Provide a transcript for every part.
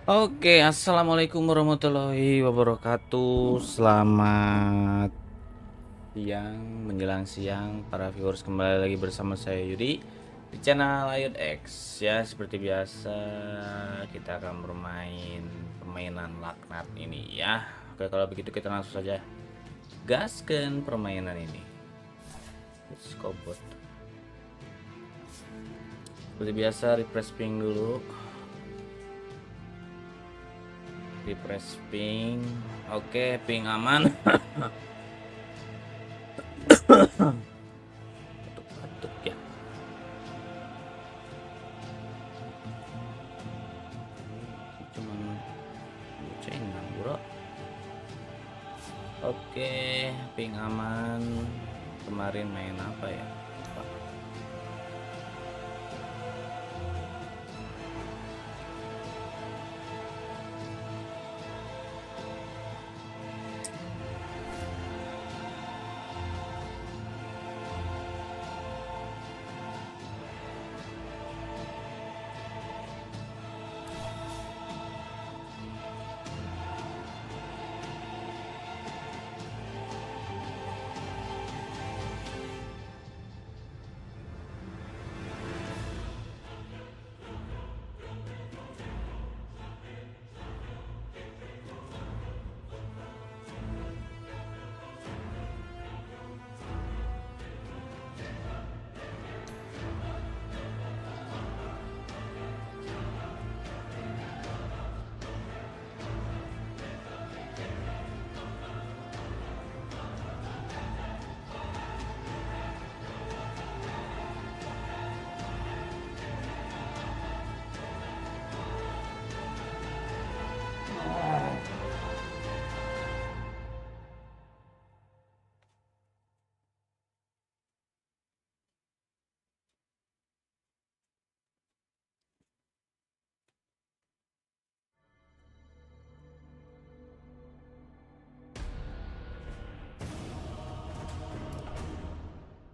Oke, assalamualaikum warahmatullahi wabarakatuh. Selamat siang, menjelang siang, para viewers, kembali lagi bersama saya Yudi di channel Ayud X. Ya, seperti biasa kita akan bermain permainan laknat ini ya. Oke, kalau begitu kita langsung saja gaskan permainan ini. Let's go bot. Seperti biasa refresh ping dulu. Refresh ping. Oke, ping aman. Batuk-batuk ya. Cuman bacain bro. Oke, ping aman. Kemarin main apa ya? Lupa.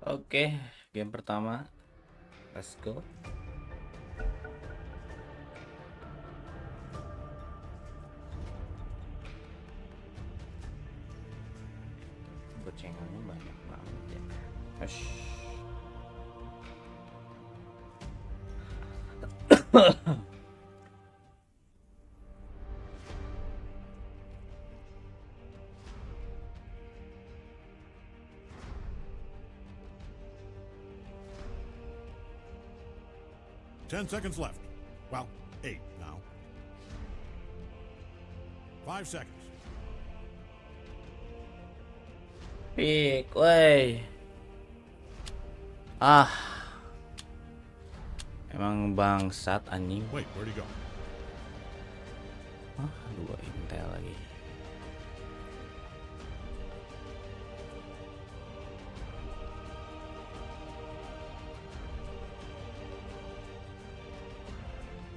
Oke, game pertama. Let's go. Gocengannya banyak banget ya. Hush. Ten seconds left. Well, 8 now. 5 seconds. Pik, woi. Ah, emang bangsat anjing. Wait, where'd he go? Ah, 2 intel lagi.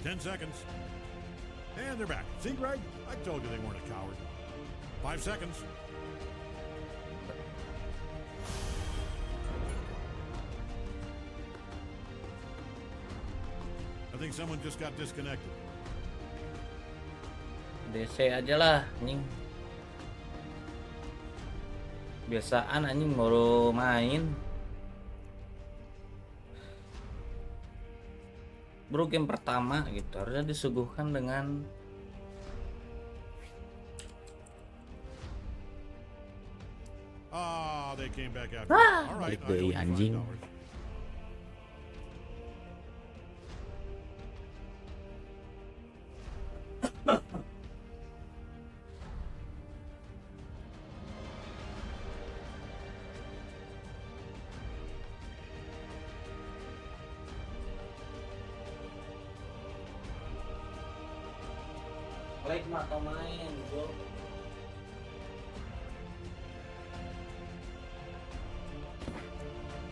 Ten seconds. And they're back. See, Greg? I told you they weren't a coward. 5 seconds. I think someone just got disconnected. DC aja lah anjing. Biasaan anjing baru main. Bro, game pertama gitu harusnya disuguhkan dengan They came back after. All right, balik deui anjing. Like mah atau main, bro.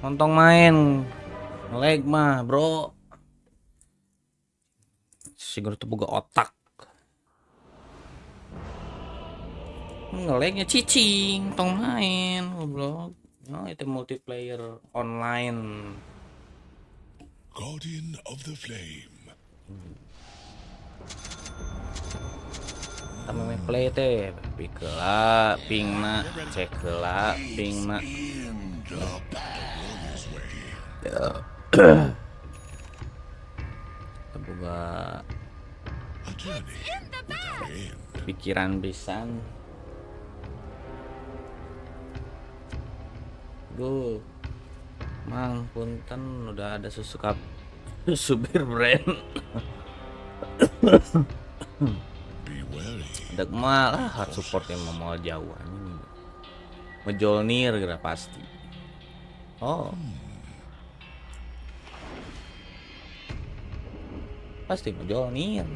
Nonton main. Lag mah, bro. Sigur tuh boga otak. Nge-lagnya cicing, tong main, goblok. No, itu multiplayer online. Guardian of the Flame. Kami play teh pikela pingna cek heula pingna ya boga pikiran pisan. Duh, mang punten udah ada susu kap supir brand. Ada malah hard support yang mau jauh anjing. Ngejolnir kira pasti. Oh. Pasti ngejolnir.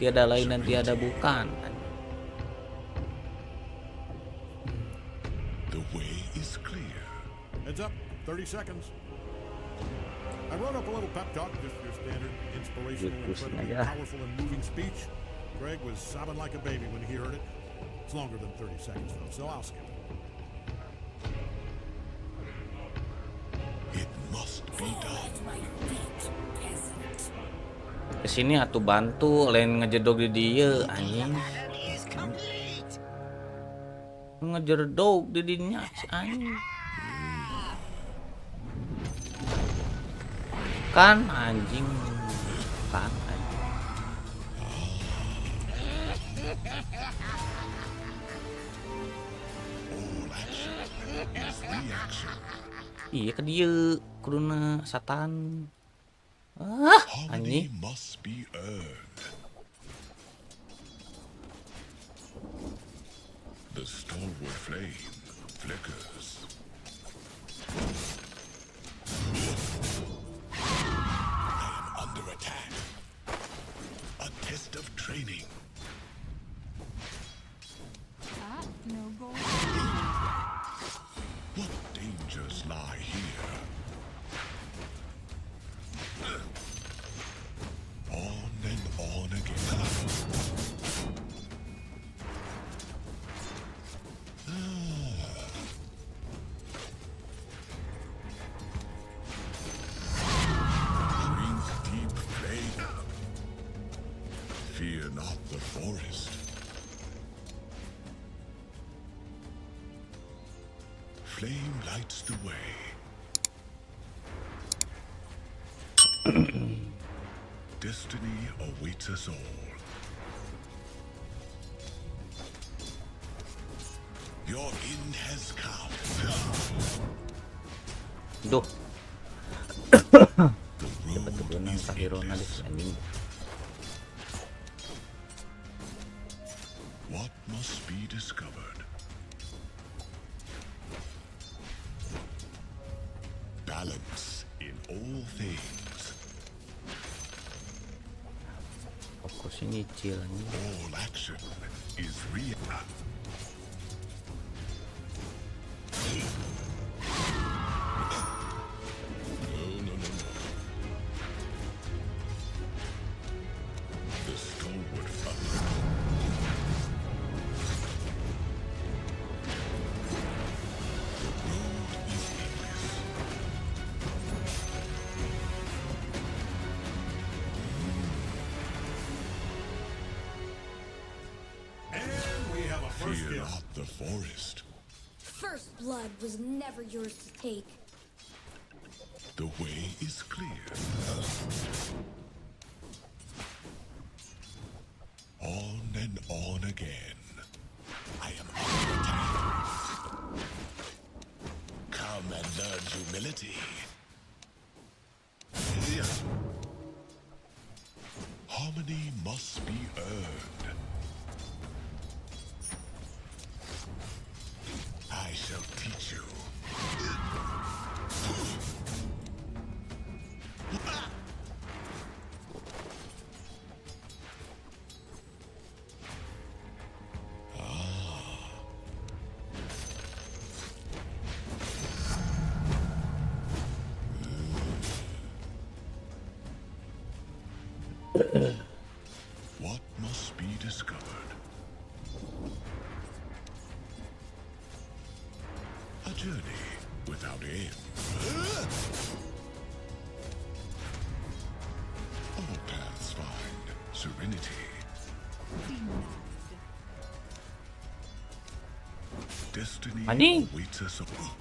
Tiada lain dan tiada bukan. The way is clear. Heads up, 30 seconds. I wrote up a little pep talk, just your standard inspirational, incredibly powerful and moving speech. Greg was sobbing like a baby when he heard it. It's longer than 30 seconds though, so I'll skip it. It must be done. Kesini atuh bantu lain ngejedog di dia anjing. Ngejedog di dinya si anjing. Kan anjing. Kan anjing. Iya ke dia kuduna satan. Anjing. Must be earned. The stalwart flame flickers. I am under attack. A test of training. No gold. What dangers lie here? On and on again. Drink deep flame. Fear not the forest. Flame lights the way. Destiny awaits us all. Your end has come. Duh. The road is endless. What must be discovered? Balance in all things. Fokus nyicil nih. All action is real. No. The stalwart father. The road is endless. And we have a first Fear not the forest. First blood was never yours to take. The way is clear. On and on again. I am under attack. Come and learn humility. Harmony must be earned. I shall teach you. What must be discovered? A journey without end. All paths find serenity. Destiny Anjing. awaits us all.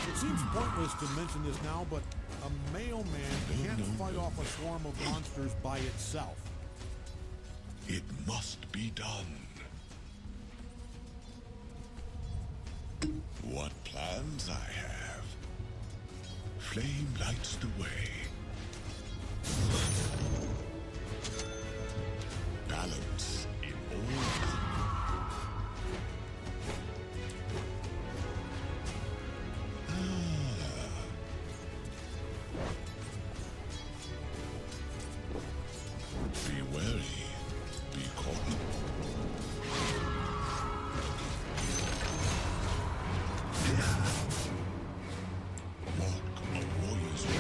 It seems pointless to mention this now, but a mailman can't fight off a swarm of monsters by itself. It must be done. What plans I have. Flame lights the way. Balance in all. Be wary. Be caught. Walk a warrior's way.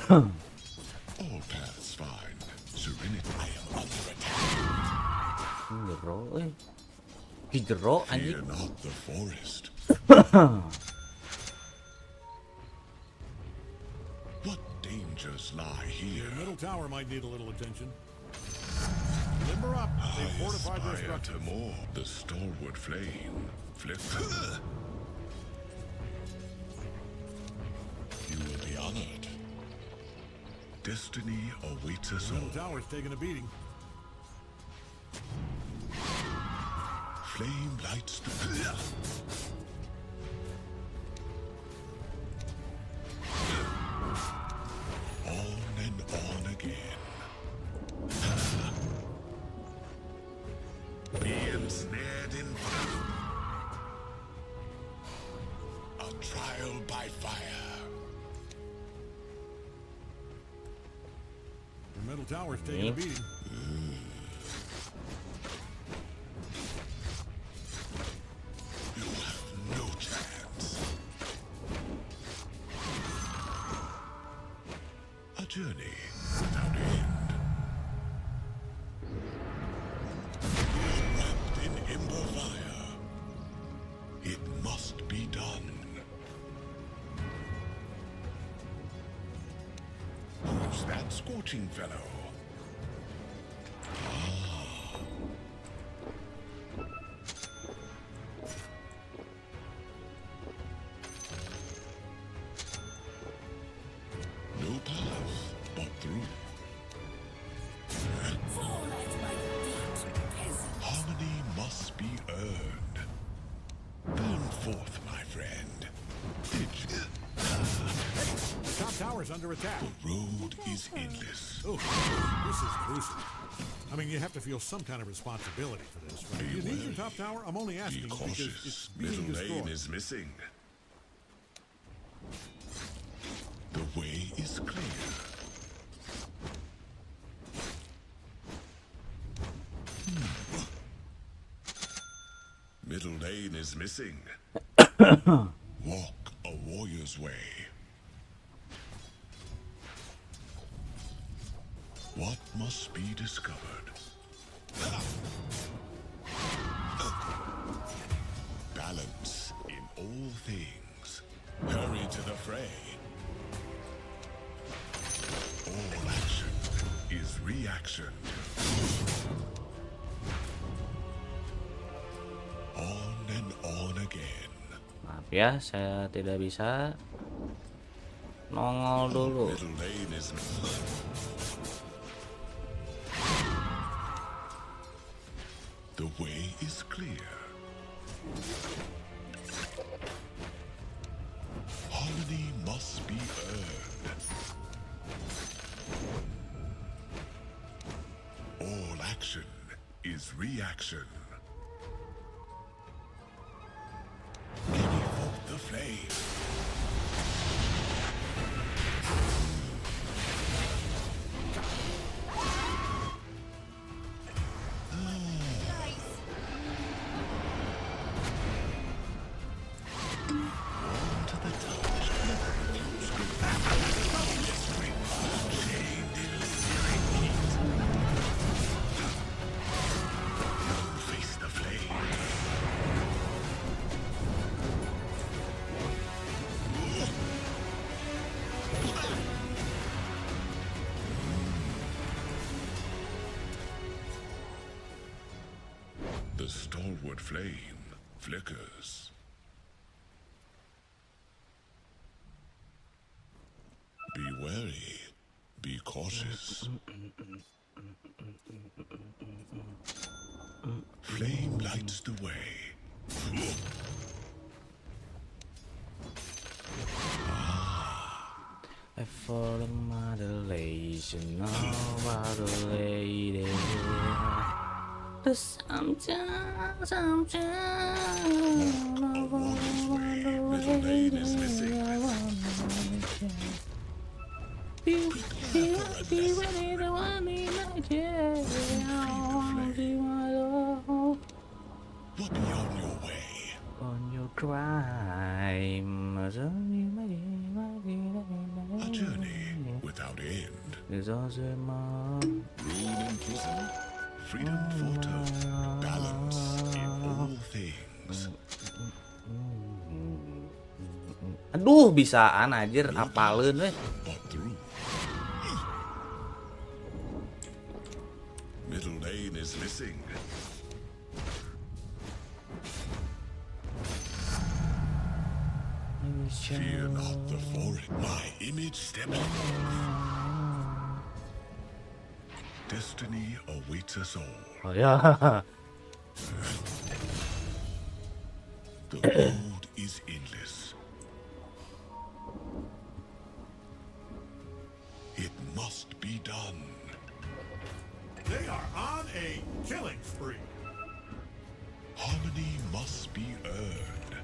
All paths find serenity. I am under attack. Jero, Jero anjing. Fear not the forest. What dangers lie here? The middle tower might need a little attention. Limber up. They I fortified their aspire to structures. more. The stalwart flame flickers. You will be honored. Destiny awaits us The middle all. tower's taking a beating. Flame lights the on and on again. Be ensnared in a trial by fire. The middle tower's taking a beating. You have no chance. A journey without end. Wrapped in ember fire. It must be done. Who's that scorching fellow? No path but through. Harmony must be earned. Burn forth, my friend. The top tower's under attack. The road is endless. Oh, this is gruesome. I mean, you have to feel some kind of responsibility for this, right? Be You need your wary. top tower? I'm only Be asking because it's cautious. being Middle lane destroyed. is missing. The way is clear. Middle lane is missing. Walk a warrior's way. What must be discovered? Balance in all things. Hurry to the fray. All action is reaction. On and on again. Maaf ya, saya tidak bisa nongol dulu. Middle lane is the way is clear. Harmony must be earned. All action is reaction. Carry forth the flame. To the touch. Chained in searing heat. stalwart flame flickers. Be wary, be cautious. Flame lights the way. I follow modulation of the lady. The sometimes A warrior's way. Middle lane is missing. What be on your way? On your crime, A journey without end. is also more. Rule in prison, freedom foretold, balance in all things. Aduh, bisaan anjir apaleun weh. But through. Middle lane is missing. Fear not the forest. My image steps forth. Destiny awaits us all. Oh ya. The road is endless. It must be done. They are on a killing spree. Harmony must be earned.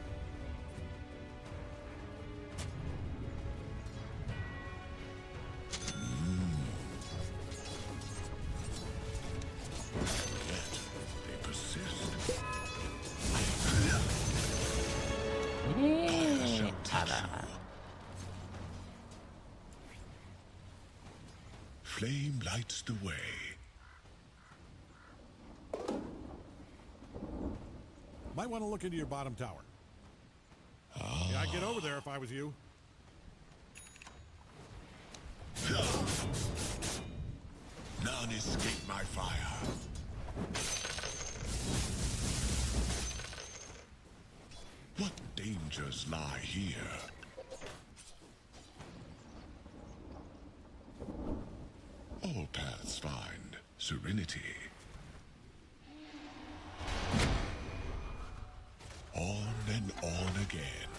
Yet they persist. Fire shall touch you. Flame lights the way. Might want to look into your bottom tower. Yeah, I'd get over there if I was you. None escape my fire. What dangers lie here? All paths find serenity. On and on again.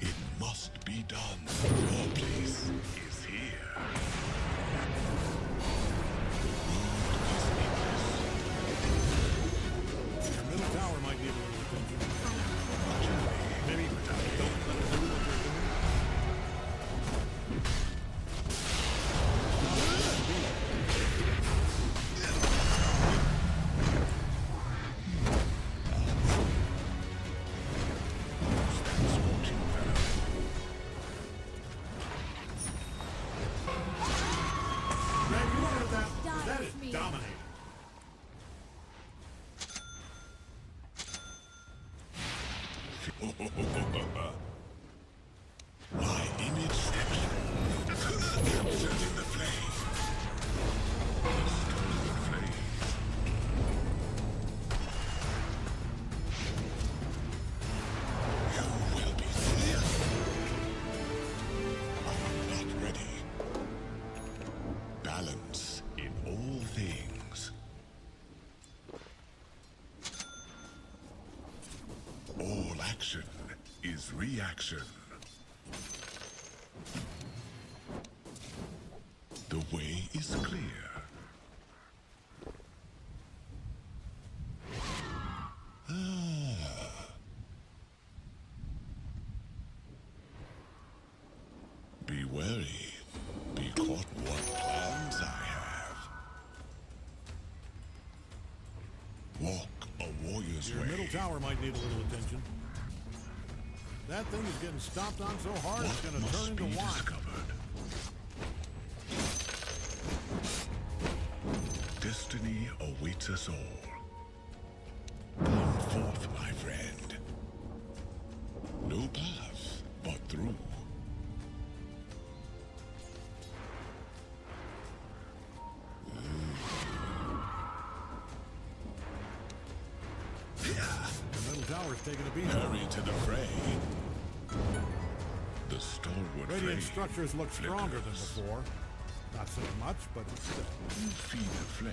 It must be done. Your place is here. Your middle tower might need a little attention. Maybe don't let it do what they're doing. Man, you know what that is me. dominating. My image steps captured in the flame. The stolen flame. You will be here. I am not ready. Balance in all things. All action is reaction. The way is clear. Be wary. Be caught what plans I have. Walk a warrior's Your way. middle tower might need a little attention. That thing is getting stomped on so hard it's What going to turn must into be wine. discovered? Destiny awaits us all. Come forth, my friend. No path but through. tower's taking a beating. Hurry to the fray. The stalwart Radiant flame structures look stronger than flickers. before. Not so much, but still. You feed the flame.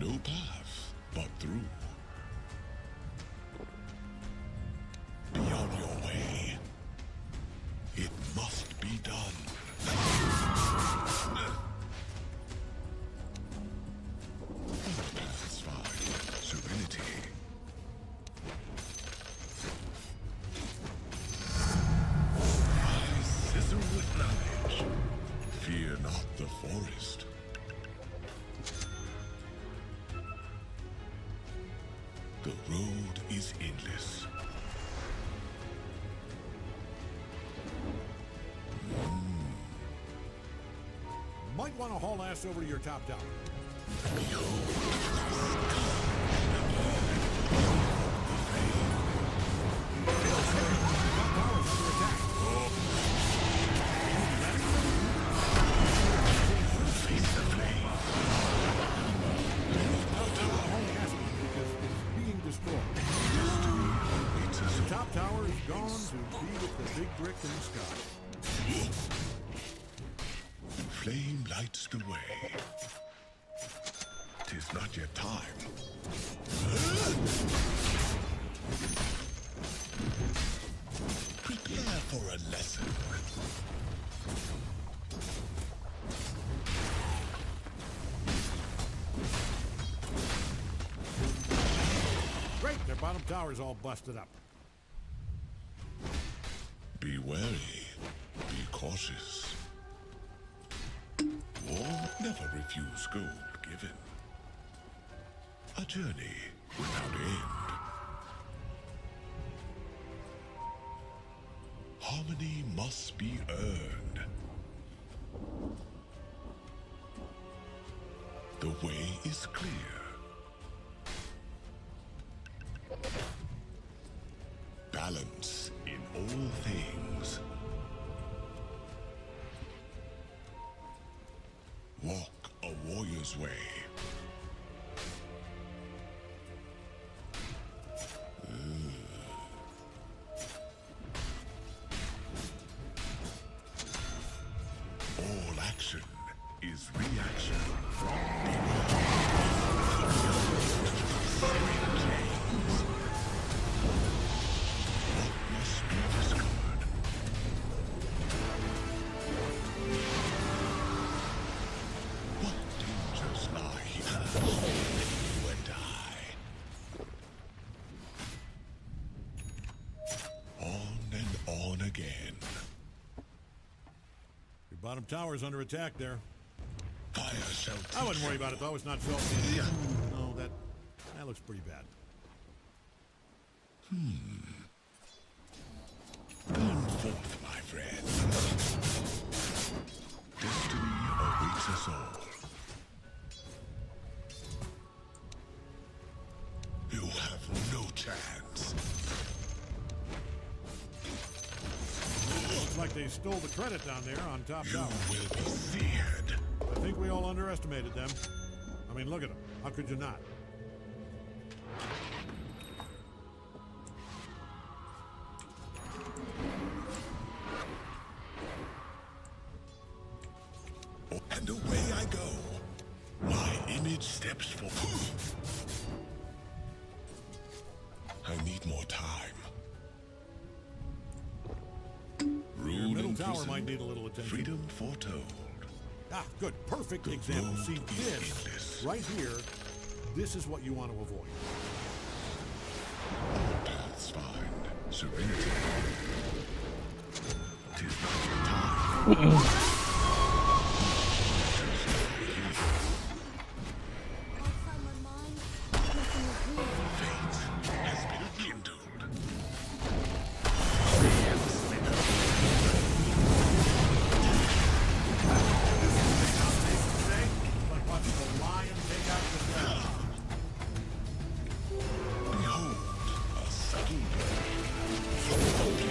No path but through. Be on your way. It must be done. Paths find serenity. I sizzle with knowledge. Fear not the forest. The road is endless. Might want to haul ass over to your top tower. The top tower is gone to be with the big brick in the sky. Flame lights the way. 'Tis not yet time. Prepare for a lesson. Great, their bottom tower's all busted up. Be wary. Be cautious. War never refuse gold given. A journey without end. Harmony must be earned. The way is clear. Balance in all things. Walk a warrior's way. All action is reaction. What must be discovered? What dangers lie here? You and I. On and on again. Your bottom tower's under attack there. Fire shall teach. I wouldn't worry about it though, it's not so. No, that looks pretty bad. Burn forth, my friend. Destiny awaits us all. You have no chance. Looks like they stole the credit down there on top You tower. will be seared. I think we all underestimated them. I mean, look at them. How could you not? And away I go. My image steps forward. I need more time. Rule Middle and tower prison, might need a little attention. freedom foretold. Ah, good. Perfect example. road See, is this endless. right here, this is what you want to avoid. Paths find serenity. 'Tis not your time. Outside my mind, nothing is real. Fate has been kindled. Like watching a lion take out the dragon. Behold, a subtle bird.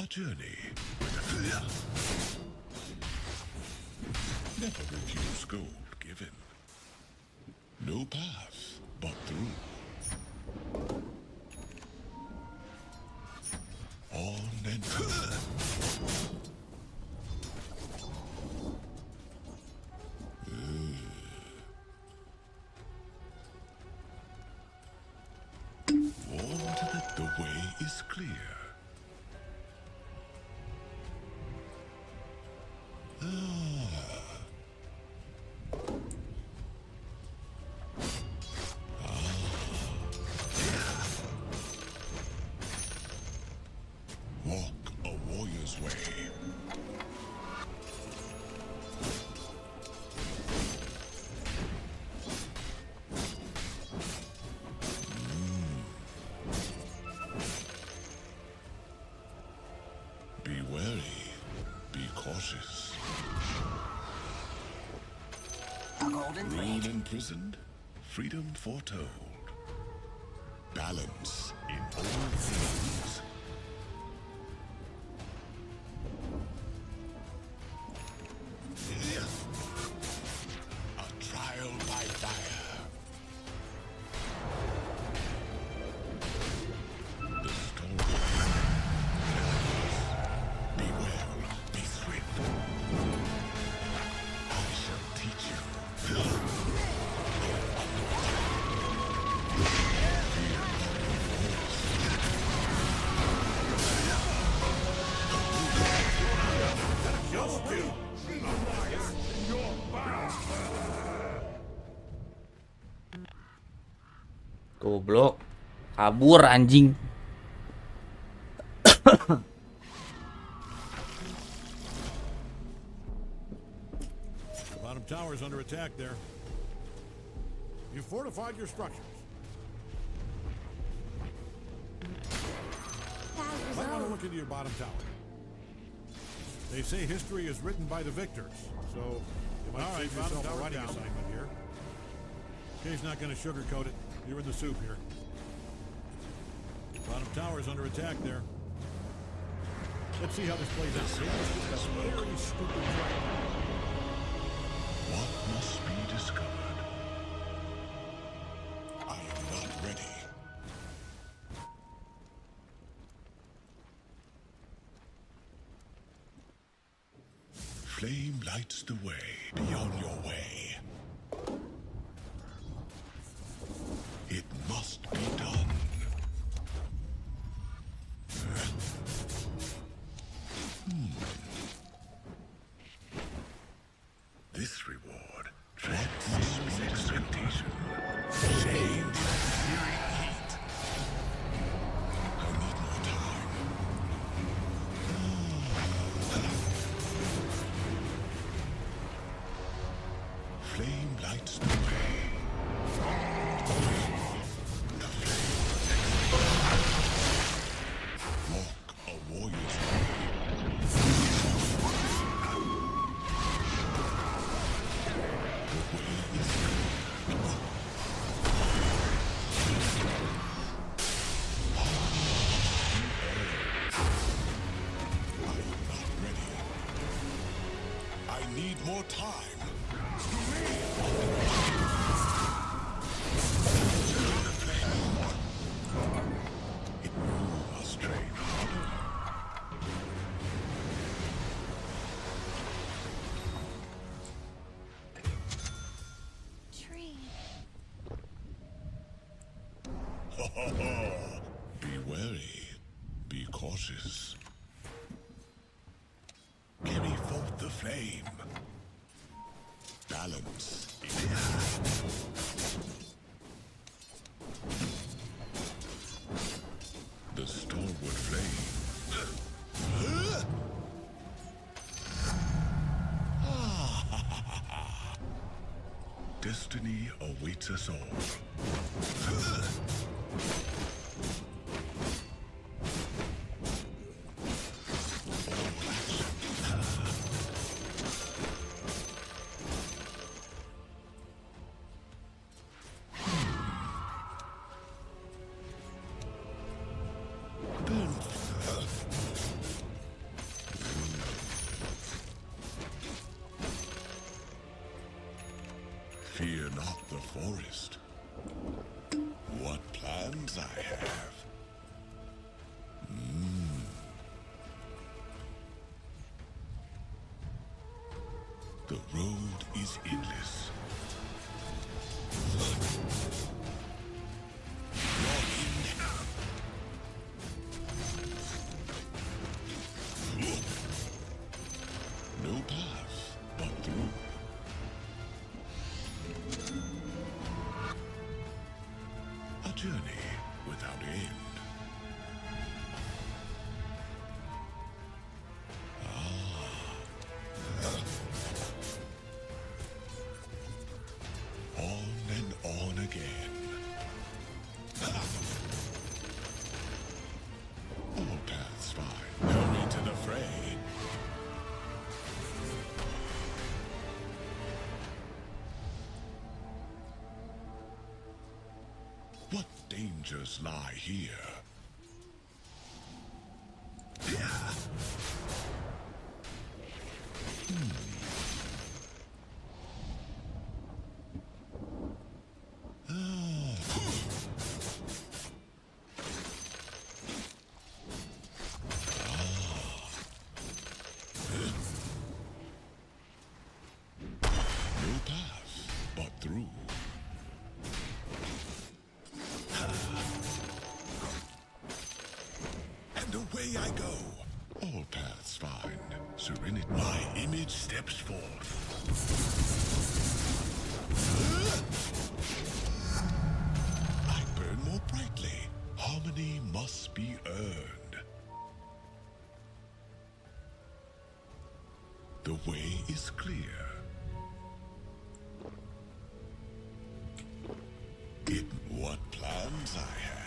A journey. Never refuse gold given. No path but through. On and warned that the way is clear. Walk a warrior's way. Be wary, be cautious. Rule imprisoned, freedom foretold. Balance in all things. A trial by fire. The story. Be well, be swift. I shall teach you. Goblok. Kabur anjing. The bottom tower is under attack there. You fortified your structures. Might want to look into your bottom tower. They say history is written by the victors, so you might save yourself a writing assignment here. Kay's not going to sugarcoat it. You're in the soup here. Bottom tower is under attack there. Let's see how this plays out. This is a very stupid fight. What must be discovered? I am not ready. Flame lights the way. Be on your way. It must be done. This reward transcends expectation. Shame in searing heat. I need more time. Flame lights the way. The flame. Walk a warrior's way. I need more time. It must train harder. Tree. Be wary. Be cautious. Carry forth the flame. Balance. The stalwart flame. Destiny awaits us all. forest. What plans I have. The road is endless. No path but through. A journey without end. On and on again. All paths fine. Hurry to the fray. What dangers lie here? No path but through. And away I go. All paths find serenity. My image steps forth. I burn more brightly. Harmony must be earned. The way is clear. In what plans I have.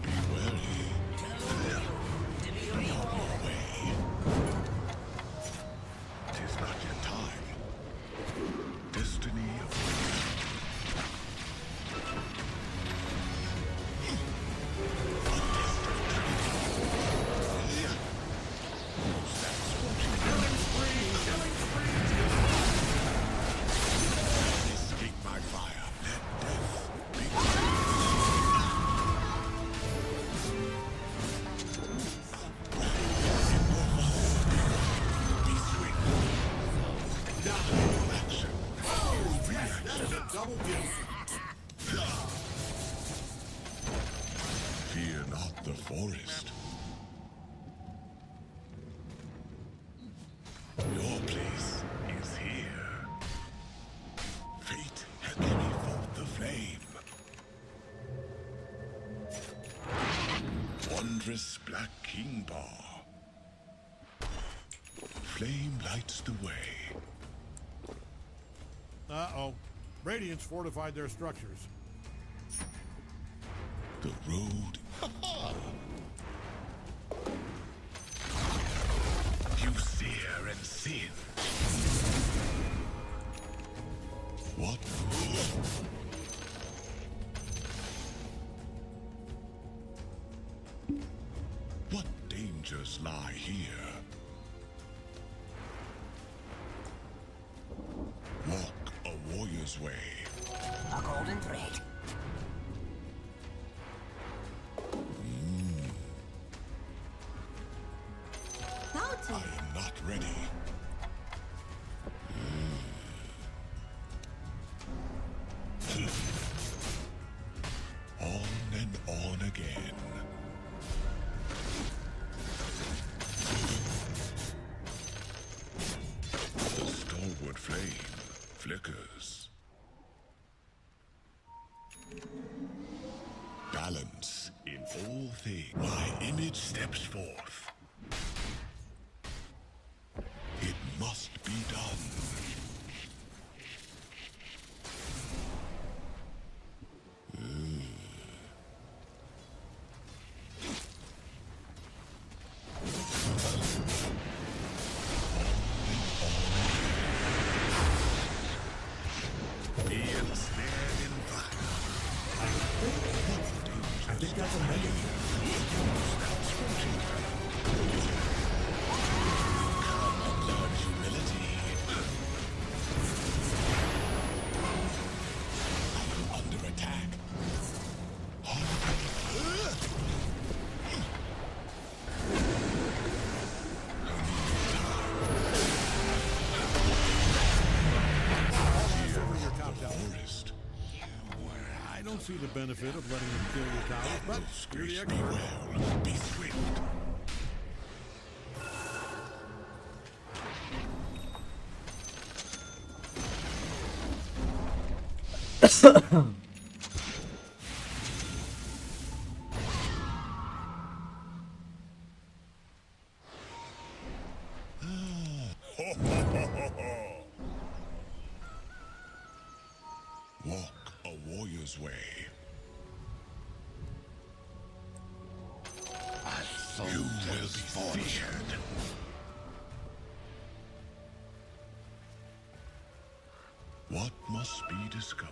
Be wary. Be on your way. 'Tis not yet time. Destiny escape my fire. Let death be be sweet. Now action. Double kill. Fear not the forest. Your place is here. Fate has carried forth the flame. Wondrous black king bar. Flame lights the way. Uh-oh. Radiance fortified their structures. The road. You sear and sin. What? What dangers lie here? Walk a warrior's way. A golden thread. I Bounty. am not ready. On and on again. The stalwart flame flickers. Balance in all things. My image steps forth. see the benefit of letting them kill your towers, but you're the Screech me expert. well. Be swift. Walk a warrior's way. You will be feared. What must be discovered?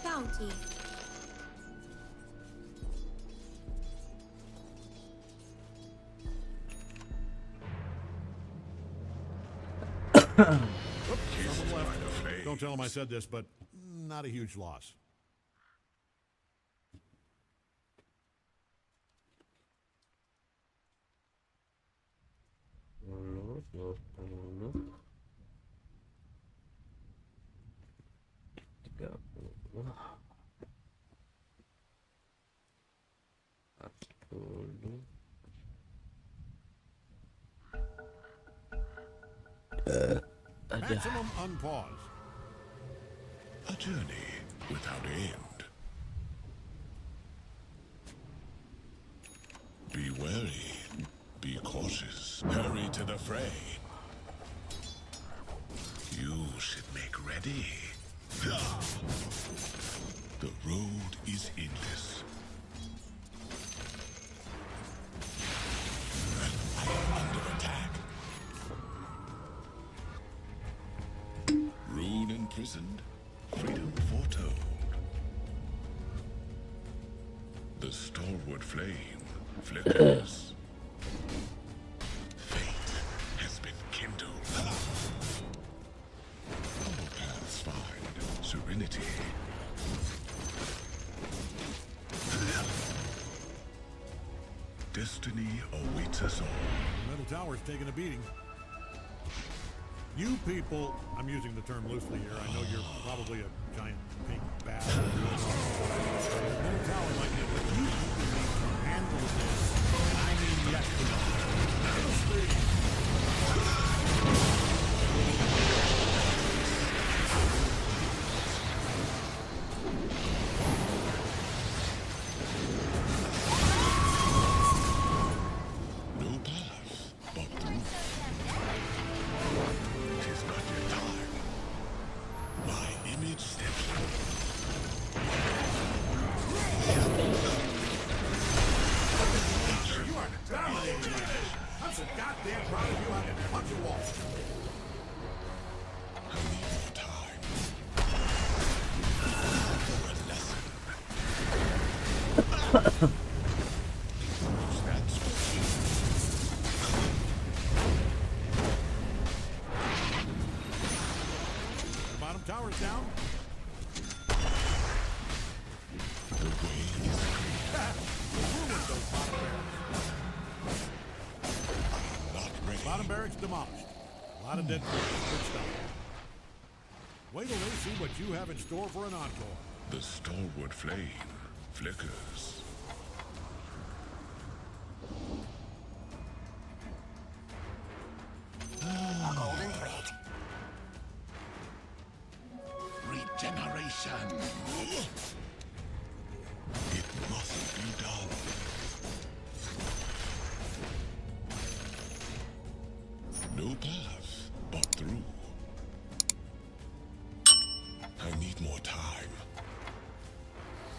Bounty. Someone left. Don't tell him I said this, but not a huge loss. Maximum unpause. A journey without end. Be wary. Be cautious. Hurry to the fray. You should make ready. The road is endless. I am under attack. Rune imprisoned, freedom foretold. The stalwart flame flickers. Fate has been kindled. All paths find serenity. Destiny awaits us all. The middle tower's taking a beating. You people, I'm using the term loosely here. I know you're probably a giant pink bat. The middle tower might be, but you people need to handle this. And I mean yesterday. No path but through. Tis not yet time. My image steps forth. You are dominating me. I'm so goddamn proud of you. I can punch a wall. I need more time. For a lesson. That's The bottom tower's down. the way is clear. Ruined those bottom barracks. Not ready. Bottom barracks demolished. A lot of dead troops. Good stuff. Wait till they see what you have in store for an encore. The stalwart flame flickers. A golden thread.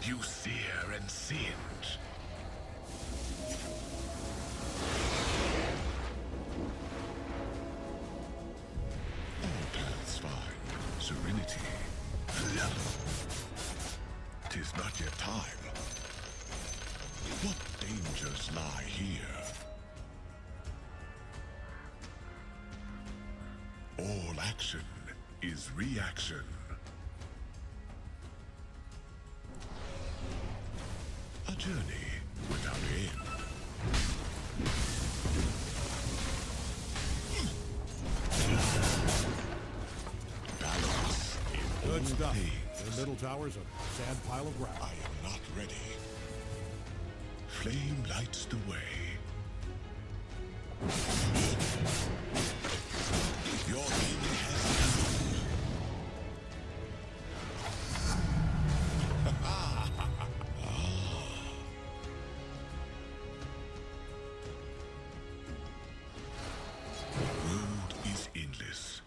You sear and singe. All paths find serenity. 'Tis not yet time. What dangers lie here? All action is reaction. A journey without end. Balance in all Good stuff. things. The middle tower's a sad pile of gravel. I am not ready. Flame lights the way. Your end has come. The road is endless.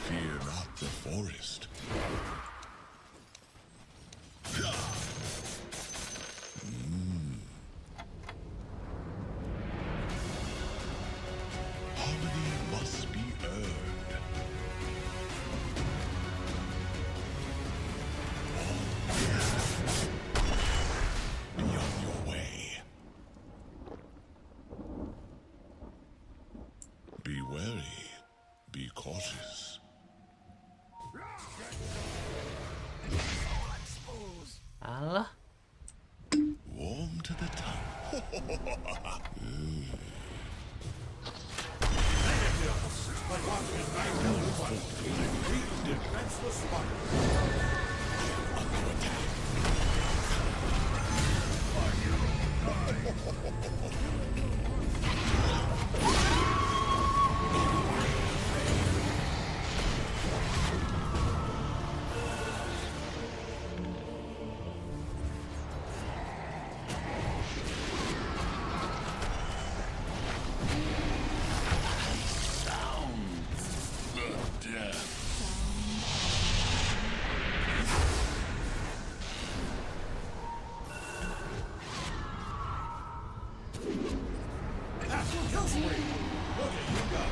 Fear not the forest. Harmony must be earned. Be on your way. Be wary. Be cautious. Alah. Warm to the touch. Defenseless spot. Kill spree. Look at you go.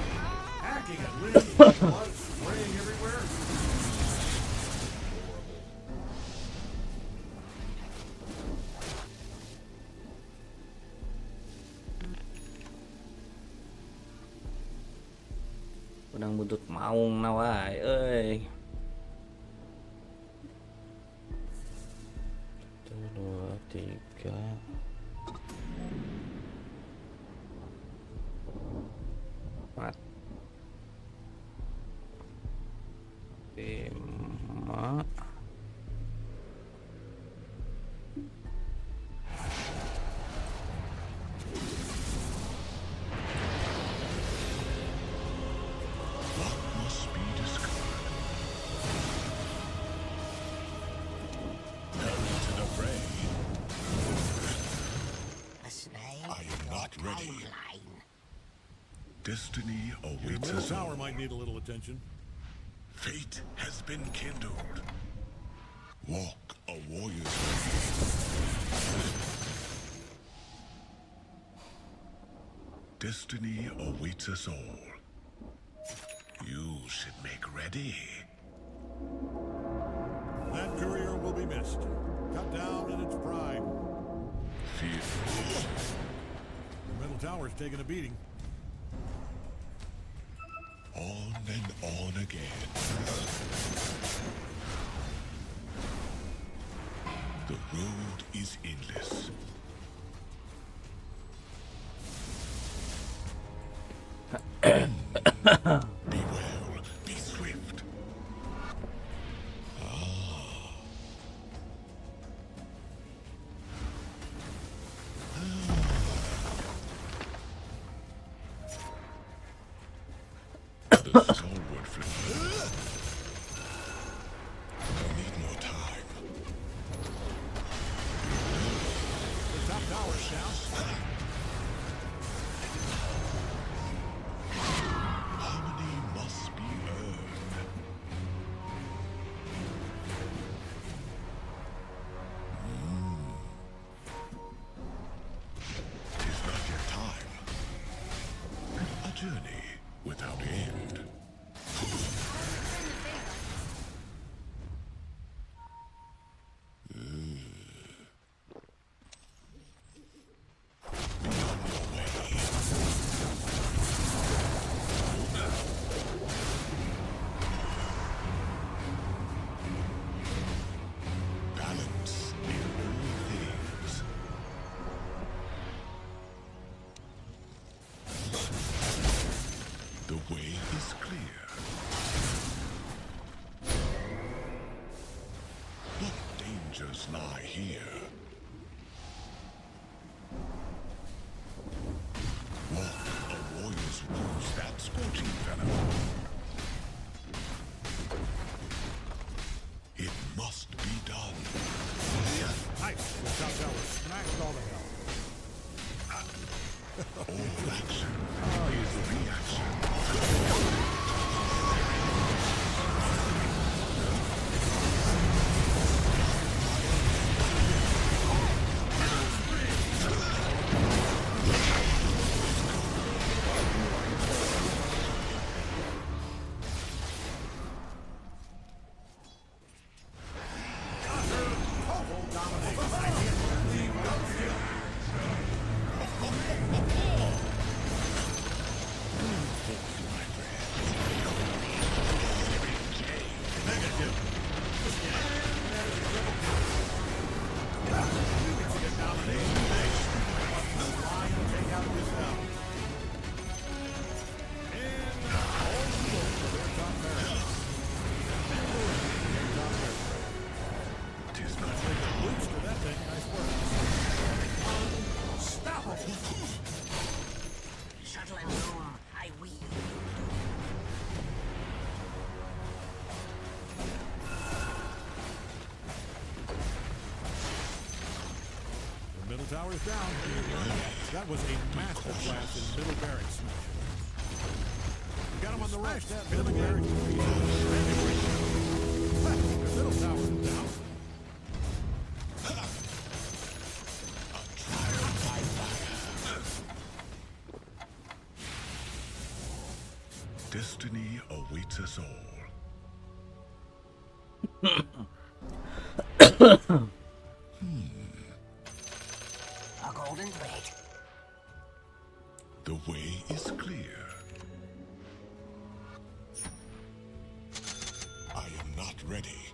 Hacking and leaking. Blood spraying everywhere. Pedang buntut maung nawai euy. 1, 2, 3. 4 5 What must be discovered? Hurry to the fray. A snake I am not ready. line. Destiny Your awaits middle us tower all. might need a little attention. Fate has been kindled. Walk a warrior's way. Destiny awaits us all. You should make ready. That courier will be missed. Cut down in its prime. Fear. The middle tower's taking a beating. On and on again. The road is endless. Be well, be swift. The stalwart flame. I need more time. The top tower's down. Harmony must be earned. lie here. Walk, a warrior's wounds that scorching venom. It must be done. Nice. The top tower smashed all the hell. All action is reaction. Shuttle and room, I weave. The middle tower is down. That was a master class in middle barracks smashing. We got him on the right. Middle barracks. The middle tower is down. Destiny awaits us all. A golden thread. The way is clear. I am not ready.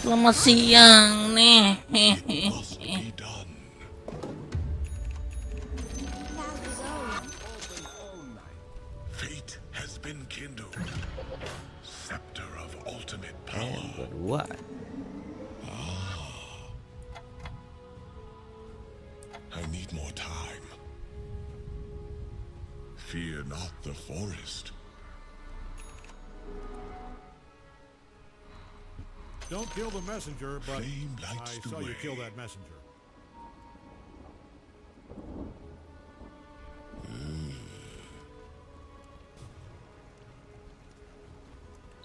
Selamat siang nih. It must be done. Now his own. Fate has been kindled. Scepter of ultimate Yang power. kedua. I need more time. Fear not the forest. Don't kill the messenger, but Flame I lights the saw you way. kill that messenger.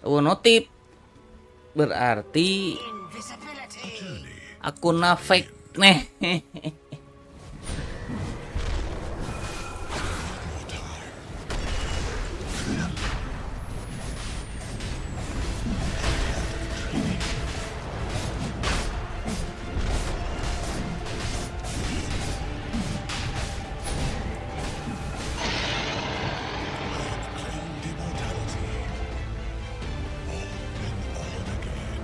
Oh, notif. Berarti Invisibility. Journey. akunnya fake nih. More time. Claimed immortality. On and on again.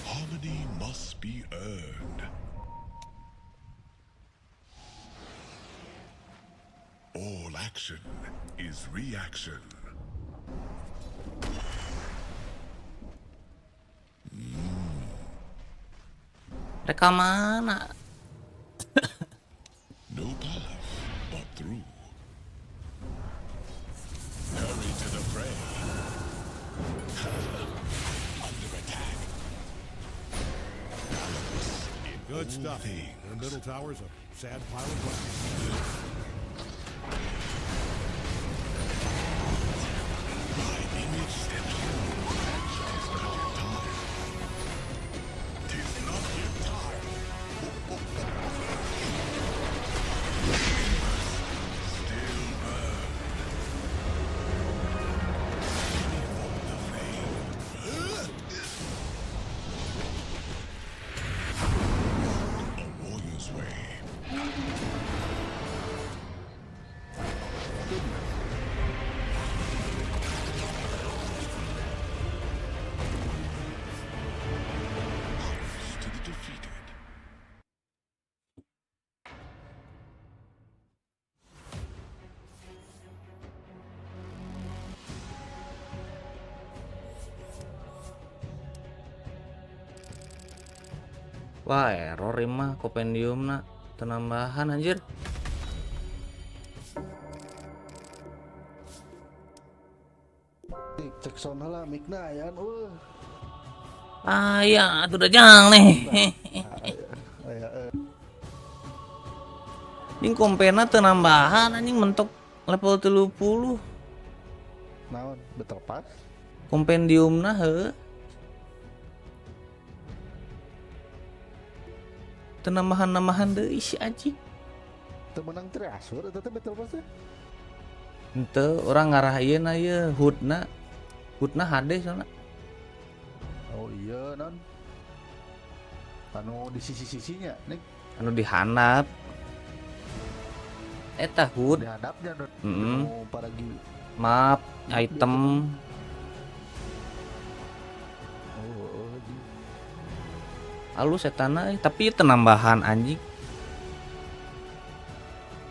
Harmony must be earned. All action is reaction. Mereka mana? No path but through. Hurry to the fray. Under attack. Balance in Good all stuff. things. Their middle tower's a sad pile of glass. My image steps through. Tis not yet time. Tis not yet time. Still burn. From the flame. A warrior's way. Wah, error mah kompendium na penambahan anjir. Cek sono lah mikna ya kan. Ah ya, itu udah jang nih. Ini kompena penambahan anjing mentok level 30. Naon betul pas. Kompendiumna heuh. Tenambahan-nambahan deui si anjing. Teu menang treasure eta teh betul pas. Henteu urang ngarah ieu na ieu HUD-na. HUD-na HD soalna. Oh iya non. Anu di sisi-sisinya nih. Anu dihandap. Eta HUD. Dihadapnya non. Heeh. Paragi. Map, item. Oh. Halus etana tapi penambahan anjing.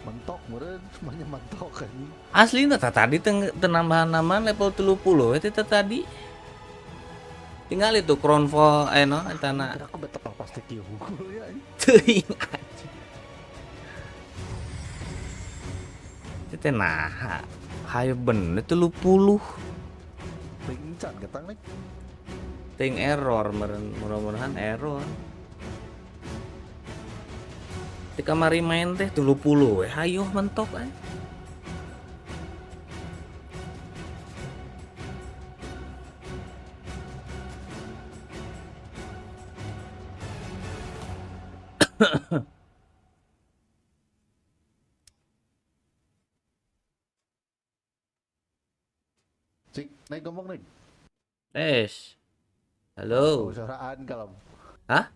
Mentok meureun semuanya mentok anjing. Aslina tadi penambahan-nambahan level 30 eta tadi. Tinggal itu Crownfall no etana. Kira ka betul pasti kieu hukul ya anjing. Teuing anjing. Teh nah. Hayu bener 30. Pencan ketang nih. Ting error mudah-mudahan error. Di kamari main teh 30 we hayu mentok kan. Cik, naik ngomong nih. Halo. Suaraan kalau. Hah?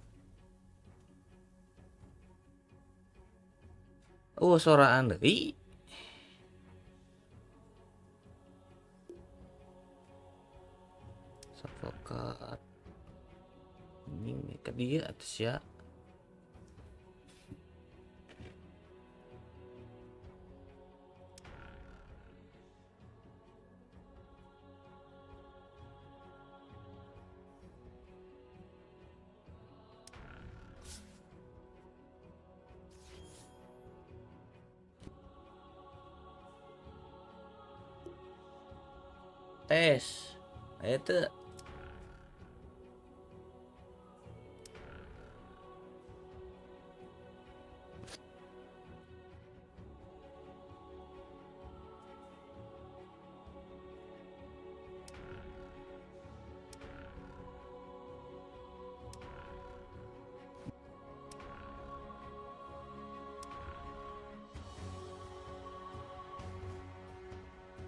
Oh, soraan deui. Advokat. Ini ke dia atas ya. Tes. Itu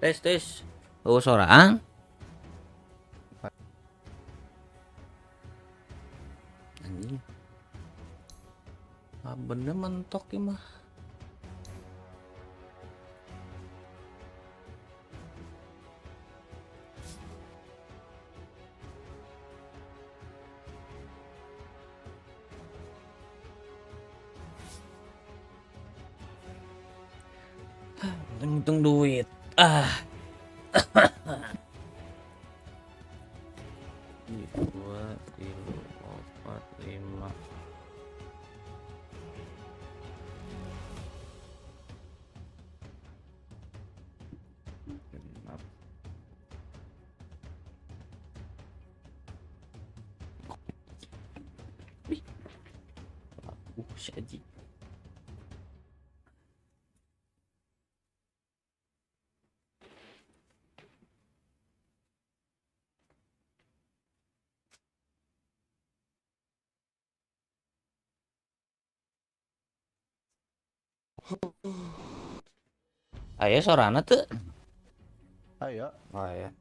tes. Oh, soraan. Anjing. Ah, bener mentok ya mah. Untung duit. Dua, tiga, empat, lima. Genap. Si Aji. Aya sorana teu? Ayo. Oh ya.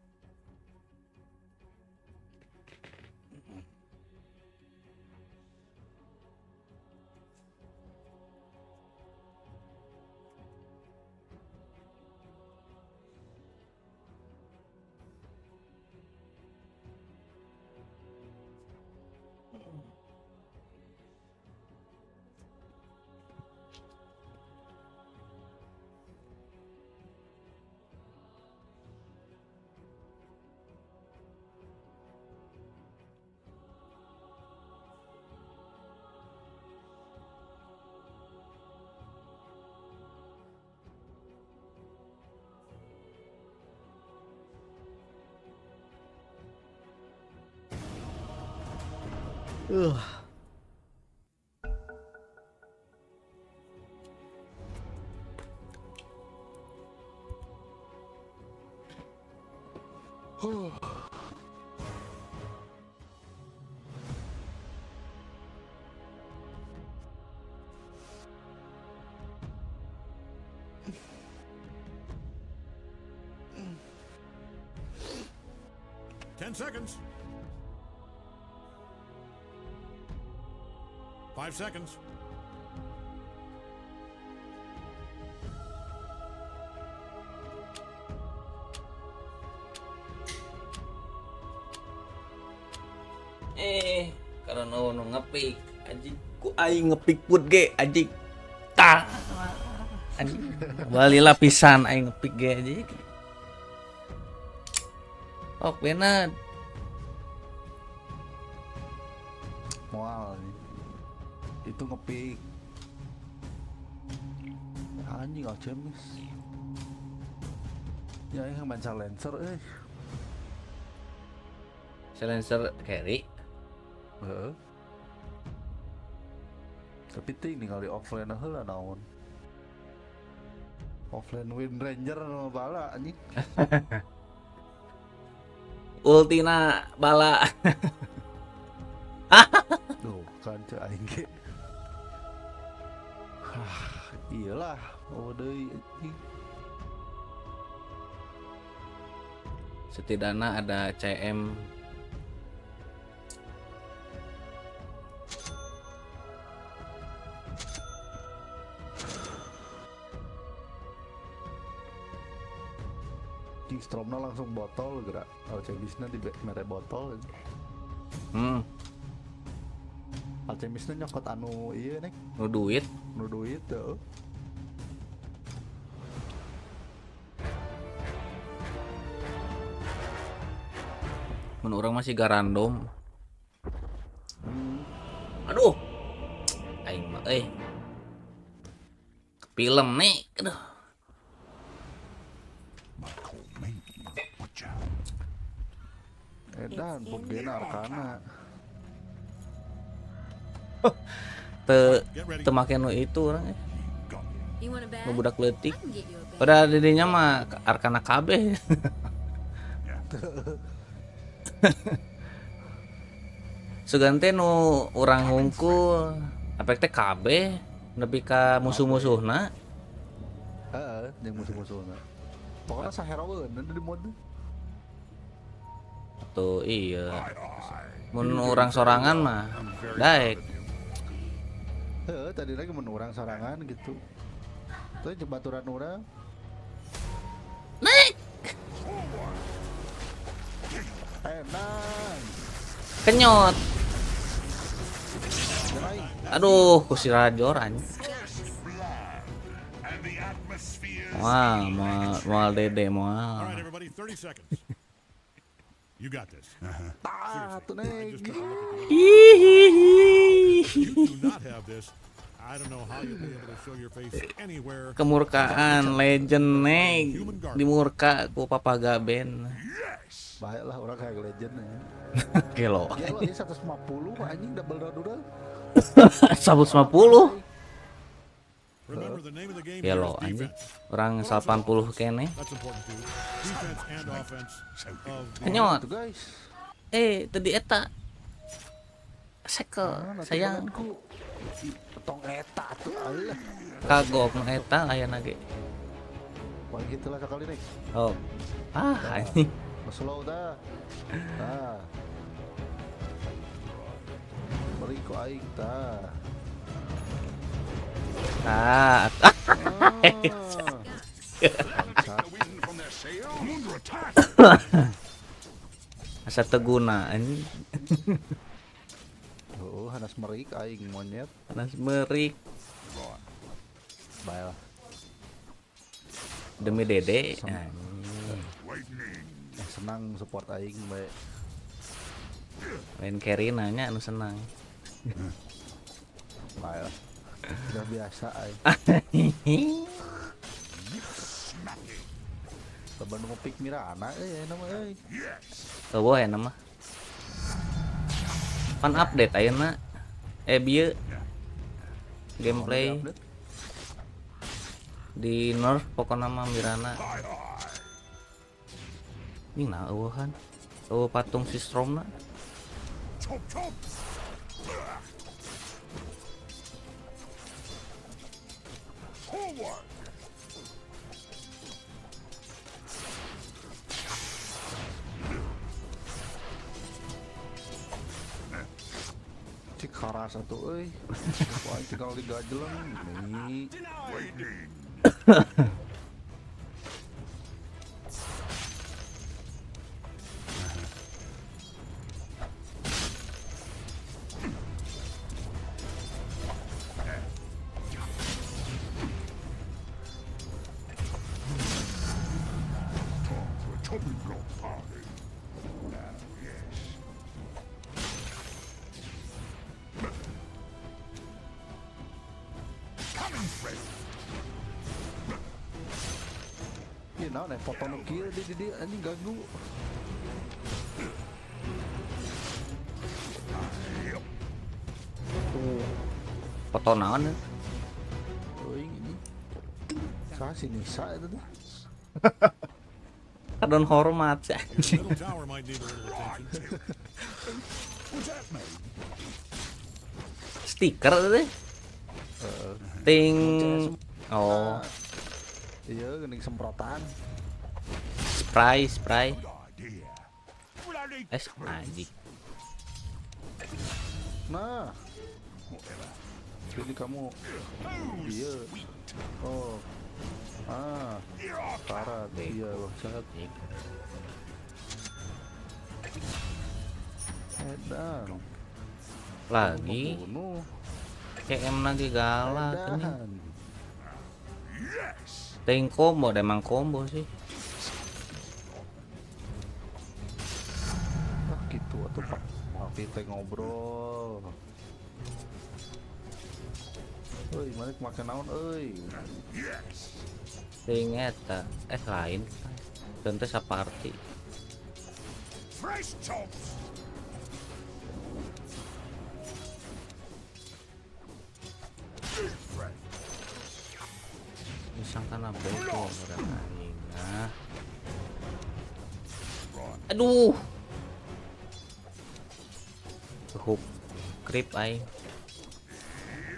Ten seconds. 5 seconds. Karena nu ngepik anjing ku aing ngepik put ge anjing tah anjing bali lapisan aing ngepik ge anjing ok benar Mual nih. Itu ngepick. Anjing alchemis. Ya yang main silencer silencer carry. Heeh. Tapi ting ningali offline heula naon. Offline Wind Ranger no bala anjing. Ultina bala. Duh, kan cek aing ge. Iyalah, oh deui anjing. Setidaknya ada CM Stromna langsung botol gerak. Alchemisna di mere botol. Alchemisna nyokot anu ieu nek nu duit nu duit tuh. mun urang masih garandom. Aduh aing mah film nih aduh. Edan bugena arkana. Teu make nu itu urang You want a bag? nu budak leutik. I can get you a bag. Pada didinya mah arkana kabeh. Sugante nu urang hungkul apek teh kabeh nepi ka musuh-musuhna. Heeh, jeung musuh-musuhna. Pokoknya saheroeun di mode. Tuh iya. Mun urang sorangan mah daek. Heeh, tadi lagi mun urang sorangan gitu. Tuh jembaturan urang. Naik. Enak. Kenyot. Gerai. Aduh, ku si Rajor anjing. And the atmosphere. Wah, moal dede All moal. right, everybody, 30 seconds. You got this. Tah, tuh I nek. just took a look at the You do not have this. I don't know how you'll be able to show your face anywhere. Kemurkaan legend nek dimurka ku Papaga Ben. Baiklah orang kayak legend ya. Kilo. Gelo ini 150 anjing double down. 150. Remember the name of the game Ya here lo is anjing. defense. Orang 80 kene. That's important too. Defense and offense of the Kenyot. Tuh guys. Tadi eta. Sekel sayang. Tong eta tuh alah. Kagok nu eta ayana ge. Wah gitulah sekali nih. Oh. Anjing. Slow dah. Tah. Beri ko aing tah. The wind from their sail. Under attack. Asa teguna anjing. Oh, hanas merik aing monyet. Panas merik Baiklah. demi dede. Lightning. Senang support aing bae. Lain carry nanya anu senang. Baiklah. Udah biasa aing. Saban nu pick Mirana nama euy. Eueuh ya nama. Pan update ayeuna. Bieu gameplay Update. di nerf pokoknya mah Mirana. Ini nah eueuhan. Patung si Stromna. Chop, chop. Forward. Cik karas atuh euy. Wah, cik kalau digajelang nih. Waiting. Time for a chopping block party. Yes. Coming, friend. Ieu naon foto nu kieu di anjing ganggu. Foto naon? Euy ini. Saha si Nisa eta teh? Kadon hormat sih. Your middle tower might need a little attention. What's that, mate? Stiker teh. Ting. Oh, Iya geuning semprotan. spray. Good idea. Bloody Anjing. Nah, whatever. jadi kamu iya. Oh. Ah, Here I come. karat. Iya, bangsat. Edan. Lagi Bunuh. CM lagi galak ini. Edan. Yes. Ting combo, emang combo sih. Ah, gitu atuh Pak. Tapi teh ngobrol. Euy, malik make naon euy? Yes. Ting eta lain. Tentu saparti. Fresh chops. Deep breath. Disangkan apa itu orang anjing. Nah. Right. Aduh. Hook creep aing.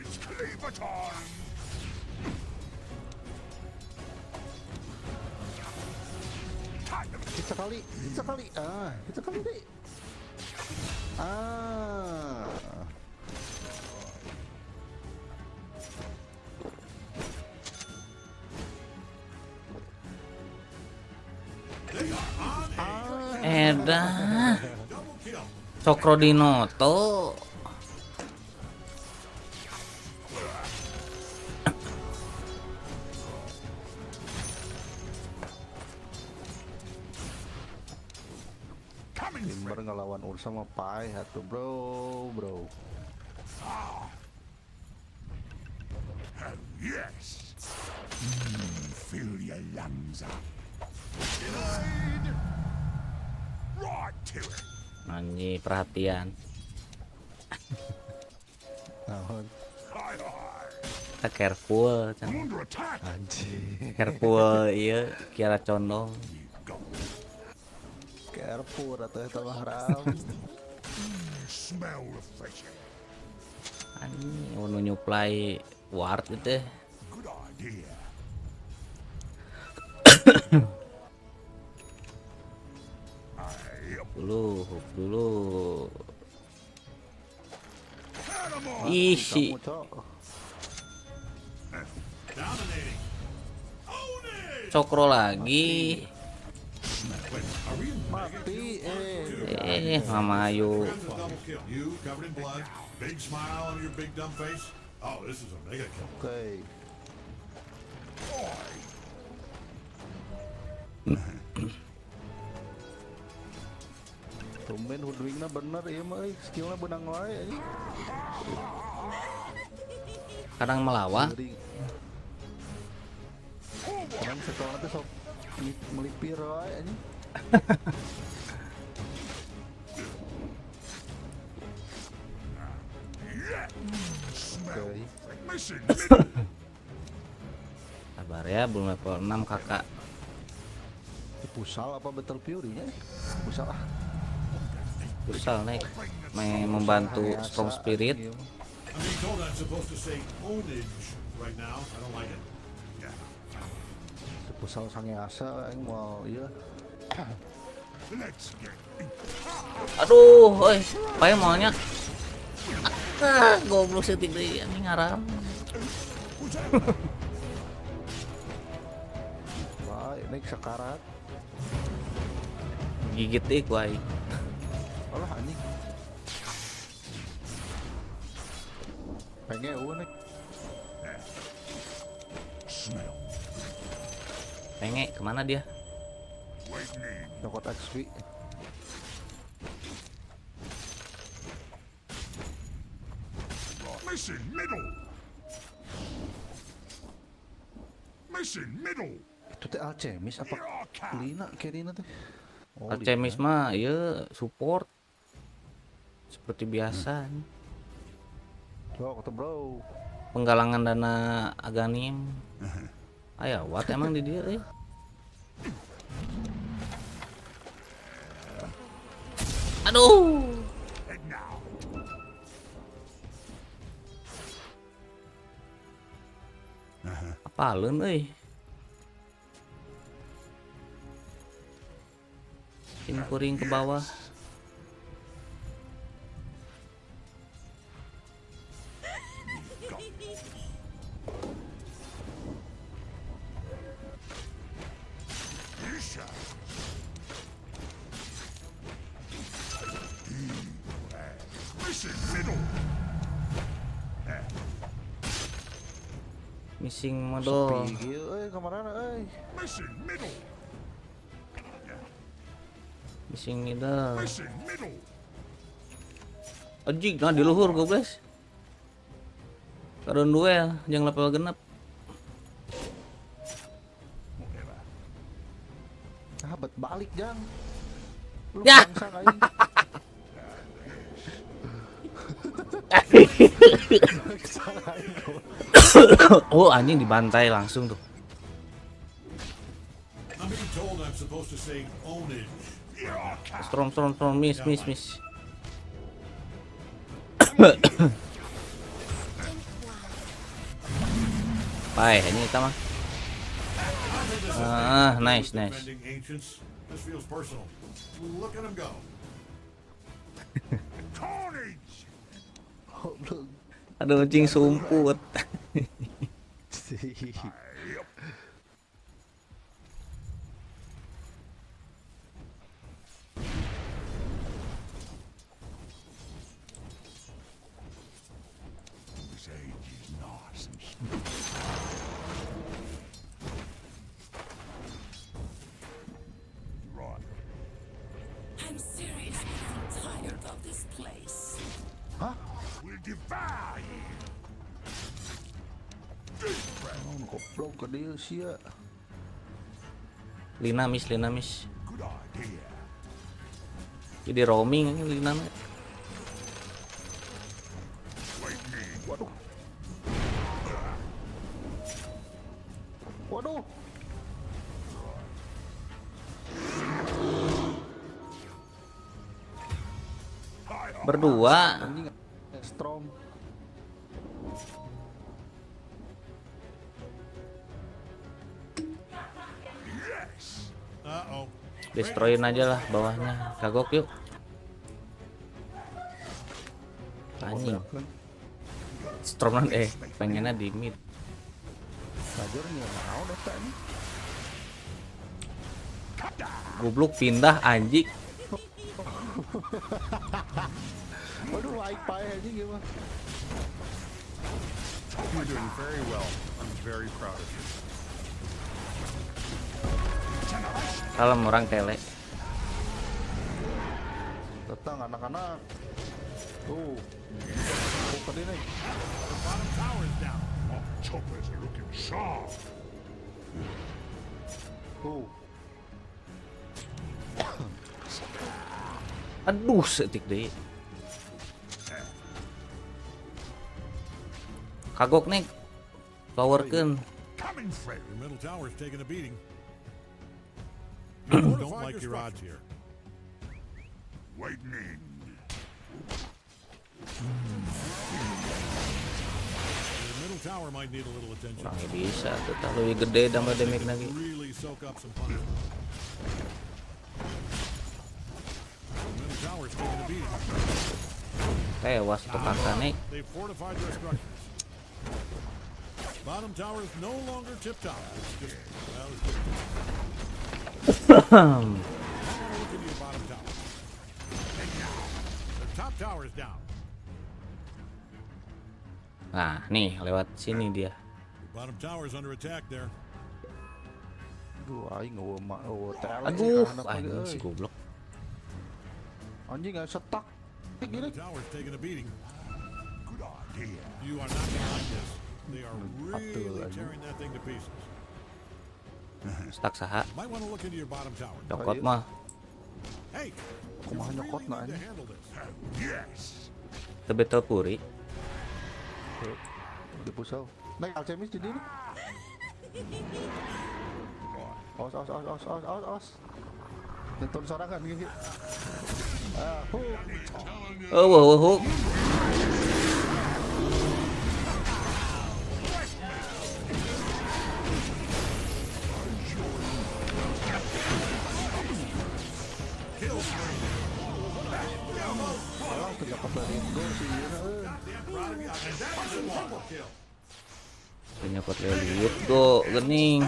It's cleaver time. Time to Kita kali. Ah, kita kali deh. Ah. Edan. Double kill. Cokro Dinoto. coming, Timber friend. ngelawan Ursa mah pai atuh, bro. Yes. Fill your lungs up. Denied. Right to it. Anjing perhatian. Naon? Hi, hi. Kita careful, I'm under attack. Anjing. careful iya kira condong. You got Careful atuh eta mah haram. smell refreshing. Anjing mau nyuplai ward itu. Good idea. Dulu. Animal. Ih si Kamu, Cok. Dominating. Own it! Cokro lagi. Are we in Mati Mama Ayu. Friends with double kill. You covered in blood. Big smile on your big dumb face. Oh, this is a mega kill. Oke. Tumben hoodwingna bener ieu mah euy, skillna benang wae anjing. Kadang melawan. Geuring. Kadang sekolah teh sok melipir wae anjing. Mission middle. Sabar ya, belum level 6 kakak. Pusal apa Battle Fury-nya? Pusal ah. Pusal naik membantu Strong Spirit. Iya. I mean, Dota, I'm supposed to say ownage right now. I don't like it. Pusal sange asa aing mau iya. Let's get Aduh, oi, pae maunya. Goblok setik deui anjing ngaram. Baik, naik sekarat. Gigit deui ku aing. Alah anjing. Pengen nih. smell. Penge kemana dia? Lightning. Dapat XP. Mission middle. Mission middle. Itu teh alchemis apa? Lina Kerina teh. Oh, Alchemis mah ieu support seperti biasa. Bro, kata bro. Penggalangan dana Aganim. Aya what emang di dia euy? Aduh. And now. Apaleun euy? Ini kuring ke bawah. Isha. Mission middle. Missing modal. Pigi, kemana Mission middle. Missing middle. Mission middle. Anjing, nah di luhur gobles. Karun duel yang level genep. Sahabat balik jang. Lu Ya. bangsa aing. Oh anjing dibantai langsung tuh. I'm being told I'm supposed to say ownage. Storm miss. Bye, ini kita mah. Nice. Defending ancients. This feels personal. Look at him go. Carnage. Goblok. Aduh anjing sumput. This age is nice and smooth. Right. I'm seriously tired of this place. We'll devour you. Oh, goblok ke dia sia. Lina miss. Good idea. Jadi roaming ini Lina mah. Lightning. Waduh. Waduh. Berdua. Anjing strong. Yes. Uh-oh. Destroyin aja lah bawahnya. Kagok yuk. Anjing. Storm pengennya di mid. Belajarnya mau Dota ini. Goblok pindah anjing. Waduh, wifi aja gimana? You're doing very well. I'm very proud of you. Salam orang tele. Datang anak-anak. Tuh. Tuh tadi nih. Bottom tower is down. Our choppers are looking sharp. Tuh. Aduh, setik deh. Kagok nih. Powerkeun. Coming through. Your middle tower's taking a beating. You don't like your odds here. Lightning. Your middle tower might need a little attention. Kurang bisa tuh terlalu gede damage damage lagi. Really soak up some punishment. The middle tower's taking a beating. Tewas tuh kakak nih. They've fortified their structures. Bottom tower is no longer tip top. It's just, well, it's just I want to look into your bottom tower. The top tower is down. Nah, nih lewat sini dia. Your bottom tower is under attack there. Aduh, aing tele Aduh, sih, anjing si goblok. Anjing setak. The Gini. tower's taking a beating. Good idea. You are not gonna like this. They are really tearing that thing to pieces. Stuck saha. Might want to look into your bottom tower. Cokot mah. Hey, Kumaha you nyokot really na need to anjing. handle this. Yes. Tebetel puri. Di pusau. Naik alchemis di diri. Awas. Nonton sorangan gini. Oh, wow. Penyakit lelit go gening.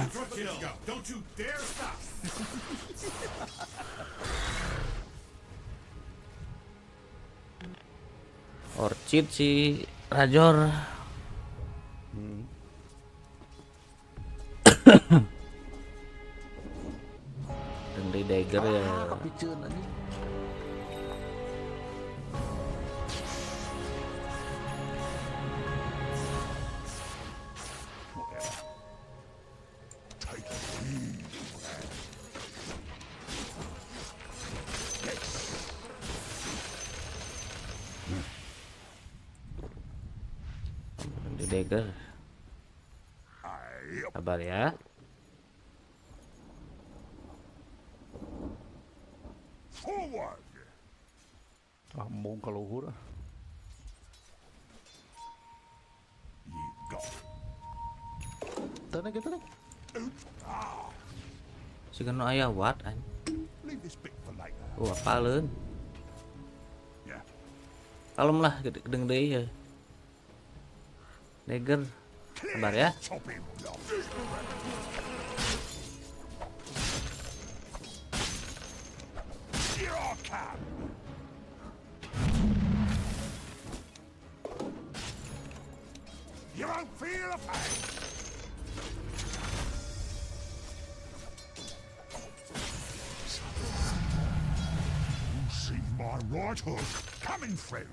Don't you dare stop. Orchid si Rajor. Dengri dagger ya. Kapikeun anjing. Dengri dagger. Sabar ya. Forward. Ambung ka luhur. Ye go. Tanah kita nih. Si kan aya wat an. Leave this bit for later. Apaleun. Yeah. Kalem lah gedeng deui ya. Dagger. Sabar ya. Chop him block. Here I come. You won't feel the pain. You see my right hook coming through.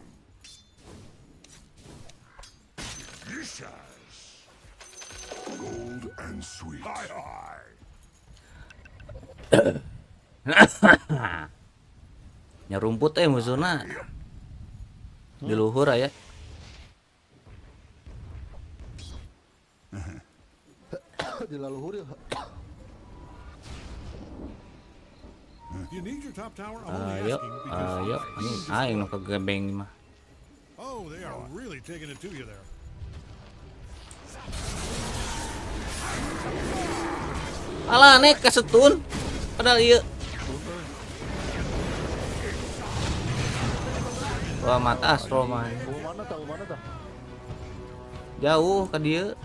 Delicious. Gold and sweet. Hi. Nyarumput musuhna. Di luhur aya. Di laluhur ya. You need your top tower. I'm only Ayo, asking because ayo. Aing nu kegebeng mah. oh, they are really taking it to you there. Alah nek kasetun. Padahal ieu. Wah, mata astro mah. Mana tah? Jauh ka dieu.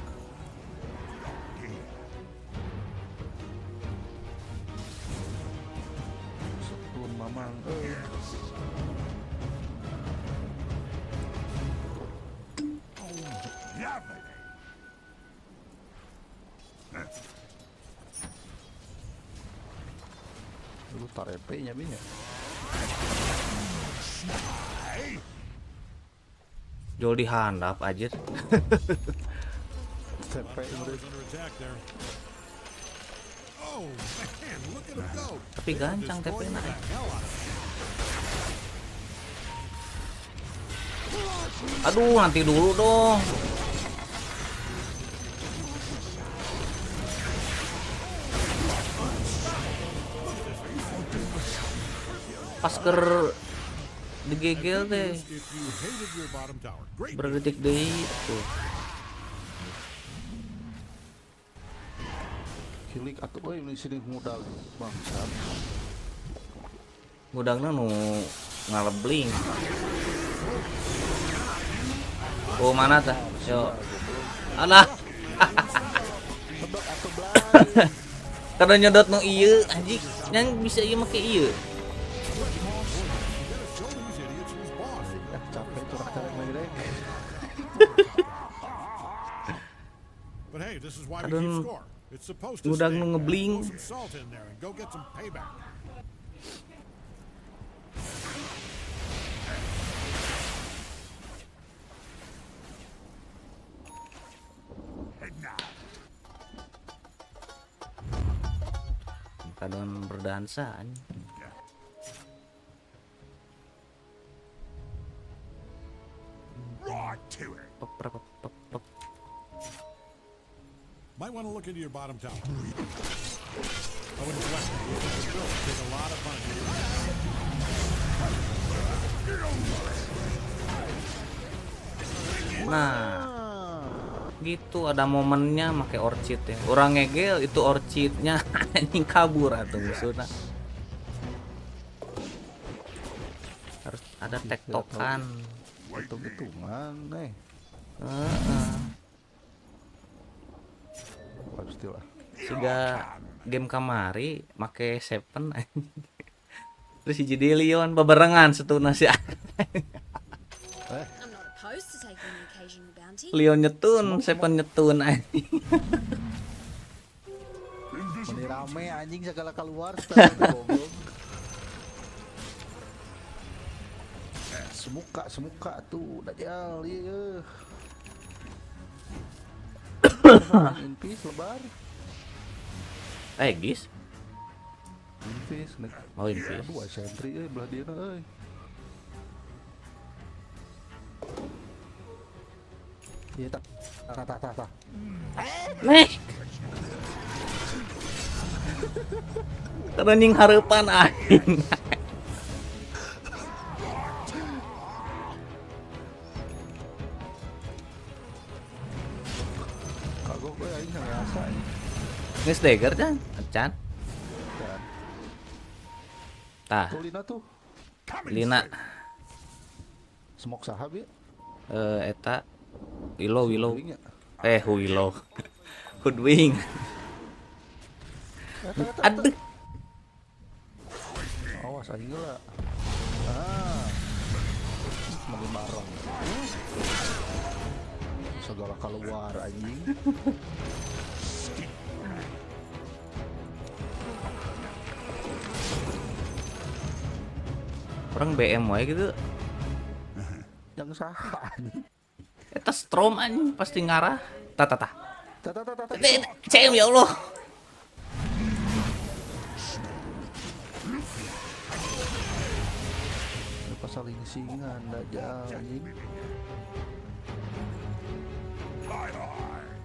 Sebelum mamang. Lovely. Dulu tarepe nya binya. Jol dihandap aja. Tepe Tower's under attack there. Oh man, look at him go. Tapi gancang TP na. Aduh, nanti dulu dong. pas ker digegel teh If you hated your bottom tower, great. berdetik deui tuh. Kilik atuh euy di sini mudah bangsat. Mudangna nu ngalebling. Oh mana tah? Yo. Alah. Bedok atuh belai. Kada nyodot nu ieu anjing. Yang bisa ieu make ieu. Show these idiots who's boss. Capek corak-corak lagi deh. But hey, this is why we Kadang keep score. It's supposed to udang stay. nu ngebling. Throw some salt in there and go get some payback. Kadang berdansa anjing. Right to it. Pep, pep, pep, pep. Might want to look into your bottom tower. I wouldn't sweat it. It's still take a lot of punishment. Nah, gitu ada momennya make orchid ya. Orang ngegel itu orchidnya anjing kabur atuh musuhna. Harus ada tektokan. Hitung-hitungan nih. Heeh. Pasti lah. Siga game kamari make seven anjing. Terus hiji deui Leon babarengan satuna si I'm not opposed to taking the occasional bounty. Leon nyetun, seven nyetun anjing. Meni rame anjing segala keluar setelah itu goblok. Semuka tuh dajal ieu. In peace lebar. Gis. In peace nek. Oh, in peace. Aduh sentri euy belah dieuna euy. Iya tak. Tah. Nih. Karena nying hareupan aing. Kagok euy aing ngasa anjing. Geus dagger can? Can. Tah, Tulina tuh. Lina Smok sahab ya. eta Willow. Wing ya. Willow. Hoodwing. Aduh. Awas aing lah. Ah. Mali bareng. Segala keluar anjing. Orang BM wae gitu. Yang sah anjing. Eta Strom anjing pasti ngarah. Tah. Tah. Cem ya Allah. Pasal ini singan dajal anjing.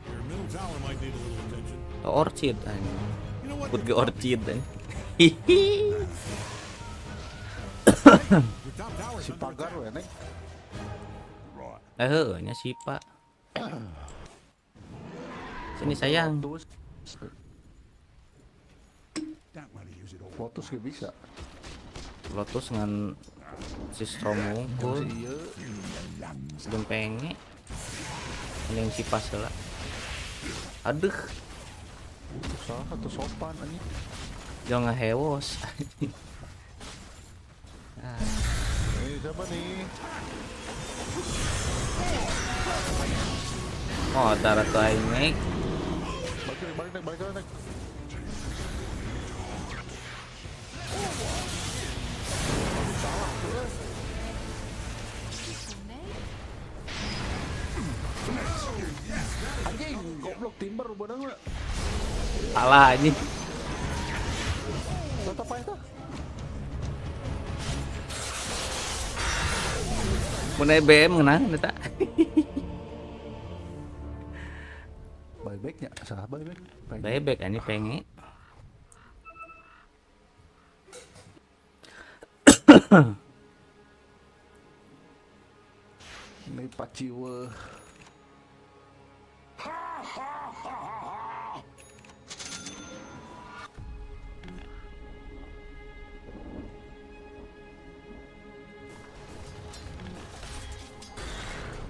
Your middle tower might need a little attention. Orchid anjing. You know what? Put ke orchid anjing. Your top tower Si pagar we nek. Nya si Pak. Sini sayang. Terus Don't want to use it all. Lotus gak bisa. Lotus ngan si Strom unggul. Si ieu Belum penge. Yang si pas heula. Aduh, salah satu sopan anjing. jangan ngehewos. Siapa nih? Oh, tara tuh aing naik. Balik nek. Anjing, goblok timber bener enggak? Salah anjing. Tetap aja tah. Mun aya BM ngeunah eta. Buybacknya, salah buyback. Bebek anjing penge. Ini paciwe.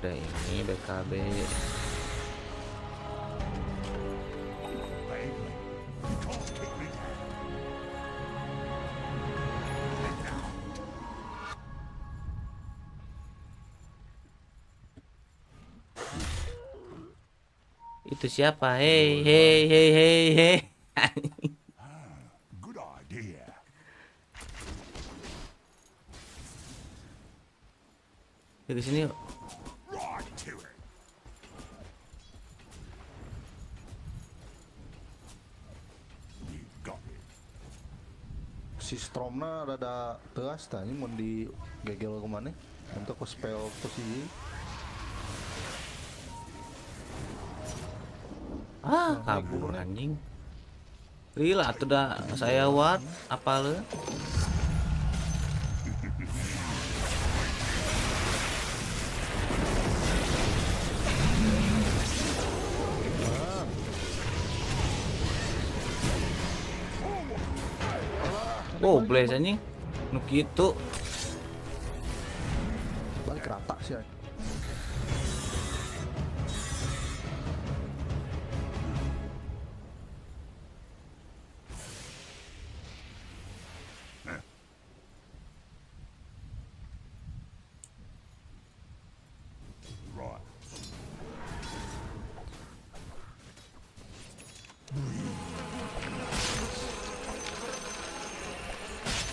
Udah ini BKB. Itu siapa? Hei, hei, hei, hei, hei. Good idea. Yuk ke sini yuk. Right to it. You got it. Si Stromna rada teas tanya mau di gegel kemana untuk ke spell posisi. Kabur anjing. Rila atuh dah saya wat apa le? Oh, blaze anjing. Nu kitu. Balik rata sih. Right.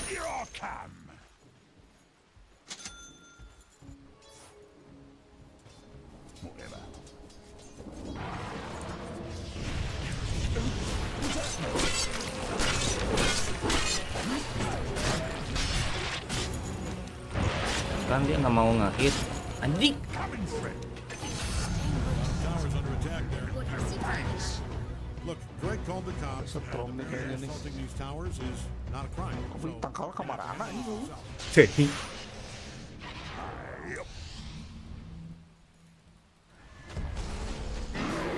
Here I come. Whatever. Kan dia nggak mau ngehit. Anjing. Coming through. Tower's under attack there. Look, Greg called the cops. Setrum nih kayaknya nih. Assaulting these towers is not a crime. Tapi tangkal kamar anak ini tuh.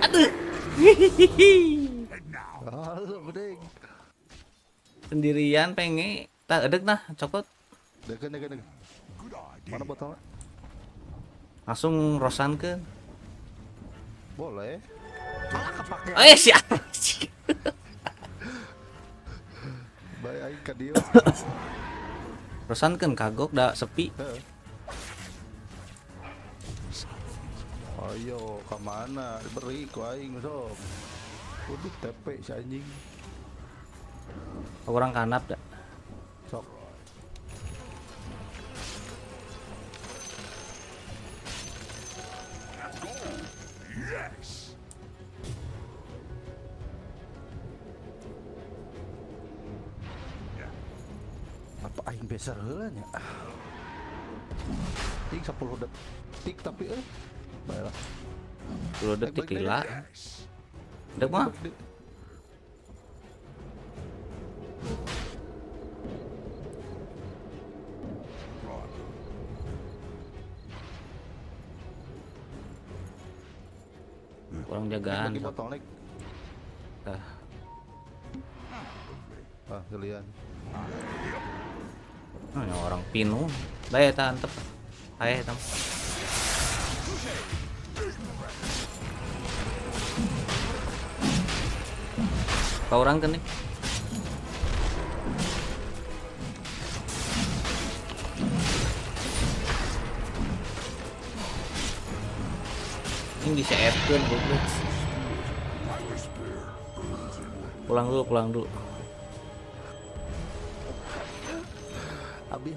Aduh. Head now. Halo, bedeng. Sendirian pengen tak edek nah cokot. Degen. Good idea. Mana botolnya? Langsung rosan ke. Boleh. Malah kepake. Siapa? Baik aing ka dieu. Rosan kan kagok dah sepi. Heeh. Ayo, ke mana? Beri ku aing sok. Kudu tepe si anjing. Orang kanap dah. Sok. Yes. Apa aing besar heula nya? Ting 10 detik tapi baiklah. 10 detik gila. Yes. Dek mah. Right. Kurang jagaan. Bagi bottleneck. Tah. Kalian. Nah, orang pinu. Bae eta antep. Ae tam. Kau orang kan nih. Ini bisa F-kan goblok. Pulang dulu. Abi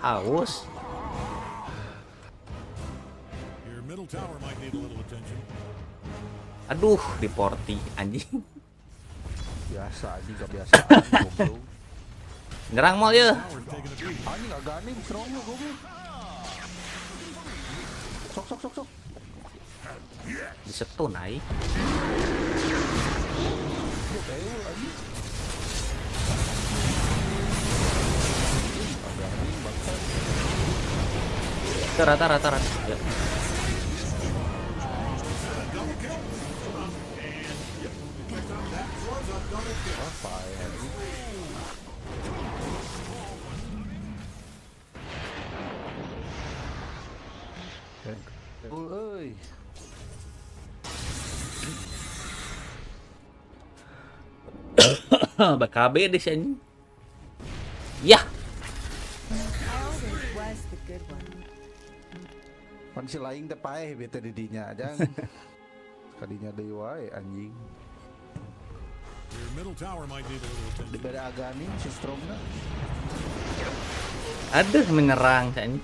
Haus. Your middle tower might need a little attention. Aduh, di porti anjing. biasa anjing kebiasaan goblok. Nyerang mal ya. Tower's taking a beat. Anjing gak ganing serong lu goblok. Sok. Disetun ai. Lu kayak anjing. Rata. Ya. Apa ya ini? Oi. BKB deh sih anjing. Yah. I always was the good one. Pan si laing teh paeh bete didinya aja. Kadinya deui wae anjing. Your middle tower might need a little attention. Dibere agani si Stromna. Aduh menyerang sih anjing.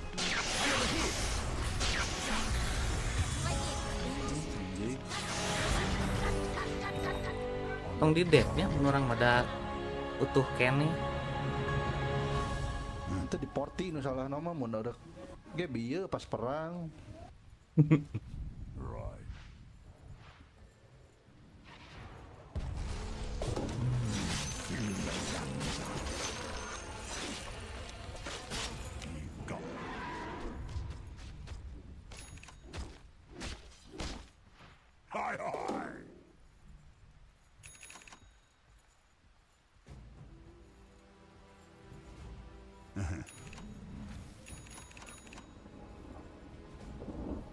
Tong di decknya menurang pada utuh kene. Itu di porti nu salah nama mun udah ge bieu pas perang. Right. Go. Hi, hi.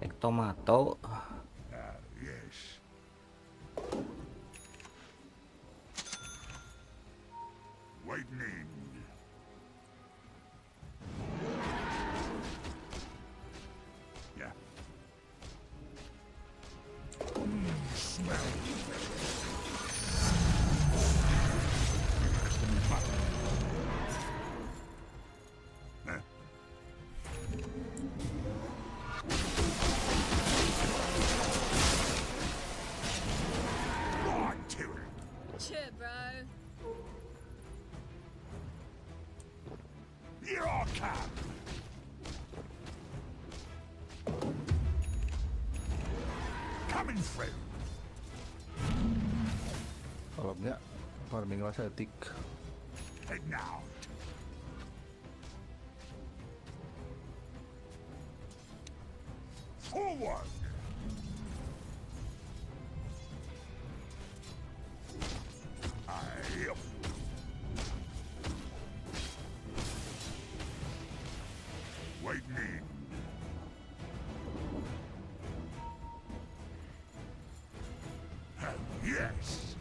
Ek tomato. Yes. Lightning. Yeah. Smell. Huh? On to it. Shit, bro. You're all come. Coming through. Malamnya farming rasa etik. Heading out. Forward. Aye. Lightning. Yes.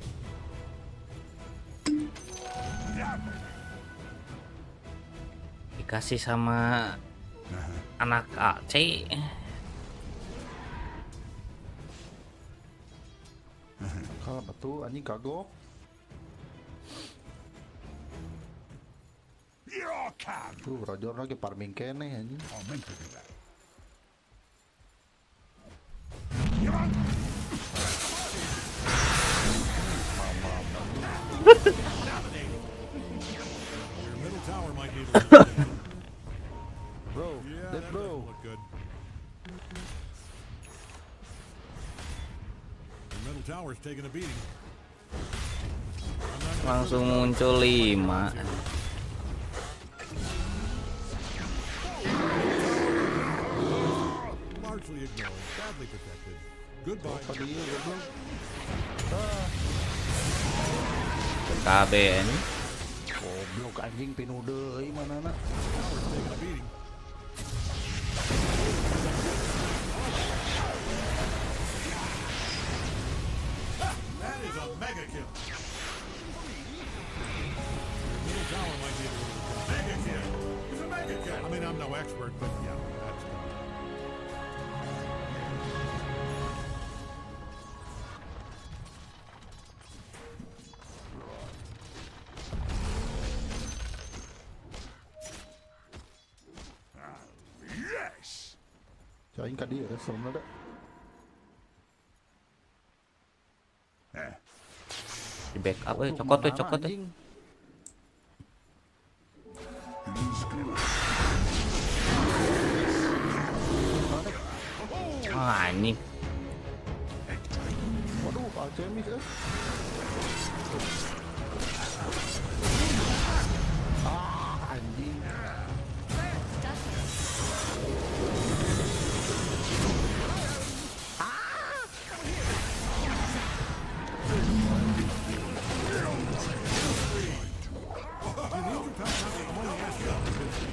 Yeah. Dikasih sama anak AC. Kalau batu anjing kagok. You're all come. Tuh Roger lagi farming kene anjing. I meant to do that. You're on. Your middle tower might need a little attention. Bro, Yeah, dead that bro. doesn't look good. Your middle tower's taking a beating. I'm not gonna Langsung put it up. muncul 5. Largely ignored, badly protected. Goodbye. Apa dia goblok? KBN. Goblok anjing pinuh deui manana. Tower's taking a beating. That is a mega kill. Your middle tower might need a little attention. Mega kill. It's a mega kill. I mean, I'm no expert, but yeah, that's good. Yes. Aing ka dia Stromna da. Di backup cokot tuh cokot tuh. Anjing. Wah anjing. Waduh, alchemis anjing.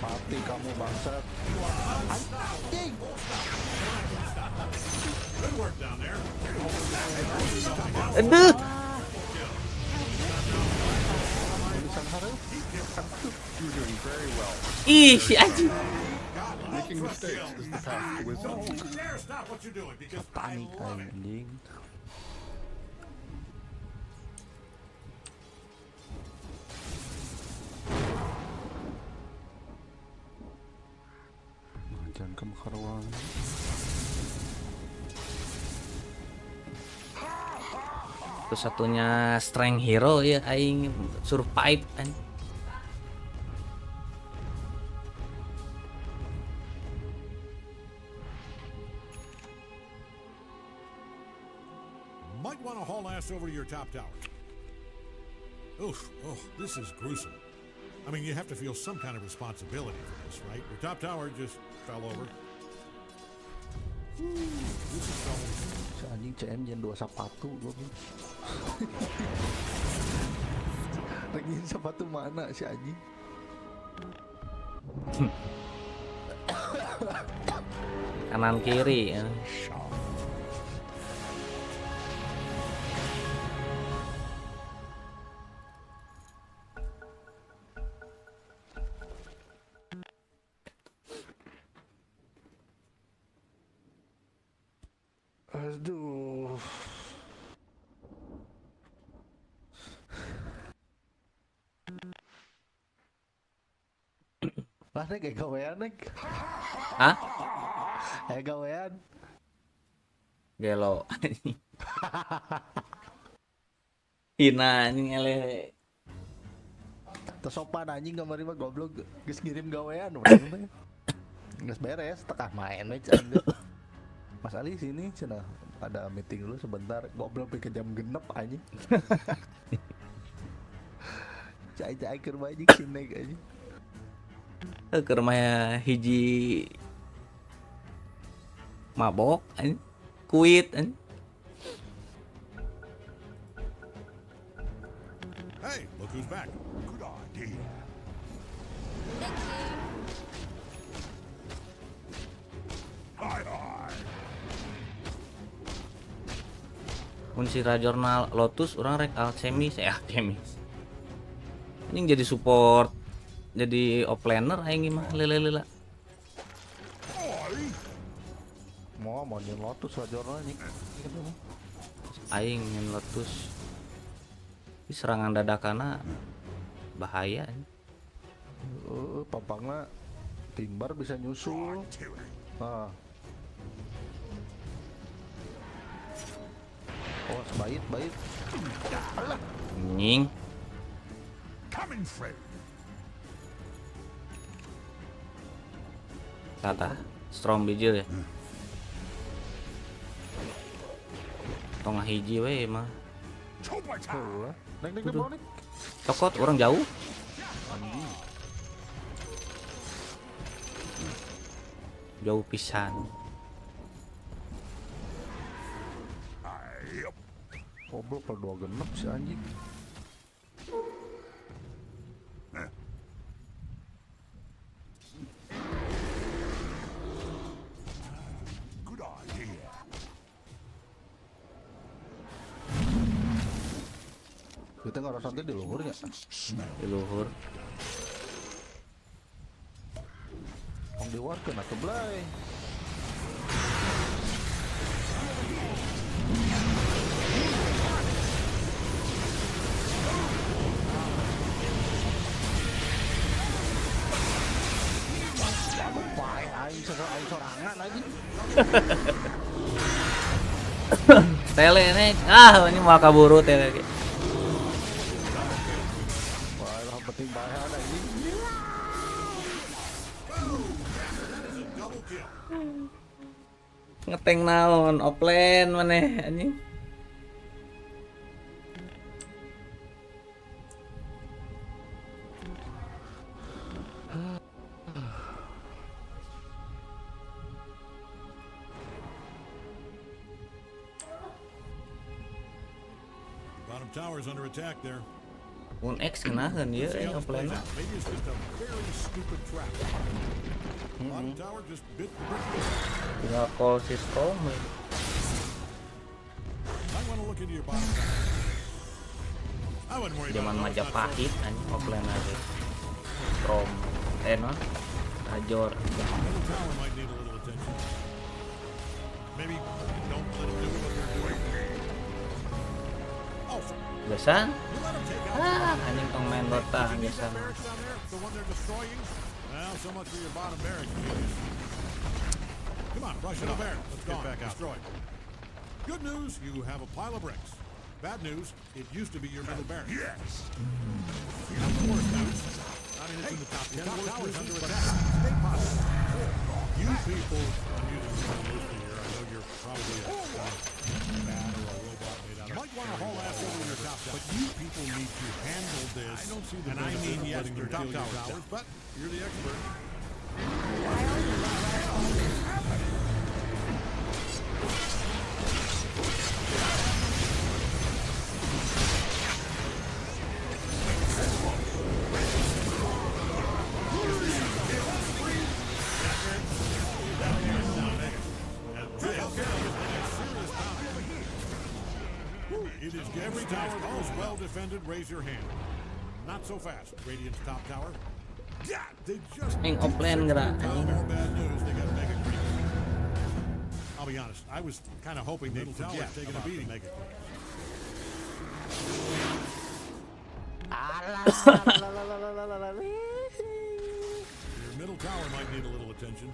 Mati kamu bangsat. Anjing. Good work down there. Aduh. Tulisan hareup. You're doing very well. Ih, si anjing. Making mistakes is the path to wisdom. Don't you dare stop what you're doing because I Panik love it. anjing. Jangan kamu karuan. Terus satunya strength hero ya aing survive anjing. Might want to haul ass over to your top tower. Oof, oh, this is gruesome. I mean, you have to feel some kind of responsibility for this, right? Your top tower just fell over. This is trouble. Si anjing CM jangan 2 sepatu goblok. Lagi sepatu mana si anjing? Kanan kiri ya. Aduh. Lah nek kayak gawean nek. Hah? Kayak gawean. Gelo anjing. Hina anjing ele. Tersopan anjing kamari mah goblok geus ngirim gawean urang teh. Geus beres tekah main we can. Mas Ali sini cenah ada meeting dulu sebentar goblok ke jam genep anjing. Cai-cai keur anjing sini anjing. Keur mah hiji mabok anjing. Kuit anjing. Hey, look who's back. Good idea. Aye, aye. Mun sira jurnal Lotus orang rek alchemist alchemist. Anjing jadi support, jadi offlaner aing mah lila-lila. Mau di Lotus wajorna anjing. Aing ngen Lotus. Ini serangan dadakana bahaya anjing. Pampangna timbar bisa nyusul. Nah. Oh, bait. Anjing. Coming through. Tata strong bijil ya. Tongah hiji we mah. Coba Heeh. Nek mau nek. Cokot orang jauh. Anjing. Jauh pisan. Ayo. Goblok per 2 genep si anjing. Good idea. Kita nggak santai di luhur ya? Di luhur. Om diwarkeun atuh belai. Bae aing sorangan lagi. Tele nek. Ini mau kaburu tele. Wah, lah penting bae anjing. Ngeteng naon offline maneh anjing. Bottom tower's under attack there. Un X kenahan ya See how this plays offline. out. Maybe it's just a very stupid trap. Bottom tower just bit the brick. Tinggal call Cisco. Might want to look into your bottom tower. I wouldn't worry Zaman about it. It's not Majapahit anjing offline aja. From non Ajor. Middle tower might need a little attention. Maybe don't let them do what they're doing. Oh, Biasa? you let them take out Anjing tong main Dota you need biasa. that barracks down there, the one they're destroying. Well, so much for your bottom barracks, genius. Come on, rush into barracks. Let's get back out. Destroyed. Good news, you have a pile of bricks. Bad news, it used to be your middle barracks. Yes. Not the worst news. I mean, it's in the top 10. Top tower's under attack. Stay positive. You people, I'm using this loosely here. I know you're probably a bat or a robot made out of. Might want to haul ass over your top tower. But you people need to handle this. I don't see the and I mean, yes, your top towers, but you're the expert. It is every tower that is well defended. Raise your hand. Not so fast. Radiant's top tower. Yeah, they just. Yang offline gerak Well, anjing. more bad news. They got mega creeps. I'll be honest. I was kind of hoping they'd forget taking a beating. Mega creeps. Your middle tower might need a little attention.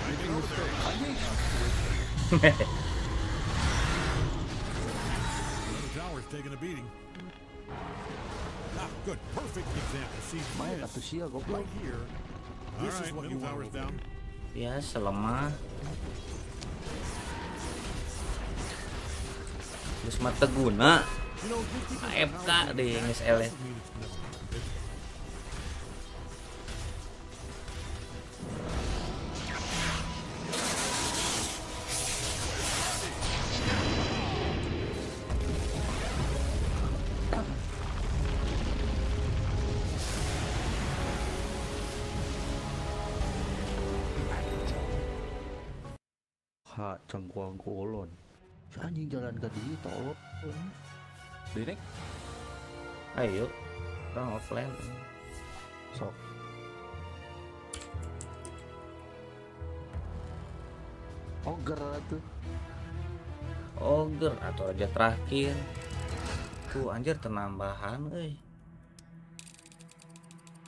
Making mistakes. Middle tower's taking a beating. Ah, good. Perfect example. See, Main this atuh sia goblok. right here. This is what you tower's down. Biasa lemah. Terus mata guna. You know, just because the AFK tower's deh down nge-SL. doesn't mean it's never good. Ha cengkuang kolon. Si anjing jalan ke dia tolong. Dinek Ayo. Orang offline. sok. Oger tuh. Ogre atau aja terakhir. Tuh anjir penambahan euy.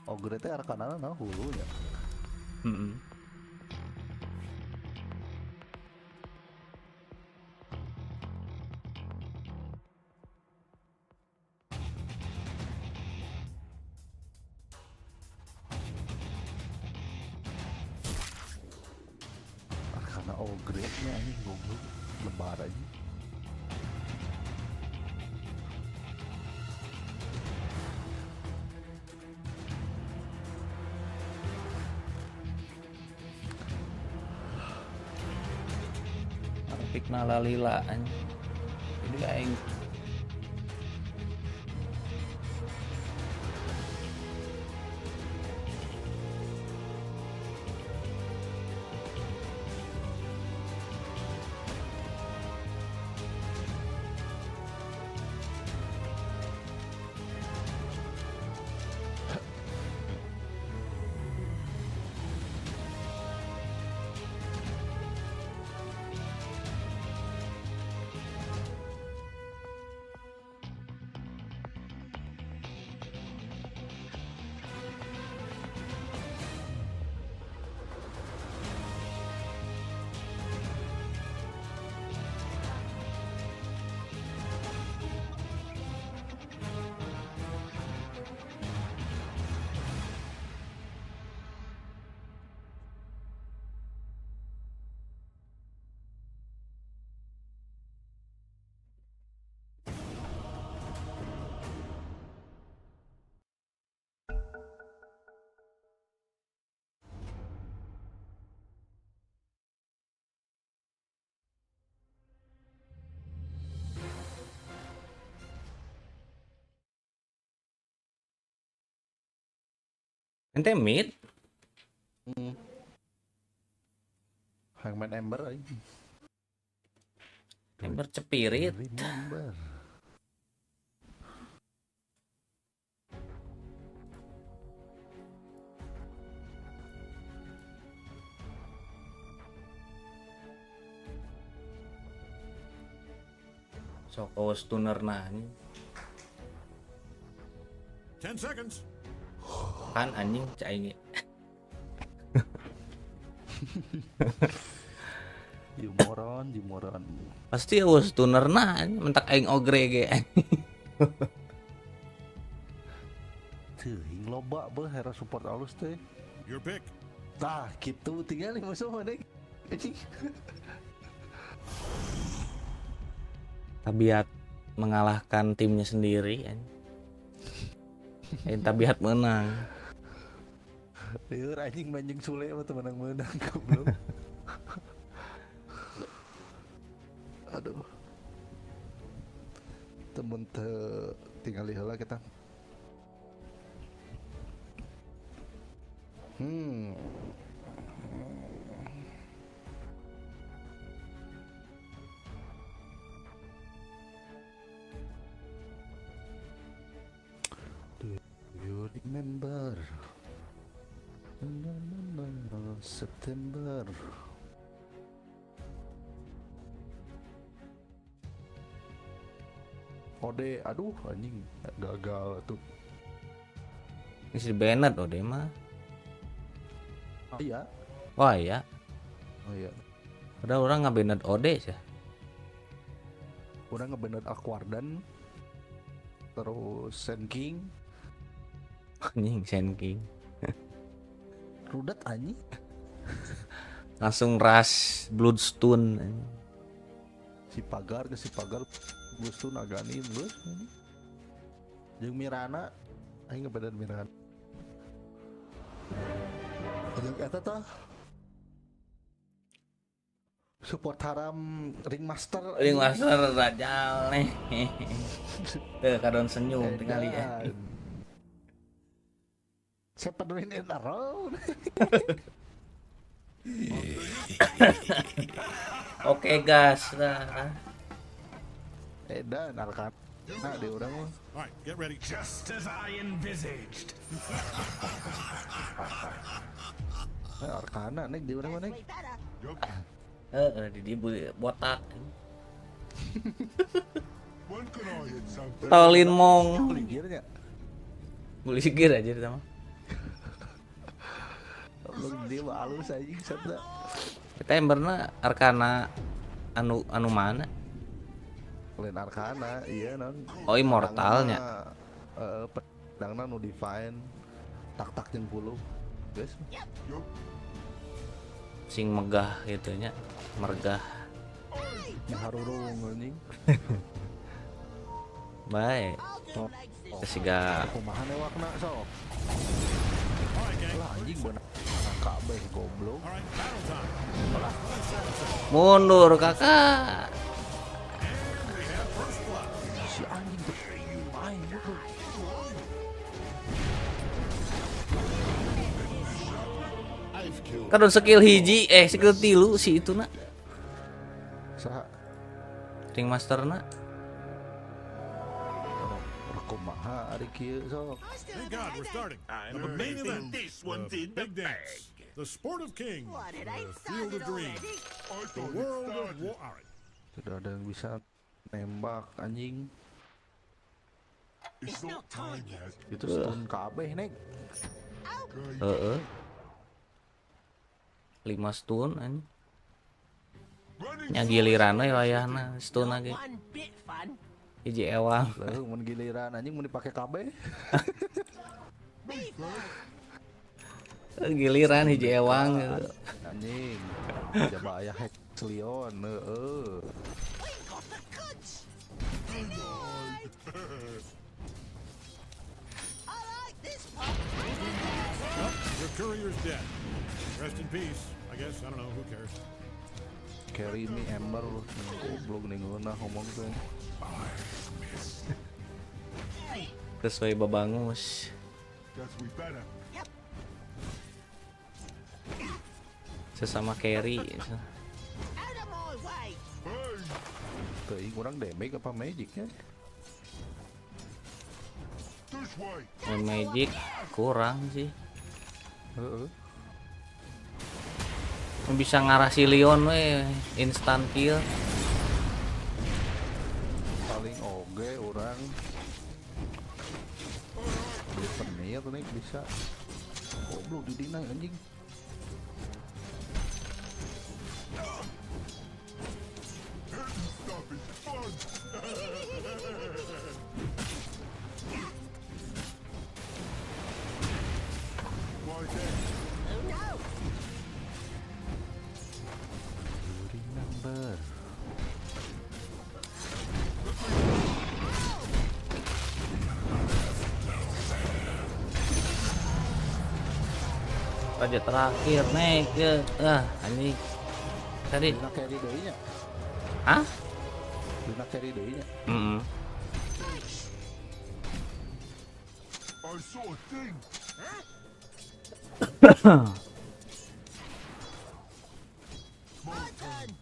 Oger teh arkanana nah hulunya. Heeh. Arkana ogre-nya anjing goblok. Lebar aja. Pikna lalila anjing. Jadi aing Ente mid? Hangman Ember aja. Ember cepirit. Remember. Soko stunner nanya. 10 seconds. Kan anjing cai. Jumoron. Pasti was stunner nanya mentak aing ogre ge. Tuh, hing loba beuh hero support alus teh. Your pick. Tah, gitu tinggal nih musuh mana. Tabiat mengalahkan timnya sendiri. Tabiat menang. Liur anjing manjing Sule mah menang goblok. Aduh. Temen tinggal heula kita. Do you remember? September. Ode, aduh anjing gagal tuh. Ini si Bennett ode mah. Iya. Wah ya. Oh iya. Padahal orang nggak Bennett ode sih. Udah ngebenet Aquardan. Terus Sen King. Anjing Sen King. Rudet anjing. Langsung rush Bloodstone. Si Pagar Bloodstone aganin geus. Jeung Mirana aing ngebenet Mirana. Jeung eta tah support haram Ringmaster Rajal nih. Kadon senyum tinggal ya. Seven win in a row. Oke gas lah. Edan Arkan. Nah, di urang mah. All right, get ready. Just as I envisaged. Arkana nek di urang mah nek. Di botak. When can I hit something? Tolin mong. Ligirnya. Boleh sikir aja kita mah. Lu dia mah alus aja sabda. Kita emberna Arkana anu mana? Lain Arkana, iya non. Oh immortalnya. Pedangna nu divine. Tak-tak jeung puluh. Guys. Sing megah gitu nya. Mergah. Harurung anjing. Baik. Kesiga Kumaha newakna sok. All right, gang. Lah anjing bener. Kabeh goblok. All right, battle time. mundur kakak. Si anjing tuh main gitu. Kadon skill hiji skill tilu si itu nak. Saha? Ringmaster nak. Kumaha ari kieu sok. Thank God we're starting. Now the main event, This one's the in the big dance, bag. the sport of kings, What, it ain't the field of started dreams, already? I the thought it world of started. war. All right. Tidak ada yang bisa nembak anjing. It's not time yet. Itu stun kabeh nek. Heeh. 5 stun anjing. Running Nya giliran we wayahna stun lagi. One bit fun. Hiji ewang. Lah mun giliran anjing mun dipake kabeh. Giliran hiji ewang gitu. Anjing. Coba aya hack Leon heeh. Well, your courier's dead. Rest in peace. I guess. I don't know. Who cares? Carry me Ember goblok ning ngeunah ngomong tuh. Terus we babangus. Guess we better. Sesama carry. Tuh, kurang damage apa magicnya? This way. Main magic kurang sih. Heeh. Bisa ngarasi Leon we instant kill. Paling oge orang beli penir nih bisa. Goblok di dina anjing. Stuff is fun. Why then? Remember. Raja terakhir naik ke anjing. Tadi Dina carry deui nya. hah? Dina carry deui nya. I saw a thing. Good idea.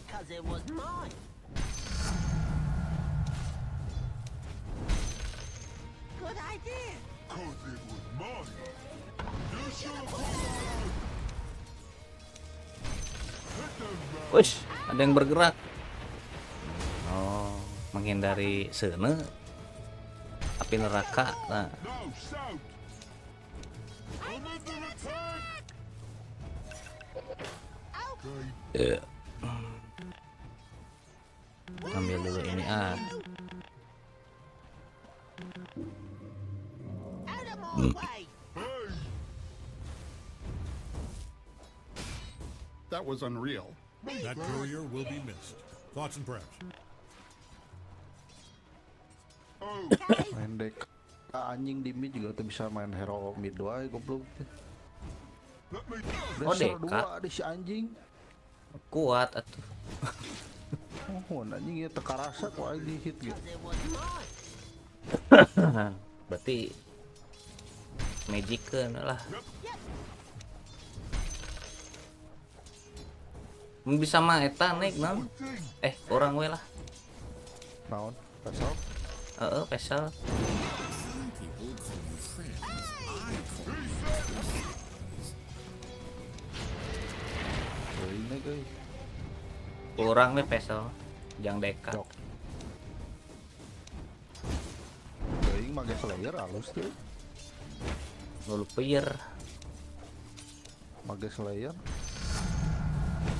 Because it was mine. Good idea. Cause it was mine. You should have put that out. Hit them, man. Wush, ada yang bergerak. Oh, menghindari seune api neraka. Nah, Now, shout. I'm under attack. Okay. ambil dulu ini Out of my way. Hey. That was unreal. That courier will be missed. Thoughts and prayers. Oh. Main deck anjing di mid juga tuh bisa main hero mid wae goblok. Let me. Oh, Dasar Deka. dua di si anjing. kuat atuh. Oh, anjing ya teka rasa kok aing di hit gitu. Because it was mine. Berarti magickeun lah. Mun bisa mah eta naik naon? Orang we lah. Naon? Pasal? Special. Ini guys. Kurang we special. Jang deka. Dok. Aing mage slayer halus tuh. Nulu player. Mage slayer.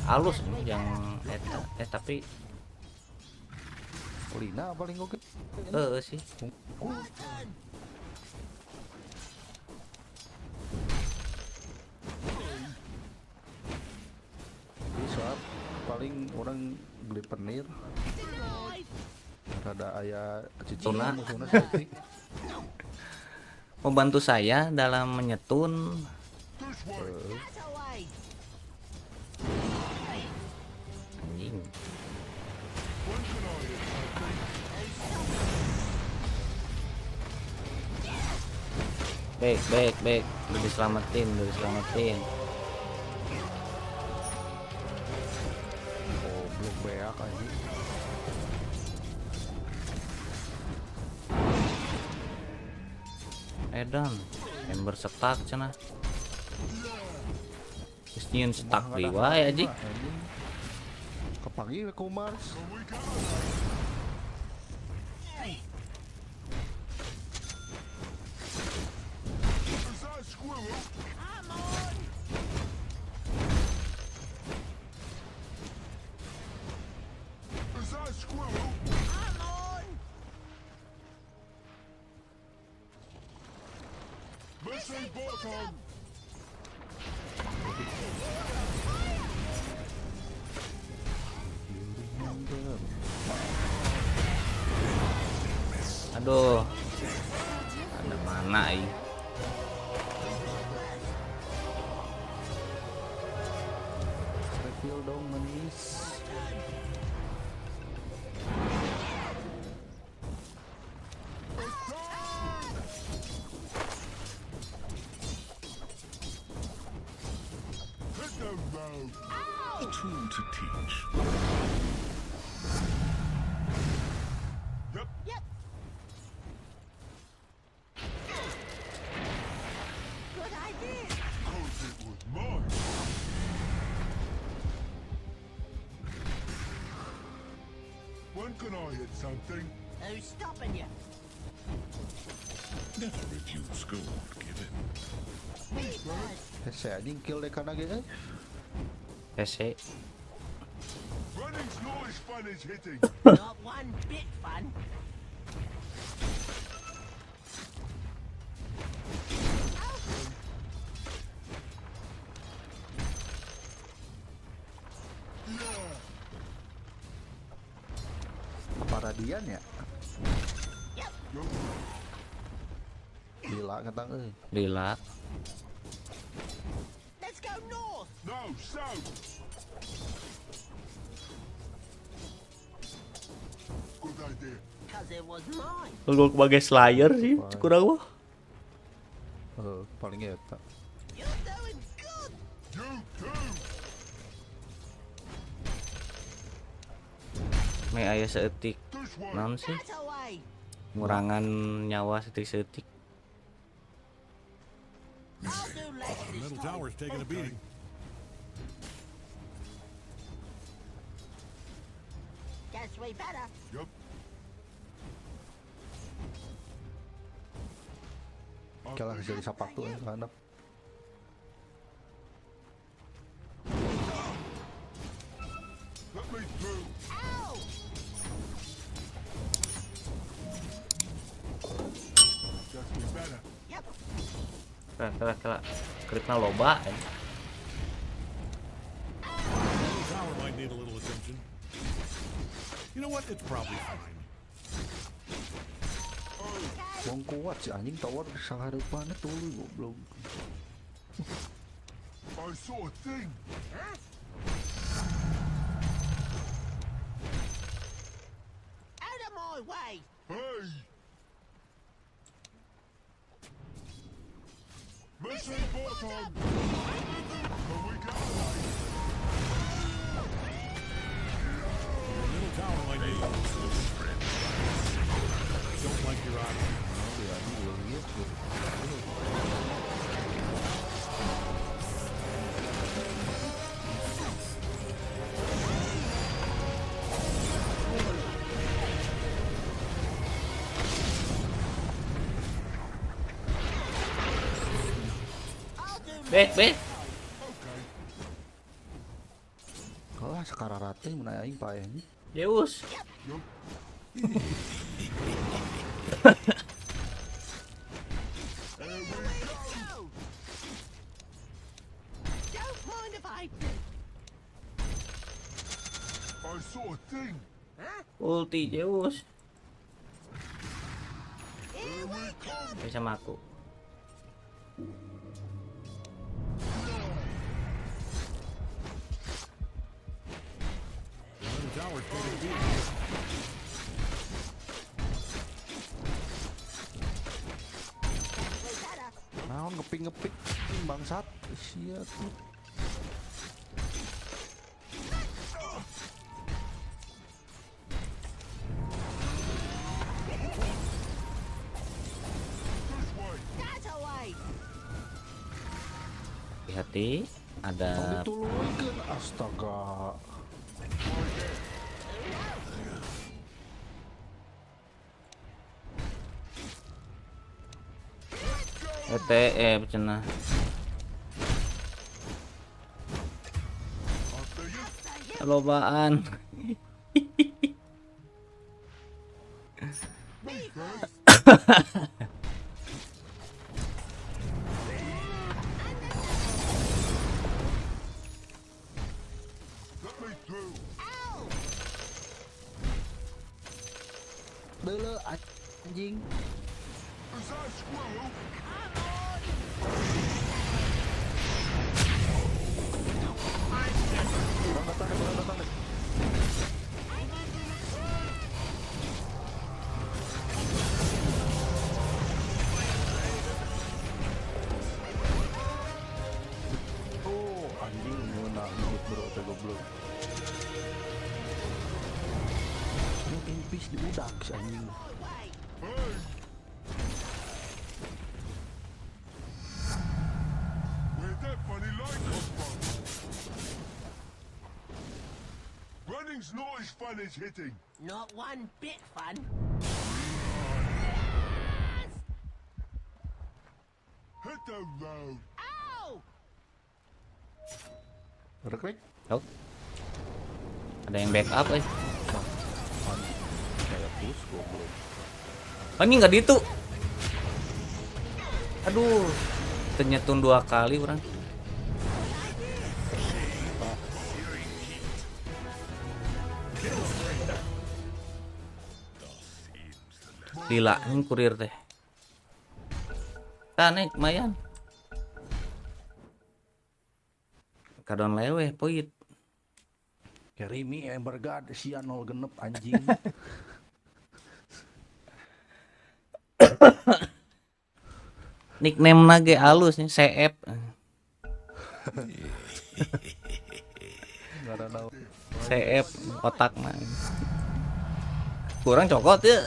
Halus nih yang eta. Tapi Lina paling oke. sih. Bisa paling orang beli penir. Rada aya Tuna. cicing musuhna setting. Membantu saya dalam menyetun. That's away. Anjing. Baik. Udah diselamatin. Oh, belum beak anjing. Edan, ember setak cenah. Geus nyieun setak deui wae anjing. Kepanggil ku Mars. Is that a squirrel? Come on. Is that a squirrel? Come on. Missing bottom. Aduh. Ada mana ini? Refill dong manis. to teach. Yep. Yep. Good idea. Cause it was mine. When can I hit something? Who's stopping you? Never refuse gold given. Me first. Saya anjing kill deh karena gitu. PC. Running's not as fun as hitting. Not one bit fun. Apa radian ya? Yep. Gila katang euy. Lila. Let's go north. No, south. Good idea. Cause it was mine. Kalau sebagai Slayer sih kurang mah. Paling eta. You're doing good. You too. Me aya seetik. This way. Naon sih? That away. Ngurangan nyawa setik-setik. I'll do less The this middle time. tower's taking a beating. Guess we better. Yep. Kalah jadi sapatu ya handap. Let me through. Ow! Guess we better. Yep. Kela. Kritna loba. Middle tower might need a little attention. You know what? It's probably fine. Wong kuat si anjing tower sahareupan tuluy goblok. I saw a thing. Out of my way. Hey. Missing bottom. Can we get away? The middle tower might need a little attention. Don't like your option. Ya ini belum gitu. I'll do Be. Kalah sekarang rata mun aya aing paeh. Zeus. go. Don't mind if I do. I saw a thing. Ulti Zeus. Here we come. Bisa sama aku. The middle tower's taking a beating. We better. Naon ngepik-ngepik bangsat. Sia tuh. This way. That away. Hati-hati. Ada Dituluykeun astaga. ETE cenah. After you. Lobaan. Me first. Let me through. Ow! Deuleu anjing. Is that a squirrel? Kurang datang deh. Oh, anjing ngeuna bro teh goblok. geus diudak si anjing. Where'd that funny light come from? Running's not as fun as hitting. Not one bit fun. Hit the road. Ow! Rek. Oh. Ada yang backup Kayak push goblok. Ini nggak ditu. Aduh, ternyetun 2 kali orang. Lila, ini kurir teh. Naik lumayan. Kadon leweh poit. Kerimi Embergad sia 0 genep anjing. Nickname nage halus nih, CF. Enggak ada naon. CF otak mah. Kurang cokot ya.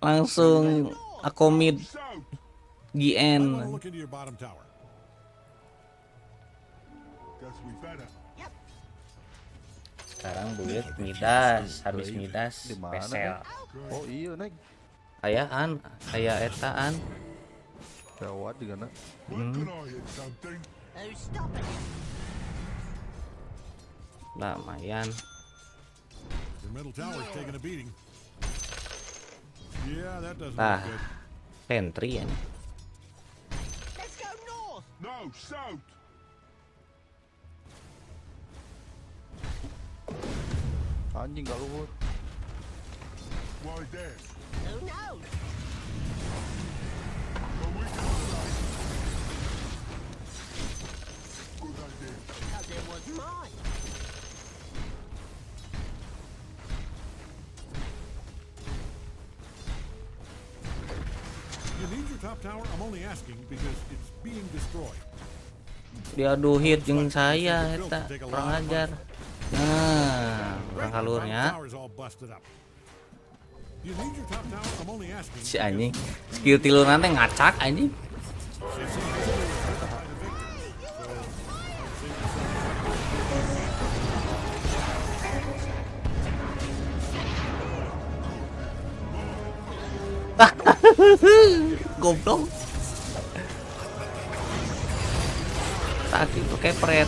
Langsung akomid South. GN. I want to look into your bottom tower. Guess we better. Sekarang duit Midas, habis Midas Di mana, pesel. Oh iya naik. Ayaan, aya etaan. Gawat juga na. When can I hit something? Who's stopping you? Lumayan. Your middle tower's taking a beating. Yeah, that doesn't Ah, look good. Sentry ya. Let's go north. No, south. Anjing gak luhur. Why there? Who knows? So we can fly. Good idea. Because it was mine. You need your top tower? I'm only asking because it's being destroyed. Diadu hit jeung saya eta kurang ajar. Nah, kurang halurnya. Tower's all busted up. You need your top tower? I'm only asking. Si anjing skill tilu nanti ngacak anjing. Goblok. Tadi tuh kepret.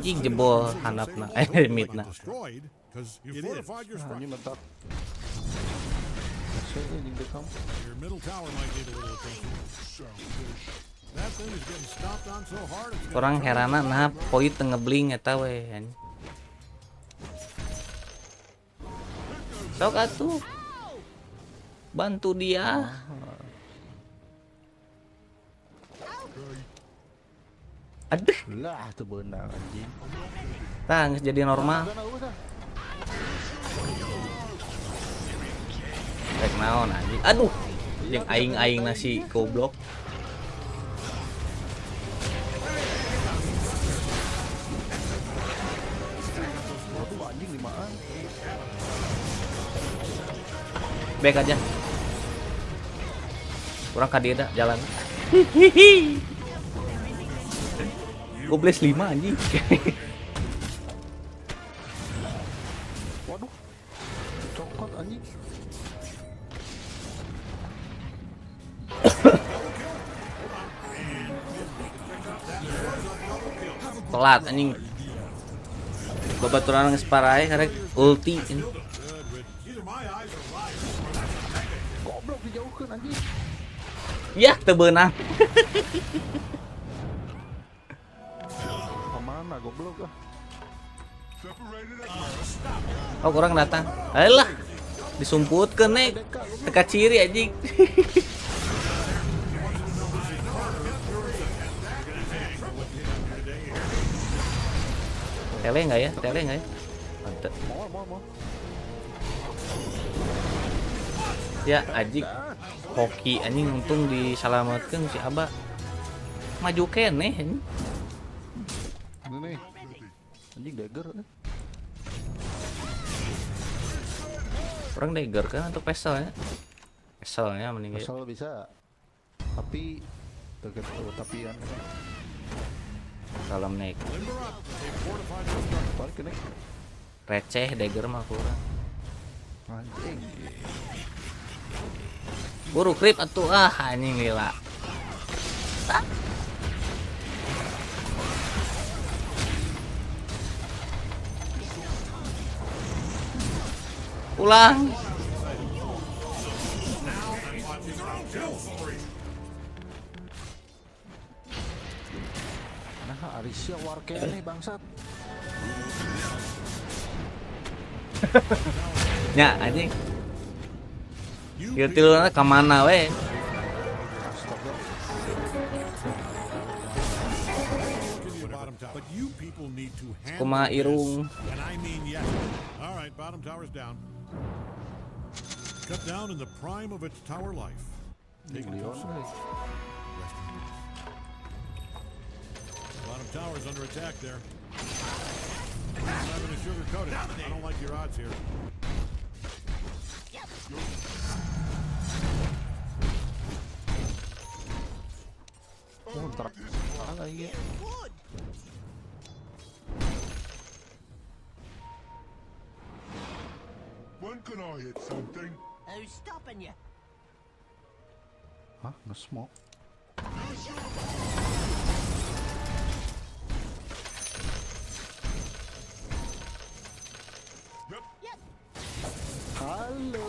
Jing jebol handapna midna. Destroyed because you fortified your Anjing structure. mentak. Saya anjing dekam. Your middle tower might need a little attention. That thing is getting stomped on so hard it's gonna Orang turn herana into nah a poin teu ngebling eta we anjing. Sok atuh. Bantu dia. Aduh, Lah tuh beunang anjing. tah geus jadi normal. Rek naon anjing. Aduh. Jeung aing-aing nasi goblok. Waduh anjing limaan. Back aja. Kurang ka dieu da jalan. Gobles 5 anjing. Waduh. Cokot anjing. Telat anjing. Babaturan geus parae karek ulti ini. Goblok dijauhkeun anjing. Yah teu beunang. Kemana goblok ah? Separated at Oh kurang datang. Ayolah. Disumputkeun nek. Teka ciri anjing. Tele enggak ya? Tele enggak ya? Mantep. Mau. Ya anjing. Hoki anjing untung disalamatkeun si Aba. Maju keneh anjing. Ini nih. Anjing dagger. Orang dagger kan untuk peselnya. Peselnya mending kayak Asal bisa. Tapi dagger tapian kan. kalau naik Limber up. They've fortified their structure. Balik ke nih. receh dagger mah kurang. Anjing. Buru creep atuh anjing lila. Pulang. Nah, Arisya warkene nih bangsat. Nya anjing. Kieu tiluna ka mana we? Bottom tower. But you people need to handle Kumaha this, irung. and I mean yes. All right, bottom tower's down. Cut down in the prime of its tower life. Taking Leon. Rest in peace. Bottom tower's under attack there. I'm not gonna sugarcoat it. I don't like your odds here. Oh, ntar lagi. Wood. When can I hit something? Who's stopping you? Hah, nge-smoke. Yep. Halo.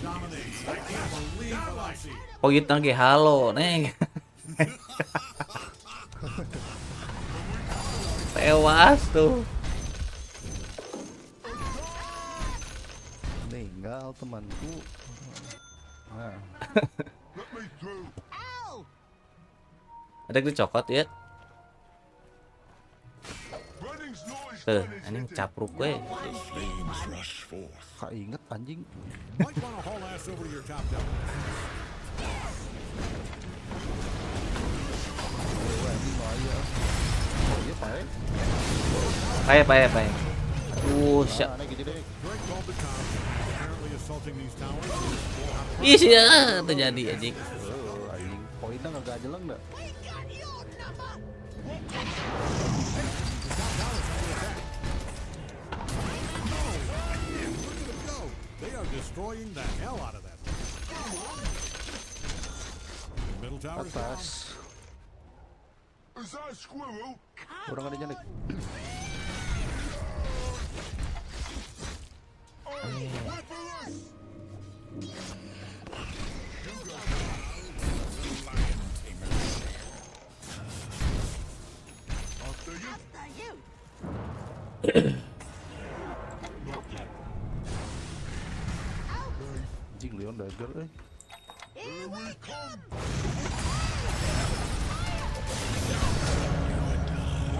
Dominates. I can't believe what I see. Oh gitu lagi halo neng. Tewas tuh. Meninggal temanku. Nah, Let me through. Ow! Ada dicokot ya. Running's noise Tuh, gun is anjing hitting. capruk we. Flames rush forth. keinget anjing. Might want to haul ass over to your top tower. Anjing bahaya. Oh iya pae. Pae. Aduh, Nah, aneh gitu deh. Greg called the cops. Apparently assaulting these towers. ih sih terjadi anjing. Anjing poinnya nggak jeleng dah. We got your number! Go. They are destroying the hell out of that. Middle tower's down. Atas. Is that a squirrel? Kurang ada janik. After you. After you! Anjing Leon dagger Here eh. we come!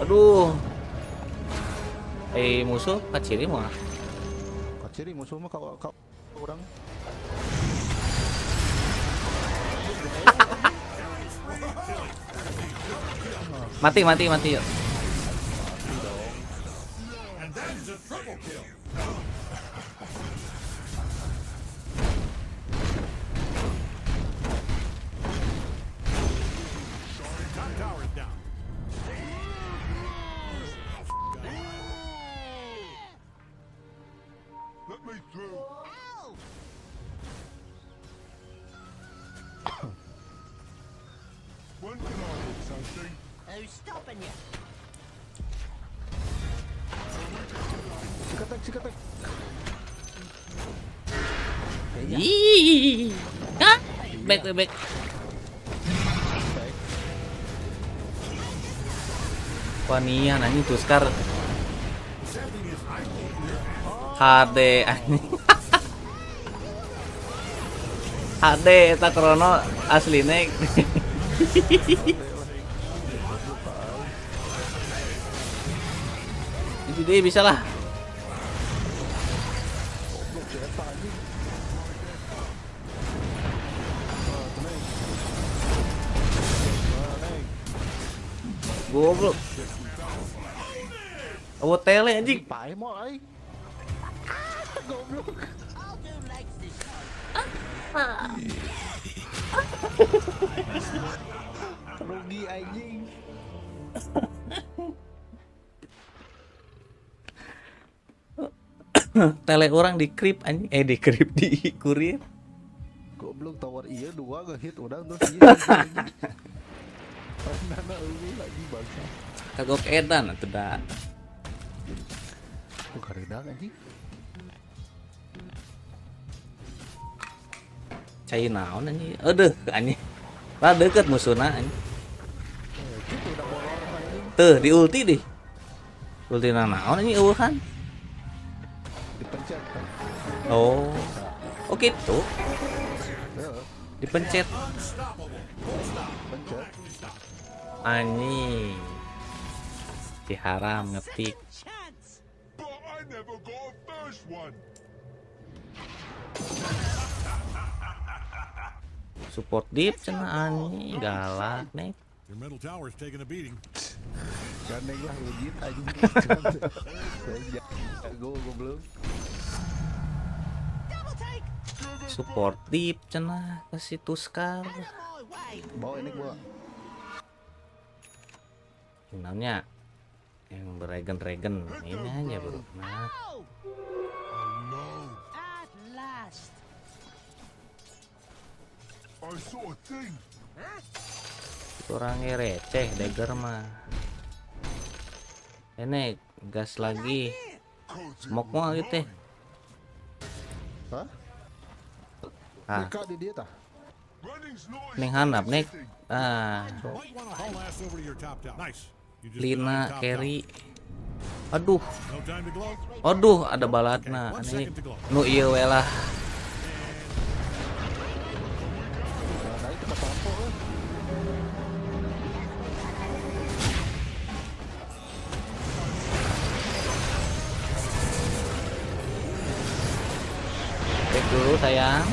Aduh. Musuh kaciri mah. Kaciri musuh mah kau orang. Mati yuk. And that is a triple kill. Top tower's down. Let me through. Ow! When can I hit something? Who's stopping you? Sikatek. Ih. Hah? Back. Wah nian anjing Tuskar HD anjing. HD eta krono asline. Jadi bisa lah. Goblok. Oh tele anjing. Pae mau ai. Goblok. Aldo likes this. Rugi anjing. Tele orang di creep anjing. Di creep di kurir. Goblok tower iya 2 ngehit udah terus iya. Nana eueuh lagi bangsa. Kagok edan atuh da. Karedang anjing. Cai naon anjing. Aduh anjing. Lah deket musuhna anjing. Gitu udah molor anjing. Tuh di ulti deh. Ulti naon anjing eueuhan. Dipencet kan. Oh. Oh gitu. Heeh, Dipencet pencet. anjing. Si haram ngetik. Chance. But I never got a first one. Support deep cenah anjing galak nih. Your middle tower's taking a beating. Gandeng lah legit anjing. Goblok. Double take. Support deep cenah kasih tuskar. Out of my way. Bawa ini gua. Namanya yang beregen-regen ini aja bro. Nah, Oh, No, at last. I saw a thing. orangnya receh dagger mah. Ini gas lagi. Smoke mah gitu. Hah? Ah, Mereka di dia tah? Running's noise. neng hanap nek. Might want to haul ass over to your top tower. Nice. You just Lina got on top carry. Aduh, tower. No time to glow. aduh ada balatna. Ini nu ieu we lah. Nah, naik tempat tampo kan. Cek dulu sayang.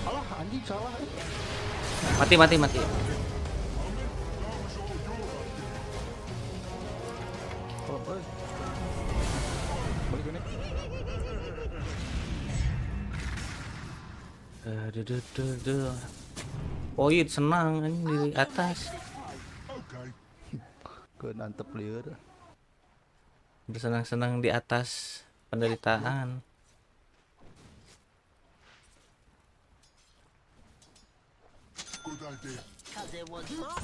Alah anjing salah. Mati mati mati. Oh, balik ini. Duh. Poin senang anjing di atas. Okay. Ke nantep lieur. Bersenang-senang di atas penderitaan. Good idea. Cause it was more.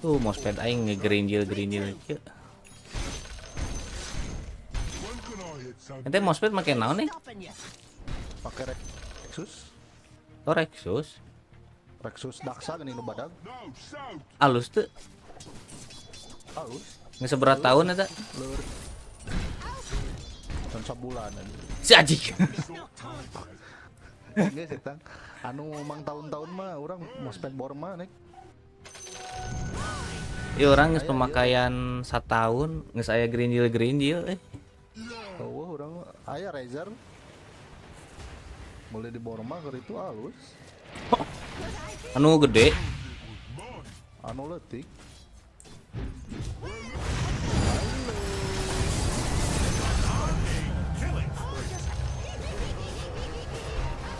Tuh mousepad aing ngegerinjil kieu. When can I hit something? Ente mousepad make naon nih? Stopping you. Pakai Rexus. Oh Rexus. Rexus Daksa gini nu badag. No, south. Alus tuh. Halus. Nggak seberat tahun eta. Leur. Dan sabulan anjing. Si Aji. Geus eta. Anu mang tahun-tahun mah urang mau spend bor mah nek. Ya orang geus pemakaian satahun geus aya gerinjil. Oh, urang aya Razer. Mulai di bor mah keur itu halus. Anu gede. Anu leutik.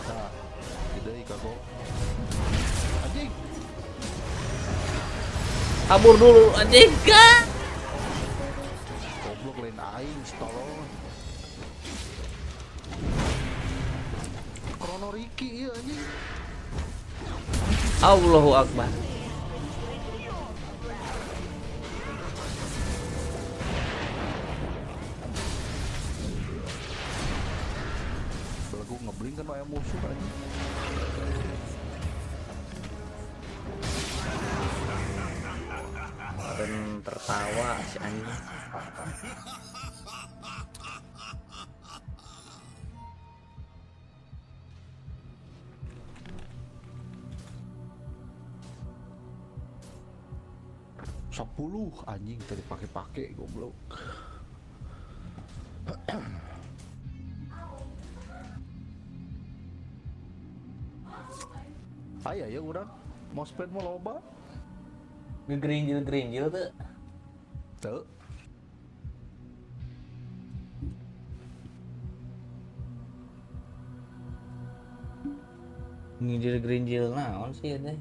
Nah, gede kagok. Anjing. Kabur dulu anjing. Gak. Goblok lain aing tolong. Chrono Ricky ieu anjing. Allahu Akbar. Belagu ngebling kan aya musuh anjing. Dan tertawa si anjing. Sepuluh anjing tadi pakai goblok. Aya ya urang mousepad mau loba. Ngegerinjil tuh. Tuh. Ngerinjil naon sih teh?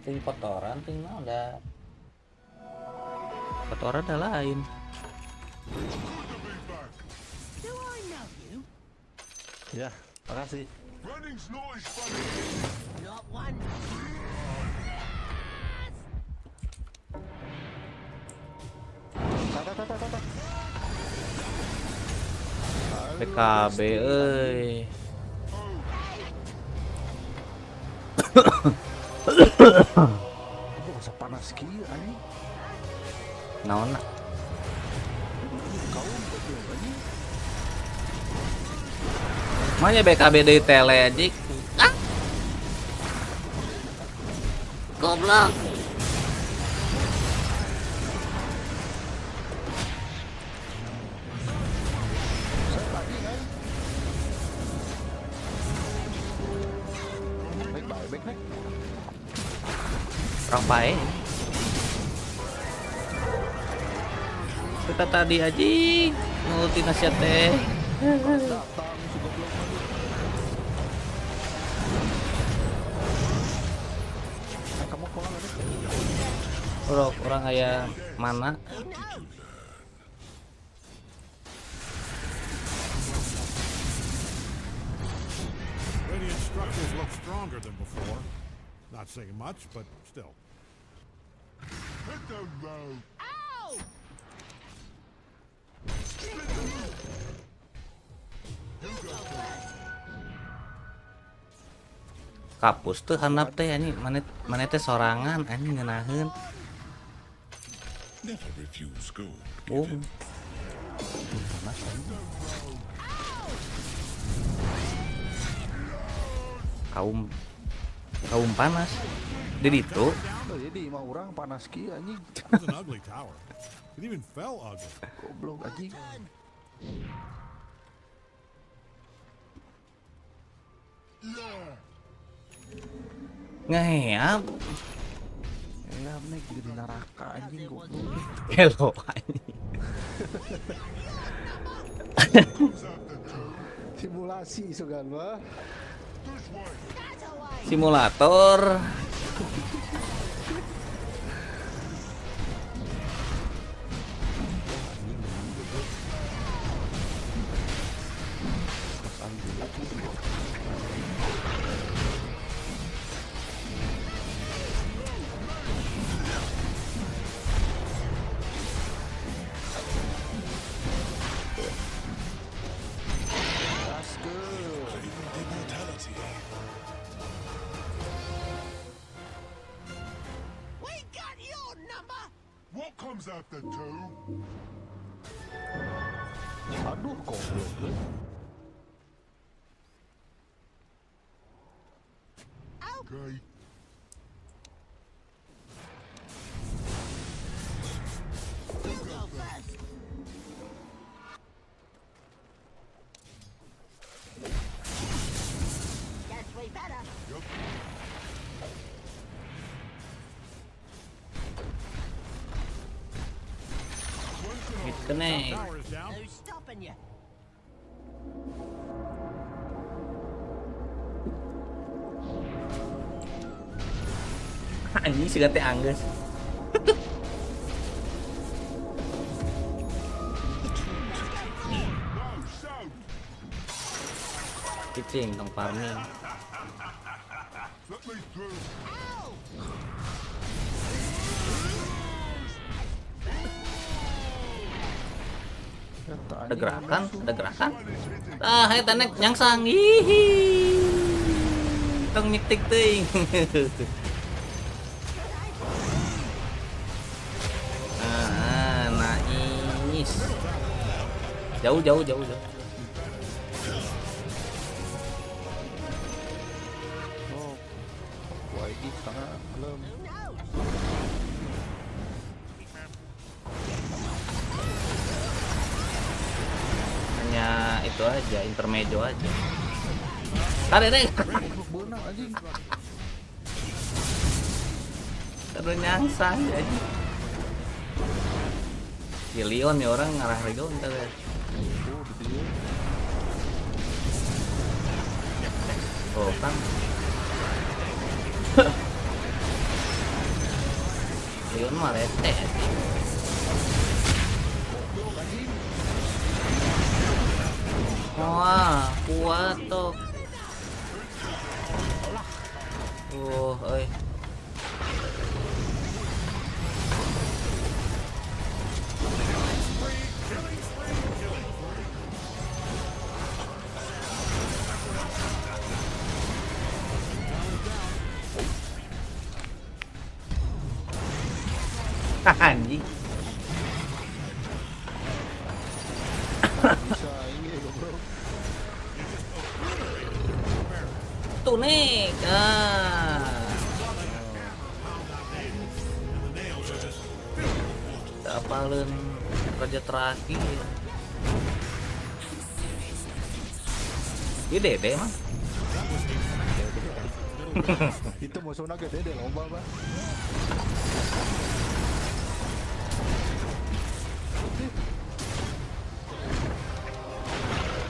Ting kotoran ting naon da. Kotoran ada lain. Do I know you? Ya, makasih. Running's not as funny. Not one. PKB euy. Aduh, asa panas kieu anjing. Naon? Kaum betul anjing. Manya BKB deui tele anjing. Ah. Goblok. Saya tadi kan. Baik nih. Orang pae. Kita tadi anjing ngulti nasihat teh. Datang si goblok mah. Kamu pulang aja. Orang aya mana? Radiant structures look stronger than before. Not saying much, but still. Hit the road. Ow! Kapus tuh handap teh anjing manet teh sorangan anjing ngeunaheun. Never refuse gold. Oh. Kaum panas. Di ditu. Oh, jadi mau orang panas kieu anjing. It was an ugly tower. It even fell ugly. Goblok anjing. Ngeheap. Ya nih jadi neraka anjing goblok. Hello anjing. Simulasi sugan mah. Simulator. We got your number. What comes after two? Aduh goblok. Okay. You go first. Guess we better. Gitu nih. Tower is down. Who's stopping you? Anjing sih teh anggeus. Cicing tong farming. Let me through. Ada gerakan. Ah, eta nek nyangsang. Hihi. Tong nyektik teuing. Nais. Jauh. Oh. Wah, ini tengah belum. Hanya itu aja, intermezzo aja. Ada deh. Benar anjing. Udah nyangsang aja. Ya Leon ya orang ngarah Leon ntar ya. Oh kan. Leon mah rete. Wah, kuat tuh. Euy. Anjing. Bisa ini ya bro. Tuh nih. Apalin raja terakhir. Ini dede mah. Itu musuhnya gede deh lomba Bang.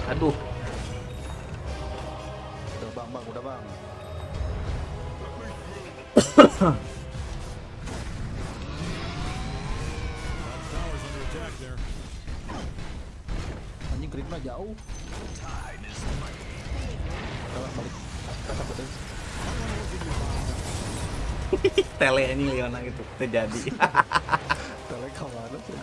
Aduh. Udah bang, udah bang. Towers under attack there. Anjing gridnya jauh. Balik. Kata betul. Tele ini Leona gitu terjadi. Tele kemana sih?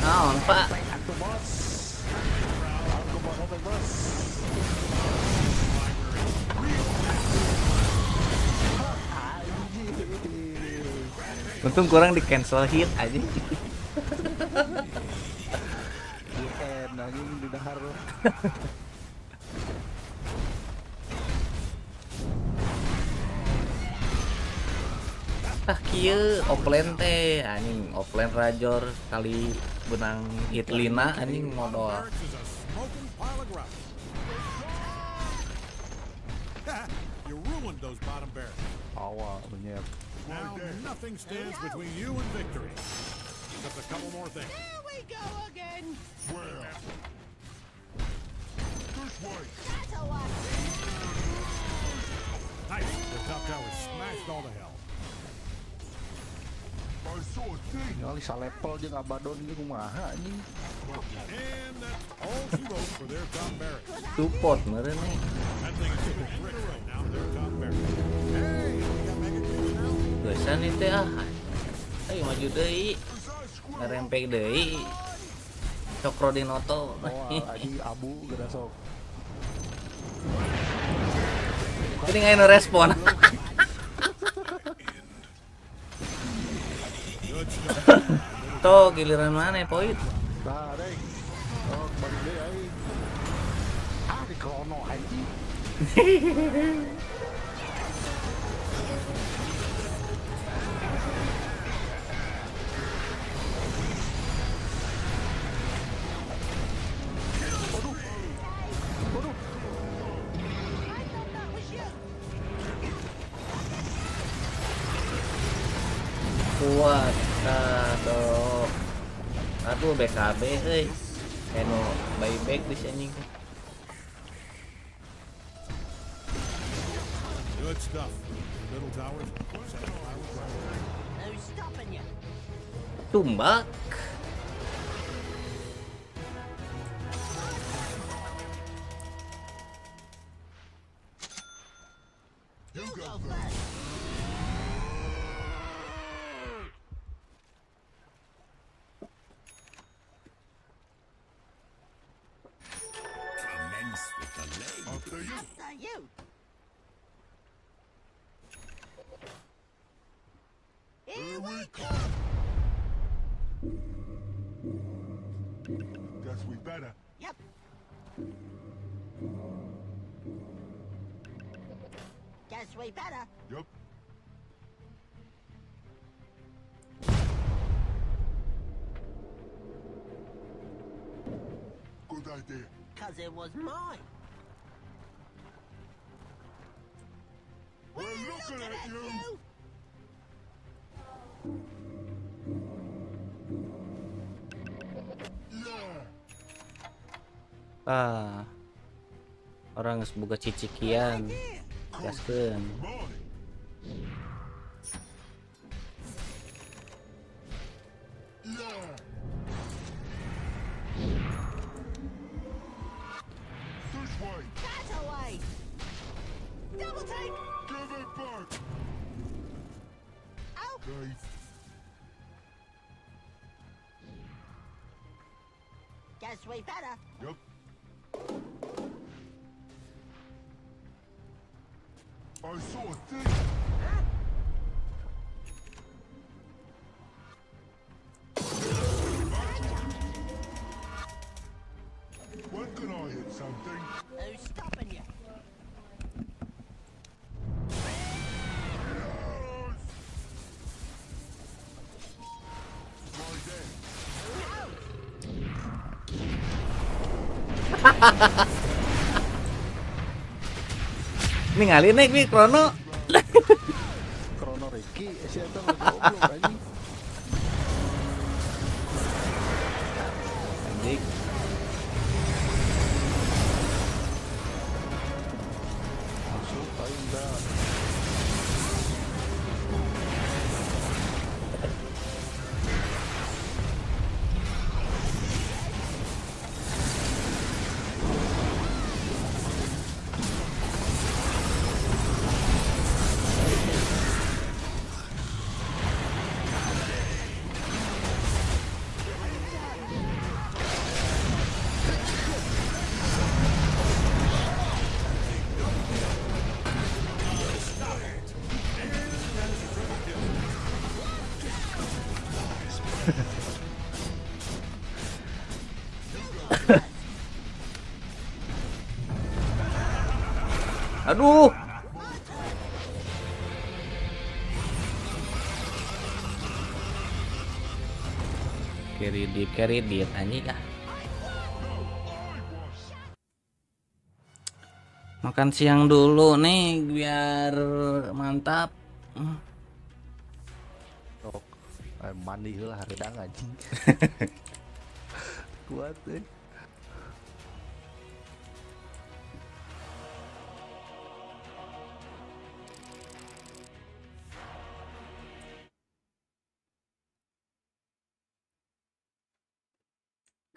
Naon, Pak? Aku bos. Aku mau ngomong bos. Untung kurang di cancel hit aja. Weekend anjing di dahar. Ah kieu offline teh anjing, offline Rajor kali benang hit Lina anjing modal. Barracks is a smoking pile of ground. You ruined those bottom barracks. Awal menyep. Now nothing stands between you and victory. Just a couple more things. Here we go again. Where? This way. That's a lot. Nice. The top tower smashed all to hell. I saw a thing. Ini bisa level jeung Abaddon ini kumaha anjing. And that's all she wrote for their top barracks. Support meureun nih. That thing is 2 bricks right now. Their top barracks. Hey, we got mega kills now. Geusan ieu teh ah. Ayo maju deui. Ngerempek deui. Cokro dinoto. Oh, anjing abu geura sok. Ini nggak respon. Tuh giliran mana poin? Nah, deh. Oh, balik deh aing. Ah, di krono anjing. Kuat. Tuh. Aduh BKB euy. Eno buyback di sini. Good stuff. Middle towers. Second tower ground. Who's stopping you? Tumbak. You go first. Commence with the leg. After you about you? Here we come. Guess we better. Yep. Guess we better. Yup. Good idea. 'Cause it was mine. We're looking at you. Yeah. Orang geus boga cicikian. Gaskeun. Mine. Yeah. This way. That away. Double take. Give it back. Oh, Okay. guess we better. Yup. I saw a thing. When can I hit something? Who's stopping you? Yes! Right there. Ningali naik nih Krono. Krono Ricky, si eta goblok anjing. Anjing. Masuk paling enggak. Aduh. Carry deep anjing ah. Makan siang dulu nih biar mantap. Sok, mandi heula hareudang anjing. Kuat euy.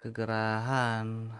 Kegerahan.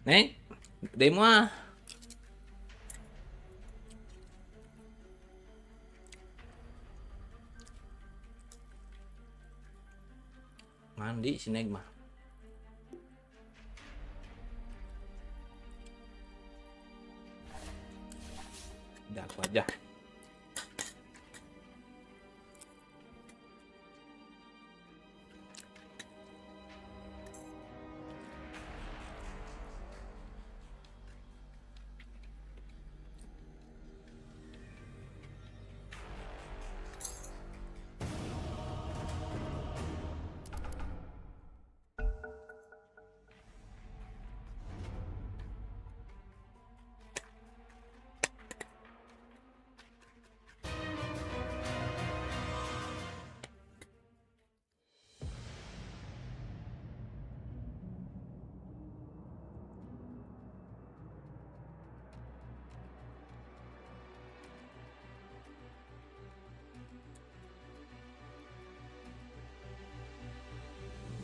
Neng, demo ah. Mandi si Neng mah. Udah aku aja.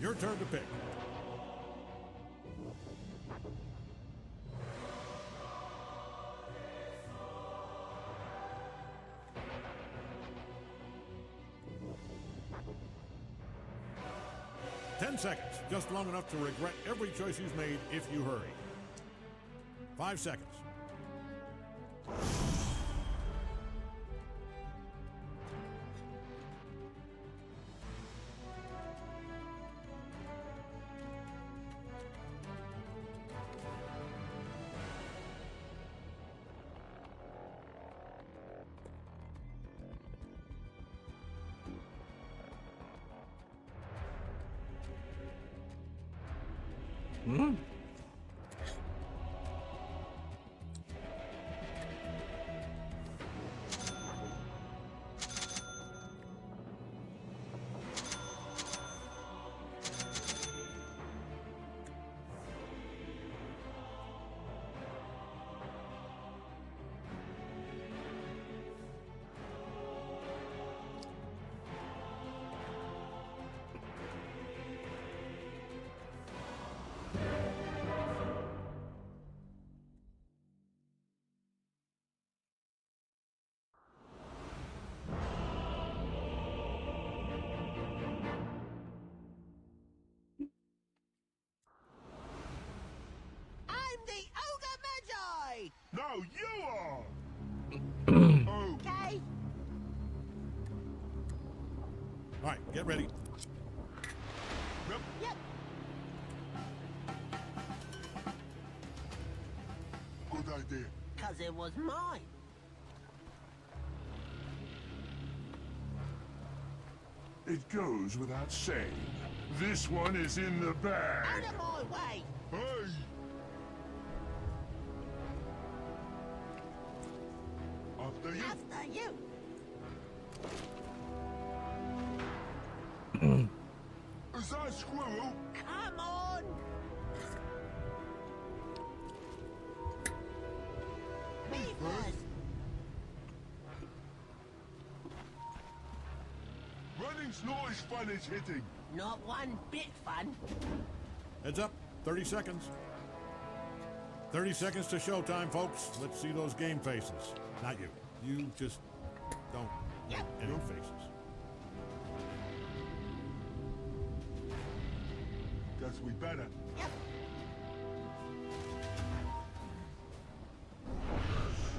Your turn to pick. Ten seconds, just long enough to regret every choice you've made if you hurry. 5 seconds. I'm the Ogre Magi! No, you are! Oh, Okay? All right, get ready. Yep. good idea. Because it was mine. It goes without saying. This one is in the bag. Out of my way! Hey! After you. After you! Is that a squirrel? Come on! Me first! Running's not as fun as hitting. Not one bit fun. Heads up, 30 seconds. 30 seconds to showtime, folks. Let's see those game faces. Not you. You just don't make Yep. any faces. Guess we better. Yep.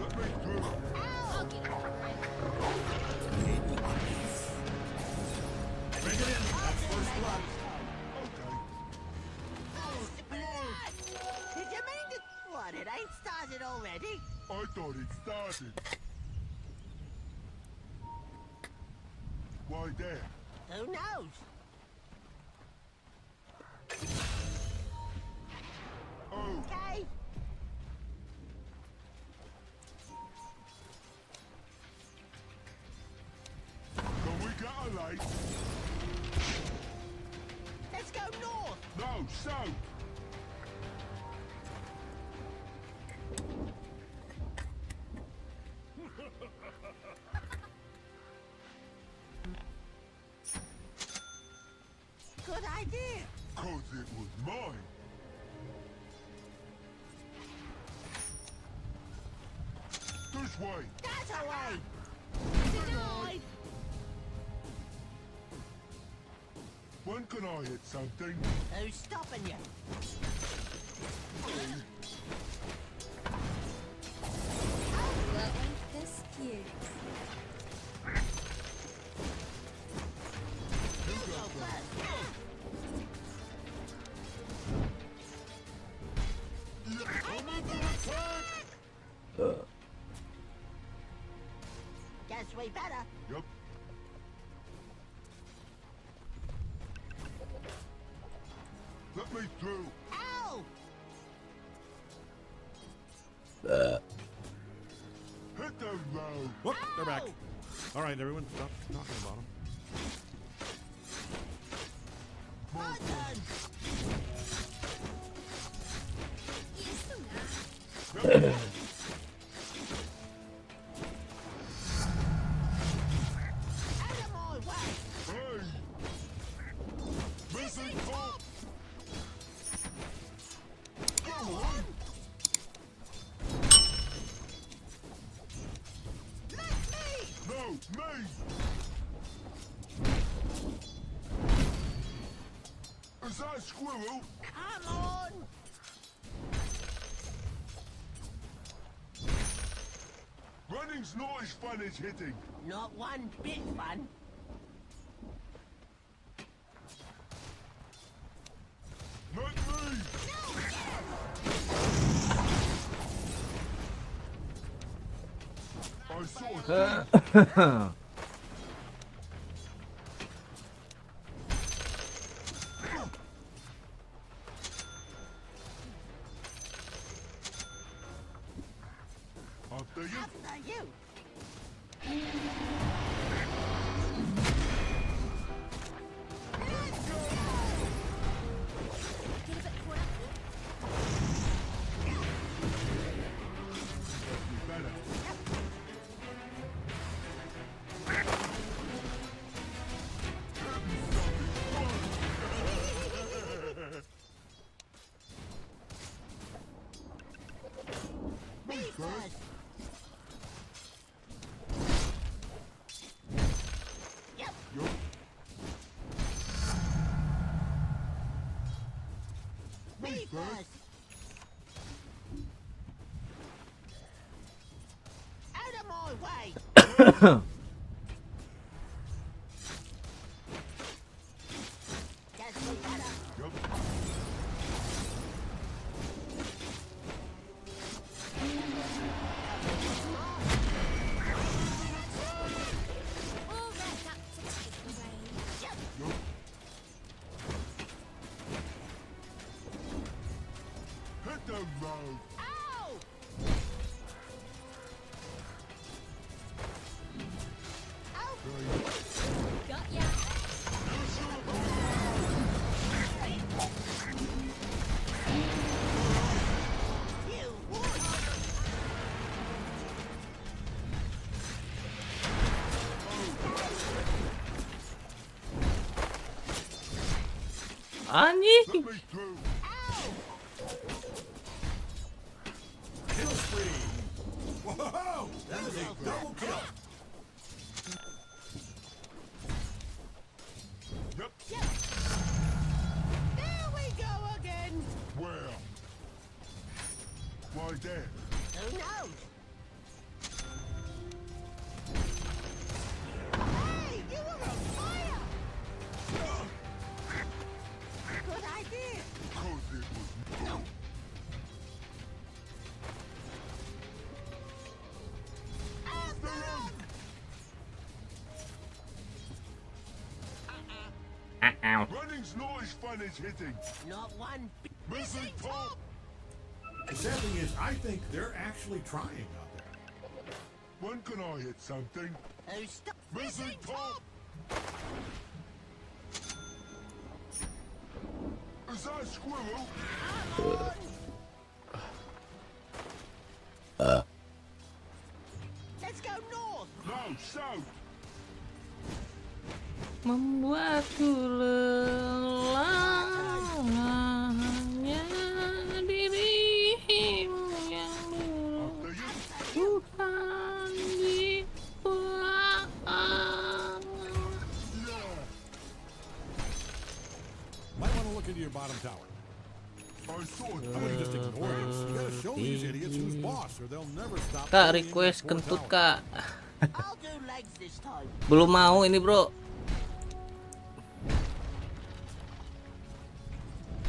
Let me through. Ow! Bring it in. That's first blood. Okay. Blood! Did you mean to... What, it ain't started already? I thought it started. Why there? Who knows? Oh, Okay? can we get a light? Let's go north! No, south. Good idea! Cause it was mine. This way. That away. Denied. When can I hit something? Who's stopping you? Well, ain't this cute? You go first. I'm under attack. Guess we better. Yep. Let me through. Ow! Hit the road. Whoop, they're back. Ow! All right, everyone, stop talking about them. My turn. Out of my way. Hey. Missing top. Go on. Let me. No, me. Is that a squirrel? Come on. Running's not as fun as hitting. Not one bit fun. Not me. I saw it. After you. After you. Get a bit caught up here. Better. Me first. Yep. Yup. Me first. Out of my way. Guess we better. Yup. All wrapped up to take the reins. Yep. Yup. Hit the road. Ow! Ow! Got ya. You would. Anjing. Let me through. Ow! Kill spree. Whoa, that is a double kill. Yep. Yep. There we go again. Where? Why there? Who knows? Hey, you were on fire! Good idea. Cause it was no. After him! Running's not as fun as hitting. Not one bit. Missing top. The sad thing is, I think they're actually trying out there. When can I hit something? Who's stuck? Missing top. Is that a squirrel? Come on! Let's go north! No, south. Membuatku lelah hanya dirimu yang After you. Tuhan. How about you just ignore this? You gotta show these idiots who's boss, or they'll never stop. Kak, building that request poor kentut tower. kak. I'll do legs this time. Belum mau ini bro.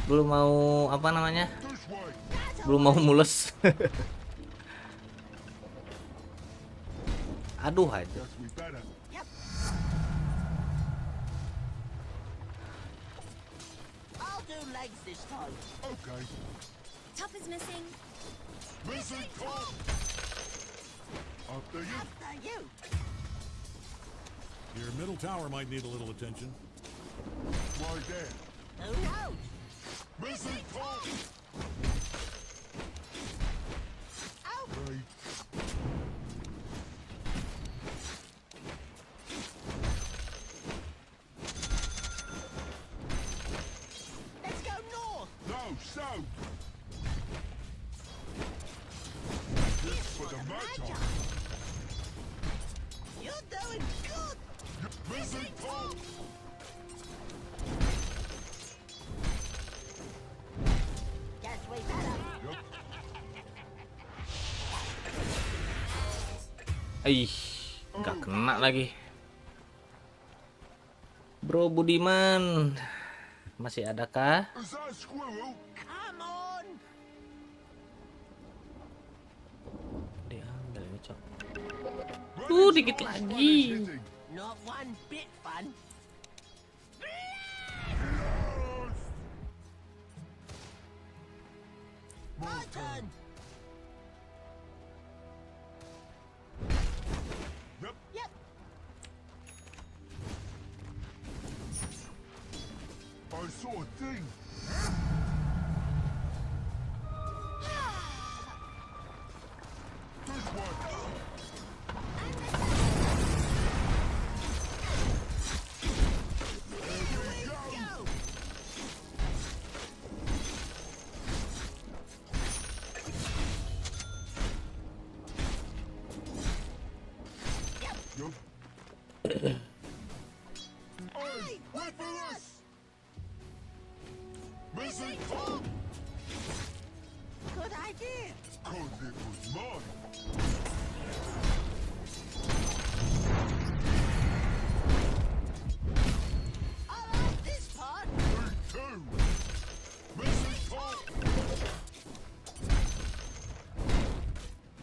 Belum mau apa namanya? This way. Belum mau mules. Aduh aja. Guess we better. Yep. I'll do legs this time. Okay. Top is missing. Missing top. After you. After you. Your middle tower might need a little attention. Right there. Who knows? Missing top. Oh, Right. let's go north. No, south. This for the Magi. You're doing good. Missing top. Guess we better. Ih, nggak kena lagi. Bro Budiman, masih adakah? Is that a squirrel? Come on. Diambil ini cok. Ready, Dikit Charles, lagi. when it's hitting. Not one bit fun. My turn. Yep. Yep. I saw a thing. This one. Go. Yup. Hey, wait for us! Missing top! Good idea. Cause it was mine. I like this part. Me too. Missing top!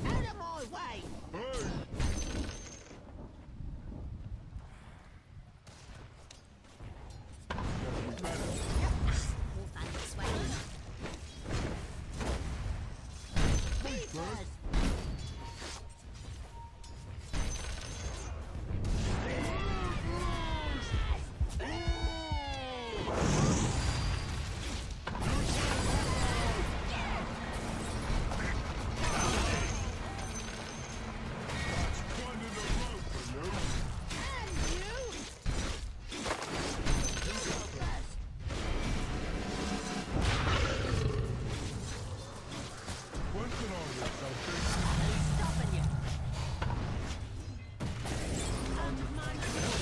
Out of my way. Hey! Guess we better. We'll find this way. Me first. One in a row for you. And you. You go first. Working on this, I think. Who's stopping you?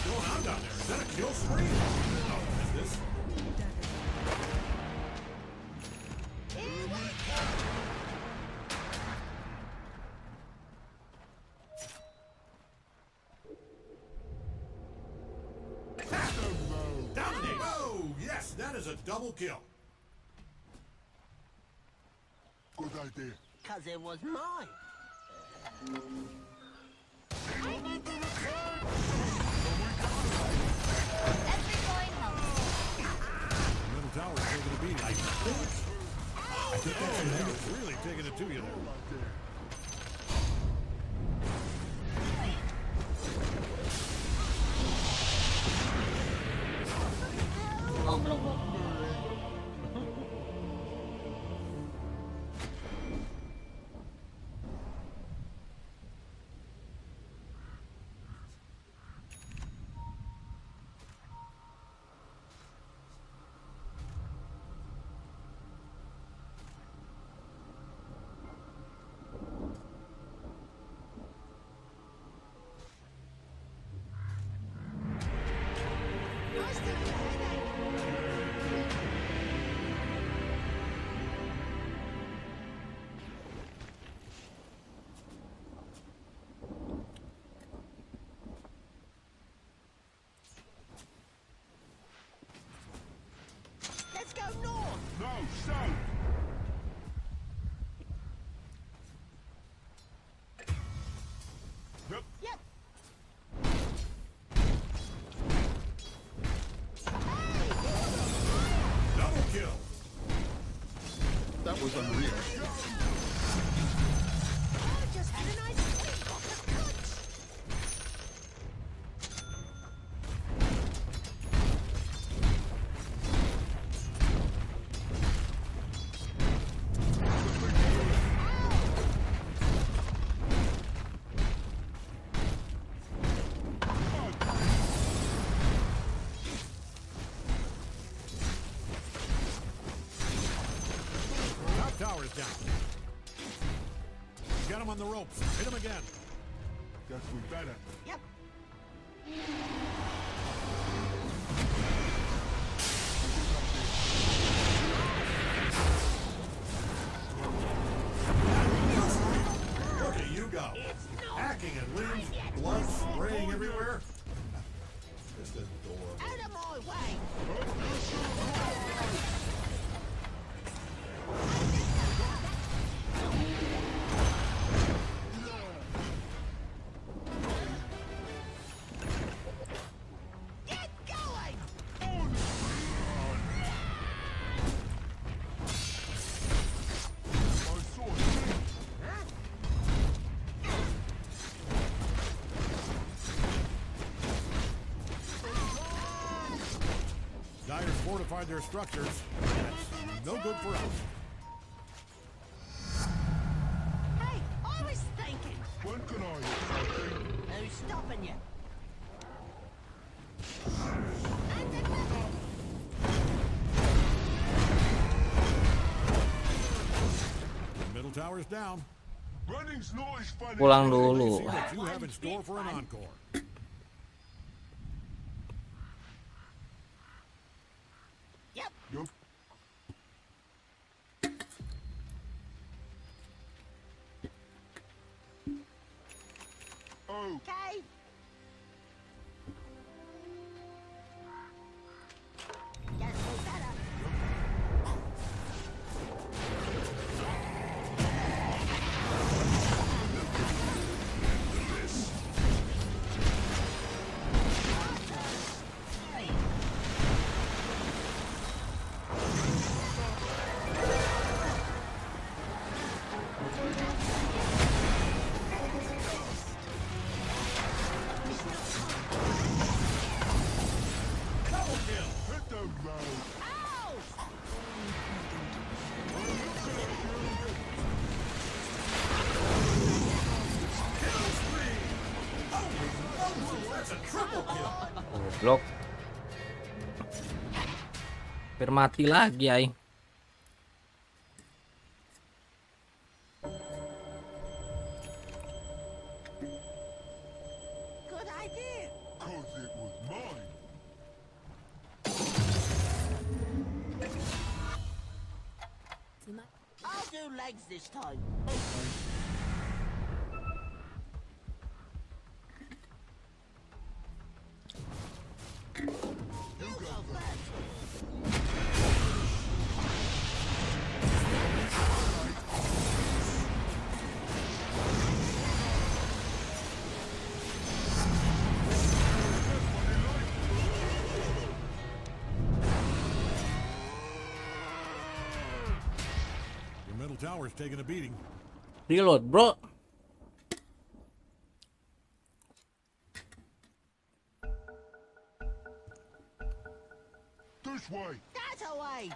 Going on down there? Is that a kill spree? No, is this? Here we go. Dominate! Oh, yes, that is a double kill. Good idea. Cause it was mine. Every coin helps. Middle tower's taking a beating. I think that's a negative. Really taking it to you there. south. Yep. Yep. Double kill. That was unreal. I just had a nice week off the cuts. Top tower is down. Get him on the ropes. Hit him again. Guess we better. Yep. Look at you go. Hacking and limbs, blood spraying everywhere. Just adorable. Out of my way. Get going. I saw a thing. Dyer's fortified their structures. That's no good for us. Hey, I was thinking. When can I hit something? Who's stopping you? Middle tower's down. Running's not as fun Pulang as Let's dulu. see what you have in store for an encore. Yep. Yup. Oh, Okay. Guess we better. hit the road. Ow! That's a triple kill. Goblok. Hampir mati lagi aing. Good idea. 'Cause it was mine. I'll do legs this time. You go first. Your middle tower's taking a beating. Reload, bro. This way. That away.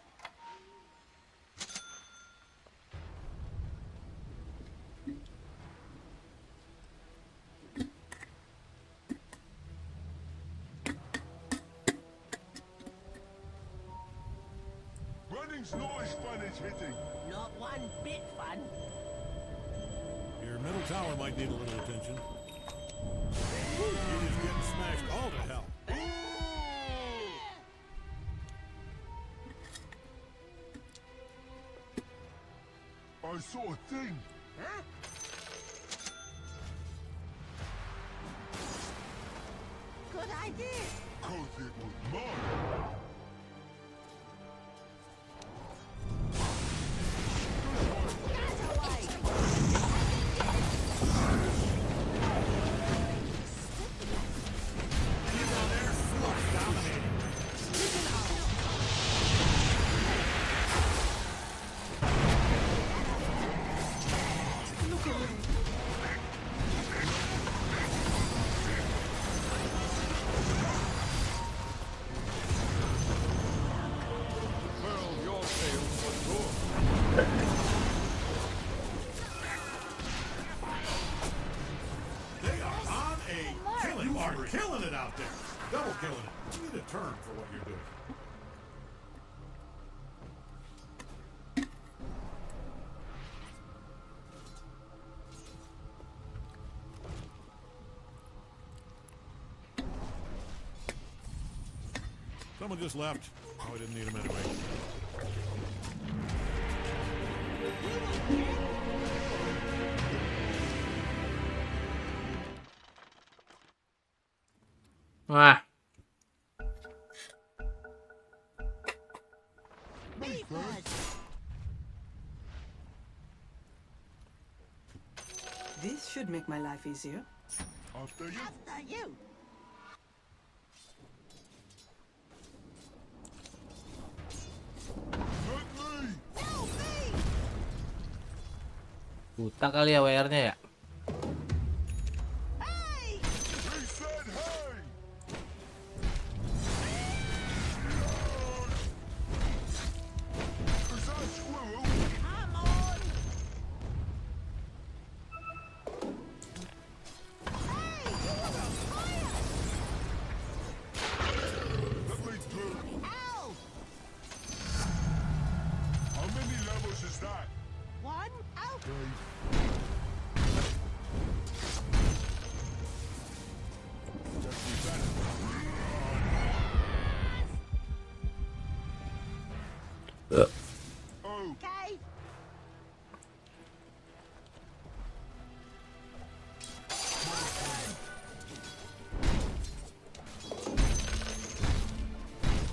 Running's not as fun as hitting. Not one bit fun. Your middle tower might need a little attention. It is getting smashed all to hell. I saw a thing. Huh? Good idea. 'Cause it was mine. reward for what you're doing. Someone just left. Oh, I didn't need him anyway. Wah, Me first. This should make my life easier. After you. After you. Let me. No, me. buta kali ya WR-nya ya. Hey. He said hey. Is that squirrel? Come on. Hey, you were on fire. Let me through. Ow. How many levels is that? One. Ow. Just be better. Oh, Okay.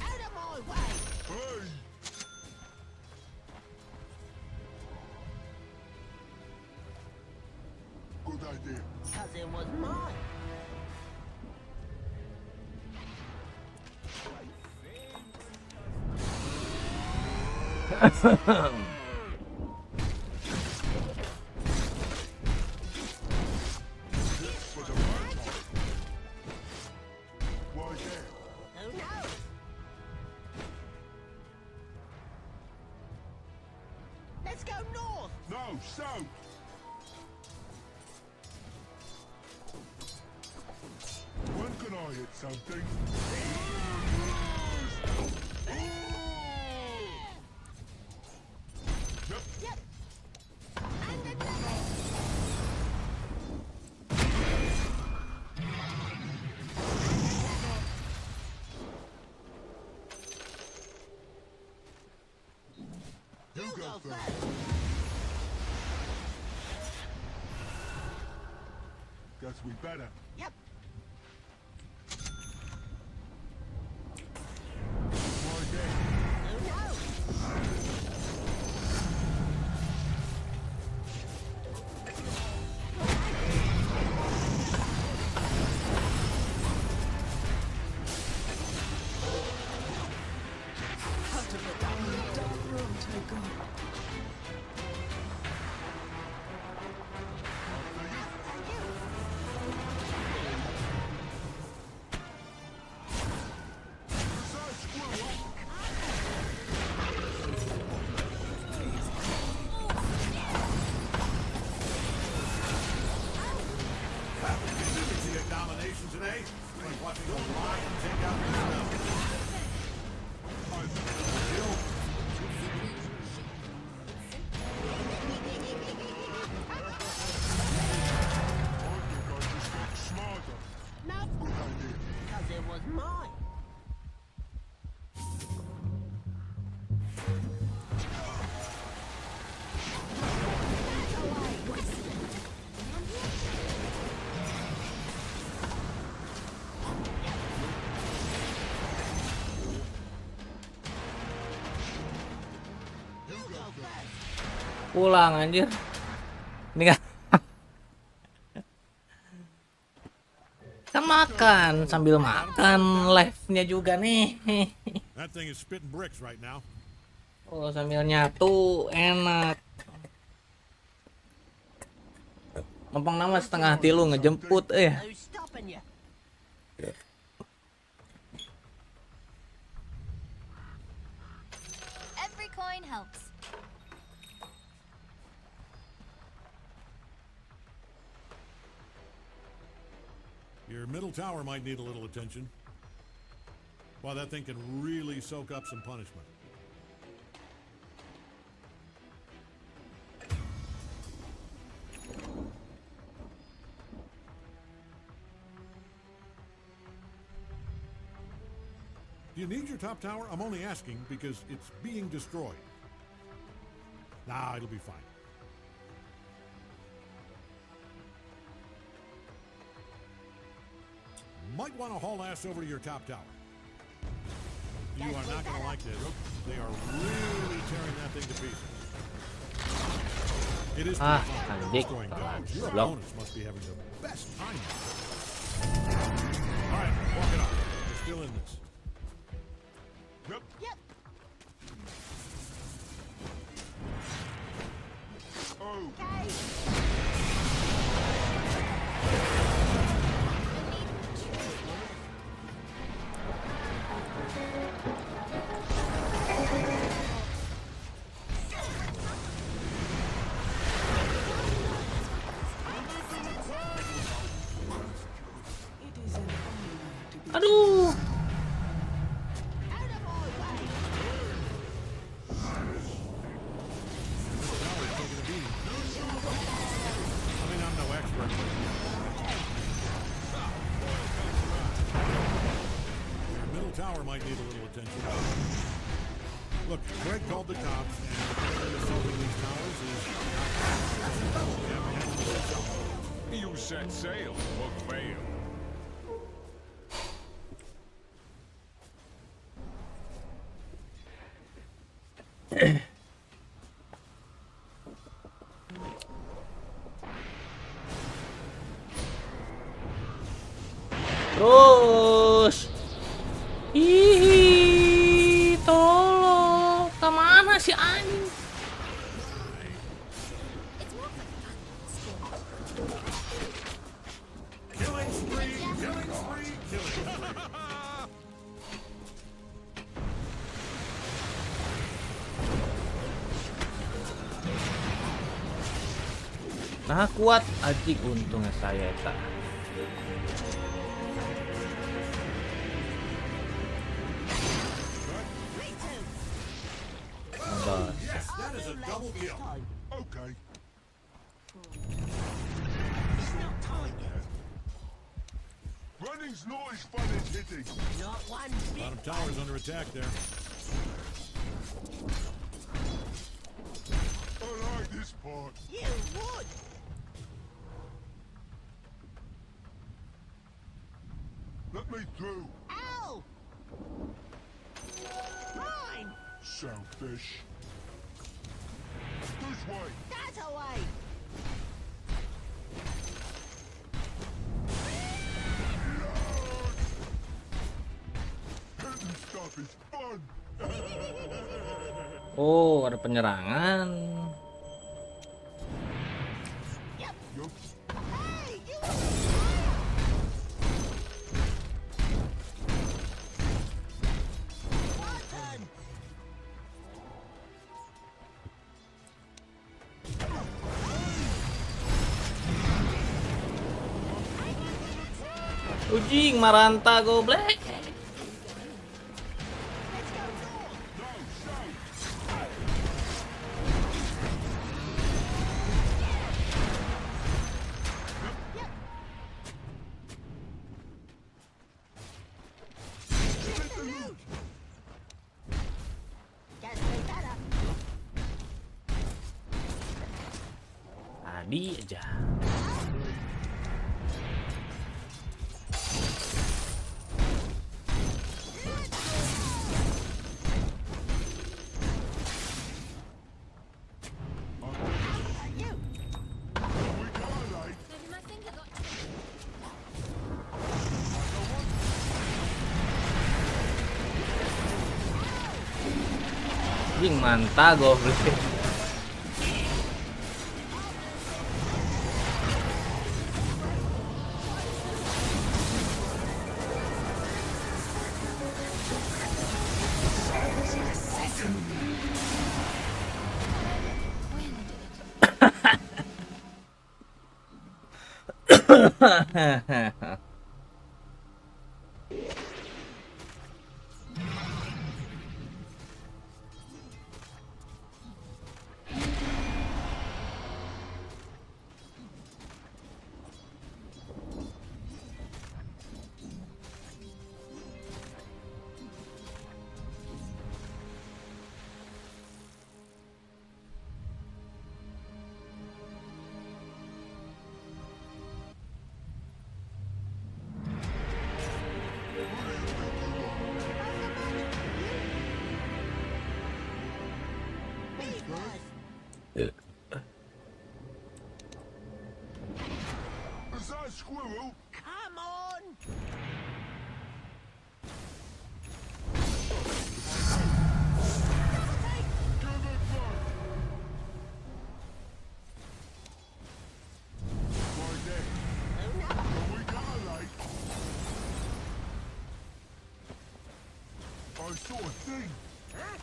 Out of my way. hey. Good idea. Cause it was mine. For the right one. Why there? Who knows? Let's go north. No, south. When can I hit something? Yep. Yep. And another. You go Go first. first. Guess we better. Yep. Why there? Who knows? How to get down in the dark room to go. Is that squirrel? See a domination today? Like watching a lion take out the smell. I think I just got smarter. No. Good idea. Cause it was mine. You go first. Pulang anjir. Ini kan kan makan sambil makan live-nya juga nih. That thing is spitting bricks right now. Oh, sambil nyatu enak. Numpang nama setengah hati lu ngejemput Who's stopping you? Every coin helps. Your middle tower might need a little attention. Well, that thing can really soak up some punishment. Do you need your top tower? I'm only asking because it's being destroyed. Nah, it'll be fine. Might want to haul ass over to your top tower. You are not going to like this. They are really tearing that thing to pieces. It is pretty fun destroying towers. Your opponents must be having the best time. All right, walk it off. We're still in this. Yep. Yep. Oh, Okay. It is an honor to be Aduh. Out of my way. This tower's taking a beating. I mean, I'm no expert. Your middle tower might need a little attention. Look, Greg called the cops, and assaulting these towers is not we have to handle this ourselves. you set sail or fail. Terus. Hihi, tolong. Kemana si anjing? Killing spree, killing spree, killing spree. Nah kuat anjing, untungnya saya tak. Ngebas. Yes, that is a double kill. Okay. It's not time yet. Running's not as fun as hitting. Not one bit. Bottom tower's under attack there. I like this part. You would. Let me through. Ow. Mine. Selfish. This way. That away. Hitting stuff is fun. Oh, ada penyerangan. Yep. Yup. Hey, you. Button. Ujing maranta goblek. Guess we better. Tadi aja. You. We got it. Maybe my finger got Ujing manta goblek. squirrel. Come on! Give it back. Right there. Oh no! Have we got a light? I saw a thing. Huh?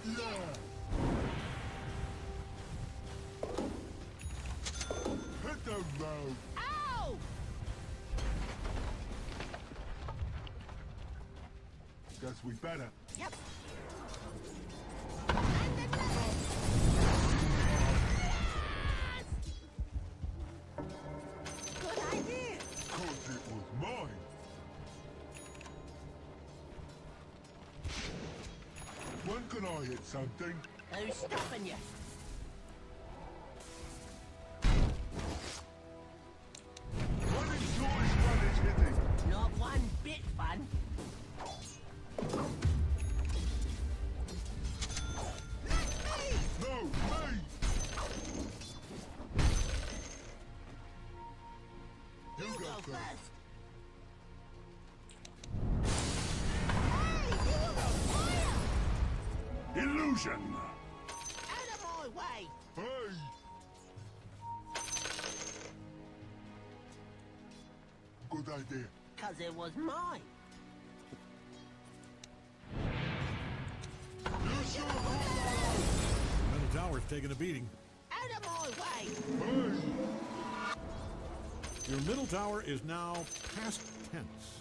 Yeah. Hit the road. Ow! Guess we better. Yep. Good idea. Cause it was mine. When can I hit something? Who's stopping you? What is noise fun is hitting? Not one bit fun. No, me! You You go go first. first. Hey, you were on fire! Illusion! Out of my way! Hey! Good idea. Cause it was mine. You sure Middle tower's taking a beating. Out of my way! Hey! Your middle tower is now past tense.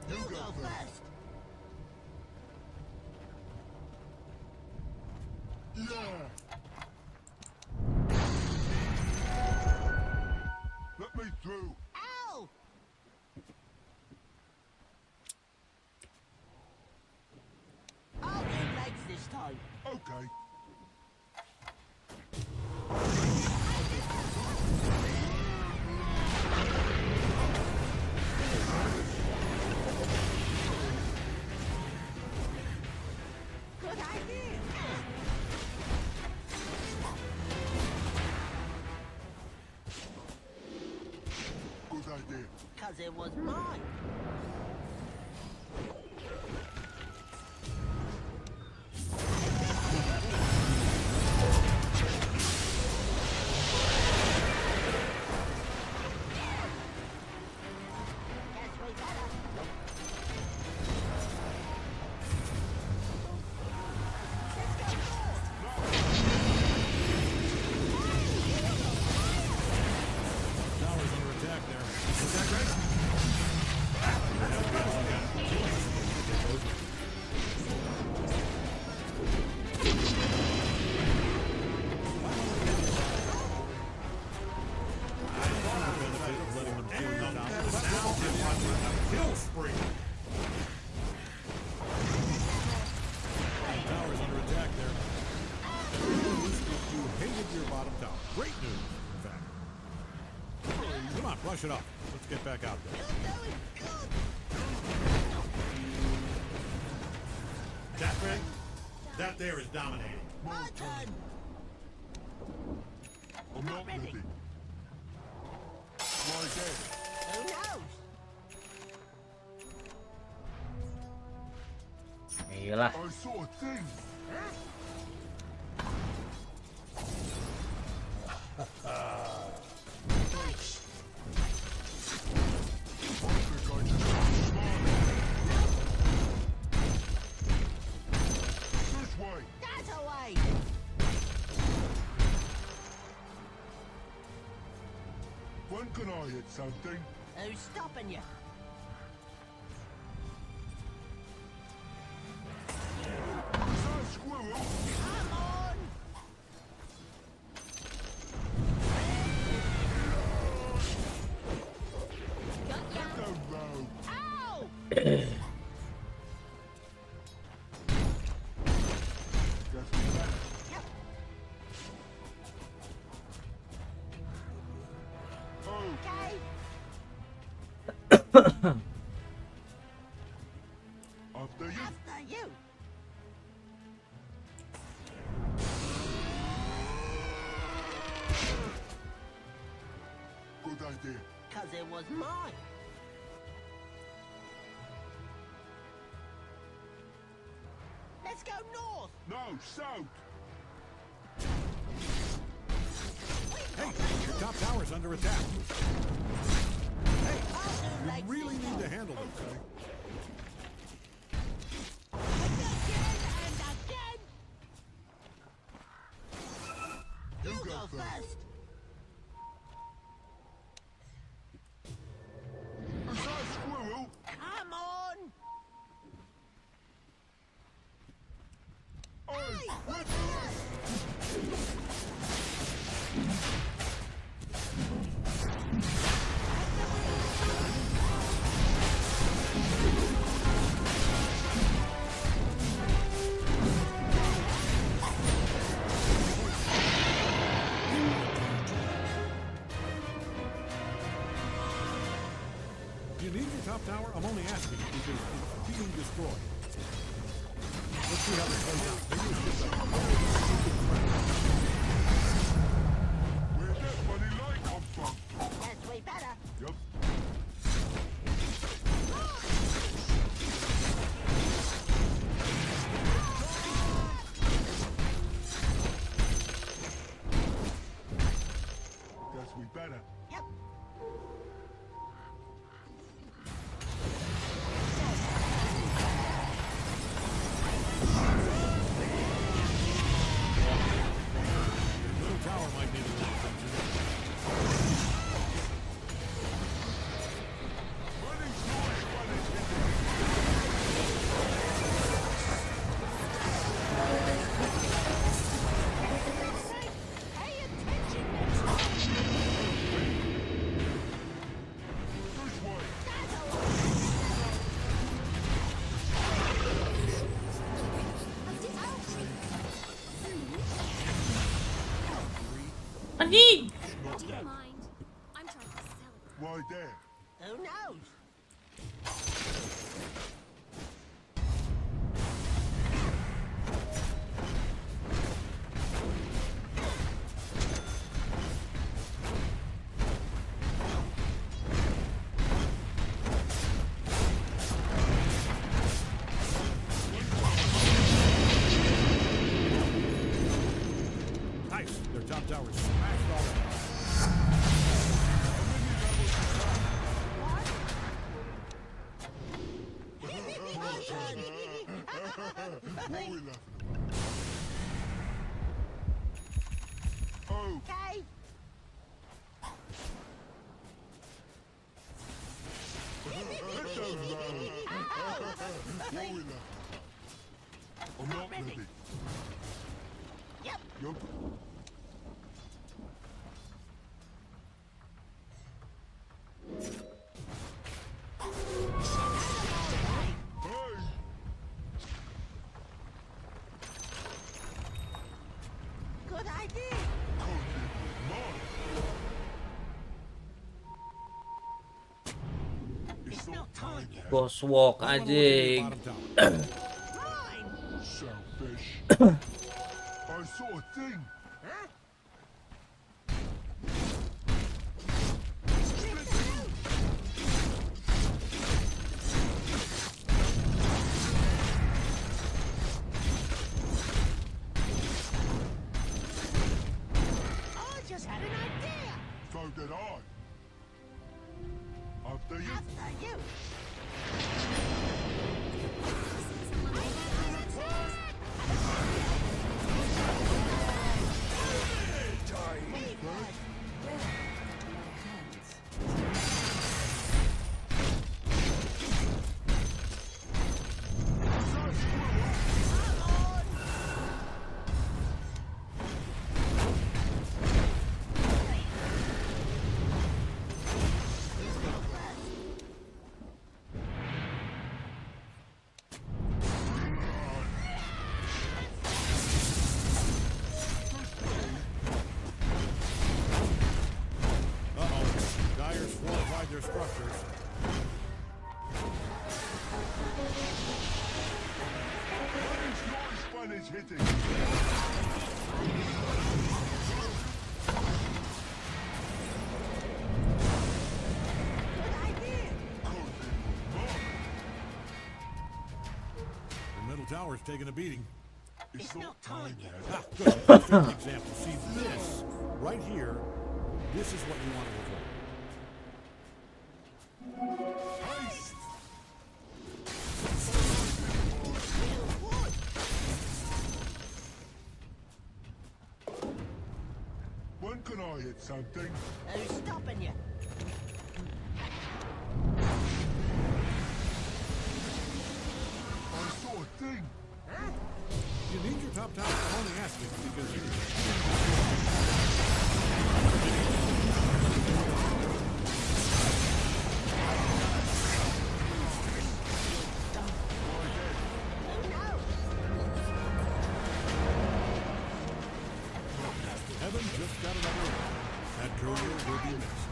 You You go go first. first. Yeah! Let me through. Ow! I'll do legs this time. Okay. Good idea. Good idea. Cause it was mine. Guess we better. Let's go north. Tower's under attack there. Is that right? Benefit of letting them kill you now. Kill spree. Tower's under attack there. News if you hated your bottom tower. Great news, in fact. Come on, brush it off. Let's get back out there. You're doing good. That right? That there is dominating. My turn. I'm not ready. ready. Right there. Who knows? Iyalah. I saw a thing. I think I just got smart. This way. That's away. When can I hit something? Who's stopping you? Is that a squirrel? Come on. Hit the road. Ow! Guess we better. Yep. Oh, Okay. after you. After you? Good idea. Cause it was mine. Let's go north. No, south. Hey, your top tower's under attack. Hey, I'll do like you really this. need to handle this. Again and again. You go first. Is that a squirrel? Come on. Hey, where's Do you need your top tower? I'm only asking because it's being destroyed. Let's see how this plays out. Maybe it's just a where that money light come from? Yes, we better. Yep. Guess we better. Yep. little tower might need a little attention. Running noise, running Pay attention next time. this way. Anjing. Do you mind? I'm trying to celebrate. Why there? Who knows? Nice. Their top tower's smashed already. What we laughing about? Oh, Okay. that don't matter. What we laughing about? I'm not ready. Yep. Yup. Hey! Good idea. It's not time yet. Ghost walk I wanna look at your anjing. bottom tower. Mine. Selfish. I saw a thing. Huh? I just had an idea. So did I. After you. After you. hitting. Good idea. The middle tower's taking a beating. It's not time yet. Ah, good. Perfect example. See this right here. This is what you want to avoid. Haste! When can I hit something? Who's stopping you? I saw a thing. You need your top tower. I'm only asking because you. Heaven just got another one. That courier will be missed.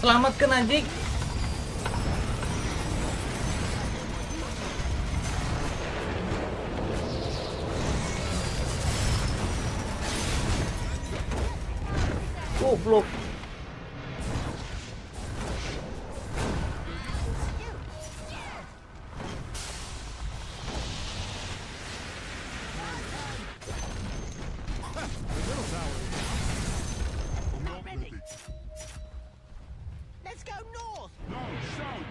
Selamatkan anjing. Goblok. I'm not ready. Let's go north. No, south.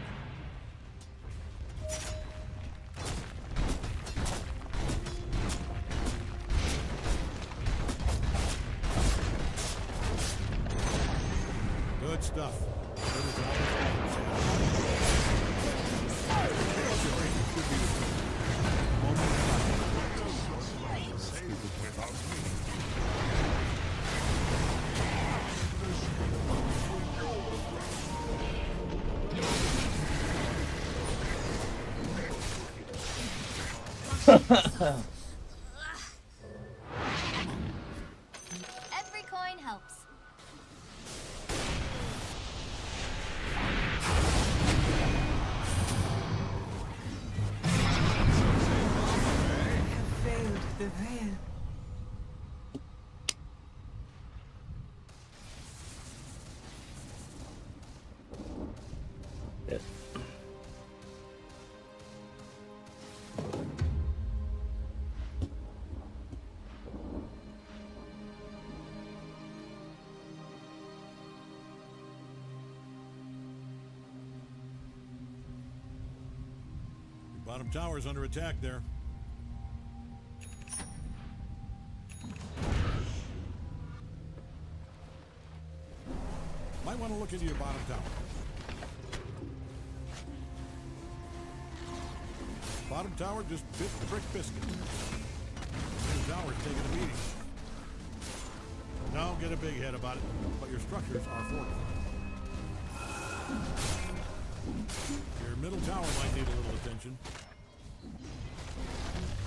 Good stuff. Every coin helps. Have failed the veil. Yes. Bottom tower's under attack there. Might want to look into your bottom tower. Bottom tower just bit the brick biscuit. The tower's taking a beating. Don't get a big head about it, but your structures are fortified. Your middle tower might need a little attention.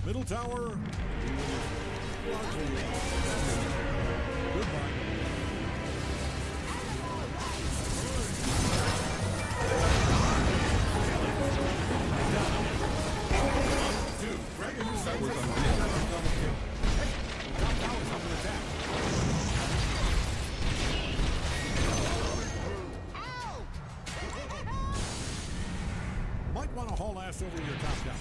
Middle tower. Goodbye. Might want to haul ass over your top down.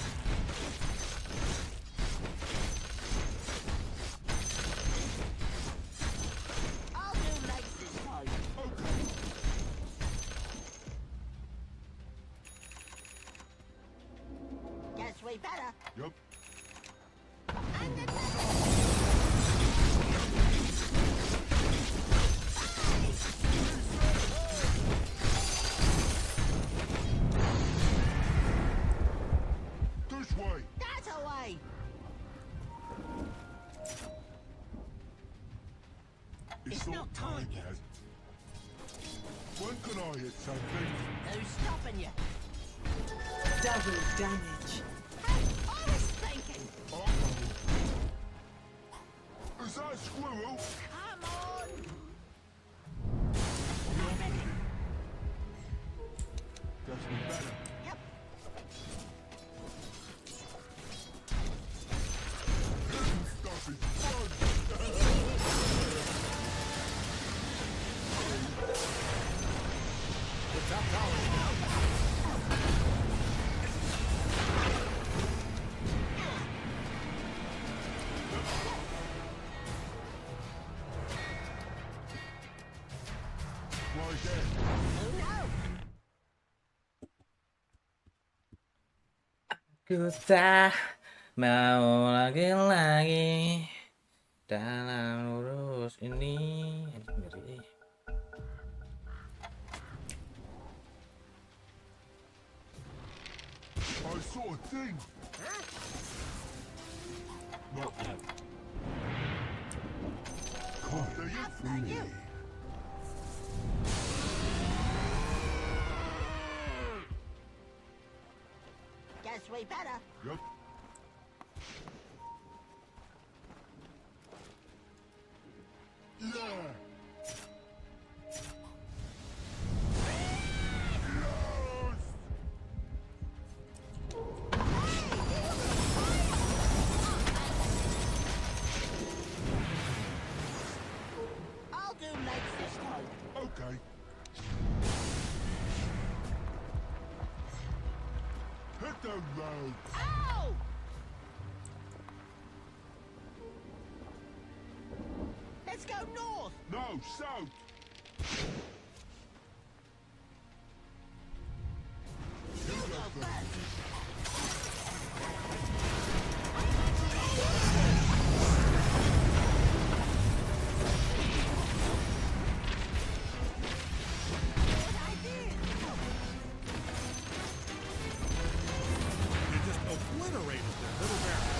I'll do legs this time. Guess we better. Yep. And the This way. that's away. It's not time yet. When can I hit something? Who's stopping you? Double damage. Hey, I was thinking. Uh-oh. Sir Squirrel. Come on. Just be better. Yep. Stuff is done. The top tower is down. Right there. Ku tak mau lagi dalam urus ini. Anjing, ngeri. I saw a thing. Not yet. Can't do it for me. Guess we better. Yep. Yeah. I'll do legs this time. Okay. Hit the road. Ow! Let's go north. No, south. You go first. Good idea. You just obliterated their little barracks.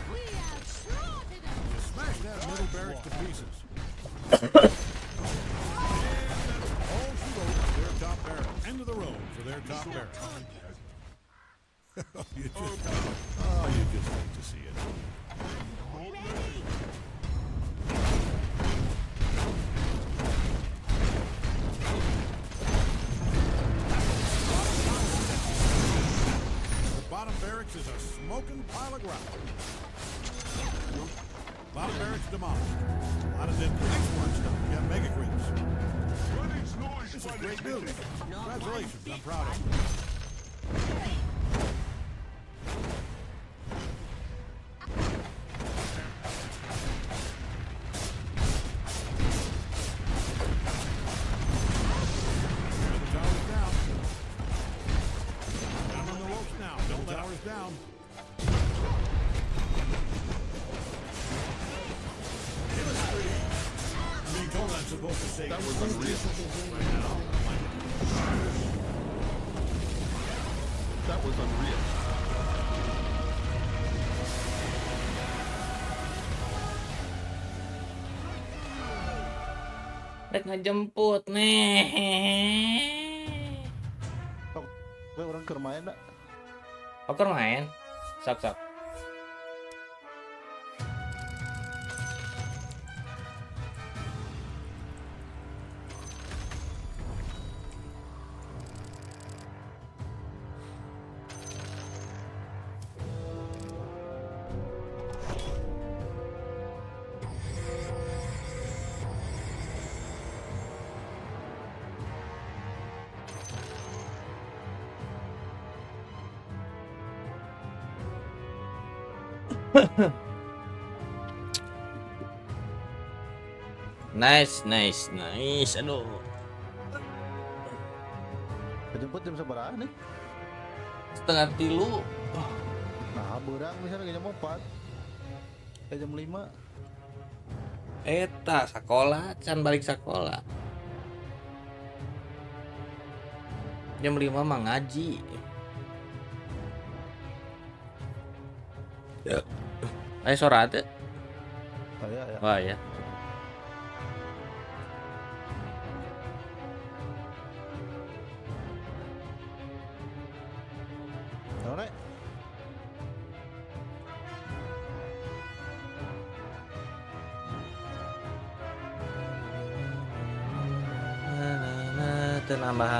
We have slaughtered them. You smashed that middle barracks to pieces. All she wrote for their top barracks. End of the road for their top barracks. You just hate to see it. Ready? The bottom barracks is a smoking pile of ground. Bottom barracks demolished. A lot of dead excellent stuff. You got mega creeps. Running's noise. This is great news. Congratulations. I'm proud of you. The tower's down. Got 'em on the ropes now. The tower's down. I mean, told I'm supposed to say that was unreal. Right now. That was unreal. Rek ngejemput nih. Gue orang ke main dah. Oke main. Sok sok. Nice. Aduh. Kejemput jam seberapa nih? Setengah tilu. Nah, berang misalnya jam 4. Jam 5. Eta sekolah, can balik sekolah. Jam 5 mah ngaji. Ya. Ayo sholat teh. Oh ya ya. Wah ya. Nah, Nek.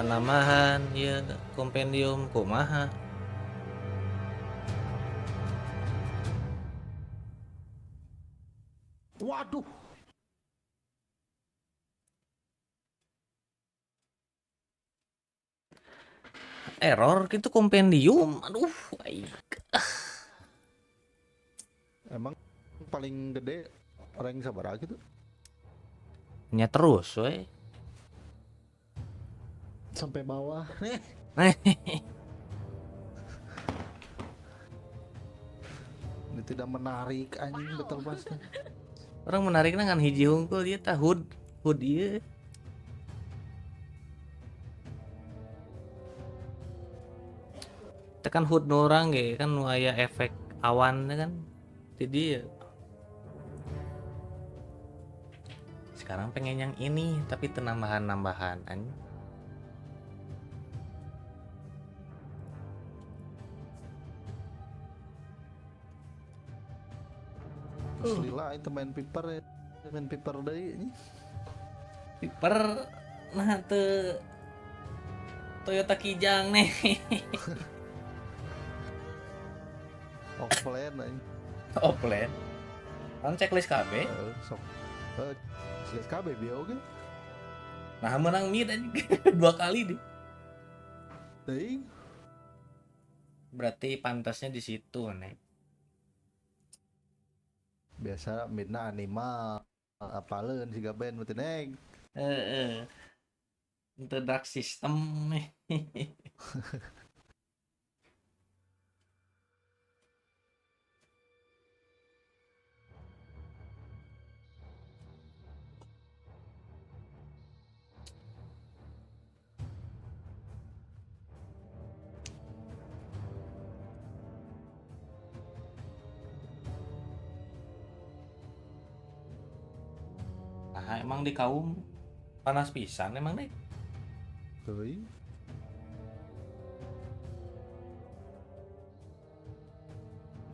Nambahan ya kompendium kumaha. Waduh. Error gitu kompendium. Aduh, aing. Emang paling gede rank sabaraha gitu? Nya terus we. Sampai bawah. Ini tidak menarik anjing betul pasti. Orang menariknya kan hiji hungkul dia tah hood ieu. Tekan hood nu urang ge kan nu aya efek awan kan. Jadi ya. Sekarang pengen yang ini tapi nambahan-nambahan anjing. Lila itu main piper ya. Main piper deui ini. Piper nah teu Toyota Kijang nih. Offline anjing. Offline. Kan checklist KB. Sok. CSKB bio ge. Nah menang mid anjing 2 kali deh. Teuing. Berarti pantasnya di situ nih. Biasa midna anima apaleun siga band meuteun neng. Untuk dark system nih. Nah, emang di kaum panas pisan emang deh. Teuing.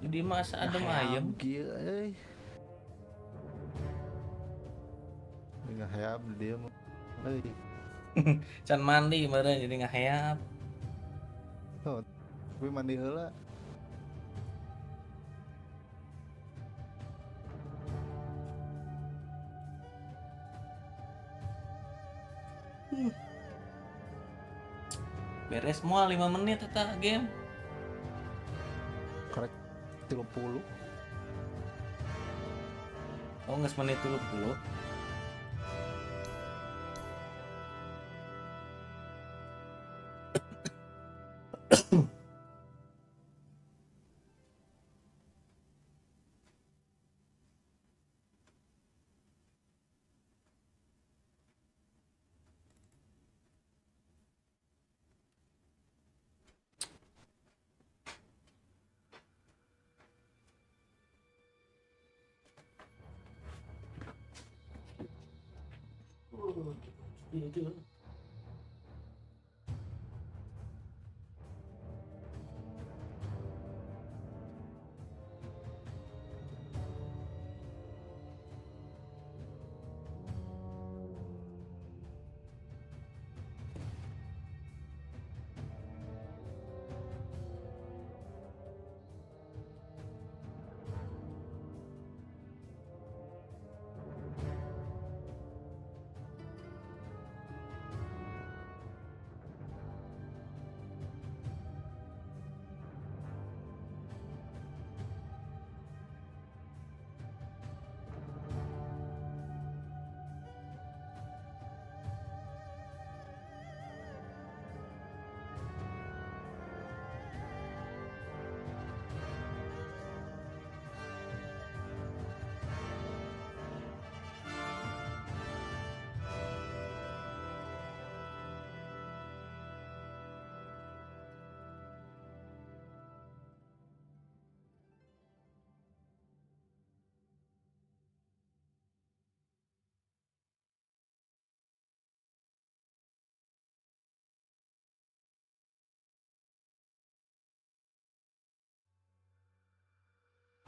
Jadi masa adem ayam. Kieu euy. Dengan hayam dia mah. Euy. Can mandi kemarin jadi ngahayap. Oh, tapi mandi heula. Beres semua 5 menit eta game. Korek 30. Oh nggak menit 30.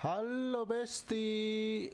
Halo Besti.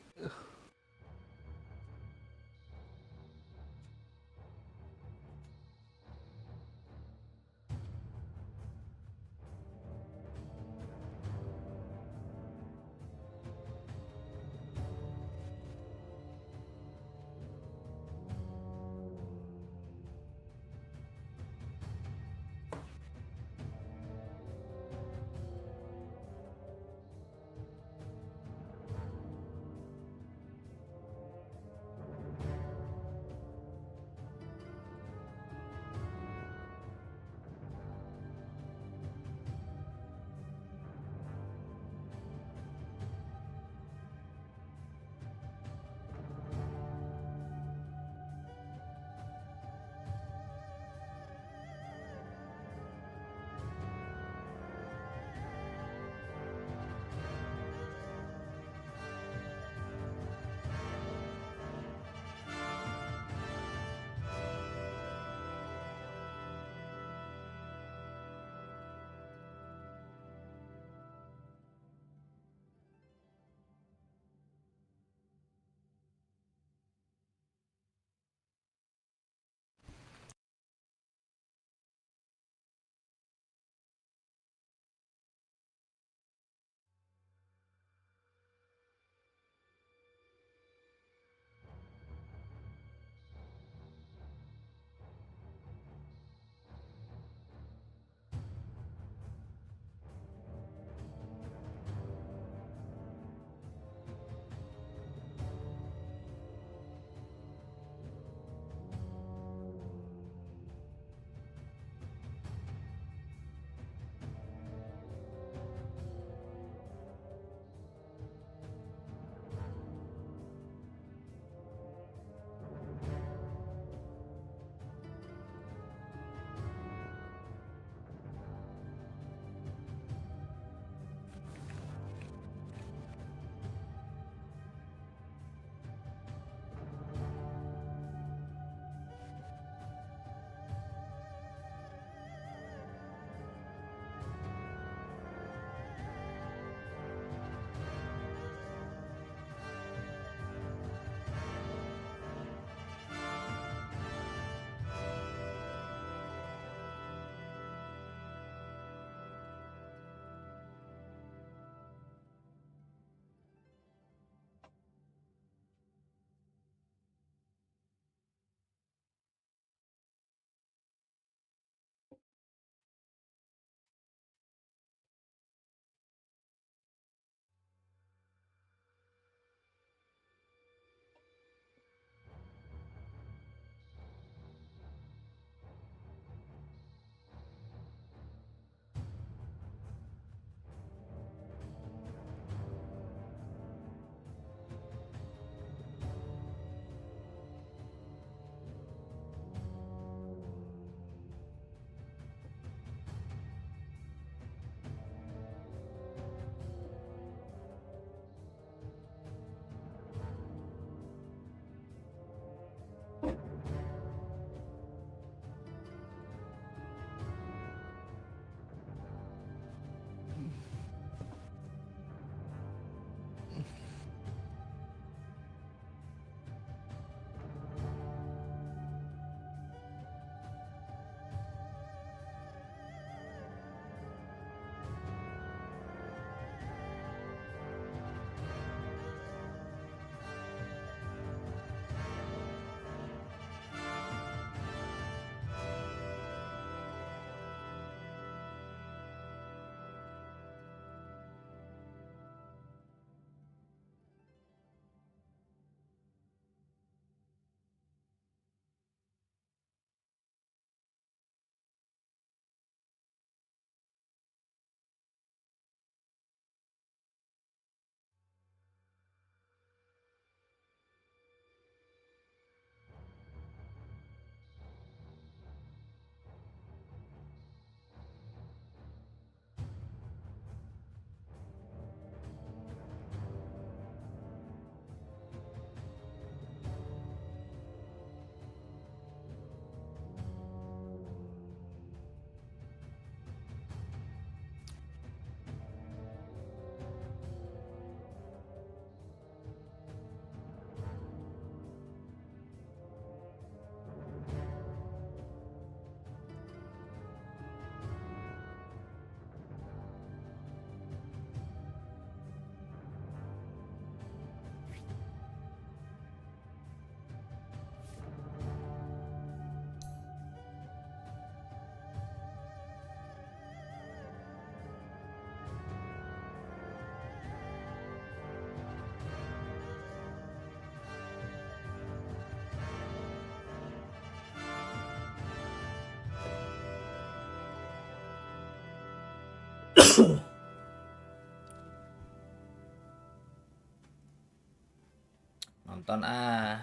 Nonton ah.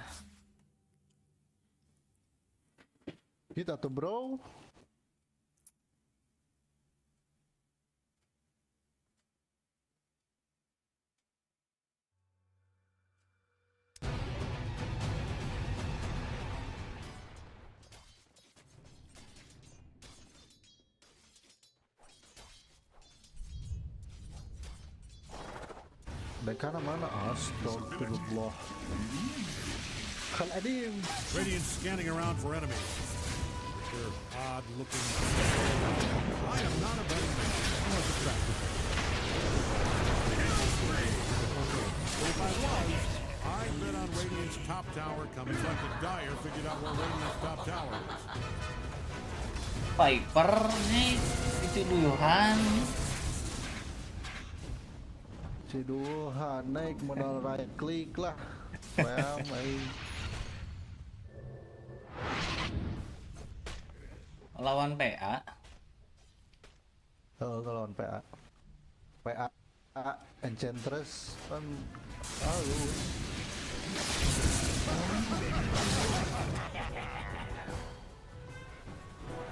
Kita tuh bro. Dekana mana? Astagfirullah. Kal Adim. Radiant scanning around for enemies. They're odd looking. I am not a betting man. I'm not distracted. If I was, I'd bet on Radiant's top tower coming. It's like the Dire figured out where Radiant's top tower is. Viper nih itu duluan. Si Duhan naik modal right click lah. Well, Lawan PA. Oh, kalau lawan PA. PA Enchantress kan halus.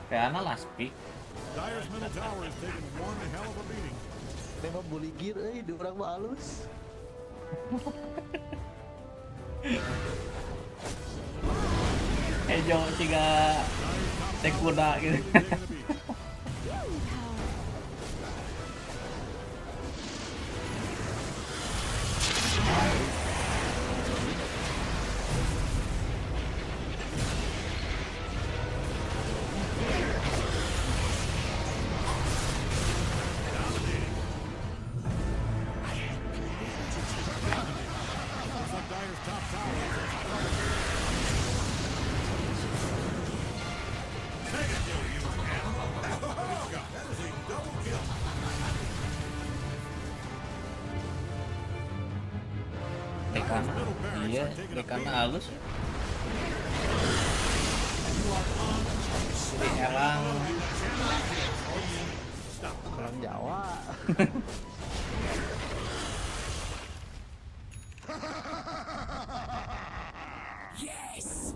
PA na last pick. Dire's middle tower is taking one hell of a beating. Tema bully gear di orang mah halus. Ejo tiga sekuda gitu. Iya, dekana halus. Si Elang Jawa. Yes!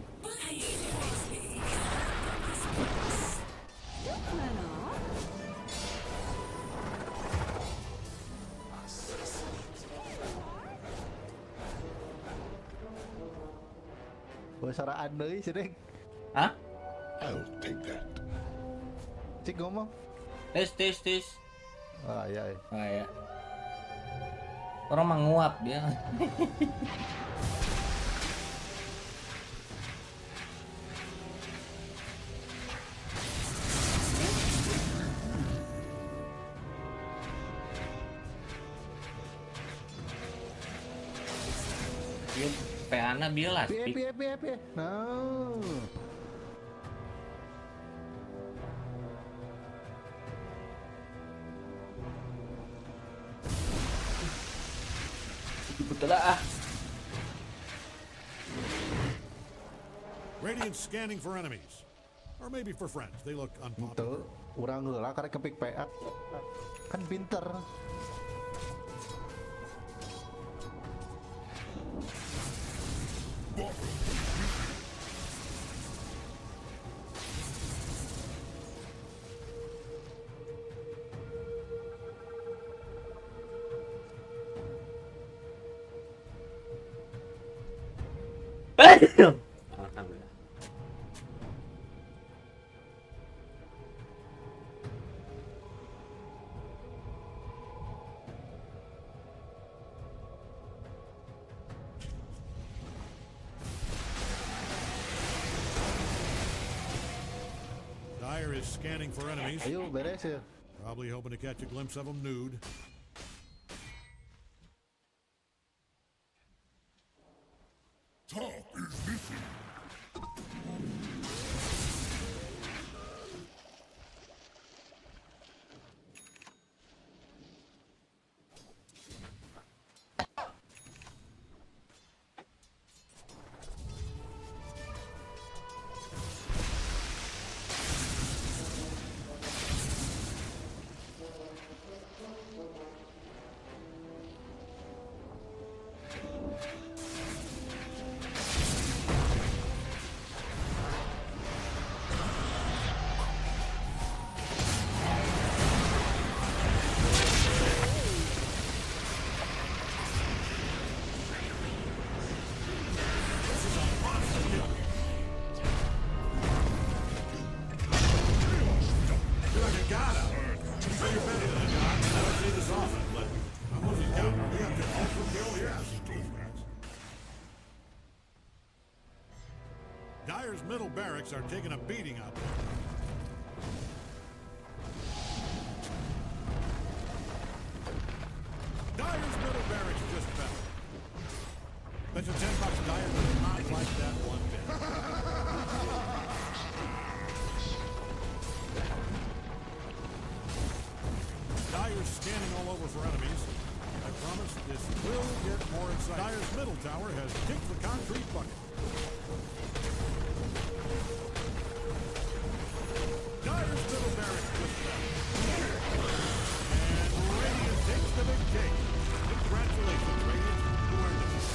Saraan deui sih, hah? I'll take that. Cik ngomong. Tes. Ah iya. Ah ya. Orang menguap dia. Dia PA-na dia last pick. No. Betul ah. Radiant scanning for enemies. Or maybe for friends. They look unpopular. Tuh, urang heula karek kepik PA. Kan pinter. Alhamdulillah. Dire is scanning for enemies. Ayo beres ya. Probably hoping to catch a glimpse of them nude. Top is missing. for your benefit. I don't say this often, but I'm losing count. Are we up to ultra kill here? Dyer's middle barracks are taking a beating out there. Dyer's middle barracks just fell. That's a $10 Dyer does not like that one bit. Dyer's scanning all over for enemies. I promise this will get more exciting. Dyer's middle tower has kicked the concrete bucket. Dyer's middle barracks just fell. And Radiant takes the big cake. Congratulations, Radiant. You earned it.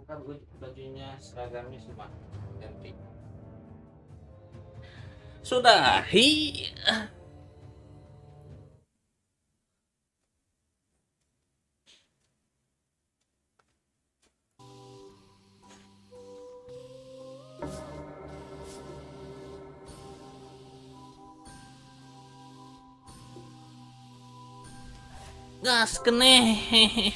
buka bajunya, seragamnya semua ganti. Sudahi. Gas kene.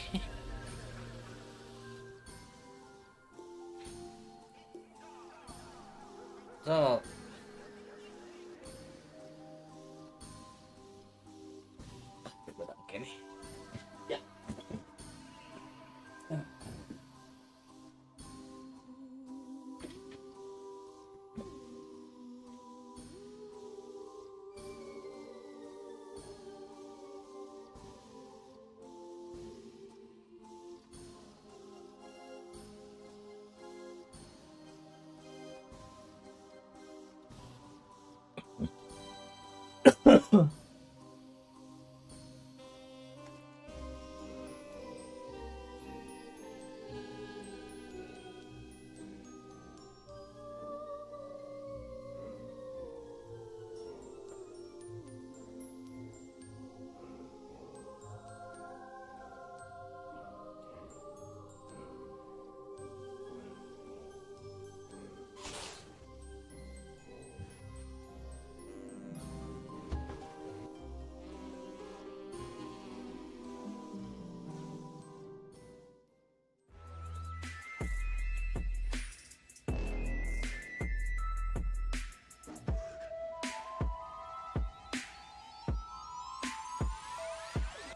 So. Oke nih. Ya.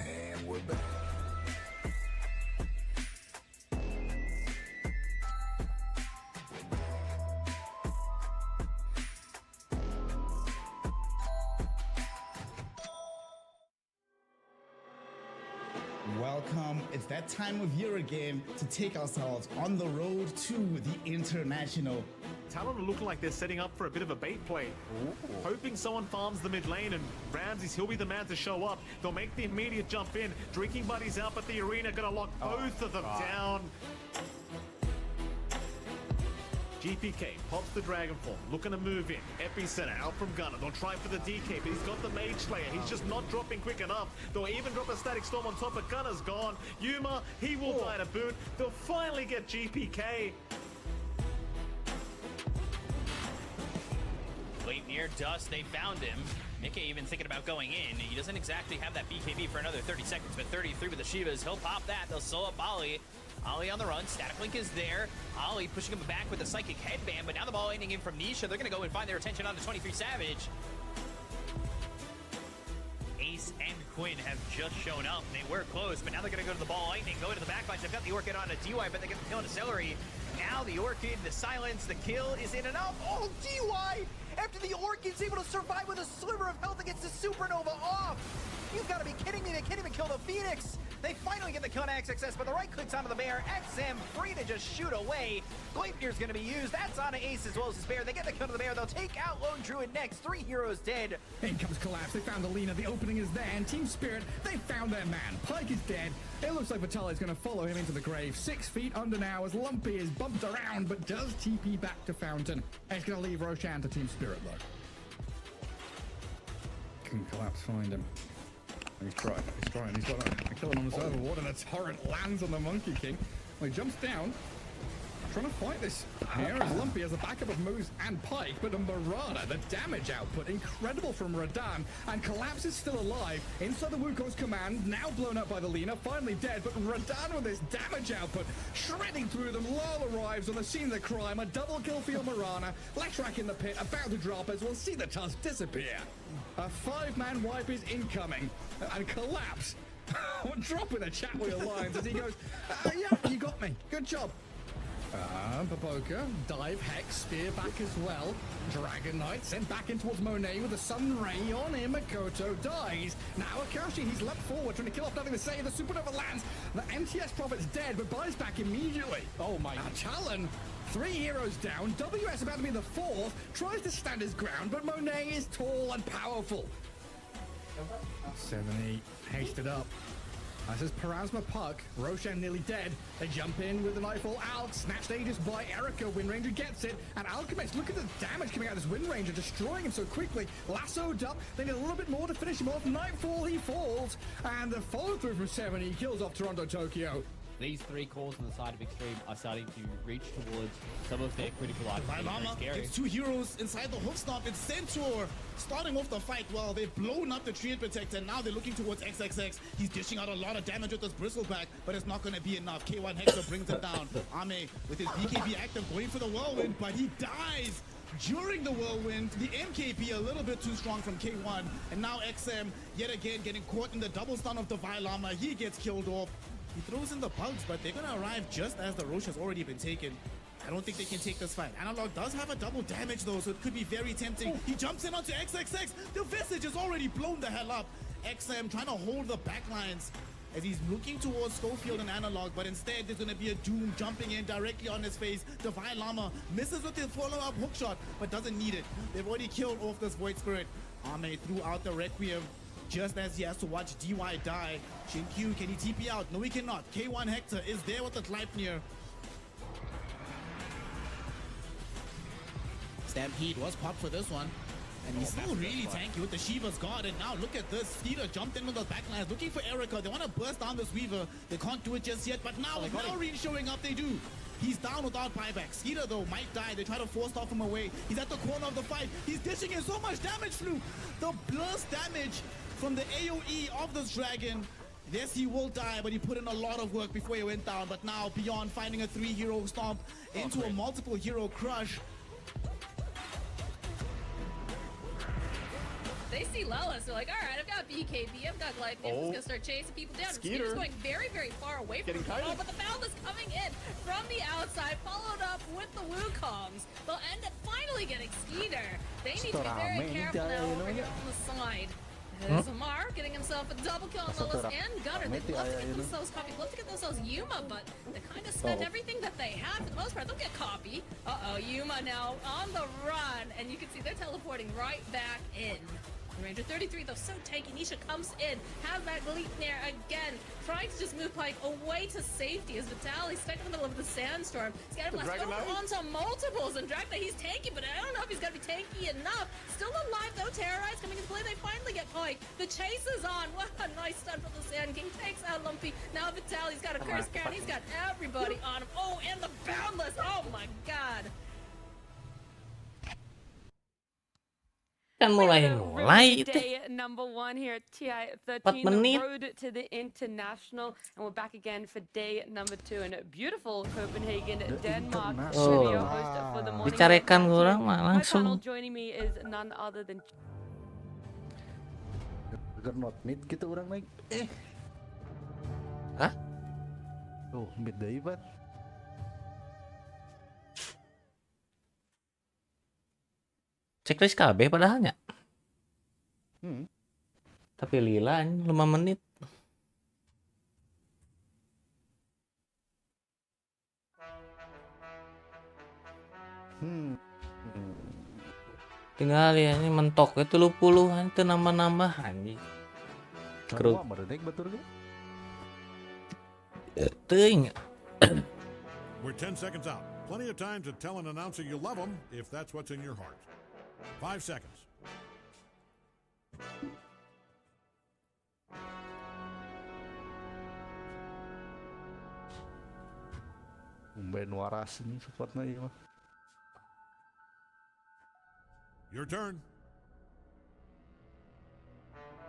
And we're back. Welcome. It's that time of year again to take ourselves on the road to the international. Talon are looking like they're setting up for a bit of a bait play. Hoping someone farms the mid lane and Ramses, he'll be the man to show up. They'll make the immediate jump in. Drinking buddies out, but the arena gonna lock both of them down. GPK pops the Dragon Form, looking to move in. Epicenter out from Gunner. They'll try for the DK, but he's got the Mage Slayer. He's just not dropping quick enough. They'll even drop a Static Storm on top, but Gunner's gone. Yuma, he will bite a boot. They'll finally get GPK. Late near Dust, they found him. Nikke even thinking about going in. He doesn't exactly have that BKB for another 30 seconds, but 33 with the Shivas. He'll pop that. They'll slow up Ollie. Ollie on the run. Static Link is there. Ollie pushing him back with a Psychic Headband, but now the ball ending in from Nisha. They're going to go and find their attention on the 23 Savage. Ace and Quinn have just shown up. They were close, but now they're going to go to the ball lightning, go to the backlines. They've got the Orchid on a DY, but they get the kill on a Celery. Now the Orchid, the silence, the kill is in enough. Oh, DY! After the Orchid's able to survive with a sliver of health against the Supernova off! You've got to be kidding me, they can't even kill the Phoenix! They finally get the kill on XXS, but the right clicks onto the bear. XM free to just shoot away. Gleipnir's going to be used. That's on Ace as well as his bear. They get the kill to the bear. They'll take out Lone Druid next. 3 heroes dead. In comes Collapse. They found Alina. The opening is there. And Team Spirit, they found their man. Pyke is dead. It looks like Vitaly is going to follow him into the grave. 6 feet under now as Lumpy is bumped around, but does TP back to Fountain. And it's going to leave Roshan to Team Spirit, though. Can Collapse find him? He's trying. He's got a kill on the server ward, and a torrent lands on the Monkey King. Well, he jumps down, trying to fight this. Here is Lumpy as a backup of Moose and Pyke, but a Marauder, the damage output, incredible from Radan, and Collapse is still alive. Inside the Wukong's command, now blown up by the Lina, finally dead, but Radan with his damage output, shredding through them. Lol arrives on the scene of the crime, a double kill for your Marana. Lexrak in the pit, about to drop as we'll see the tusk disappear. A 5-man wipe is incoming, and Collapse drop in the chat wheel lines as he goes, yeah, you got me, good job. Papoka, dive, Hex, spear back as well. Dragon Knight sent back in towards Monet with a Sun Ray on him. Makoto dies. Now Akashi, he's leapt forward, trying to kill off nothing to say. The Supernova lands. The MTS Prophet's dead, but buys back immediately. Oh my. Now Talon, 3 heroes down. WS about to be the 4th. Tries to stand his ground, but Monet is tall and powerful. 7-8, hasted up. This is Parasma Puck. Roshan nearly dead. They jump in with the Nightfall out. Snatched Aegis by Erica. Wind Ranger gets it. And Alchemist, look at the damage coming out of this Wind Ranger, destroying him so quickly. Lassoed up. They need a little bit more to finish him off. Nightfall, he falls. And the follow through from 7. He kills off Toronto Tokyo. These 3 cores on the side of Extreme are starting to reach towards some of their critical items. Vailama gets 2 heroes inside the hook stomp. It's Centaur starting off the fight well. They've blown up the Tree Protector. Now they're looking towards XXX. He's dishing out a lot of damage with this Bristleback, but it's not going to be enough. K1 Hector brings it down. Ame with his BKB active going for the Whirlwind, but he dies during the Whirlwind. The MKP a little bit too strong from K1. And now XM yet again getting caught in the double stun of the Vailama. He gets killed off. He throws in the bugs, but they're gonna arrive just as the Roche has already been taken. I don't think they can take this fight. Analog does have a double damage though, so it could be very tempting. He jumps in onto XXX. The Visage is already blown the hell up. XM trying to hold the backlines as he's looking towards Schofield and Analog, but instead there's gonna be a Doom jumping in directly on his face. Divine Llama misses with the follow-up hookshot, but doesn't need it. They've already killed off this Void Spirit. Ame threw out the Requiem just as he has to watch DY die. Shin-Q, can he TP out? No, he cannot. K1 Hector is there with the Gleipnir. Stampede was popped for this one. And he's still really tanky with the Shiva's Guard. And now look at this. Skeeter jumped in with the backlines looking for Erica. They want to burst down this Weaver. They can't do it just yet. But now with Malrine showing up, they do. He's down without buyback. Skeeter though might die. They try to force off him away. He's at the corner of the fight. He's dishing in so much damage, Flu. The burst damage from the AoE of this dragon. Yes, he will die, but he put in a lot of work before he went down. But now, beyond finding a 3-hero stomp into a multiple hero crush. They see Lelis, they're like, all right, I've got BKB, I've got Gleipnir, I'm just gonna start chasing people down. Skeeter's going very, very far away from him. Oh, but the Boundless coming in from the outside, followed up with the Wukongs. They'll end up finally getting Skeeter. They need to be very careful now over here on the side. There's Amar getting himself a double kill on Lelis and Gunner. They'd love to get themselves Copy, love to get themselves Yuma, but they kind of spend everything that they have for the most part. They'll get Copy. Uh-oh, Yuma now on the run, and you can see they're teleporting right back in. Ranger 33 though, so tanky. Nisha comes in, has that Gleipnir again, trying to just move Pike away to safety as Vitaly's stuck in the middle of the sandstorm. Scatterblast going onto multiples, and Dragna, he's tanky, but I don't know if he's gonna be tanky enough. Still alive though, Terrorize coming into play. They finally get Pike. The chase is on. What a nice stun from the Sand King. Takes out Lumpy. Now Vitaly's got a curse count. He's got everybody on him. Oh, and the Boundless. Oh my god. Kan mulai itu. Day number 1 here at TI13, 4 menit. road to the international, and we're back again for day number 2 in beautiful Copenhagen, Denmark. Oh, Your host for the morning. dicarekan orang mah My panel langsung. joining me is none other than Agar not mid kita orang naik. Hah? Oh, mid day Pak. Checklist KB padahalnya. Tapi lila 5 menit. Tinggal ya ini mentok itu 30-an itu nambah-nambah anjing. Keruk. Teuing. We're 10 seconds out. Plenty of time to tell an announcer you love them if that's what's in your heart. 5 seconds. Ben waras ini supportnya iya mah. Your turn.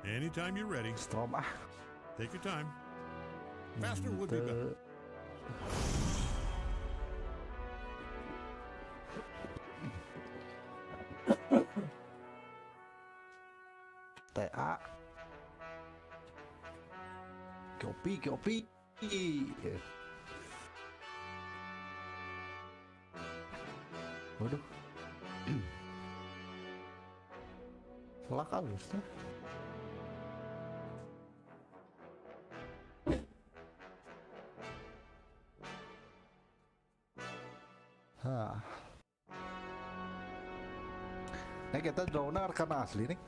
Anytime you're ready. Strom ah. Take your time. Faster would be better. TA. Kopi. Waduh. Selak halus lah. Nah kita drone karena asli nih.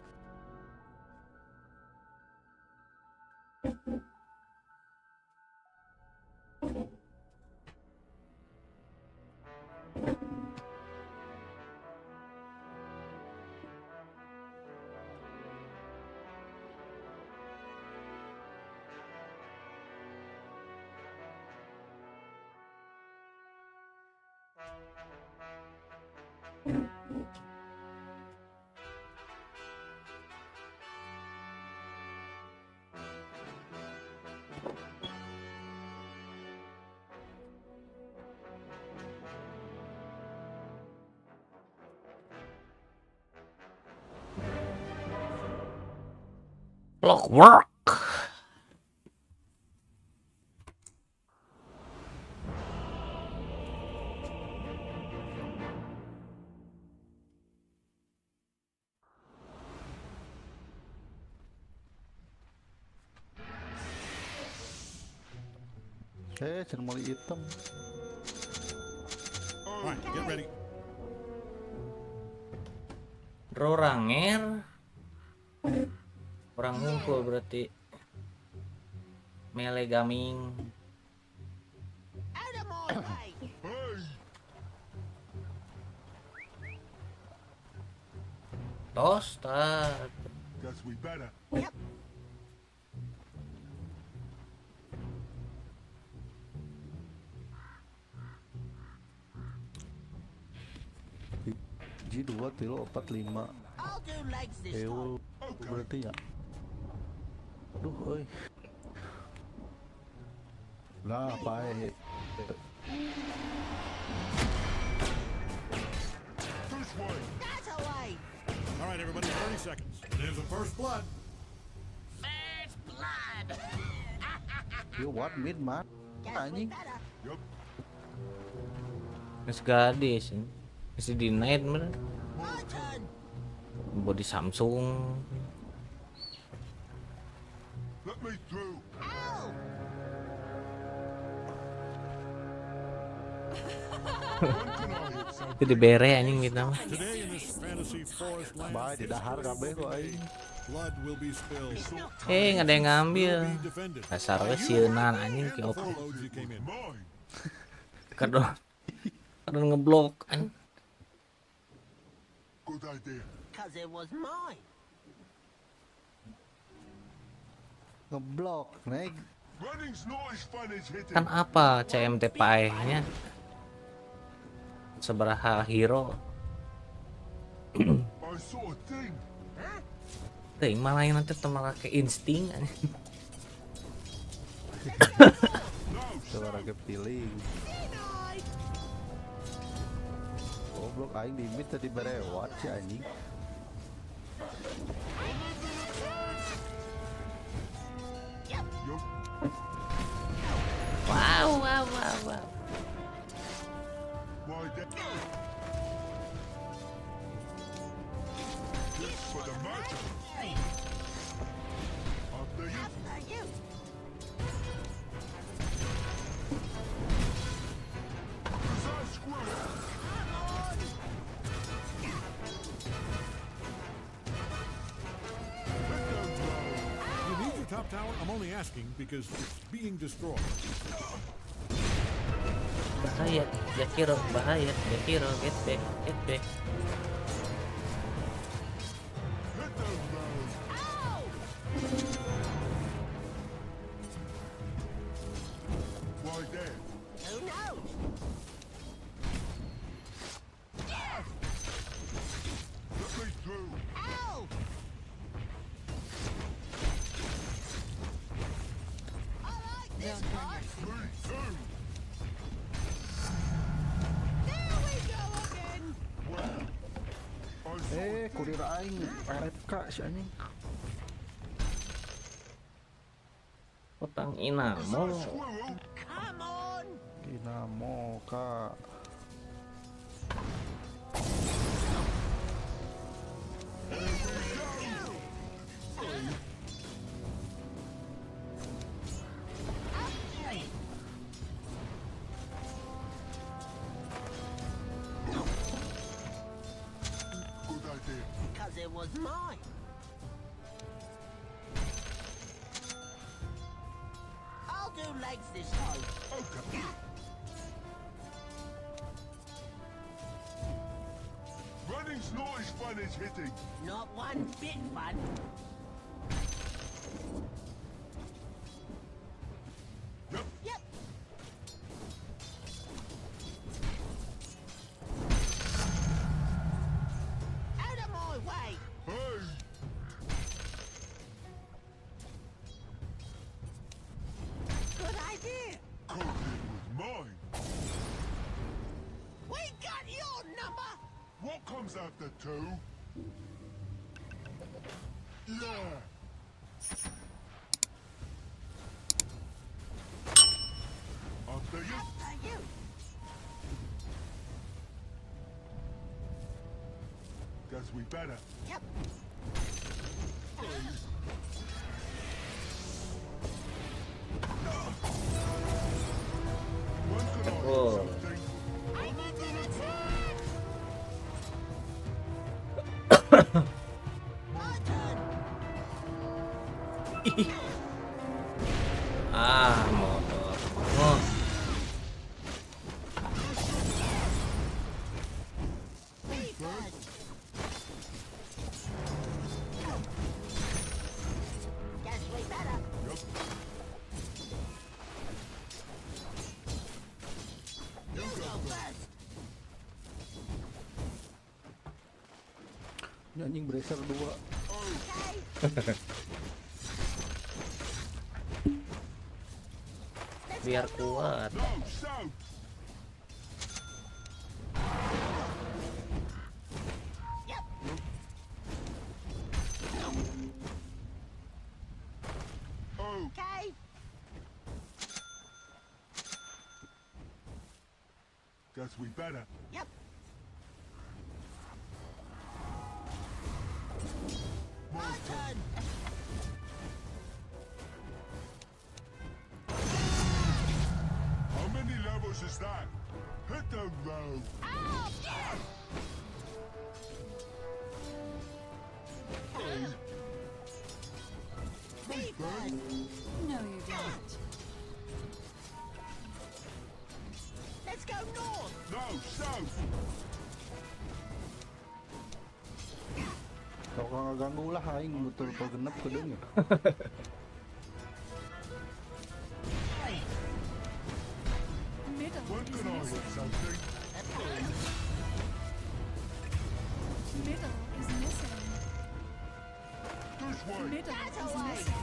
Clockwork. Cermoli hitam. All right, get ready. Roranger. Orang ngumpul berarti. Melee gaming. Out of my way! Toasted. Guess we better. G2 tilo 45. I'll do legs this Eul berarti ya. Aduh, oi. Lah, pae. That's away! All right, everybody, 30 seconds. There's the first blood. First blood! Yo, what mid man? Anjing. Mas gadis. Masih di night bener. My turn! Body Samsung. Let me through. Ow! Itu di bere anjing gitu mah. Today in this fantasy forest land, Bae di dahar kabeh kok aing. blood will be spilled. Nggak ada yang ngambil. Dasar we sieunan anjing ki opo. Loads you came in. Kadon ngeblok an. Good idea. Cause it was mine. Ngeblok, naik. Running's not as fun as hitting. Kan apa CMT pae-nya? Seberaha hero. I saw a thing. Ting malah yang nanti malah ke insting anjing. Suara kepiling. Goblok aing di mid tadi berewat si anjing. Wow. Why that? This for the magic. After you. After you! Bizarre squirrel. You need your top tower? I'm only asking because it's being destroyed. Bahaya, Jakiro, bahaya, Jakiro, get back. Why there? Who knows? Let me through. Ow! I like this part! 3, 2. There we go again! Kurir aing RFK si anjing. Utang Inamo. Come on! Dinamo kak. Good idea. Because it was mine. I'll do legs this time. Okay. Running's not as fun as hitting. Not one bit fun. Yep. Out of my way. Hey! Good idea. Cause it was mine. We got your number. What comes after 2? Yeah. Guess we better. Yep. Oh. Ah, motor. Oh. Guess we better. You go first. Ini anjing bracer 2. Biar kuat. Okay. Guess we better. Yep. My turn. How many levels is that? Hit the road. No, you don't. Let's go north. No, south. Kalau nggak ganggu lah aing betul-betul genep ke deung. Middle What is can I missing. with something? Middle is missing. This way. Middle is missing.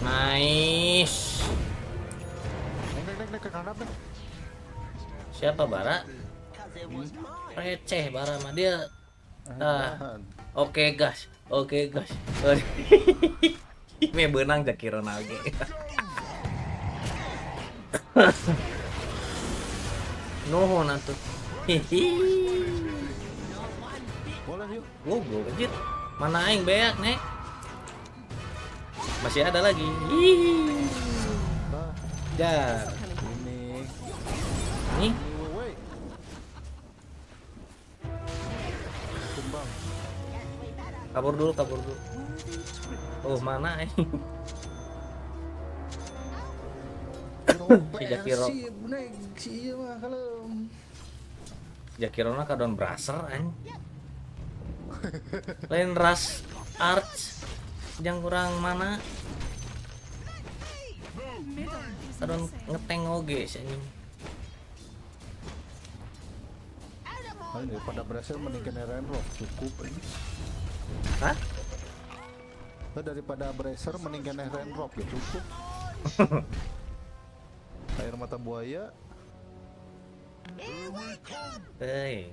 Nice. Nek ke kanan nek. Siapa Bara? Receh Bara mah dia. Oke gas. Me benang Jakirona lagi. Nuhun atuh. Boleh yuk. Goblok anjir. Mana aing beak, Nek? Masih ada lagi. Ih. Jar. Ini. Kumbang. Kabur dulu. Oh, mana aing? Si Jakiro. Si iya mah kalem. Jakirona kadon braser anjing. Lain ras arch yang kurang mana kadon ngeteng oge sih anjing. Ayo daripada bracer mendingin Renrock cukup ini. Hah? Daripada bracer mendingin Renrock ya cukup. Air mata buaya. Hei.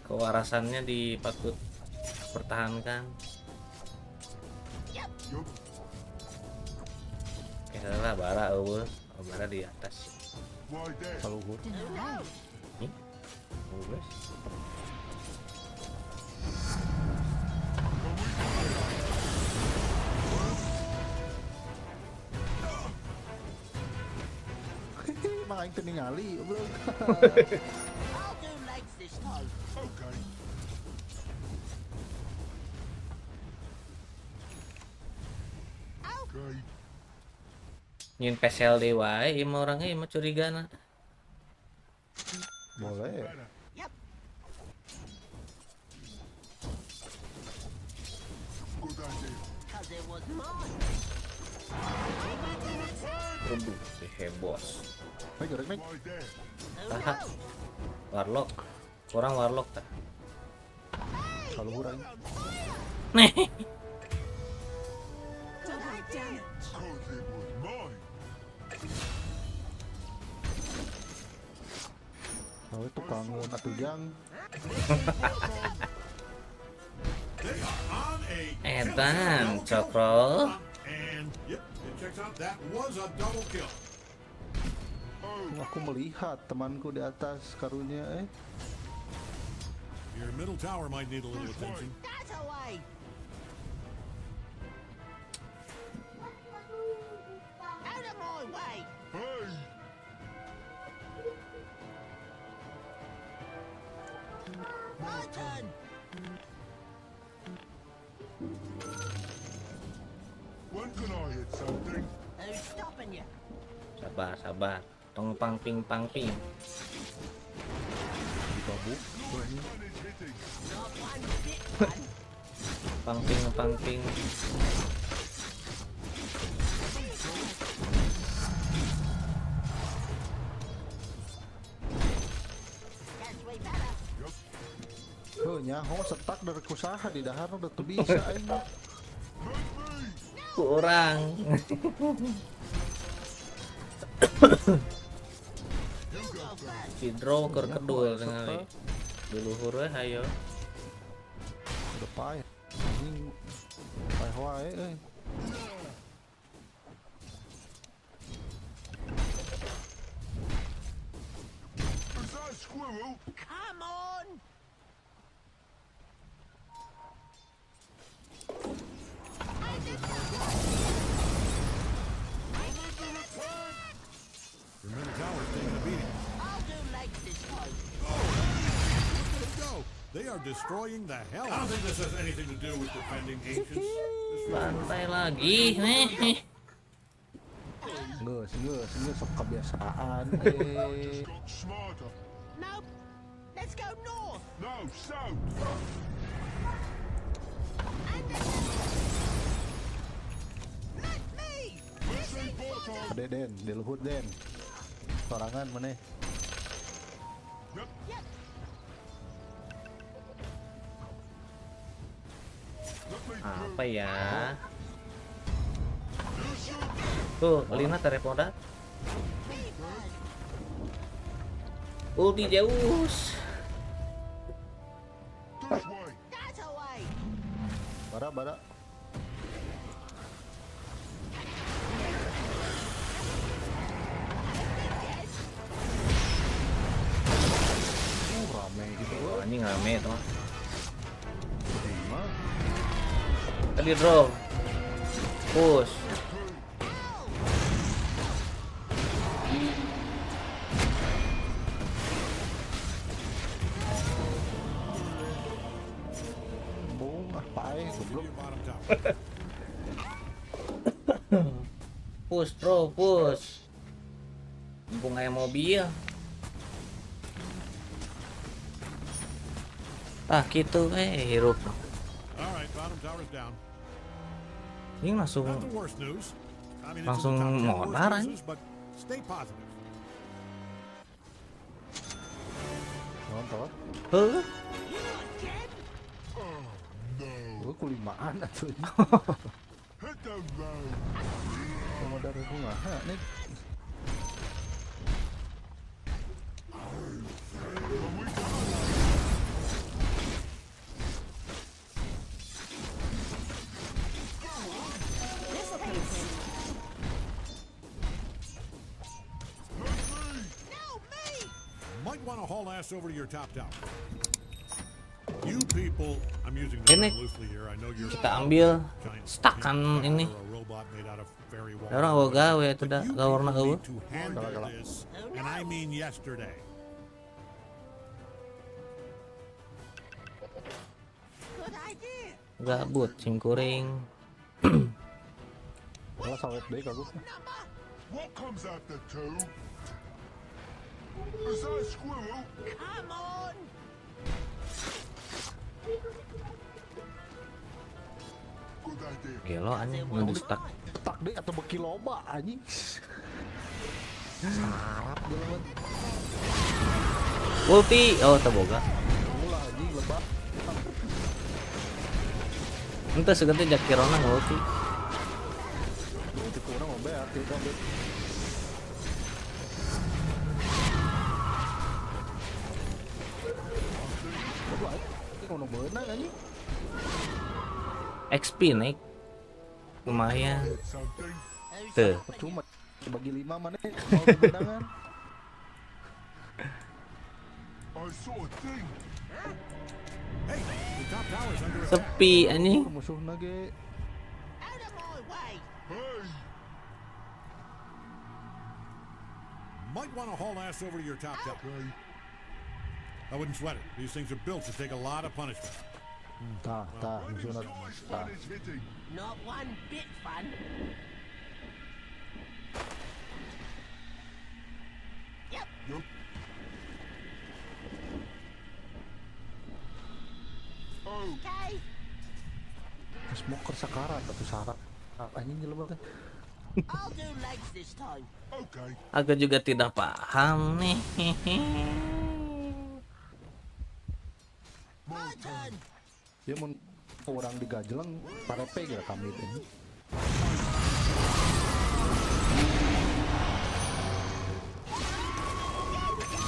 Kewarasannya dipatut pertahankan. Oke, salah Bara eueuh. Bara di atas. Saluhur. Nih. Guys. Emang aing teu ningali, belum. I'll do legs this time. Okay. Okay. Nyin pesel deui wae ieu mah orangnya ieu mah curigana. Boleh. Yep. Good idea. Cause it was mine. Aduh, si hebos. Ayo gerek nek. My dad. Taha. Warlock. Kurang warlock tah. Saluhur aing. Nih. Double damage. Cause it was mine. Oh, tukang atuh jang. Edan, Cokro. And yep, it checks out. That was a double kill. Aku melihat temanku di atas karunya Your middle tower might need a little attention. That's away. Out of my way. Hey! My turn. When can I hit something? Who's stopping you? Sabar, sabar. Tong pang ping pang ping. Dibabuk. One is hitting. Not one bit fun. Pang ping pang ping. That's way better. Oh, nyaho setak dari kusaha di dahar udah tuh bisa aing. Kurang. Sidro keur kedul ningali. Di luhur we hayo. Udah payah. Anjing payah wae Is that a squirrel? Come on. Your middle tower's taking a beating. I'll do like this time. Look at them go. They are destroying the hell. I don't think this has anything to do with defending ancients. Bantai lagi. Nges sok kebiasaan Got smarter. Nope. Let's go north. No, south. Let me. This ain't water. Ade Den, di luhut Den. Sorangan maneh. Yep. Yep. Let me Apa ya? Tuh, Lina terepoda. Ulti Zeus. this way. That's away. Bara. Rame gitu. Oh, anjing rame tuh. Emang Tadi draw. Push. bung pae goblok. Bottom tower. Push bro, push. Mumpung kayak mobil. Gitu hirup. All right, bottom tower's down. Ini langsung Not the worst news. I mean, it's in langsung the top 10 worst modar news, but stay positive. Nonton. Heuh. Gue kulimaan atuh. Hit the road. Sama dari bunga nih. This'll pay attention. Might want to haul ass over to your top tower. You people, I'm using this Ini term loosely here. I know you're kita ambil giant stakan peanut ini. butter or a robot made out of fairy wall. Orang mau gawe itu dah You gawarna people eueuh. need to handle this, and I mean yesterday. Good idea. Gabut cingkuring. Malah sawet deui kagum. What comes after two? Is that a squirrel? Come on. Good idea. Gelo anjing mun stuck. Tak deh atau beki loba anjing. Sarap geuleuh. Ulti, oh teboga. Ulah anjing lebah. Ente segenté jakirona ulti. Itu kurang mau beak itu ambil. Ono beunang anjing. XP naik lumayan. Tuh. Percuma bagi 5 mana mau kemenangan. Sepi anjing. Musuhna ge. Might want to haul ass over to your top tower. I wouldn't sweat it. These things are built to take a lot of punishment. Tah, musuhna tah. Not one bit fun. Yep. Okay. Smoker sakarat atau syarat. Anjing jelema kan. I'll do legs this time. Okay. Aku juga tidak paham nih. My turn. Ya mun orang digajeleng parepe ge kami ini.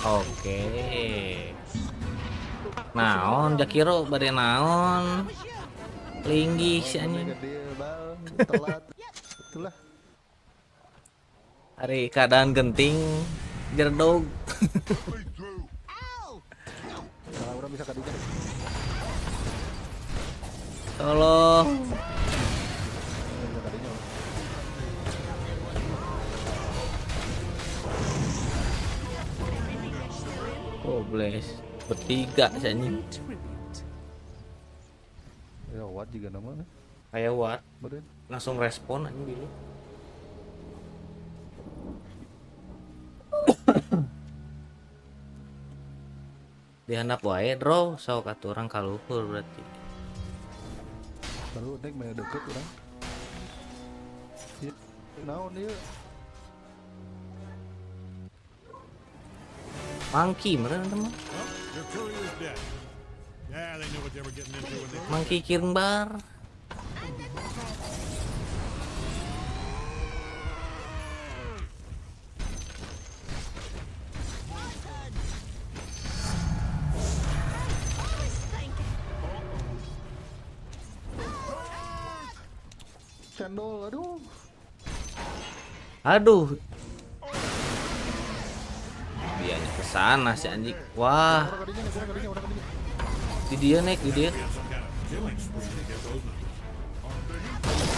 Oke. Naon Jakiro bade naon? Linggih si anjing. Gede bang, telat. Itulah. Hari keadaan genting jerdog. Kalau udah bisa kadinya. Tolong. Oh bless. Bertiga si anjing. Ya what juga namanya. Kayak what? Beren. Langsung respon anjing dulu. Dihandap wae draw sok aturan kaluhur berarti. Baru nek main deket urang. Ya, naon ieu? Monkey meureun teman. Their courier's dead. Yeah, they knew what they were getting into when they... Monkey kiring bar. Cendol, aduh. Aduh. Dianya kesana si anjing. Wah. Di dia naik, di dia.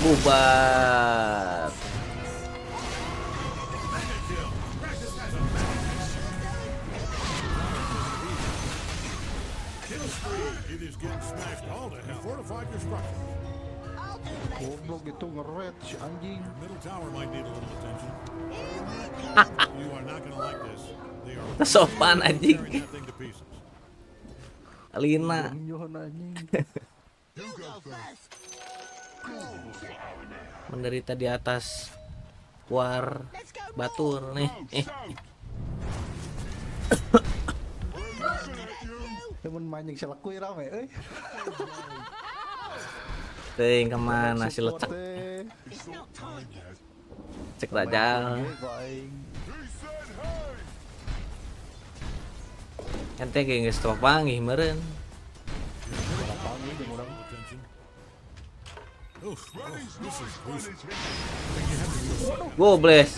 Bubar. It is getting smashed all to hell. Fortified your structure. Goblok itu ngeret si anjing. Middle tower might need a little attention. You are not gonna like this. They are Sopan anjing. tearing that thing to pieces. Alina. Menderita di atas war batur nih. Temen mancing selekui rame, Ting kemana si lecek? Cek Rajal. Ente kayak nggak stop panggih meren. Go bless.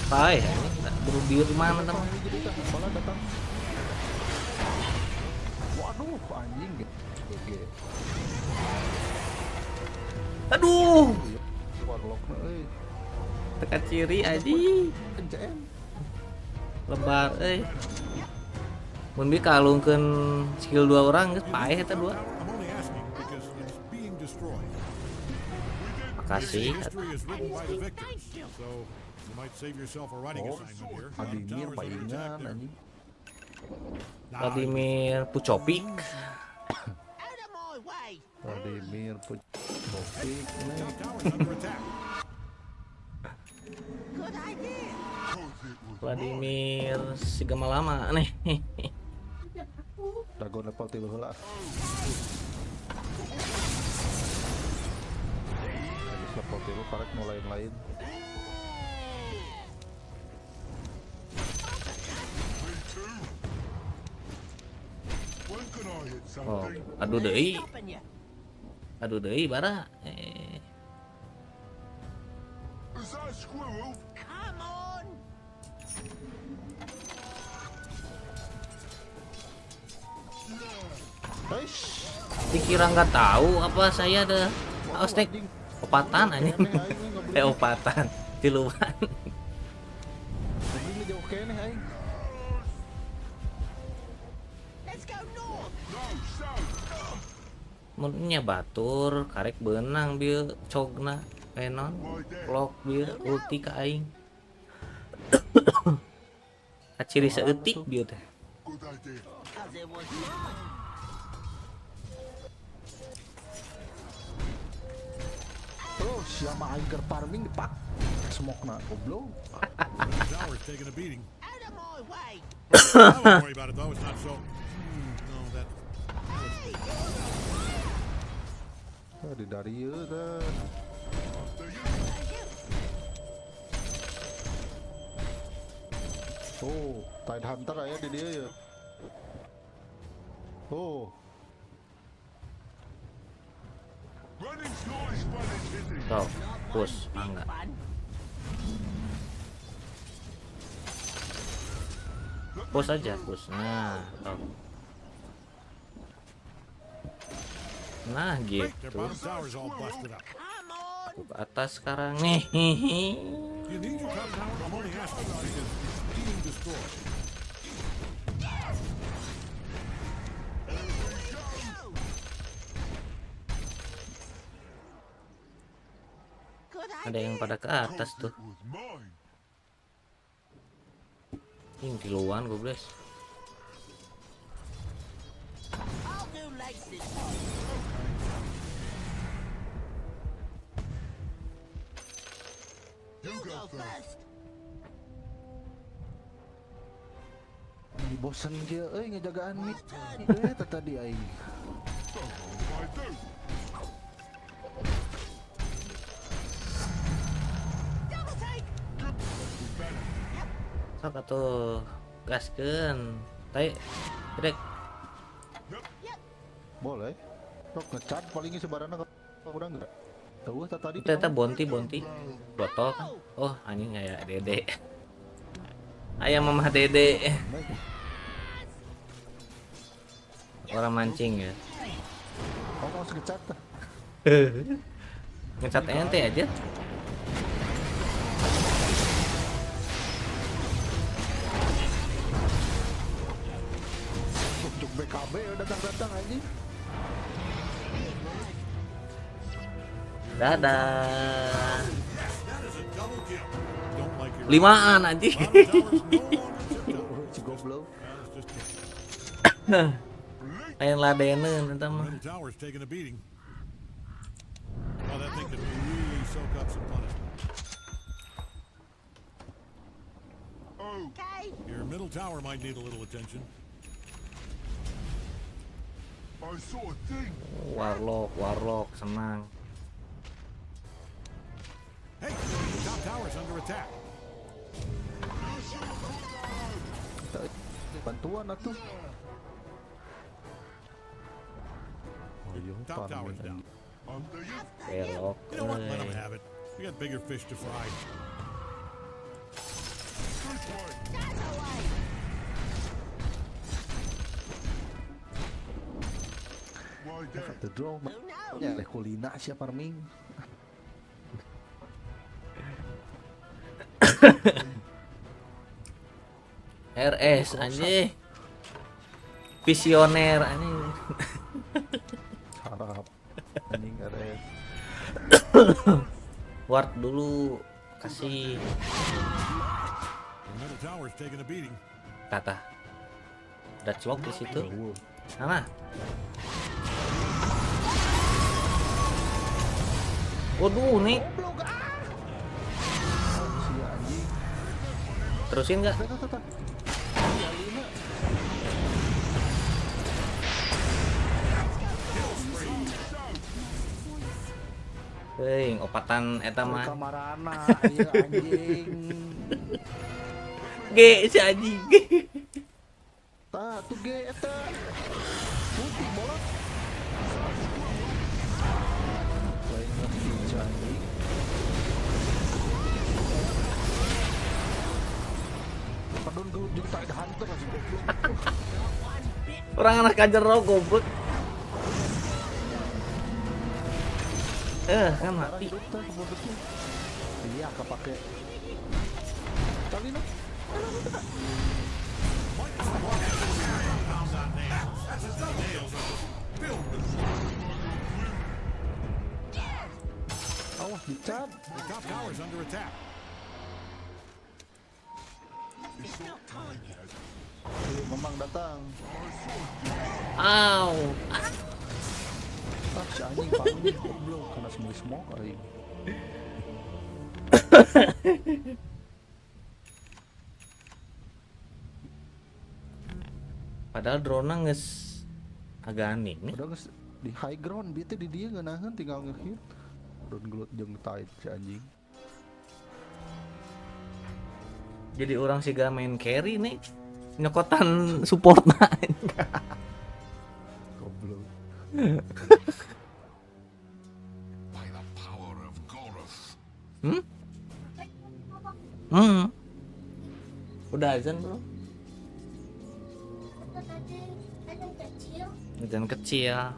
Pai, buru diri mana teman? Waduh, anjing. Aduh. Tekan ciri aja. Lebar, mun bi kalungkeun skill 2 orang geus paeh eta 2. Makasih. Vladimir palingan anjing. Vladimir Pucopik. Vladimir Pucopik. Vladimir Sigama lama nih. Dragon level 3 heula. Level Nanti lu karek mau lain-lain. Oh, aduh deui. Aduh deui bara. Is that a squirrel? Come on! Dikira nggak tahu apa saya ada austek opatan aja. Opatan tiluan. Ini jauh kene aing. Let's go north! Munnya batur karek benang bieu cogna enon lock bieu ulti ka aing. Kaciri saeutik bieu teh. Good idea. Cause it was mine. Oh, siapa aing keur farming dipak smoke-na goblok. Tower's taking a beating. Out of my way! Don't worry about it though, it's not so. No, that. Di dari ieu teh. Oh, Tide Hunter aya di dia ya. Oh. Tuh, push mangga. Push aja, push. Nah, tuh. Nah, gitu. Their bottom tower's all busted up. Ke atas sekarang nih. You need your top tower? I'm only asking because it's being destroyed. Ada yang pada ke atas tuh. Ini kiloan gobles. I'll do legs this time. You go first. Bosen dia ngejagaan mid. Tadi aing. Sok atuh gaskeun. Tai rek. Boleh. Sok ngecat palingnya sebarana kurang enggak? Tahu tadi. Ternyata bonti botol kan. Oh, anjing kayak Dede. Ayam Mama Dede. Orang mancing ya. Oh, mau ngecat. Ngecat ente aja. Juk BKB datang aja. Dadah. Limaan anjing. Goblok. Lain ladeneun eta mah. Middle tower's taking a beating. Oh, that thing could really soak up some punishment. Okay. Your middle tower might need a little attention. I saw a thing. Warlock senang. Hey, the top tower's under attack. Bantuan atuh. Top tower's down. Belok. You know what? Let them have it. We got bigger fish to fry. The draw ya kulina siapa farming. RS anjing. Visioner anjing. Harap anjing RS. Ward dulu kasih The middle tower's taking a beating. kata. Dutch lock di situ. Mana? Waduh, nih. Terusin nggak? Heuing opatan eta mah. Kamarana ieu anjing. G si anjing. Tah tuh ge eta. Putih bolak. Lain ngerti anjing. Padahal gelut di Tide Hunter asli goblok. Orang anak kajero goblok. Kan mati. Iya kepake. Kali no. Awas dicat. The top tower's under attack. Memang datang. Aw. Si anjing paling goblok karena semua kali. Padahal drone geus agak aneh nih. Padahal geus di high ground dia di dia ngeunaheun tinggal ngehit. Drone gelut jeung Tide si anjing. Jadi orang sih gak main carry nih. Nyokotan support nah. Goblok. By the power of Goroth. Udah azan belum? Azan kecil.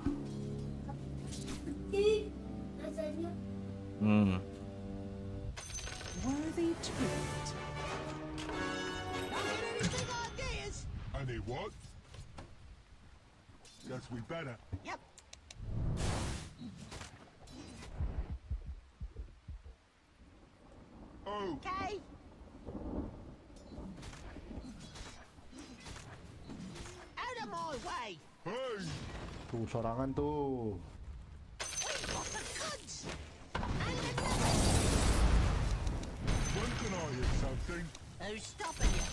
Worthy treat. Any what? Guess we better. Yep. Okay. Out of my way. Hey! Tuh sorangan tuh. We've got the goods. When can I hit something? Who's stopping you?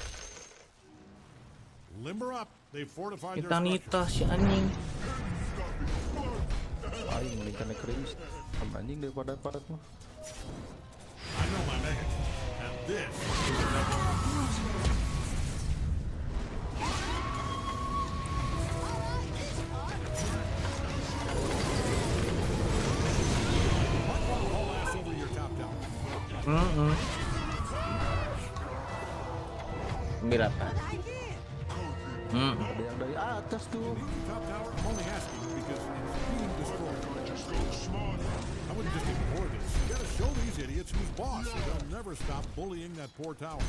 Limber up. They fortified their Nita si anjing. Aing mending krimis sama anjing daripada padat mah. I know my man. And this. Berapa? Ada yang dari atas tuh. Top tower, I'm only asking because it's being destroyed. I wouldn't just ignore this. You gotta show these idiots who's boss, or they'll never stop bullying that poor tower.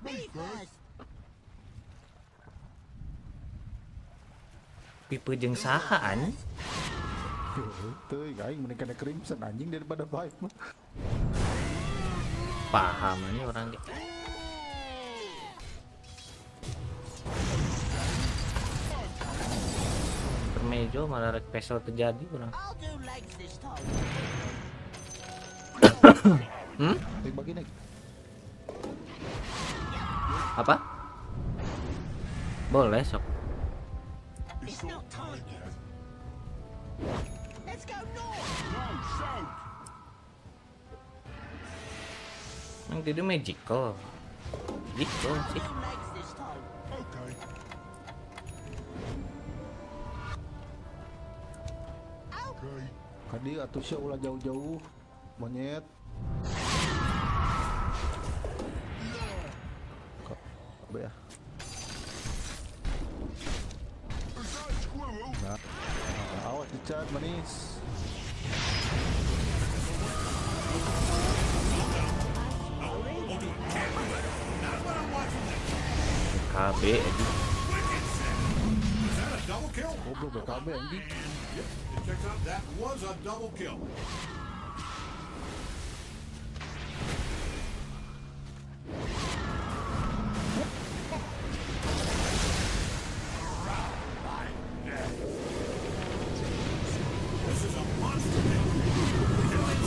Me first. Pipe jeung saha anjing? Tuh, aing mending kena crimson anjing daripada vibe mah. Paham ini orang gitu. Permejo malah rek pesel terjadi orang. I'll do legs this time. Bagi nih. Apa? Boleh sok. It's not time yet. Let's go north. No, south! Yang itu magical. Magical I'll sih. do legs this time. Okay. Okay. Kadi atusnya ulah jauh-jauh. Monyet. Apa ya? Nah, awas dicat manis. KB aja. Goblok BKB anjing. Yep, it checks out. That was a double kill.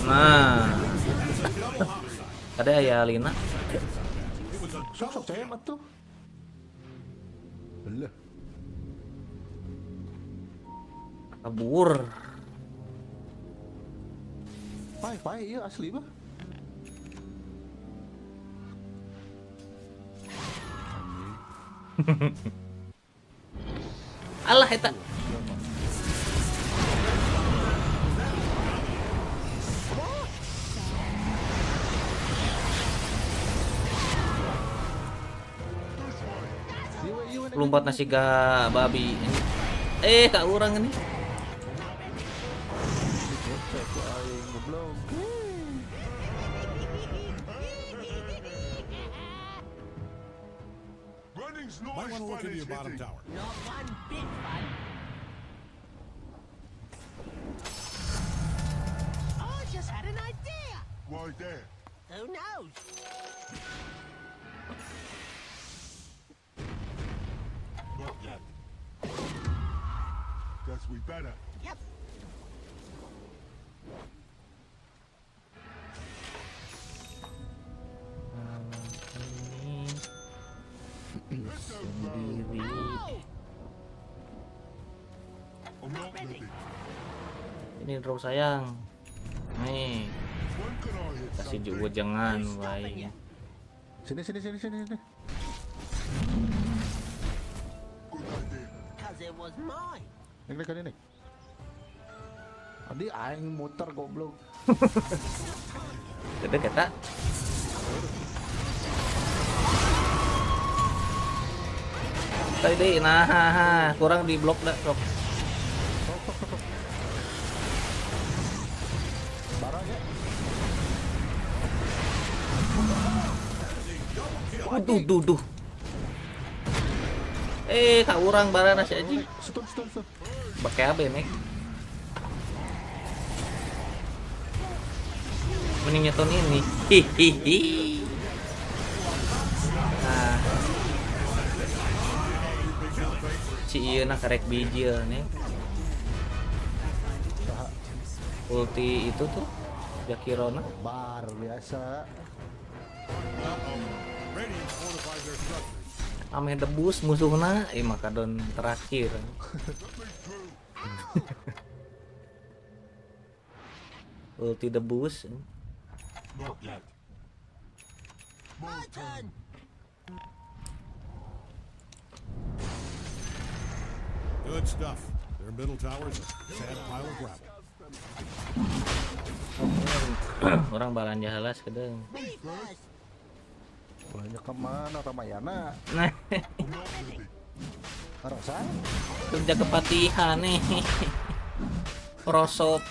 Nah. Ada ya Lina. Sok cemat tuh. Belah. Kabur. Pai iya asli bah. Alah eta. Lompat nasi ga babi. Kak orang ini. Might want to look into your bottom tower. Not one bit fun. I just had an idea. Right there. Who knows? Not yet. Guess we better. Yep. Sendiri. I'm not ready. Ini draw sayang. Nih. Kasih juga jangan, baik. Sini. Cause it was mine. Nek. Adi aing muter goblok. Gede kata. Tadi nah, kurang di blok dah, Sok. Barangnya. Duh. Kak urang barana si Aji. Stun. Pakai AB, Mek. Mending nyeton ini. Hihihi. Nah. Si ieu na karek biji nih. Ulti itu tuh Jakirona Bar biasa. ame debus musuhna makadon terakhir. Ulti debus. Not yet. My turn. Good stuff. Their middle tower's a sad pile of gravel. Orang balanja halas kedeng. Banyak kemana Ramayana? Nah. Rasa? Kerja kepatihan nih. Prosop.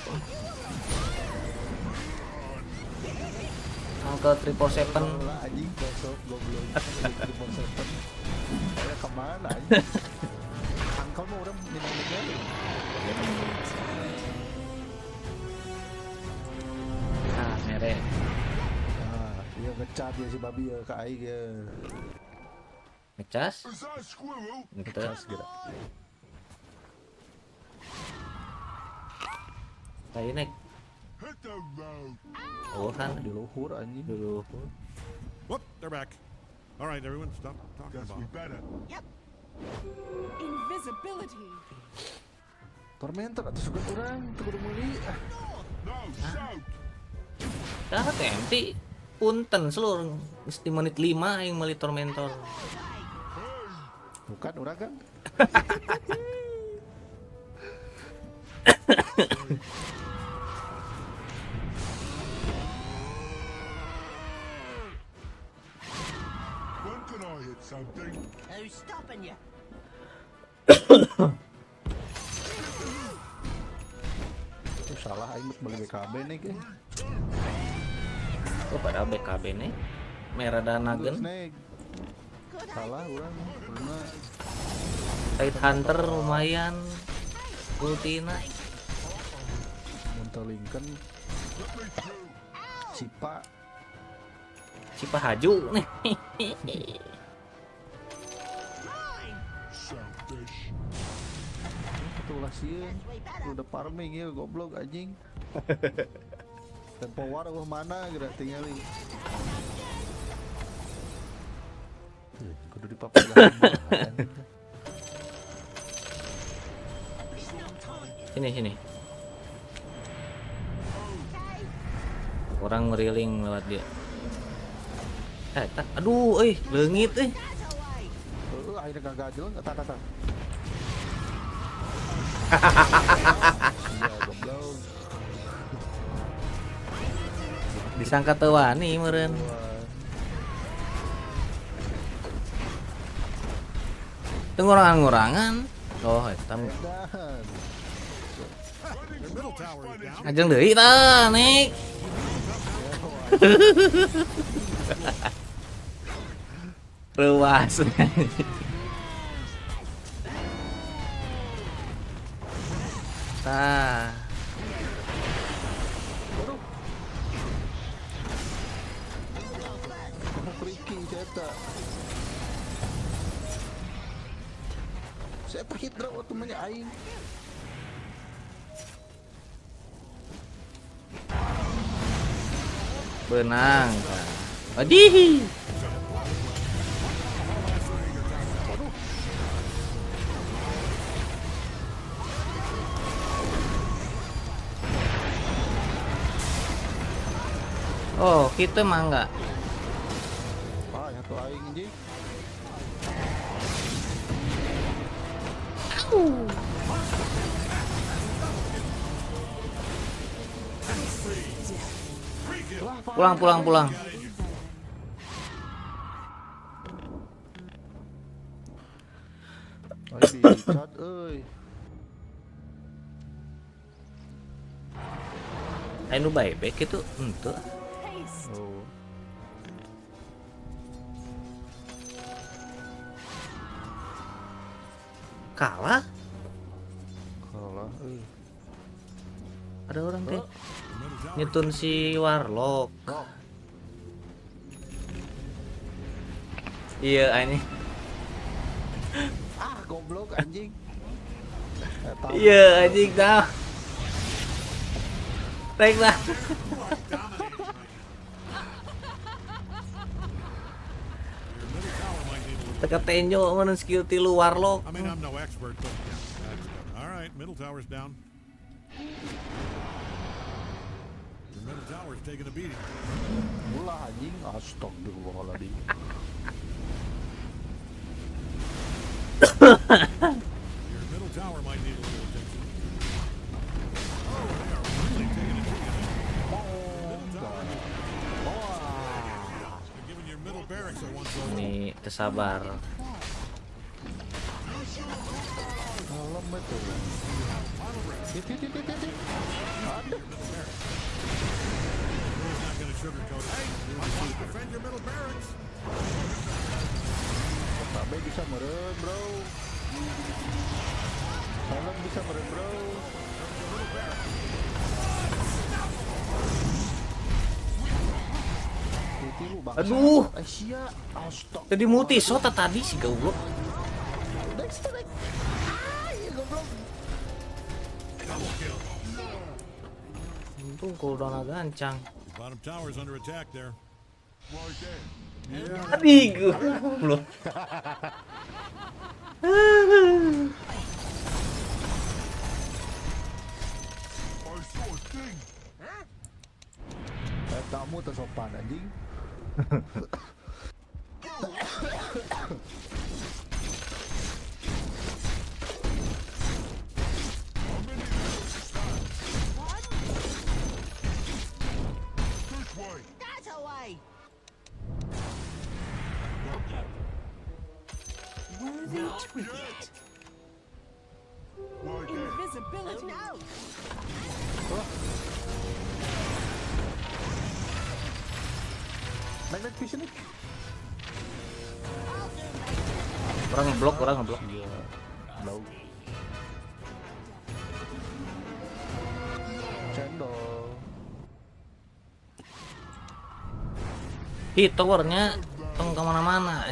Uncle 777. Anjing prosop goblok. 777. Saya kemana anjing? Uncle mau orang minang-minang. Nah, merek. Dia ngecat dia si babi ya ke aing ya. Ngecas? Ngecas gerak. Tadi naik. Oh kan di luhur anjing. Di luhur. Whoop, they're back. All right, everyone, stop talking about it. Yep. Invisibility. Tormentor atau suka orang tuh kudu meuli. Karena TMT punten seluruh di menit 5 yang meuli Tormentor. Bukan orang kan? When can I hit something? Who's stopping you? Salah aing beli BKB nih ke. Oh pada BKB nih. Merah dan nagen. Salah orang pernah. Tight Hunter lumayan. Ultina. Montel Lincoln. Cipa haju nih. Itulah sih udah farming ya goblok anjing. Tempo war mana gerak tinggalin. Kudu dipapagan. Sini. Orang ngeriling lewat dia. Aduh, leungit Akhirnya gak gajel, kata. Disangka teu wani meureun. Teu ngurangan. Oh, eta ngajeng deui tah, Nik. Ruas. Tah. Saya hit drop waktu banyak aing. Benang. Adih. Oh, kita mah enggak. Satu aing anjing. Pulang. Dicat euy. Anu baik itu henteu. Oh. Kalah? Euy. Ada orang teh nyetun si Warlock. Iya ini. Goblok anjing. Iya anjing dah. Baik lah. Teka tenyo mana skill tilu Warlock. I mean, I'm no expert, but yeah, that's good. All right, middle tower's down. Your middle tower's taking a beating. Ulah anjing, astagfirullahaladzim. Your middle tower might need a little attention. Oh, they are really taking a beating. Middle tower. They're giving your middle barracks a once over. Ini tersabar. Malam betul. Defend your middle barracks. Sampai bisa meren, bro. Salam bisa meren, bro. Aduh. Asia, astaga. Tadi multi shot tadi sih goblok. Untung cooldown gancang. Bottom tower's under attack there. Aduh, goblok. Kamu tersopan anjing. That's away. Worthy trinket. Invisibility. Magnet vision nih. Orang ngeblok. Iya. Low. Cendol. Hit towernya tong kemana-mana.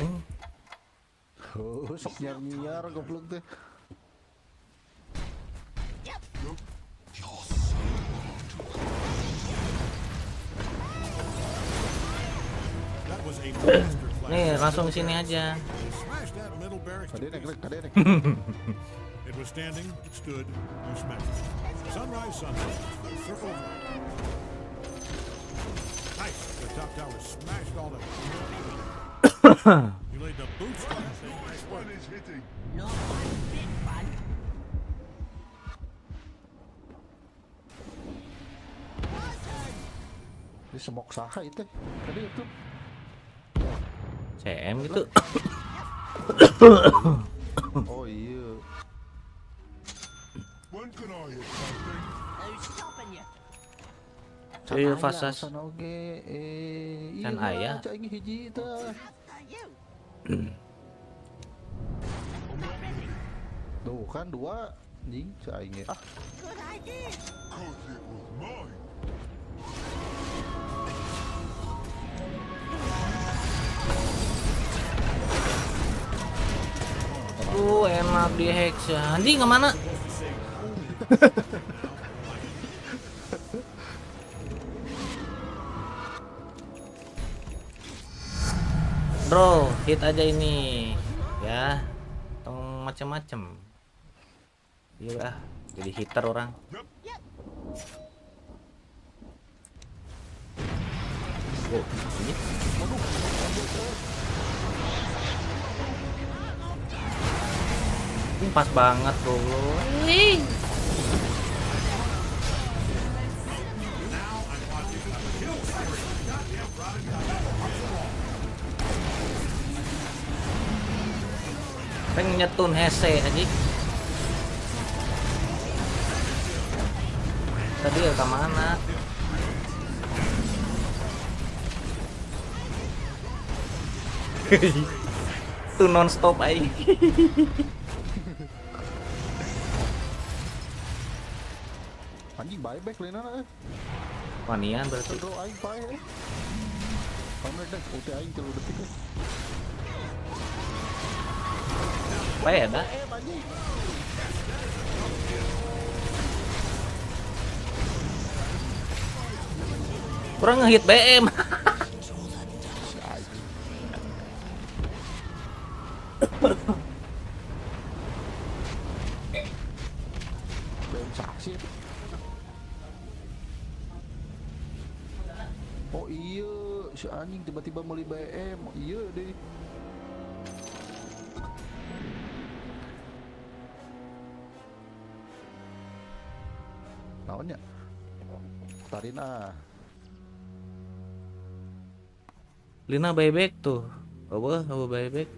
Oh, sok nyar goblok teh. That was a masterful Nih, langsung sini aja. Smash that middle barracks to pieces. It was standing, it stood, you smashed it. Sunrise, sunrise. Circle of light. Nice. The top tower smashed all that. You laid the boots down. Nice work. One is hitting. No one bit fun. Ini semok saha itu. Tadi itu. CM gitu. Oh iya. When can I hit something? Who's stopping you? Iya, fasas. Can aya. Cak ini hiji teh. Tuh kan dua anjing cak ini. Ah. Good idea. Cause it was mine. Enak di hexa. Anjing kemana? Bro, hit aja ini ya, tong macem-macem. Iya, jadi hitter orang. Oh, ini. Pas banget bro. Pengen nyetun hese aja. Tadi ya kemana? Tuh non stop aja. Anjing buyback lena Wanian berarti. Bro aing pae. Kamu dah ulti aing 3 detik. Pae ada. Kurang ngehit BM. BM saksi. Oh iya, si anjing tiba-tiba beli BM. Iya deh. Naonnya? Tarin ah. Lina buyback tuh. Apa buyback?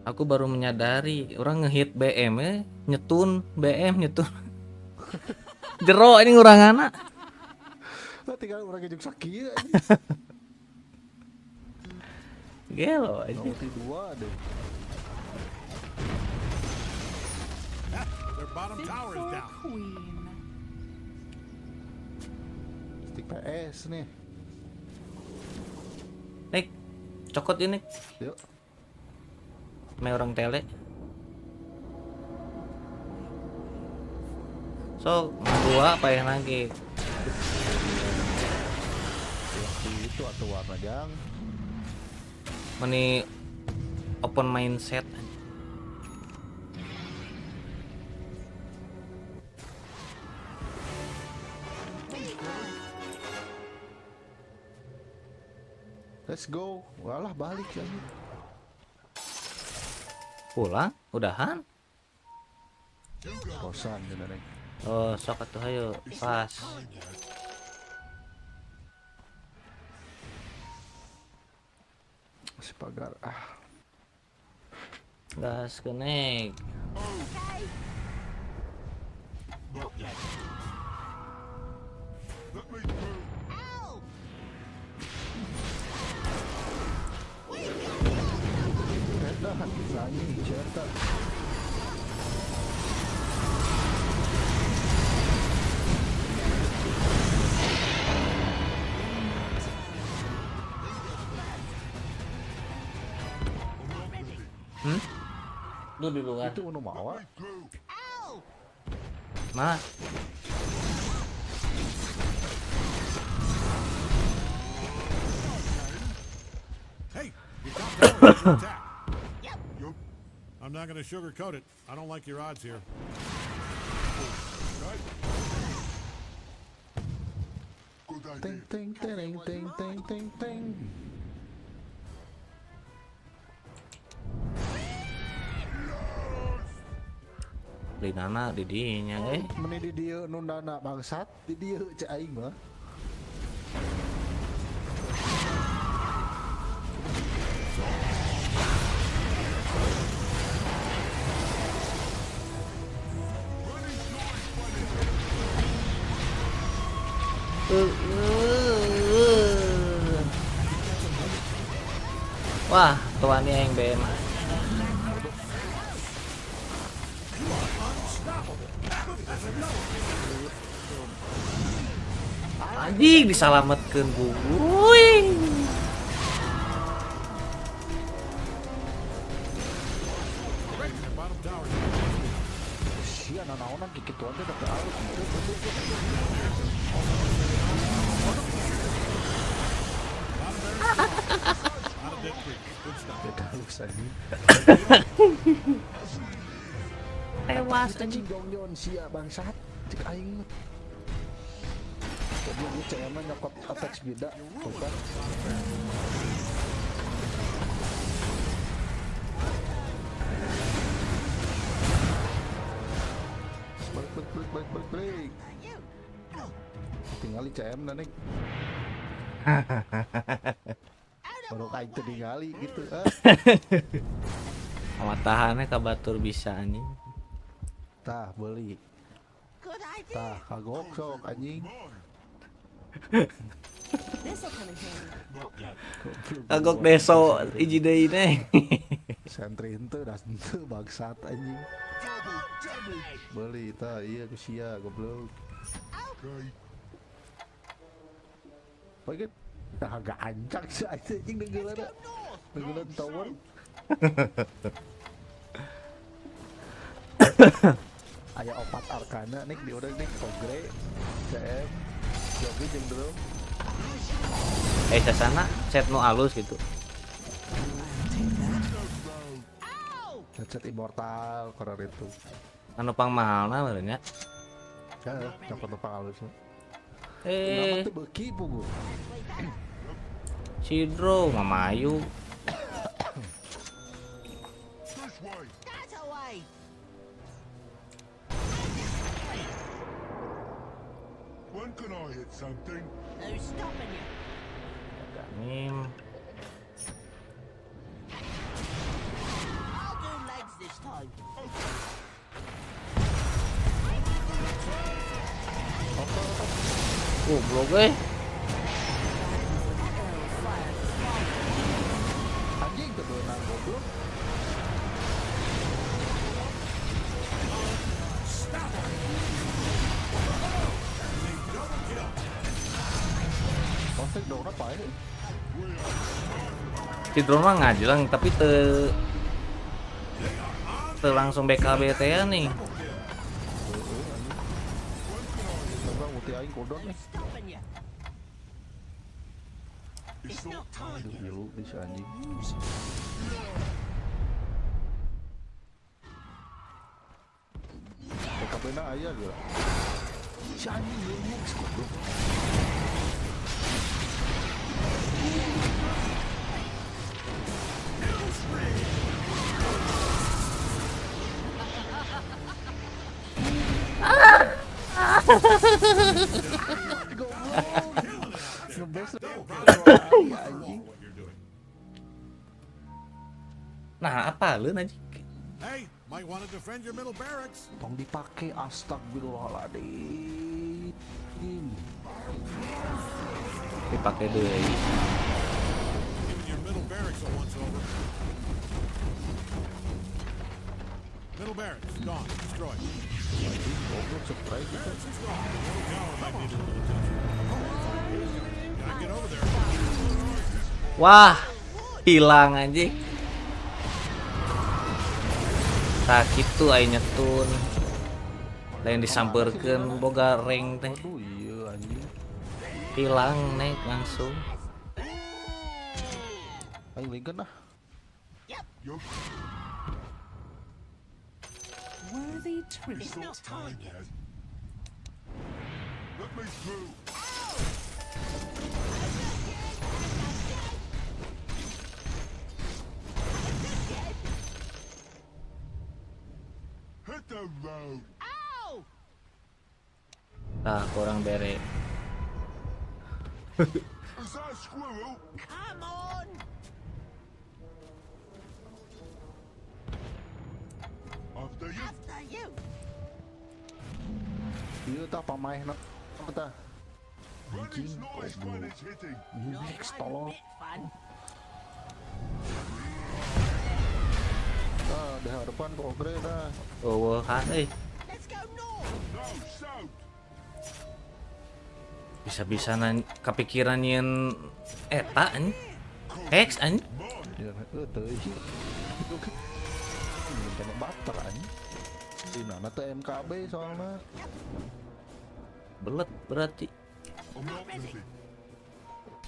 Aku baru menyadari orang ngehit BM ya, nyetun BM nyetun. Jero ini urang anak. Lah tinggal orang kejuk sakit. Gelo aja. Ulti 2 deh. Their bottom tower is down. Stick PS nih. Nik, cokot ini. Yuk. Me orang tele. So, dua apa yang lagi? Itu atau warna jang. Meni open mindset. Let's go. Walah balik lagi. Pulang? Udahan? Kosan bener. Oh, sok atuh ayo pas. Si pagar ah. Gas kenek. Dah bisa ini cetak. tuh di luar. Itu nu mawa. Mana? Hey, your top tower is under attack. I'm not going to sugarcoat it. I don't like your odds here. Ting ting ting ting ting ting ting. Di nana di dinya Meni di dieu nu dana bangsat, di dieu cek aing mah. Wah, tuannya yang BM. Anjing disalametkeun buing. Sia nanaonan kikituan teh da alus. Tewas anjing dongjon sia bangsat cek aing mah. Jadi CM nyokot attack speed bukan. Balik. Tinggali CM nih. Baru kayak itu tinggali gitu. Matahannya kabatur bisa anjing. Tah beli. Tah kagok sok anjing. Kagok deso hiji deui teh. Sentri henteu das henteu bangsat anjing. Beli tah iya ku sia goblok. Paket agak ancak sih anjing dengeulana. Dengeulana tower. Aya opat arkana nih di urang nih Kogre, CM, Jogi jeung dulu. Sasana set nu alus gitu. Set immortal korar itu. Anu pang mahalna benernya. Heeh, cokot pang alus. Nama teu beuki pugu. Sidro mamayu. When can I hit something? Who's stopping you? Mim. I'll do legs this time. Goblok Anjing kebenar goblok. Konsep dong apa ini? Sidro mah ngajelang tapi te langsung BKB teh nih. Coba muti aing kodon nih. Aduh, biru bisa anjing. BKB-na aya gila. Si anjing ini goblok. Nah, apa lu anjing? Hey, might want to defend your middle barracks. Tong dipake astagfirullahaladzim. Dipakai deui. Even your middle barracks are once over. Middle barracks gone, destroyed. Goblok surprise gitu. Middle tower might need a little attention. Gotta get over there. Wah, hilang anjing. Tak gitu aing nyetun. Lain disamperkeun boga rank teh. Waduh iya anjing. Hilang naik langsung. Aing lingkeun ah. Worthy It's tribute. not time yet. Let me through. Hit the road. Tah kurang bere. Is that a squirrel? Come on! After you. After you! Iya tah pamaihna tah. When it's Anjing, nice when it's hitting. Unix tolong. Fun. Nah, di hadapan progres dah. Oh, kan Let's go north! No, south. bisa-bisa kepikiran yen eta an. Hex an. Ya, teuy. Kena bater anjing. Dinana teh MKB soalnya. Belet berarti. I'm not moving.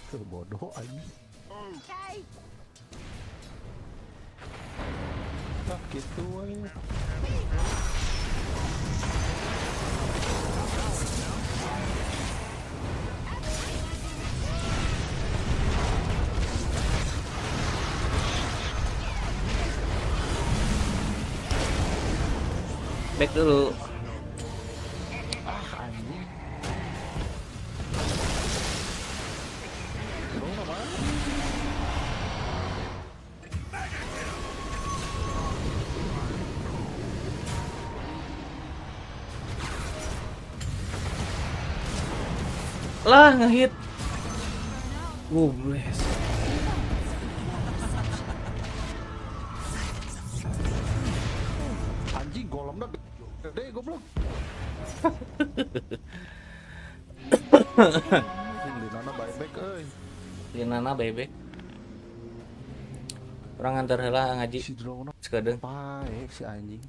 Tuh bodoh anjing. Okay. Nah, gitu we. Back dulu. Ah anjing. Lu mana? Lah ngehit. Gobles. Anjing golemna gede goblok. Linana buyback euy. Linana bebek. Orang antar heula ngaji. Si drone Sekedeung. baik si anjing.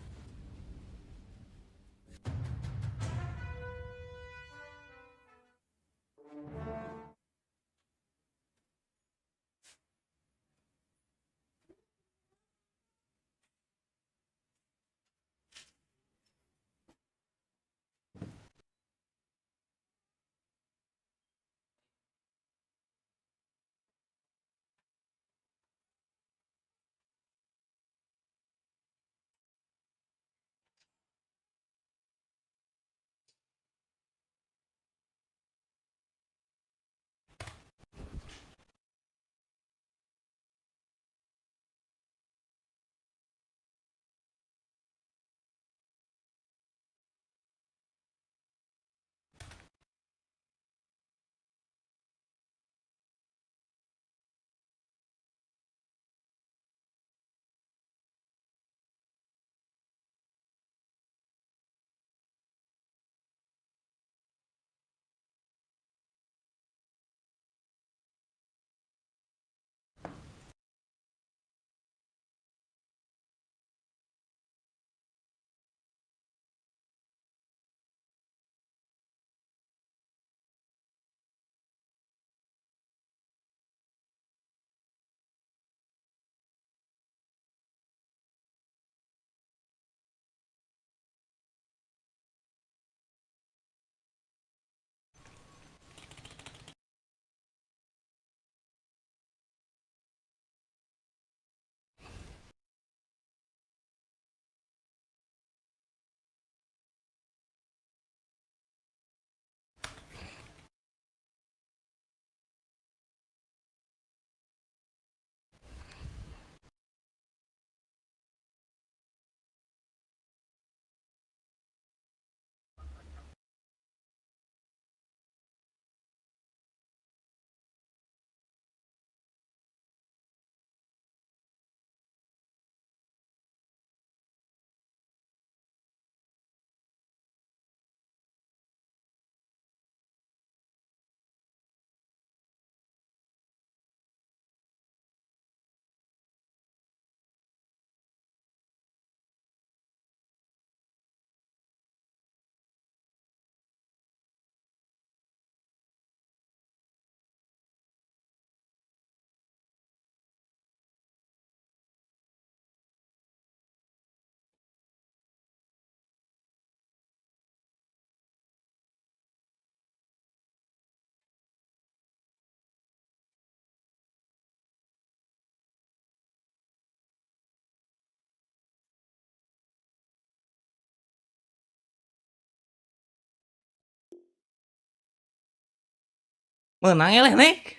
Menang ya nek.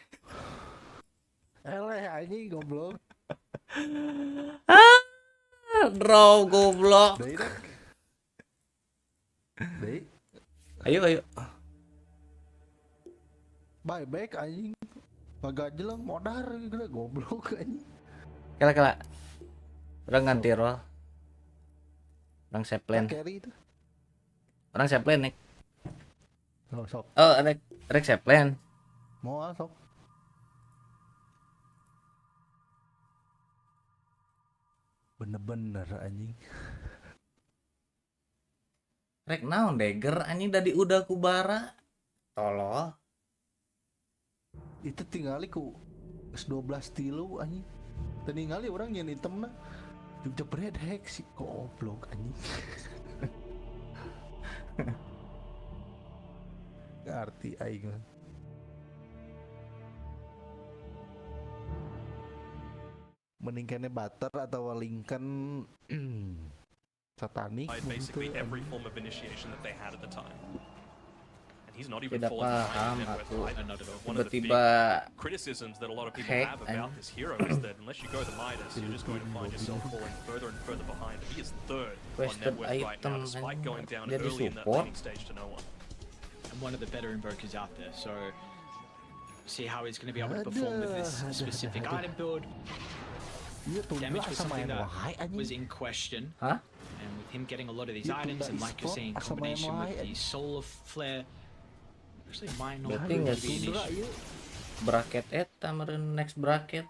Eleh anjing goblok. Draw goblok. Dei dek. Dei. Ayo. Bye back anjing. Kagak jelang modar gitu goblok anjing. Kela. Orang ganti roll. Orang Zeppelin. Carry itu. Orang Zeppelin nek. Oh, sok. Oh, rek Zeppelin. Mau sok. Bener-bener anjing. Rek naon dagger anjing dari udah kubara. Tolol. Itu tinggali ku S12 tilu anjing. Tinggali orang yang hitam na. Jebret hek si goblok anjing. Arti aing. Meningkatnya butter atau Lincoln satanik basically every form of initiation that they had at the time. And he's not even Tidak paham aku. One of the big Tiba-tiba criticisms that a lot of people have about this hero is that unless you go the Midas, you're just going to find yourself falling further and further behind. He is third on net worth right now, despite going down early in that laning stage to no one. And one of the better invokers out there, so see how he's going to be able to perform with this specific item build. Damage was something that was in question. Huh? And with him getting a lot of these items, and like you're saying, in combination with the Solar Flare, actually might not Berarti be nggak an sih issue. bracket eta meren next bracket.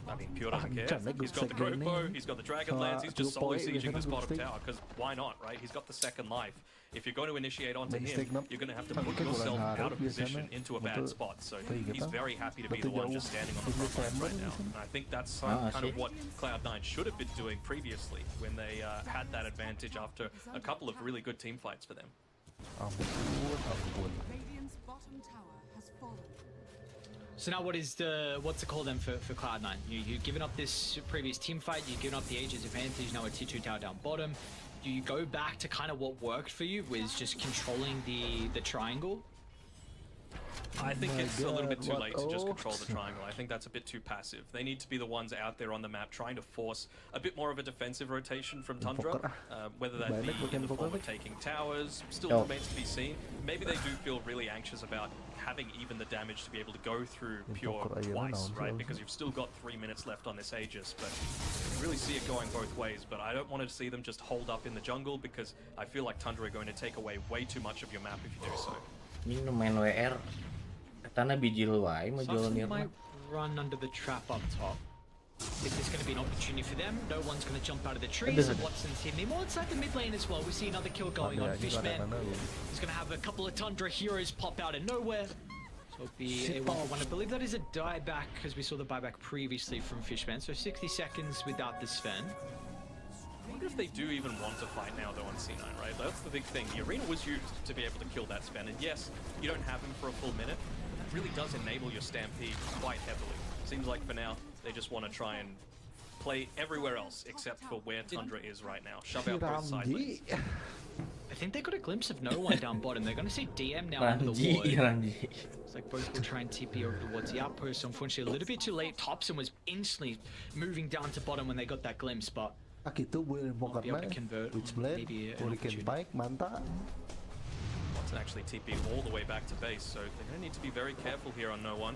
I mean, Pure doesn't care. He's got the Croakbow, he's got the Dragonlance, he's just solo sieging this bottom tower, because why not, right? He's got the second life. If you're going to initiate onto him, you're going to have to put yourself out of position into a bad spot. So he's very happy to be the one just standing on the front lines right now. And I think that's kind of what Cloud9 should have been doing previously when they had that advantage after a couple of really good team fights for them. So now what's it called then for Cloud9? You've given up this previous team fight, you've given up the Aegis advantage, now a Tier 2 tower down bottom. Do you go back to kind of what worked for you, was just controlling the triangle? I think it's a little bit too late to just control the triangle. I think that's a bit too passive. They need to be the ones out there on the map trying to force a bit more of a defensive rotation from Tundra, whether that be in the form of taking towers, still remains to be seen. Maybe they do feel really anxious about having even the damage to be able to go through Pure twice, right? Because you've still got 3 minutes left on this Aegis, but you really see it going both ways. But I don't want to see them just hold up in the jungle, because I feel like Tundra are going to take away way too much of your map if you do so. Ini main WR. Katana bijil wae mau jual Something might run under the trap up top. I think there's going to be an opportunity for them. No one's going to jump out of the trees. And Watson's hitting him. Well, inside the mid lane as well. We see another kill going on. Fishman is going to have a couple of Tundra heroes pop out of nowhere. So it'll be a 1-for-1. I believe that is a dieback, because we saw the buyback previously from Fishman. So 60 seconds without the Sven. I wonder if they do even want to fight now though on C9, right? That's the big thing. The arena was used to be able to kill that Sven, and yes, you don't have him for a full minute. That really does enable your Stampede quite heavily. Seems like for now, they just want to try and play everywhere else except for where Tundra is right now. Shove out both side lanes. I think they got a glimpse of no one down bottom. They're going to see DM now under the ward. It's like both will try and TP over towards the outpost. Unfortunately, a little bit too late. Thompson was instantly moving down to bottom when they got that glimpse, but gitu boleh convert Witchblade, Hurricane Pike, mantap. Watson actually TP all the way back to base, so they're going to need to be very careful here on no one.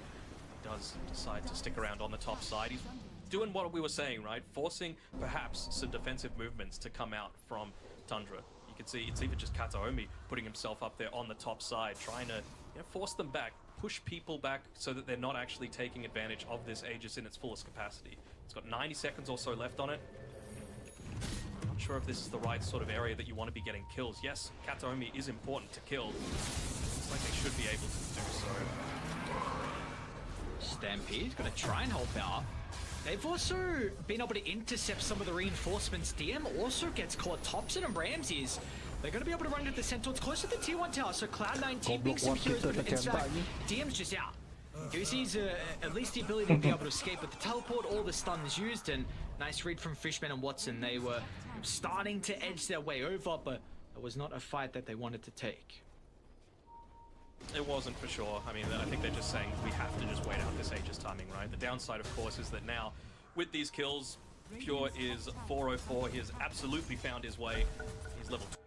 He does decide to stick around on the top side. He's doing what we were saying, right? Forcing perhaps some defensive movements to come out from Tundra. You can see it's even just Kataomi putting himself up there on the top side, trying to force them back, push people back so that they're not actually taking advantage of this Aegis in its fullest capacity. It's got 90 seconds or so left on it. Not sure if this is the right sort of area that you want to be getting kills. Yes, Kataomi is important to kill. It's like they should be able to do so. Stampede's going to try and help out. They've also been able to intercept some of the reinforcements. DM also gets caught. Thompson and Ramses, they're going to be able to run to the center. It's close to the Tier 1 tower, so Cloud9 TPing some heroes, but in fact, DM's just out. He sees at least the ability to be able to escape with the teleport, all the stuns used, and nice read from Fishman and Watson. They were starting to edge their way over, but it was not a fight that they wanted to take. It wasn't for sure. I mean, I think they're just saying we have to just wait out this Aegis timing, right? The downside, of course, is that now, with these kills, Pure is 404. He has absolutely found his way. He's level 2.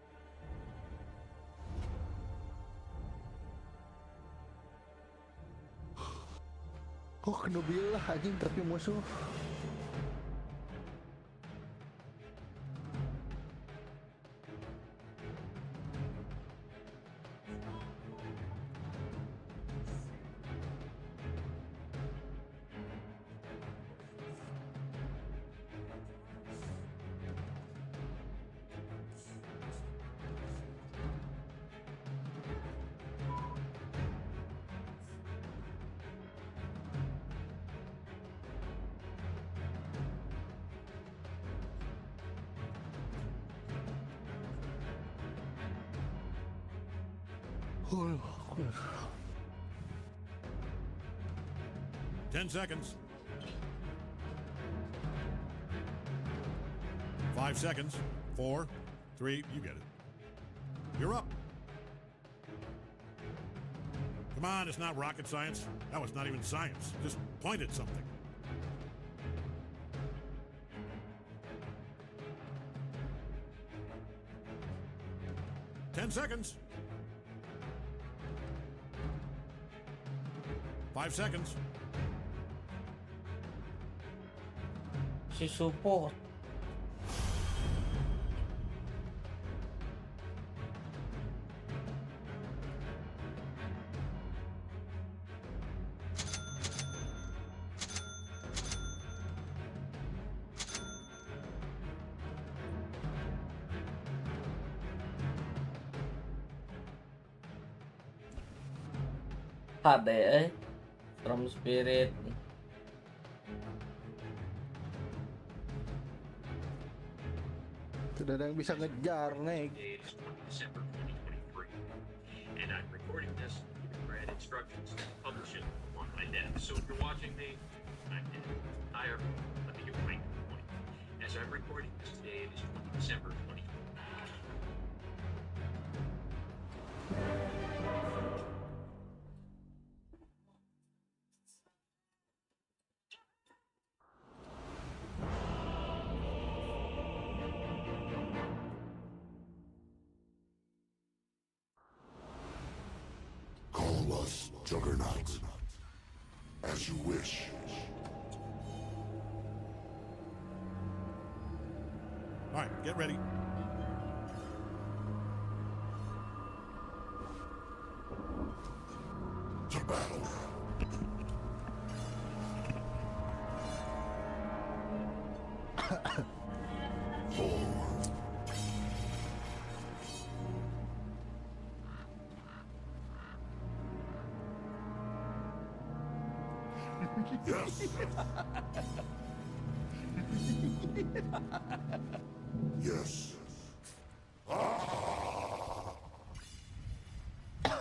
Oh, kena bil lah anjing tapi musuh. Oh, 10 seconds. 5 seconds. 4, 3, you get it. You're up. Come on, it's not rocket science. That was not even science. Just point at something. Ten seconds. 5 seconds. Si support. HD From Spirit. Tidak ada yang bisa ngejar, Nek. December 2023. And I'm recording this, giving Brad instructions to publish it on my desk. So if you're watching me, I'm dead. Hi everyone, let me get right to the point. As I'm recording this today, it is December 2023. Call us Juggernaut, as you wish. All right, get ready. To battle. Yes. Yes.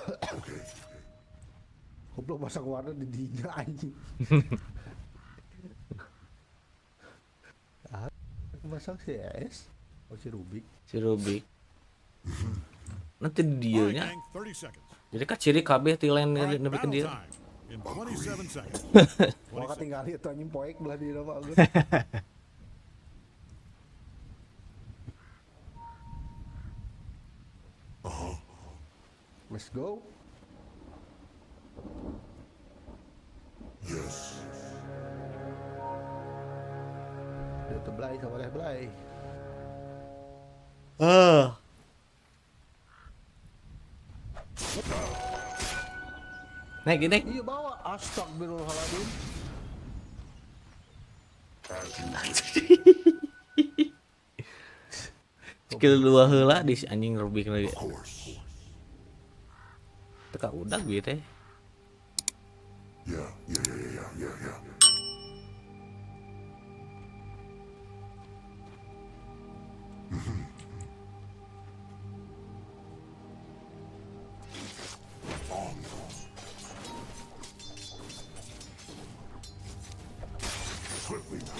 Okay. Goblok masang warna di dinya anjing. Masang si S. Oh si Rubik. Si Rubik. Nanti dianya. All right, gang, 30 seconds. Jadi kan ciri kabeh tilen All right, nepi ke battle dia. time in 27 seconds. Kalau ketinggalan itu anjing poek belah di nama Agus. Let's go. Yes. Dia terbelai sama leh belai. Naik gini. Iya bawa. Astagfirullahaladzim. Skill 2 heula di si anjing Rubik lagi. Teka udah gue teh. Yeah. Swiftly now.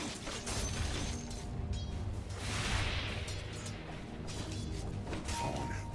On it.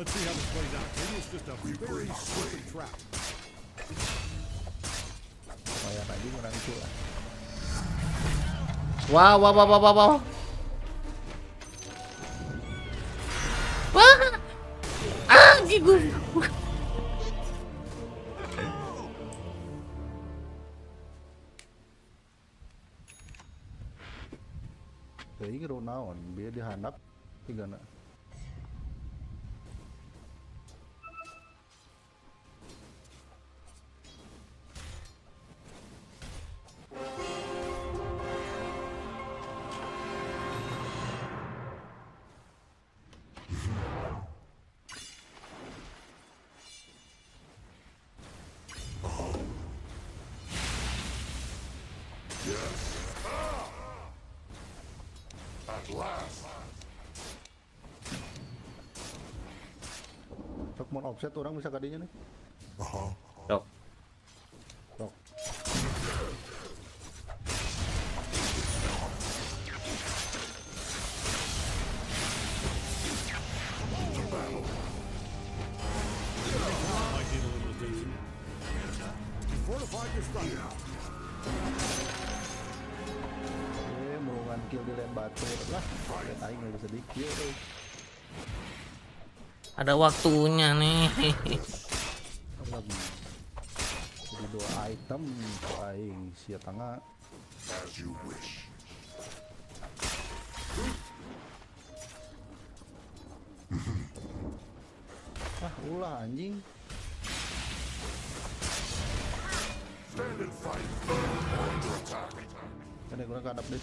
Let's see how this plays out. Maybe it's just a very stupid trap. Lumayan aja menang itu lah. Wow, wow, wow, wow, wow, wow. Wah! Ah, gigu. Jadi kira naon, biar dihandap tiga na. Mau offset orang bisa kadinya nih. Dok. Dok. Mulungan kill di lane batu lah. Lihat aing lagi sedikit. Ada waktunya nih. Jadi 2 item ke aing sia tengah. As you wish. Ulah anjing. Stand and fight. Under attack. Ada guna kadap deh.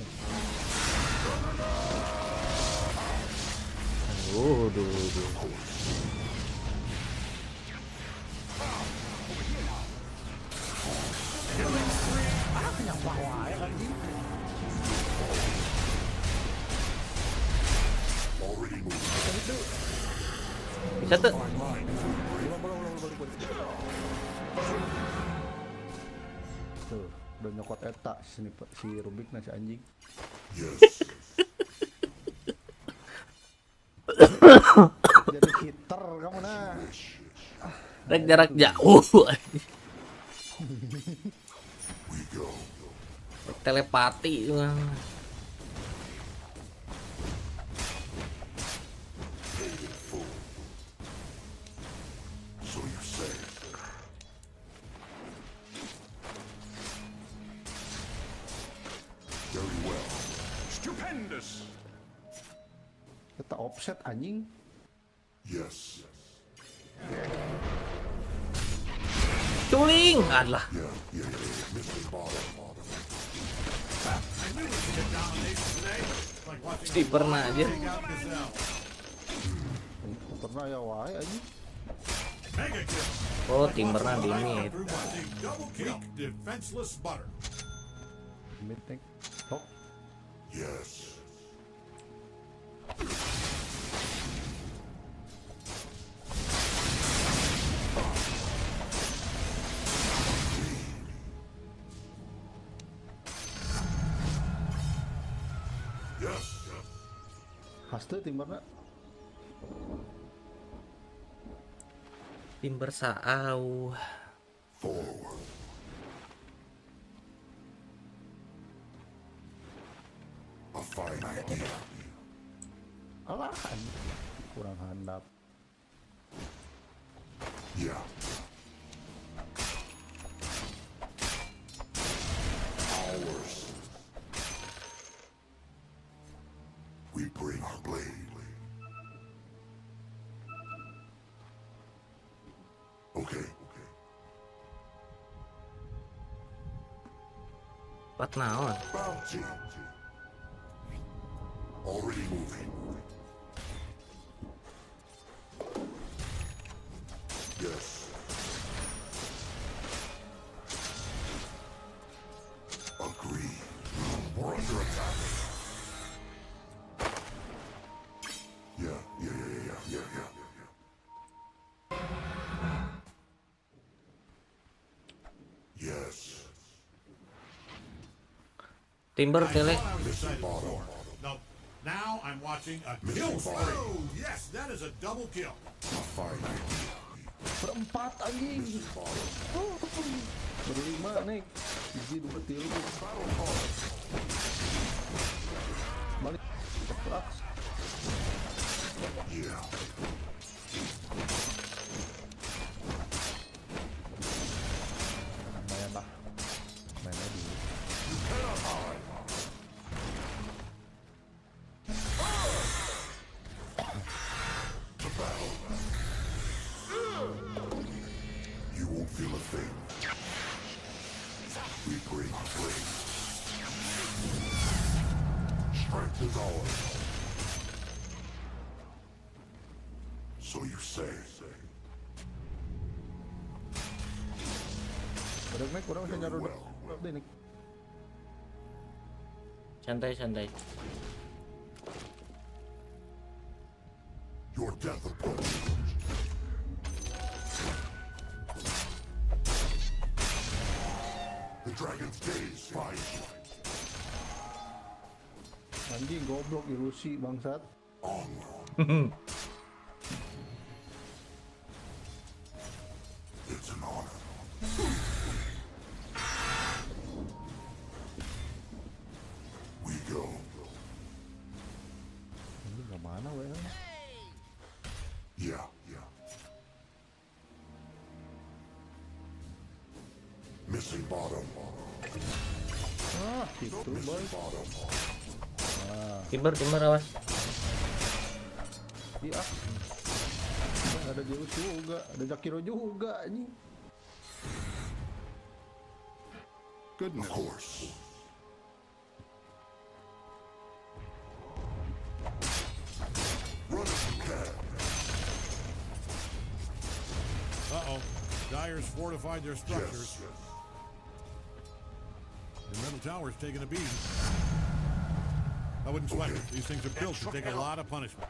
Duh. Bisa tuh. Tuh, udah nyokot eta si Rubik nasi anjing. Jadi hitter kamu nah. Rek jarak jauh. Telepati. So you say. Very well. Stupendous. Kita offset anjing. Yes. Culing, alah. Pasti pernah aja. Pernah ya wae anjing. Oh, tim pernah di mid. Mid tank. Tok. Yes. Haste timberna. Timber saau. Forward. A fine idea. Alah, kurang handap. Yeah. Ours. We bring our blade. Okay. What naon? Bounty. Already moving. Yes. Agree. We're under attack. Yeah. Yes. Timber I tele. thought I was excited before. No, now I'm watching a kill spree. Oh, yes, that is a double kill. Berempat anjing. Berlima nih. Biji 2 tilu. Balik. Keplak. Yeah. Lumayan lah. Mainnya dulu. You won't feel a thing. We bring flame. Strength is ours. So you say. Udah naik, udah bisa nyaru deh nih. Santai. Your death approaches. The dragon's gaze finds you. Anjing goblok ilusi bangsat. It's an honor. We go. Ini kemana weh? Yeah. Missing bottom. Gitu boy. Timber awas. Iya. Ada Zeus juga, ada Zakiro juga ini. Goodness. Of course. Run if you can. Uh-oh. Dyer's fortified their structures. The middle tower's taking a beating. I wouldn't sweat it. These things are built to take a lot of punishment.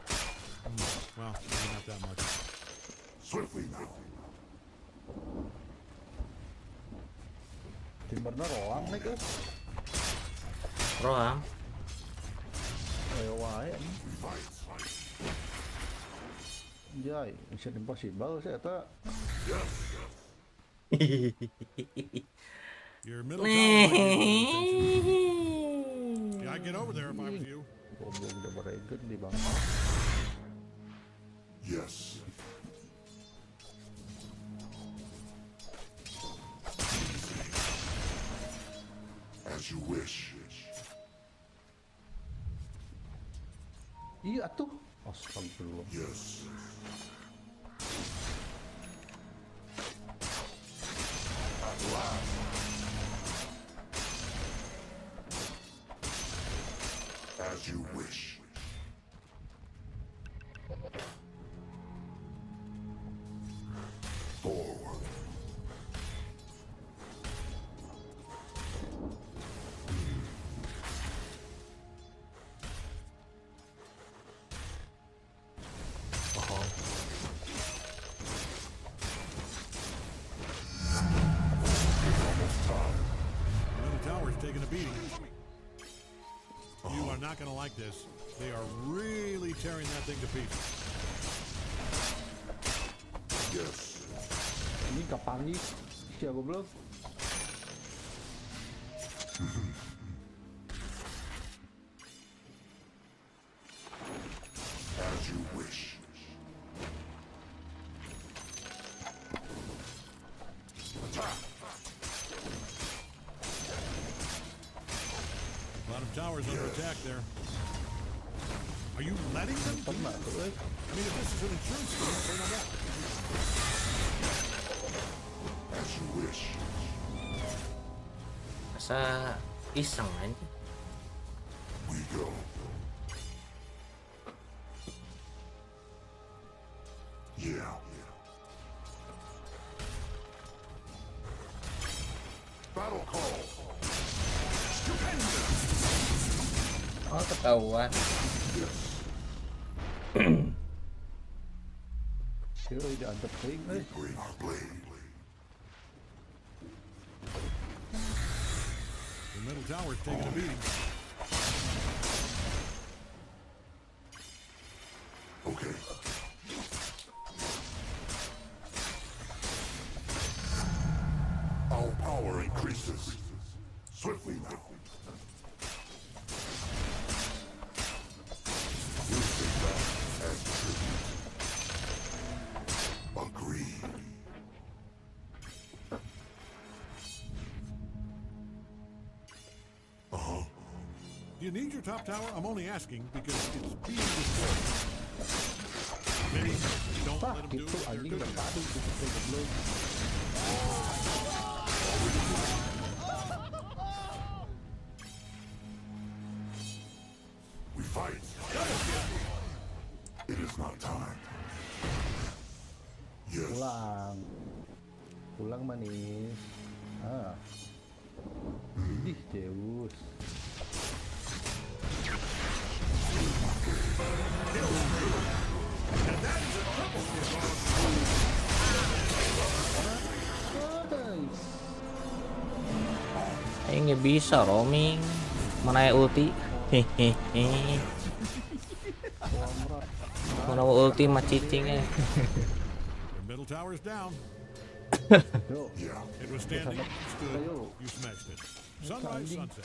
Well, maybe not that much. Swiftly now. Timbernya roang nih guys. Roang. Ayo wae nih. Jai, Mission Impossible sih eta. Your middle tower might need attention. Yeah, I'd get over there if I was you. Goblok udah beregen di bang. Yes. As you wish. Iya tuh. Astagfirullah. Yes. At last. As you wish. Forward. Taking a beating. You are not going to like this. They are really tearing that thing to pieces. Yes. Ini kapan nih? Siapa goblok? As you wish. Attack. Bottom tower's under attack there. Are you letting them do this? I mean, if this is an insurance scheme, say no more. As you wish. Masa iseng aja. We go. Yeah. Battle call. Oh, ketahuan. Yo, diantep ting, We bring our blade. The middle middle tower's taking a beating. Okay. Our power increases. Swiftly now. We'll take that as tribute. Agreed. Do you need your top tower? I'm only asking because it's being destroyed. Maybe don't let them do what they're doing. We fight. It is not time. Yes. Pulang manis. Ih, Zeus. Nggak bisa roaming. Mana ya ulti? Hehehe. Mana ulti mah cicingnya. The middle tower's down. It was standing, stood, you smashed it. Sunrise, sunset.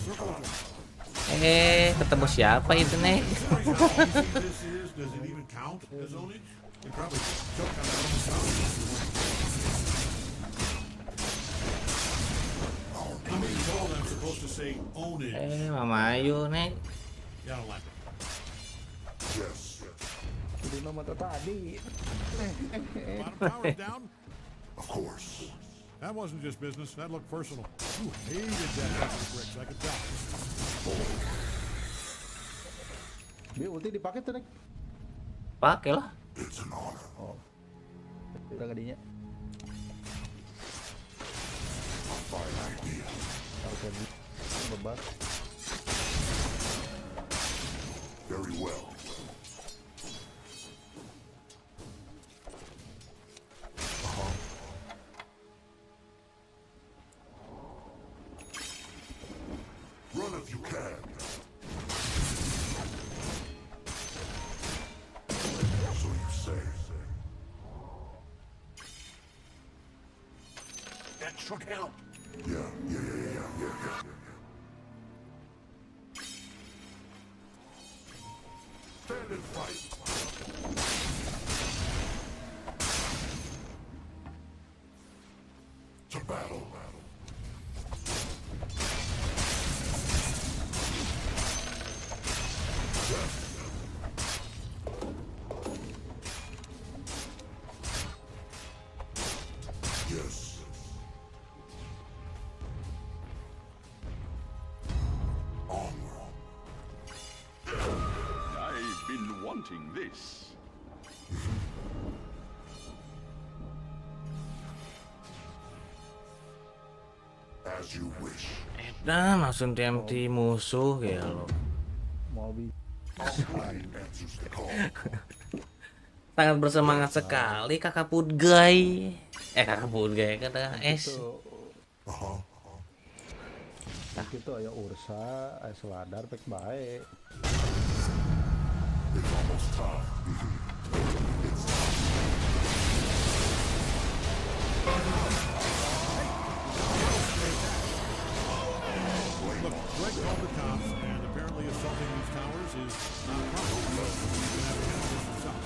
Circle of one. Ketemu siapa itu, Nek? Does it even count as ownage? They probably took on that own tower. I'm being told I'm supposed to say ownage. Mama Ayu, Nek. Yeah, I don't like it. Yes. Bottom tower's down. Of course. That wasn't just business. That looked personal. You hated that extra bricks, I could tell. Dia ulti dipakai tuh, Nek. Pakai lah. It's an honor. Oh. Udah gadinya. A fine idea. Oke, bebas. Very well. Run if you can. So you say. That should help. Yeah. Stand and fight. To battle. Yes. Onward. I've been wanting this. As you wish. Edan langsung TMT musuh ya lo. Answers the call. Sangat bersemangat sekali kakak Pudgai. Kakak Pudgai kata S. Nah, gitu ya Ursa, Seladar pek baik. It's almost time. It's time. Look, Greg called the cops, and apparently assaulting these towers is not proper. You can have a handle this yourself.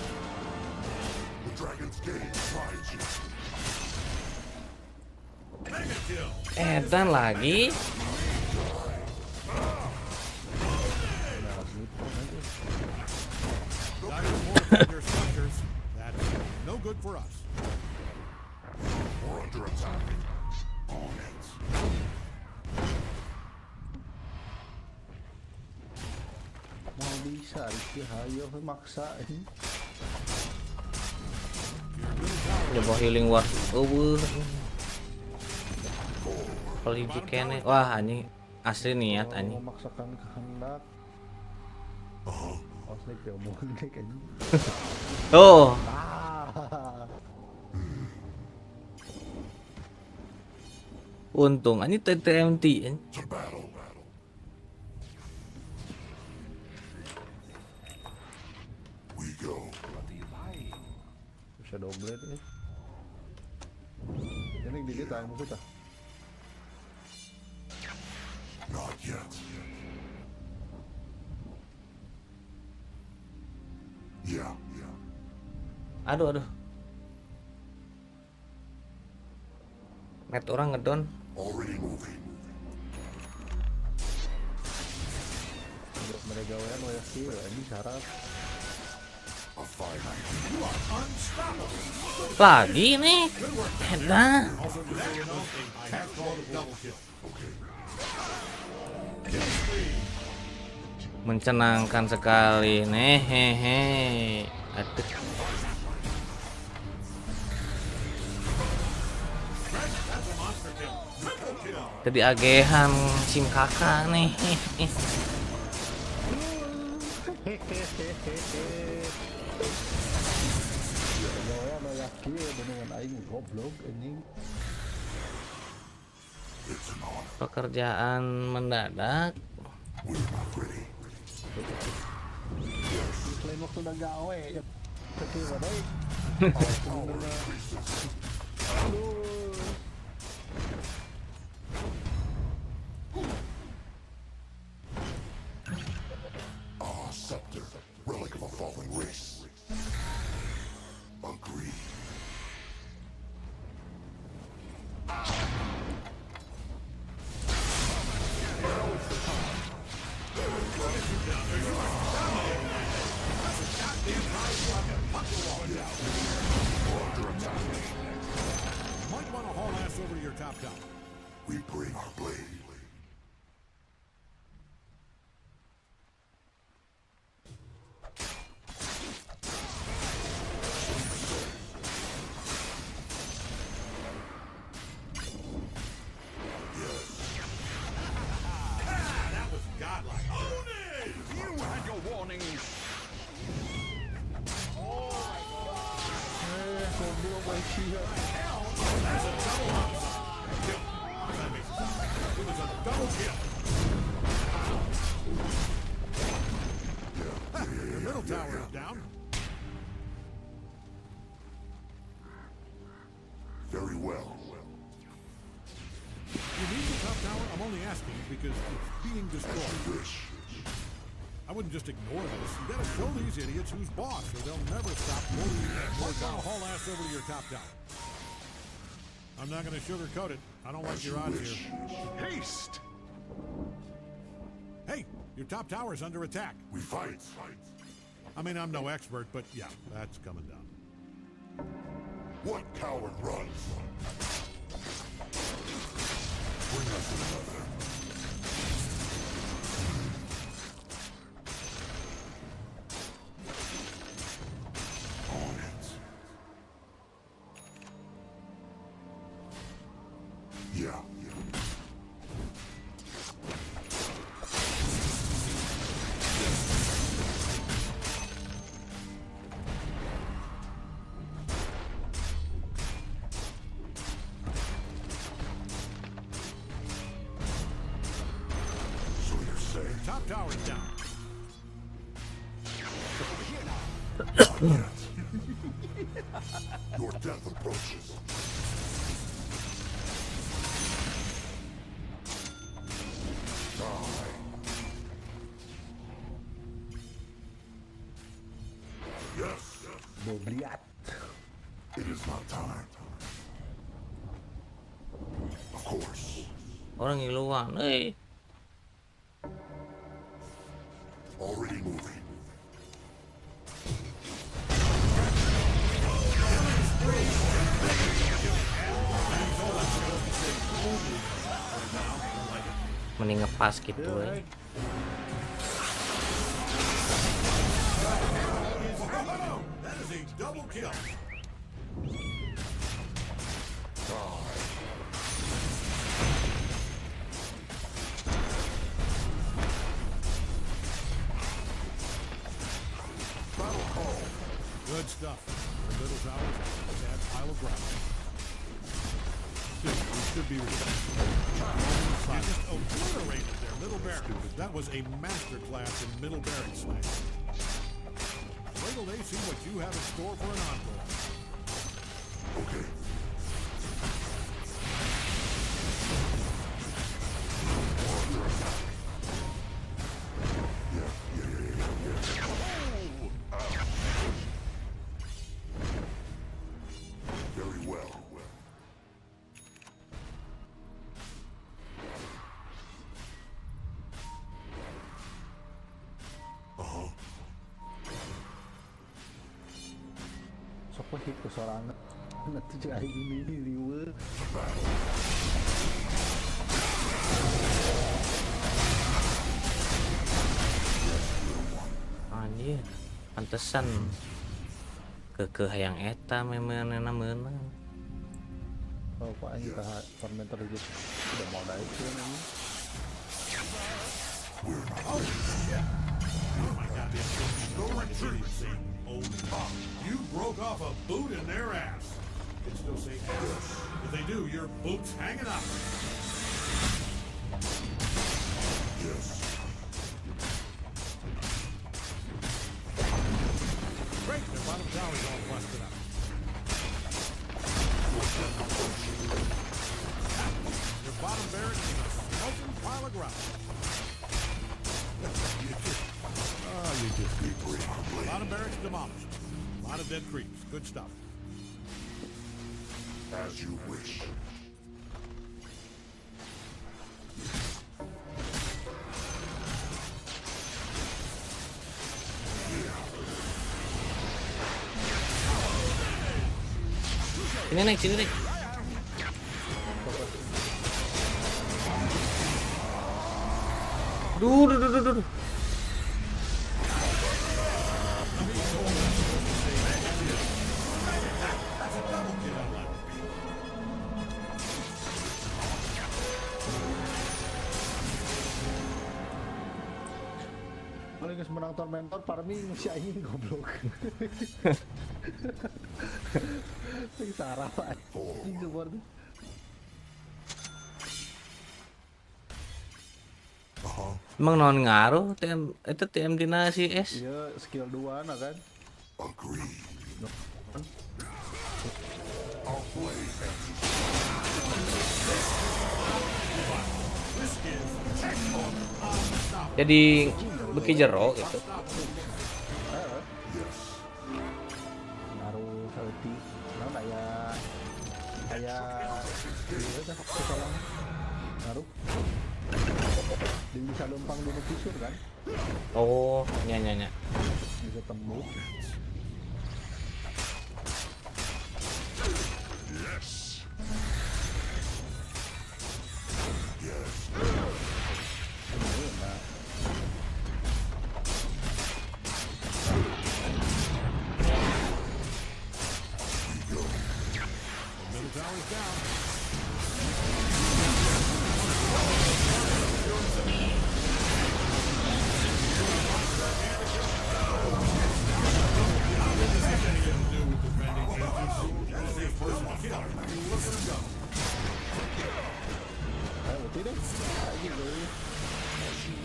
The Dragon's Gate finds you. Mega kill. Edan lagi. Divers fortified their structures. That's no good for us. We're under attack. On it. Mau bisa, Rizky hayo maksa ini. Coba healing ward. Kalau hiji kene, wah anjing asli niat anjing. Memaksakan kehendak. Asli kayak mau kayak anjing. Tuh. Untung ini TMT. Bisa double ini. Ini di dia tahu kita. Not yet. Yeah. Aduh. Net orang ngedon. Already moving. Mereka gawean ya sih, ini syarat. Lagi nih. Edah. Mencenangkan sekali nih. Hehe. Aduh. Jadi agehan sim kakak nih. Pekerjaan mendadak. Selain waktu udah gawe ya. Scepter, relic of a fallen race. Agree. Might want to haul ass over to your top tower. We bring our blade. The middle tower is down. Very well. You need the top tower? I'm only asking because it's being destroyed. I wouldn't just ignore this. You gotta show these idiots who's boss, or they'll never stop bullying you. Might want to haul ass over to your top tower. I'm not gonna sugarcoat it. I don't like your odds here. Haste! Hey, your top tower's under attack. We fight. I mean, I'm no expert, but yeah, that's coming down. What coward runs? Bring us another. On it. Yeah. Top tower's down. Your death approaches. Die. Yes. It is not time. Of course. Orang ngiluan, Already moving. Mending ngepas gitu That is a double kill. Good stuff. The middle tower is that pile of ground. too. We should be respectful. You just obliterated their middle barracks. That was a masterclass in middle barracks smash. Wait till they see what you have in store for an encore. Okay. Very well. Sok hit ke sorangan. Nanti cek ini riwe. Anjir, pantesan kekeh yang eta memenana menang. Oh, Pak ini tahan fermenter gitu. Udah mau naik sih ini. Oh my God, no retreat. You broke off a boot in their ass. They still say ass. If they do, your boot's hanging up. Yes. Great, their bottom tower's all busted up. Your bottom barracks is a smoking pile of ground. You just keep breathing. A lot of barracks demolished. A lot of dead creeps. Good stuff. As you wish. Sini naik, sini naik. Duh. Kalau nggak menang tormentor, farming si aing goblok. Sing sarah pak. Ini support. Emang non ngaruh TM itu TM dina si S? Iya, skill 2 nah kan. Jadi beki jero gitu. Naruh salty. Nah kayak itu dah kesalang. Naruh. Dia bisa lempang di fisur kan? Oh, nya. Bisa tembus. Yes. Yes. Middle tower's down.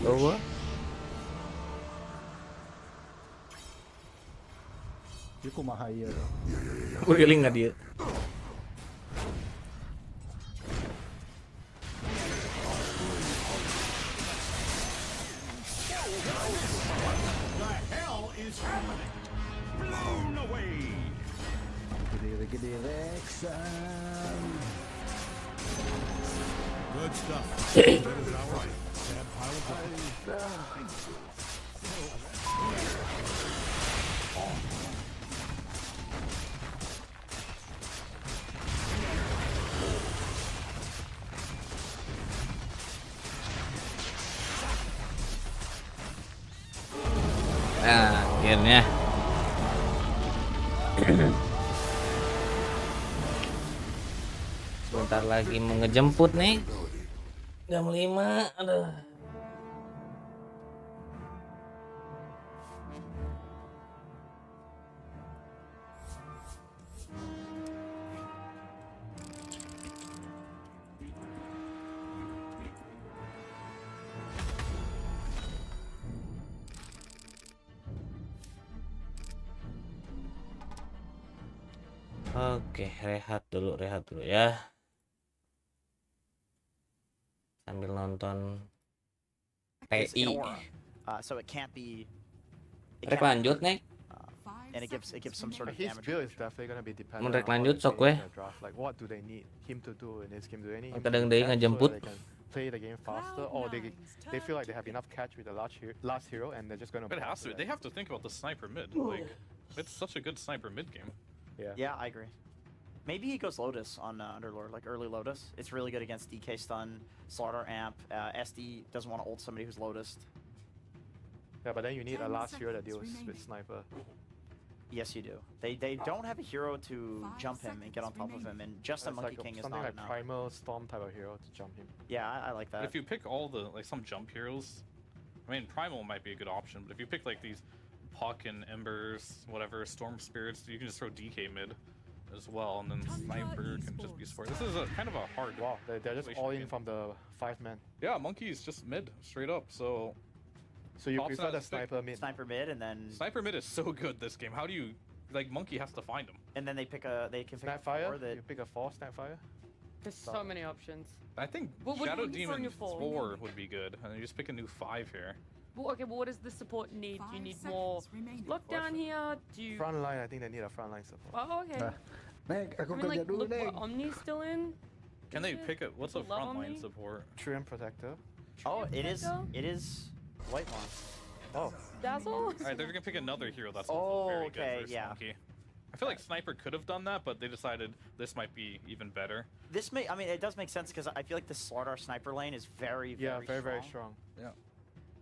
Gua Dia kumaha ieu. Uriling nggak dia? The hell is happening? Blown away. Gede Rexan. Good stuff. Middle tower. Sad pile of Nah, akhirnya. Sebentar lagi mau ngejemput nih. Jam 5, aduh. Oke, rehat dulu ya. Sambil nonton It's an TI. aura, so it can't be. Rek lanjut nek. And it gives some sort of His damage. build is definitely gonna be dependent Mun on rek how lanjut they sok play weh. in the draft. Like what do they need him to do in this game? Do they need him Kadang to deui catch so ngajemput. that they can play the game faster, or they feel like they have enough catch with the last hero and they're just gonna. But it has to. They have to think about the sniper mid. Like, it's such a good sniper mid game. Yeah, I agree. Maybe he goes Lotus on Underlord, like early Lotus. It's really good against DK stun, Slaughter amp. SD doesn't want to ult somebody who's Lotused. Yeah, but then you need a last hero that deals with sniper. Yes, you do. They don't have a hero to jump him and get on top of him, and just a Monkey King is something not like enough. Primal Storm type of hero to jump him. Yeah, I like that. But if you pick all the some jump heroes, I mean Primal might be a good option. But if you pick like these Puck and Embers, whatever Storm Spirits, you can just throw DK mid as well, and then Sniper can just be support. This is a kind of a hard. Wow, they're just all in from the 5-man. Yeah, Monkey's just mid straight up. So you prefer the sniper mid? Sniper mid, and then Sniper mid is so good this game. How do you like Monkey has to find him? and then they can pick Snapfire. a that You pick a 4 Snapfire. There's so many options. I think What would Shadow you prefer Demon your four? 4 would be good, and you just pick a new 5 here. Well, okay, well, what does the support need? Do you need more lockdown here? Do you... Front line, I think they need a front line support. Oh, okay. Nek, I mean, like, look what Omni's still in. Can they pick a what's a People love frontline Omni? support? Treant Protector. Oh, it is Protector? White One. Oh. Dazzle? Alright, they're gonna pick another hero that's also very good okay, versus yeah. Monkey. I feel like Sniper could have done that, but they decided this might be even better. I mean, it does make sense because I feel like the Slaughter sniper lane is very very strong. Yeah.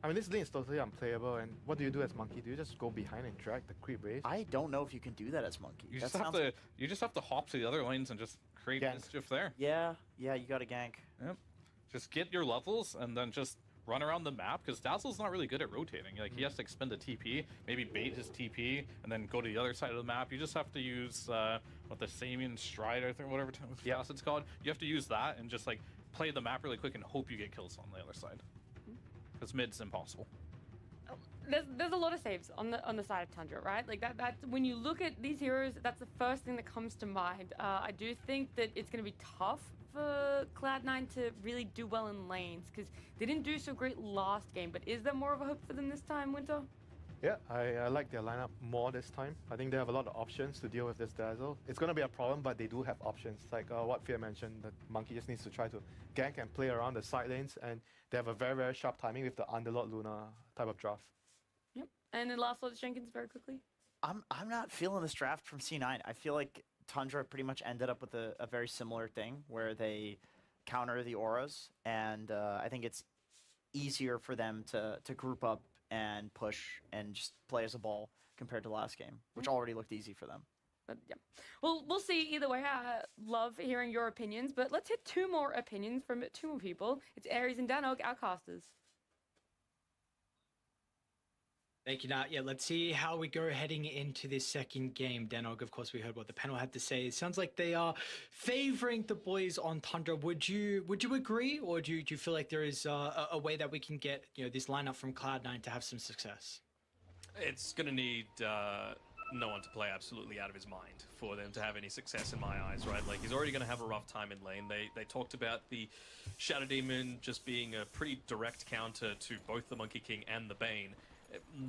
I mean, this lane is totally unplayable, and what do you do as Monkey? Do you just go behind and drag the creep wave? I don't know if you can do that as Monkey. You That just have sounds- to hop to the other lanes and just create mischief there. Yeah, you got to gank. Yep. Just get your levels and then just run around the map, because Dazzle's not really good at rotating. Like, he has to expend a TP, maybe bait his TP, and then go to the other side of the map. You just have to use, what, the Samian Stride, I think, whatever class it's called. You have to use that and just, like, play the map really quick and hope you get kills on the other side. Because mid's impossible. There's a lot of saves on the side of Tundra, right? Like that's when you look at these heroes, that's the first thing that comes to mind. I do think that it's going to be tough for Cloud9 to really do well in lanes because they didn't do so great last game. But is there more of a hope for them this time, Winter? Yeah, I like their lineup more this time. I think they have a lot of options to deal with this Dazzle. It's going to be a problem, but they do have options. Like what Fear mentioned, the Monkey just needs to try to gank and play around the side lanes, and they have a very, very sharp timing with the Underlord Luna type of draft. Yep. And then last Lord Jenkins very quickly. I'm not feeling this draft from C9. I feel like Tundra pretty much ended up with a very similar thing where they counter the auras, and I think it's easier for them to group up and push and just play as a ball compared to last game, which already looked easy for them. But yeah, well, we'll see either way. I love hearing your opinions, but let's hit two more opinions from two more people. It's Aries and Danog, our casters. Thank you, Nat. Yeah, let's see how we go heading into this second game. Danog, of course, we heard what the panel had to say. It sounds like they are favoring the boys on Tundra. Would you agree, or do you feel like there is a way that we can get this lineup from Cloud9 to have some success? It's going to need no one to play absolutely out of his mind for them to have any success in my eyes, right? Like, he's already going to have a rough time in lane. They talked about the Shadow Demon just being a pretty direct counter to both the Monkey King and the Bane.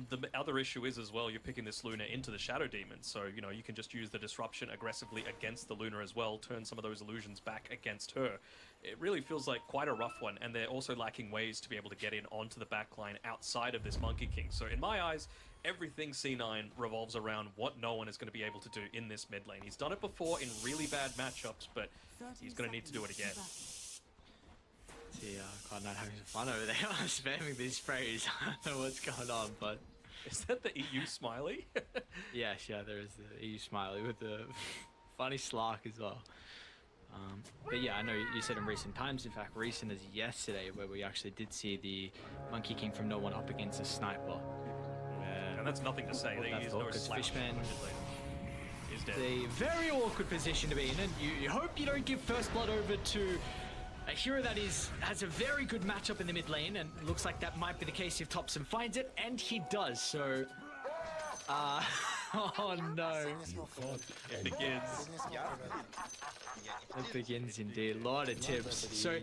The other issue is as well, you're picking this Luna into the Shadow Demon, so you can just use the disruption aggressively against the Luna as well, turn some of those illusions back against her. It really feels like quite a rough one, and they're also lacking ways to be able to get in onto the backline outside of this Monkey King. So in my eyes, everything C9 revolves around what no one is going to be able to do in this mid lane. He's done it before in really bad matchups, but he's going to need to do it again. See, Cloud9 having some fun over there, spamming these sprays. I don't know what's going on, but... Is that the EU smiley? Yes, yeah, there is the EU smiley with the funny slark as well. But yeah, I know you said in recent times, in fact, recent as yesterday, where we actually did see the Monkey King from no one up against a sniper. And that's nothing to say. He's no slouch. Fishman is dead. A very awkward position to be in, and you hope you don't give first blood over to a hero that has a very good matchup in the mid lane, and it looks like that might be the case if Thompson finds it, and he does. So, Oh no. It begins. It begins indeed. A lot of tips. So,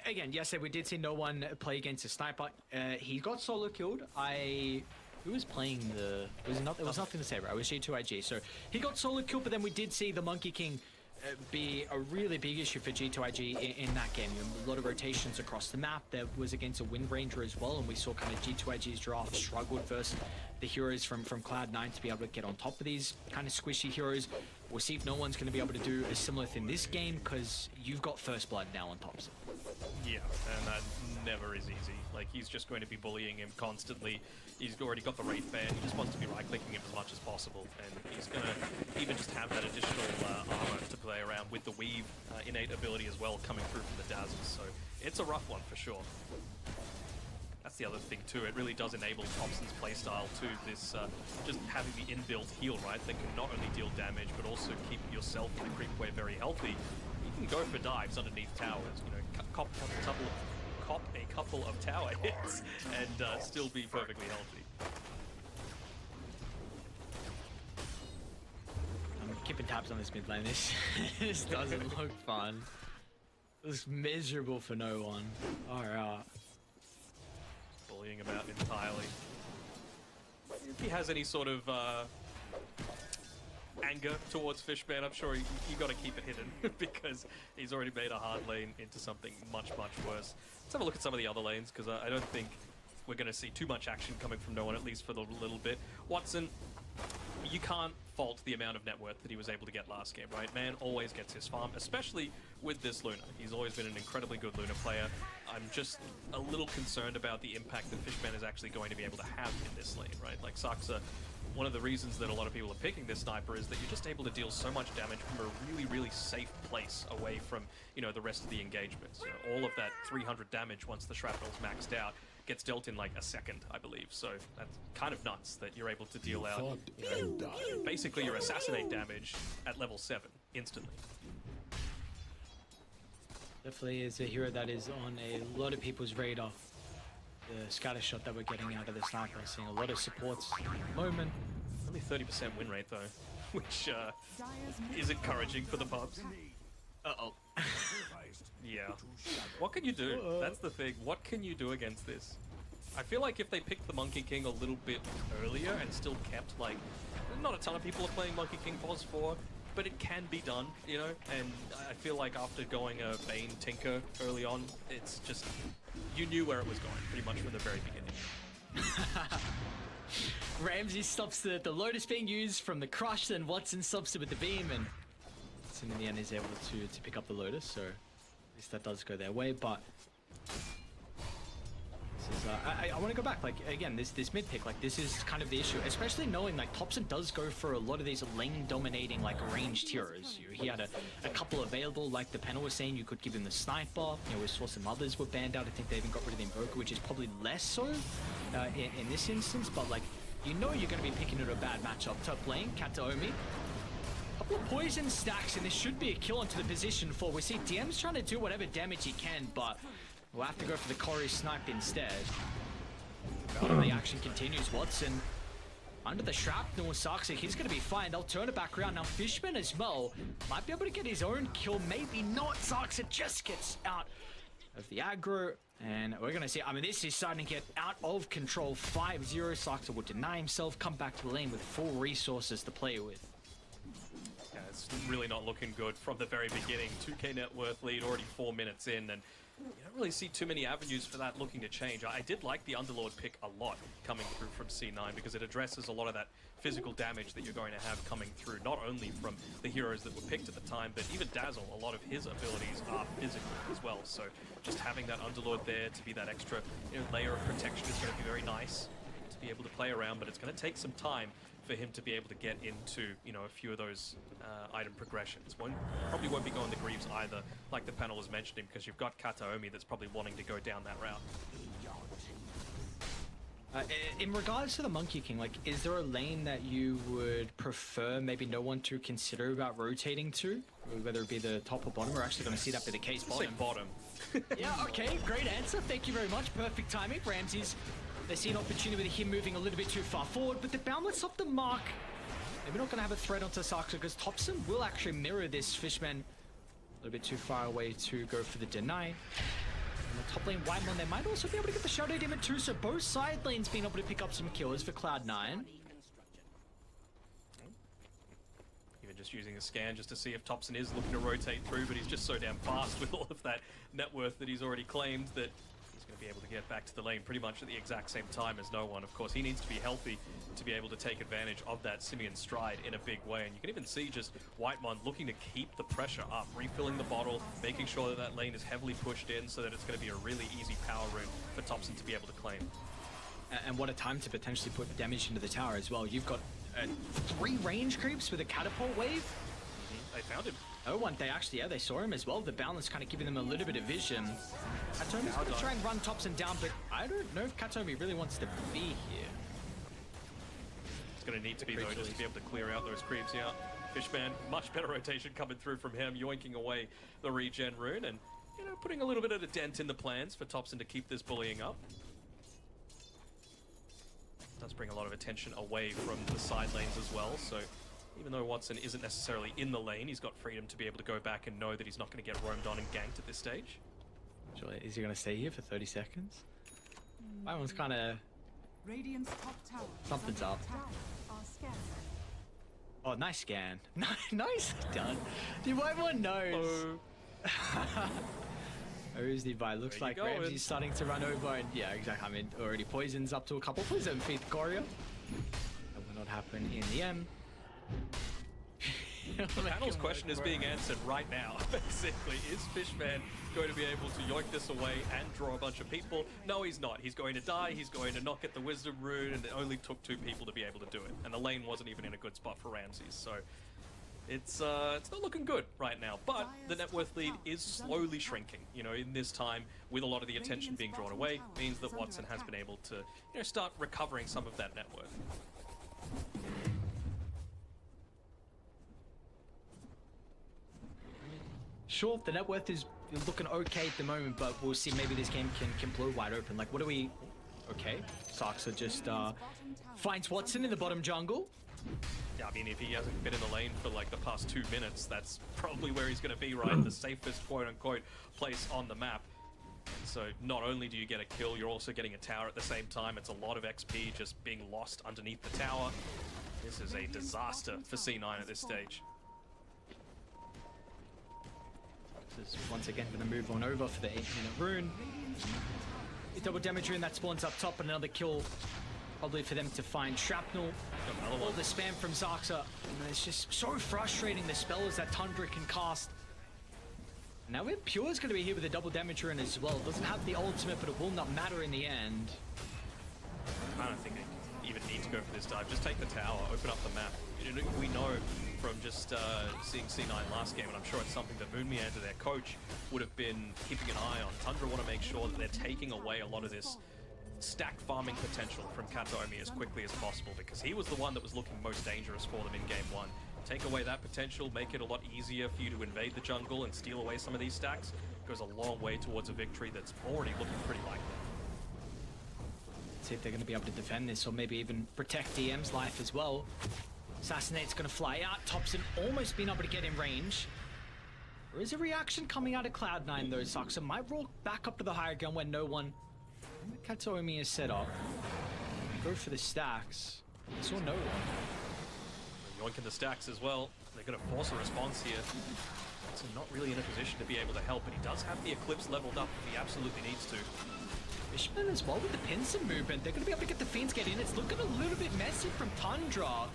again, yes, we did see no one play against a sniper. He got solo killed. Who was playing the... It was nothing to say, right? It was G2IG. So, he got solo killed, but then we did see the Monkey King be a really big issue for G2IG in that game. A lot of rotations across the map. There was against a Wind Ranger as well, and we saw kind of G2IG's draft struggled versus the heroes from Cloud9 to be able to get on top of these kind of squishy heroes. We'll see if no one's going to be able to do a similar thing this game, because you've got First Blood now on top. Yeah, and that never is easy. Like, he's just going to be bullying him constantly. He's already got the Wraith Band. He just wants to be right-clicking him as much as possible. And he's going to even just have that additional armor to play around with the Weave innate ability as well coming through from the Dazzle. So it's a rough one for sure. That's the other thing too. It really does enable Thompson's playstyle to this, just having the inbuilt heal, right? That can not only deal damage, but also keep yourself and the creep wave very healthy. You can go for dives underneath towers, you know, cop a couple of tower hits and still be perfectly healthy. I'm keeping tabs on this mid lane. This doesn't look fun. It's miserable for no one. Alright. Bullying him out entirely. If he has any sort of anger towards Fishman, I'm sure you got to keep it hidden because he's already made a hard lane into something much, much worse. Let's have a look at some of the other lanes, because I don't think we're going to see too much action coming from no one, at least for the little bit. Watson, you can't fault the amount of net worth that he was able to get last game, right? Man always gets his farm, especially with this Luna. He's always been an incredibly good Luna player. I'm just a little concerned about the impact that Fishman is actually going to be able to have in this lane, right? Like Saksa, one of the reasons that a lot of people are picking this sniper is that you're just able to deal so much damage from a really, really safe place away from, you know, the rest of the engagements. You know, all of that 300 damage once the shrapnel's maxed out gets dealt in like a second, I believe. So that's kind of nuts that you're able to deal out, you know, basically your assassinate damage at level 7 instantly. Definitely is a hero that is on a lot of people's radar. The scatter shot that we're getting out of the sniper, seeing a lot of supports at the moment. Only 30% win rate though, which is encouraging for the pubs. Uh-oh. Yeah. What can you do? That's the thing. What can you do against this? I feel like if they picked the Monkey King a little bit earlier and still kept, like, not a ton of people are playing Monkey King Pos 4, but it can be done, you know? And I feel like after going a Bane Tinker early on, it's just, you knew where it was going pretty much from the very beginning. Ramsey stops the Lotus being used from the Crush, then Watson stops it with the Beam, and Watson in the end is able to pick up the Lotus, so at least that does go their way. But this is, I want to go back, like, again, this mid pick, like, this is kind of the issue, especially knowing, like, Thompson does go for a lot of these lane dominating, like, ranged heroes. He had a couple available, like the panel was saying, you could give him the sniper. You know, we saw some others were banned out. I think they even got rid of the Invoker, which is probably less so in this instance, but, like, you know you're going to be picking it a bad matchup. Top lane, Kataomi. Couple of poison stacks, and this should be a kill onto the position 4. We see DM's trying to do whatever damage he can, but we'll have to go for the Corey snipe instead. The action continues. Watson under the shrapnel. Saksa, he's going to be fine. They'll turn it back around. Now Fishman as well might be able to get his own kill. Maybe not. Saksa just gets out of the aggro. And we're going to see, I mean, this is starting to get out of control. 5-0. Saksa will deny himself, come back to the lane with full resources to play with. Yeah, it's really not looking good from the very beginning. 2k net worth lead, already 4 minutes in, and you don't really see too many avenues for that looking to change. I did like the Underlord pick a lot coming through from C9 because it addresses a lot of that physical damage that you're going to have coming through, not only from the heroes that were picked at the time, but even Dazzle, a lot of his abilities are physical as well. So just having that Underlord there to be that extra, you know, layer of protection is going to be very nice to be able to play around, but it's going to take some time for him to be able to get into, you know, a few of those item progressions. Probably won't be going the Greaves either, like the panel was mentioning, because you've got Kataomi that's probably wanting to go down that route. In regards to the Monkey King, like, is there a lane that you would prefer maybe no one to consider about rotating to? Whether it be the top or bottom? We're actually going to see that be the case. Bottom. Yeah, okay, great answer. Thank you very much. Perfect timing. Ramsey's They see an opportunity with him moving a little bit too far forward, but the Boundless off the mark. Maybe not going to have a threat onto Saxa because Thompson will actually mirror this Fishman a little bit too far away to go for the deny. On the top lane, Whitemon, they might also be able to get the Shadow Demon too, so both side lanes being able to pick up some kills for Cloud9. Even just using a scan just to see if Thompson is looking to rotate through, but he's just so damn fast with all of that net worth that he's already claimed that he's going to be able to get back to the lane pretty much at the exact same time as no one. Of course, he needs to be healthy to be able to take advantage of that Simeon stride in a big way. And you can even see just Whitemon looking to keep the pressure up, refilling the bottle, making sure that that lane is heavily pushed in so that it's going to be a really easy power rune for Thompson to be able to claim. And what a time to potentially put damage into the tower as well. You've got 3 range creeps with a catapult wave. They found him. Oh, one, they actually, yeah, they saw him as well. The balance kind of giving them a little bit of vision. Katomi's going to try and run Thompson down, but I don't know if Katomi really wants to be here. It's going to need to be, though, just to be able to clear out those creeps out. Fishman, much better rotation coming through from him, yoinking away the regen rune and, you know, putting a little bit of a dent in the plans for Thompson to keep this bullying up. Does bring a lot of attention away from the side lanes as well, so even though Watson isn't necessarily in the lane, he's got freedom to be able to go back and know that he's not going to get roamed on and ganked at this stage. Sure, is he going to stay here for 30 seconds? That one's kind of... Something's up. Oh, nice scan. Nice done. Dude, everyone knows. Who's the buy? Looks like Ramsey's starting to run over, and yeah, exactly. I mean, already poisons up to a couple. Please don't feed Courier. That will not happen in the end. The panel's question is being answered right now, basically. Is Fishman going to be able to yoink this away and draw a bunch of people? No, he's not. He's going to die, he's going to not get the Wisdom Rune, and it only took 2 people to be able to do it. And the lane wasn't even in a good spot for Ramses, so it's not looking good right now. But the net worth lead is slowly shrinking. You know, in this time, with a lot of the attention being drawn away, means that Watson has been able to, you know, start recovering some of that net worth. Sure, the net worth is looking okay at the moment, but we'll see. Maybe this game can blow wide open. Like, what do we... Okay, Saxa just finds Watson in the bottom jungle. Yeah, I mean, if he hasn't been in the lane for like the past 2 minutes, that's probably where he's going to be, right? The safest quote-unquote place on the map. So not only do you get a kill, you're also getting a tower at the same time. It's a lot of XP just being lost underneath the tower. This is a disaster for C9 at this stage. Is once again going to move on over for the 8-minute rune. A double damage rune that spawns up top, and another kill probably for them to find Shrapnel. All the spam from Zaxa, and it's just so frustrating, the spells that Tundra can cast. Now Pure's going to be here with a double damage rune as well. Doesn't have the ultimate, but it will not matter in the end. I don't think they even need to go for this dive. Just take the tower, open up the map. We know from just seeing C9 last game, and I'm sure it's something that Moonmeander, their coach, would have been keeping an eye on. Tundra want to make sure that they're taking away a lot of this stack farming potential from Kataomi as quickly as possible, because he was the one that was looking most dangerous for them in game 1. Take away that potential, make it a lot easier for you to invade the jungle and steal away some of these stacks. Goes a long way towards a victory that's already looking pretty likely. See if they're going to be able to defend this, or maybe even protect DM's life as well. Assassinate's going to fly out. Thompson almost been able to get in range. There is a reaction coming out of Cloud9 though. Saxa might roll back up to the higher ground when no one... Katomi is set up. Go for the stacks. I saw no one. Yoinking the stacks as well. They're going to force a response here. So not really in a position to be able to help, but he does have the Eclipse leveled up if he absolutely needs to. Fishman as well with the Pincer movement. They're going to be able to get the Fiends get in. It's looking a little bit messy from Tundra.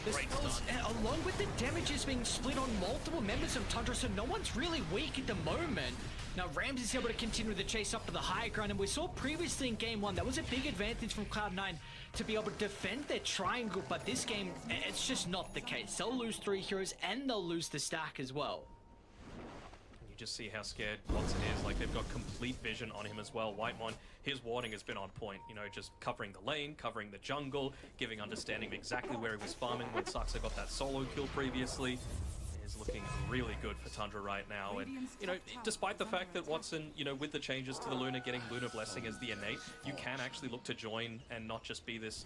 Along with the damages being split on multiple members of Tundra, so no one's really weak at the moment. Now Rams is able to continue the chase up to the high ground, and we saw previously in game 1 that was a big advantage from Cloud9 to be able to defend their triangle, but this game it's just not the case. They'll lose 3 heroes and they'll lose the stack as well. You just see how scared Watson is. Like, they've got complete vision on him as well. Whitemon, his warding has been on point. You know, just covering the lane, covering the jungle, giving understanding of exactly where he was farming when Saxa got that solo kill previously. is looking really good for Tundra right now. And, you know, despite the fact that Watson, you know, with the changes to the Luna, getting Lunar Blessing as the innate, you can actually look to join and not just be this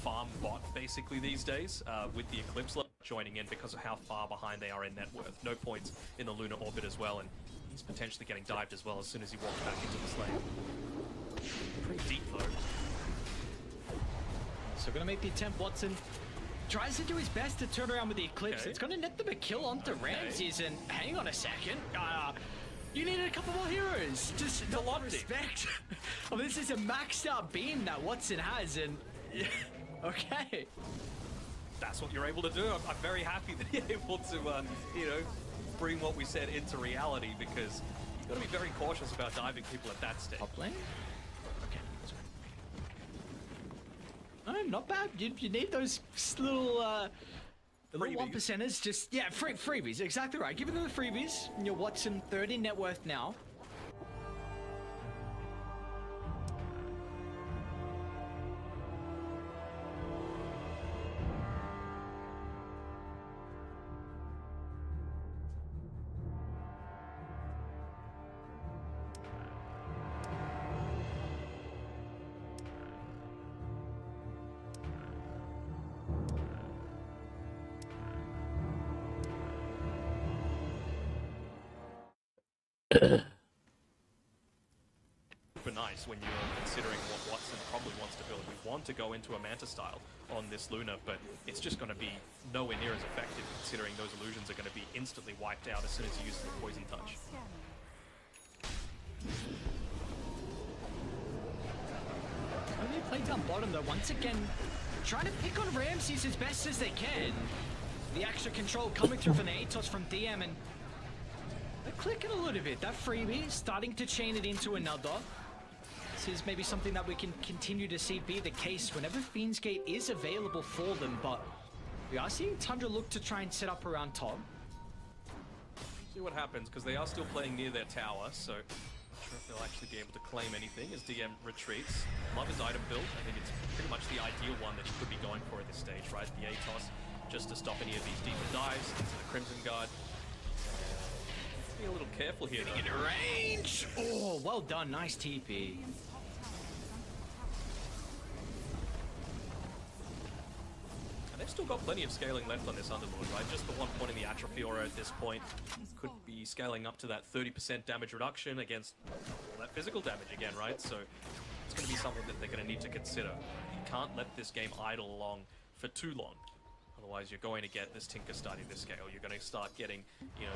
farm bot, basically, these days, with the Eclipse joining in because of how far behind they are in net worth. No points in the Lunar orbit as well, and he's potentially getting dived as well as soon as he walks back into the slate. Pretty deep, though. So gonna make the attempt. Watson tries to do his best to turn around with the Eclipse. Okay. It's gonna net them a kill onto Ramses, and hang on a second. You needed a couple more heroes. Just a lot of respect. Well, this is a maxed out beam that Watson has, and okay. That's what you're able to do. I'm very happy that you're able to, you know, bring what we said into reality, because you've got to be very cautious about diving people at that stage. Top lane? Okay. Oh, not bad. You need those little, the little 1%ers. Just, yeah, freebies. Exactly right. Give them the freebies. And your Watson 30 net worth now. Super nice when you're considering what Watson probably wants to build. We want to go into a Manta style on this Luna, but it's just going to be nowhere near as effective, considering those illusions are going to be instantly wiped out as soon as he uses the Poison Touch. They play down bottom though, once again, trying to pick on Ramses as best as they can. The extra control coming through from the Atos from DM, and they're clicking a little bit. That freebie starting to chain it into another. This is maybe something that we can continue to see be the case whenever Fiend's Gate is available for them, but we are seeing Tundra look to try and set up around top. See what happens, because they are still playing near their tower, so not sure if they'll actually be able to claim anything as DM retreats. Love his item build. I think it's pretty much the ideal one that he could be going for at this stage, right? The Atos, just to stop any of these deeper dives into the Crimson Guard. Be a little careful here, though. Getting into range! Oh, well done. Nice TP. And they've still got plenty of scaling left on this Underlord, right? Just the 1 point in the Atrophy Aura at this point. Could be scaling up to that 30% damage reduction against all that physical damage again, right? So it's going to be something that they're going to need to consider. You can't let this game idle along for too long. Otherwise, you're going to get this Tinker starting to scale. You're going to start getting, you know,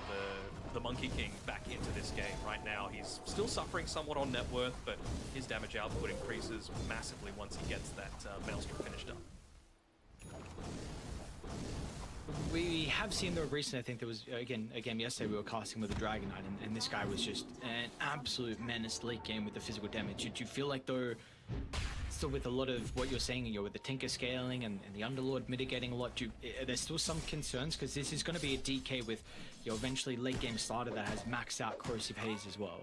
the Monkey King back into this game. Right now, he's still suffering somewhat on net worth, but his damage output increases massively once he gets that Maelstrom finished up. We have seen though recently, I think there was, again yesterday we were casting with a Dragon Knight, and this guy was just an absolute menace late game with the physical damage. Did you feel like though, still with a lot of what you're saying, you know, with the Tinker scaling and the Underlord mitigating a lot, there's still some concerns, because this is going to be a DK with, you know, eventually late game starter that has maxed out Corrosive Haze as well.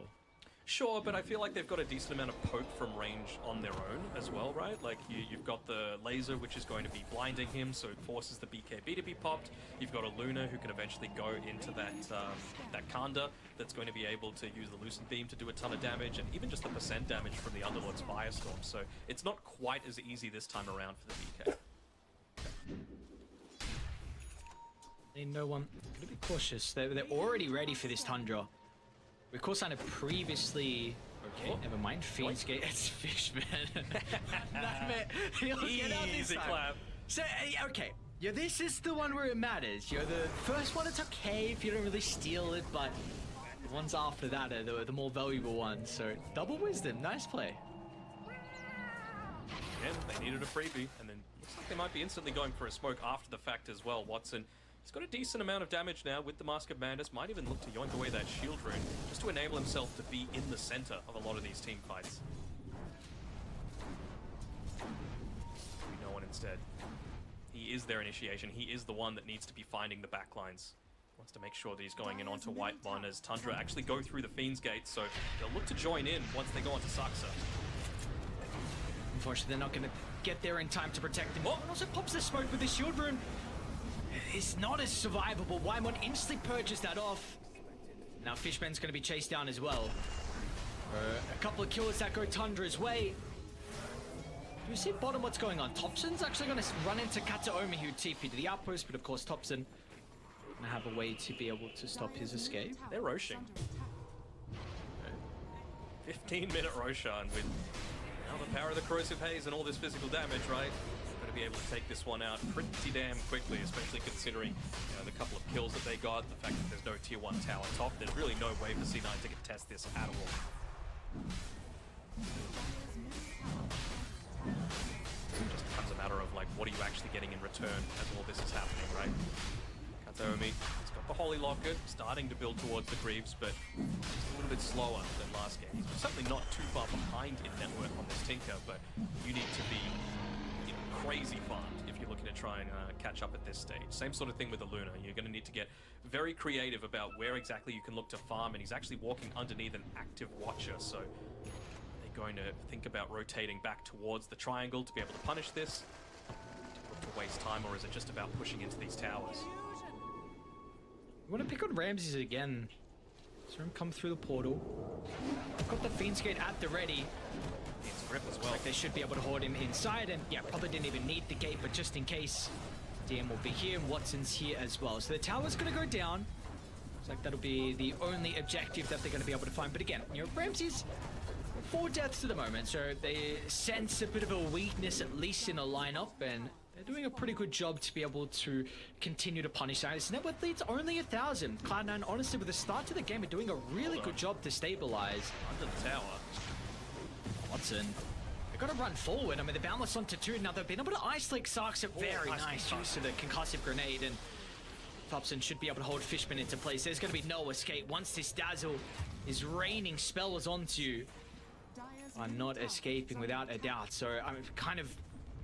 Sure, but I feel like they've got a decent amount of poke from range on their own as well, right? Like, you've got the laser, which is going to be blinding him, so it forces the BKB to be popped. You've got a Luna who can eventually go into that Kanda that's going to be able to use the Lucent Beam to do a ton of damage, and even just the percent damage from the Underlord's Firestorm. So it's not quite as easy this time around for the BK. They know one. Gotta be cautious. They're already ready for this Tundra. We of course previously. Okay, never mind. Fiend's Gate. It's Fishman. He'll get out this time. Clap. So okay, yeah, this is the one where it matters. You're the first one. It's okay if you don't really steal it, but the ones after that are the more valuable ones. So double wisdom, nice play. Again, they needed a freebie, and then looks like they might be instantly going for a smoke after the fact as well. Watson. He's got a decent amount of damage now with the Mask of Madness. Might even look to yoink away that shield rune just to enable himself to be in the center of a lot of these team fights. No one instead. He is their initiation. He is the one that needs to be finding the backlines. Wants to make sure that he's going in onto White One as Tundra actually go through the Fiend's Gate, so they'll look to join in once they go onto Saxa. Unfortunately, they're not going to get there in time to protect him. Oh, and also pops the smoke with the shield rune. is not as survivable. Wymon instantly purges that off. Now Fishman's going to be chased down as well. A couple of kills that go Tundra's way. Do you see bottom what's going on? Thompson's actually going to run into Kataomi, who TP to the outpost, but of course Thompson going to have a way to be able to stop his escape. They're Roshan. 15-minute Roshan with now the power of the corrosive haze and all this physical damage, right? Going to be able to take this one out pretty damn quickly, especially considering the couple of kills that they got, the fact that there's no tier 1 tower top. There's really no way for C9 to contest this at all. It just becomes a matter of like, what are you actually getting in return as all this is happening, right? Kataomi, he's got the Holy Locket, starting to build towards the creeps, but just a little bit slower than last game. He's certainly not too far behind in net worth on this Tinker, but you need to be crazy farmed if you're looking to try and catch up at this stage. Same sort of thing with the Luna. You're going to need to get very creative about where exactly you can look to farm, and he's actually walking underneath an active Watcher, so they're going to think about rotating back towards the triangle to be able to punish this. Do you look to waste time, or is it just about pushing into these towers? You want to pick on Ramses again. So him come through the portal. I've got the Fiend's Gate at the ready. It's grip as well. Like they should be able to hold him inside, and yeah, probably didn't even need the gate, but just in case, DM will be here and Watson's here as well. So the tower's going to go down. Looks like that'll be the only objective that they're going to be able to find. But again, Ramses, 4 deaths at the moment, so they sense a bit of a weakness, at least in a lineup, and they're doing a pretty good job to be able to continue to punish that. His net worth lead's only 1,000. Cloud9, honestly, with the start to the game, are doing a really good job to stabilize. Under the tower. Watson, they've got to run forward. I mean, the boundless onto 2. Now they've been able to ice like Sarks. A very nice use of the concussive grenade, and Thompson should be able to hold Fishman into place. There's going to be no escape once this dazzle is raining spells onto you. I'm not escaping without a doubt. So I mean, kind of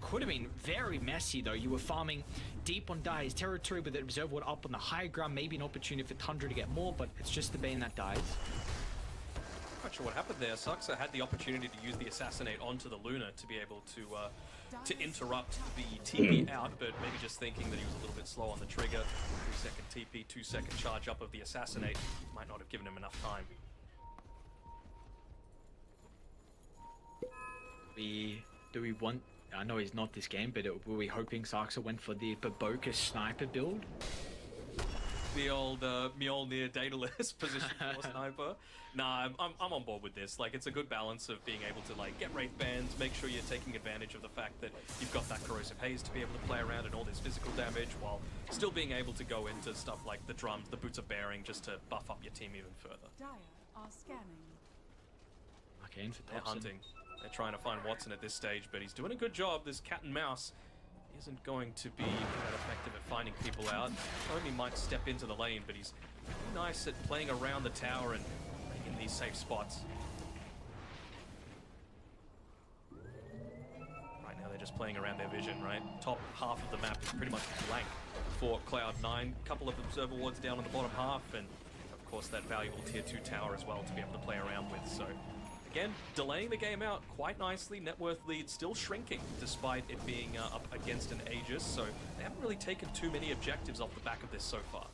could have been very messy though. You were farming deep on Dire's territory with the Observer Ward up on the high ground. Maybe an opportunity for Tundra to get more, but it's just the Bane that dies. Not sure what happened there. Saxa had the opportunity to use the Assassinate onto the Luna to be able to interrupt the TP out, but maybe just thinking that he was a little bit slow on the trigger. 3-second TP, 2-second charge up of the Assassinate might not have given him enough time. Do we want? I know he's not this game, but were we hoping Saxa went for the Baboka sniper build? The old Mjolnir Daedalus position for sniper. Nah, I'm on board with this. Like, it's a good balance of being able to like get Wraith Bands, make sure you're taking advantage of the fact that you've got that corrosive haze to be able to play around and all this physical damage, while still being able to go into stuff like the drums, the boots of bearing, just to buff up your team even further. Dire are scanning. Okay, for they're hunting. They're trying to find Watson at this stage, but he's doing a good job. This cat and mouse isn't going to be that effective at finding people out. Only might step into the lane, but he's really nice at playing around the tower and in these safe spots. Right now they're just playing around their vision, right? Top half of the map is pretty much blank for Cloud9. Couple of observer wards down on the bottom half, and of course that valuable tier 2 tower as well to be able to play around with. So again, delaying the game out quite nicely. Net worth lead still shrinking despite it being up against an Aegis, so they haven't really taken too many objectives off the back of this so far.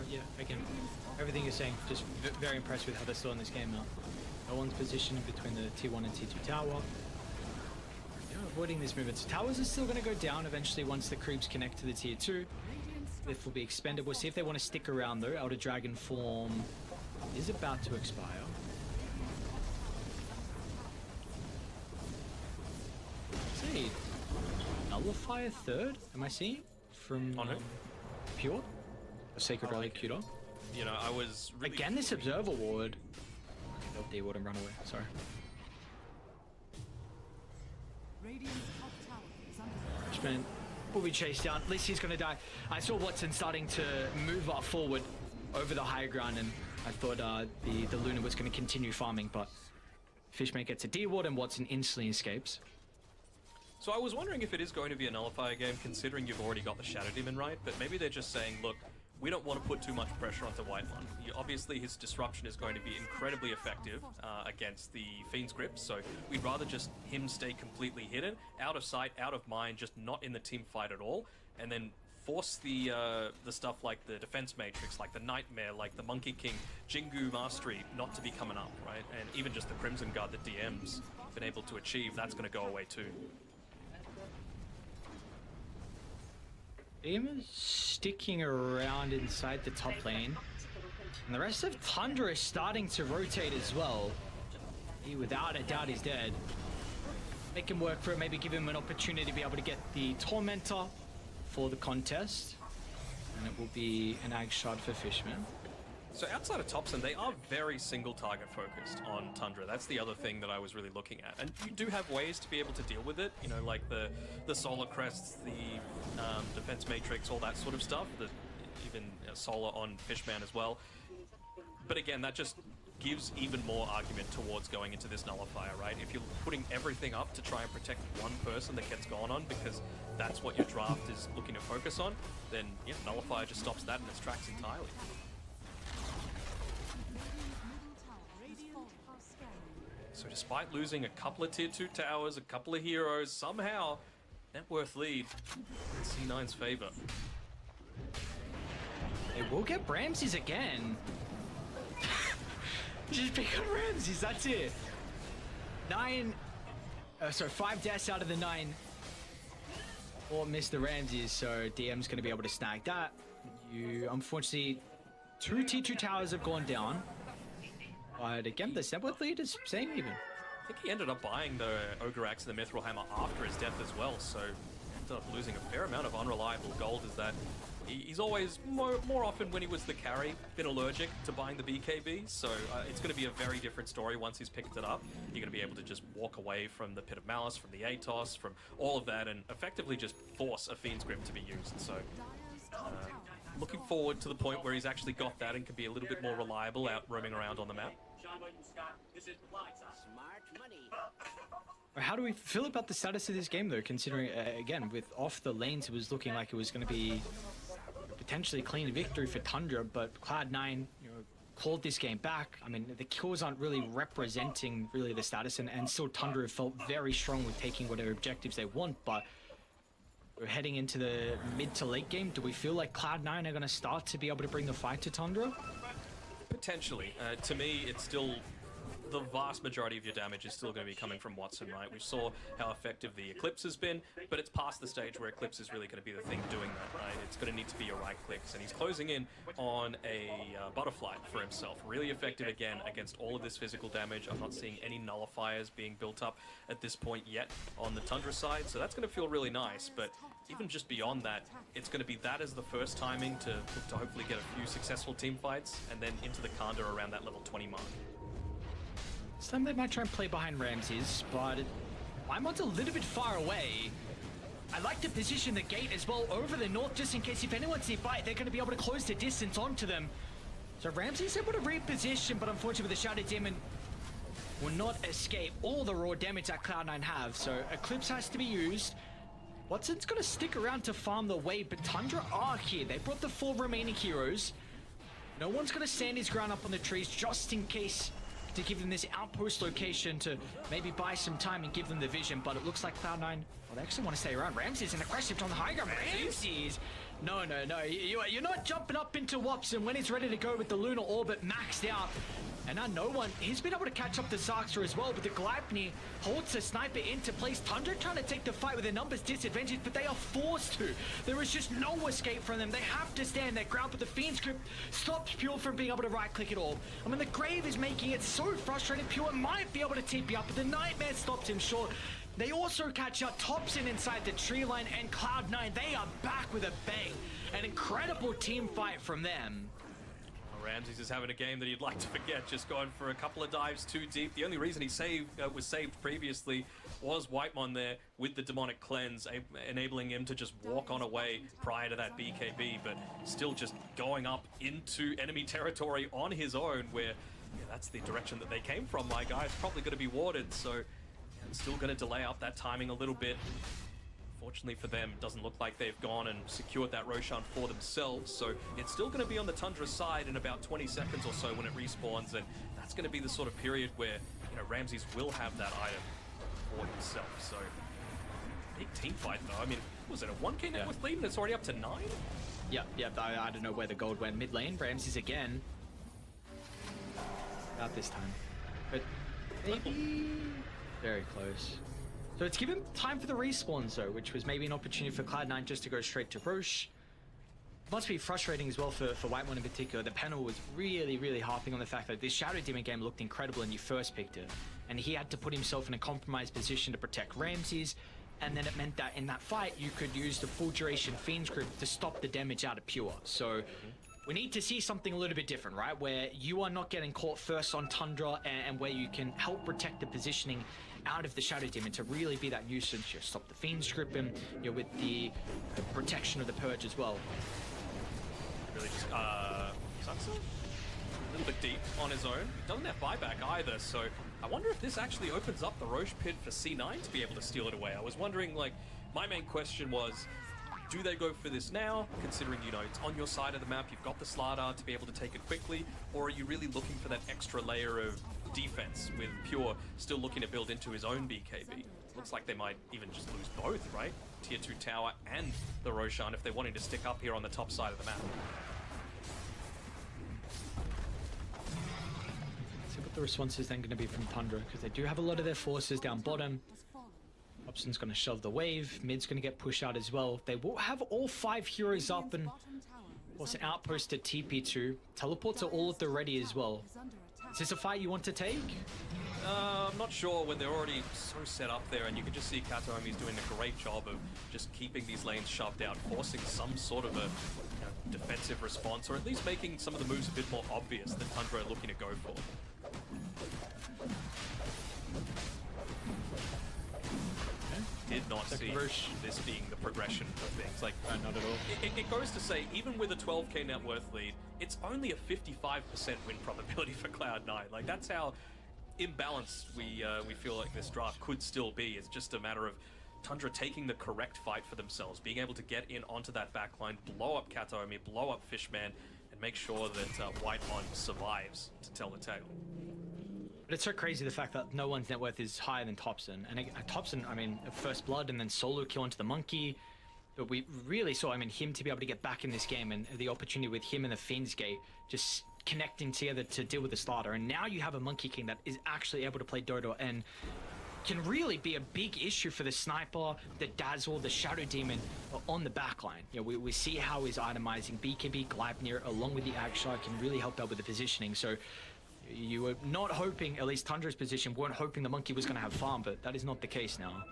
Yeah, again, everything you're saying, just very impressed with how they're still in this game now. No one's positioned between the Tier 1 and Tier 2 tower. Avoiding these movements. Towers are still going to go down eventually once the creeps connect to the Tier 2. This will be expended. We'll see if they want to stick around though. Elder Dragon form is about to expire. Say, nullify a third? Am I seeing? From Pure? A Sacred Relic Cuter? You know, I was really again this Observer Ward. Okay, they'll D-Ward and run away. Sorry. Richmond will be chased down. At least he's going to die. I saw Watson starting to move up forward over the high ground, and I thought the Luna was going to continue farming, but Fishman gets a D-Ward and Watson instantly escapes. So I was wondering if it is going to be a nullifier game, considering you've already got the Shadow Demon right, but maybe they're just saying, look, we don't want to put too much pressure onto White One. Obviously, his disruption is going to be incredibly effective against the Fiend's Grip, so we'd rather just him stay completely hidden, out of sight, out of mind, just not in the team fight at all, and then force the stuff like the Defense Matrix, like the Nightmare, like the Monkey King, Jingu Mastery not to be coming up, right? And even just the Crimson Guard that DM's been able to achieve, that's going to go away too. DM is sticking around inside the top lane, and the rest of Tundra is starting to rotate as well. He, without a doubt, is dead. Make him work for it, maybe give him an opportunity to be able to get the Tormentor for the contest, and it will be an ag shot for Fishman. So outside of Thompson, they are very single target focused on Tundra. That's the other thing that I was really looking at. And you do have ways to be able to deal with it, you know, like the Solar Crests, the Defense Matrix, all that sort of stuff. Even Solar on Fishman as well. But again, that just gives even more argument towards going into this Nullifier, right? If you're putting everything up to try and protect one person that gets gone on because that's what your draft is looking to focus on, then yeah, Nullifier just stops that in its tracks entirely. So despite losing a couple of tier 2 towers, a couple of heroes, somehow net worth lead in C9's favor. They will get Ramses again. Just pick on Ramses, that's it. 5 deaths out of the 9. Or miss the Ramses, so DM's going to be able to snag that. Unfortunately, 2 T2 towers have gone down. But again, the net worth lead is staying even. I think he ended up buying the Ogre Axe and the Mithril Hammer after his death as well, so ended up losing a fair amount of unreliable gold. Is that he's always, more often when he was the carry, been allergic to buying the BKB, so it's going to be a very different story once he's picked it up. You're going to be able to just walk away from the Pit of Malice, from the Atos, from all of that, and effectively just force a Fiend's Grip to be used. So looking forward to the point where he's actually got that and can be a little bit more reliable out roaming around on the map. How do we feel about the status of this game, though, considering, again, with off the lanes, it was looking like it was going to be potentially a clean victory for Tundra, but Cloud9, called this game back. I mean, the kills aren't really representing really the status, and still Tundra felt very strong with taking whatever objectives they want, but we're heading into the mid to late game. Do we feel like Cloud9 are going to start to be able to bring the fight to Tundra? Potentially. To me, it's still the vast majority of your damage is still going to be coming from Watson, right? We saw how effective the Eclipse has been, but it's past the stage where Eclipse is really going to be the thing doing that, right? It's going to need to be your right clicks, and he's closing in on a Butterfly for himself. Really effective again against all of this physical damage. I'm not seeing any nullifiers being built up at this point yet on the Tundra side, so that's going to feel really nice, but even just beyond that, it's going to be that as the first timing to hopefully get a few successful team fights, and then into the Kanda around that level 20 mark. This time they might try and play behind Ramses, but Wymon's a little bit far away. I like to position the gate as well over the north, just in case if anyone's nearby, they're going to be able to close the distance onto them. So Ramses able to reposition, but unfortunately the Shattered Demon will not escape all the raw damage that Cloud9 have. So Eclipse has to be used. Watson's going to stick around to farm the wave, but Tundra are here. They brought the 4 remaining heroes. No one's going to stand his ground up on the trees just in case to give them this outpost location to maybe buy some time and give them the vision, but it looks like Cloud9, well, they actually want to stay around. Ramses in aggressive on the high ground. Ramses! No. You're not jumping up into Watson when he's ready to go with the Lunar Orbit maxed out. And now no one, he's been able to catch up to Zarkster as well, but the Gleipnir holds the sniper into place. Tundra trying to take the fight with a numbers disadvantage, but they are forced to. There is just no escape from them. They have to stand their ground, but the Fiend's Grip stops Pure from being able to right-click it all. I mean, the Grave is making it so frustrating. Pure might be able to TP up, but the Nightmare stops him short. They also catch out Thompson inside the tree line, and Cloud9, they are back with a bang. An incredible team fight from them. Ramses is having a game that he'd like to forget, just going for a couple of dives too deep. The only reason he was saved previously was Whitemon there with the Demonic Cleanse, enabling him to just walk on away prior to that BKB, but still just going up into enemy territory on his own, where that's the direction that they came from. My guy's probably going to be warded, so still going to delay up that timing a little bit. Fortunately for them, it doesn't look like they've gone and secured that Roshan for themselves, so it's still going to be on the Tundra side in about 20 seconds or so when it respawns, and that's going to be the sort of period where Ramses will have that item for himself. So big team fight though. I mean, was it a 1k net worth lead and it's already up to 9? Yep. I don't know where the gold went. Mid lane, Ramses again. About this time. But maybe very close. So it's given time for the respawns though, which was maybe an opportunity for Cloud9 just to go straight to Roche. Must be frustrating as well for Whitemon in particular. The panel was really harping on the fact that this Shadow Demon game looked incredible when you first picked it. And he had to put himself in a compromised position to protect Ramses. And then it meant that in that fight, you could use the full duration Fiend's Grip to stop the damage out of Pure. So we need to see something a little bit different, right? Where you are not getting caught first on Tundra and where you can help protect the positioning out of the Shadow Demon to really be that nuisance. You stop the Fiend's Grip and with the protection of the Purge as well. Really just, Sansa? A little bit deep on his own. He doesn't have buyback either, so I wonder if this actually opens up the Roche pit for C9 to be able to steal it away. I was wondering, like, my main question was, do they go for this now, considering, you know, it's on your side of the map, you've got the Slardar to be able to take it quickly, or are you really looking for that extra layer of defense with Pure still looking to build into his own BKB? Looks like they might even just lose both, right? Tier 2 tower and the Roshan if they're wanting to stick up here on the top side of the map. See what the response is then going to be from Tundra, because they do have a lot of their forces down bottom. Hobson's going to shove the wave, mid's going to get pushed out as well. They will have all 5 heroes up and also an outpost at TP2. Teleports are all at the ready as well. Is this a fight you want to take? I'm not sure when they're already so set up there, and you can just see Kataomi's doing a great job of just keeping these lanes shoved out, forcing some sort of a defensive response, or at least making some of the moves a bit more obvious that Tundra are looking to go for. Did not see this being the progression of things. Like, not at all. It goes to say, even with a 12k net worth lead, it's only a 55% win probability for Cloud9. Like, that's how imbalanced we feel like this draft could still be. It's just a matter of Tundra taking the correct fight for themselves, being able to get in onto that backline, blow up Kataomi, blow up Fishman, and make sure that Whitemon survives to tell the tale. But it's so crazy the fact that no one's net worth is higher than Thompson. And Thompson, I mean, First Blood and then solo kill into the Monkey. But we really saw, I mean, him to be able to get back in this game and the opportunity with him and the Fiend's Gate just connecting together to deal with the Slaughter. And now you have a Monkey King that is actually able to play Dota and can really be a big issue for the Sniper, the Dazzle, the Shadow Demon on the backline. You know, we see how he's itemizing BKB, Gleipnir, along with the Agshar can really help out with the positioning. So you were not hoping, at least Tundra's position, weren't hoping the Monkey was going to have farm, but that is not the case now.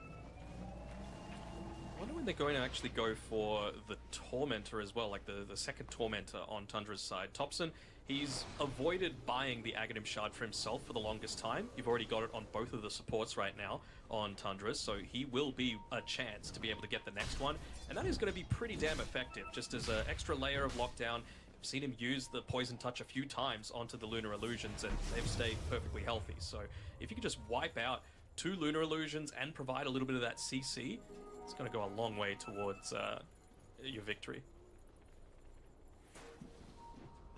I wonder when they're going to actually go for the Tormentor as well, like the second Tormentor on Tundra's side. Thompson, he's avoided buying the Aghanim Shard for himself for the longest time. You've already got it on both of the supports right now on Tundra's, so he will be a chance to be able to get the next one, and that is going to be pretty damn effective, just as an extra layer of lockdown. I've seen him use the Poison Touch a few times onto the Lunar Illusions, and they've stayed perfectly healthy. So if you could just wipe out 2 Lunar Illusions and provide a little bit of that CC, it's going to go a long way towards your victory.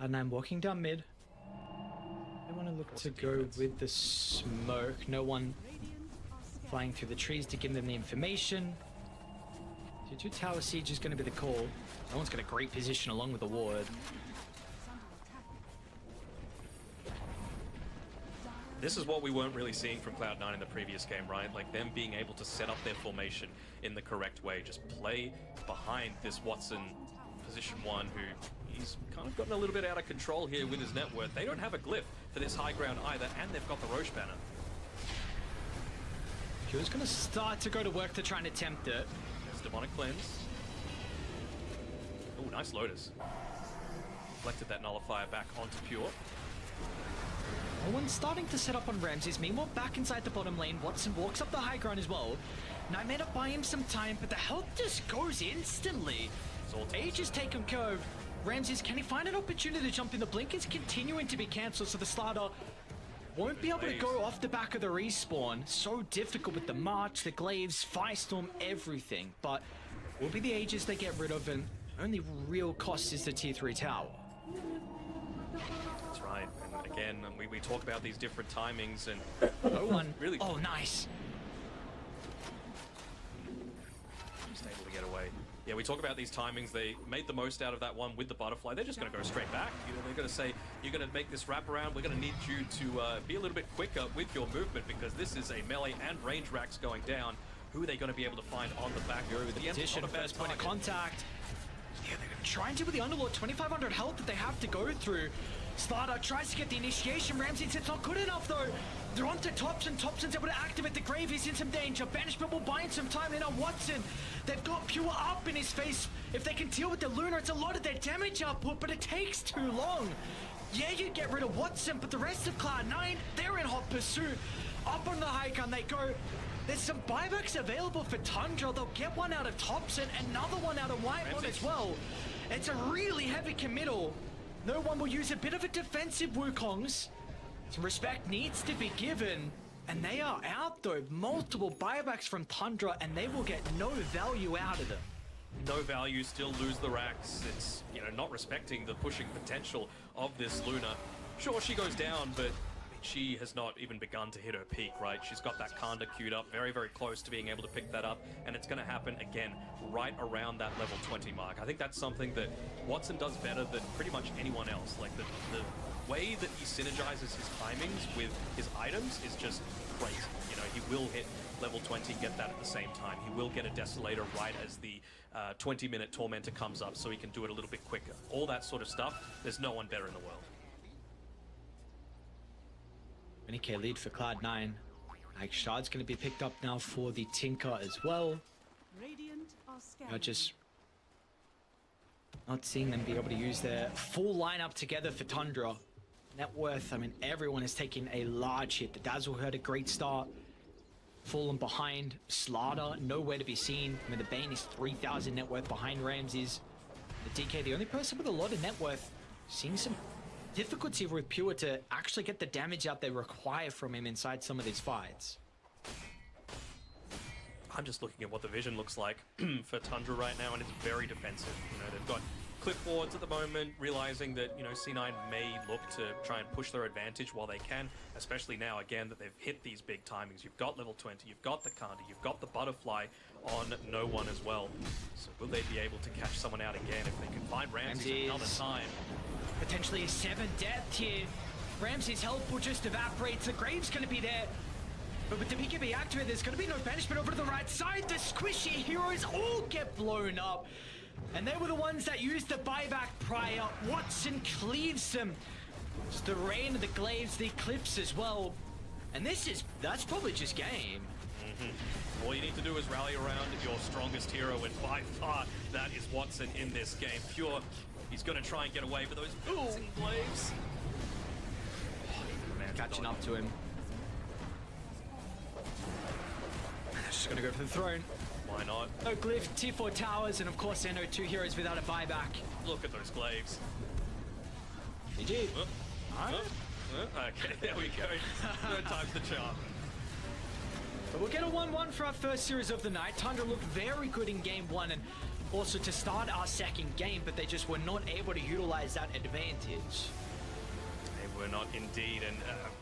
And I'm walking down mid. I want to look to go with the smoke. No one flying through the trees to give them the information. 2 tower siege is going to be the call. No one's got a great position along with the ward. This is what we weren't really seeing from Cloud9 in the previous game, right? Like them being able to set up their formation in the correct way. Just play behind this Watson position 1, who he's kind of gotten a little bit out of control here with his net worth. They don't have a glyph for this high ground either, and they've got the Roche banner. He was going to start to go to work to try and attempt it. There's Demonic Cleanse. Oh, nice Lotus. Deflected that Nullifier back onto Pure. No one's starting to set up on Ramses. Meanwhile, back inside the bottom lane, Watson walks up the high ground as well. Nightmare to buy him some time, but the health just goes instantly. Age is taken care of. Ramses, can he find an opportunity to jump in? The blink is continuing to be cancelled, so the Slardar won't be able to go off the back of the respawn. So difficult with the March, the Glaives, Firestorm, everything. But will be the Ages they get rid of, and only real cost is the tier 3 tower. That's right. And again, we talk about these different timings, and no one really. Oh, nice. yeah, we talk about these timings. They made the most out of that one with the butterfly. They're just going to go straight back. You know, they're going to say, you're going to make this wrap around. We're going to need you to be a little bit quicker with your movement because this is a melee and range racks going down. Who are they going to be able to find on the back row? The position, first point of contact. Yeah, they're trying to with the Underlord. 2,500 health that they have to go through. Slider tries to get the initiation. Ramsey says it's not good enough though. They're onto Thompson. Thompson's able to activate the grave. He's in some danger. Banishment will buy him some time. Then Watson. They've got Pure up in his face. If they can deal with the Lunar, it's a lot of their damage output, but it takes too long. Yeah, you get rid of Watson, but the rest of Cloud9, they're in hot pursuit. Up on the high gun they go. There's some buybacks available for Tundra. They'll get one out of Thompson, another one out of Whitemon as well. It's a really heavy committal. No one will use a bit of a defensive Wukongs. Some respect needs to be given. And they are out though. Multiple buybacks from Tundra and they will get no value out of them. No value, still lose the racks. It's, you know, not respecting the pushing potential of this Luna. Sure, she goes down, but she has not even begun to hit her peak, right? She's got that Kanda queued up, very, very close to being able to pick that up, and it's going to happen again right around that level 20 mark. I think that's something that Watson does better than pretty much anyone else. Like the way that he synergizes his timings with his items is just crazy. You know, he will hit level 20, get that at the same time. He will get a Desolator right as the 20-minute Tormentor comes up, so he can do it a little bit quicker. All that sort of stuff, there's no one better in the world. 20k lead for Cloud9. Like Shard's going to be picked up now for the Tinker as well. Just not seeing them be able to use their full lineup together for Tundra. Net worth, I mean, everyone is taking a large hit. The Dazzle had a great start. Fallen behind. Slaughter, nowhere to be seen. I mean, the Bane is 3,000 net worth behind Ramses. The DK, the only person with a lot of net worth, seeing some difficulty with Pure to actually get the damage out they require from him inside some of these fights. I'm just looking at what the vision looks like for Tundra right now, and it's very defensive. You know, they've got clipboards at the moment, realizing that, you know, C9 may look to try and push their advantage while they can, especially now, again, that they've hit these big timings. You've got level 20, you've got the Kanda, you've got the Butterfly on no one as well. So will they be able to catch someone out again if they can find Ramses another time? Potentially a 7 death here. Ramses' health will just evaporate. The Grave's going to be there. But with the BKB activated, there's going to be no banishment over to the right side. The squishy heroes all get blown up. And they were the ones that used the buyback prior. Watson cleaves them. It's the Rain of the Glaives, the Eclipse as well. And that's probably just game. All you need to do is rally around your strongest hero, and by far, that is Watson in this game. Pure, he's going to try and get away, but those bouncing glaives. Catching up to him. Just going to go for the throne. Why not? No Glyph, tier 4 towers, and of course there are no 2 heroes without a buyback. Look at those glaives. GG. Okay, there we go. Third time's the charm. But we'll get a 1-1 for our first series of the night. Tundra looked very good in game 1 and also to start our second game, but they just were not able to utilize that advantage. They were not indeed, and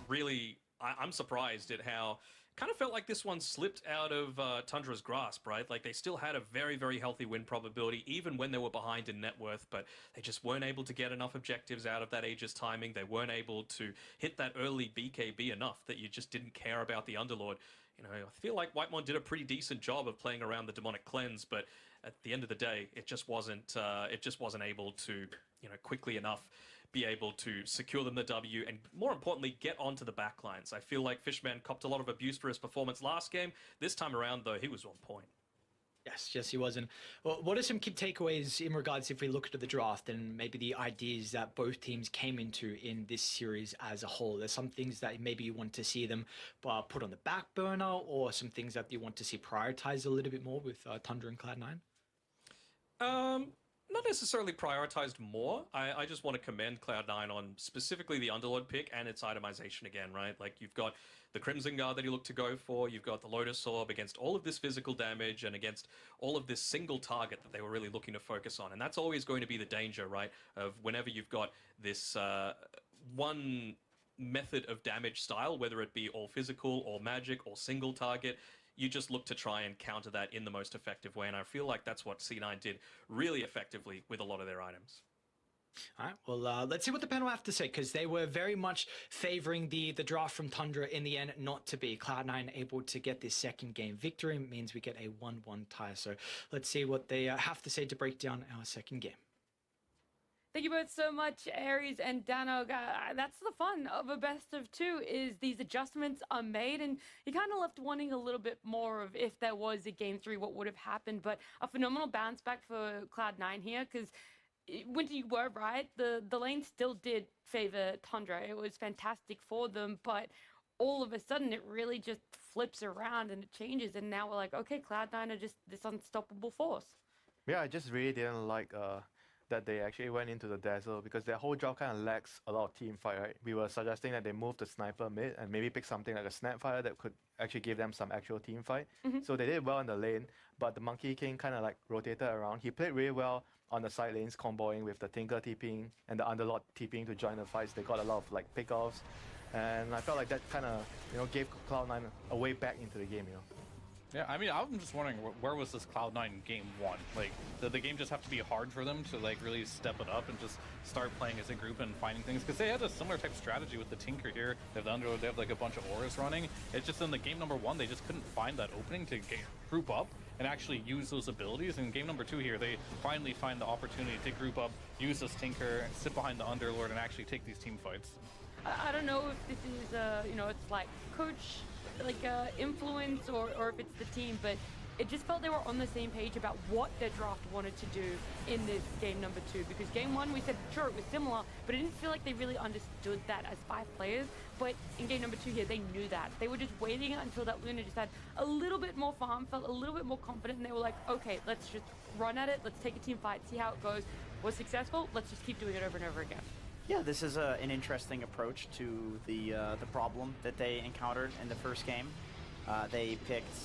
really, I'm surprised at how kind of felt like this one slipped out of Tundra's grasp, right? Like they still had a very, very healthy win probability, even when they were behind in net worth, but they just weren't able to get enough objectives out of that Aegis timing. They weren't able to hit that early BKB enough that you just didn't care about the Underlord. You know, I feel like Whitemon did a pretty decent job of playing around the demonic cleanse, but at the end of the day, it just wasn't able to, you know, quickly enough be able to secure them the W and, more importantly, get onto the backlines. I feel like Fishman copped a lot of abuse for his performance last game. This time around, though, he was on point. Yes, he was. And what are some key takeaways in regards if we look at the draft and maybe the ideas that both teams came into in this series as a whole? There's some things that maybe you want to see them put on the back burner, or some things that you want to see prioritized a little bit more with Tundra and Cloud9? Not necessarily prioritized more. I just want to commend Cloud9 on specifically the Underlord pick and its itemization again, right? Like you've got the Crimson Guard that you look to go for, you've got the Lotus Orb against all of this physical damage and against all of this single target that they were really looking to focus on. And that's always going to be the danger, right? Of whenever you've got this one method of damage style, whether it be all physical or magic or single target, you just look to try and counter that in the most effective way. And I feel like that's what C9 did really effectively with a lot of their items. All right, well, let's see what the panel have to say, because they were very much favoring the draft from Tundra in the end not to be. Cloud9 able to get this second game victory means we get a 1-1 tie. So let's see what they have to say to break down our second game. Thank you both so much, Aries and Dano. That's the fun of a best of two, is these adjustments are made, and you kind of left wanting a little bit more of if there was a game 3, what would have happened. But a phenomenal bounce back for Cloud9 here, because Winter, you were right. The lane still did favor Tundra. It was fantastic for them, but all of a sudden it really just flips around and it changes, and now we're like, okay, Cloud9 are just this unstoppable force. Yeah, I just really didn't like that they actually went into the Dazzle, because their whole job kind of lacks a lot of team fight, right? We were suggesting that they move the sniper mid and maybe pick something like a Snapfire that could actually give them some actual team fight. So they did well in the lane, but the Monkey King kind of like rotated around. He played really well on the side lanes, comboing with the Tinker TPing and the Underlord TPing to join the fights. They got a lot of like pickoffs, and I felt like that kind of, you know, gave Cloud9 a way back into the game, you know. Yeah, I mean, I'm just wondering, where was this Cloud9 game 1? Like, did the game just have to be hard for them to like really step it up and just start playing as a group and finding things? Because they had a similar type of strategy with the Tinker here. They have the Underlord, they have like a bunch of auras running. It's just in the game number 1, they just couldn't find that opening to group up and actually use those abilities. In game number 2 here, they finally find the opportunity to group up, use this Tinker, sit behind the Underlord, and actually take these team fights. I don't know if this is, you know, it's like coach, like influence, or if it's the team, but it just felt they were on the same page about what their draft wanted to do in this game number 2. Because game 1, we said, sure, it was similar, but it didn't feel like they really understood that as 5 players. But in game number 2 here, they knew that. They were just waiting until that Luna just had a little bit more farm, felt a little bit more confident, and they were like, okay, let's just run at it, let's take a team fight, see how it goes. Was successful, let's just keep doing it over and over again. Yeah, this is an interesting approach to the problem that they encountered in the first game. They picked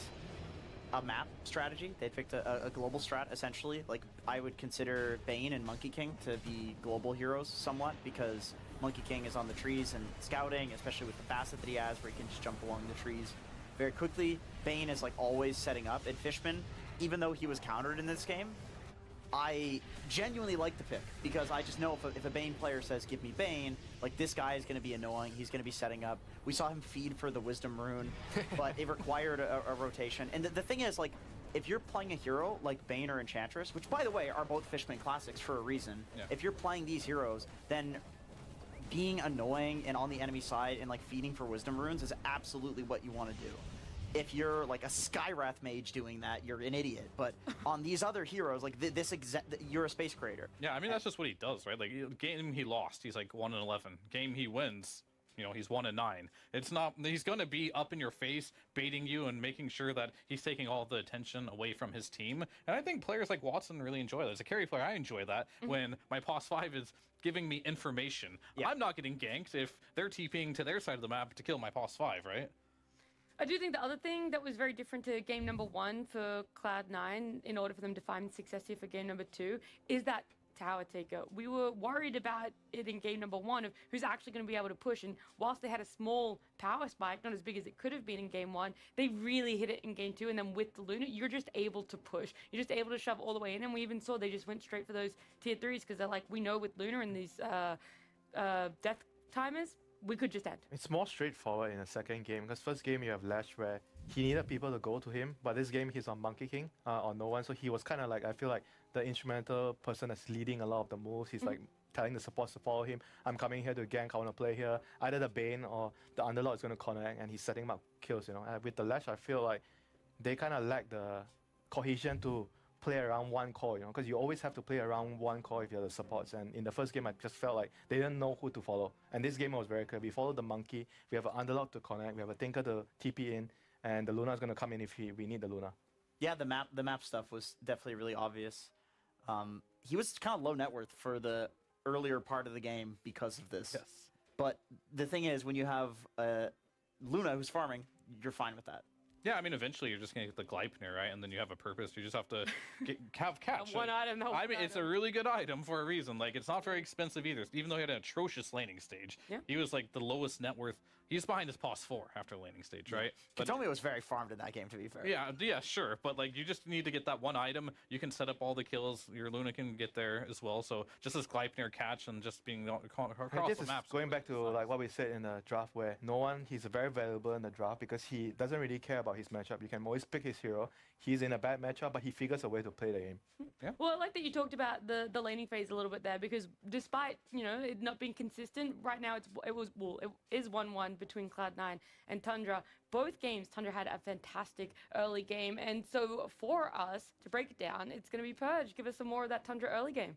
a map strategy. They picked a global strat, essentially. Like, I would consider Bane and Monkey King to be global heroes somewhat, because Monkey King is on the trees and scouting, especially with the facet that he has, where he can just jump along the trees very quickly. Bane is like always setting up. And Fishman, even though he was countered in this game, I genuinely like the pick, because I just know if a Bane player says, give me Bane, like, this guy is going to be annoying. He's going to be setting up. We saw him feed for the Wisdom Rune, but it required a rotation. And the thing is, like, if you're playing a hero like Bane or Enchantress, which, by the way, are both Fishman classics for a reason, if you're playing these heroes, then being annoying and on the enemy side and, like, feeding for Wisdom Runes is absolutely what you want to do. If you're like a Skywrath mage doing that, you're an idiot. But on these other heroes, like you're a space creator. Yeah, I mean, that's just what he does, right? Like, game he lost, he's like 1-11. Game he wins, you know, he's 1-9. It's not, he's going to be up in your face, baiting you and making sure that he's taking all the attention away from his team. And I think players like Watson really enjoy that. As a carry player, I enjoy that when my POS 5 is giving me information. I'm not getting ganked if they're TPing to their side of the map to kill my POS 5, right? I do think the other thing that was very different to game number 1 for Cloud9, in order for them to find success here for game number 2, is that tower taker. We were worried about it in game number 1 of who's actually going to be able to push, and whilst they had a small power spike, not as big as it could have been in game 1, they really hit it in game 2, and then with the Luna, you're just able to push. You're just able to shove all the way in, and we even saw they just went straight for those tier 3s, because they're like, we know with Luna and these death timers, we could just end. It's more straightforward in the second game, because first game you have Lash, where he needed people to go to him, but this game he's on Monkey King, on no one, so he was kind of like, I feel like the instrumental person that's leading a lot of the moves. He's like telling the supports to follow him. I'm coming here to gank, I want to play here. Either the Bane or the Underlord is going to connect, and he's setting up kills, you know. And with the Lash, I feel like they kind of lack the cohesion to play around one core, you know, because you always have to play around one core if you're the supports. And in the first game, I just felt like they didn't know who to follow. And this game was very clear. We followed the Monkey, we have an Underlord to connect, we have a Tinker to TP in, and the Luna is going to come in if we need the Luna. Yeah, the map stuff was definitely really obvious. He was kind of low net worth for the earlier part of the game because of this. Yes. But the thing is, when you have Luna who's farming, you're fine with that. Yeah, I mean, eventually you're just going to get the Gleipnir, right? And then you have a purpose. You just have to have catch. One item. I mean, it's a really good item for a reason. Like, it's not very expensive either. Even though he had an atrocious laning stage, he was like the lowest net worth. he's behind his pos 4 after the laning stage, right? But Katomi was very farmed in that game, to be fair. yeah, sure. But like, you just need to get that one item. You can set up all the kills. Your Luna can get there as well. So just as Gleipnir catch and just being across This the is map. going back to like what we said in the draft, where he's very valuable in the draft because he doesn't really care about his matchup. You can always pick his hero. He's in a bad matchup, but he figures a way to play the game. Well, I like that you talked about the laning phase a little bit there, because despite it not being consistent, right now it is 1-1 between Cloud9 and Tundra. Both games, Tundra had a fantastic early game, and so for us to break it down, it's going to be Purge. Give us some more of that Tundra early game.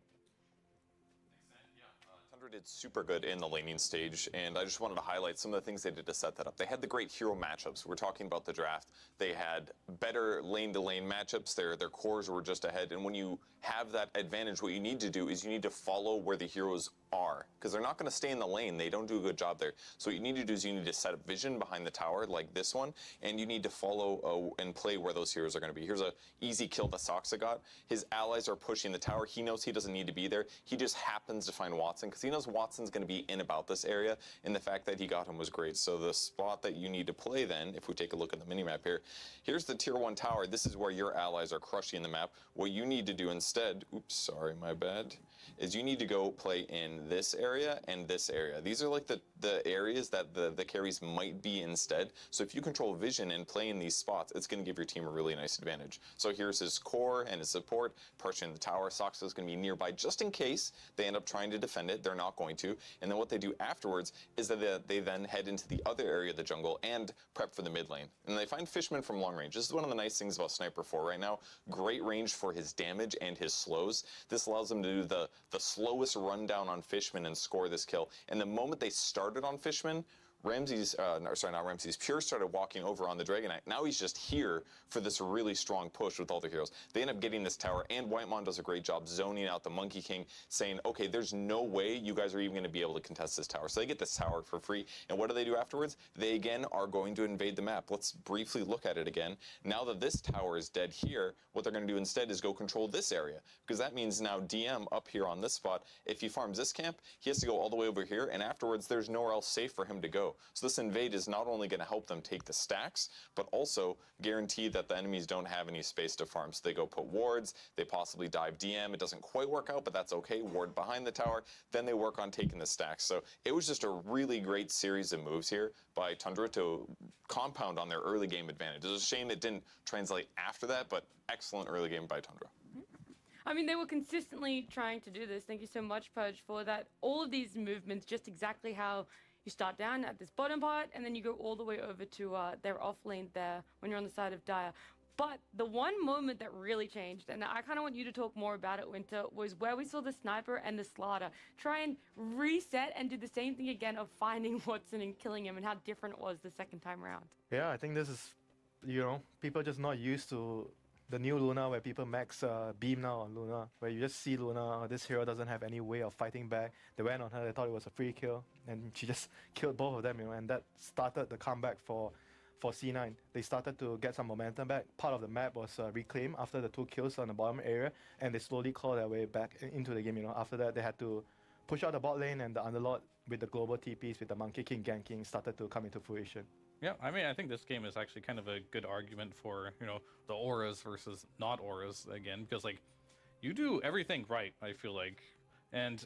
Tundra did super good in the laning stage, and I just wanted to highlight some of the things they did to set that up. They had the great hero matchups. We're talking about the draft. They had better lane-to-lane matchups. Their cores were just ahead, and when you have that advantage, what you need to do is you need to follow where the heroes are, because they're not going to stay in the lane. They don't do a good job there. So what you need to do is you need to set up vision behind the tower like this one, and you need to follow and play where those heroes are going to be. Here's a easy kill that Soxa got. His allies are pushing the tower. He knows he doesn't need to be there. He just happens to find Watson because he knows Watson's going to be in about this area, and the fact that he got him was great. So the spot that you need to play then, if we take a look at the minimap here, here's the tier 1 tower. This is where your allies are crushing the map. What you need to do instead, oops, sorry, my bad, is you need to go play in this area and this area. These are like the areas that the carries might be instead. So if you control vision and play in these spots, it's going to give your team a really nice advantage. So here's his core and his support, pushing the tower. Soxa is going to be nearby just in case they end up trying to defend it. They're not going to. And then what they do afterwards is that they then head into the other area of the jungle and prep for the mid lane. And they find Fishman from long range. This is one of the nice things about Sniper 4 right now. Great range for his damage and his slows. This allows them to do the slowest rundown on Fishman and score this kill. And the moment they started on Fishman, Pure started walking over on the Dragon Knight. Now he's just here for this really strong push with all the heroes. They end up getting this tower, and Whitemon does a great job zoning out the Monkey King, saying, okay, there's no way you guys are even going to be able to contest this tower. So they get this tower for free. And what do they do afterwards? They again are going to invade the map. Let's briefly look at it again. Now that this tower is dead here, what they're going to do instead is go control this area, because that means now DM up here on this spot, if he farms this camp, he has to go all the way over here, and afterwards there's nowhere else safe for him to go. So this invade is not only going to help them take the stacks, but also guarantee that the enemies don't have any space to farm. So they go put wards, they possibly dive DM. It doesn't quite work out, but that's okay. Ward behind the tower. Then they work on taking the stacks. So it was just a really great series of moves here by Tundra to compound on their early game advantage. It's a shame it didn't translate after that, but excellent early game by Tundra. I mean, they were consistently trying to do this. Thank you so much, Purge, for that. All of these movements, just exactly how you start down at this bottom part, and then you go all the way over to their off lane there when you're on the side of Dire. But the one moment that really changed, and I kind of want you to talk more about it, Winter, was where we saw the Sniper and the Slaughter try and reset and do the same thing again of finding Watson and killing him, and how different it was the second time around. Yeah, I think this is, people just not used to the new Luna, where people max beam now on Luna, where you just see Luna, this hero doesn't have any way of fighting back. They went on her, they thought it was a free kill, and she just killed both of them, and that started the comeback for C9. They started to get some momentum back. Part of the map was reclaimed after the 2 kills on the bottom area, and they slowly clawed their way back into the game. After that, they had to push out the bot lane, and the Underlord with the global TPs, with the Monkey King ganking, started to come into fruition. Yeah, I mean, I think this game is actually kind of a good argument for, the auras versus not auras again, because, like, you do everything right, I feel like, and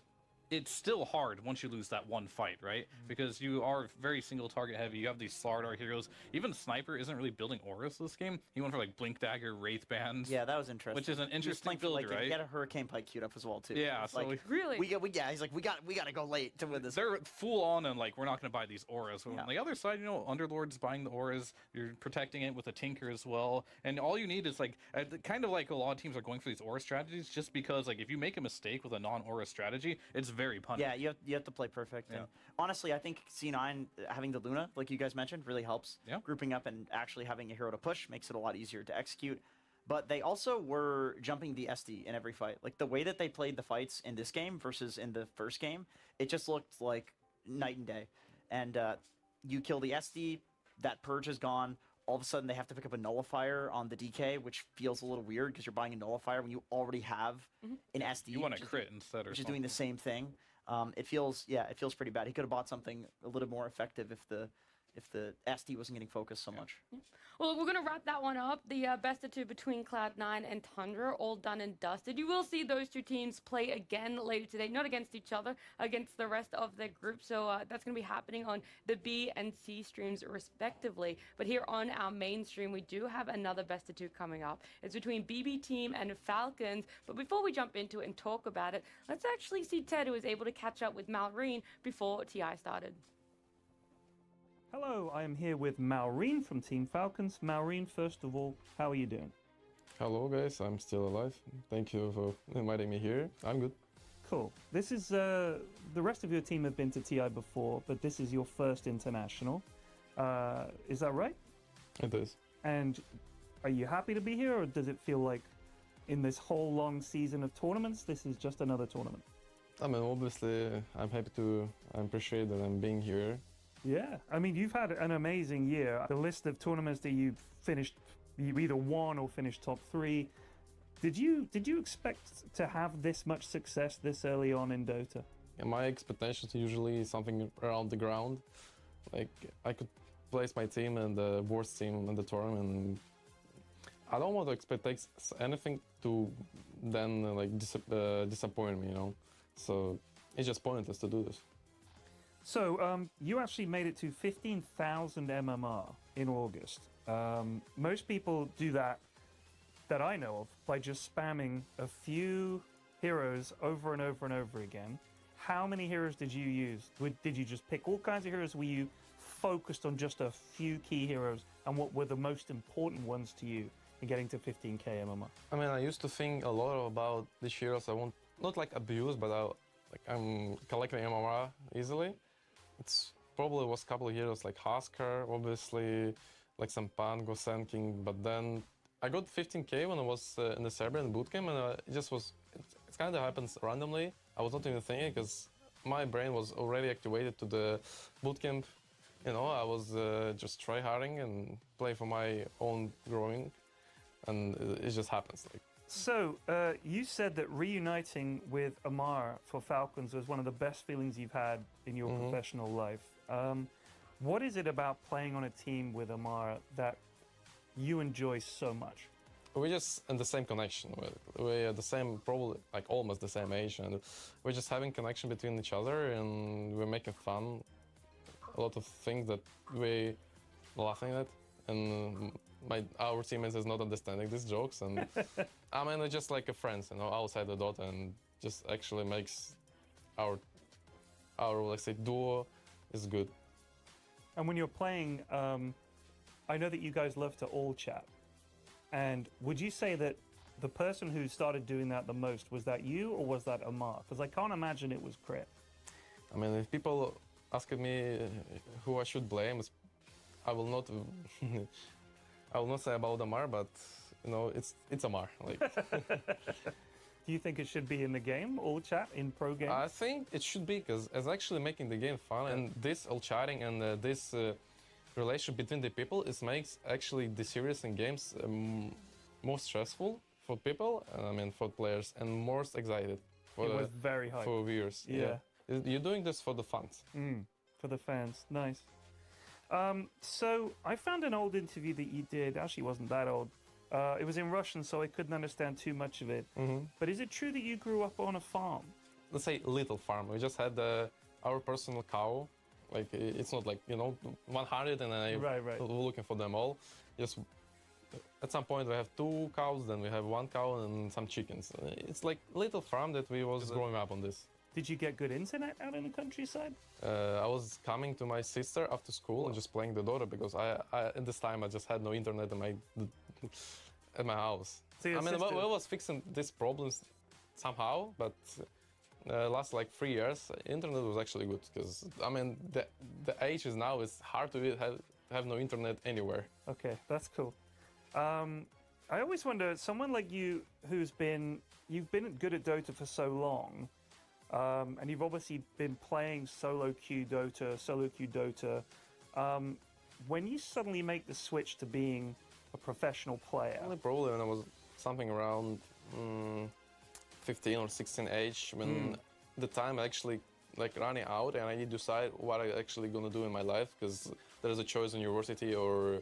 it's still hard once you lose that one fight, right? Because you are very single target heavy. You have these Slardar heroes. Even Sniper isn't really building auras this game. He went for like Blink Dagger, Wraith Band. Yeah, that was interesting. Which is an interesting build, right? He had a Hurricane Pike queued up as well too. Yeah, it's so like, really, he's like, we got to go late to win this. They're full on and like, we're not going to buy these auras. On the other side, Underlord's buying the auras. You're protecting it with a Tinker as well, and all you need is like kind of like a lot of teams are going for these aura strategies, just because like if you make a mistake with a non-aura strategy, it's very punishing. Yeah, you have to play perfect. And honestly, I think C9 having the Luna, like you guys mentioned, really helps. Yeah. Grouping up and actually having a hero to push makes it a lot easier to execute. But they also were jumping the SD in every fight. Like the way that they played the fights in this game versus in the first game, it just looked like night and day. And you kill the SD, that purge is gone. All of a sudden, they have to pick up a nullifier on the DK, which feels a little weird because you're buying a nullifier when you already have an SD. You want to crit instead, or which is doing the same thing. It feels pretty bad. He could have bought something a little more effective if the if the SD wasn't getting focused so much. Well, we're going to wrap that one up. The best of two between Cloud9 and Tundra, all done and dusted. You will see those two teams play again later today, not against each other, against the rest of their group. So that's going to be happening on the B and C streams respectively. But here on our main stream, we do have another best of two coming up. It's between BB Team and Falcons. But before we jump into it and talk about it, let's actually see Ted, who was able to catch up with Malreen before TI started. Hello, I am here with Malreen from Team Falcons. Malreen, first of all, how are you doing? Hello guys, I'm still alive. Thank you for inviting me here. I'm good. Cool. This is, the rest of your team have been to TI before, but this is your first international. Is that right? It is. And are you happy to be here, or does it feel like in this whole long season of tournaments, this is just another tournament? I mean, obviously, I appreciate that I'm being here. Yeah, I mean, you've had an amazing year. The list of tournaments that you've finished, you either won or finished top 3. Did you expect to have this much success this early on in Dota? Yeah, my expectations usually something around the ground. Like, I could place my team in the worst team in the tournament. And I don't want to expect anything to then like disappoint me, you know. So it's just pointless to do this. So, you actually made it to 15,000 MMR in August. Most people do that I know of by just spamming a few heroes over and over and over again. How many heroes did you use? Did you just pick all kinds of heroes? Were you focused on just a few key heroes? And what were the most important ones to you in getting to 15k MMR? I mean, I used to think a lot about these heroes. I won't, not like abuse, but I'm collecting MMR easily. It's probably was a couple of heroes like Husker, obviously, like some Pango, Sand King, but then I got 15k when I was in the Serbian bootcamp, and it just was, it kind of happens randomly. I was not even thinking, because my brain was already activated to the bootcamp. You know, I was just tryharding and playing for my own growing, and it just happens. Like. So, you said that reuniting with Amar for Falcons was one of the best feelings you've had in your professional life. What is it about playing on a team with Amar that you enjoy so much? We're just in the same connection. We're the same, probably like almost the same age, and we're just having connection between each other, and we're making fun. A lot of things that we're laughing at, and our teammates is not understanding these jokes, and I mean, we're just like a friends, you know, outside the Dota, and just actually makes our let's say duo is good. And when you're playing, I know that you guys love to all chat. And would you say that the person who started doing that the most, was that you or was that Amar? Because I can't imagine it was Crit. I mean, if people ask me who I should blame, I will not. I will not say about Amar, but you know, it's Amar. Like. Do you think it should be in the game, all chat in pro games? I think it should be, because it's actually making the game fun, and this all chatting and this relationship between the people, it makes actually the series in games more stressful for people. I mean, for players, and more excited for it was very high for viewers. Yeah. You're doing this for the fans. For the fans, nice. So I found an old interview that you did. Actually, it wasn't that old. It was in Russian, so I couldn't understand too much of it. But is it true that you grew up on a farm? Let's say little farm. We just had our personal cow. Like, it's not like, you know, 100 and I right. looking for them all. Just at some point we have 2 cows, then we have 1 cow and some chickens. It's like little farm that we was growing up on this. Did you get good internet out in the countryside? I was coming to my sister after school and just playing the Dota, because I at this time I just had no internet at my house. So I mean, I was fixing these problems somehow, but last like 3 years, internet was actually good, because I mean the age is now it's hard to have no internet anywhere. Okay, that's cool. I always wonder, someone like you you've been good at Dota for so long. And you've obviously been playing solo queue Dota. When you suddenly make the switch to being a professional player? Probably when I was something around 15 or 16 age, when the time actually like running out, and I need to decide what I'm actually gonna do in my life, because there's a choice in university or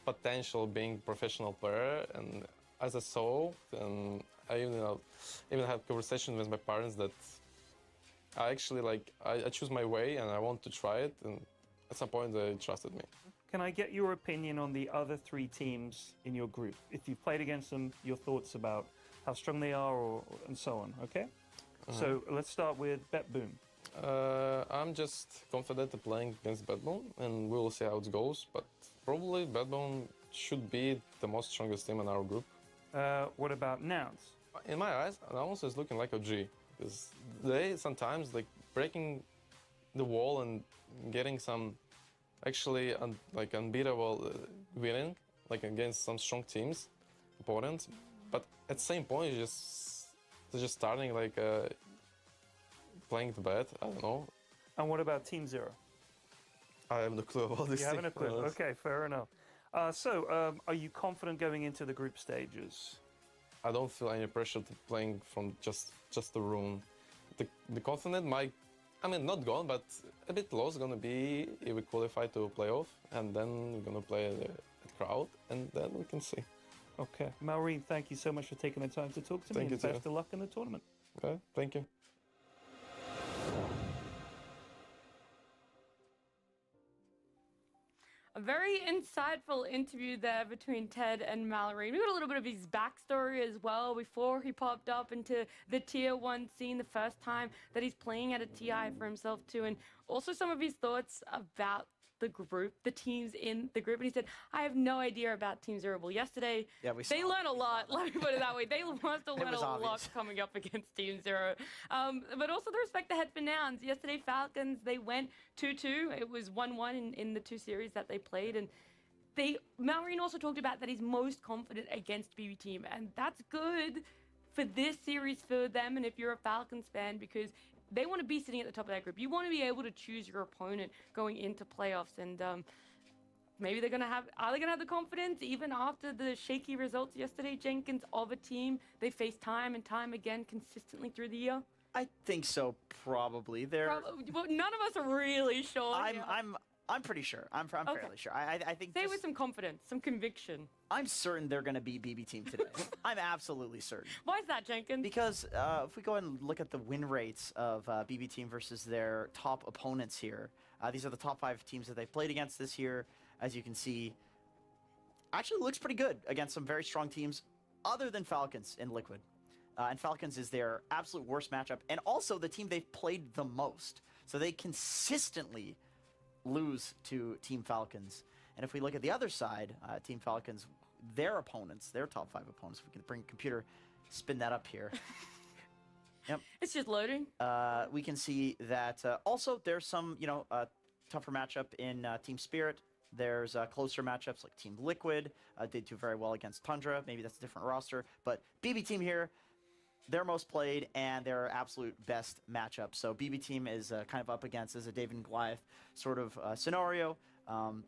potential being professional player. And as I saw, and I even had conversation with my parents that I actually I choose my way and I want to try it. And at some point they trusted me. Can I get your opinion on the other 3 teams in your group? If you've played against them, your thoughts about how strong they are, and so on. Okay. So let's start with BetBoom. I'm just confident of playing against BetBoom, and we will see how it goes. But probably BetBoom should be the most strongest team in our group. What about Nouns? In my eyes, Nouns is looking like a G, because they sometimes breaking the wall and getting some actually unbeatable winning against some strong teams, opponents. But at the same point, they're just starting playing the bad. I don't know. And what about Team Zero? I have no clue about this. You haven't a clue. Okay, fair enough. Are you confident going into the group stages? I don't feel any pressure to playing from just the room. The confident might, not gone, but a bit low is gonna be if we qualify to playoff, and then we're gonna play at crowd, and then we can see. Okay, Maureen, thank you so much for taking the time to talk to me, and best of luck in the tournament. Okay, thank you. A very insightful interview there between Ted and Mallory. We got a little bit of his backstory as well before he popped up into the Tier 1 scene the first time that he's playing at a TI for himself too, and also some of his thoughts about the group, the teams in the group. And he said, I have no idea about Team Zero. Well, yesterday, they learned a lot. Let me put it that way. They must have learned a lot coming up against Team Zero. But also the respect ahead for Nouns. Yesterday, Falcons, they went 2-2. It was 1-1 in the 2 series that they played. And Malrine also talked about that he's most confident against BB Team. And that's good for this series for them. And if you're a Falcons fan, because they want to be sitting at the top of that group. You want to be able to choose your opponent going into playoffs, and maybe are they going to have the confidence even after the shaky results yesterday, Jenkins, of a team they faced time and time again consistently through the year? I think so, probably. Well, none of us are really sure. I'm pretty sure. I'm fairly sure. I think. Say with some confidence, some conviction. I'm certain they're going to beat BB Team today. I'm absolutely certain. Why is that, Jenkins? Because if we go and look at the win rates of BB Team versus their top opponents here, these are the top 5 teams that they've played against this year. As you can see, actually looks pretty good against some very strong teams, other than Falcons in Liquid. And Falcons is their absolute worst matchup, and also the team they've played the most. So they consistently lose to Team Falcons. And if we look at the other side, Team Falcons, their opponents, their top 5 opponents, if we can bring computer, spin that up here. Yep. It's just loading. We can see that also there's some, tougher matchup in Team Spirit. There's closer matchups like Team Liquid. Did do very well against Tundra. Maybe that's a different roster. But BB Team here, their most played and their absolute best matchup. So BB Team is kind of up against as a David and Goliath sort of scenario.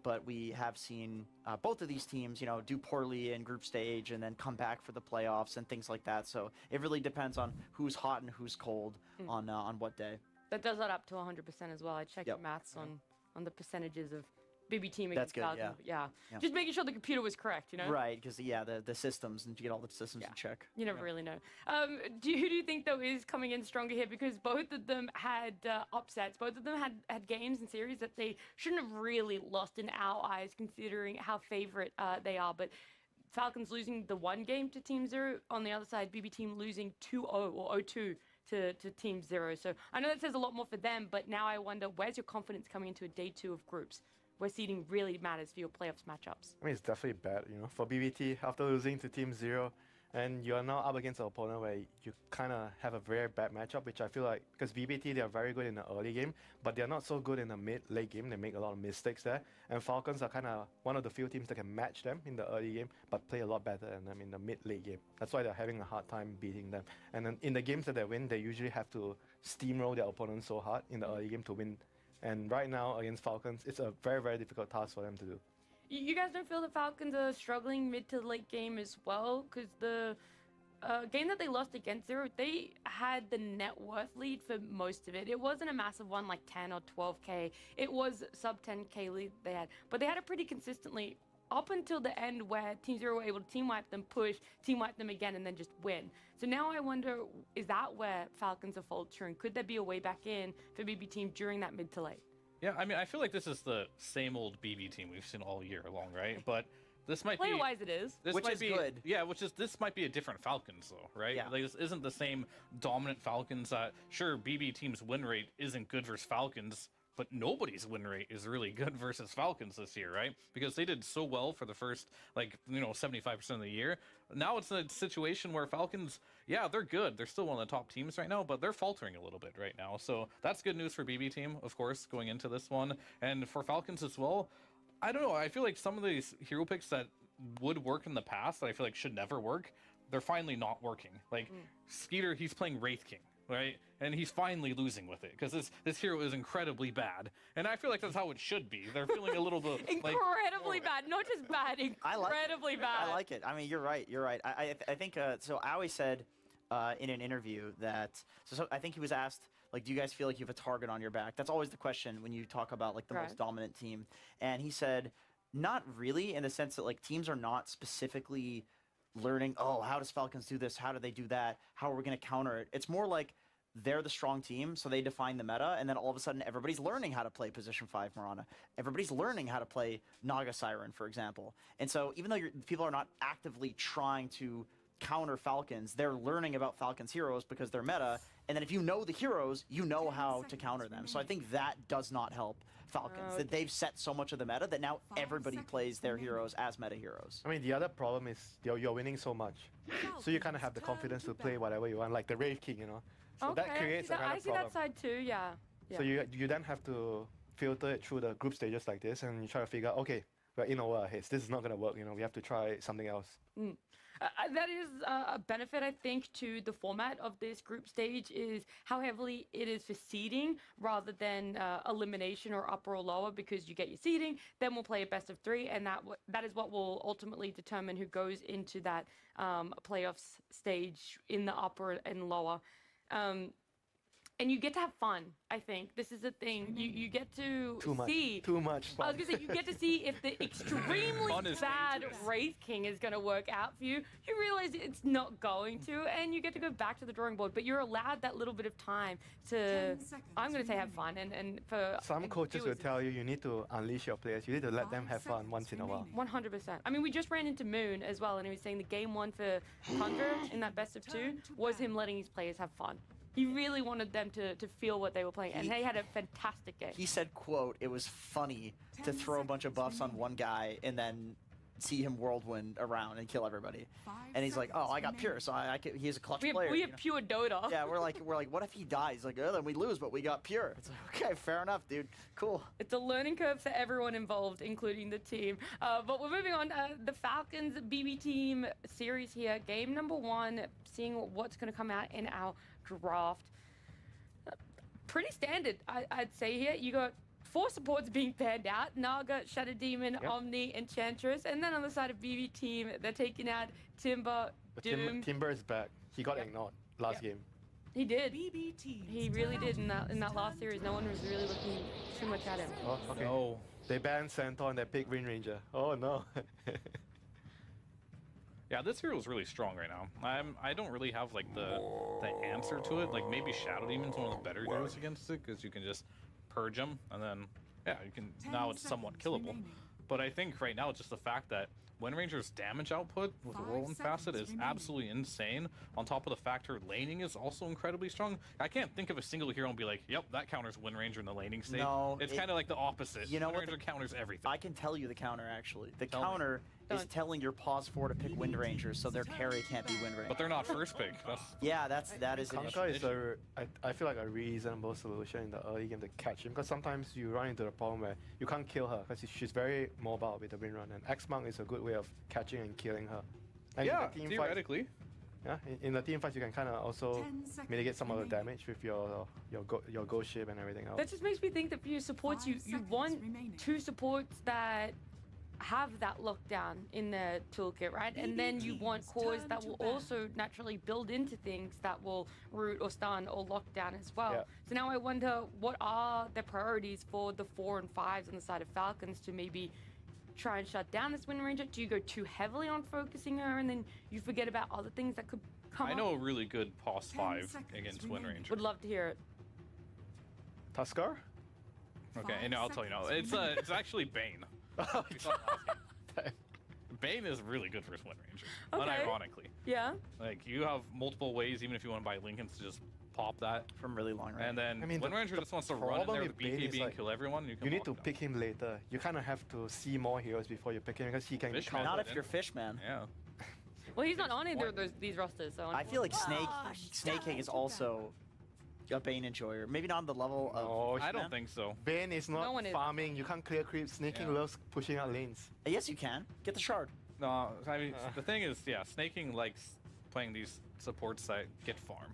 But we have seen both of these teams, do poorly in group stage and then come back for the playoffs and things like that. So it really depends on who's hot and who's cold on what day. That does that up to 100% as well. I checked your maths on the percentages of BB Team against Falcons. Yeah. Just making sure the computer was correct, Right, because the systems, and to get all the systems in check. You never really know. Who do you think, though, is coming in stronger here? Because both of them had upsets. Both of them had games and series that they shouldn't have really lost in our eyes, considering how favorite they are. But Falcons losing the 1 game to Team Zero. On the other side, BB Team losing 2-0 or 0-2 to Team Zero. So I know that says a lot more for them, but now I wonder, where's your confidence coming into a day 2 of groups, where seeding really matters for your playoffs matchups? I mean, it's definitely bad, for BBT after losing to Team Zero, and you're now up against an opponent where you kind of have a very bad matchup, which I feel like, because BBT, they are very good in the early game, but they're not so good in the mid-late game. They make a lot of mistakes there, and Falcons are kind of one of the few teams that can match them in the early game, but play a lot better than them in the mid-late game. That's why they're having a hard time beating them. And then in the games that they win, they usually have to steamroll their opponents so hard in the early game to win. And right now, against Falcons, it's a very, very difficult task for them to do. You guys don't feel the Falcons are struggling mid to late game as well? Because game that they lost against Zero, they had the net worth lead for most of it. It wasn't a massive one like 10 or 12k. It was sub 10k lead they had, but they had it pretty consistently up until the end where Team Zero were able to team wipe them, push, team wipe them again, and then just win. So now I wonder, is that where Falcons are faltering? Could there be a way back in for BB Team during that mid to late? Yeah, I mean, I feel like this is the same old BB team we've seen all year long, right? But this might Player-wise, it is. This Which might is be good. Yeah, this might be a different Falcons though, right? Yeah. Like this isn't the same dominant Falcons. Sure, BB team's win rate isn't good versus Falcons, but nobody's win rate is really good versus Falcons this year, right? Because they did so well for the first 75% of the year. Now it's a situation where Falcons, yeah, they're good. They're still one of the top teams right now, but they're faltering a little bit right now. So that's good news for BB team, of course, going into this one, and for Falcons as well. I don't know. I feel like some of these hero picks that would work in the past that I feel like should never work, they're finally not working. Like Skeeter, he's playing Wraith King, right? And he's finally losing with it because this hero is incredibly bad. And I feel like that's how it should be. They're feeling a little bit incredibly bad, not just bad, incredibly bad. I like it. I mean, you're right. You're right. I think so. Aoi said in an interview that so I think he was asked, like, do you guys feel like you have a target on your back? That's always the question when you talk about like the most dominant team. And he said, not really, in the sense that like teams are not specifically learning, oh, how does Falcons do this? How do they do that? How are we going to counter it? It's more like they're the strong team, so they define the meta, and then all of a sudden everybody's learning how to play Position 5 Mirana. Everybody's learning how to play Naga Siren, for example. And so even though people are not actively trying to counter Falcons, they're learning about Falcons heroes because they're meta, and then if you know the heroes, you know how to counter them. So I think that does not help Falcons, that they've set so much of the meta that now everybody plays their heroes as meta heroes. I mean, the other problem is you're winning so much, so you kind of have the confidence to play whatever you want, like the Wraith King, you know. So that creates a kind I of see problem. that side too, yeah. So you then have to filter it through the group stages like this, and you try to figure out, okay, we're in over our heads. This is not going to work. You know, we have to try something else. That is a benefit, I think, to the format of this group stage is how heavily it is for seeding rather than elimination or upper or lower, because you get your seeding, then we'll play a best of 3, and that is what will ultimately determine who goes into that playoffs stage in the upper and lower. And you get to have fun, I think. This is the thing. You get to see... Too much fun. I was going to say, you get to see if the extremely bad Wraith King is going to work out for you. You realize it's not going to, and you get to go back to the drawing board. But you're allowed that little bit of time to, I'm going to say, have fun. And for some coaches will tell you need to unleash your players. You need to let them have fun once in a while. 100%. I mean, we just ran into Moon as well, and he was saying the game 1 for Tundra in that best of 2 was him letting his players have fun. He really wanted them to feel what they were playing, and they had a fantastic game. He said, quote, it was funny to throw a bunch of buffs on one guy and then see him whirlwind around and kill everybody. And he's like, oh, I got pure, so he's a clutch player. We have pure Dota. Yeah, we're like, what if he dies? Like, oh, then we lose, but we got pure. It's like, okay, fair enough, dude. Cool. It's a learning curve for everyone involved, including the team. But we're moving on. The Falcons BB team series here. Game number 1, seeing what's going to come out in our draft. Pretty standard, I'd say here. You got 4 supports being panned out: Naga, Shadow Demon, Omni, Enchantress. And then on the side of BB team, they're taking out Timber, Doom. Timber is back. He got ignored last game. He did. He really did in that last series. No one was really looking too much at him. Oh, okay. No. They banned Centaur and they picked Wind Ranger. Oh no. Yeah, this hero is really strong right now. I don't really have like the answer to it. Like maybe Shadow Demon's one of the better heroes against it because you can just purge them and then you can now it's somewhat killable. But I think right now it's just the fact that Wind Ranger's damage output with Whirlwind Facet is absolutely insane. On top of the fact her laning is also incredibly strong. I can't think of a single hero and be like, yep, that counters Wind Ranger in the laning state. No, it's kind of like the opposite. You know Wind what? Ranger counters everything. I can tell you the counter, actually. The counter is telling your pause 4 to pick Wind Ranger, so their carry can't be Wind Ranger. But they're not first pick. Yeah, that is an issue. Kanka is I feel like a reasonable solution in the early game to catch him, because sometimes you run into the problem where you can't kill her because she's very mobile with the wind run, and X-Monk is a good way of catching and killing her. And yeah, in the team theoretically. Fights, in the team fights, you can kind of also mitigate some of the damage with your ghost ship and everything else. That just makes me think that for your supports, you want 2 supports that have that lockdown in their toolkit, right? And then you want cores that will also naturally build into things that will root or stun or lock down as well. Yeah. So now I wonder, what are the priorities for the 4 and 5s on the side of Falcons to maybe try and shut down this Wind Ranger? Do you go too heavily on focusing her and then you forget about other things that could come I up? know a really good POS 5 against Wind Ranger. Would love to hear it. Tuskar? Okay, and I'll tell you now. It's actually Bane. Bane is really good versus Wind Ranger, unironically. Yeah. Like, you have multiple ways, even if you want to buy Lincolns, to just pop that from really long range. And then I mean, Wind Ranger just wants to run in there with BKB and kill everyone. You need to pick him later. You kind of have to see more heroes before you pick him because he can Fishman. Not if you're Fishman. Yeah. Well, he's not on either of these rosters, so I feel like Snake King is also a Bane enjoyer. Maybe not on the level of. I don't think so. Bane is not farming. You can't clear creep. Snake King loves pushing out lanes. Yes, you can. Get the shard. No, I mean, the thing is, yeah, Snaking likes playing these supports that get farm.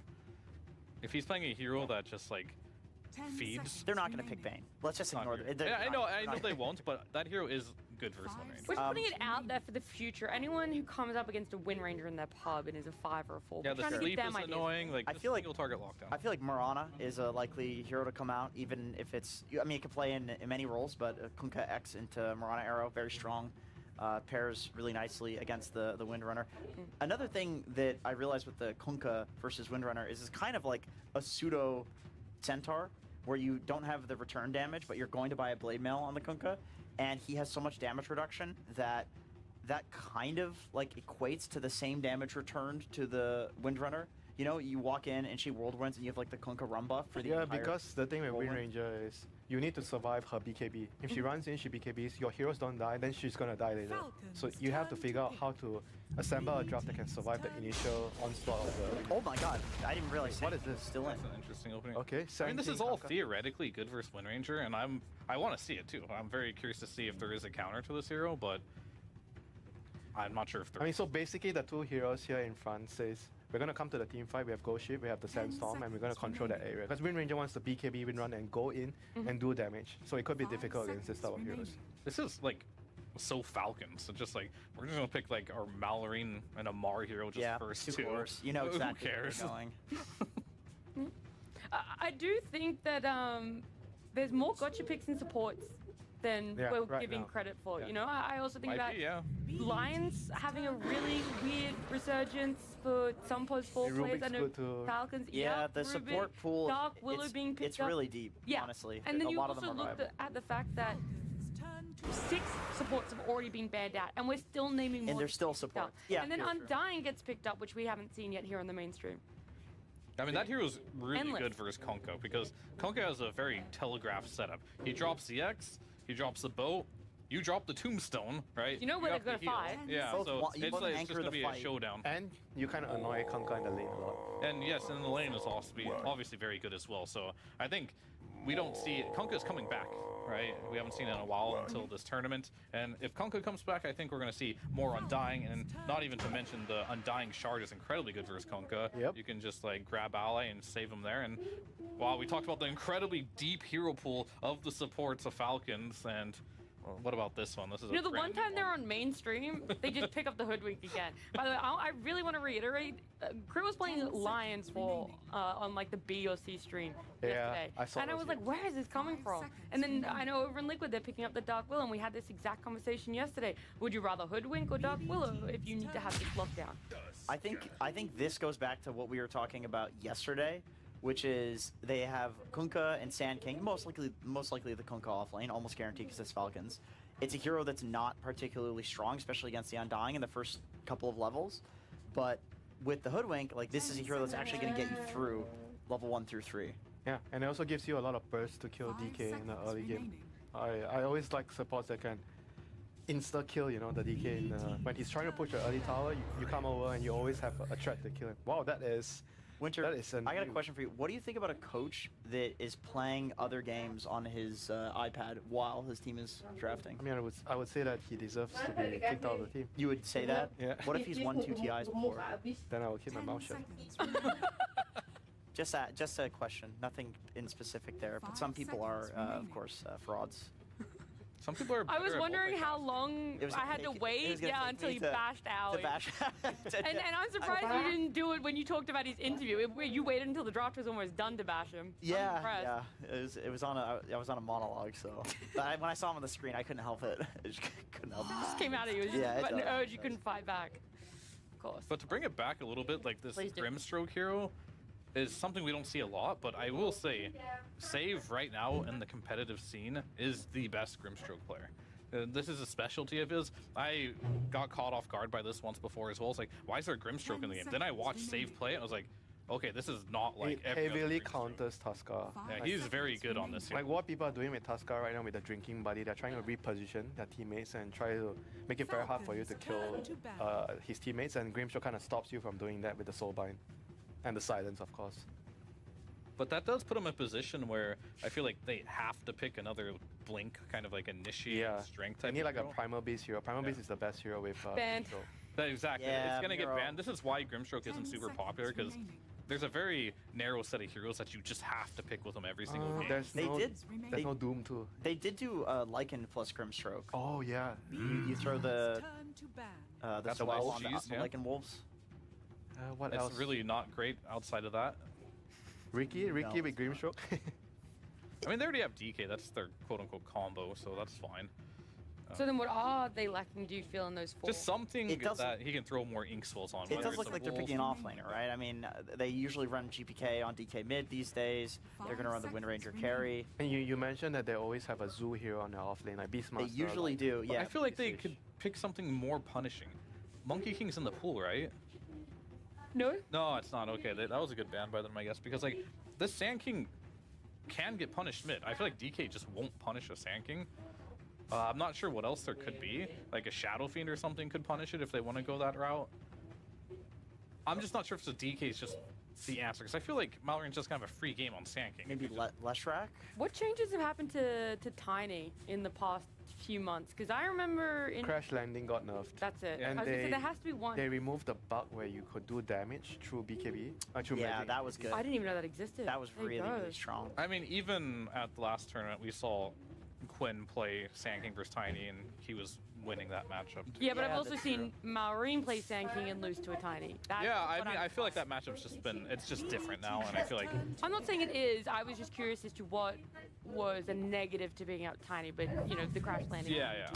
If he's playing a hero that just like feeds, they're not going to pick Bane. Let's just ignore them. Yeah, I know they won't, but that hero is good versus Wind Ranger. We're putting it out there for the future. Anyone who comes up against a Wind Ranger in their pub and is a 5 or a 4. Yeah, the sleep is annoying. Like, I feel like target lockdown. I feel like Marana is a likely hero to come out, even if it's. I mean, it can play in many roles, but Kunkka X into Marana Arrow, very strong. Pairs really nicely against the Windrunner. Another thing that I realized with the Kunkka versus Windrunner is it's kind of like a pseudo Centaur, where you don't have the return damage, but you're going to buy a Blade Mail on the Kunkka, and he has so much damage reduction that kind of like equates to the same damage returned to the Windrunner. You know, you walk in and she whirlwinds and you have like the Kunkka run buff for the entire because the thing with Wind whirlwind. Ranger is you need to survive her BKB. If she runs in, she BKBs, your heroes don't die, then she's gonna die later. So you have to figure out how to assemble a draft that can survive the initial onslaught of the... Oh my god, I didn't realize. What is this? Still in. That's an interesting opening. Okay, I mean, this is 17 all Kunkka. theoretically good versus Wind Ranger, and I want to see it too. I'm very curious to see if there is a counter to this hero, but I'm not sure if there I mean, so basically the two heroes here in front says, we're going to come to the team fight, we have Ghost Ship, we have the Sandstorm, and we're going to control that area. Because Wind Ranger wants the BKB Wind Run and go in and do damage. So it could be difficult against this type of heroes. This is like so Falcons. So just like we're just gonna pick like our Malorine and a Mar hero just first two. Cores. You know exactly Who cares? where you're going. I do think that there's more gotcha picks and supports than we're giving credit for. You know, I also think that Lions having a really weird resurgence for some post 4 players. I know Falcons. Yeah, the Rubik, support pool. Dark Willow being picked it's up. really deep. Yeah, honestly. And then a you lot also of them are look viable. at the fact that 6 supports have already been banned out, and we're still naming more. And there's still picked support. up. Yeah, and then true. Undying gets picked up, which we haven't seen yet here on the mainstream. I mean, that hero's really Endless. good versus Konko because Konko has a very telegraphed setup. He drops the X, he drops the bow, you drop the tombstone, right? You know where have they're the gonna heal. fight. Yeah, Both so wa- you it's, both like, it's anchor just gonna the be fight. a showdown. And you kind of annoy Kunkka in the lane a lot. And yes, and the lane is also obviously very good as well. So I think we don't see Konka's coming back, right? We haven't seen it in a while until this tournament. And if Konka comes back, I think we're going to see more Undying, and not even to mention the Undying shard is incredibly good versus Konka. Yep. You can just like grab ally and save him there. And wow, we talked about the incredibly deep hero pool of the supports of Falcons, and what about this one? This is You know, the brand one time they're on mainstream, they just pick up the Hoodwink again. By the way, I really want to reiterate, Crew was playing Lions for on like the B or C stream yesterday. I saw and I those was like, where is this coming from? And then I know over in Liquid they're picking up the Dark Willow, and we had this exact conversation yesterday. Would you rather Hoodwink or Dark Willow if you need to have this lockdown? I think this goes back to what we were talking about yesterday, which is they have Kunkka and Sand King, most likely the Kunkka off lane, almost guaranteed because it's Falcons. It's a hero that's not particularly strong, especially against the Undying in the first couple of levels. But with the Hoodwink, like this is a hero that's actually going to get you through level 1 through 3. Yeah, and it also gives you a lot of bursts to kill DK in the early game. I always like supports that can insta-kill, you know, the DK in when he's trying to push an early tower, you come over and you always have a threat to kill him. Wow, that is... Winter, that is I got a question for you. What do you think about a coach that is playing other games on his iPad while his team is drafting? I mean, I would say that he deserves to be kicked out of the team. You would say that? Yeah. What if he's won 2 TIs before? Then I will keep my mouth shut. Just a question. Nothing in specific there, but some people are, of course, frauds. Some people are. I was better at wondering how multitasking. long It was I gonna had to take- it wait, was gonna yeah, take until me he to- bashed out. to bash And I'm surprised you didn't do it when you talked about his interview. You waited until the draft was almost done to bash him. I'm Yeah, impressed. yeah. It was on a monologue, so when I saw him on the screen, I couldn't help it. I just couldn't help it. It just came out of you. It was just Yeah, it an does, urge it you does. couldn't fight back. Of course. But to bring it back a little bit, like this Please do. Grimstroke hero is something we don't see a lot, but I will say, Save right now in the competitive scene is the best Grimstroke player. This is a specialty of his. I got caught off guard by this once before as well. It's like, why is there a Grimstroke in the game? Then I watched Save play it, and I was like, okay, this is not like It every other heavily Grimstroke. counters Tuskar. Yeah, he's very good on this hero. Like what people are doing with Tuskar right now with the drinking buddy, they're trying to reposition their teammates and try to make it very hard for you to kill his teammates, and Grimstroke kind of stops you from doing that with the Soulbind. And the silence, of course. But that does put them in a position where I feel like they have to pick another Blink, kind of like initiate strength type. They need like a hero. Primal Beast hero. Primal Beast is the best hero with Banned. Grimstroke. Exactly. Yeah, it's gonna get Miro. banned. This is why Grimstroke isn't super popular, because there's a very narrow set of heroes that you just have to pick with them every single game. There's They no, did. There's no Doom too. They did do Lycan plus Grimstroke. Oh yeah. You throw the That's the a nice well on cheese, the yeah. Lycan wolves. What It's else? really not great outside of that. Ricky with Grimstroke. I mean, they already have DK. That's their quote-unquote combo, so that's fine. So then what are they lacking, do you feel, in those 4? Just something It doesn't- that he can throw more ink swells on. It whether does it's look a like they're wolf. picking an offlaner, right? I mean, they usually run GPK on DK mid these days. They're going to run the Wind Ranger carry. And you mentioned that they always have a Zoo hero on their offlane, like Beastmaster. They usually do, But yeah. I feel like they could pick something more punishing. Monkey King's in the pool, right? No? No, it's not. Okay, that was a good ban by them, I guess, because like this Sand King can get punished mid. I feel like DK just won't punish a Sand King. I'm not sure what else there could be. Like a Shadow Fiend or something could punish it if they want to go that route. I'm just not sure if the DK is just the answer, because I feel like Mallory's just kind of a free game on Sand King. Maybe Leshrac? What changes have happened to Tiny in the past few months? Because I remember in... Crash Landing got nerfed. That's it. And I was gonna say there has to be one. They removed the bug where you could do damage through BKB. Through Yeah, magic. that was good. I didn't even know that existed. That was There you really, go. really strong. I mean, even at the last tournament, we saw Quinn play Sand King versus Tiny, and he was winning that matchup. Yeah, but I've Yeah, also that's seen Maureen play Sand King and lose to a Tiny. That's Yeah, I what mean, I'm- I feel like that matchup's just been, it's just different now, and I feel like I'm not saying it is. I was just curious as to what was a negative to being out Tiny, but, you know, the crash landing. yeah,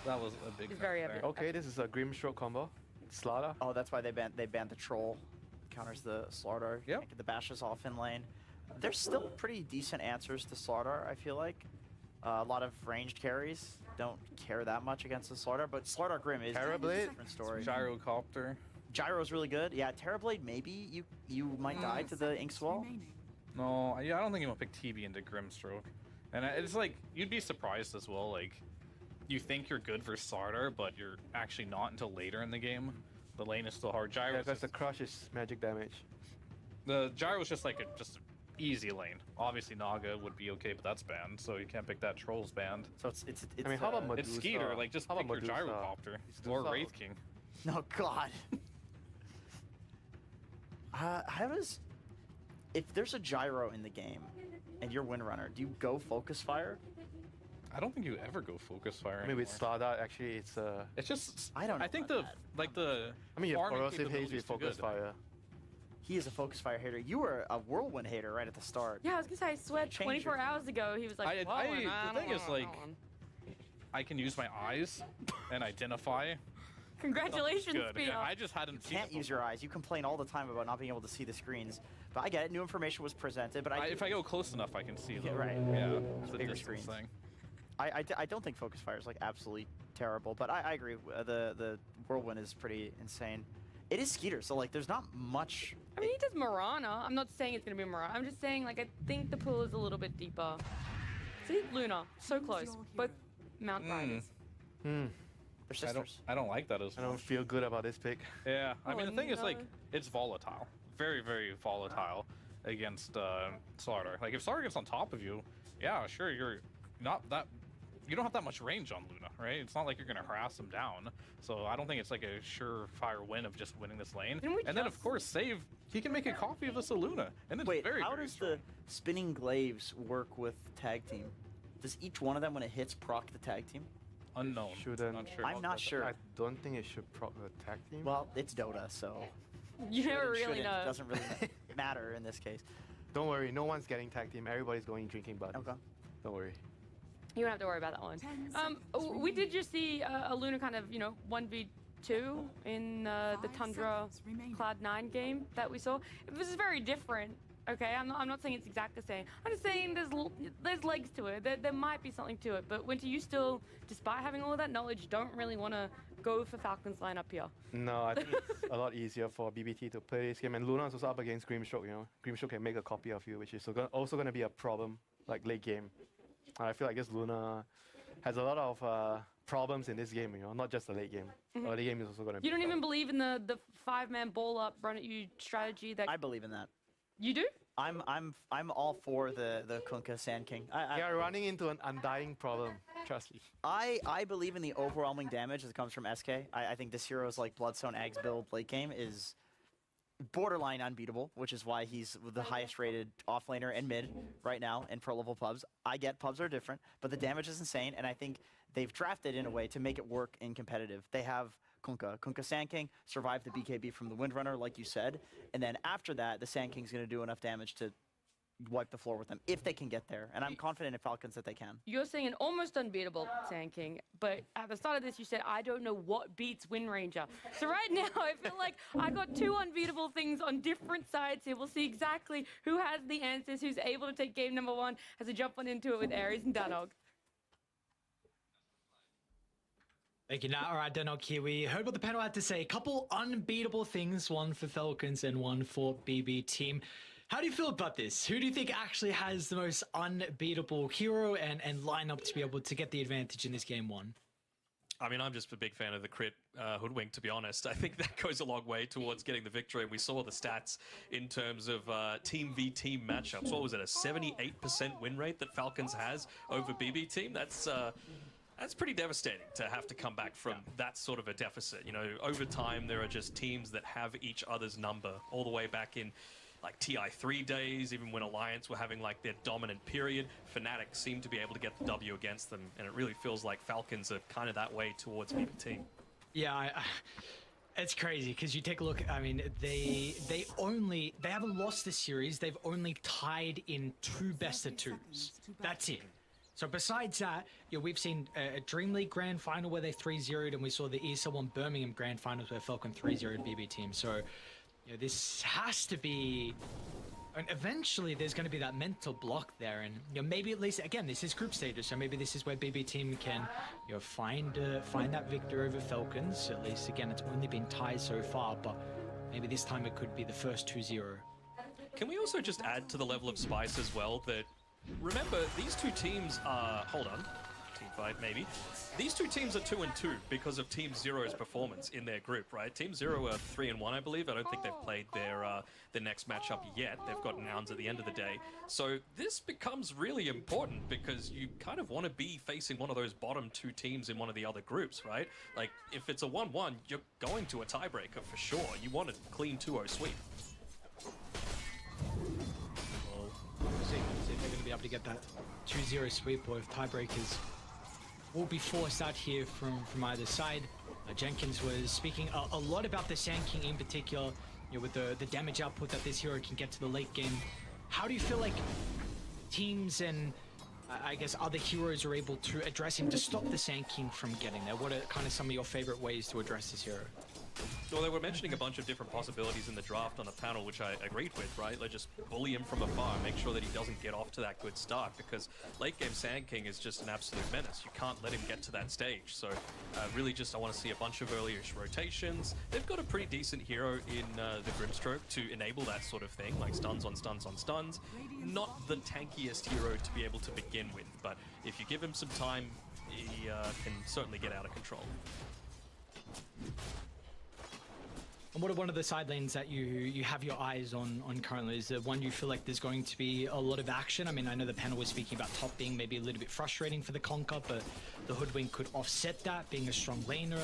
that was a big It's very factor. evident. Okay, this is a Grimstroke combo. Slaughter. Oh, that's why they banned the troll. Counters the Slardar. Yep. Can't get the bashes off in lane. There's still pretty decent answers to Slardar, I feel like. A lot of ranged carries don't care that much against the Slardar, but Slardar Grim is a Terrorblade? different story. Gyrocopter. Gyro's really good. Yeah, Terrorblade, maybe you might die to the Inkswell. No, yeah, I don't think you want to pick TB into Grimstroke. And it's like, you'd be surprised as well, like, you think you're good for Slardar, but you're actually not until later in the game. The lane is still hard. Yeah, Gyro's because the crush is magic damage. The Gyro's just like just easy lane. Obviously Naga would be okay, but that's banned, so you can't pick that. Troll's banned. So it's I mean, how about Medusa? It's Skeeter, like just How pick about your Medusa? Gyrocopter or Medusa. Wraith King. No, God. How does... If there's a gyro in the game and you're Windrunner, do you go Focus Fire? I don't think you ever go Focus Fire. I mean, with anymore. Slaughter, actually, it's It's just I don't know I think about the I mean, you have farming corrosive haze capability's with too Focus good. Fire. He is a Focus Fire hater. You were a Whirlwind hater right at the start. Yeah, I was gonna say, I swear Change 24 your- hours ago, he was like, I- "Whirlwind, the don't thing is, want like, that one." I can use my eyes and identify. Congratulations, Good. Pia. Yeah, I just hadn't seen Can't it use before. your eyes. You complain all the time about not being able to see the screens. But I get it. New information was presented. But If I go close enough, I can see them. Yeah, right. Yeah, it's a Bigger distance screens. thing. I don't think Focus Fire is like absolutely terrible. But I agree. The Whirlwind is pretty insane. It is Skeeter, so like there's not much. I mean, he does Marana. I'm not saying it's gonna be Marana. I'm just saying, like, I think the pool is a little bit deeper. See, Luna, so close. Both Mount Riders. They're I sisters. don't like that as I much. don't feel good about this pick. Yeah, I mean the thing is like no. it's volatile, very very volatile against Slardar. Like if Slardar gets on top of you, yeah, sure you're not that. You don't have that much range on Luna, right? It's not like you're gonna harass him down. So I don't think it's like a surefire win of just winning this lane. Didn't we And then of just- course Save, he can make a copy of this Luna, and it's Wait, very how very does strong. the spinning glaives work with tag team? Does each one of them, when it hits, proc the tag team? Unknown. Shouldn't. Not sure. I'm not sure. I don't think it should proc the tag team. Well, it's Dota, so You never really shouldn't know. doesn't really matter in this case. Don't worry, no one's getting tag team. Everybody's going drinking buddies. Okay. Don't worry. You don't have to worry about that one. We did just see a Luna kind of, 1v2 in the Tundra Cloud9 game that we saw. This is very different. Okay, I'm not saying it's exact the same. I'm just saying there's legs to it. There might be something to it. But Winter, you still, despite having all of that knowledge, don't really want to go for Falcon's lineup here. No, I think it's a lot easier for BBT to play this game. And Luna is also up against Grimstroke, Grimstroke can make a copy of you, which is also going to be a problem, like late game. I feel like this Luna has a lot of problems in this game, not just the late game. Early game is also going to be. You don't even believe in the 5-man ball up, run at you strategy that. I believe in that. You do? I'm all for the Kunkka Sand King. You're running into an undying problem. Trust me. I believe in the overwhelming damage that comes from SK. I think this hero's like Bloodstone Eggs build late game is borderline unbeatable, which is why he's the highest rated offlaner and mid right now in pro level pubs. I get pubs are different, but the damage is insane, and I think they've drafted in a way to make it work in competitive. They have Kunkka Sand King survived the BKB from the Windrunner, like you said, and then after that, the Sand King's going to do enough damage to wipe the floor with them if they can get there, and I'm confident in Falcons that they can. You're saying an almost unbeatable Sand King, but at the start of this, you said, I don't know what beats Wind Ranger. So right now, I feel like I got two unbeatable things on different sides here. We'll see exactly who has the answers, who's able to take game number one as we jump on into it with Ares and Danog. Thank you, Nat. All right, Danog here. We heard what the panel had to say. A couple unbeatable things, one for Falcons and one for BB Team. How do you feel about this? Who do you think actually has the most unbeatable hero and lineup to be able to get the advantage in this game one? I mean, I'm just a big fan of the crit Hoodwink, to be honest. I think that goes a long way towards getting the victory. And we saw the stats in terms of team v team matchups. What was it, a 78% win rate that Falcons has over BB Team? That's pretty devastating to have to come back from that sort of a deficit. Over time, there are just teams that have each other's number all the way back in like TI3 days, even when Alliance were having like their dominant period. Fnatic seemed to be able to get the W against them, and it really feels like Falcons are kind of that way towards BB Team. Yeah, it's crazy because you take a look. I mean, they haven't lost this series. They've only tied in 2 best-of-2s. That's it. So besides that, we've seen a Dream League Grand Final where they 3-0'd, and we saw the ESL 1 Birmingham Grand Finals where Falcon 3-0'd BB Team. So this has to be, and eventually there's going to be that mental block there, and maybe at least, again, this is group stages, so maybe this is where BB Team can find that victor over Falcons. At least, again, it's only been ties so far, but maybe this time it could be the first 2-0. Can we also just add to the level of spice as well that, remember, these two teams are, hold on, team fight maybe. These two teams are 2-2 because of Team Zero's performance in their group, right? Team Zero are 3-1, I believe. I don't think they've played their next matchup yet. They've got nouns at the end of the day. So this becomes really important because you kind of want to be facing one of those bottom 2 teams in one of the other groups, right? Like, if it's a 1-1, you're going to a tiebreaker for sure. You want a clean 2-0 sweep. See if they're going to be able to get that 2-0 sweep, or if tiebreakers will be forced out here from either side. Jenkins was speaking a lot about the Sand King in particular, with the damage output that this hero can get to the late game. How do you feel like teams and I guess other heroes are able to address him to stop the Sand King from getting there? What are kind of some of your favorite ways to address this hero? Well, they were mentioning a bunch of different possibilities in the draft on the panel, which I agreed with, right? Like, just bully him from afar, make sure that he doesn't get off to that good start, because late game Sand King is just an absolute menace. You can't let him get to that stage. So really just I want to see a bunch of early-ish rotations. They've got a pretty decent hero in the Grimstroke to enable that sort of thing, like stuns on stuns on stuns. Not the tankiest hero to be able to begin with, but if you give him some time, he can certainly get out of control. And what are one of the side lanes that you have your eyes on currently? Is there one you feel like there's going to be a lot of action? I mean, I know the panel was speaking about top being maybe a little bit frustrating for the Conker, but the Hoodwink could offset that, being a strong laner.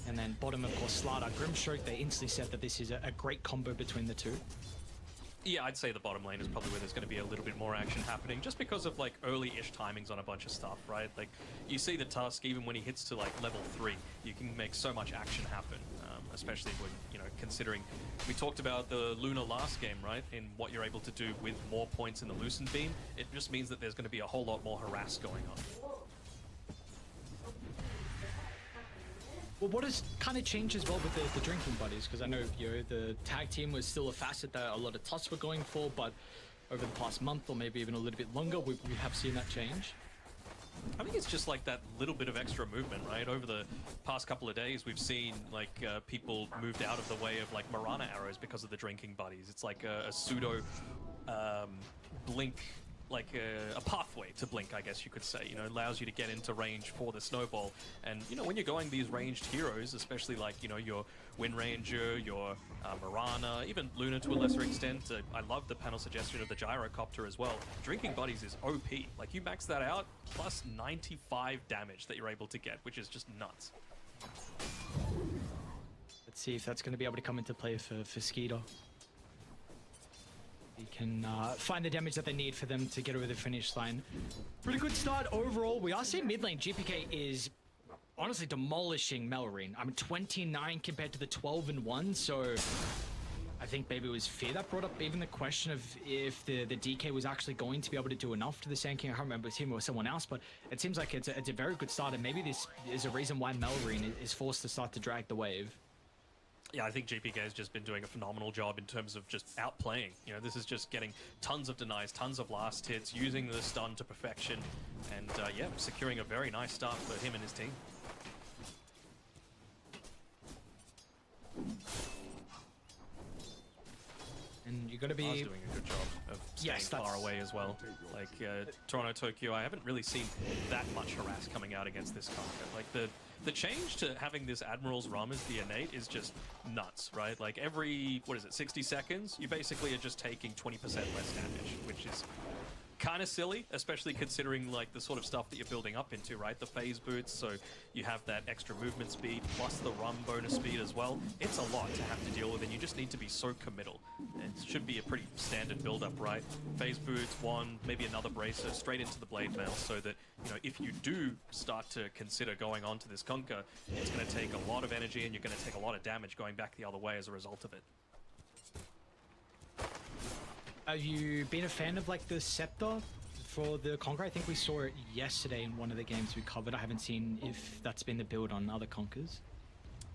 And then bottom, of course, Slardar Grimstroke. They instantly said that this is a great combo between the two. Yeah, I'd say the bottom lane is probably where there's going to be a little bit more action happening, just because of like early-ish timings on a bunch of stuff, right? Like you see the Tusk, even when he hits to like level 3, you can make so much action happen, especially when, you know, considering we talked about the Luna last game, right? In what you're able to do with more points in the Lucent Beam, it just means that there's going to be a whole lot more harass going on. Well, what has kind of changed as well with the drinking buddies? Because I know, you know, the tag team was still a facet that a lot of Tusks were going for, but over the past month or maybe even a little bit longer, we have seen that change. I think it's just like that little bit of extra movement, right? Over the past couple of days, we've seen like people moved out of the way of like Marana arrows because of the drinking buddies. It's like a pseudo blink, like a pathway to blink, I guess you could say. You know, allows you to get into range for the snowball. And you know, when you're going these ranged heroes, especially like, you know, your Wind Ranger, your Marana, even Luna to a lesser extent. I love the panel suggestion of the Gyrocopter as well. Drinking buddies is OP. Like you max that out, plus 95 damage that you're able to get, which is just nuts. Let's see if that's going to be able to come into play for Skeeter. He can find the damage that they need for them to get over the finish line. Pretty good start overall. We are seeing mid lane GPK is honestly demolishing Melrine. I mean, 29 compared to the 12 and 1. So I think maybe it was Fear that brought up even the question of if the DK was actually going to be able to do enough to the Sand King. I can't remember if it was him or someone else, but it seems like it's a very good start, and maybe this is a reason why Melrine is forced to start to drag the wave. Yeah, I think GPK has just been doing a phenomenal job in terms of just outplaying. You know, this is just getting tons of denies, tons of last hits, using the stun to perfection, and yeah, securing a very nice start for him and his team. And you're going to be doing a good job of staying far away as well. Like Toronto, Tokyo, I haven't really seen that much harass coming out against this Conquer. Like the change to having this Admiral's Rum as the innate is just nuts, right? Like every, 60 seconds, you basically are just taking 20% less damage, which is kind of silly, especially considering like the sort of stuff that you're building up into, right? The phase boots, so you have that extra movement speed plus the rum bonus speed as well. It's a lot to have to deal with, and you just need to be so committal. It should be a pretty standard build-up, right? Phase boots, one, maybe another bracer straight into the blade mail, so that, you know, if you do start to consider going on to this Conquer, it's going to take a lot of energy and you're going to take a lot of damage going back the other way as a result of it. Have you been a fan of like the Scepter for the Conquer? I think we saw it yesterday in one of the games we covered. I haven't seen if that's been the build on other Conquers.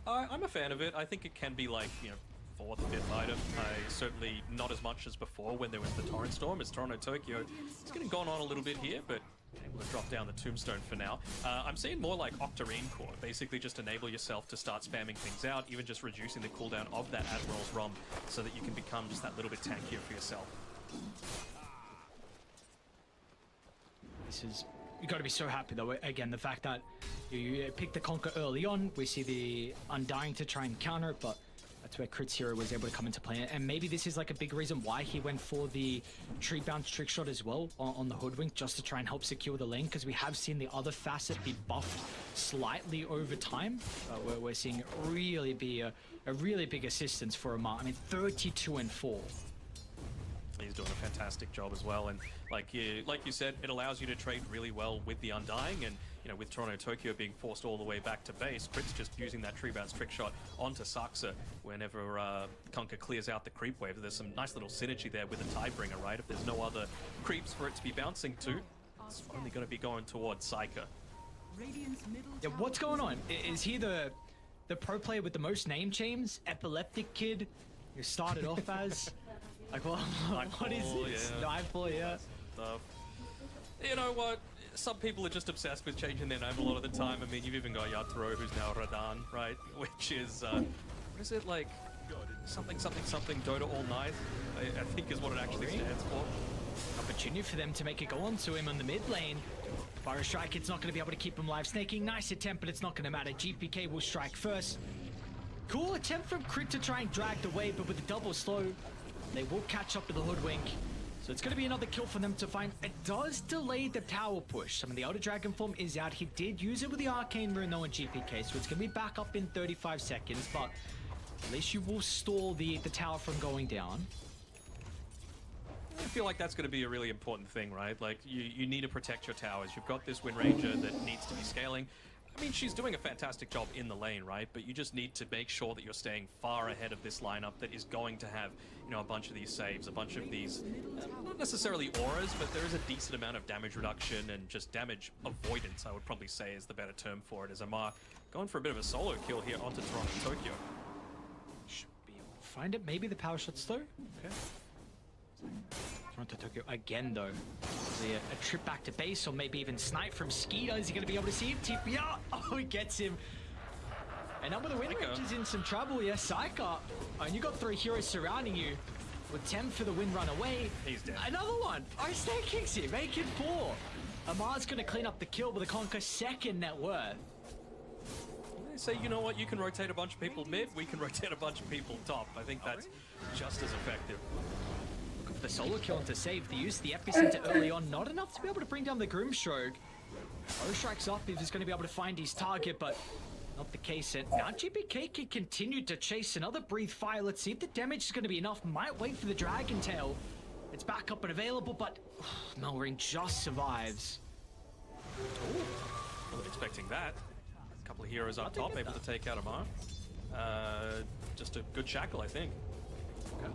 I'm a fan of it. I think it can be like, you know, 4th, 5th item. Certainly not as much as before when there was the Torrent Storm as Toronto, Tokyo. It's getting gone on a little bit here, but able to drop down the Tombstone for now. I'm seeing more like Octarine Core. Basically just enable yourself to start spamming things out, even just reducing the cooldown of that Admiral's Rum so that you can become just that little bit tankier for yourself. This is, you got to be so happy though. Again, the fact that you pick the Conquer early on, we see the Undying to try and counter it, but that's where Crit's hero was able to come into play. And maybe this is like a big reason why he went for the tree bounce trick shot as well on the Hoodwink, just to try and help secure the lane, because we have seen the other facet be buffed slightly over time. Where we're seeing it really be a really big assistance for Amar. I mean, 32 and 4. He's doing a fantastic job as well, and like you said, it allows you to trade really well with the Undying, and you know, with Toronto, Tokyo being forced all the way back to base, Crit's just using that tree bounce trick shot onto Saksa whenever Conquer clears out the creep wave. There's some nice little synergy there with the Tidebringer, right? If there's no other creeps for it to be bouncing to, it's only going to be going towards Psyker. Yeah, what's going on? Is he the pro player with the most name changes? Epileptic Kid, who started off as... Like, well, what is this? Yeah. Nightfall, yeah. Stuff. You know what? Some people are just obsessed with changing their name a lot of the time. I mean, you've even got Yatoro, who's now Radan, right? Which is, what is it, like, something Dota All Night, I think is what it actually stands for. Opportunity for them to make it go on to him on the mid lane. Fire Strike, it's not going to be able to keep him live. Snaking, nice attempt, but it's not going to matter. GPK will strike first. Cool attempt from Crit to try and drag the wave, but with the double slow, they will catch up to the Hoodwink. So it's going to be another kill for them to find. It does delay the tower push. Some of the Elder Dragon form is out. He did use it with the Arcane Rune though in GPK, so it's going to be back up in 35 seconds, but at least you will stall the tower from going down. feel like that's going to be a really important thing, right? Like, you need to protect your towers. You've got this Wind Ranger that needs to be scaling. I mean, she's doing a fantastic job in the lane, right? But you just need to make sure that you're staying far ahead of this lineup that is going to have, you know, a bunch of these saves, a bunch of these, not necessarily auras, but there is a decent amount of damage reduction and just damage avoidance, I would probably say is the better term for it, as Amar going for a bit of a solo kill here onto Toronto Tokyo. Should be able to find it. Maybe the power shots though. Okay. Toronto Tokyo again though. A trip back to base, or maybe even snipe from Skeeter. Is he going to be able to see him? TP out. Oh, he gets him. And number the Wind Ranger's in some trouble. Yeah, Psyker. And you got 3 heroes surrounding you. With 10 for the Wind run away. He's dead. Another one. Oh, Snake kicks him. Make it 4. Amar's going to clean up the kill with a Conquer second net worth. They say, you know what, you can rotate a bunch of people mid, we can rotate a bunch of people top. I think that's just as effective. Look for the solo kill and to save the use. The epicenter early on, not enough to be able to bring down the Grimstroke. O-Strike's up if he's going to be able to find his target, but not the case. And now GPK can continue to chase another Breathe Fire. Let's see if the damage is going to be enough. Might wait for the Dragon Tail. It's back up and available, but Melring just survives. Ooh, wasn't expecting that. A couple of heroes up top, able to take out Amar. Just a good shackle, I think. Okay.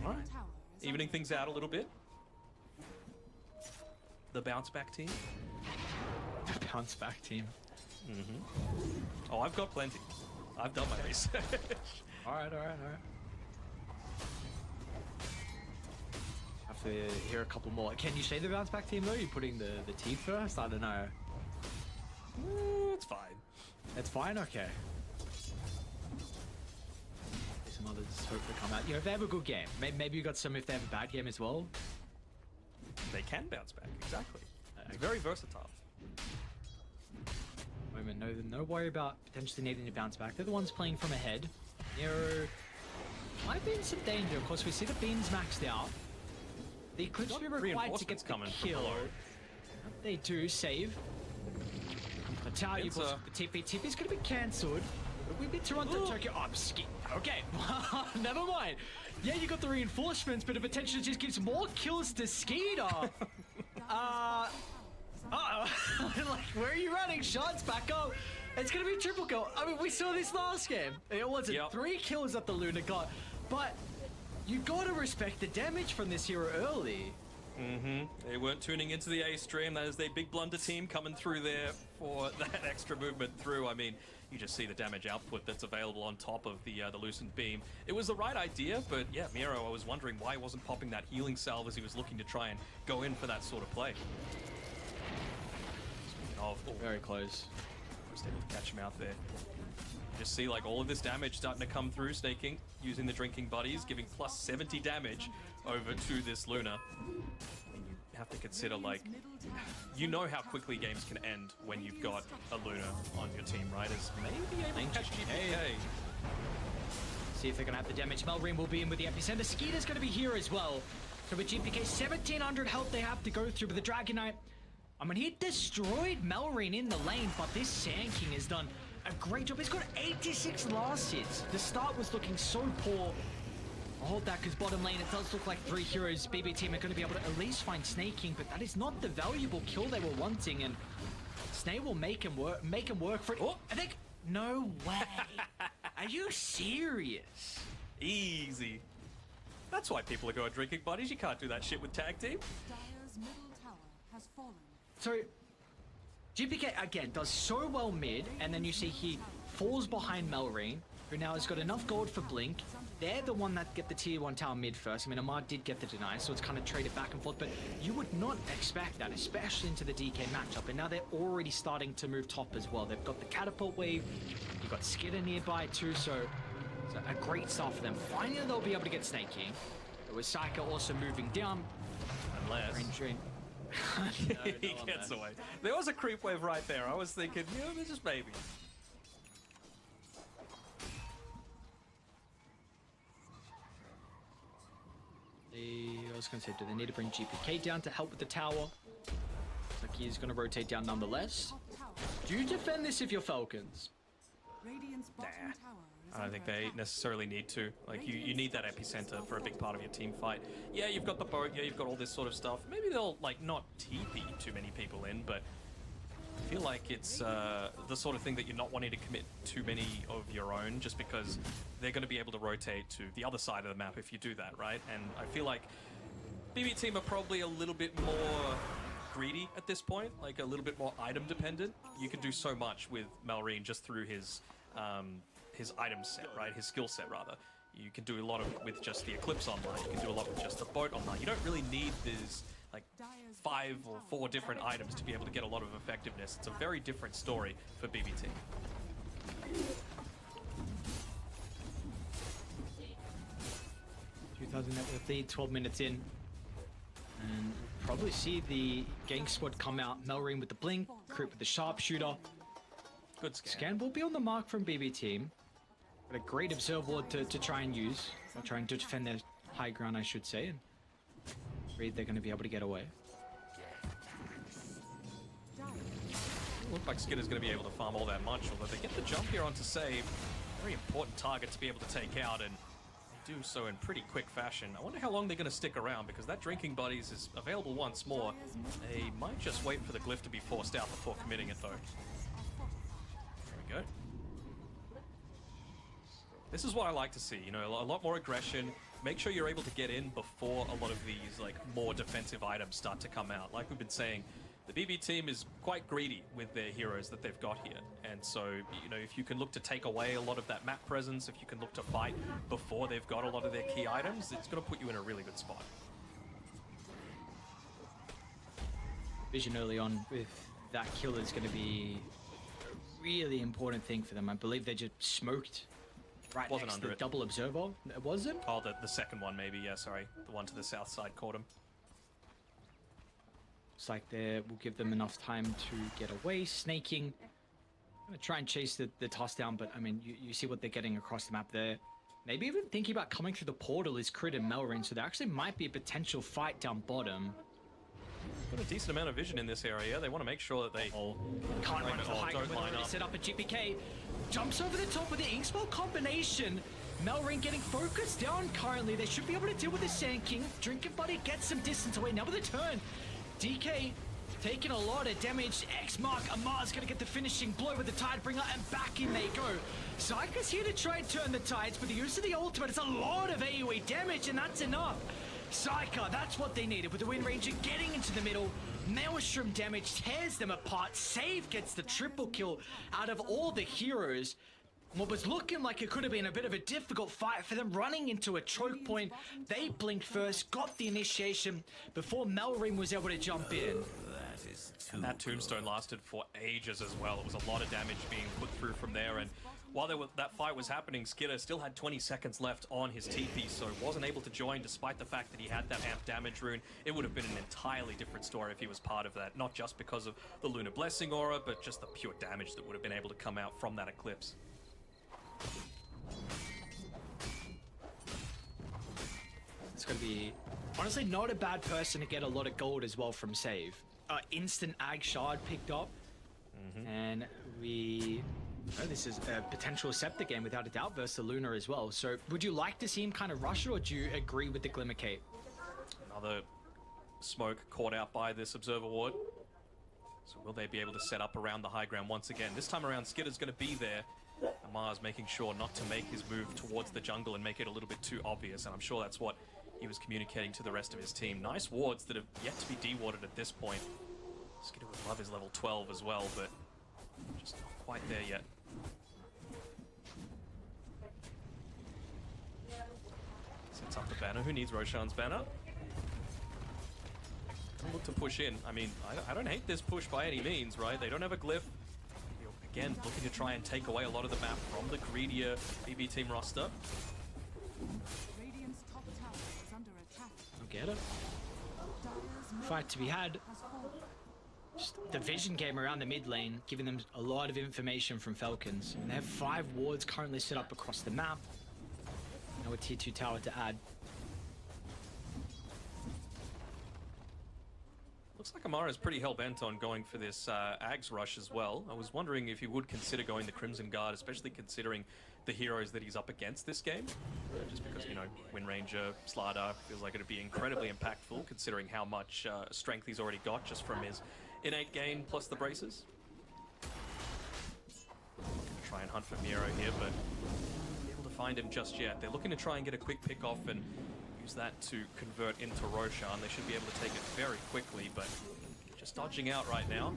All right. Evening things out a little bit. The bounce back team. The bounce back team. Oh, I've got plenty. I've done my research. All right. Have to hear a couple more. Can you say the bounce back team though? You're putting the T first? I don't know. It's fine. It's fine? Okay. Some others hope to come out. You know, if they have a good game, maybe you got some if they have a bad game as well. They can bounce back, exactly. It's very versatile. Wait a minute, no worry about potentially needing to bounce back. They're the ones playing from ahead. Nero might be in some danger. Of course, we see the beams maxed out. The Eclipse will be required to get the kill. They do save. The tower, you've got the TP. TP's going to be cancelled. We've been Toronto, Tokyo. Oh, I'm scared. Okay, never mind. Yeah, you got the reinforcements, but it potentially just gives more kills to Skeeter. Like, where are you running? Shots back up. It's going to be a triple kill. I mean, we saw this last game. It wasn't 3 kills that the Luna got, but you got to respect the damage from this hero early. They weren't tuning into the A stream. That is their big blunder team coming through there for that extra movement through. I mean, you just see the damage output that's available on top of the loosened beam. It was the right idea, but yeah, Miro, I was wondering why he wasn't popping that healing salve as he was looking to try and go in for that sort of play. Very close. Just able to catch him out there. You just see like all of this damage starting to come through. Snaking using the drinking buddies, giving plus 70 damage over to this Luna. And you have to consider, like, you know how quickly games can end when you've got a Luna on your team, right? As maybe able to catch GPK. See if they're going to have the damage. Melring will be in with the epicenter. Skeeter's going to be here as well. So with GPK, 1700 health they have to go through with the Dragon Knight. I mean, he destroyed Melring in the lane, but this Sand King has done a great job. He's got 86 last hits. The start was looking so poor. I'll hold that because bottom lane, it does look like 3 heroes. BB team are going to be able to at least find Snake King, but that is not the valuable kill they were wanting, and Snake will make him work for it. Oh, I think, no way. Are you serious? Easy. That's why people are going drinking buddies. You can't do that shit with tag team. Dire's middle tower has fallen. So, GPK, again, does so well mid, and then you see he falls behind Melring, who now has got enough gold for Blink. They're the one that get the tier 1 tower mid first. I mean, Amar did get the deny, so it's kind of traded back and forth, but you would not expect that, especially into the DK matchup, and now they're already starting to move top as well. They've got the catapult wave, you've got Skitter nearby too, so it's a great start for them. Finally, they'll be able to get Snake King. With Psycho also moving down. Unless he gets away. There was a creep wave right there. I was thinking, you know, just maybe. I was going to say, do they need to bring GPK down to help with the tower? Looks like he's going to rotate down nonetheless. Do you defend this if you're Falcons? Radiant's bottom tower I don't think they necessarily need to. Like, you need that epicenter for a big part of your team fight. Yeah, you've got the boat, yeah, you've got all this sort of stuff. Maybe they'll, like, not TP too many people in, but I feel like it's the sort of thing that you're not wanting to commit too many of your own, just because they're going to be able to rotate to the other side of the map if you do that, right? And I feel like BB team are probably a little bit more greedy at this point, like a little bit more item dependent. You can do so much with Malrine just through his item set, right? His skill set, rather. You can do a lot with just the Eclipse online. You can do a lot with just the boat online. You don't really need these like 5 or 4 different items to be able to get a lot of effectiveness. It's a very different story for BB team. 2000 network lead, 12 minutes in. And we'll probably see the gang squad come out. Melrine with the blink, Crypt with the sharpshooter. Good scan. Scan will be on the mark from BB team. But a great observer board to try and use. Or trying to defend their high ground, I should say. And afraid they're going to be able to get away. Look like Skitter's going to be able to farm all that much, although they get the jump here onto save. Very important target to be able to take out, and they do so in pretty quick fashion. I wonder how long they're going to stick around, because that Drinking Buddies is available once more. They might just wait for the glyph to be forced out before committing it, though. There we go. This is what I like to see, you know, a lot more aggression. Make sure you're able to get in before a lot of these, like, more defensive items start to come out. Like we've been saying, the BB team is quite greedy with their heroes that they've got here. And so, you know, if you can look to take away a lot of that map presence, if you can look to fight before they've got a lot of their key items, it's going to put you in a really good spot. Vision early on with that kill is going to be a really important thing for them. I believe they just smoked right Wasn't next under to it. the double observer. Was it? Oh, the second one maybe, yeah, sorry. The one to the south side caught him. Looks like they will give them enough time to get away. Snaking. Gonna try and chase the toss down, but I mean, you see what they're getting across the map there. Maybe even thinking about coming through the portal is Crit and Melrine, so there actually might be a potential fight down bottom. Got a decent amount of vision in this area. They want to make sure that they Can't run for the high don't ground, line already up. set up a GPK. Jumps over the top with the Inkspell combination. Melrine getting focused down currently. They should be able to deal with the Sand King. Drinking Buddy gets some distance away. Now with the turn. DK taking a lot of damage. X-Mark, Amar's going to get the finishing blow with the Tidebringer, and back in they go. Zyka's here to try and turn the tides, but the use of the ultimate is a lot of AoE damage, and that's enough. Zyka, that's what they needed, with the Wind Ranger getting into the middle. Maelstrom damage tears them apart. Save gets the triple kill out of all the heroes. What was looking like it could have been a bit of a difficult fight for them, running into a choke point. They blinked first, got the initiation before Melrine was able to jump in. And that tombstone lasted for ages as well. It was a lot of damage being put through from there, and while that fight was happening, Skitter still had 20 seconds left on his TP, so wasn't able to join despite the fact that he had that amp damage rune. It would have been an entirely different story if he was part of that, not just because of the Lunar Blessing aura, but just the pure damage that would have been able to come out from that Eclipse. It's going to be, honestly, not a bad person to get a lot of gold as well from save. Instant Ag Shard picked up, and we know this is a potential Scepter game without a doubt versus the Lunar as well. So would you like to see him kind of rush it, or do you agree with the Glimmer Cape? Another smoke caught out by this Observer Ward. So will they be able to set up around the high ground once again? This time around, Skitter's going to be there. Amar's making sure not to make his move towards the jungle and make it a little bit too obvious, and I'm sure that's what he was communicating to the rest of his team. Nice wards that have yet to be dewarded at this point. Skitter would love his level 12 as well, but just not quite there yet. Sets up the banner. Who needs Roshan's banner? Don't look to push in. I mean, I don't hate this push by any means, right? They don't have a glyph. Again, looking to try and take away a lot of the map from the greedier BB team roster. I'll get it. Fight to be had. Just the vision game around the mid lane, giving them a lot of information from Falcons. And they have 5 wards currently set up across the map. Now a tier 2 tower to add. Looks like Amara is pretty hell-bent on going for this Ags rush as well. I was wondering if he would consider going the Crimson Guard, especially considering the heroes that he's up against this game. Just because, you know, Wind Ranger, Slardar feels like it'd be incredibly impactful considering how much strength he's already got just from his innate gain plus the braces. Try and hunt for Miro here, but not able to find him just yet. They're looking to try and get a quick pick off and use that to convert into Roshan. They should be able to take it very quickly, but just dodging out right now.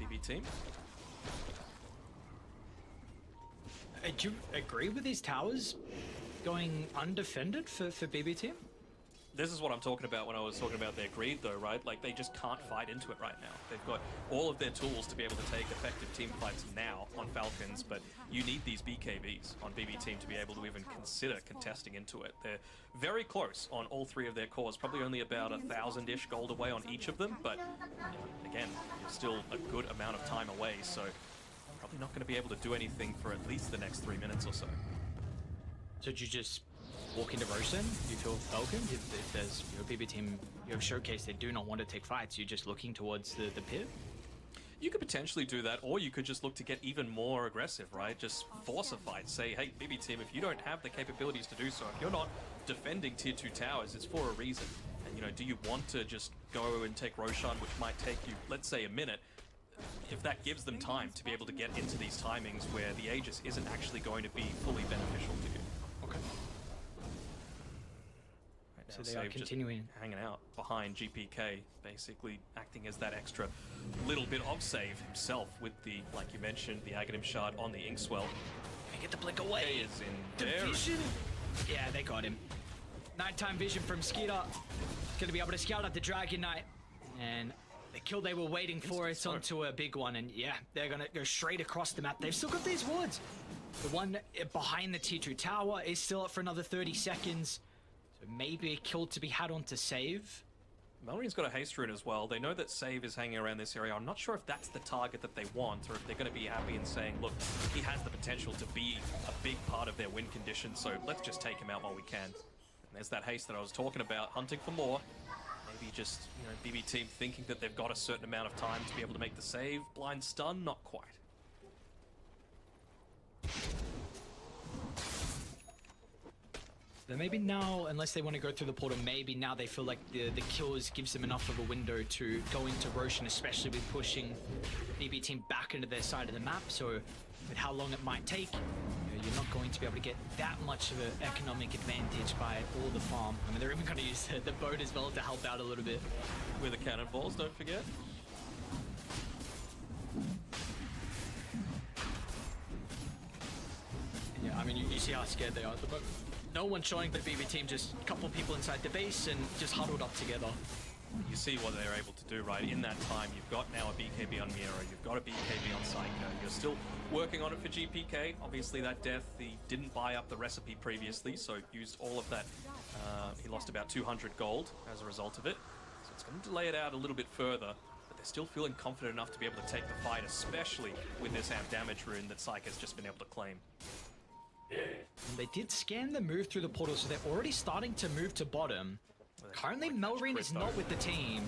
BB team. Do you agree with these towers going undefended for BB team? This is what I'm talking about when I was talking about their greed, though, right? Like, they just can't fight into it right now. They've got all of their tools to be able to take effective team fights now on Falcons, but you need these BKBs on BB team to be able to even consider contesting into it. They're very close on all three of their cores, probably only about 1,000-ish gold away on each of them, but again, you're still a good amount of time away, so probably not going to be able to do anything for at least the next 3 minutes or so. So did you just walk into Roshan? You feel Falcon? If there's BB team, you have showcased they do not want to take fights, you're just looking towards the pit? You could potentially do that, or you could just look to get even more aggressive, right? Just force a fight. Say, hey, BB team, if you don't have the capabilities to do so, if you're not defending tier 2 towers, it's for a reason. And, you know, do you want to just go and take Roshan, which might take you, let's say, a minute? If that gives them time to be able to get into these timings where the Aegis isn't actually going to be fully beneficial to you. Okay. So they are continuing. Hanging out behind GPK, basically acting as that extra little bit of save himself with the, like you mentioned, the Aghanim Shard on the Inkswell. Can get the blink away. He is in The there. vision. Yeah, they got him. Nighttime vision from Skeeter. Gonna be able to scout out the Dragon Knight. And the kill they were waiting for, it's onto a big one. And yeah, they're gonna go straight across the map. They've still got these wards. The one behind the tier 2 tower is still up for another 30 seconds. So maybe a kill to be had on to Save. Mallory's got a haste rune as well. They know that Save is hanging around this area. I'm not sure if that's the target that they want, or if they're going to be happy and saying, look, he has the potential to be a big part of their win condition, so let's just take him out while we can. And there's that haste that I was talking about, hunting for more. Maybe just, you know, BB team thinking that they've got a certain amount of time to be able to make the save. Blind stun, not quite. Then maybe now, unless they want to go through the portal, maybe now they feel like the kills gives them enough of a window to go into Roshan, especially with pushing BB team back into their side of the map. So with how long it might take, you're not going to be able to get that much of an economic advantage by all the farm. I mean, they're even going to use the boat as well to help out a little bit. With the cannonballs, don't forget. Yeah, I mean, you see how scared they are at the moment. No one showing, but BB team just a couple people inside the base and just huddled up together. You see what they're able to do, right? In that time, you've got now a BKB on Miro, you've got a BKB on Psycho, you're still working on it for GPK. Obviously, that death, he didn't buy up the recipe previously, so used all of that. He lost about 200 gold as a result of it. So it's going to delay it out a little bit further, but they're still feeling confident enough to be able to take the fight, especially with this amp damage rune that Psycho's just been able to claim. And they did scan the move through the portal, so they're already starting to move to bottom. Currently, Melrine is not with the team.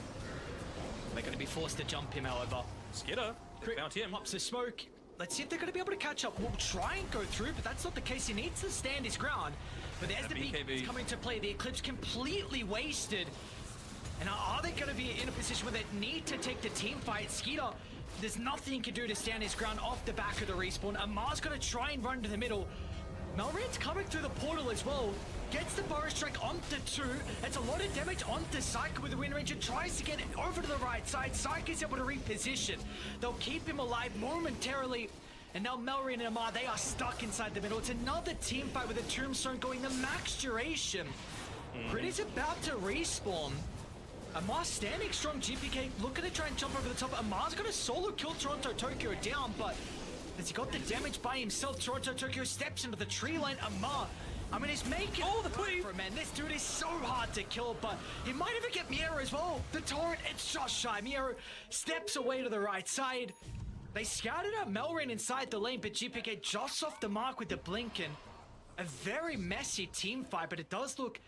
They're going to be forced to jump him, however. Skidder, they found him. Pops the smoke. Let's see if they're going to be able to catch up. We'll try and go through, but that's not the case. He needs to stand his ground. But there's the BKB coming to play. The Eclipse completely wasted. And are they going to be in a position where they need to take the team fight? Skeeter, there's nothing he can do to stand his ground off the back of the respawn. Amar's going to try and run to the middle. Melrine's coming through the portal as well. Gets the Burrow Strike onto 2. It's a lot of damage onto Psycho with the Wind Ranger. Tries to get it over to the right side. Psycho is able to reposition. They'll keep him alive momentarily. And now Melrine and Amar, they are stuck inside the middle. It's another team fight with a Tombstone going the max duration. Grid is about to respawn. Amar standing strong. GPK looking to try and jump over the top. Amar's going to solo kill Toronto Tokyo down, but as he got the damage by himself, Toronto Tokyo steps into the tree line. Amar, I mean, he's making the play for a man. This dude is so hard to kill, but he might even get Miero as well. The torrent, it's just shy. Miero steps away to the right side. They scouted out Melrine inside the lane, but GPK just off the mark with the Blinken. A very messy team fight, but it does look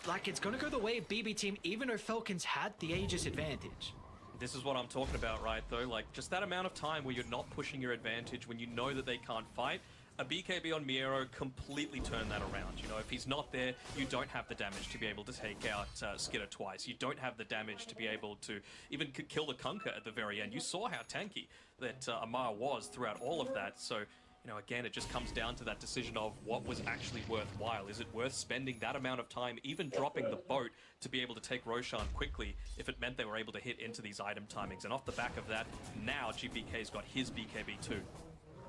like it's going to go the way of BB team, even though Falcons had the Aegis advantage. This is what I'm talking about, right, though? Like, just that amount of time where you're not pushing your advantage, when you know that they can't fight, a BKB on Miero completely turned that around. You know, if he's not there, you don't have the damage to be able to take out Skitter twice. You don't have the damage to be able to even kill the Kunkka at the very end. You saw how tanky that Amar was throughout all of that. So, you know, again, it just comes down to that decision of what was actually worthwhile. Is it worth spending that amount of time, even dropping the boat, to be able to take Roshan quickly if it meant they were able to hit into these item timings? And off the back of that, now GPK's got his BKB too.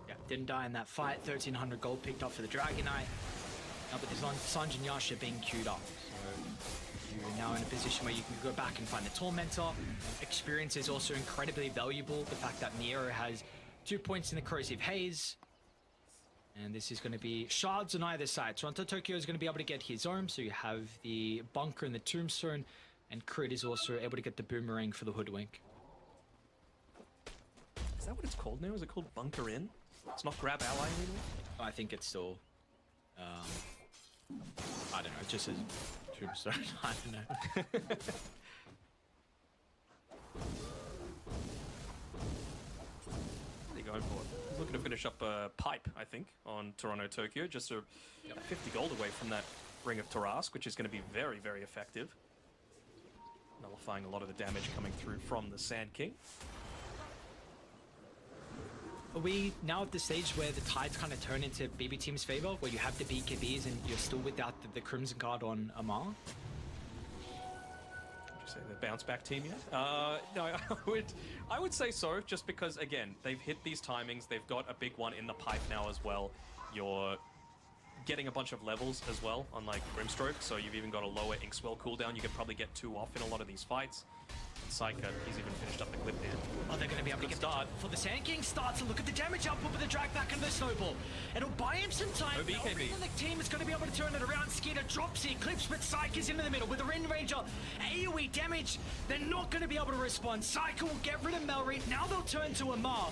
Yeah, didn't die in that fight. 1,300 gold picked up for the Dragon Knight. Now, but there's Sanj and Yasha being queued up. So you're now in a position where you can go back and find the Tormentor. Experience is also incredibly valuable. The fact that Miero has 2 points in the Corrosive Haze. And this is going to be shards on either side. Toronto Tokyo is going to be able to get his own. So you have the Bunker and the Tombstone. And Crit is also able to get the Boomerang for the Hoodwink. Is that what it's called now? Is it called Bunker In? It's not Grab Ally anymore? I think it's still... I don't know. It just says Tombstone. I don't know. What are you going for? He's looking to finish up a pipe, I think, on Toronto Tokyo. Just 50 gold away from that Ring of Tarask, which is going to be very, very effective. Nullifying a lot of the damage coming through from the Sand King. Are we now at the stage where the tides kind of turn into BB Team's favor, where you have the BKBs and you're still without the Crimson Guard on Amar? Would you say the bounce back team yet? No, I would say so, just because, again, they've hit these timings. They've got a big one in the pipe now as well. You're getting a bunch of levels as well on, like, Grimstroke, so you've even got a lower Inkswell cooldown. You could probably get 2 off in a lot of these fights. Psycho, he's even finished up the clip there. Oh, they're going to be able to get start for the Sand King starts and look at the damage output with the drag back into the snowball. It'll buy him some time. No BKB. The team is going to be able to turn it around. Skeeter drops the Eclipse, but Psyche is into the middle with a Rin Ranger. AoE damage. They're not going to be able to respond. Psycho will get rid of Melry. Now they'll turn to Amar.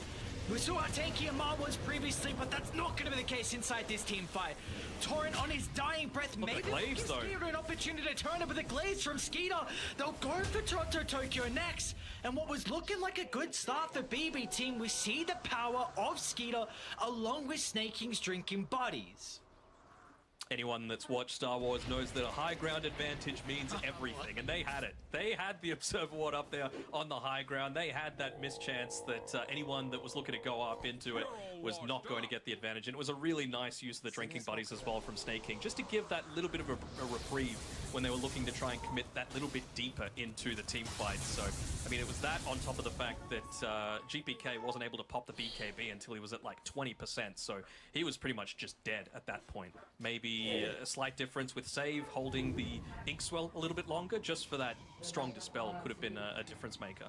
We saw how tanky Amar was previously, but that's not going to be the case inside this team fight. Torrent on his dying breath. Maybe they'll give Skeeter an opportunity to turn it with a glaze from Skeeter. They'll go for Toronto Tokyo next. And what was looking like a good start for BB Team, we see the power of Skeeter along with Snake King's drinking buddies. Anyone that's watched Star Wars knows that a high ground advantage means everything, and they had it. They had the Observer Ward up there on the high ground. They had that mischance that anyone that was looking to go up into it was not going to get the advantage, and it was a really nice use of the drinking buddies as well from Snake King, just to give that little bit of a reprieve when they were looking to try and commit that little bit deeper into the team fight. So, I mean, it was that on top of the fact that GPK wasn't able to pop the BKB until he was at like 20%, so he was pretty much just dead at that point. Maybe a slight difference with Save holding the Inkswell a little bit longer, just for that strong dispel could have been a difference maker.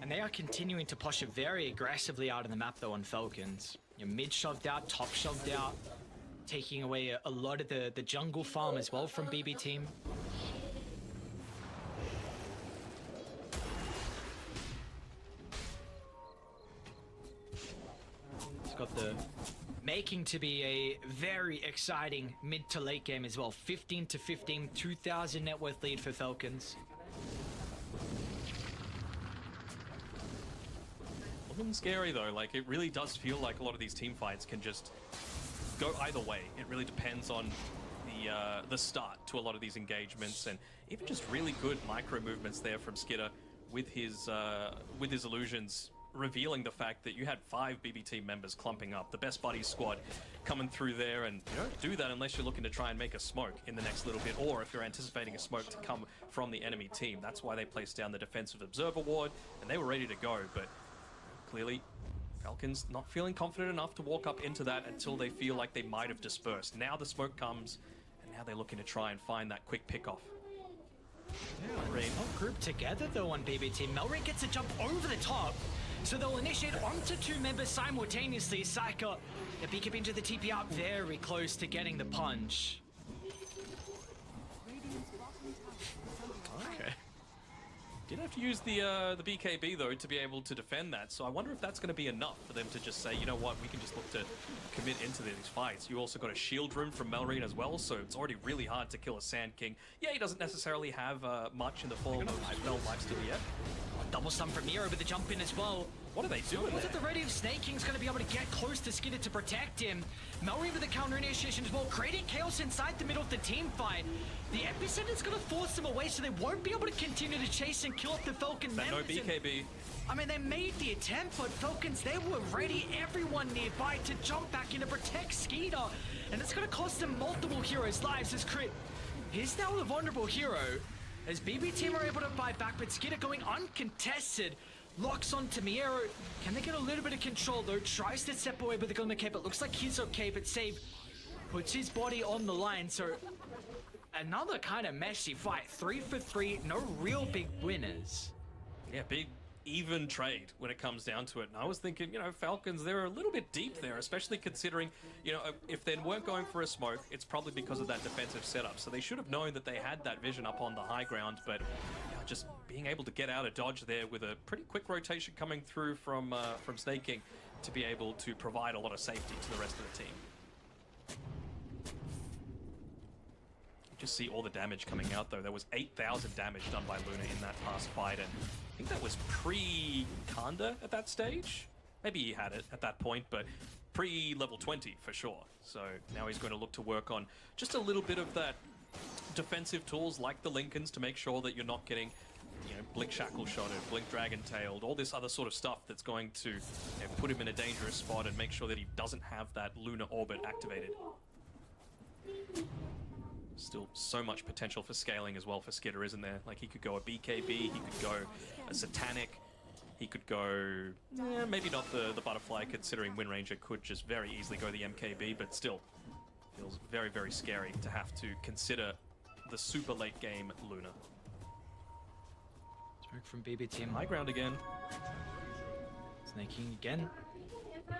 And they are continuing to push it very aggressively out of the map though on Falcons. You're mid shoved out, top shoved out, taking away a lot of the jungle farm as well from BB Team. It's got the making to be a very exciting mid to late game as well. 15 to 15, 2,000 net worth lead for Falcons. A little scary though, like it really does feel like a lot of these team fights can just go either way. It really depends on the start to a lot of these engagements, and even just really good micro movements there from Skitter with his illusions, revealing the fact that you had 5 BB team members clumping up, the best buddies squad coming through there, and you don't do that unless you're looking to try and make a smoke in the next little bit, or if you're anticipating a smoke to come from the enemy team. That's why they placed down the defensive observer ward, and they were ready to go, but clearly Falcons not feeling confident enough to walk up into that until they feel like they might have dispersed. Now the smoke comes, and now they're looking to try and find that quick pickoff. Melry not grouped together though on BB Team. Melry gets a jump over the top, so they'll initiate onto 2 members simultaneously. Psycho, the BKB into the TP out, very close to getting the punch. Okay. Did have to use the BKB though to be able to defend that, so I wonder if that's going to be enough for them to just say, you know what, we can just look to commit into these fights. You also got a shield room from Melrine as well, so it's already really hard to kill a Sand King. Yeah, he doesn't necessarily have much in the form of spell lifesteal yet. Double stun from Nero with the jump in as well. What are they doing Was there? it the ready of Snake King's going to be able to get close to Skidder to protect him? Melry with the counter initiation as well, creating chaos inside the middle of the team fight. The Epicenter's going to force them away, so they won't be able to continue to chase and kill off the Falcon That no members. BKB. I mean, they made the attempt, but Falcons, they were ready, everyone nearby, to jump back in to protect Skeeter. And it's going to cost them multiple heroes' lives as Crit. He's now the vulnerable hero. As BB team are able to buy back, but Skeeter going uncontested. Locks onto Miero. Can they get a little bit of control though? Tries to step away with the Glimmer Cape. It looks like he's okay, but Save puts his body on the line. So another kind of messy fight. 3 for 3, no real big winners. Yeah, big even trade when it comes down to it. And I was thinking, you know, Falcons, they're a little bit deep there, especially considering, you know, if they weren't going for a smoke, it's probably because of that defensive setup. So they should have known that they had that vision up on the high ground, but you know, just being able to get out of dodge there with a pretty quick rotation coming through from Snake King to be able to provide a lot of safety to the rest of the team. Just see all the damage coming out though. There was 8,000 damage done by Luna in that past fight, and I think that was pre-Kanda at that stage. Maybe he had it at that point, but pre-level 20 for sure. So now he's going to look to work on just a little bit of that defensive tools like the Lincolns to make sure that you're not getting, you know, Blink Shackle shotted, Blink Dragon tailed, all this other sort of stuff that's going to, you know, put him in a dangerous spot and make sure that he doesn't have that Luna orbit activated. Still so much potential for scaling as well for Skidder, isn't there? Like, he could go a BKB, he could go a Satanic, he could go... maybe not the Butterfly, considering Wind Ranger could just very easily go the MKB, but still feels very, very scary to have to consider the super late game Luna. Smoke from BB team. High ground again. Snaking again.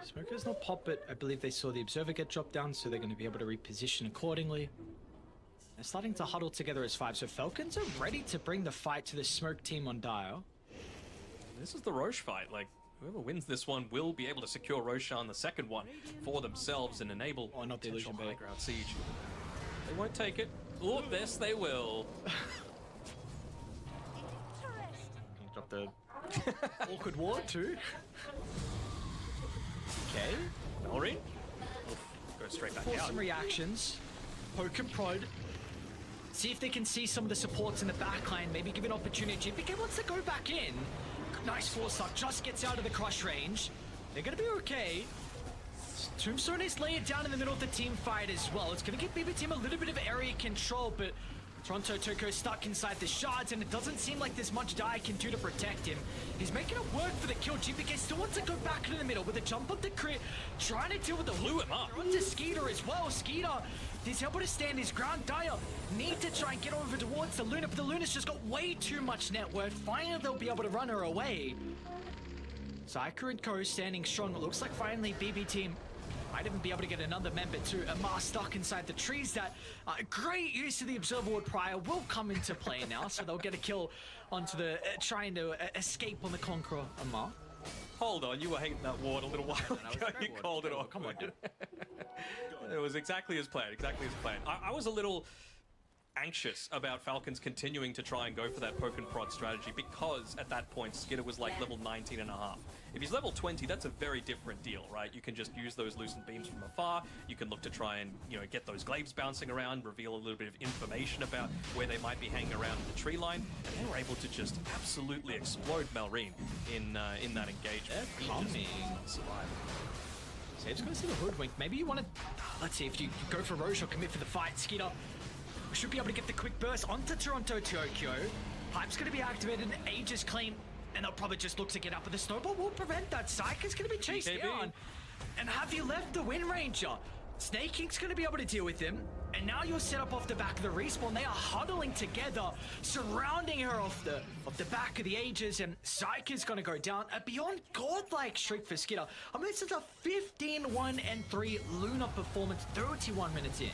Smoker's not pop, but I believe they saw the Observer get dropped down, so they're going to be able to reposition accordingly. They're starting to huddle together as 5, so Falcons are ready to bring the fight to the Smoke team on Dial. This is the Roche fight. Like, whoever wins this one will be able to secure Roshan the second one for themselves and enable not the Illusion high Bay. ground siege. They won't take it. Oh, yes, they will. Drop the awkward ward too. Okay. Melry. Go straight back For out. some reactions. Poke and prod. See if they can see some of the supports in the backline. Maybe give an opportunity. GPK wants to go back in. Nice force up. Just gets out of the crush range. They're going to be okay. Tombstone is laid down in the middle of the team fight as well. It's going to give BB team a little bit of area control, but Toronto Toko stuck inside the shards, and it doesn't seem like there's much Dai can do to protect him. He's making it work for the kill. GPK still wants to go back into the middle with a jump up the crit, trying to deal with the blew him up. Onto Skeeter as well. Skeeter, he's able to stand his ground. Dyer need to try and get over towards the Luna, but the Luna's just got way too much net worth. Finally, they'll be able to run her away. Psyker and Co standing strong. It looks like finally BB team might even be able to get another member too. Amar stuck inside the trees. That great use of the Observer Ward prior will come into play now, so they'll get a kill onto the trying to escape on the Conqueror Amar. Hold on, you were hating that ward a little while ago. You called it off. Come on, dude. It was exactly as planned, exactly as planned. I was a little anxious about Falcons continuing to try and go for that poke and prod strategy, because at that point Skidder was like level 19 and a half. If he's level 20, that's a very different deal, right? You can just use those loosened beams from afar. You can look to try and, you know, get those glaives bouncing around, reveal a little bit of information about where they might be hanging around in the tree line, and they were able to just absolutely explode Malrine in that engagement. They're coming. Save's going to see the hoodwink. Maybe you want to... let's see, if you go for Roche or commit for the fight, Skeeter should be able to get the quick burst onto Toronto Tokyo. Hype's going to be activated, Aegis claim, and they'll probably just look to get up, but the snowball will prevent that. Psych is going to be chased down. And have you left the Wind Ranger? Snake King's going to be able to deal with him, and now you're set up off the back of the respawn. They are huddling together, surrounding her off the back of the Aegis, and Psych is going to go down. A beyond godlike streak for Skidder. I mean, this is a 15-1-3 Luna performance, 31 minutes in.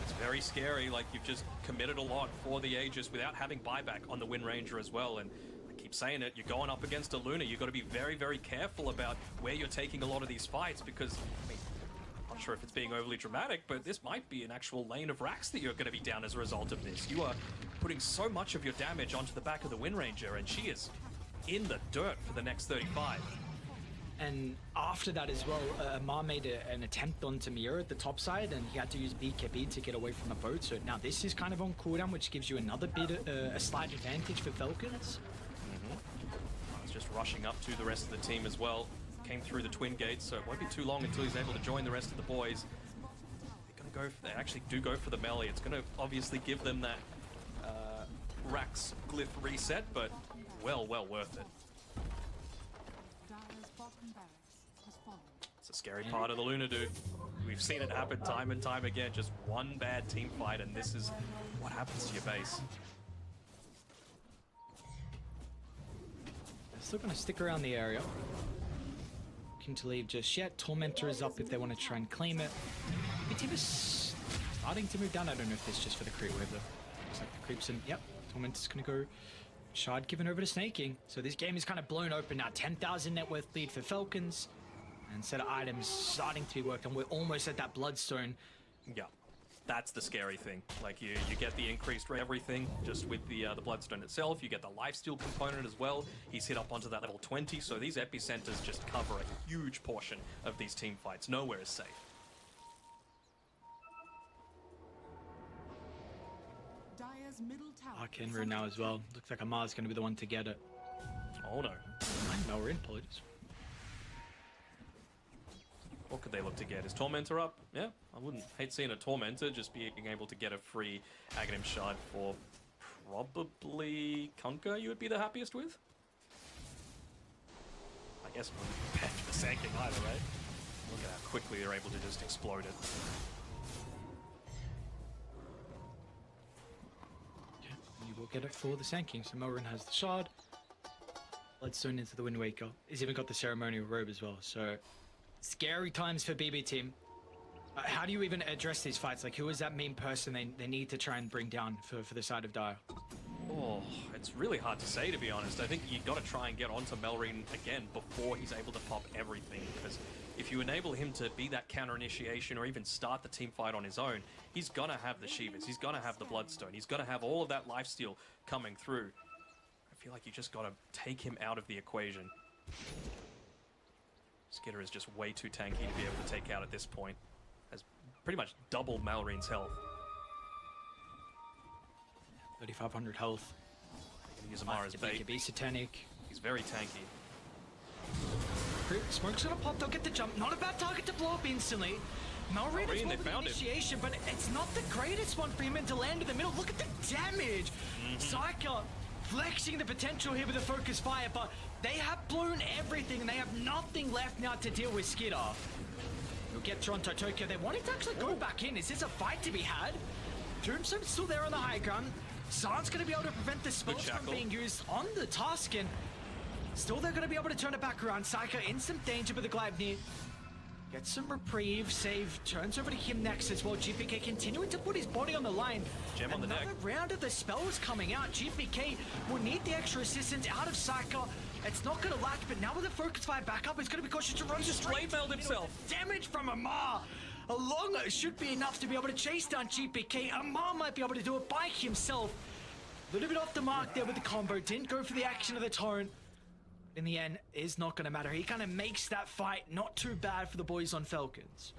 It's very scary, like you've just committed a lot for the Aegis without having buyback on the Wind Ranger as well, and I keep saying it, you're going up against a Luna, you've got to be very, very careful about where you're taking a lot of these fights, because, I mean, I'm not sure if it's being overly dramatic, but this might be an actual lane of racks that you're going to be down as a result of this. You are putting so much of your damage onto the back of the Wind Ranger, and she is in the dirt for the next 35. And after that as well, Amar made an attempt on Tamir at the top side, and he had to use BKB to get away from the boat. So now this is kind of on cooldown, which gives you another bit, a slight advantage for Falcons. He's just rushing up to the rest of the team as well. Came through the twin gates, so it won't be too long until he's able to join the rest of the boys. They're gonna go. They actually do go for the melee. It's gonna obviously give them that Rax glyph reset, but well worth it. It's a scary part of the Luna, dude. We've seen it happen time and time again. Just one bad team fight, and this is what happens to your base. They're still going to stick around the area. Looking to leave just yet. Tormentor is up if they want to try and claim it. The team is starting to move down. I don't know if this is just for the creep wave, though. Looks like the creeps in. Yep, Tormentor's going to go. Shard given over to Snaking. So this game is kind of blown open now. 10,000 net worth lead for Falcons. And set of items starting to be worked on. We're almost at that Bloodstone. Yeah, that's the scary thing. Like you get the increased rate, everything just with the Bloodstone itself. You get the lifesteal component as well. He's hit up onto that level 20, so these epicenters just cover a huge portion of these team fights. Nowhere is safe. Kenru now as well. Looks like Amar's going to be the one to get it. Oh no. No, we're in. Apologies. What could they look to get? Is Tormentor up? Yeah, I wouldn't hate seeing a Tormentor just being able to get a free Aghanim Shard for probably Kunkka you would be the happiest with? I guess wouldn't be bad for the Sand King either, right? Look at how quickly they're able to just explode it. Okay, you will get it for the Sand King. So Melrin has the Shard. Bloodstone into the Wind Waker. He's even got the Ceremonial Robe as well, so... Scary times for BB team. How do you even address these fights? Like, who is that main person they need to try and bring down for the side of Dire? Oh, it's really hard to say, to be honest. I think you've got to try and get onto Melrin again before he's able to pop everything, because if you enable him to be that counter initiation or even start the team fight on his own, he's gonna have the Shivas, he's gonna have the Bloodstone, he's gonna have all of that lifesteal coming through. I feel like you just gotta take him out of the equation. Skitter is just way too tanky to be able to take out at this point. Has pretty much double Malrin's health. 3,500 health. Use Amara's bait. BKB Satanic. He's very tanky. Smoke's gonna pop, they'll get the jump. Not a bad target to blow up instantly. Malrin is one for the initiation, but it's not the greatest one for him to land in the middle. Look at the damage! Psyker flexing the potential here with the focus fire, but they have blown everything and they have nothing left now to deal with Skidder. We'll get Toronto Tokyo. They wanted to actually go back in. Is this a fight to be had? Tombstone's still there on the high ground. Zan's going to be able to prevent the spells from being used on the Taskin. Still, they're going to be able to turn it back around. Psycho in some danger with the Gleipnir. Gets some reprieve, save, turns over to him next as well. GPK continuing to put his body on the line. Gem on the deck. Another round of the spells coming out. GPK will need the extra assistance out of Psycho. It's not going to latch, but now with the focus fire back up, it's going to be cautious to run straight. Blade mailed himself. Damage from Amar. Along should be enough to be able to chase down GPK. Amar might be able to do it by himself. A little bit off the mark there with the combo. Didn't go for the action of the torrent. In the end, is not going to matter. He kind of makes that fight not too bad for the boys on Falcons.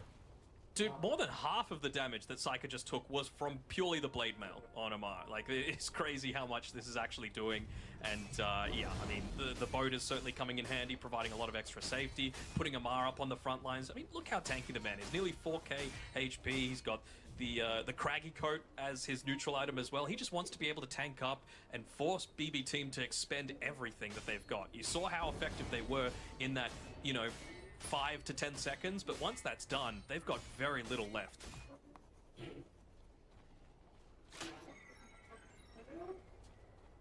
Dude, more than half of the damage that Psycho just took was from purely the blade mail on Amar. Like, it's crazy how much this is actually doing. And, yeah, I mean, the boat is certainly coming in handy, providing a lot of extra safety, putting Amar up on the front lines. I mean, look how tanky the man is. Nearly 4k HP. He's got the craggy coat as his neutral item as well. He just wants to be able to tank up and force BB team to expend everything that they've got. You saw how effective they were in that, you know, 5 to 10 seconds, but once that's done, they've got very little left.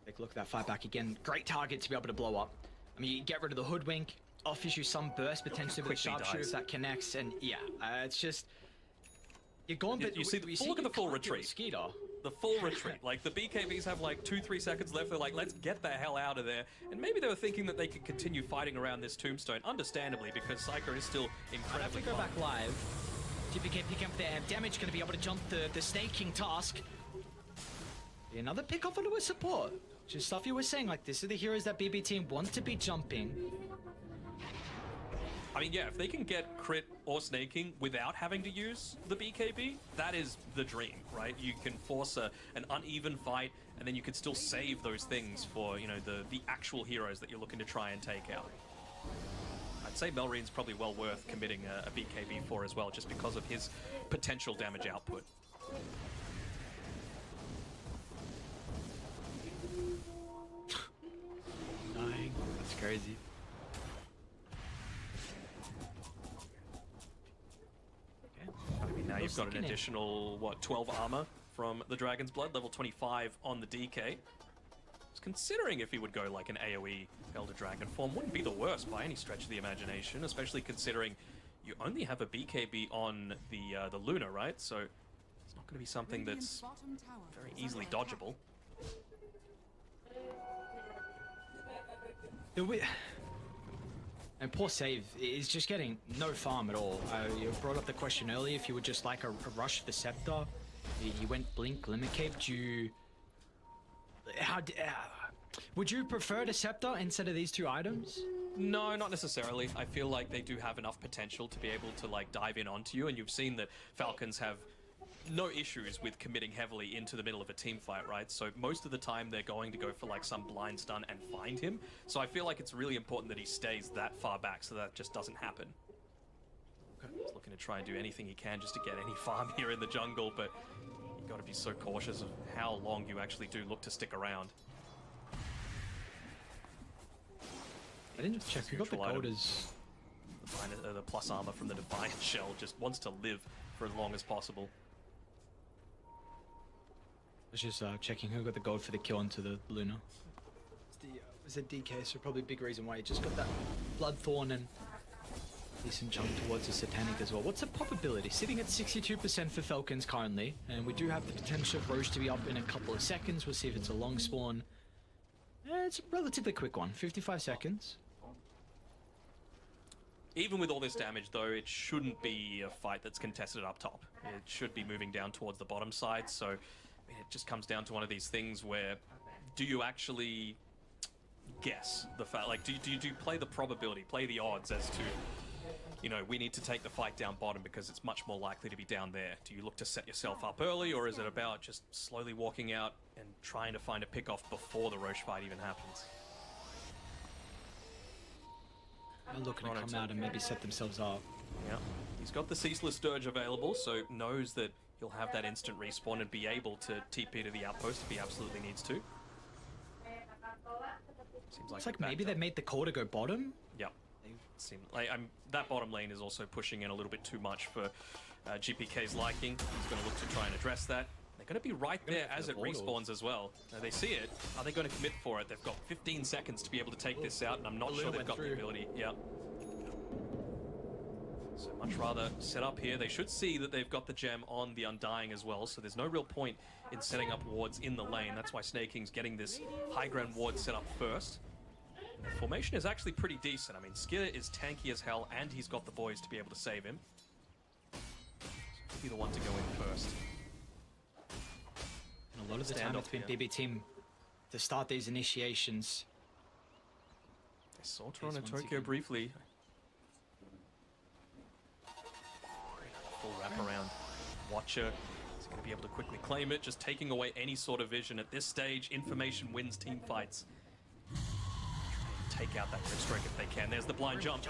Take a look at that fight back again. Great target to be able to blow up. I mean, you get rid of the hoodwink, offers you some burst potentially with the sharpshooter if that connects, and yeah, it's just... You're gone, but you see, look at the full retreat. The full retreat. Like, the BKBs have like 2-3 seconds left. They're like, let's get the hell out of there. And maybe they were thinking that they could continue fighting around this tombstone, understandably, because Psycho is still incredibly If we go back live, GPK picking up their damage, going to be able to jump the Snake King task. Another pick off onto a support. Just stuff you were saying, like, this are the heroes that BB team want to be jumping. I mean, yeah, if they can get crit or snaking without having to use the BKB, that is the dream, right? You can force an uneven fight, and then you can still save those things for, you know, the actual heroes that you're looking to try and take out. I'd say Melreen's probably well worth committing a BKB for as well, just because of his potential damage output. 9. That's crazy. I mean, now you've got an additional, what, 12 armor from the Dragon's Blood, level 25 on the DK. I was considering if he would go like an AoE Elder Dragon form. Wouldn't be the worst by any stretch of the imagination, especially considering you only have a BKB on the Luna, right? So it's not going to be something that's very easily dodgeable. And poor save is just getting no farm at all. You brought up the question earlier if you would just like a rush of the Scepter. He went Blink, Limit Cape. Would you prefer the Scepter instead of these two items? No, not necessarily. I feel like they do have enough potential to be able to like dive in onto you, and you've seen that Falcons have no issues with committing heavily into the middle of a team fight, right? So most of the time they're going to go for like some blind stun and find him. So I feel like it's really important that he stays that far back so that just doesn't happen. He's looking to try and do anything he can just to get any farm here in the jungle, but you got to be so cautious of how long you actually do look to stick around. I didn't check who got the gold as the plus armor from the Defiant Shell. Just wants to live for as long as possible. I was just checking who got the gold for the kill into the Luna. It's the DK, so probably a big reason why he just got that Bloodthorn and decent jump towards the Satanic as well. What's the probability? Sitting at 62% for Falcons currently, and we do have the potential of Roche to be up in a couple of seconds. We'll see if it's a long spawn. It's a relatively quick one, 55 seconds. Even with all this damage, though, it shouldn't be a fight that's contested up top. It should be moving down towards the bottom side, so I mean, it just comes down to one of these things where do you actually guess the fact, like, do you play the probability, play the odds as to, you know, we need to take the fight down bottom because it's much more likely to be down there. Do you look to set yourself up early, or is it about just slowly walking out and trying to find a pick-off before the Roche fight even happens? They're looking to come out and maybe set themselves up. Yeah, he's got the Ceaseless Dirge available, so knows that he'll have that instant respawn and be able to TP to the outpost if he absolutely needs to. Seems It's like maybe they made the call to go bottom. Yep. Like, that bottom lane is also pushing in a little bit too much for GPK's liking. He's going to look to try and address that. They're going to be right there as it respawns as well. Now, they see it. Are they going to commit for it? They've got 15 seconds to be able to take this out, and I'm not sure they've got the ability. Yeah. So much rather set up here. They should see that they've got the gem on the Undying as well, so there's no real point in setting up wards in the lane. That's why Snaking's getting this high ground ward set up first. The formation is actually pretty decent. I mean, Skiller is tanky as hell, and he's got the boys to be able to save him. So he'll be the one to go in first. And a lot of the time it's been BB team to start these initiations. They saw Toronto and Tokyo briefly. Full wraparound. Watcher is going to be able to quickly claim it, just taking away any sort of vision. At this stage, information wins team fights. Take out that Grim Strike if they can. There's the blind jump.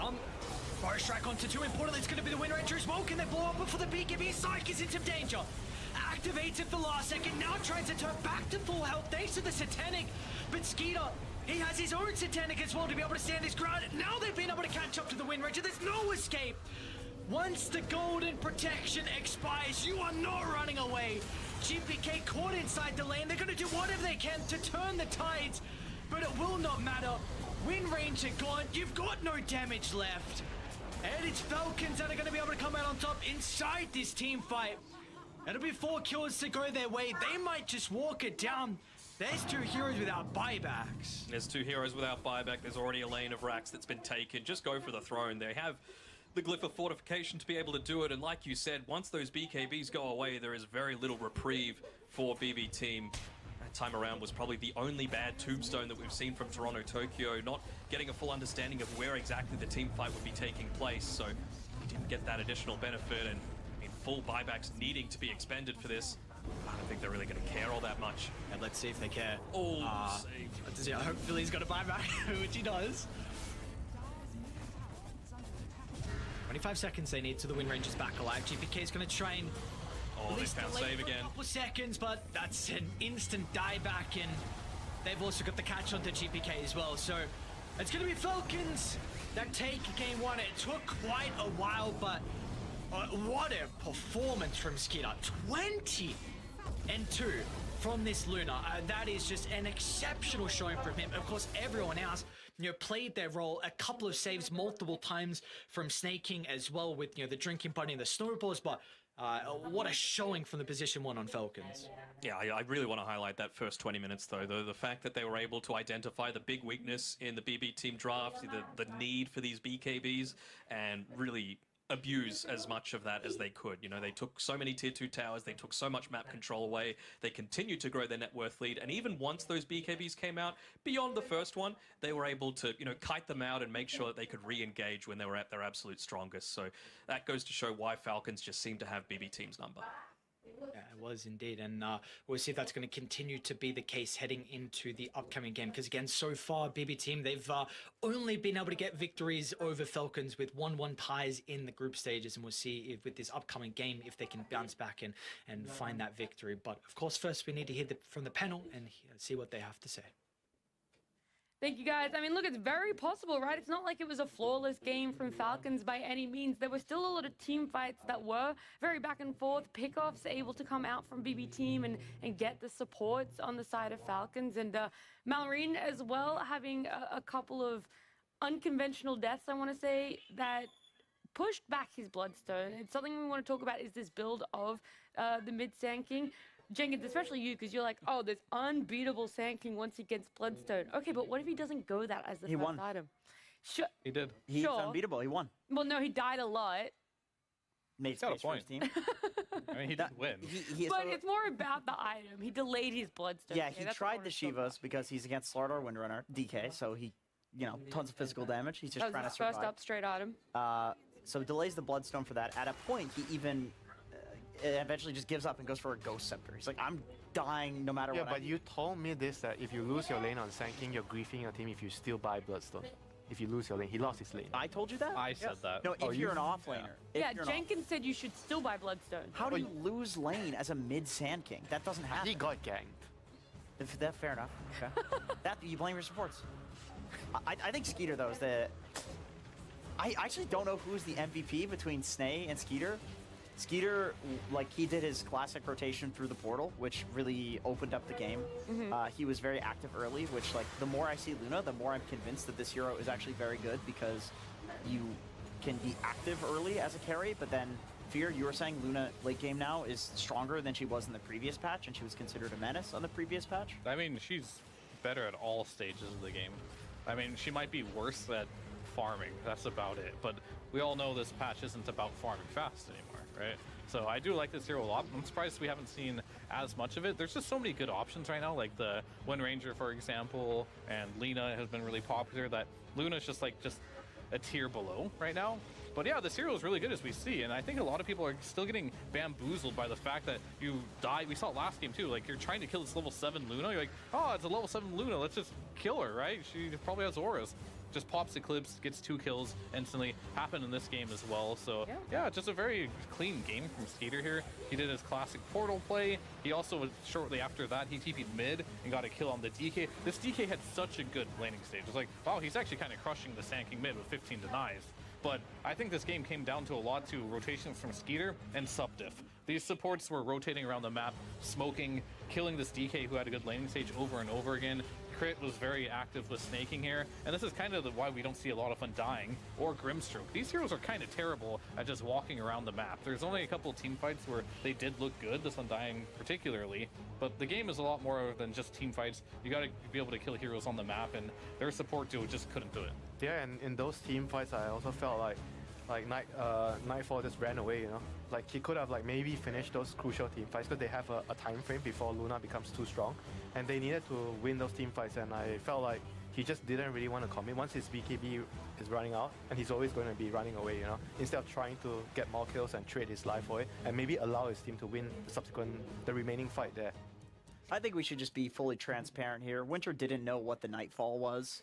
Fire strike onto 2. Importantly, it's going to be the winner entry as well. Can they blow up before the BKB? Psych is in some danger. Activates it for the last second. Now tries to turn back to full health thanks to the Satanic. But Skeeter, he has his own Satanic as well to be able to stand his ground. Now they've been able to catch up to the Wind Ranger. There's no escape. Once the golden protection expires, you are not running away. GPK caught inside the lane. They're going to do whatever they can to turn the tides, but it will not matter. Wind Ranger gone. You've got no damage left. And it's Falcons that are going to be able to come out on top inside this team fight. It'll be 4 kills to go their way. They might just walk it down. There's 2 heroes without buybacks. There's 2 heroes without buyback. There's already a lane of racks that's been taken. Just go for the throne. They have the Glyph of Fortification to be able to do it. And like you said, once those BKBs go away, there is very little reprieve for BB team. time around was probably the only bad tombstone that we've seen from Toronto Tokyo, not getting a full understanding of where exactly the team fight would be taking place, so he didn't get that additional benefit, and I mean, full buybacks needing to be expended for this. I don't think they're really going to care all that much. And let's see if they care. Oh, yeah, hopefully he's got a buyback, which he does. 25 seconds they need to the Wind Rangers back alive. GPK is going to try and they found save again. A couple of seconds, but that's an instant dieback, and they've also got the catch onto GPK as well. So it's going to be Falcons that take game one. It took quite a while, but what a performance from Skeeter. 20-2 from this Luna. That is just an exceptional showing from him. Of course, everyone else, played their role. A couple of saves multiple times from Snaking as well with, the drinking buddy and the snowballs, but what a showing from the position one on Falcons. Yeah, I really want to highlight that first 20 minutes, though. The fact that they were able to identify the big weakness in the BB team draft, the need for these BKBs, and really abuse as much of that as they could. They took so many tier 2 towers, they took so much map control away, they continued to grow their net worth lead, and even once those BKBs came out, beyond the first one, they were able to, kite them out and make sure that they could re-engage when they were at their absolute strongest. So that goes to show why Falcons just seem to have BB team's number. Yeah, it was indeed, and we'll see if that's going to continue to be the case heading into the upcoming game, because again, so far, BB team, they've only been able to get victories over Falcons with 1-1 ties in the group stages, and we'll see if with this upcoming game, if they can bounce back and find that victory. But of course, first we need to hear from the panel and see what they have to say. Thank you, guys. I mean, look, it's very possible, right? It's not like it was a flawless game from Falcons by any means. There were still a lot of team fights that were very back and forth. Pickoffs able to come out from BB team and get the supports on the side of Falcons. And Malrine as well, having a couple of unconventional deaths, I want to say, that pushed back his Bloodstone. It's something we want to talk about is this build of the mid Sand King. Jenkins, especially you, because you're like, oh, there's unbeatable Sand King once he gets Bloodstone. Okay, but what if he doesn't go that as the first item? Sure. He did. He's unbeatable. He won. Well, no, he died a lot. Made space for his team. I mean, he did win. But it's more about the item. He delayed his Bloodstone. Yeah, he tried the Shivas because he's against Slardar Windrunner, DK, so he, tons of physical damage. He's just trying to survive. First up straight item. So delays the Bloodstone for that. At a point, he even eventually just gives up and goes for a Ghost Scepter. He's like, I'm dying no matter what. Yeah, but you told me this, that if you lose your lane on Sand King, you're griefing your team if you still buy Bloodstone. If you lose your lane. He lost his lane. I told you that? I said that. No, if you're an offlaner. Yeah, Jenkins said you should still buy Bloodstone. How do you lose lane as a mid Sand King? That doesn't happen. He got ganked. That's fair enough. Okay. That you blame your supports. I think Skeeter, though, is the... I actually don't know who's the MVP between Snay and Skeeter. Skeeter, he did his classic rotation through the portal, which really opened up the game. He was very active early, which, the more I see Luna, the more I'm convinced that this hero is actually very good because you can be active early as a carry, but then Fear, you were saying Luna late game now is stronger than she was in the previous patch, and she was considered a menace on the previous patch? I mean, she's better at all stages of the game. I mean, she might be worse at farming, that's about it, but we all know this patch isn't about farming fast anymore, right? So I do like this hero a lot. I'm surprised we haven't seen as much of it. There's just so many good options right now, like the Wind Ranger, for example, and Lina has been really popular, that Luna's just a tier below right now. But yeah, this hero is really good, as we see, and I think a lot of people are still getting bamboozled by the fact that you die. We saw it last game too, you're trying to kill this level 7 Luna, you're like, oh, it's a level 7 Luna, let's just kill her, right? She probably has auras. Just pops Eclipse, gets 2 kills instantly. Happened in this game as well. So yeah, just a very clean game from Skeeter here. He did his classic portal play. He also, shortly after that, he TP'd mid and got a kill on the DK. This DK had such a good laning stage. It was like, wow, he's actually kind of crushing the Sand King mid with 15 denies. But I think this game came down to a lot to rotations from Skeeter and sub-diff. These supports were rotating around the map, smoking, killing this DK who had a good laning stage over and over again. Crit was very active with snaking here, and this is kind of why we don't see a lot of Undying or Grimstroke. These heroes are kind of terrible at just walking around the map. There's only a couple of team fights where they did look good, this Undying particularly, but the game is a lot more than just team fights. You gotta be able to kill heroes on the map, and their support duo just couldn't do it. Yeah, and in those team fights, I also felt like Like Nightfall just ran away, you know. Like he could have like maybe finished those crucial team fights because they have a time frame before Luna becomes too strong, and they needed to win those team fights. And I felt like he just didn't really want to commit once his BKB is running out, and he's always going to be running away, you know. Instead of trying to get more kills and trade his life away, and maybe allow his team to win the remaining fight there. I think we should just be fully transparent here. Winter didn't know what the Nightfall was,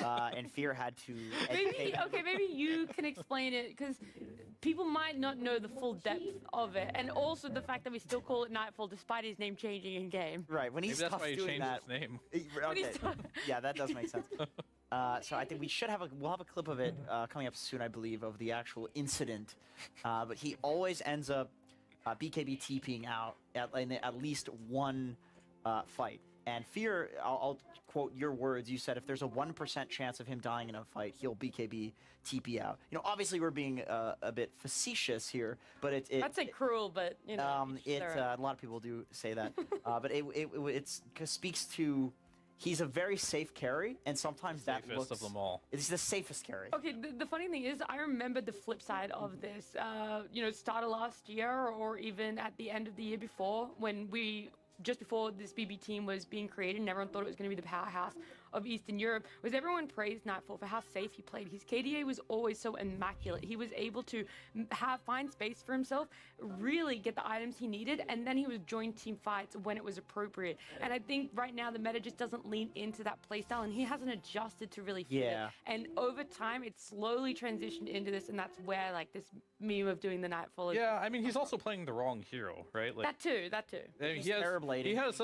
and Fear had to educate him. Maybe you can explain it, because people might not know the full depth of it, and also the fact that we still call it Nightfall despite his name changing in game. Right, when he's Maybe that's tough why he doing changed that. his name. Okay. Yeah, that does make sense. So I think we should we'll have a clip of it coming up soon, I believe, of the actual incident. But he always ends up BKB TPing out at least one fight. And Fear, I'll quote your words. You said if there's a 1% chance of him dying in a fight, he'll BKB TP out. You know, obviously we're being a bit facetious here, but I'd say cruel, but you know, a lot of people do say that. But it speaks to he's a very safe carry, and sometimes that looks of them all. It's the safest carry. Okay, the funny thing is, I remember the flip side of this. You know, start of last year, or even at the end of the year before, when just before this BB team was being created and everyone thought it was going to be the powerhouse of Eastern Europe, was everyone praised Nightfall for how safe he played. His KDA was always so immaculate. He was able to find space for himself, really get the items he needed, and then he would join team fights when it was appropriate. And I think right now the meta just doesn't lean into that playstyle, and he hasn't adjusted to really fit it. And over time, it's slowly transitioned into this, and that's where like this meme of doing the Nightfall is. Yeah, I mean, he's also playing the wrong hero, right? Like, that too. I mean, he has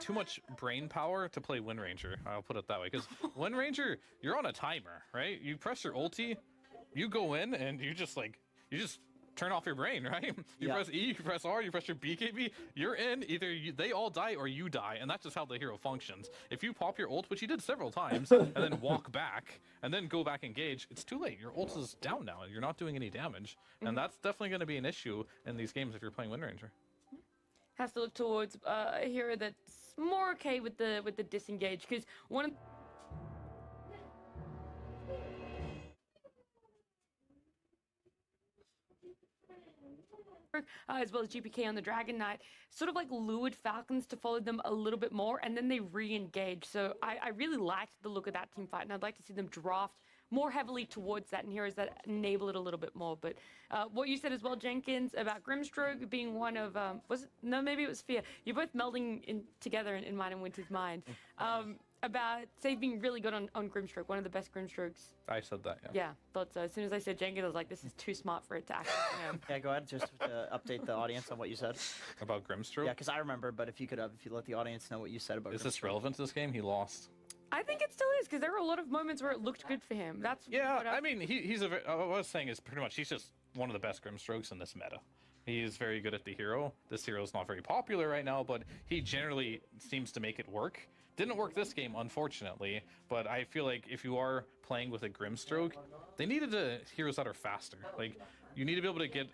too much brain power to play Wind Ranger. I'll put it that way, because Wind Ranger, you're on a timer, right? You press your ulti, you go in, and you just turn off your brain, right? You press E, you press R, you press your BKB, you're in. Either they all die or you die, and that's just how the hero functions. If you pop your ult, which you did several times, and then walk back, and then go back engage, it's too late. Your ult is down now, and you're not doing any damage. And that's definitely going to be an issue in these games if you're playing Wind Ranger. Has to look towards a hero that's more okay with the disengage, because one of as well as GPK on the Dragon Knight, sort of like lured Falcons to follow them a little bit more, and then they re-engage. So I really liked the look of that team fight, and I'd like to see them draft more heavily towards that, and heroes that enable it a little bit more. But what you said as well, Jenkins, about Grimstroke being one of, maybe it was Fear. You're both melding together in mine and Winter's mind. About Save being really good on Grimstroke, one of the best Grimstrokes. I said that, yeah. Yeah, thought so. As soon as I said Jenkins, I was like, this is too smart for it to actually. Yeah, go ahead, just update the audience on what you said. About Grimstroke? Yeah, because I remember, but if you let the audience know what you said about Is this relevant to this game? He lost. I think it still is, because there were a lot of moments where it looked good for him. That's I mean, what I was saying is pretty much he's just one of the best Grimstrokes in this meta. He is very good at the hero. This hero is not very popular right now, but he generally seems to make it work. Didn't work this game, unfortunately, but I feel like if you are playing with a Grimstroke, they needed heroes that are faster. Like, you need to be able to get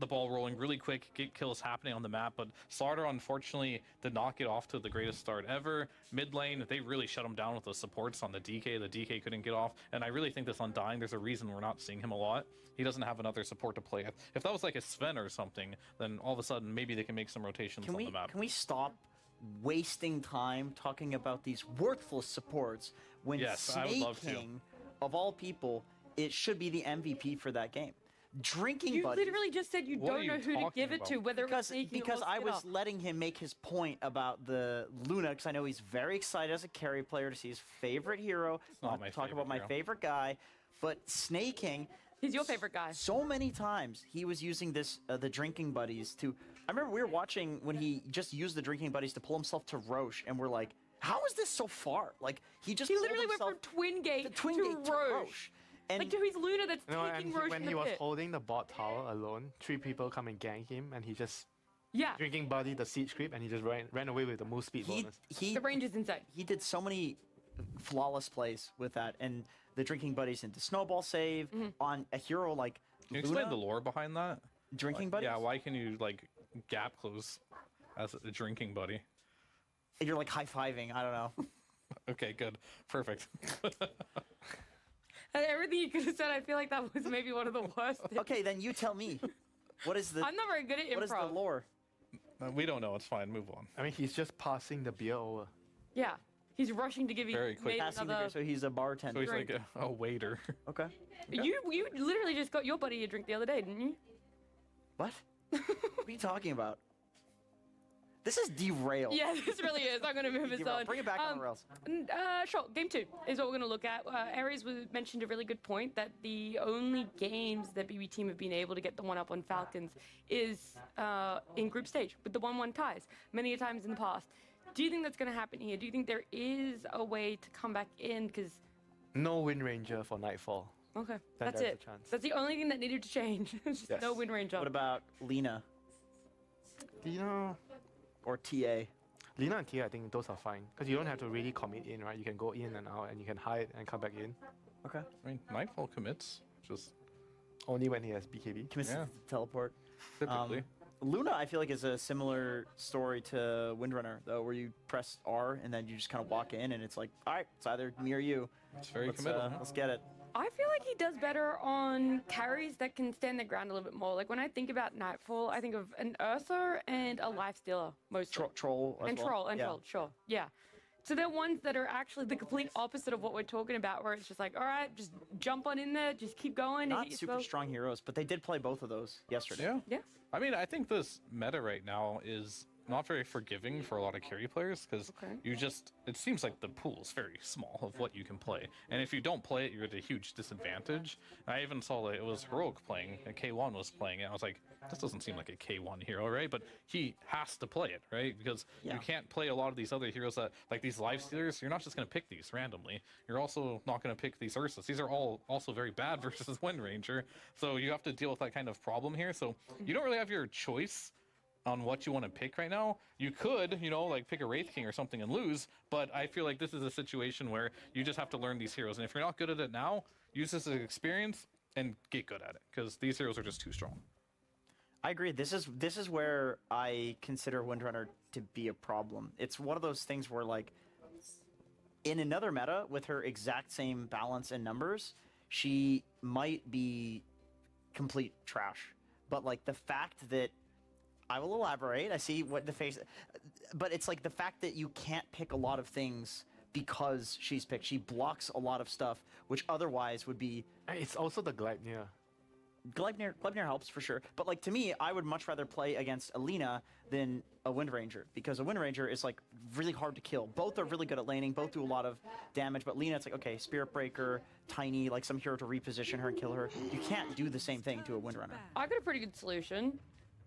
the ball rolling really quick, get kills happening on the map, but Slaughter unfortunately did not get off to the greatest start ever. Mid lane, they really shut him down with the supports on the DK. The DK couldn't get off, and I really think this Undying, there's a reason we're not seeing him a lot. He doesn't have another support to play with. If that was like a Sven or something, then all of a sudden maybe they can make some rotations on the map. Can we stop wasting time talking about these worthless supports when Snake King, of all people, it should be the MVP for that game? Drinking Buddies. You literally just said you don't know who to give it to, whether it was Snake King because or I was letting him make his point about the Luna, because I know he's very excited as a carry player to see his favorite hero. Talk about my favorite guy, but Snake King. He's your favorite guy. So many times he was using this, the Drinking Buddies to. I remember we were watching when he just used the Drinking Buddies to pull himself to Roche, and we're like, how is this so far? Like, he literally went from Twin Gate to Roche. And like, to his Luna that's taking Roche when he was holding the bot tower alone, 3 people come and gank him, and he just Drinking Buddy the siege creep, and he just ran away with the move speed bonus. The range is insane. He did so many flawless plays with that, and the Drinking Buddies into snowball save on a hero like Can you Luna. explain the lore behind that? Drinking Buddies? Yeah, why can you like gap close as a Drinking Buddy? And you're like high-fiving, I don't know. Okay, good. Perfect. Everything you could have said, I feel like that was maybe one of the worst. Okay, then you tell me. What is the? I'm not very good at improv. What is the lore? We don't know. It's fine. Move on. I mean, he's just passing the beer over. Yeah, he's rushing to give you Very quick. Passing the another. beer, so he's a bartender. So he's like a waiter. Okay. You literally just got your buddy a drink the other day, didn't you? What? What are you talking about? This is derailed. Yeah, this really is. I'm going to move this on. Bring it back on the rails. Sure. Game 2 is what we're going to look at. Aries mentioned a really good point that the only games that BB Team have been able to get the one up on Falcons is in group stage with the 1-1 ties many a times in the past. Do you think that's going to happen here? Do you think there is a way to come back in? Because No Wind Ranger for Nightfall. okay, Then that's there's it. a chance. That's the only thing that needed to change. Just Yes. no Wind Ranger. What about Lina Lina, or TA? Lina and Tia, I think those are fine because you don't have to really commit in, right? You can go in and out, and you can hide and come back in. Okay. I mean, Nightfall commits. Just Only when he has BKB. Commits to teleport. typically. Luna, I feel like, is a similar story to Windrunner, though, where you press R and then you just kind of walk in, and it's like, all right, it's either me or you. It's very let's, committal. Let's get it. I feel like he does better on carries that can stand their ground a little bit more. Like when I think about Nightfall, I think of an Ursa and a Lifestealer mostly. Troll as and well. Troll, and Yeah. Troll, sure. Yeah. So they're ones that are actually the complete opposite of what we're talking about, where it's just like, all right, just jump on in there, just keep going. and Not hit your super spell. strong heroes, but they did play both of those yesterday. Yeah. Yeah. I mean, I think this meta right now is not very forgiving for a lot of carry players because it seems like the pool is very small of what you can play. And if you don't play it, you're at a huge disadvantage. I even saw that it was Heroic playing, and K1 was playing it. I was like, this doesn't seem like a K1 hero, right? But he has to play it, right? Because you can't play a lot of these other heroes that, like these Lifestealers, you're not just going to pick these randomly. You're also not going to pick these Ursas. These are all also very bad versus Wind Ranger. So you have to deal with that kind of problem here. So you don't really have your choice on what you want to pick right now. You could, like pick a Wraith King or something and lose, but I feel like this is a situation where you just have to learn these heroes. And if you're not good at it now, use this as experience and get good at it because these heroes are just too strong. I agree. This is where I consider Windrunner to be a problem. It's one of those things where, like, in another meta with her exact same balance and numbers, she might be complete trash. But like the fact that I will elaborate. I see what the face, but it's like the fact that you can't pick a lot of things because she's picked. She blocks a lot of stuff, which otherwise would be. It's also the Gleipnir. Gleipnir helps for sure, but like to me, I would much rather play against Alina than a Wind Ranger because a Wind Ranger is like really hard to kill. Both are really good at laning, both do a lot of damage, but Lina, it's like, okay, Spirit Breaker, Tiny, like some hero to reposition her and kill her. You can't do the same thing to a Wind Runner. I got a pretty good solution.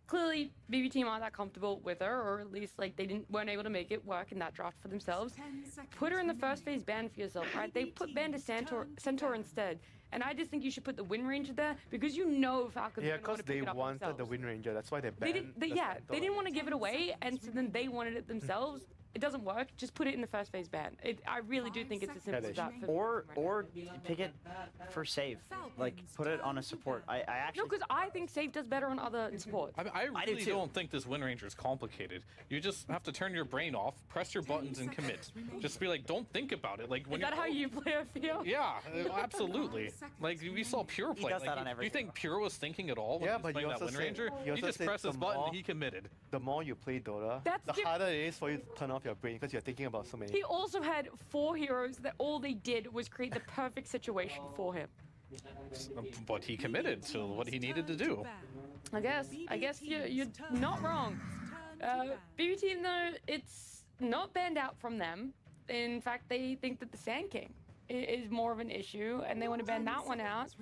Clearly, BB Team aren't that comfortable with her, or at least like they weren't able to make it work in that draft for themselves. Put her in the first phase ban for yourself, right? They put ban to Centaur instead, and I just think you should put the Wind Ranger there because Falcons. Yeah, because they wanted the Wind Ranger. That's why they banned. They didn't want to give it away, and so then they wanted it themselves. It doesn't work. Just put it in the first phase ban. I really do think it's as simple as that. Or pick it for save. Like put it on a support. I actually no, because I think save does better on other supports. I really don't think this Wind Ranger is complicated. You just have to turn your brain off, press your buttons, and commit. Just be like, don't think about it. Like when is that how you play a field? Yeah, absolutely. Like we saw Pure play. He does that on everything. You think Pure was thinking at all when he was playing that Wind Ranger? He just pressed his button and he committed. The more you play Dota, the harder it is for you to turn off your brain because you're thinking about so many. He also had 4 heroes that all they did was create the perfect situation for him. But he committed to what he needed to do. I guess you're not wrong. BB Team though, it's not banned out from them. In fact, they think that the Sand King is more of an issue, and they want to ban that one out.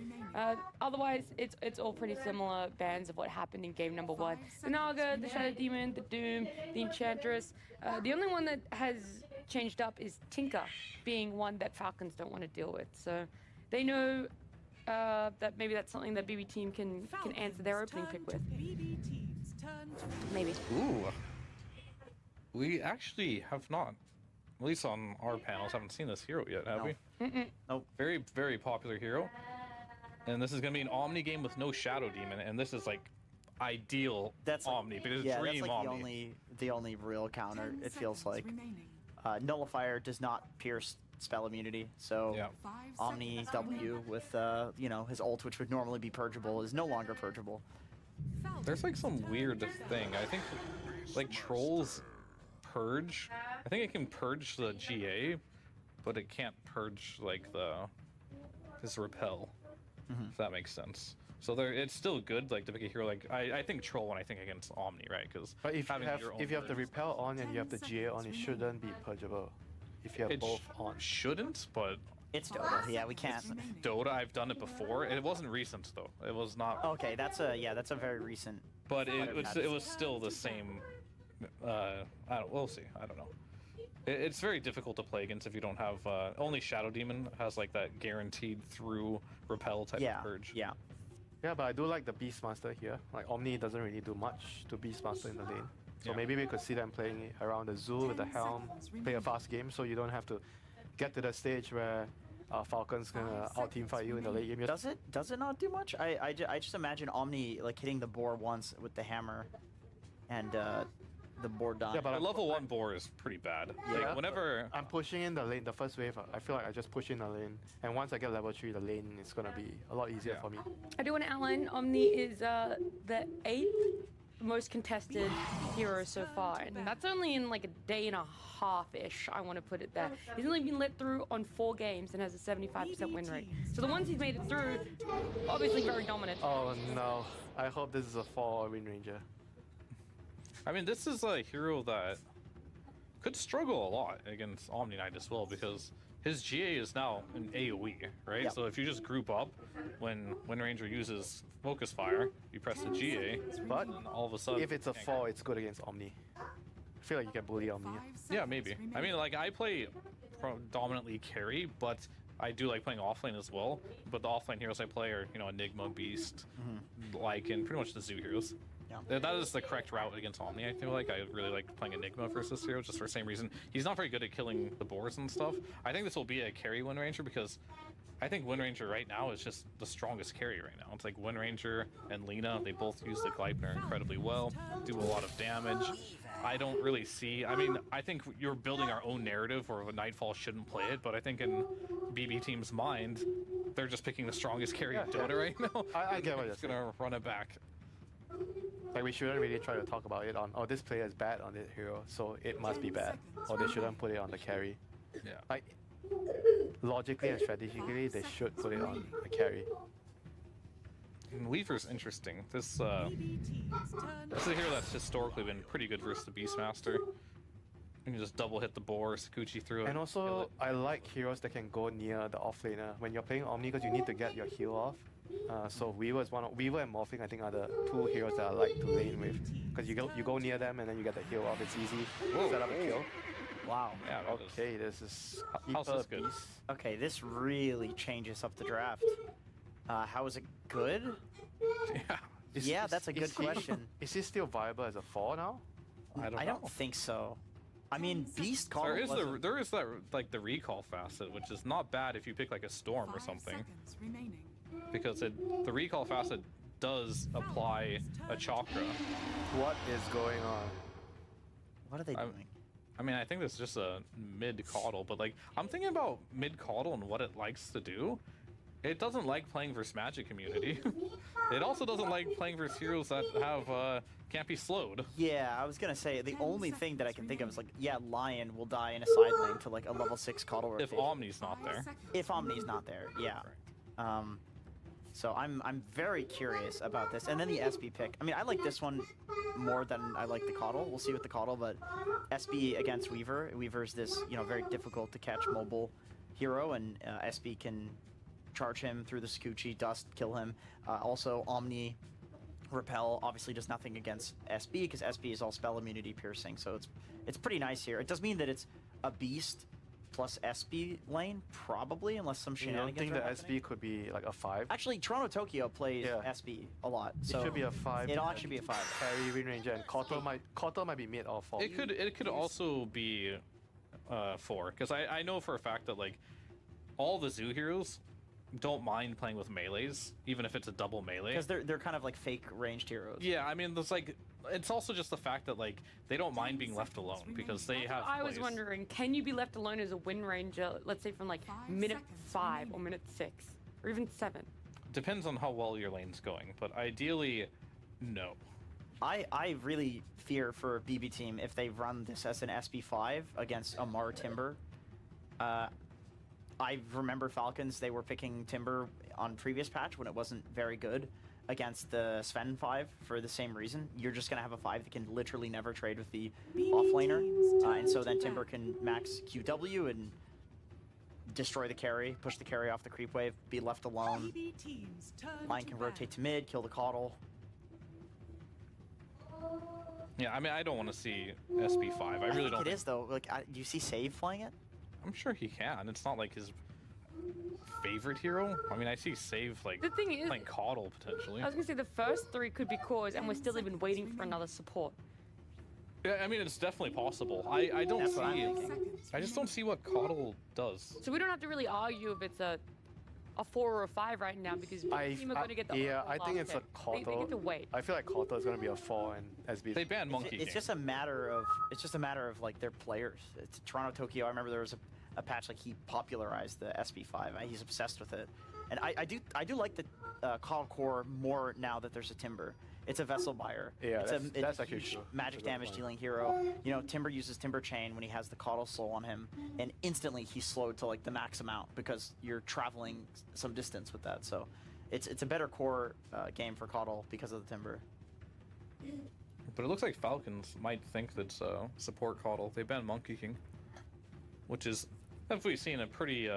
Otherwise, it's all pretty similar bans of what happened in game number 1. The Naga, the Shadow Demon, the Doom, the Enchantress. The only one that has changed up is Tinker, being one that Falcons don't want to deal with. So they know that maybe that's something that BB Team can answer their opening pick with. Maybe. Ooh. We actually have not, at least on our panels, haven't seen this hero yet, have we? Nope. Very, very popular hero. And this is going to be an Omni game with no Shadow Demon, and this is like ideal Omni, because it's Dream that's like Omni. the only real counter, it feels like. Nullifier does not pierce spell immunity. So Omni W with you know, his ult, which would normally be purgeable, is no longer purgeable. There's like some weird thing. I think like trolls purge. I think it can purge the GA, but it can't purge like his repel. If that makes sense. So it's still good, like to pick a hero. Like I think troll when I think against Omni, right? Because but if you have the repel on and you have the GA on, it shouldn't be purgeable. If you have both on, shouldn't, but it's Dota. Yeah, we can't. Dota, I've done it before. It wasn't recent though. It was not. Okay, that's a very recent. But it was still the same. We'll see. I don't know. It's very difficult to play against if you don't have only Shadow Demon has like that guaranteed through repel type of purge. Yeah, but I do like the Beastmaster here. Like Omni doesn't really do much to Beastmaster in the lane, so maybe we could see them playing around the Zoo with the Helm, play a fast game, so you don't have to get to the stage where Falcon's gonna out team fight you in the late game. Does it not do much? I just imagine Omni like hitting the boar once with the hammer, and the boar dying. Yeah, but a level 1 boar is pretty bad. Yeah. Like, whenever I'm pushing in the lane, the first wave, I feel like I just push in the lane, and once I get level 3, the lane is gonna be a lot easier for me. I do want to outline Omni is the 8th most contested hero so far, and that's only in like a day and a half-ish. I want to put it there. He's only been let through on 4 games and has a 75% win rate. So the ones he's made it through, obviously very dominant. Oh no! I hope this is a 4 Wind Ranger. I mean, this is a hero that could struggle a lot against Omni Knight as well, because his GA is now an AoE, right? Yep. So if you just group up when Wind Ranger uses Focus Fire, you press the GA, but all of a sudden... if it's a 4, it's good against Omni. I feel like you can bully Omni. Yeah, maybe. I mean, like, I play predominantly carry, but I do like playing offlane as well. But the offlane heroes I play are, you know, Enigma, Beast, Lycan, pretty much the Zoo heroes. Yeah. That is the correct route against Omni, I feel like. I really like playing Enigma versus hero, just for the same reason. He's not very good at killing the boars and stuff. I think this will be a carry Wind Ranger, because I think Wind Ranger right now is just the strongest carry right now. It's like Wind Ranger and Lina, they both use the Gleipnir incredibly well, do a lot of damage. I don't really see... I mean, I think you're building our own narrative where Nightfall shouldn't play it, but I think in BB Team's mind, they're just picking the strongest carry in Dota right now. I get what you're saying. Gonna run it back. Like, we shouldn't really try to talk about it on, oh, this player is bad on this hero, so it must be bad. Or they shouldn't put it on the carry. Yeah. Like, logically and strategically, they should put it on the carry. And Weaver's interesting. This is a hero that's historically been pretty good versus the Beastmaster. You can just double hit the boar, Sakuchi through it. And also, I like heroes that can go near the offlaner. When you're playing Omni, because you need to get your heal off. So Weaver and Morphing, I think, are the 2 heroes that I like to lane with. Because you go near them and then you get the heal off. It's easy. Set up a kill. Wow. Yeah, okay, this is how's this good? Beast. Okay, this really changes up the draft. How is it good? Yeah. That's a good question. Is he still viable as a 4 now? I don't think so. I mean, Beast Call. There is that like the recall facet, which is not bad if you pick like a Storm or something. Because the recall facet does apply a chakra. What is going on? What are they doing? I mean, I think this is just a mid-caudal, but like, I'm thinking about mid-caudal and what it likes to do. It doesn't like playing versus Magic Community. It also doesn't like playing versus heroes that have can't be slowed. Yeah, I was gonna say, the only thing that I can think of is like, yeah, Lion will die in a side lane to like a level 6 caudal rotation. If Omni's not there. If Omni's not there, yeah. So I'm very curious about this. And then the SB pick. I mean, I like this one more than I like the caudal. We'll see with the caudal, but SB against Weaver. Weaver's this, you know, very difficult to catch mobile hero, and SB can charge him through the Sakuchi, Dust, kill him. Also, Omni Repel obviously does nothing against SB, because SB is all spell immunity piercing, so it's pretty nice here. It does mean that it's a Beast plus SB lane, probably, unless some shenanigans I don't think are the happening. SB could be like a 5. Actually, Toronto Tokyo plays SB a lot, so it should be a 5. It'll actually be a 5. Carry Wind Ranger, and Kotal might be mid or 4. It could also be 4, because I know for a fact that like all the Zoo heroes don't mind playing with melees, even if it's a double melee. Because they're kind of like fake ranged heroes. Yeah, I mean, there's like it's also just the fact that like they don't mind being left alone because they have. I was plays. wondering, can you be left alone as a win ranger, let's say from like minute 5 or minute 6 or even 7? Depends on how well your lane's going, but ideally, no. I really fear for BB team if they run this as an SB5 against Amar Timber. I remember Falcons, they were picking Timber on previous patch when it wasn't very good against the Sven 5 for the same reason. You're just going to have a 5 that can literally never trade with the offlaner, and so then Timber can max QW and destroy the carry, push the carry off the creep wave, be left alone. Line can rotate to mid, kill the Coddle. Yeah, I mean, I don't want to see SB5. I really think don't. It is though. Like, do you see Save playing it? I'm sure he can. It's not like his favorite hero. I mean, I see Save like The thing is, playing Coddle potentially. I was gonna say the first 3 could be cores, and we're still even waiting for another support. Yeah, I mean, it's definitely possible. I don't That's what I'm see. thinking. I just don't see what Coddle does. So we don't have to really argue if it's a 4 or a 5 right now because BB team are going to get the yeah, I think last it's a pick. Coddle. They get to wait. I feel like Coddle is going to be a 4 and SB. They banned Monkey It's just a matter of like their players. It's Toronto Tokyo. I remember there was a patch like he popularized the SB5. He's obsessed with it, and I do like the Coddle core more now that there's a Timber. It's a vessel buyer. Yeah, it's that's a actually huge true. magic That's a good damage point. dealing hero. You know, Timber uses Timber Chain when he has the Coddle slow on him, and instantly he's slowed to like the max amount because you're traveling some distance with that. So, it's a better core game for Coddle because of the Timber. But it looks like Falcons might think that's support Coddle. They banned Monkey King, which is, have we seen, a pretty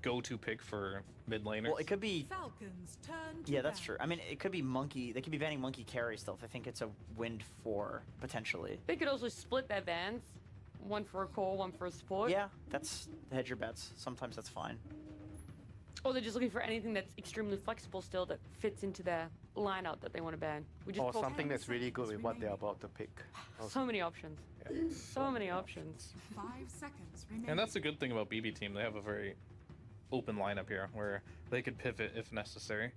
go-to pick for mid laners. Well, it could be. Falcons turn to Yeah, that's bat. true. I mean, it could be Monkey. They could be banning Monkey carry still if I think it's a Wind 4 potentially. They could also split their bans, one for a core, one for a support. Yeah, that's hedge your bets. Sometimes that's fine. Or they're just looking for anything that's extremely flexible still that fits into their lineup that they want to ban. We just Or talked- something that's really good with what they're about to pick. So many options. So many options. 5 seconds remaining. And that's the good thing about BB team. They have a very open lineup here where they could pivot if necessary.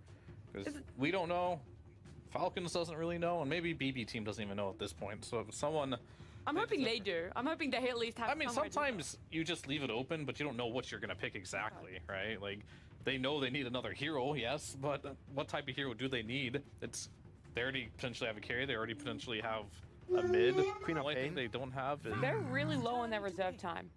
Because we don't know, Falcons doesn't really know, and maybe BB team doesn't even know at this point. So if someone, I'm hoping they do. I'm hoping they at least have. I mean, some idea. sometimes you just leave it open, but you don't know what you're gonna pick exactly, right? Like they know they need another hero, yes, but what type of hero do they need? It's they already potentially have a carry. They already potentially have a mid. Queen of The only thing Pain. they don't have is They're really low on their reserve time.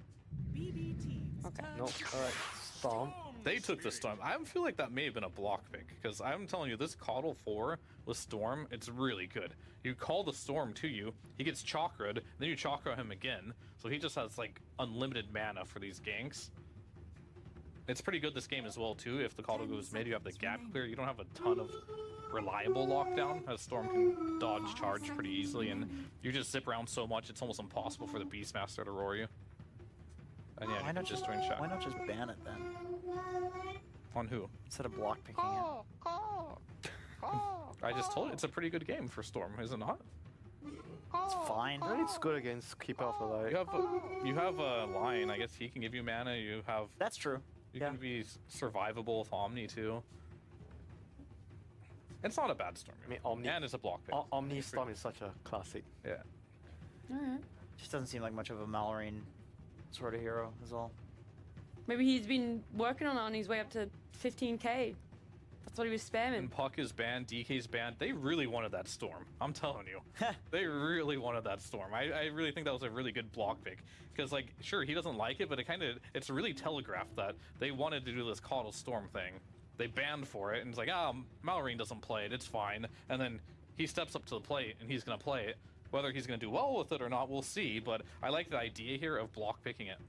Okay. Nope. Alright, Storm. They took the Storm. I feel like that may have been a block pick, because I'm telling you, this Coddle 4 with Storm, it's really good. You call the Storm to you, he gets chakra'd, then you chakra him again, so he just has like unlimited mana for these ganks. It's pretty good this game as well too. If the Coddle goes mid, you have the gap clear. You don't have a ton of reliable lockdown, as Storm can dodge charge pretty easily, and you just zip around so much it's almost impossible for the Beastmaster to roar you. And yeah, Why you not can just join chat. Why not just ban it then? On who? Instead of block picking it. I just told you, it's a pretty good game for Storm, is it not? It's fine. It's good against Keeper of the Light. You have a Lion, I guess he can give you mana. You have. That's true. You can be survivable with Omni too. It's not a bad Storm. I mean, Omni. And it's a block pick. Omni Storm is such a classic. Yeah. Alright. Just doesn't seem like much of a Malorine sort of hero, is all. Maybe he's been working on his way up to 15k. That's what he was spamming. And Puck is banned, DK's banned. They really wanted that Storm. I'm telling you. They really wanted that Storm. I really think that was a really good block pick. Because, like, sure, he doesn't like it, but it's really telegraphed that they wanted to do this Coddle Storm thing. They banned for it, and it's like, Malorine doesn't play it, it's fine. And then he steps up to the plate, and he's going to play it. Whether he's going to do well with it or not, we'll see. But I like the idea here of block picking it.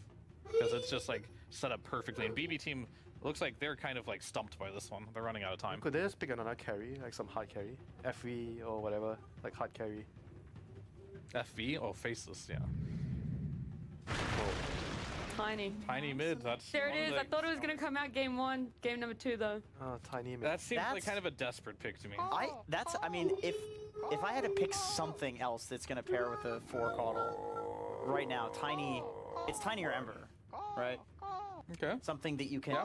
Because it's just, like, set up perfectly. And BB team looks like they're kind of, like, stumped by this one. They're running out of time. Could they just pick another carry, like some hard carry? FV or whatever, like hard carry. FV? Oh, Faceless, yeah. Tiny. Tiny mid, that's... There it one of is. the- I thought it was gonna come out game 1. Game number 2 though. Tiny mid. That seems like That's- kind of a desperate pick to me. I mean, if I had to pick something else that's gonna pair with a 4 Coddle right now, Tiny, it's Tiny or Ember, right? Okay. Something that you can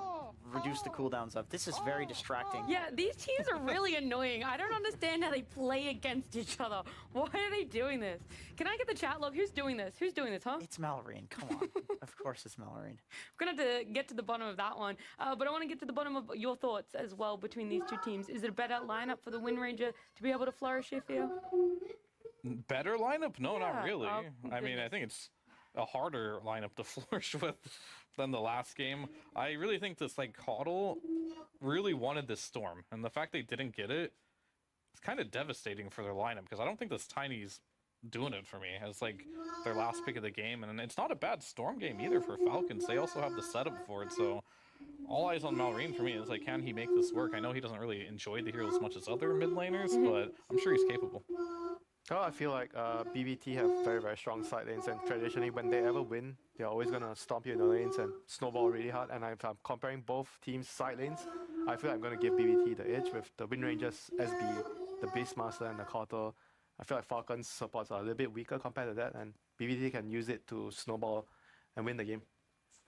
reduce the cooldowns of. This is very distracting. Yeah, these teams are really annoying. I don't understand how they play against each other. Why are they doing this? Can I get the chat log? Who's doing this? Who's doing this, huh? It's Malorine. Come on. Of course it's Malorine. We're going to have to get to the bottom of that one. But I want to get to the bottom of your thoughts as well between these two teams. Is it a better lineup for the Wind Ranger to be able to flourish here? Better lineup? No, Yeah. not really. Oh, I mean, I think it's a harder lineup to flourish with than the last game. I really think this, like, Caudle really wanted this Storm, and the fact they didn't get it, it's kind of devastating for their lineup, because I don't think this Tiny's doing it for me as, like, their last pick of the game, and it's not a bad Storm game either for Falcons. They also have the setup for it, so all eyes on Malorine for me is, like, can he make this work? I know he doesn't really enjoy the hero as much as other mid laners, but I'm sure he's capable. Oh, I feel like BBT have very, very strong side lanes, and traditionally when they ever win, they're always going to stomp you in the lanes and snowball really hard. And if I'm comparing both teams' side lanes, I feel like I'm going to give BBT the edge with the Wind Rangers, SB, the Beastmaster, and the Caudle. I feel like Falcons' supports are a little bit weaker compared to that, and BBT can use it to snowball and win the game.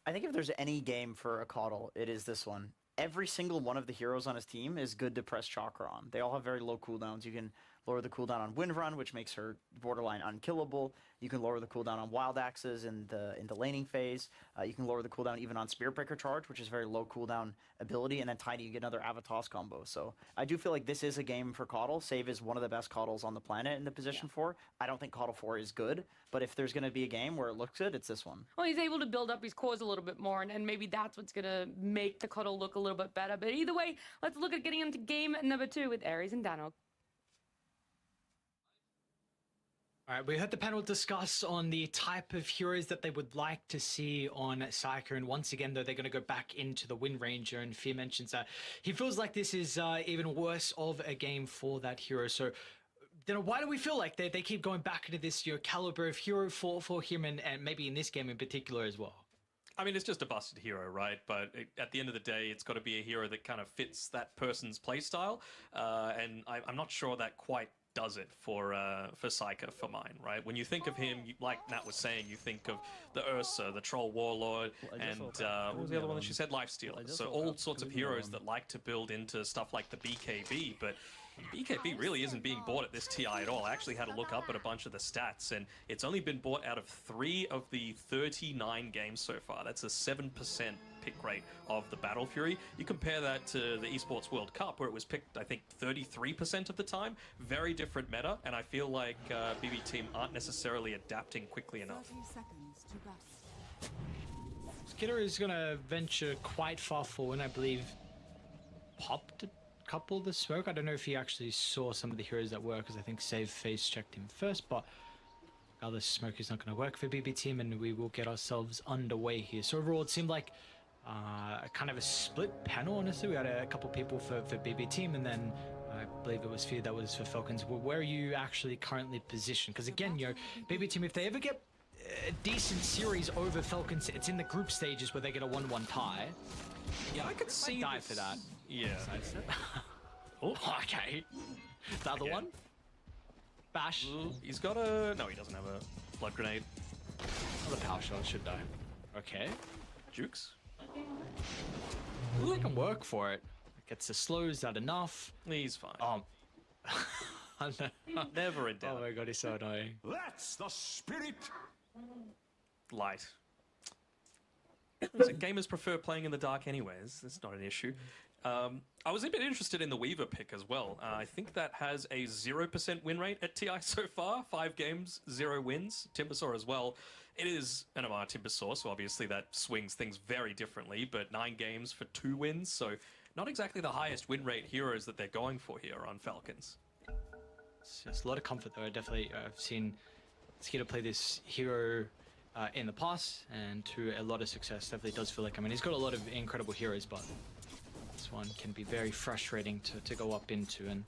I think if there's any game for a Caudle, it is this one. Every single one of the heroes on his team is good to press Chakra on. They all have very low cooldowns. You can lower the cooldown on Wind Run, which makes her borderline unkillable. You can lower the cooldown on Wild Axes in the laning phase. You can lower the cooldown even on Spirit Breaker Charge, which is very low cooldown ability. And then Tiny, you get another Avatos combo. So I do feel like this is a game for Caudle. Save is one of the best Caudles on the planet in the position 4. I don't think Caudle 4 is good, but if there's going to be a game where it looks good, it's this one. Well, he's able to build up his cores a little bit more, and maybe that's what's going to make the Caudle look a little bit better. But either way, let's look at getting into game number 2 with Ares and Danog. All right, we heard the panel discuss on the type of heroes that they would like to see on Psycho, and once again, though, they're going to go back into the Wind Ranger, and Fear mentions that he feels like this is even worse of a game for that hero. So, why do we feel like they keep going back into this caliber of hero for him, and maybe in this game in particular as well? I mean, it's just a busted hero, right? But at the end of the day, it's got to be a hero that kind of fits that person's playstyle, and I'm not sure that quite does it for Psycho for mine, right? When you think of him, like Nat was saying, you think of the Ursa, the Troll Warlord, and what was the other one that she said? Lifestealer. So all sorts of heroes that like to build into stuff like the BKB, but BKB really isn't being bought at this TI at all. I actually had to look up at a bunch of the stats, and it's only been bought out of 3 of the 39 games so far. That's a 7% pick rate of the Battle Fury. You compare that to the Esports World Cup, where it was picked, I think, 33% of the time. Very different meta, and I feel like BB Team aren't necessarily adapting quickly enough. 30 seconds to rest. Skidder is going to venture quite far forward, I believe. Popped a couple of the smoke. I don't know if he actually saw some of the heroes that were, because I think Save Face checked him first, but other smoke is not going to work for BB Team, and we will get ourselves underway here. So overall, it seemed like kind of a split panel, honestly. We had a couple people for BB Team, and then I believe it was Fear that was for Falcons. Where are you actually currently positioned? Because again, BB Team, if they ever get a decent series over Falcons, it's in the group stages where they get a 1-1 tie. Yeah, I could see die for that. Yeah. Oh, okay. The other one? Bash. He's got a... No, he doesn't have a blood grenade. Oh, the power shot should die. Okay. Jukes. Ooh, they can work for it. Gets the slow, is that enough? He's fine. Never in doubt. Oh my god, he's so annoying. That's the spirit! Light. So gamers prefer playing in the dark anyways. It's not an issue. I was a bit interested in the Weaver pick as well. I think that has a 0% win rate at TI so far. 5 games, 0 wins. Timbersaw as well. It is an MR Timbersaw, so obviously that swings things very differently, but 9 games for 2 wins, so not exactly the highest win rate heroes that they're going for here on Falcons. It's a lot of comfort though. I've seen Skidder play this hero in the past, and to a lot of success. Definitely does feel like, I mean, he's got a lot of incredible heroes, but this one can be very frustrating to go up into, and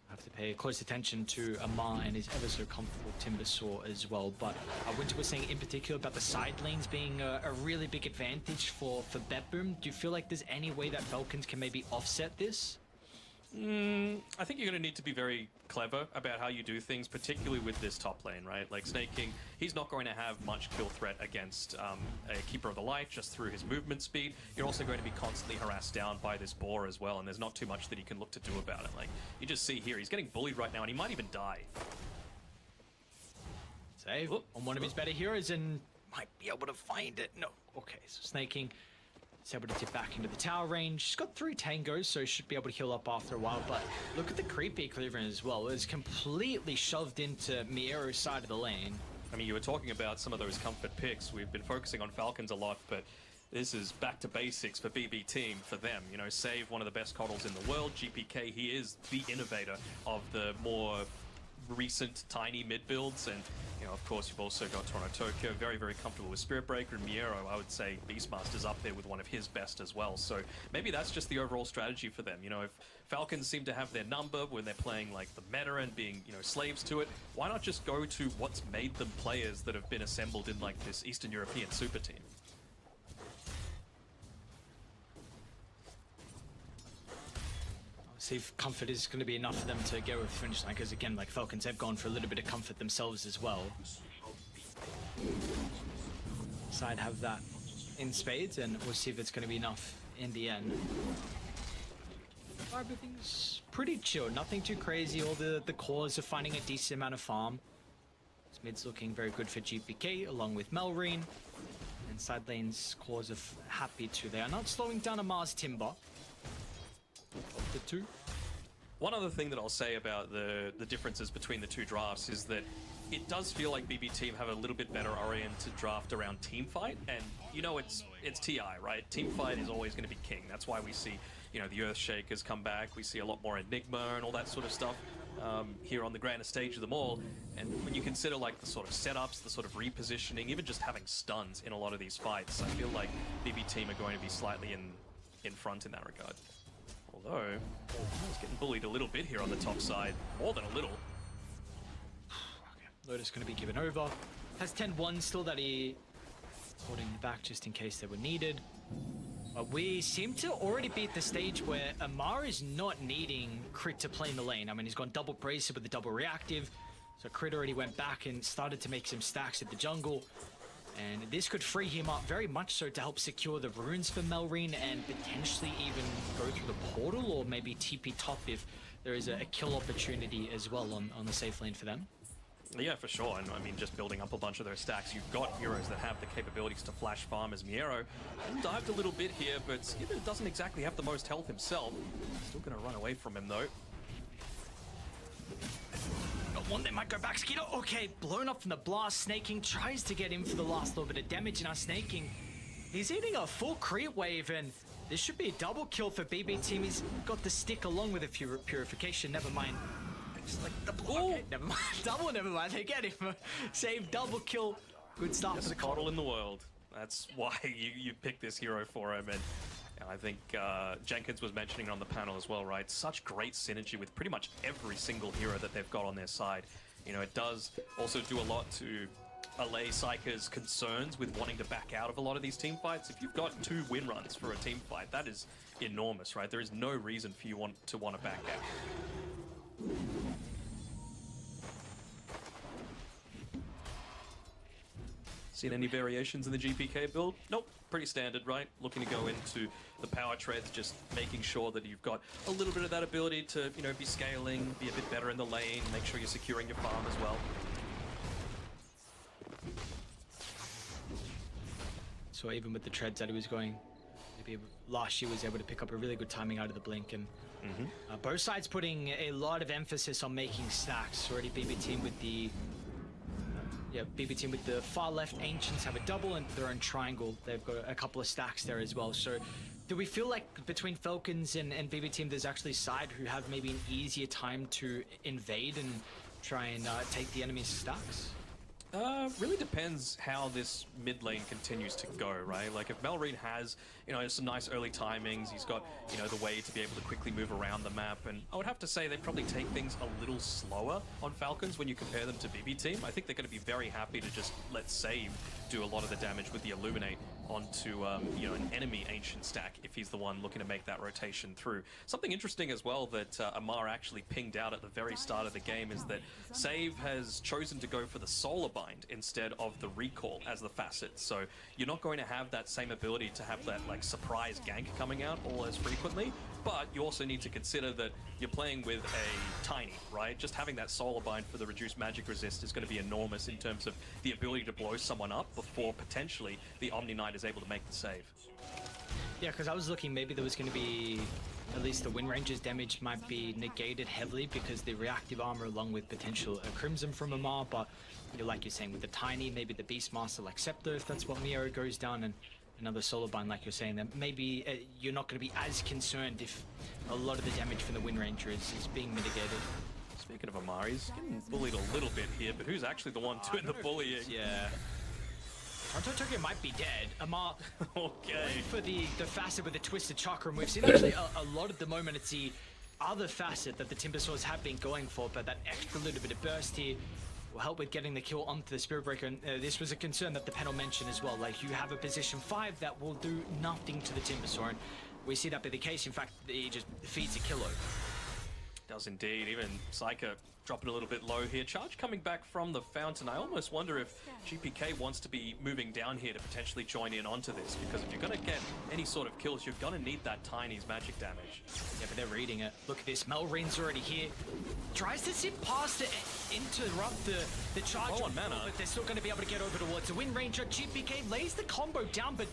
have to pay close attention to Amar and his ever so comfortable Timbersaw as well. But Winter was saying in particular about the side lanes being a really big advantage for BetBoom. Do you feel like there's any way that Falcons can maybe offset this? I think you're going to need to be very clever about how you do things, particularly with this top lane, right? Like Snake King, he's not going to have much kill threat against a Keeper of the Light just through his movement speed. You're also going to be constantly harassed down by this boar as well, and there's not too much that he can look to do about it. Like, you just see here, he's getting bullied right now, and he might even die. Save on one of his better heroes, and might be able to find it. No. Okay, so Snake King is able to tip back into the tower range. He's got 3 tangos, so he should be able to heal up after a while. But look at the creepy Cleveland as well. It's completely shoved into Miero's side of the lane. I mean, you were talking about some of those comfort picks. We've been focusing on Falcons a lot, but this is back to basics for BB Team for them. You know, Save, one of the best coddles in the world. GPK, he is the innovator of the more recent tiny mid builds, and you know, of course, you've also got Toronto Tokyo, very, very comfortable with Spirit Breaker, and Miero, I would say Beastmaster's up there with one of his best as well. So maybe that's just the overall strategy for them. You know, if Falcons seem to have their number when they're playing like the meta and being, you know, slaves to it, why not just go to what's made them players that have been assembled in like this Eastern European super team? See if comfort is going to be enough for them to get over the finish line, because again, like Falcons have gone for a little bit of comfort themselves as well. Side have that in spades, and we'll see if it's going to be enough in the end. Everything's pretty chill, nothing too crazy. All the cores are finding a decent amount of farm. This mid's looking very good for GPK along with Melreen, and side lanes cores are happy too. They are not slowing down a Mars Timber. The two. One other thing that I'll say about the differences between the two drafts is that it does feel like BB Team have a little bit better oriented draft around teamfight, and you know it's TI, right? Teamfight is always going to be king. That's why we see, you know, the Earthshakers come back. We see a lot more Enigma and all that sort of stuff here on the grandest stage of them all. And when you consider like the sort of setups, the sort of repositioning, even just having stuns in a lot of these fights, I feel like BB Team are going to be slightly in front in that regard. Although, he's getting bullied a little bit here on the top side. More than a little. Lotus going to be given over. Has 10-1 still that he holding back just in case they were needed. We seem to already be at the stage where Amar is not needing Crit to play in the lane. I mean, he's gone double bracer with the double reactive. So Crit already went back and started to make some stacks at the jungle. And this could free him up very much so to help secure the runes for Melreen and potentially even go through the portal, or maybe TP top if there is a kill opportunity as well on the safe lane for them. Yeah, for sure. And I mean, just building up a bunch of those stacks, you've got heroes that have the capabilities to flash farm as Miero. Dived a little bit here, but Skipper doesn't exactly have the most health himself. Still going to run away from him though. One that might go back. Skeeter, okay, blown up from the blast. Snake King tries to get in for the last little bit of damage, and our Snake King, he's eating a full creep wave, and this should be a double kill for BB Team. He's got the stick along with a purification. Never mind. Just like the okay, never mind. Double, never mind. They get him. Save, double kill. Good start for the coddle in the world. That's why you pick this hero for him, and I think Jenkins was mentioning on the panel as well, right? Such great synergy with pretty much every single hero that they've got on their side. You know, it does also do a lot to allay Psyker's concerns with wanting to back out of a lot of these team fights. If you've got 2 win runs for a team fight, that is enormous, right? There is no reason for you to want to back out. Seen any variations in the GPK build? Nope. Pretty standard, right? Looking to go into the power treads, just making sure that you've got a little bit of that ability to, you know, be scaling, be a bit better in the lane, make sure you're securing your farm as well. So even with the treads that he was going, maybe last year was able to pick up a really good timing out of the blink, and both sides putting a lot of emphasis on making stacks. Already BB Team with the BB Team with the far left Ancients have a double, and their own triangle, they've got a couple of stacks there as well. So do we feel like between Falcons and BB Team there's actually side who have maybe an easier time to invade and try and take the enemy's stacks? Really depends how this mid lane continues to go, right? Like if Melreen has, you know, some nice early timings, he's got, you know, the way to be able to quickly move around the map, and I would have to say they probably take things a little slower on Falcons when you compare them to BB Team. I think they're going to be very happy to just let Save do a lot of the damage with the Illuminate onto you know, an enemy ancient stack if he's the one looking to make that rotation through. Something interesting as well that Amar actually pinged out at the very start of the game is that Save has chosen to go for the Solar Bind instead of the Recall as the facet, so you're not going to have that same ability to have that like surprise gank coming out all as frequently, but you also need to consider that you're playing with a Tiny, right? Just having that Solar Bind for the reduced magic resist is going to be enormous in terms of the ability to blow someone up before potentially the Omni Knight is able to make the save. Yeah, because I was looking, maybe there was going to be, at least the Wind Ranger's damage might be negated heavily because the reactive armor along with potential Crimson from Amar, but you know, like you're saying, with the Tiny, maybe the Beastmaster like Scepter, if that's what Mio goes down, and another Solar Bind like you're saying, then maybe you're not going to be as concerned if a lot of the damage from the Wind Ranger is being mitigated. Speaking of Amar, he's getting bullied a little bit here, but who's actually the one doing the bullying? Yeah. Toronto Tokyo might be dead. Amar went for the facet with the Twisted Chakra, and we've seen actually a lot of the moment it's the other facet that the Timbersaws have been going for, but that extra little bit of burst here will help with getting the kill onto the Spirit Breaker, and this was a concern that the panel mentioned as well. Like, you have a position 5 that will do nothing to the Timbersaw, and we see that be the case. In fact, he just feeds a kilo. Does indeed. Even Psyker dropping a little bit low here. Charge coming back from the fountain. I almost wonder if GPK wants to be moving down here to potentially join in onto this, because if you're going to get any sort of kills, you're going to need that Tiny's magic damage. Yeah, but they're reading it. Look at this. Melreen's already here. Tries to zip past it, interrupt the charge. Low on mana. But they're still going to be able to get over towards the Wind Ranger. GPK lays the combo down, but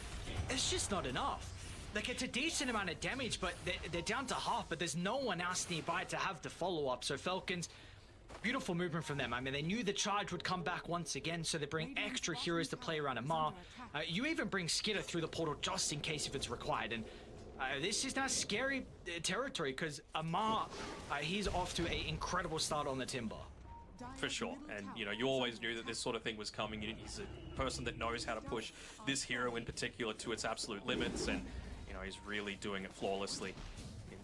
it's just not enough. Like, it's a decent amount of damage, but they're down to half, but there's no one else nearby to have the follow-up. So Falcons, beautiful movement from them. I mean, they knew the charge would come back once again, so they bring extra heroes to play around Amar. You even bring Skitter through the portal just in case if it's required. And this is now scary territory, because Amar, he's off to an incredible start on the Timber. For sure, and you know, you always knew that this sort of thing was coming. He's a person that knows how to push this hero in particular to its absolute limits, and you know, he's really doing it flawlessly.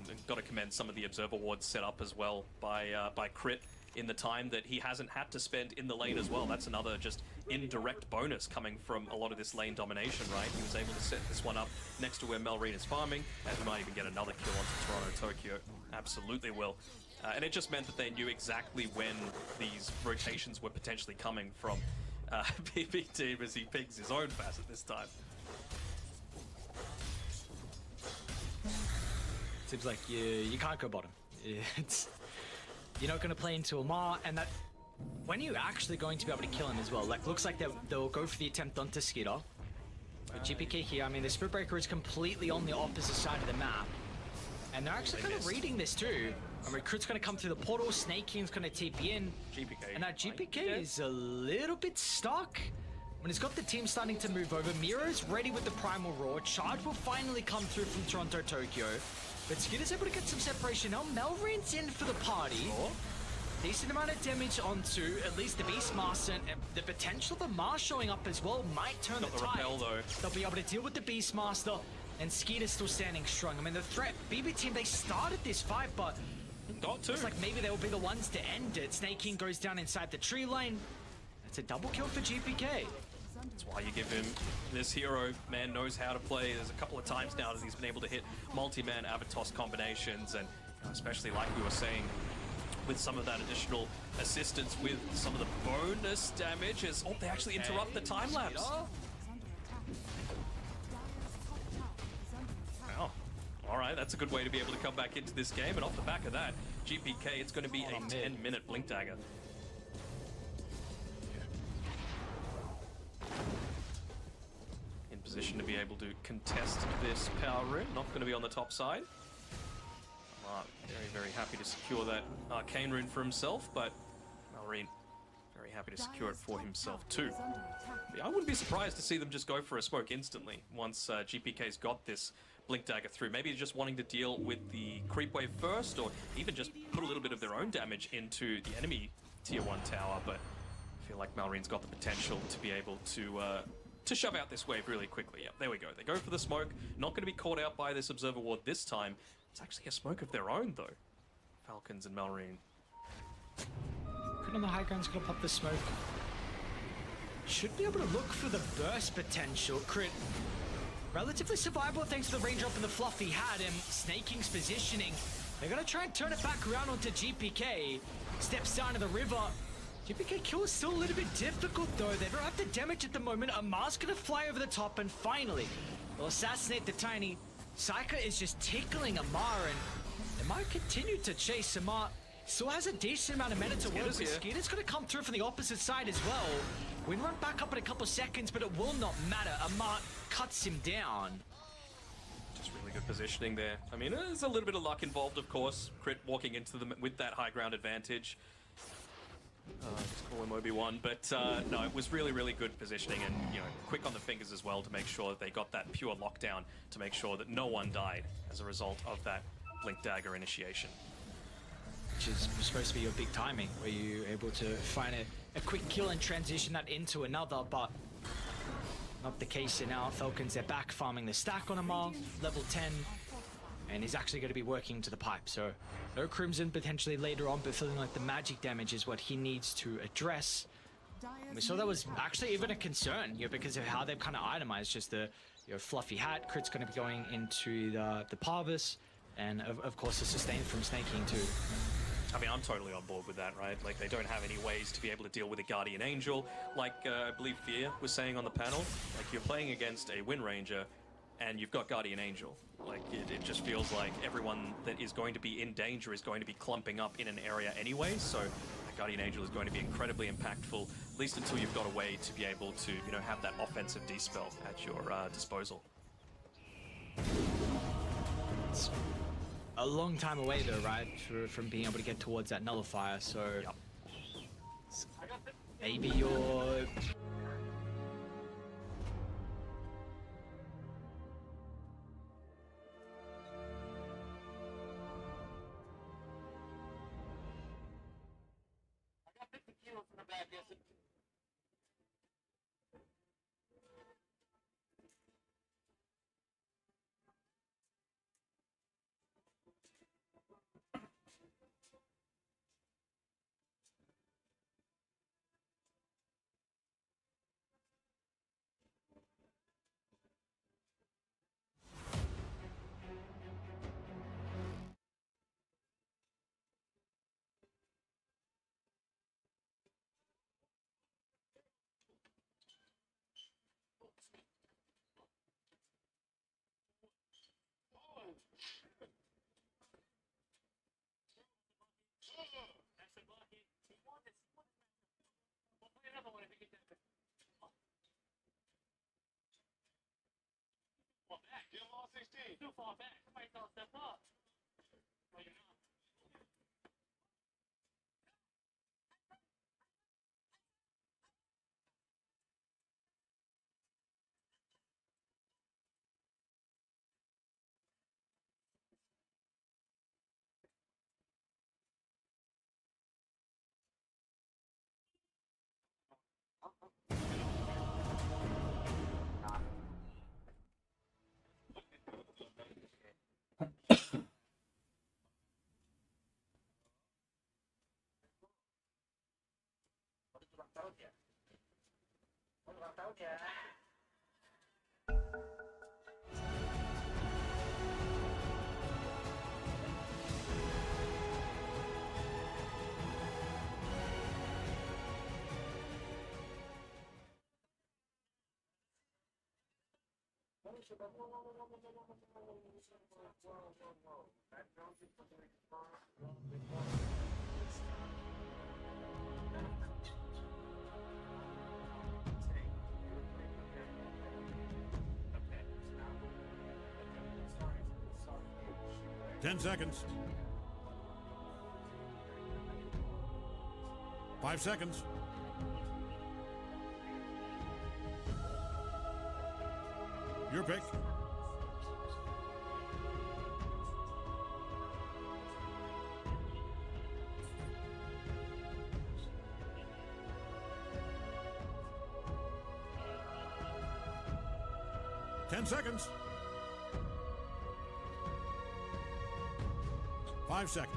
And got to commend some of the Observer wards set up as well by Crit in the time that he hasn't had to spend in the lane as well. That's another just indirect bonus coming from a lot of this lane domination, right? He was able to set this one up next to where Melreen is farming, and he might even get another kill onto Toronto Tokyo. Absolutely will. And it just meant that they knew exactly when these rotations were potentially coming from BB Team as he pings his own facet this time. Seems like you can't go bottom. You're not going to play into Amar, and that when are you actually going to be able to kill him as well? Like, looks like they'll go for the attempt onto Skitter. But GPK here, I mean, the Spirit Breaker is completely on the opposite side of the map, and they're actually kind of reading this too. I mean, Crit's going to come through the portal, Snake King's going to TP in, and now GPK is a little bit stuck. When he's got the team starting to move over, Miro's ready with the Primal Roar. Charge will finally come through from Toronto Tokyo. But Skitter's able to get some separation now. Melreen's in for the party. Decent amount of damage onto at least the Beastmaster, and the potential of Amar showing up as well might turn the tide. Repel, though. They'll be able to deal with the Beastmaster, and Skeeter's still standing strong. I mean, the threat, BB Team, they started this fight, but it's like maybe they will be the ones to end it. Snake King goes down inside the tree line. It's a double kill for GPK. That's why you give him this hero. Man knows how to play. There's a couple of times now that he's been able to hit multi-man Avatos combinations, and you know, especially like we were saying, with some of that additional assistance with some of the bonus damage, as they actually interrupt the time lapse. Wow. All right, that's a good way to be able to come back into this game, and off the back of that, GPK, it's going to be a 10-minute Blink Dagger. Position to be able to contest this power rune. Not going to be on the top side. Very, very happy to secure that arcane rune for himself, but Melreen very happy to secure it for himself too. I wouldn't be surprised to see them just go for a smoke instantly once GPK's got this Blink Dagger through. Maybe just wanting to deal with the creep wave first, or even just put a little bit of their own damage into the enemy tier 1 tower, but I feel like Malreen's got the potential to be able to shove out this wave really quickly. Yep, there we go. They go for the smoke. Not going to be caught out by this Observer Ward this time. It's actually a smoke of their own, though. Falcons and Malreen. Crit on the high ground's going to pop the smoke. Should be able to look for the burst potential. Crit relatively survivable thanks to the raindrop and the fluffy hat, and Snaking's positioning. They're going to try and turn it back around onto GPK. Steps down to the river. GPK kill is still a little bit difficult though. They don't have the damage at the moment. Amar's going to fly over the top, and finally they'll assassinate the Tiny. Saika is just tickling Amar, and Amar continued to chase. Amar still has a decent amount of mana to work with. Skeeter's going to come through from the opposite side as well. We can run back up in a couple seconds, but it will not matter. Amar cuts him down. Just really good positioning there. I mean, there's a little bit of luck involved, of course. Crit walking into them with that high ground advantage. Just call him Obi-Wan, but no, it was really, really good positioning, and quick on the fingers as well to make sure that they got that pure lockdown to make sure that no one died as a result of that Blink Dagger initiation. Which is supposed to be your big timing, where you're able to find a quick kill and transition that into another, but not the case here now. Falcons, they're back farming the stack on Amar, level 10, and he's actually going to be working to the pipe. So no Crimson potentially later on, but feeling like the magic damage is what he needs to address. And we saw that was actually even a concern, because of how they've kind of itemized just the fluffy hat. Crit's going to be going into the Parvis, and of course the sustain from Snaking too. I mean, I'm totally on board with that, right? Like, they don't have any ways to be able to deal with a Guardian Angel. Like, I believe Fear was saying on the panel, like, you're playing against a Wind Ranger, and you've got Guardian Angel. Like, it just feels like everyone that is going to be in danger is going to be clumping up in an area anyway, so a Guardian Angel is going to be incredibly impactful, at least until you've got a way to be able to, have that offensive dispel at your disposal. It's a long time away though, right, from being able to get towards that nullifier, so maybe you're... Too far back. Somebody tell step up. No, you're not. Okay. 10 seconds. 5 seconds. Your pick. 10 seconds. 5 seconds.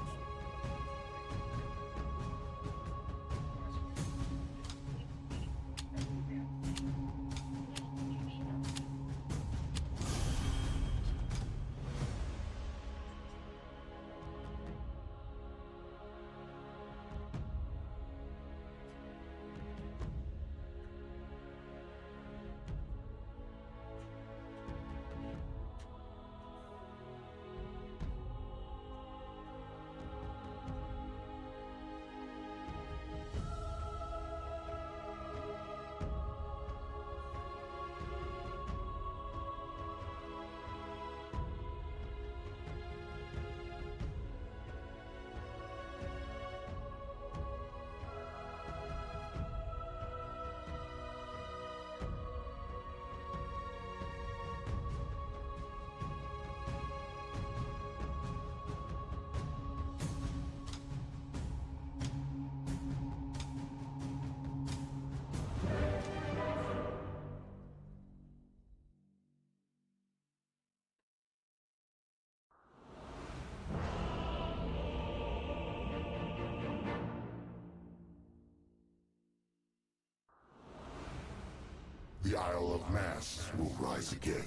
The Isle of Mass will rise again.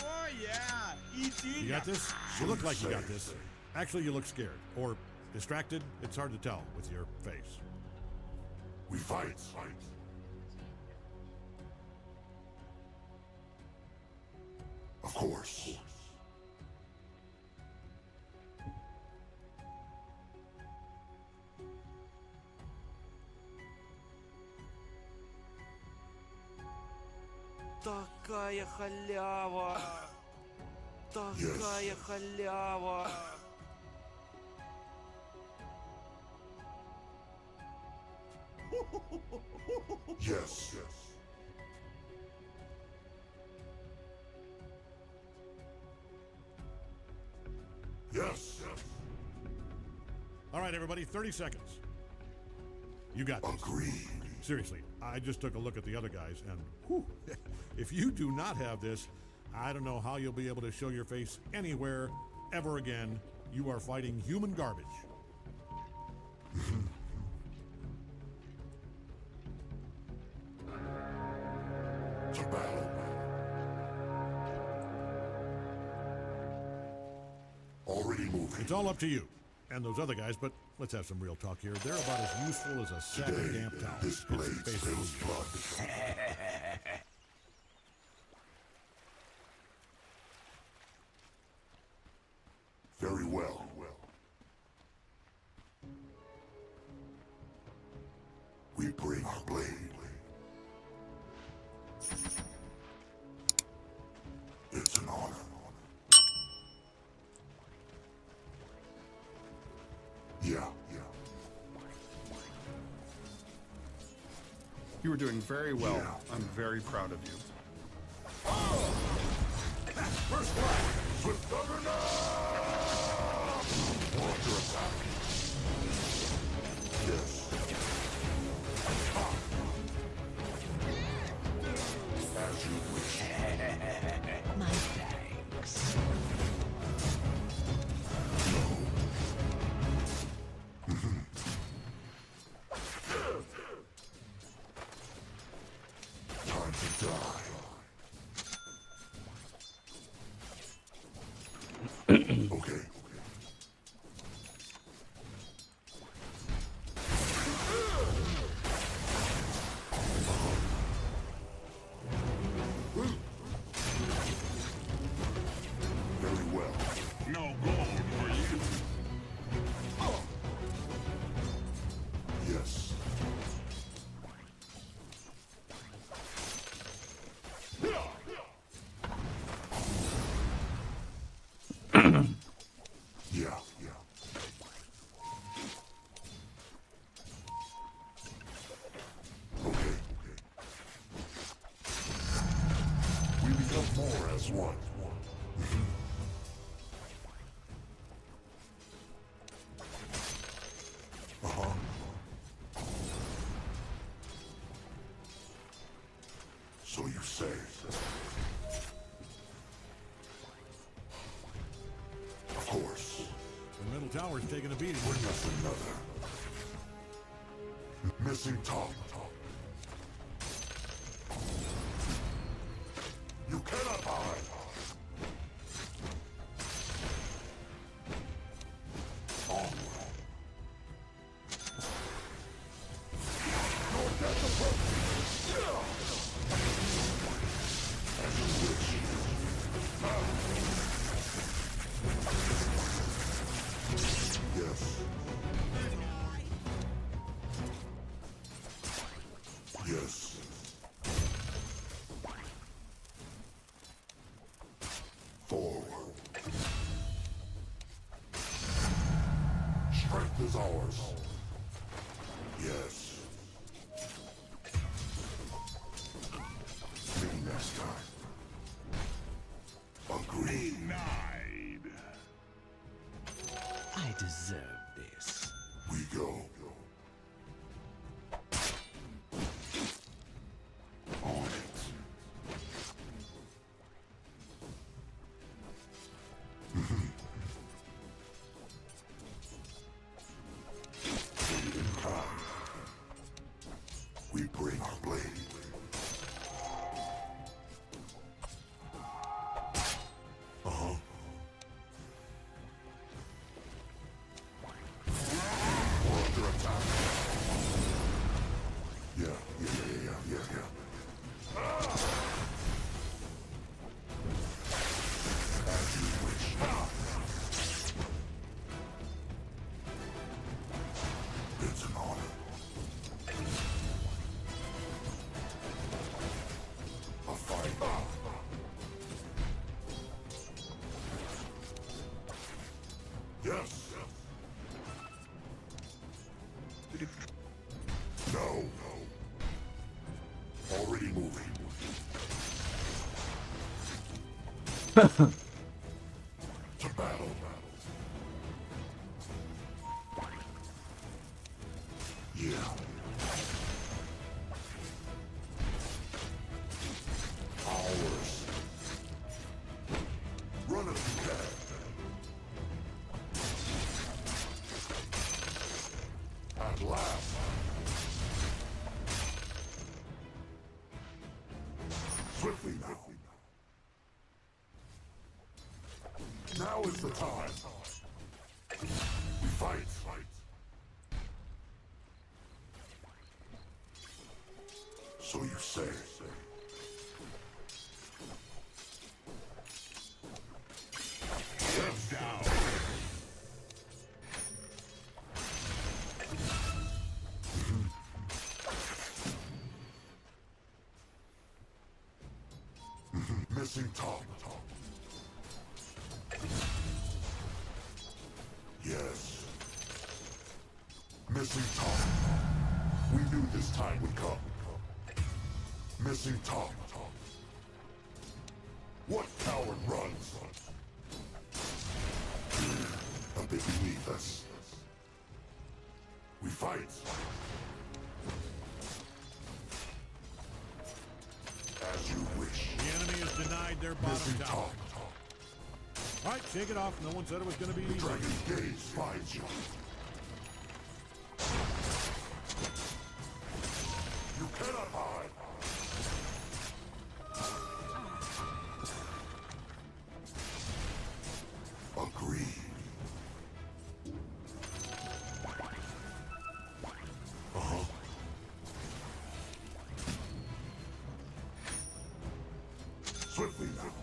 Oh, yeah. You got this? You look like you got this. Actually, you look scared. Or distracted. It's hard to tell with your face. We fight. Of course. Такая халява! Такая халява! Yes. Yes. All right, everybody, 30 seconds. You got this. Agreed. Seriously, I just took a look at the other guys, and whew, if you do not have this, I don't know how you'll be able to show your face anywhere ever again. You are fighting human garbage. To battle. Already moving. It's all up to you and those other guys, but let's have some real talk here. They're about as useful as a sack of damp towels. This blade spills blood. Very well. We bring our blade. It's an honor. Yeah. You were doing very well. I'm very proud of you. First blood! Swift Governor! We're under attack. Yes. As you wish. My thanks. Time to die. Okay. Very well. No gold for you. Yes. Yeah. Okay. We become more as one. So you say. Of course. The middle tower's taking a beating. Bring us another. Missing top. You cannot hide. Onward. Your death approaches. As you wish. Yes. Yes. Forward. Strength is ours. Yes. See you next time. Agreed. Denied. I deserve this. We go. On it. In time. We bring our blade. Uh-huh. We're under attack. Yeah. As you wish. It's an honor. A fight. Yes. No. Already moving. To battle. Yeah. Ours. Run if you can. At last. Swiftly now. Now is the time. We fight. So you say. Yes. Down. Missing top. Yes. Missing top. We knew this time would come. Missing top. What coward runs? A bit beneath us. We fight. As you wish. The enemy has denied their bottom tower. All right, shake it off. No one said it was going to be easy. Dragon's gaze finds you. You cannot hide. Agreed. Uh-huh. Swiftly now.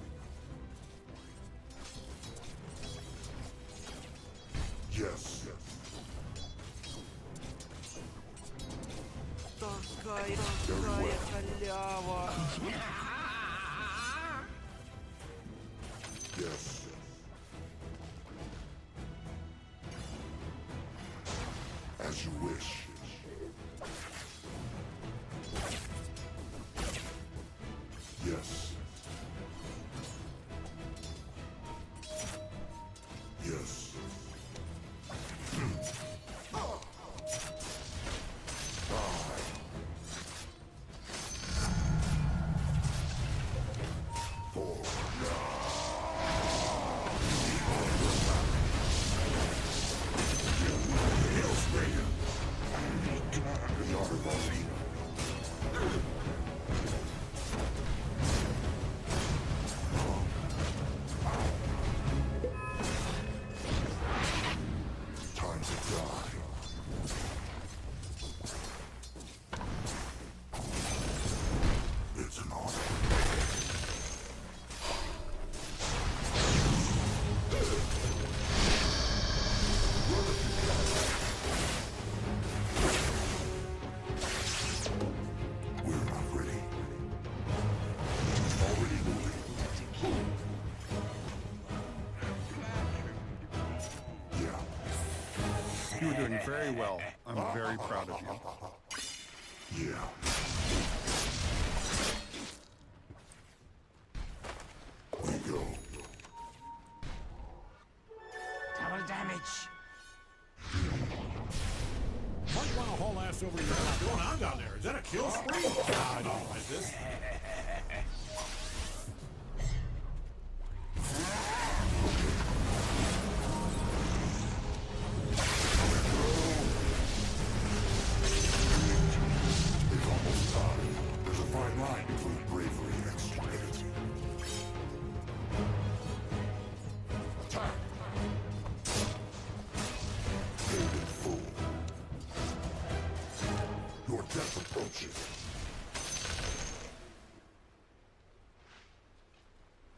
Yes. Такая well. халява. Yes. As you wish. Yes. Yes. very well. I'm very proud of you. Yeah. We go. Tower damage. Might want to haul ass over your head. What's going on down there? Is that a kill spree? I don't like this. It's almost time. There's a fine line between bravery and stupidity. Attack! Golden fool. Your death approaches.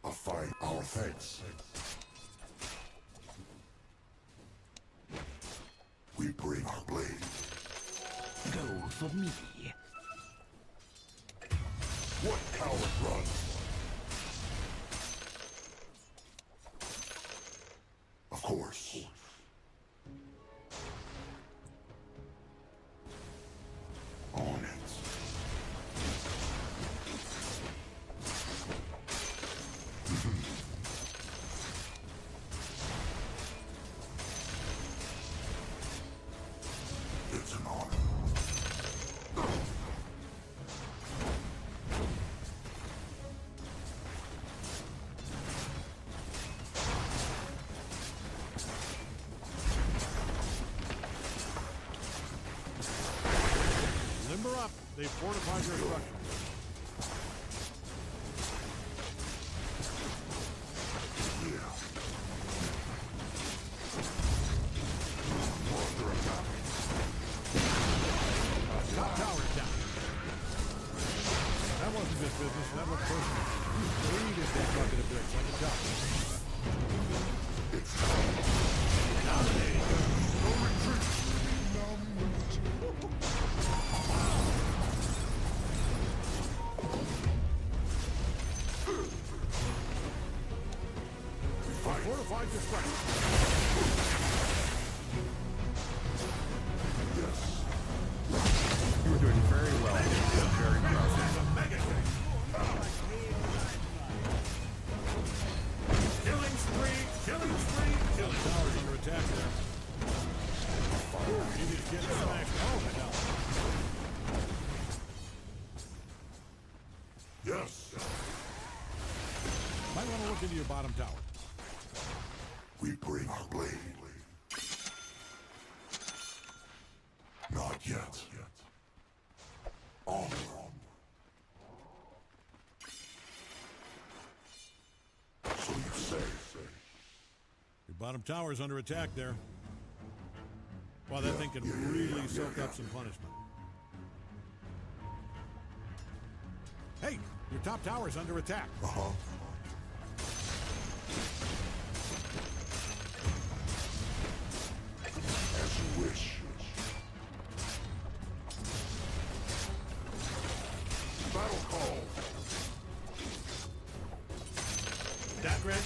A fight. Our thanks. We bring our blade. Go for me. What coward runs? Of course. On it. It's an honor. Limber up. They fortified your structure. Yeah. We're under attack. Top tower down. That wasn't just business. That was personal. You hated that bucket of bricks. I can tell. It's time. Dominating. No retreat. Fortified your structure. Yes. You were doing very well. I'm very proud of That's a mega thing. Killing spree. Killing spree. Killing towers under attack there. He just getting smashed. Oh, the hell. Yes. Might want to look into your bottom tower. We bring our blade. Not yet. On. So you say. Your bottom tower's under attack there. Well, that thing can really soak up some punishment. Hey, your top tower's under attack. Uh-huh. As you wish. Battle call. That red?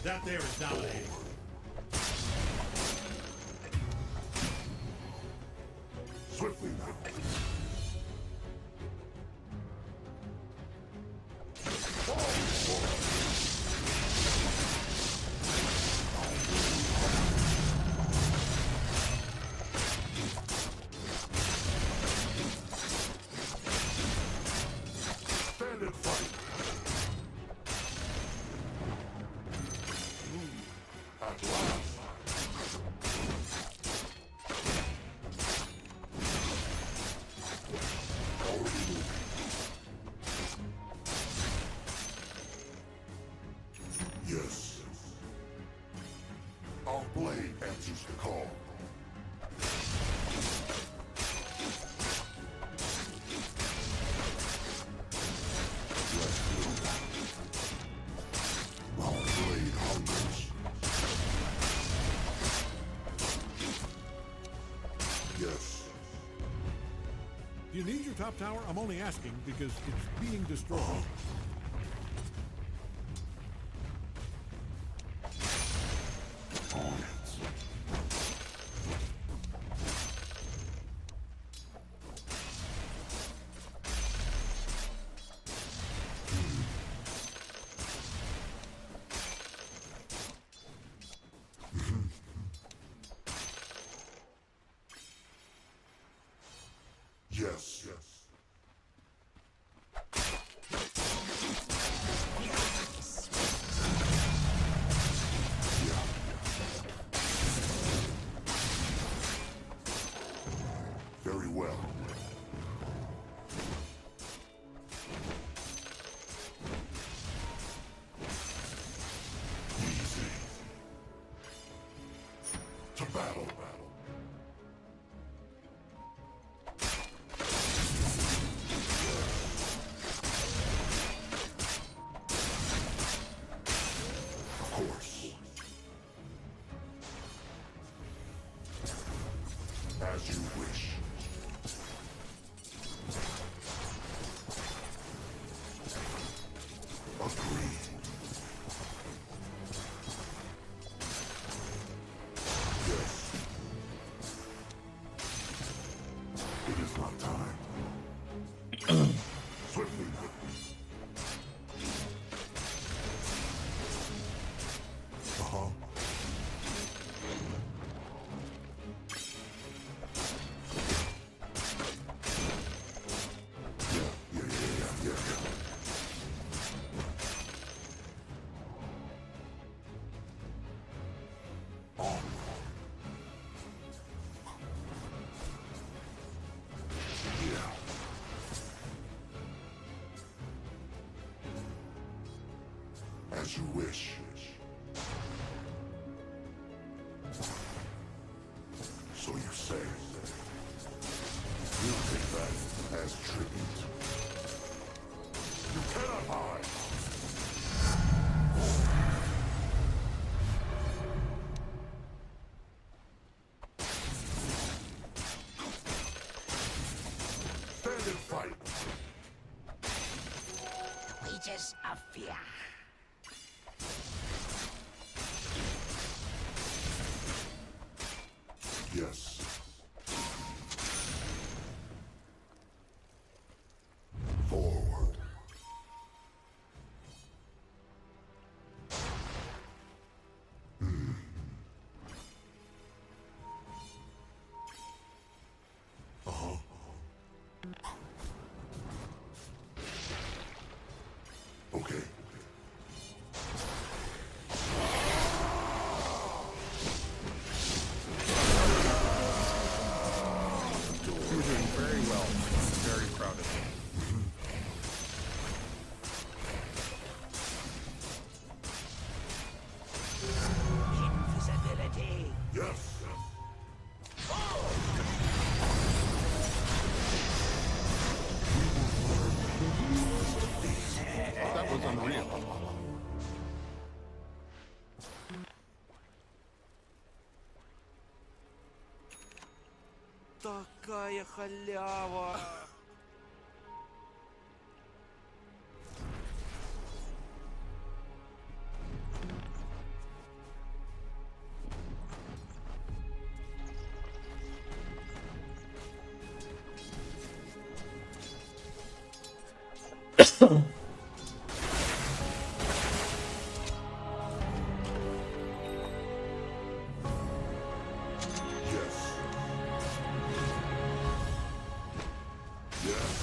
That there is dominating. Swiftly now. Stand and fight. At last. Already moving. Yes. Our blade answers the call. Let's move. Our blade hungers. Yes. Do you need your top tower? I'm only asking because it's being destroyed. On it. Yes. Very well. Easy. To battle. Of course. As you wish. Agreed. Yes. It is not time. Swiftly. Uh-huh. Yeah. As you wish. So you say. We'll take that as tribute. You cannot hide. Stand and fight. Wages of fear. Yes. Forward. Uh-huh. Okay. You're doing very well. I'm very proud of you. Invisibility. Yes. That was unreal. Такая халява. Yes. Yes.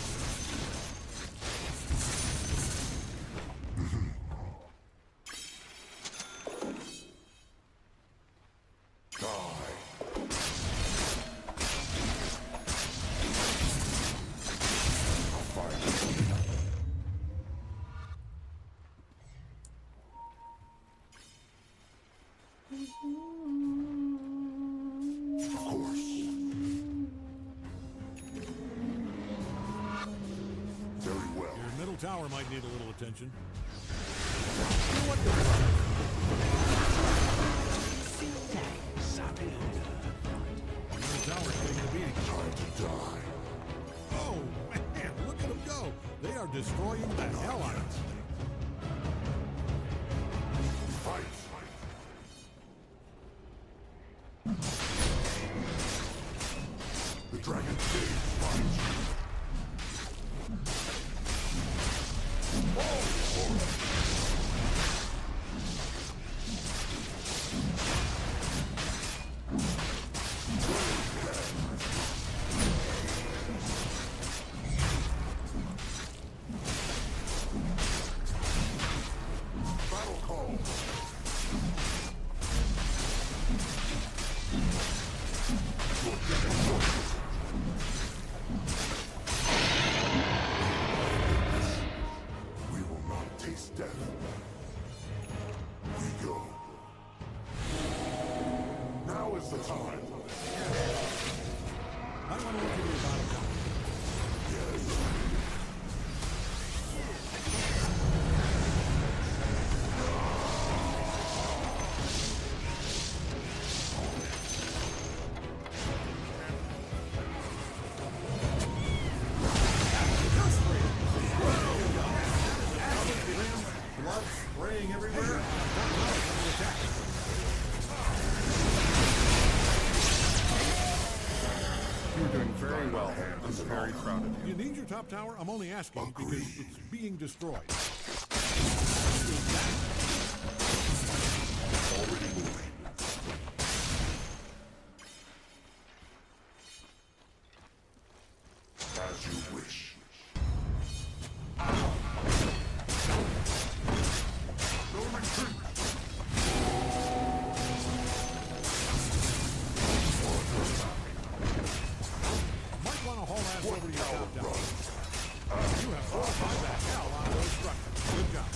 Of course. Very well. Your middle tower might need a little attention. Your middle tower's getting the beating. Time to die. Oh, man, look at them go. They are destroying the hell out of it. Fight. The dragon stage finds you. very proud of you. You need your top tower? I'm only asking because it's being destroyed. Already moving. As you wish. No retreat. Might want to haul ass over to your top tower. You have fortified that hell out of those structures. Good job.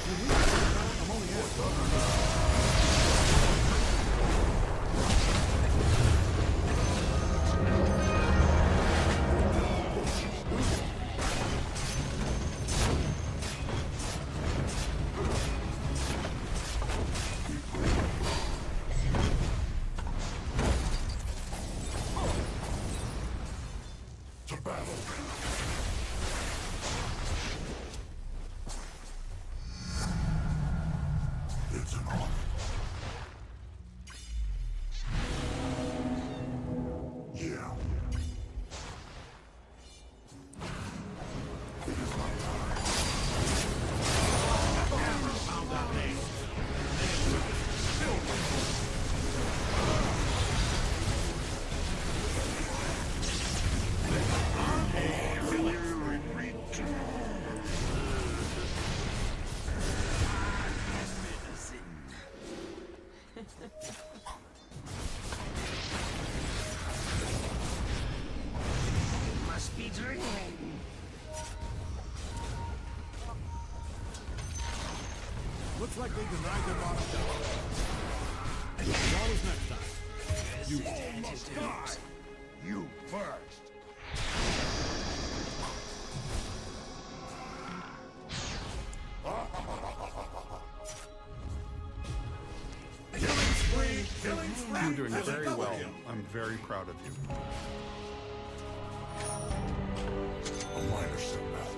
You need your top tower? I'm only asking. To battle. It's an honor. Yeah. It is my time. Found that name. Must be dreaming. Looks like they denied their bottom tower. As always next time. You all must die. You first. You're doing very well. I'm very proud of you. A minor setback.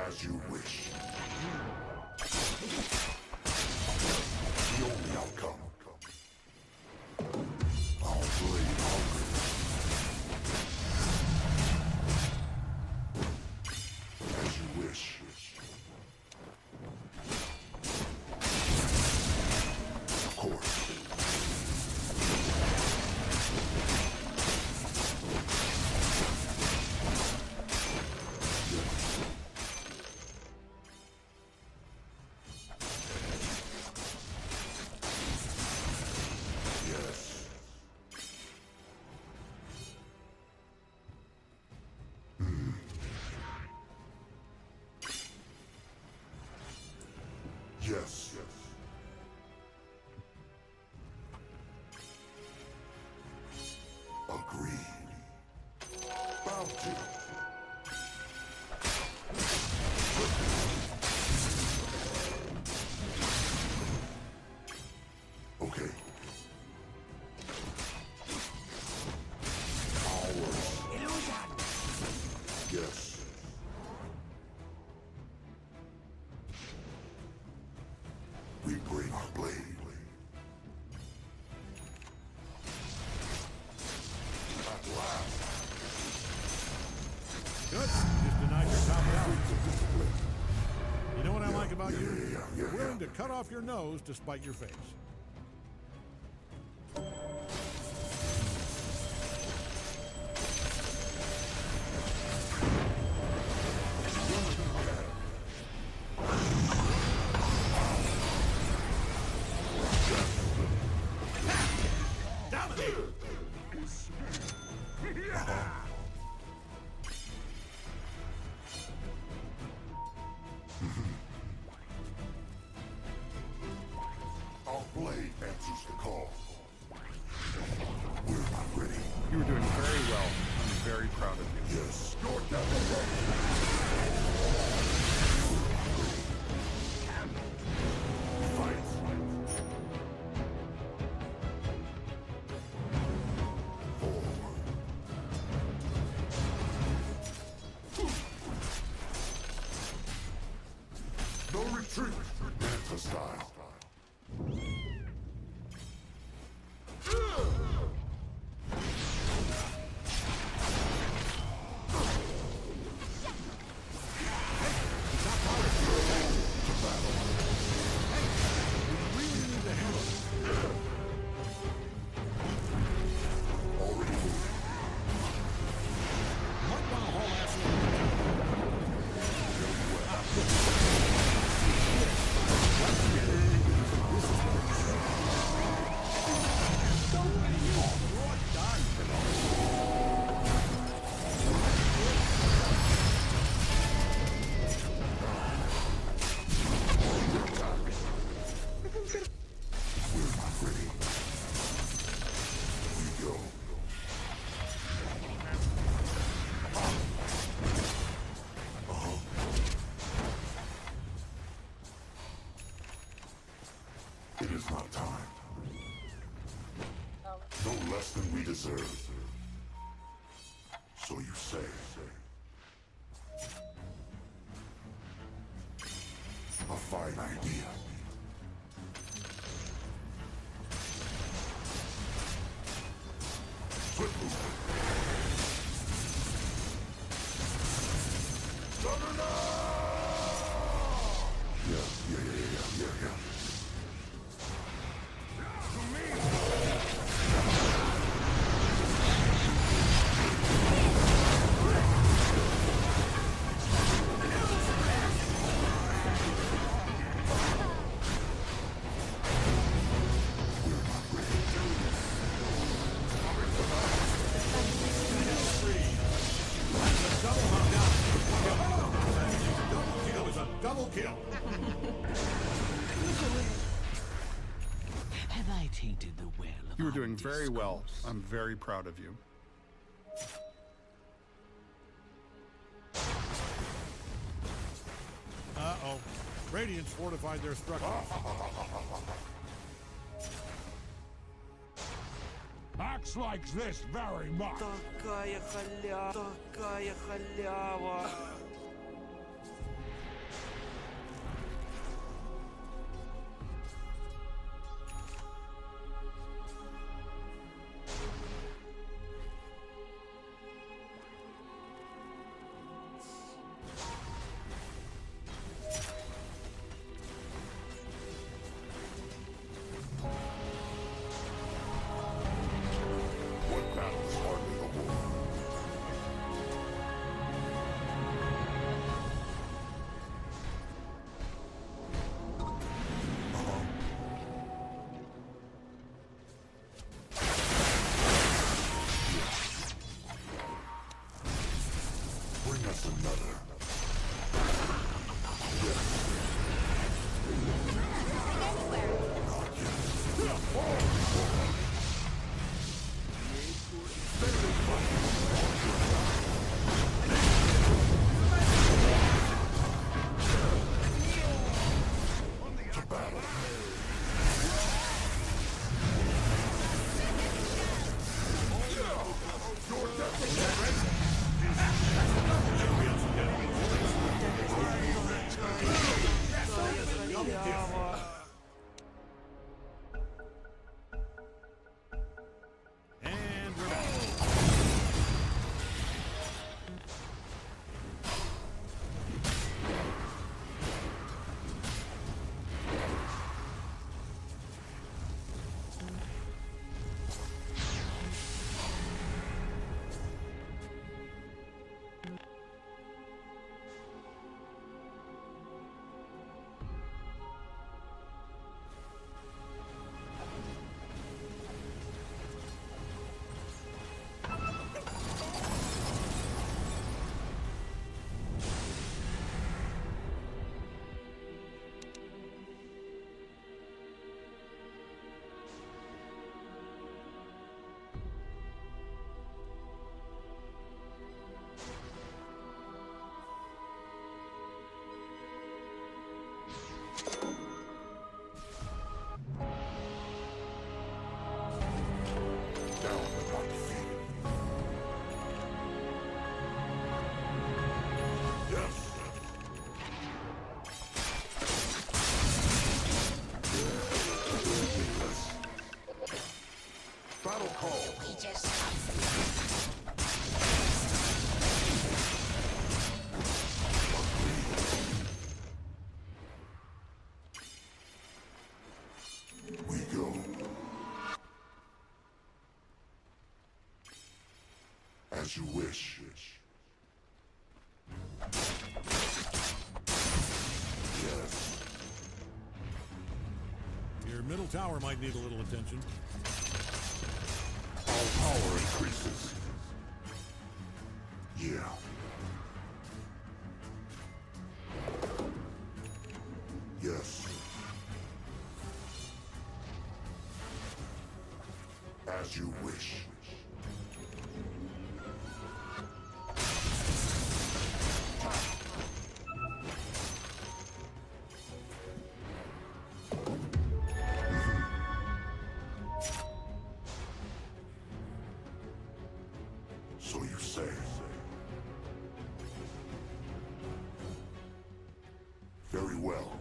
As you wish. The only outcome. I'll blade hungry. As you wish. Of course. Yes. Yes. Agreed. Bounty. Okay. Yes. We bring our blade. At last. Good. Just denied your top tower. You know what I like about you? You're willing to cut off your nose to spite your face. I'll blade It is not time. No less than we deserve. So you say. A fine idea. Quick move. Yeah. Double kill. Have I tainted the well of You were doing very well. I'm very proud of you. Uh-oh. Radiant's fortified their structures. Acts like this very much. Такая халява. One battle is hardly a war. Bring us another. And we're back. Battle call. We just We go. As you wish. Yes. Your middle tower might need a little attention. All power increases. Yeah. Yes. As you wish. So you say. Very well.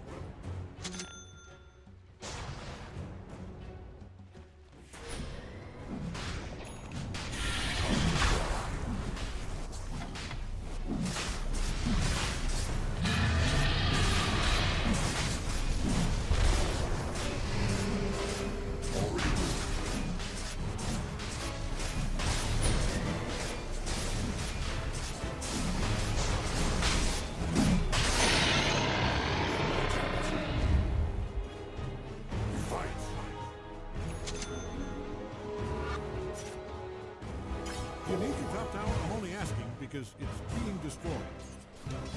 You need your top tower? I'm only asking because it's being destroyed. I don't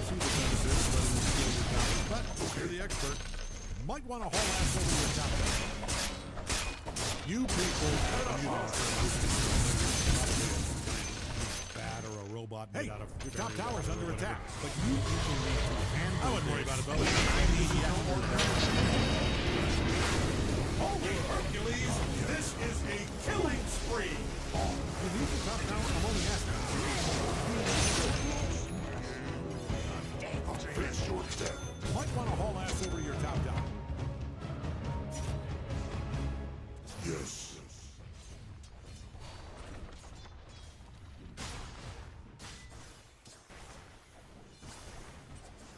see the benefit of letting you steal your tower, but you're the expert. Might want to haul ass over your top tower. You people, you don't bat or a robot made out of your top tower's under attack, but you people need to handle I wouldn't worry about it, though. Holy Hercules, this is a killing spree! You need your top tower? I'm only asking. Face your death. Might want to haul ass over your top tower. Yes.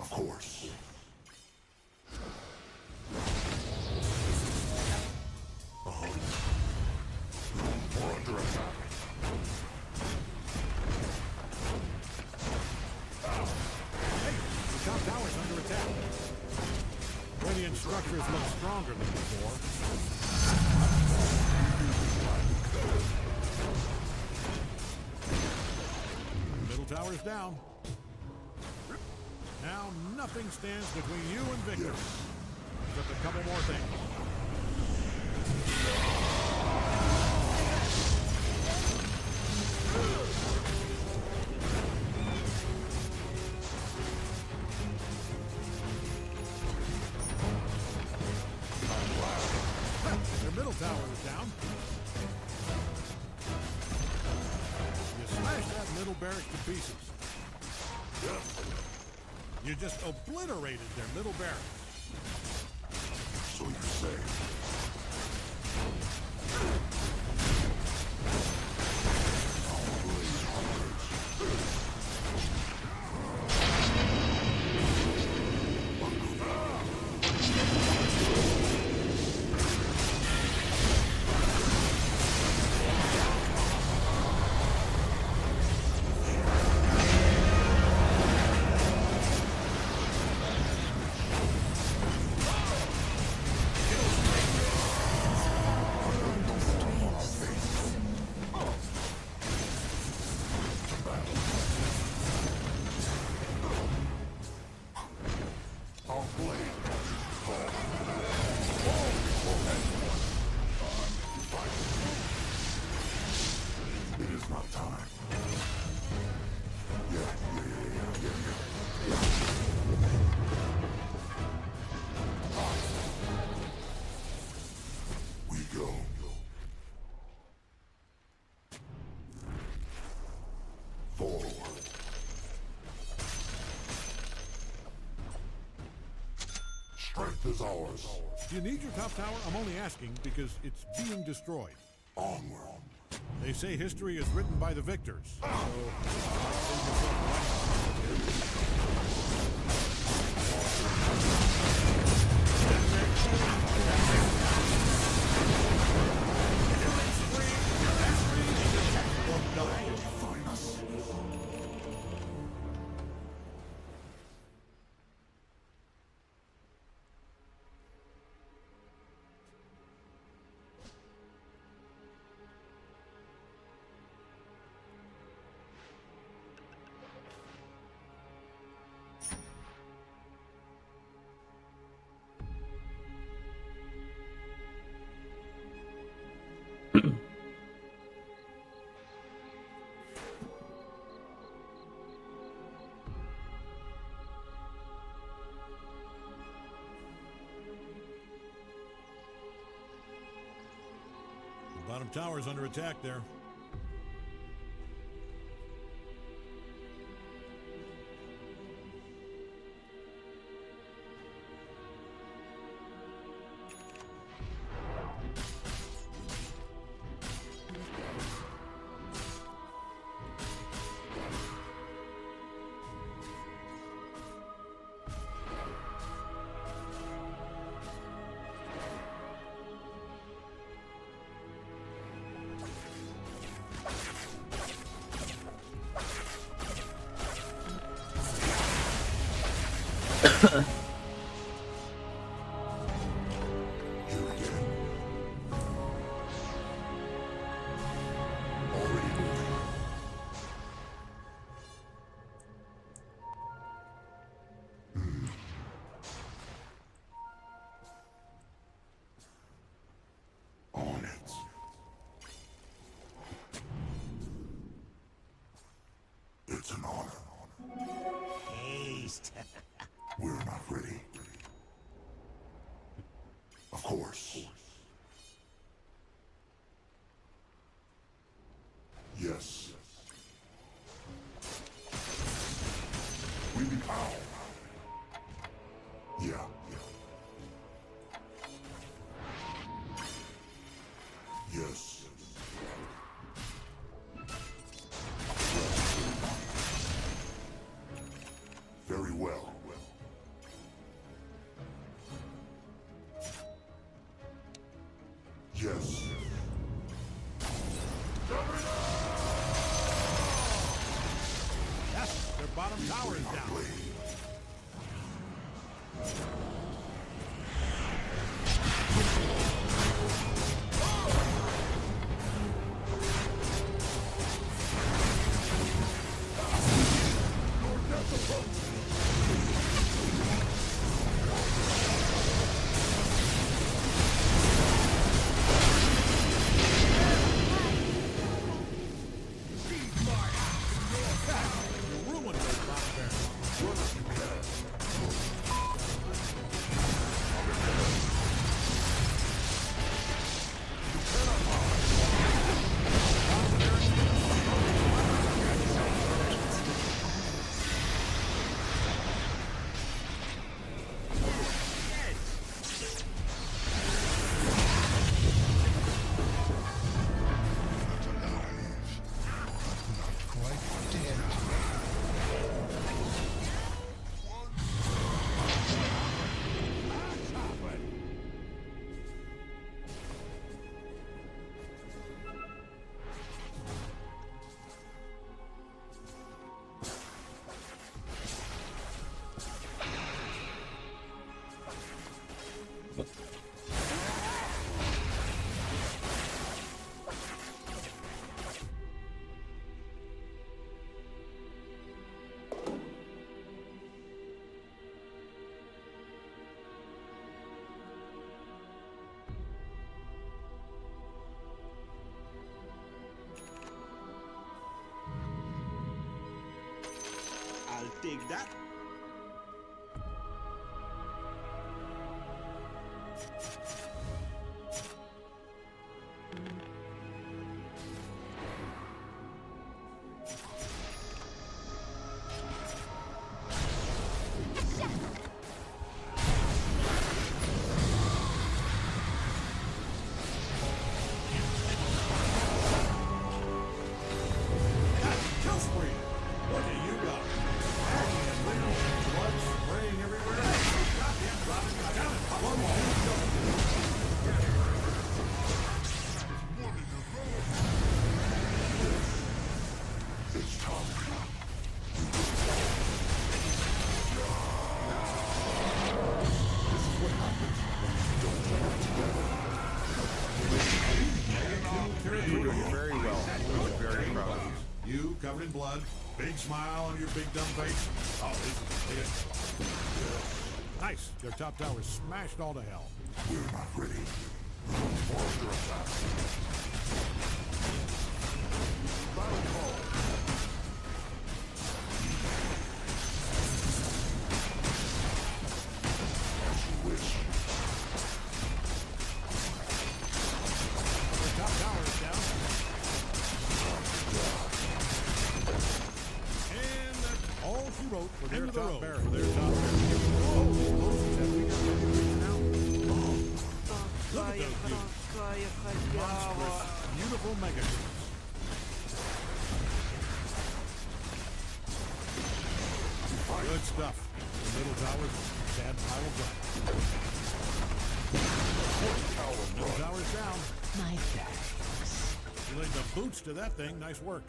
Of course. We're under attack. Hey, the top tower's under attack. Radiant structures look stronger than before. Middle tower's down. Now nothing stands between you and victory. Except a couple more things. Your middle tower is down. You smashed that middle barracks to pieces. You just obliterated their middle barracks. So you say. It is not time. Yeah. We go. Forward. Strength is ours. Do you need your top tower? I'm only asking because it's being destroyed. Onward. They say history is written by the victors. So, the bottom tower's under attack there. On it. It's an honor. Haste. We're not ready. Of course. Yes. We be how? Yeah. Yes. Very well. Yes. Yes, their bottom tower is down. I'll take that. Kill spree. What do you got? Blood spraying everywhere. Goddamn dropping. Damn it. One more. It's time. This is what happens when you don't work together. You're doing very well. I'm very proud. You covered in blood, big smile on your big dumb face. Oh, this is it. Nice. Their top tower smashed all to hell. We're not ready. Monster attack. Battle call. As you wish. Their top tower is down. And that's all she wrote for their top barrel. Oh, explosives have bigger penetration now. Look at those beauties. Monstrous, beautiful mega creeps. Good stuff. The middle tower's a sad pile of blood. Middle tower's down. My thanks. You laid the boots to that thing. Nice work.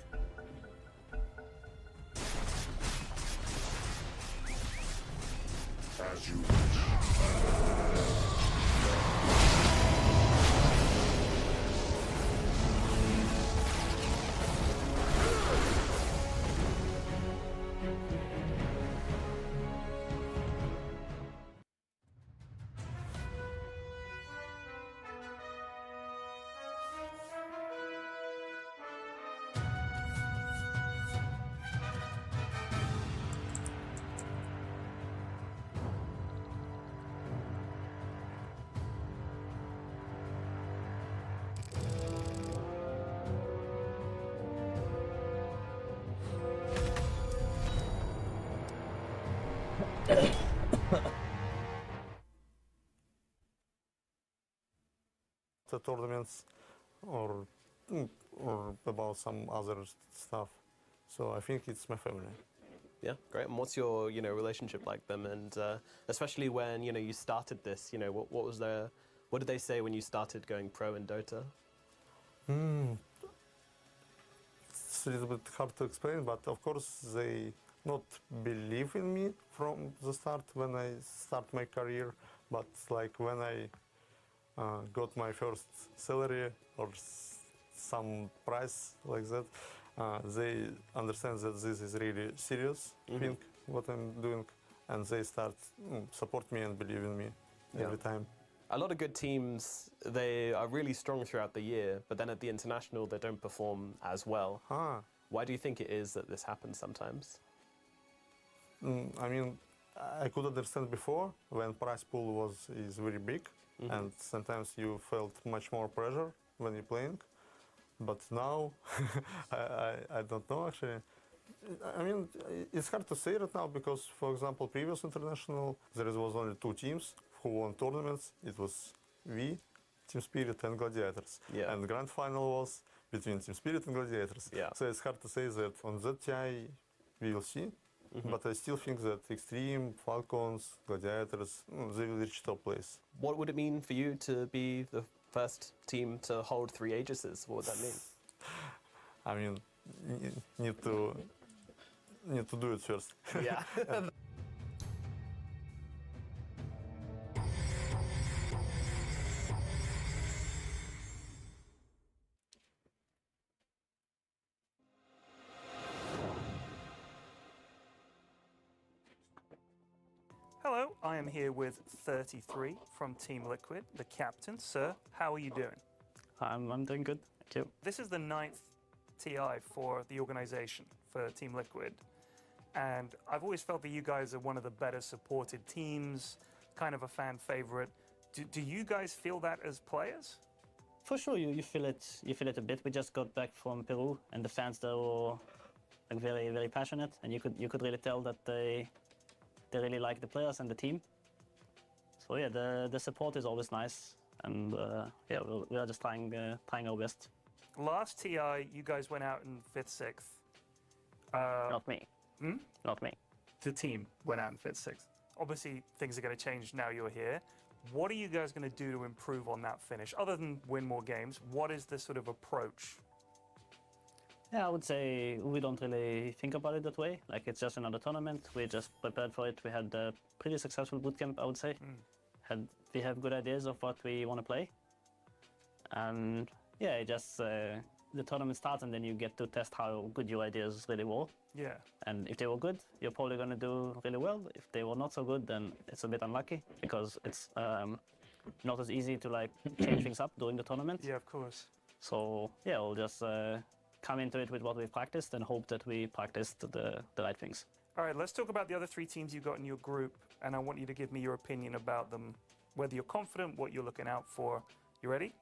As you wish. The tournaments or about some other stuff. So I think it's my family. Yeah, great. And what's your relationship like them? And especially when you started this, what was their, what did they say when you started going pro in Dota? It's a little bit hard to explain, but of course they not believe in me from the start when I start my career. But like when I got my first salary or some price like that, they understand that this is really serious thing what I'm doing, and they start support me and believe in me every time. A lot of good teams, they are really strong throughout the year, but then at the international they don't perform as well. Why do you think it is that this happens sometimes? I mean, I could understand before when prize pool is very big, and sometimes you felt much more pressure when you're playing. But now, I don't know actually. I mean, it's hard to say right now because, for example, previous international, there was only 2 teams who won tournaments. It was we, Team Spirit, and Gladiators. Yeah. And grand final was between Team Spirit and Gladiators. Yeah. So it's hard to say that on that TI we will see. But I still think that Extreme, Falcons, Gladiators, they will reach top place. What would it mean for you to be the first team to hold 3 Aegises? What would that mean? I mean, need to do it first. Yeah. Hello, I am here with 33 from Team Liquid, the captain. Sir, how are you doing? I'm doing good, thank you. This is the 9th TI for the organization, for Team Liquid. And I've always felt that you guys are one of the better supported teams, kind of a fan favorite. Do you guys feel that as players? For sure, you feel it a bit. We just got back from Peru, and the fans there were like very, very passionate, and you could really tell that they really like the players and the team. So yeah, the support is always nice, and yeah, we are just trying our best. Last TI, you guys went out in 5th, 6th. Not me. Not me. The team went out in 5th, 6th. Obviously, things are going to change now you're here. What are you guys going to do to improve on that finish? Other than win more games, what is the sort of approach? Yeah, I would say we don't really think about it that way. Like, it's just another tournament. We just prepared for it. We had a pretty successful bootcamp, I would say. We have good ideas of what we want to play. And yeah, it just the tournament starts, and then you get to test how good your ideas really were. Yeah. And if they were good, you're probably going to do really well. If they were not so good, then it's a bit unlucky because it's not as easy to like change things up during the tournament. Yeah, of course. So yeah, we'll just come into it with what we've practiced and hope that we practiced the right things. All right, let's talk about the other 3 teams you've got in your group, and I want you to give me your opinion about them, whether you're confident, what you're looking out for. You ready?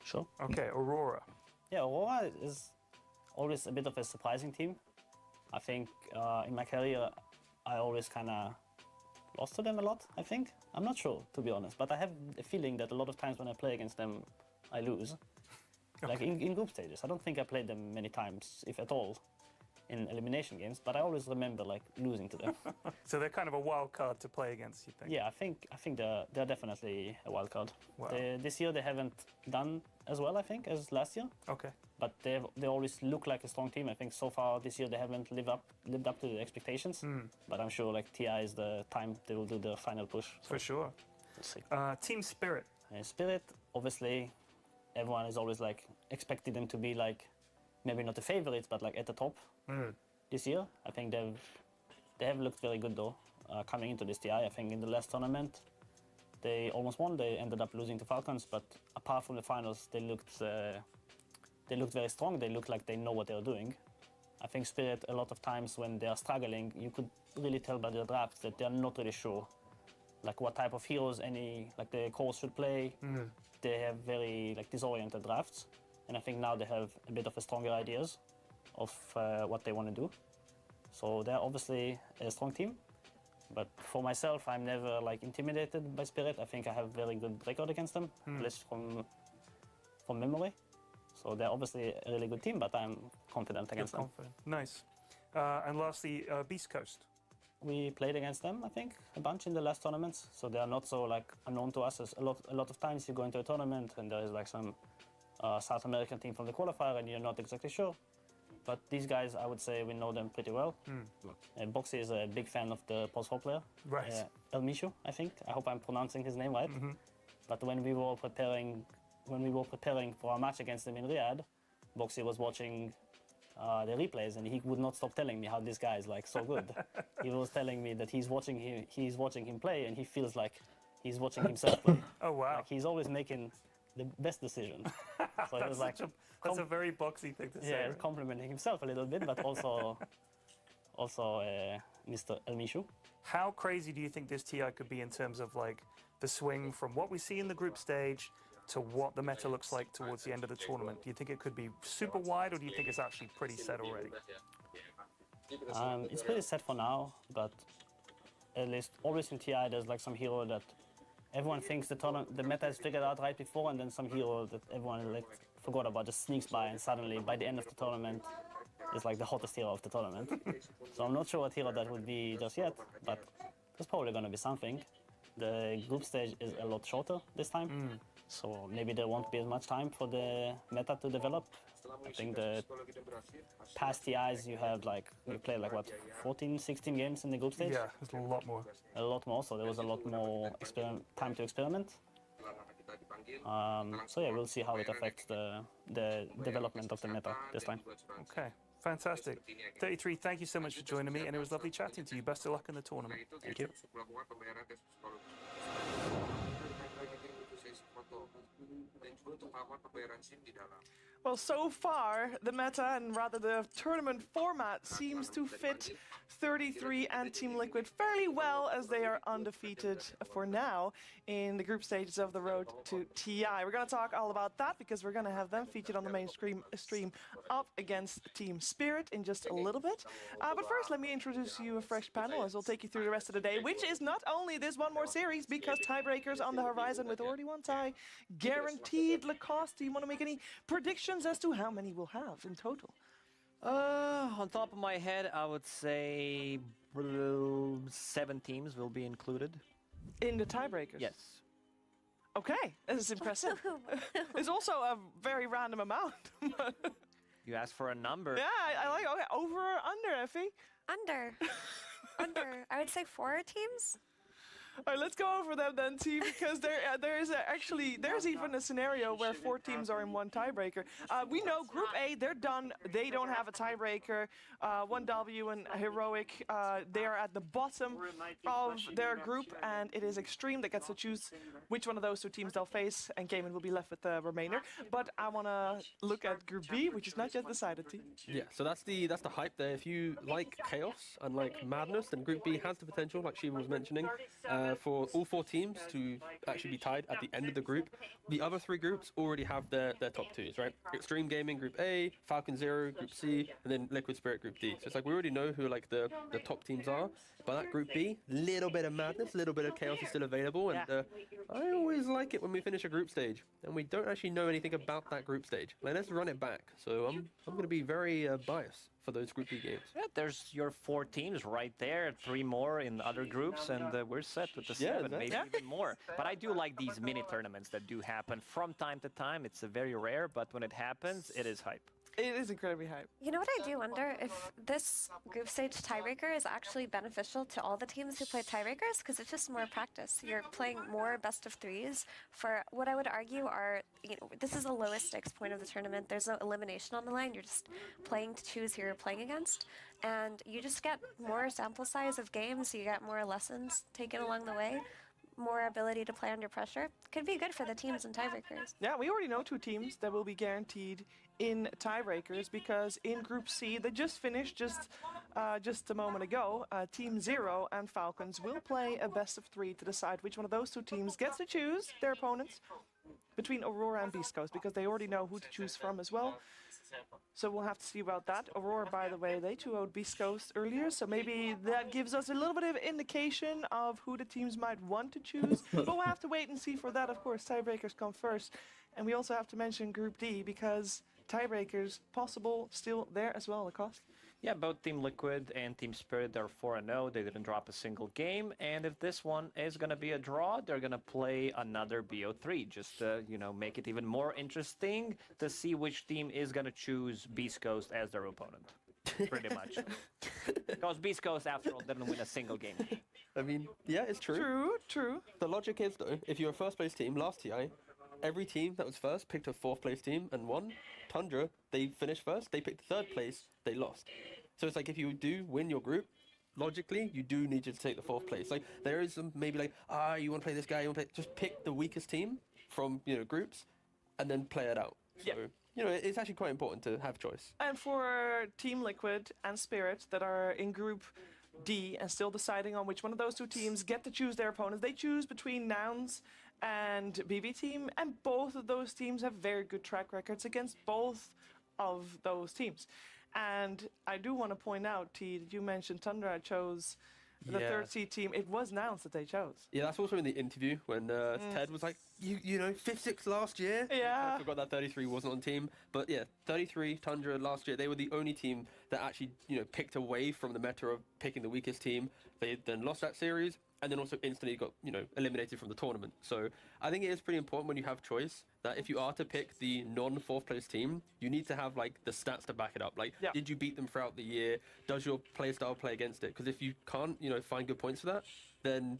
Sure. Okay, Aurora. Yeah, Aurora is always a bit of a surprising team. I think in my career, I always kind of lost to them a lot, I think. I'm not sure, to be honest, but I have a feeling that a lot of times when I play against them, I lose. Okay. Like in group stages. I don't think I played them many times, if at all, in elimination games, but I always remember like losing to them. So they're kind of a wild card to play against, you think? Yeah, I think they're definitely a wild card. Wow. This year they haven't done as well, I think, as last year. Okay. But they always look like a strong team. I think so far this year they haven't lived up to the expectations. But I'm sure like TI is the time they will do the final push. So For sure. we'll see. Team Spirit. Spirit, obviously, everyone is always like expecting them to be like maybe not the favorites, but like at the top this year. I think they have looked very good though coming into this TI. I think in the last tournament they almost won. They ended up losing to Falcons, but apart from the finals, they looked very strong. They looked like they know what they're doing. I think Spirit, a lot of times when they are struggling, you could really tell by the drafts that they're not really sure like what type of heroes the cores should play. They have very like disoriented drafts, and I think now they have a bit of a stronger ideas of what they want to do. So they're obviously a strong team, but for myself, I'm never like intimidated by Spirit. I think I have very good record against them, at least from memory. So they're obviously a really good team, but I'm confident against them. Nice. And lastly, Beast Coast. We played against them, I think, a bunch in the last tournaments. So they are not so like unknown to us. As a lot of times you go into a tournament and there is like some South American team from the qualifier and you're not exactly sure. But these guys, I would say we know them pretty well. Boxy is a big fan of the Pulse 4 player. Right. El Mishu, I think. I hope I'm pronouncing his name right. But when we were preparing for our match against them in Riyadh, Boxy was watching the replays, and he would not stop telling me how this guy is like so good. He was telling me that he's watching him play, and he feels like he's watching himself play. Oh wow! Like he's always making the best decisions. So it was like that's a very Boxy thing to say. Yeah, right? complimenting himself a little bit, but also Mr. El Mishu. How crazy do you think this TI could be in terms of like the swing from what we see in the group stage to what the meta looks like towards the end of the tournament? Do you think it could be super wide, or do you think it's actually pretty set already? It's pretty set for now, but at least always in TI there's like some hero that everyone thinks the meta is figured out right before, and then some hero that everyone like forgot about just sneaks by, and suddenly by the end of the tournament is like the hottest hero of the tournament. So I'm not sure what hero that would be just yet, but there's probably going to be something. The group stage is a lot shorter this time. So maybe there won't be as much time for the meta to develop. I think the past TIs you played like what, 14, 16 games in the group stage? Yeah, it's a lot more. A lot more, so there was a lot more time to experiment. So yeah, we'll see how it affects the development of the meta this time. Okay, fantastic. 33, thank you so much for joining me, and it was lovely chatting to you. Best of luck in the tournament. Thank you. Well, so far, the meta, and rather the tournament format, seems to fit 33 and Team Liquid fairly well, as they are undefeated for now in the group stages of the road to TI. We're going to talk all about that because we're going to have them featured on the main stream up against Team Spirit in just a little bit. But first, let me introduce you a fresh panel as we'll take you through the rest of the day, which is not only this one more series, because tiebreakers on the horizon with already one tie guaranteed. Lacoste, do you want to make any predictions as to how many we'll have in total? On top of my head, I would say 7 teams will be included. In the tiebreakers? Yes. Okay, this is impressive. It's also a very random amount. You asked for a number. Yeah, I like, okay, over or under, Effie? Under. Under. I would say 4 teams. All right, let's go over them then, team, because there's even a scenario where 4 teams are in one tiebreaker. We know Group A, they're done. They don't have a tiebreaker. 1W and Heroic, they are at the bottom of their group, and it is Extreme that gets to choose which one of those 2 teams they'll face, and Cayman will be left with the remainder. But I want to look at Group B, which is not yet decided, team. Yeah, so that's the hype there. If you like chaos and like madness, then Group B has the potential, like Shiva was mentioning, for all 4 teams to actually be tied at the end of the group. The other 3 groups already have their top 2s, right? Extreme Gaming Group A, Falcon Zero Group C, and then Liquid Spirit Group D. So it's like we already know who like the top teams are. But that Group B, little bit of madness, little bit of chaos is still available, and I always like it when we finish a group stage and we don't actually know anything about that group stage. Like, let's run it back. So I'm going to be very biased for those Group B games. Yeah, there's your 4 teams right there, 3 more in other groups, and we're set with the 7, exactly. maybe even more. But I do like these mini tournaments that do happen from time to time. It's very rare, but when it happens, it is hype. It is incredibly hype. You know what I do wonder? If this group stage tiebreaker is actually beneficial to all the teams who play tiebreakers, because it's just more practice. You're playing more best of 3s for what I would argue are, this is the lowest stakes point of the tournament. There's no elimination on the line. You're just playing to choose who you're playing against. And you just get more sample size of games. You get more lessons taken along the way. More ability to play under pressure. Could be good for the teams and tiebreakers. Yeah, we already know 2 teams that will be guaranteed in tiebreakers, because in Group C, they just finished just a moment ago. Team 0 and Falcons will play a best of 3 to decide which one of those 2 teams gets to choose their opponents between Aurora and Beast Coast, because they already know who to choose from as well. So we'll have to see about that. Aurora, by the way, they 2-0'd Beast Coast earlier, so maybe that gives us a little bit of indication of who the teams might want to choose. But we'll have to wait and see for that, of course. Tiebreakers come first. And we also have to mention Group D, because tiebreakers possible still there as well, the cost. Yeah, both Team Liquid and Team Spirit are 4-0. They didn't drop a single game. And if this one is going to be a draw, they're going to play another BO3, just to, make it even more interesting to see which team is going to choose Beast Coast as their opponent. Pretty much. Because Beast Coast, after all, didn't win a single game. I mean, yeah, it's true. True. The logic is, though, if you're a first-place team last TI, every team that was first picked a 4th-place team and won. Tundra, they finished first, they picked 3rd place, they lost. So it's like, if you do win your group, logically, you do need you to take the 4th place. Like, there is some maybe like, you want to play this guy, you want to play... Just pick the weakest team from, groups, and then play it out. So, it's actually quite important to have choice. And for Team Liquid and Spirit that are in Group D and still deciding on which one of those 2 teams get to choose their opponents, they choose between Nouns and BB Team, and both of those teams have very good track records against both of those teams. And I do want to point out, T, that you mentioned Tundra chose the 3rd seed team. It was Nouns that they chose. Yeah, that's also in the interview when Ted was like, you know, 5th, 6th last year. Yeah. I forgot that 33 wasn't on team. But yeah, 33, Tundra last year, they were the only team that actually, picked away from the meta of picking the weakest team. They then lost that series and then also instantly got, eliminated from the tournament. So I think it is pretty important when you have choice that if you are to pick the non-4th place team, you need to have, like, the stats to back it up. Like, did you beat them throughout the year? Does your play style play against it? Because if you can't, find good points for that, then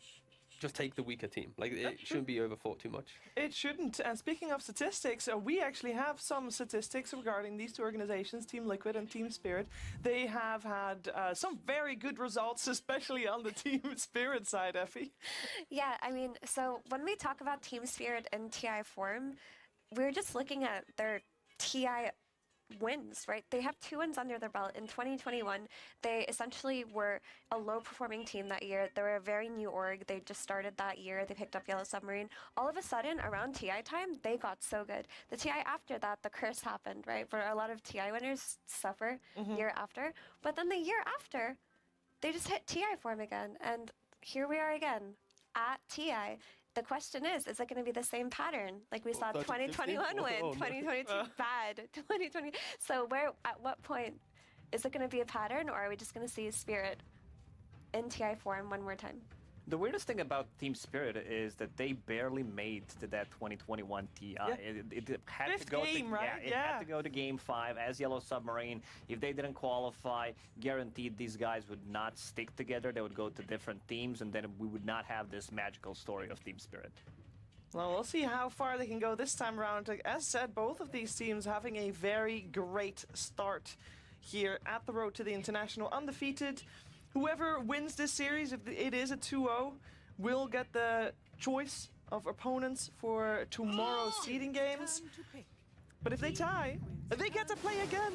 just take the weaker team. Like, it shouldn't be overthought too much. It shouldn't. And speaking of statistics, we actually have some statistics regarding these 2 organizations, Team Liquid and Team Spirit. They have had some very good results, especially on the Team Spirit side, Effie. Yeah, I mean, so when we talk about Team Spirit and TI form, we're just looking at their TI wins, right? They have 2 wins under their belt. In 2021, they essentially were a low-performing team that year. They were a very new org. They just started that year. They picked up Yellow Submarine. All of a sudden, around TI time, they got so good. The TI after that, the curse happened, right? Where a lot of TI winners suffer year after. But then the year after, they just hit TI form again. And here we are again at TI. The question is it going to be the same pattern? Like we saw 2021 win, 2022 bad, 2020. So at what point is it going to be a pattern, or are we just going to see Spirit in TI form one more time? The weirdest thing about Team Spirit is that they barely made to that 2021 TI. Yeah. It had 5th to go game, to, right? it had to go to Game 5 as Yellow Submarine. If they didn't qualify, guaranteed these guys would not stick together. They would go to different teams, and then we would not have this magical story of Team Spirit. Well, we'll see how far they can go this time around. As said, both of these teams having a very great start here at the road to the International undefeated. Whoever wins this series, if it is a 2-0, will get the choice of opponents for tomorrow's seeding games. But if they tie, they get to play again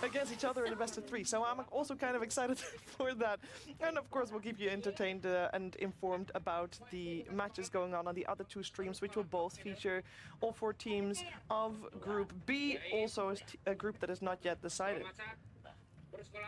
against each other in a best of 3. So I'm also kind of excited for that. And of course, we'll keep you entertained and informed about the matches going on the other 2 streams, which will both feature all 4 teams of Group B, also a group that is not yet decided.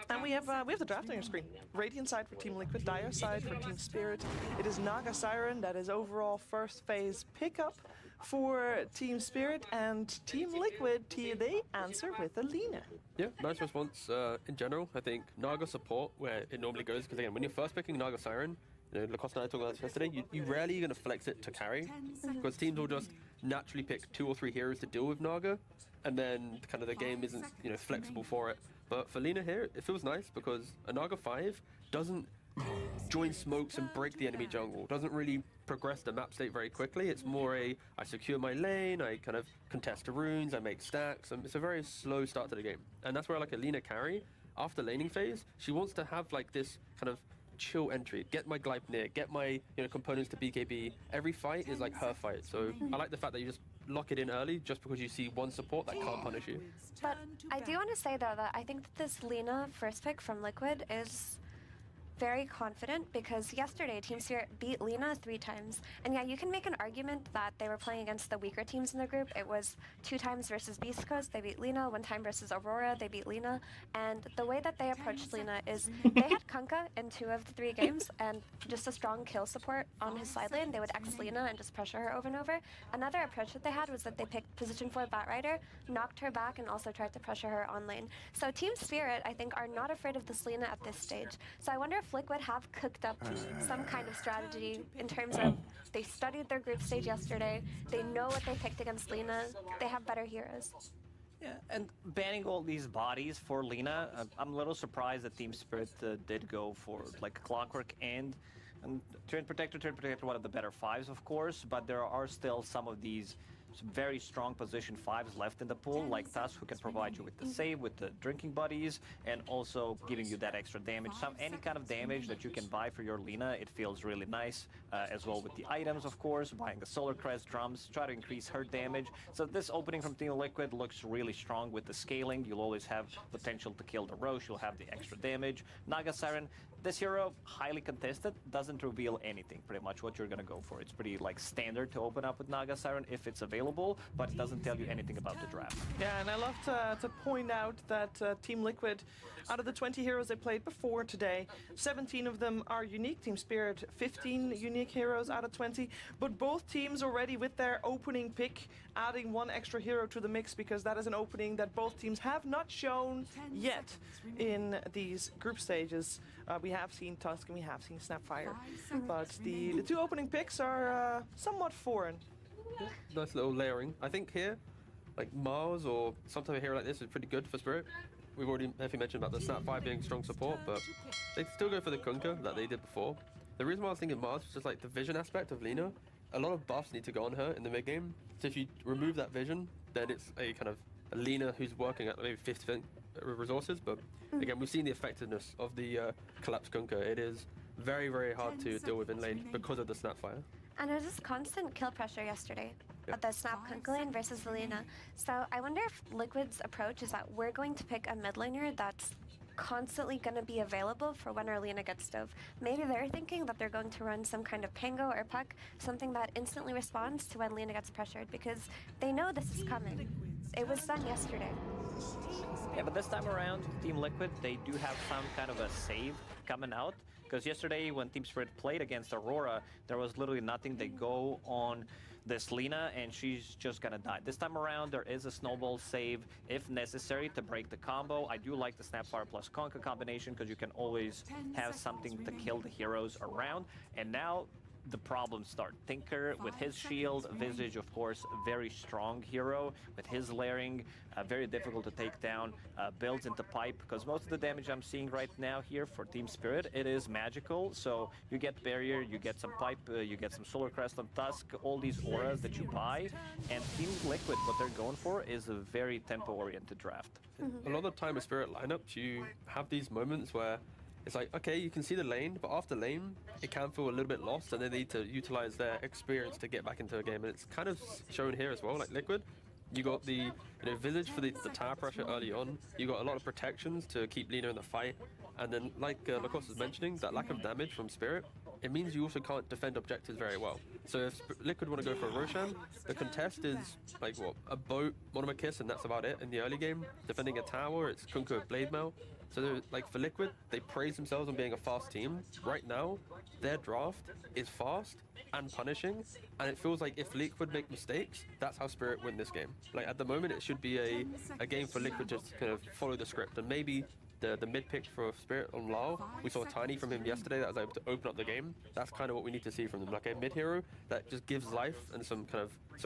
And we have the draft on your screen. Radiant side for Team Liquid, Dire side for Team Spirit. It is Naga Siren that is overall first phase pickup for Team Spirit, and Team Liquid, they answer with Alina. Yeah, nice response in general. I think Naga support, where it normally goes, because again, when you're first picking Naga Siren, you know, Lacoste and I talked about this yesterday, you rarely are going to flex it to carry, because teams will just naturally pick 2 or 3 heroes to deal with Naga, and then kind of the game isn't, you know, flexible for it. But for Lina here, it feels nice because a Naga 5 doesn't join smokes and break the enemy jungle, doesn't really progress the map state very quickly. It's more I secure my lane, I kind of contest the runes, I make stacks, and it's a very slow start to the game. And that's where like a Lina carry, after laning phase, she wants to have like this kind of chill entry, get my Gleipnir, get my components to BKB. Every fight is like her fight. So I like the fact that you just lock it in early just because you see one support that can't punish you. But I do want to say though that I think that this Lina first pick from Liquid is very confident because yesterday Team Spirit beat Lina 3 times. And yeah, you can make an argument that they were playing against the weaker teams in the group. It was 2 times versus Beast Coast, they beat Lina. 1 time versus Aurora, they beat Lina. And the way that they approached Lina is they had Kunkka in 2 of the 3 games and just a strong kill support on his side lane. They would X Lina and just pressure her over and over. Another approach that they had was that they picked position 4 Batrider, knocked her back, and also tried to pressure her on lane. So Team Spirit, I think, are not afraid of this Lina at this stage. So I wonder if Liquid have cooked up some kind of strategy in terms of they studied their group stage yesterday, they know what they picked against Lina, they have better heroes. Yeah, and banning all these bodies for Lina, I'm a little surprised that Team Spirit did go for like Clockwork and Turn Protector, one of the better 5s of course, but there are still some of these very strong position 5s left in the pool, like Tusk, who can provide you with the save, with the drinking buddies, and also giving you that extra damage. Any kind of damage that you can buy for your Lina, it feels really nice, as well with the items, of course, buying the Solar Crest drums, try to increase her damage. So this opening from Team Liquid looks really strong with the scaling. You'll always have potential to kill the Roche, you'll have the extra damage. Naga Siren, this hero, highly contested, doesn't reveal anything, pretty much what you're gonna go for. It's pretty like standard to open up with Naga Siren if it's available, but it doesn't tell you anything about the draft. Yeah, and I love to point out that Team Liquid, out of the 20 heroes they played before today, 17 of them are unique. Team Spirit, 15 unique heroes out of 20, but both teams already with their opening pick adding 1 extra hero to the mix, because that is an opening that both teams have not shown yet in these group stages. We have seen Tusk and we have seen Snapfire, but the 2 opening picks are somewhat foreign. Yeah, nice little layering. I think here, like Mars or some type of hero like this is pretty good for Spirit. We've already mentioned about the Snapfire being strong support, but they still go for the Kunkka that they did before. The reason why I was thinking Mars was just like the vision aspect of Lina. A lot of buffs need to go on her in the mid game. So if you remove that vision, then it's a kind of a Lina who's working at maybe 50% resources. But again, we've seen the effectiveness of the collapsed Kunkka. It is very, very hard to deal with in lane because of the Snapfire. And it was just constant kill pressure yesterday at the Snap Kunkka lane versus the Lina. So I wonder if Liquid's approach is that we're going to pick a mid laner that's constantly going to be available for when our Lina gets dove. Maybe they're thinking that they're going to run some kind of Pango or Puck, something that instantly responds to when Lina gets pressured, because they know this is coming. It was done yesterday. Yeah, but this time around, Team Liquid, they do have some kind of a save coming out. Because yesterday, when Team Spirit played against Aurora, there was literally nothing. They go on this Lina, and she's just gonna die. This time around, there is a snowball save, if necessary, to break the combo. I do like the Snapfire plus Kunkka combination, because you can always have something to kill the heroes around. And now, the problems start. Tinker with his shield, Visage, of course, very strong hero with his layering, very difficult to take down, builds into pipe, because most of the damage I'm seeing right now here for Team Spirit, it is magical. So you get barrier, you get some pipe, you get some Solar Crest on Tusk, all these auras that you buy, and Team Liquid, what they're going for is a very tempo-oriented draft. A lot of the time with Spirit lineups, you have these moments where it's like, okay, you can see the lane, but after lane, it can feel a little bit lost, and they need to utilize their experience to get back into a game. And it's kind of shown here as well, like Liquid. You got the Visage for the tower pressure early on. You got a lot of protections to keep Lina in the fight. And then, like Lacoste was mentioning, that lack of damage from Spirit, it means you also can't defend objectives very well. So if Liquid want to go for a Roshan, the contest is like what, a boat, Monomer Kiss, and that's about it in the early game. Defending a tower, it's Kunkka with Blade Mail. So like for Liquid, they praise themselves on being a fast team. Right now, their draft is fast and punishing, and it feels like if Liquid make mistakes, that's how Spirit win this game. Like at the moment, it should be a game for Liquid just to kind of follow the script, and maybe the mid pick for Spirit on Lao, we saw Tiny from him yesterday that was able to open up the game. That's kind of what we need to see from them, like a mid hero that just gives life and some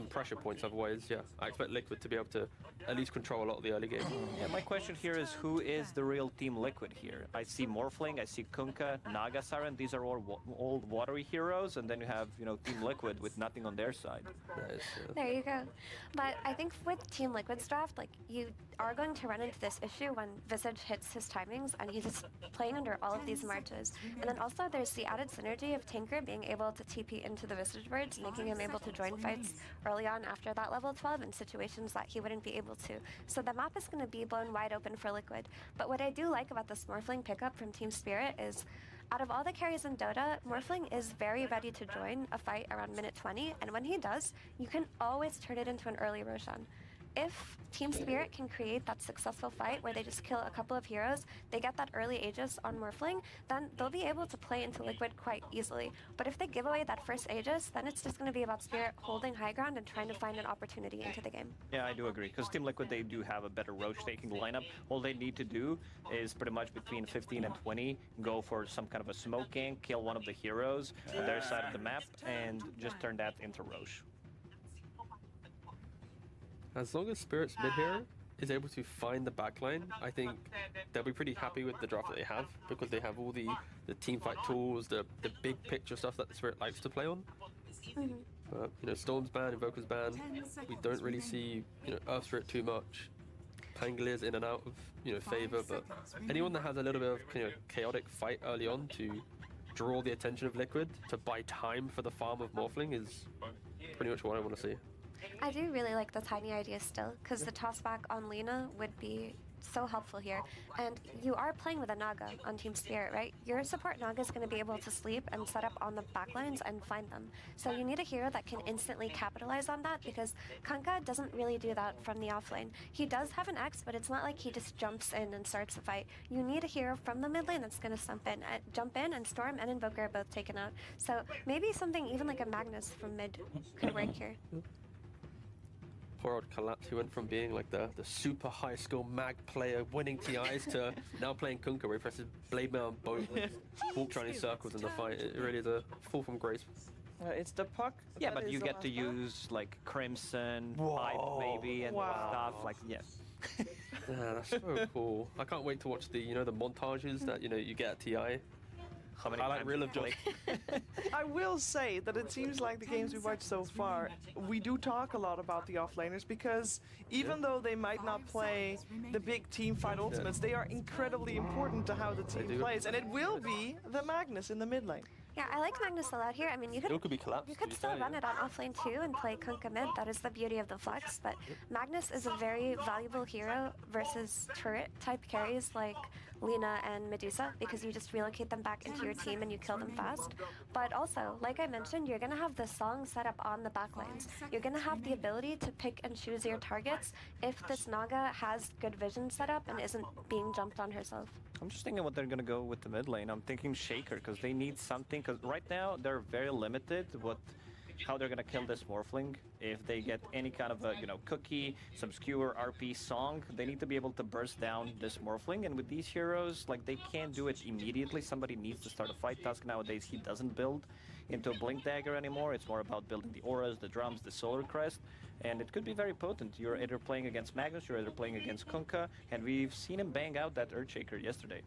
pressure points. Otherwise, yeah, I expect Liquid to be able to at least control a lot of the early game. Yeah, my question here is who is the real Team Liquid here? I see Morphling, I see Kunkka, Naga Siren. These are all watery heroes, and then you have Team Liquid with nothing on their side. There you go. But I think with Team Liquid's draft, like you are going to run into this issue when Visage hits his timings and he's just playing under all of these marches. And then also there's the added synergy of Tinker being able to TP into the Visage birds, making him able to join fights early on after that level 12 in situations that he wouldn't be able to. So the map is going to be blown wide open for Liquid. But what I do like about this Morphling pickup from Team Spirit is out of all the carries in Dota, Morphling is very ready to join a fight around minute 20, and when he does, you can always turn it into an early Roshan. If Team Spirit can create that successful fight where they just kill a couple of heroes, they get that early Aegis on Morphling, then they'll be able to play into Liquid quite easily. But if they give away that first Aegis, then it's just going to be about Spirit holding high ground and trying to find an opportunity into the game. Yeah, I do agree, because Team Liquid, they do have a better Roach-taking lineup. All they need to do is pretty much between 15 and 20, go for some kind of a smoke gank, kill one of the heroes on their side of the map, and just turn that into Roach. As long as Spirit's mid hero is able to find the backline, I think they'll be pretty happy with the draft that they have, because they have all the team fight tools, the big picture stuff that the Spirit likes to play on. But Storm's ban, Invoker's ban, we don't really see Earth Spirit too much. Pangalier's in and out of favor, but anyone that has a little bit of chaotic fight early on to draw the attention of Liquid, to buy time for the farm of Morphling, is pretty much what I want to see. I do really like the Tiny idea still, because the tossback on Lina would be so helpful here. And you are playing with a Naga on Team Spirit, right? Your support Naga is going to be able to sleep and set up on the backlines and find them. So you need a hero that can instantly capitalize on that, because Kunkka doesn't really do that from the offlane. He does have an X, but it's not like he just jumps in and starts a fight. You need a hero from the mid lane that's going to jump in, and Storm and Invoker are both taken out. So maybe something even like a Magnus from mid could work here. Poor old Collapse, he went from being like the super high skill mag player winning TIs to now playing Kunkka, where he presses Blade Mail on both, walks around in circles in the fight. It really is a fall from grace. It's the puck. Yeah, but you get to use like Crimson, Pipe maybe, and stuff like Yeah, that's so cool. I can't wait to watch the the montages that you get at TI. How many I like Real of Joy. I will say that it seems like the games we've watched so far, we do talk a lot about the offlaners, because even though they might not play the big team fight ultimates, they are incredibly important to how the team plays, and it will be the Magnus in the mid lane. Yeah, I like Magnus a lot here. I mean, you could be collapsed. You could still run it on offlane too and play Kunkka mid. That is the beauty of the flex. But Magnus is a very valuable hero versus turret type carries like Lina and Medusa, because you just relocate them back into your team and you kill them fast. But also, like I mentioned, you're going to have the song set up on the backlines. You're going to have the ability to pick and choose your targets if this Naga has good vision set up and isn't being jumped on herself. I'm just thinking what they're going to go with the mid lane. I'm thinking Shaker, because they need something, because right now they're very limited how they're going to kill this Morphling. If they get any kind of a cookie, some skewer, RP, song, they need to be able to burst down this Morphling. And with these heroes, like, they can't do it immediately. Somebody needs to start a fight. Tusk nowadays, he doesn't build into a Blink Dagger anymore. It's more about building the auras, the drums, the Solar Crest, and it could be very potent. You're either playing against Magnus, you're either playing against Kunkka, and we've seen him bang out that Earthshaker yesterday.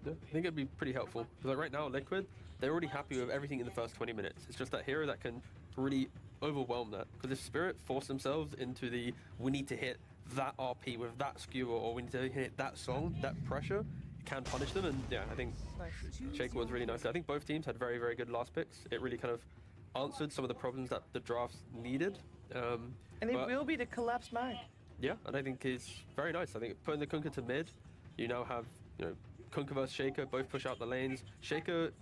Yeah, I think it'd be pretty helpful. Because like right now, Liquid, they're already happy with everything in the first 20 minutes. It's just that hero that can really overwhelm that. Because if Spirit force themselves into the, we need to hit that RP with that skewer, or we need to hit that song, that pressure, it can punish them. And yeah, I think Shaker was really nice. I think both teams had very, very good last picks. It really kind of answered some of the problems that the drafts needed. And it will be the collapse mag. Yeah, and I think it's very nice. I think putting the Kunkka to mid, you now have, Kunkka versus Shaker, both push out the lanes. Shaker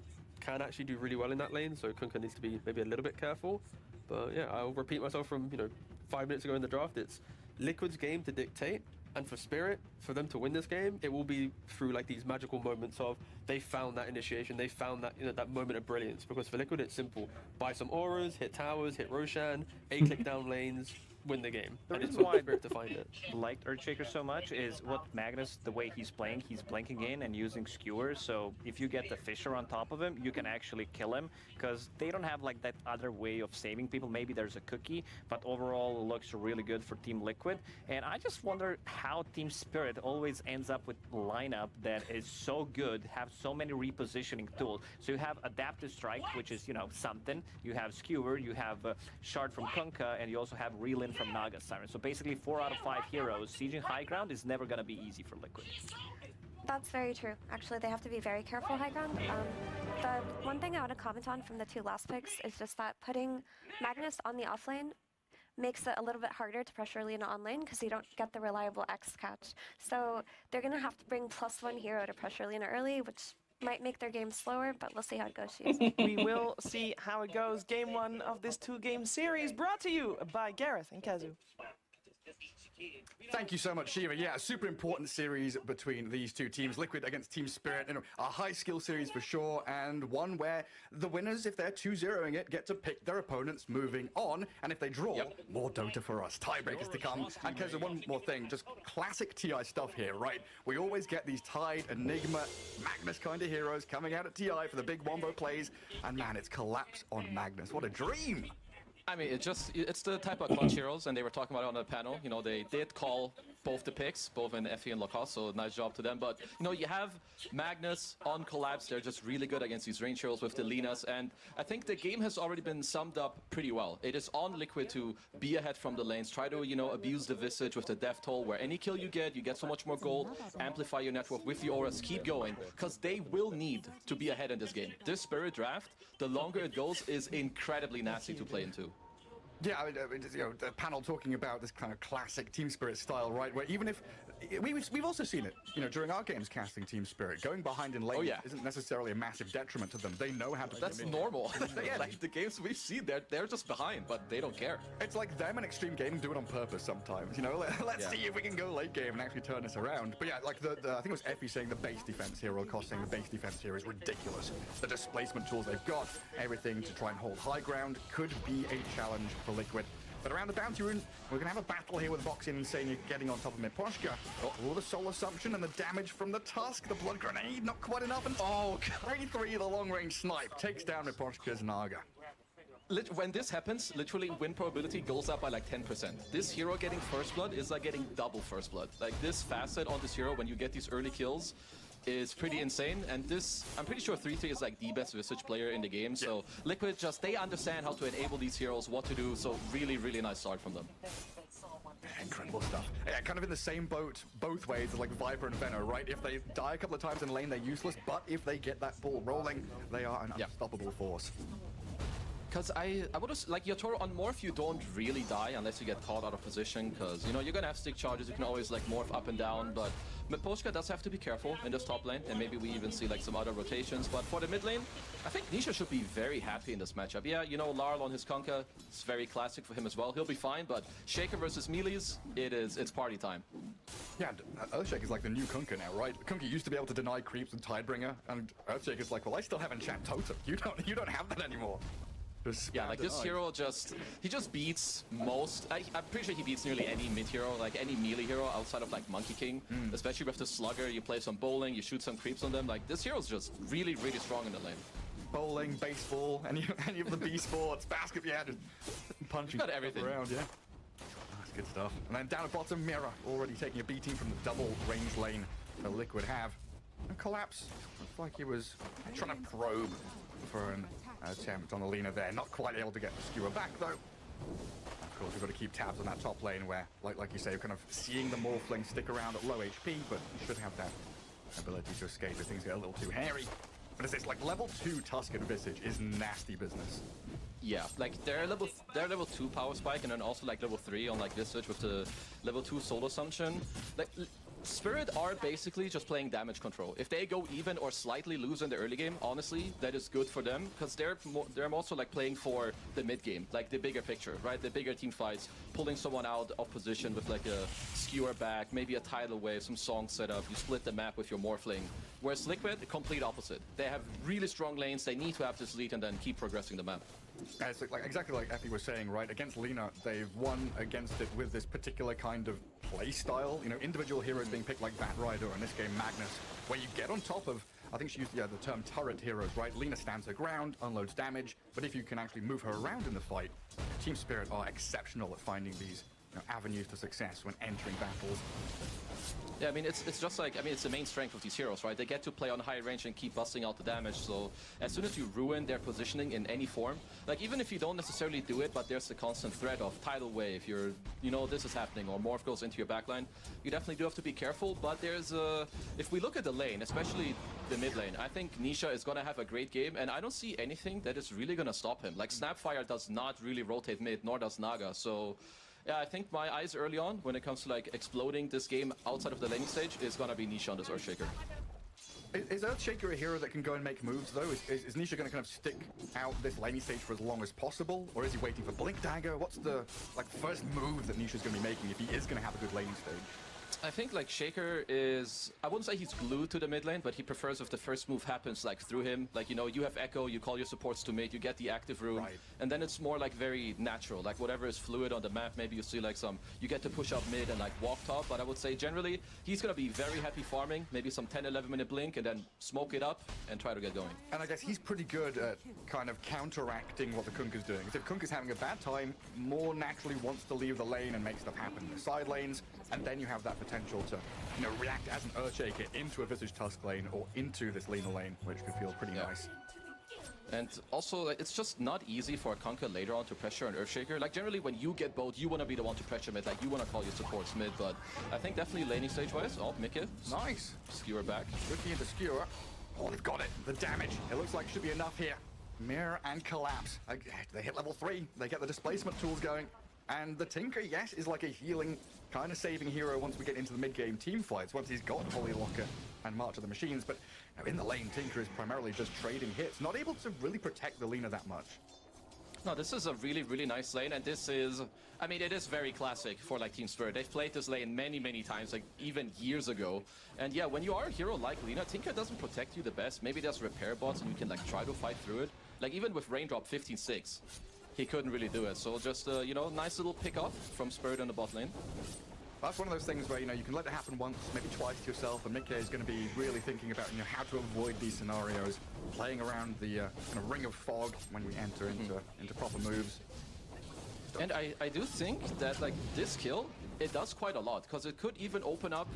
can actually do really well in that lane, so Kunkka needs to be maybe a little bit careful. But yeah, I'll repeat myself from 5 minutes ago in the draft. It's Liquid's game to dictate, And for Spirit, for them to win this game, it will be through like these magical moments of they found that initiation, they found that that moment of brilliance. Because for Liquid, it's simple: buy some auras, hit towers, hit Roshan, click down lanes, win the game. The and it's reason for why Spirit to find it. Liked Earthshaker so much is what Magnus, the way he's playing, he's blinking in and using skewers. So if you get the Fissure on top of him, you can actually kill him because they don't have like that other way of saving people. Maybe there's a cookie, but overall it looks really good for Team Liquid. And I just wonder how Team Spirit always ends up with lineup that is so good, have so many repositioning tools. So you have Adaptive Strike, which is, you know, something. You have Skewer, you have Shard from Kunkka, and you also have Relin from Naga Siren. So basically 4 out of 5 heroes. Sieging high ground is never going to be easy for Liquid. That's very true. Actually, they have to be very careful high ground. The one thing I want to comment on from the 2 last picks is just that putting Magnus on the offlane makes it a little bit harder to pressure Lina on lane because you don't get the reliable X catch. So they're going to have to bring +1 hero to pressure Lina early, which might make their game slower, but we'll see how it goes. We will see how it goes. Game 1 of this 2-game series brought to you by Gareth and Kazu. Thank you so much, Shiva. Yeah, a super important series between these two teams, Liquid against Team Spirit. You know, a high skill series for sure, and one where the winners, if they're 2-0ing it, get to pick their opponents moving on. And if they draw, more Dota for us. Tiebreakers to come. And Keza, one more thing, just classic TI stuff here, right? We always get these Tide, Enigma, Magnus kind of heroes coming out at TI for the big wombo plays. And man, it's collapse on Magnus. What a dream! I mean, it's the type of clutch heroes, and they were talking about it on the panel. You know, they did call both the picks, both in Effie and Lacoste, so nice job to them. But, you know, you have Magnus on Collapse. They're just really good against these range heroes with the Linas, and I think the game has already been summed up pretty well. It is on Liquid to be ahead from the lanes, try to, you know, abuse the Visage with the Death Toll, where any kill you get so much more gold, amplify your network with the auras, keep going, because they will need to be ahead in this game. This Spirit draft, the longer it goes, is incredibly nasty to play into. Yeah, I mean, you know, the panel talking about this kind of classic Team Spirit style, right? Where even if we've also seen it, you know, during our games casting Team Spirit, going behind in lane isn't necessarily a massive detriment to them. They know how to. That's normal. Yeah, like the games we've seen, they're just behind, but they don't care. It's like them and Extreme Gaming do it on purpose sometimes. You know, let's see if we can go late game and actually turn this around. But yeah, like the I think it was Effie saying the base defense here, or Cost saying the base defense here is ridiculous. The displacement tools they've got, everything to try and hold high ground, could be a challenge for Liquid. But around the bounty rune, we're going to have a battle here with Boxing and saying you're getting on top of Miposhka. Oh, the Soul Assumption and the damage from the Tusk, the Blood Grenade, not quite enough. And oh, 3-3, the long-range snipe takes down Miposhka's Naga. When this happens, literally win probability goes up by like 10%. This hero getting first blood is like getting double first blood. Like this facet on this hero, when you get these early kills, is pretty insane, and this, I'm pretty sure 3-3 is like the best Visage player in the game, so Liquid they understand how to enable these heroes, what to do, so really, really nice start from them. Incredible stuff. Yeah, kind of in the same boat both ways as like Viper and Venno, right? If they die a couple of times in lane, they're useless, but if they get that ball rolling, they are an unstoppable force. Because I would have, like, Yatoro on Morph, you don't really die unless you get caught out of position, because, you know, you're gonna have stick charges, you can always, like, morph up and down, but Miposhka does have to be careful in this top lane, and maybe we even see, like, some other rotations, but for the mid lane, I think Nisha should be very happy in this matchup. Yeah, you know, Larl on his Kunkka, it's very classic for him as well, he'll be fine, but Shaker versus Melees, it's party time. Yeah, Earthshaker's like the new Kunkka now, right? Kunkka used to be able to deny creeps with Tidebringer, and Earthshaker's like, well, I still have Enchant Totem, you don't have that anymore. Yeah, like this hero he just beats most, I'm pretty sure he beats nearly any mid hero, like any melee hero outside of like Monkey King, especially with the Slugger, you play some bowling, you shoot some creeps on them, like this hero's just really, really strong in the lane. Bowling, baseball, any of the B sports, basketball, yeah, just punching got everything around, yeah. That's good stuff. And then down at bottom, Mira already taking a B team from the double range lane that Liquid have. And Collapse, looks like he was trying to probe for an attempt on the Lina there. Not quite able to get the skewer back though. Of course, we've got to keep tabs on that top lane where, like you say, we're kind of seeing the Morphling stick around at low HP, but should have that ability to escape if things get a little too hairy. But it's like level 2 Tusk and Visage is nasty business. Yeah, like they're level 2 Power Spike, and then also like level 3 on like Visage with the level 2 Soul Assumption. Like Spirit are basically just playing damage control. If they go even or slightly lose in the early game, honestly, that is good for them because they're also like playing for the mid game, like the bigger picture, right? The bigger team fights, pulling someone out of position with like a skewer back, maybe a tidal wave, some song setup. You split the map with your Morphling. Whereas Liquid, the complete opposite. They have really strong lanes. They need to have this lead and then keep progressing the map. It's like, exactly like Effie was saying, right? Against Lina, they've won against it with this particular kind of play style. You know, individual heroes being picked like Bat Rider, or in this game Magnus, where you get on top of, I think she used the term turret heroes, right? Lina stands her ground, unloads damage, but if you can actually move her around in the fight, Team Spirit are exceptional at finding these avenues to success when entering battles. Yeah, I mean, it's just like, I mean, it's the main strength of these heroes, right? They get to play on high range and keep busting out the damage, so as soon as you ruin their positioning in any form, like even if you don't necessarily do it, but there's the constant threat of tidal wave, you know, this is happening, or Morph goes into your backline, you definitely do have to be careful, but there's if we look at the lane, especially the mid lane, I think Nisha is gonna have a great game, and I don't see anything that is really gonna stop him. Like, Snapfire does not really rotate mid, nor does Naga, so yeah, I think my eyes early on, when it comes to like exploding this game outside of the laning stage, is gonna be Nisha on this Earthshaker. Is Earthshaker a hero that can go and make moves though? Is Nisha going to kind of stick out this laning stage for as long as possible? Or is he waiting for Blink Dagger? What's the first move that Nisha's going to be making if he is going to have a good laning stage? I think like Shaker is, I wouldn't say he's glued to the mid lane, but he prefers if the first move happens like through him. Like, you know, you have Echo, you call your supports to mid, you get the active room, and then it's more like very natural. Like whatever is fluid on the map, maybe you see like you get to push up mid and like walk top, but I would say generally he's gonna be very happy farming, maybe some 10-11 minute blink and then smoke it up and try to get going. And I guess he's pretty good at kind of counteracting what the Kunkka's doing. If Kunkka's having a bad time, more naturally wants to leave the lane and make stuff happen in the side lanes, and then you have that potential to, you know, react as an Earthshaker into a Visage Tusk lane or into this Lina lane, which could feel pretty nice. And also, like, it's just not easy for a Kunkka later on to pressure an Earthshaker. Like, generally, when you get both, you want to be the one to pressure mid. Like, you want to call your supports mid, but I think definitely laning stage-wise. Oh, Mickey. Nice. Skewer back. Looking at the skewer. Oh, they've got it. The damage. It looks like should be enough here. Mirror and Collapse. They hit level 3. They get the displacement tools going. And the Tinker, yes, is like a healing, kind of saving hero once we get into the mid-game team fights, once he's got Holy Locker and March of the Machines. But in the lane, Tinker is primarily just trading hits, not able to really protect the Lina that much. No, this is a really, really nice lane, and this is, I mean, it is very classic for like Team Spirit. They've played this lane many, many times, like even years ago. And yeah, when you are a hero like Lina, Tinker doesn't protect you the best. Maybe there's repair bots and you can like try to fight through it. Like even with Raindrop 15-6. He couldn't really do it, so just, you know, nice little pick-off from Spirit in the bot lane. That's one of those things where, you know, you can let it happen once, maybe twice to yourself, and Mickey is going to be really thinking about, you know, how to avoid these scenarios, playing around the kind of ring of fog when we enter into proper moves. And I do think that, like, this kill, it does quite a lot, because it could even open up,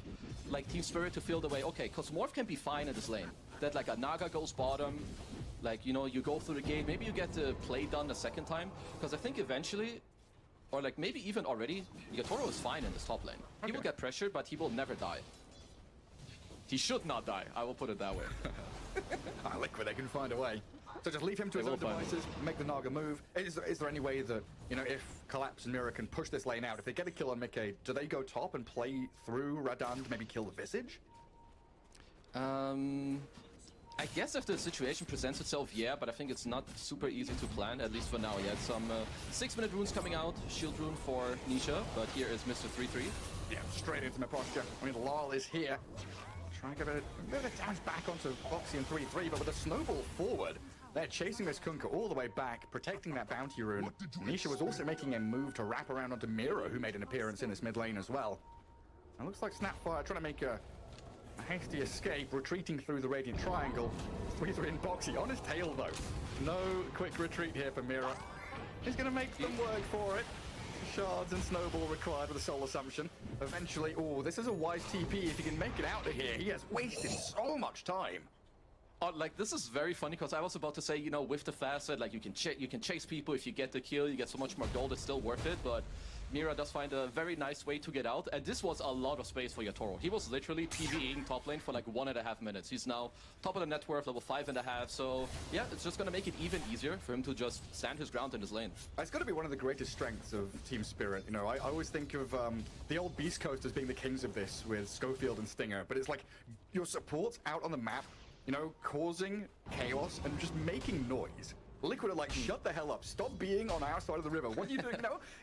like, Team Spirit to feel the way, okay, because Morph can be fine in this lane. That, like, a Naga goes bottom, like, you know, you go through the gate, maybe you get the play done the second time, because I think eventually, or like maybe even already, Yatoro is fine in this top lane. He will get pressured, but he will never die. He should not die, I will put it that way. Liquid, they can find a way. So just leave him to his own devices, make the Naga move. Is there any way that, you know, if Collapse and Mirror can push this lane out, if they get a kill on Mickey, do they go top and play through Radan to maybe kill the Visage? I guess if the situation presents itself, yeah, but I think it's not super easy to plan, at least for now. Yeah, some 6-minute runes coming out, shield rune for Nisha, but here is Mr. 3-3. Yeah, straight into my posture. I mean, Lal is here. Trying to get a bit of damage back onto Boxy and 3-3, but with a snowball forward, they're chasing this Kunkka all the way back, protecting that bounty rune. Nisha was also making a move to wrap around onto Miro, who made an appearance in this mid lane as well. It looks like Snapfire trying to make a hasty escape, retreating through the Radiant Triangle. 3-3 in Boxy on his tail though. No quick retreat here for Mira. He's going to make them work for it. Shards and Snowball required with a Soul Assumption. Eventually, oh, this is a wise TP if he can make it out of here. He has wasted so much time. Like, this is very funny, because I was about to say, you know, with the facet, like, you can chase people. If you get the kill, you get so much more gold, it's still worth it, but Mira does find a very nice way to get out, and this was a lot of space for Yatoro. He was literally PvEing top lane for like 1.5 minutes. He's now top of the net worth, level 5.5, so yeah, it's just gonna make it even easier for him to just stand his ground in his lane. It's gotta be one of the greatest strengths of Team Spirit. You know, I always think of the old Beast Coast as being the kings of this with Schofield and Stinger, but it's like your supports out on the map, you know, causing chaos and just making noise. Liquid are like, shut the hell up. Stop being on our side of the river. What are you doing?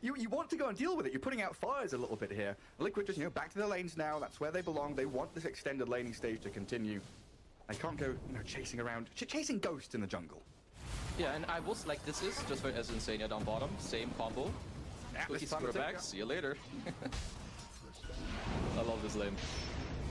You want to go and deal with it. You're putting out fires a little bit here. Liquid just, back to their lanes now. That's where they belong. They want this extended laning stage to continue. They can't go, chasing around, chasing ghosts in the jungle. Yeah, and I was like, this is just for as Insania down bottom. Same combo. Yeah, Cookie square back. See you later. I love this lane.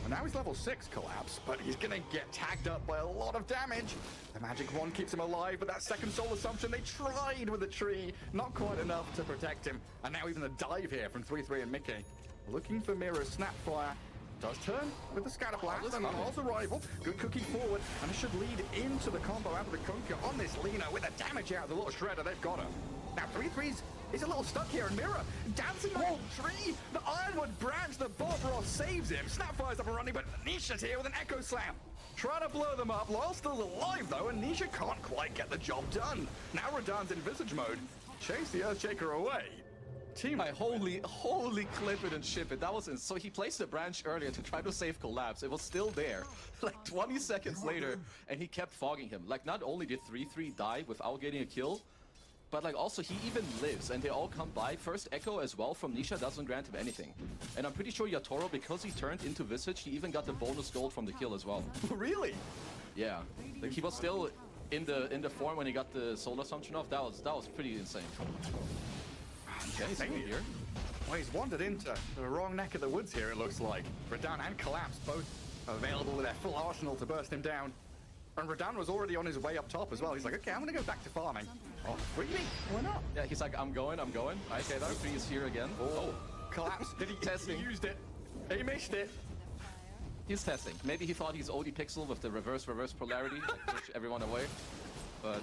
And now he's level 6 Collapse, but he's gonna get tagged up by a lot of damage. The magic wand keeps him alive, but that second soul assumption, they tried with the tree. Not quite enough to protect him. And now even the dive here from 3-3 and Mickey. Looking for Mira's Snapfire. Does turn with the Scatter Blast and also arrival. Good cookie forward, and it should lead into the combo out of the Conquer on this Lina with the damage out of the little Shredder. They've got her. Now 3-3's he's a little stuck here, and Mira dancing on the tree. The Ironwood branch, the Bob Ross saves him. Snapfire's up and running, but Nisha's here with an Echo Slam. Trying to blow them up. Loyal's still alive, though, and Nisha can't quite get the job done. Now Radan's in Visage mode. Chase the Earthshaker away. Team, holy clip it and ship it. That was so he placed the branch earlier to try to save Collapse. It was still there, like 20 seconds later, and he kept fogging him. Like, not only did 3-3 die without getting a kill, but like also he even lives, and they all come by. First Echo as well from Nisha doesn't grant him anything. And I'm pretty sure Yatoro, because he turned into Visage, he even got the bonus gold from the kill as well. Really? Yeah. Like he was still in the form when he got the soul assumption off. That was pretty insane. Okay, he's here. Well, he's wandered into the wrong neck of the woods here, it looks like. Radan and Collapse both available with their full arsenal to burst him down. And Radan was already on his way up top as well. He's like, okay, I'm gonna go back to farming. Oh, really? Why not? Yeah, he's like, I'm going. Okay, that 3 is here again. Oh. Collapse. Did he testing? He used it. He missed it. He's testing. Maybe he thought he's OD Pixel with the reverse polarity, like push everyone away. But,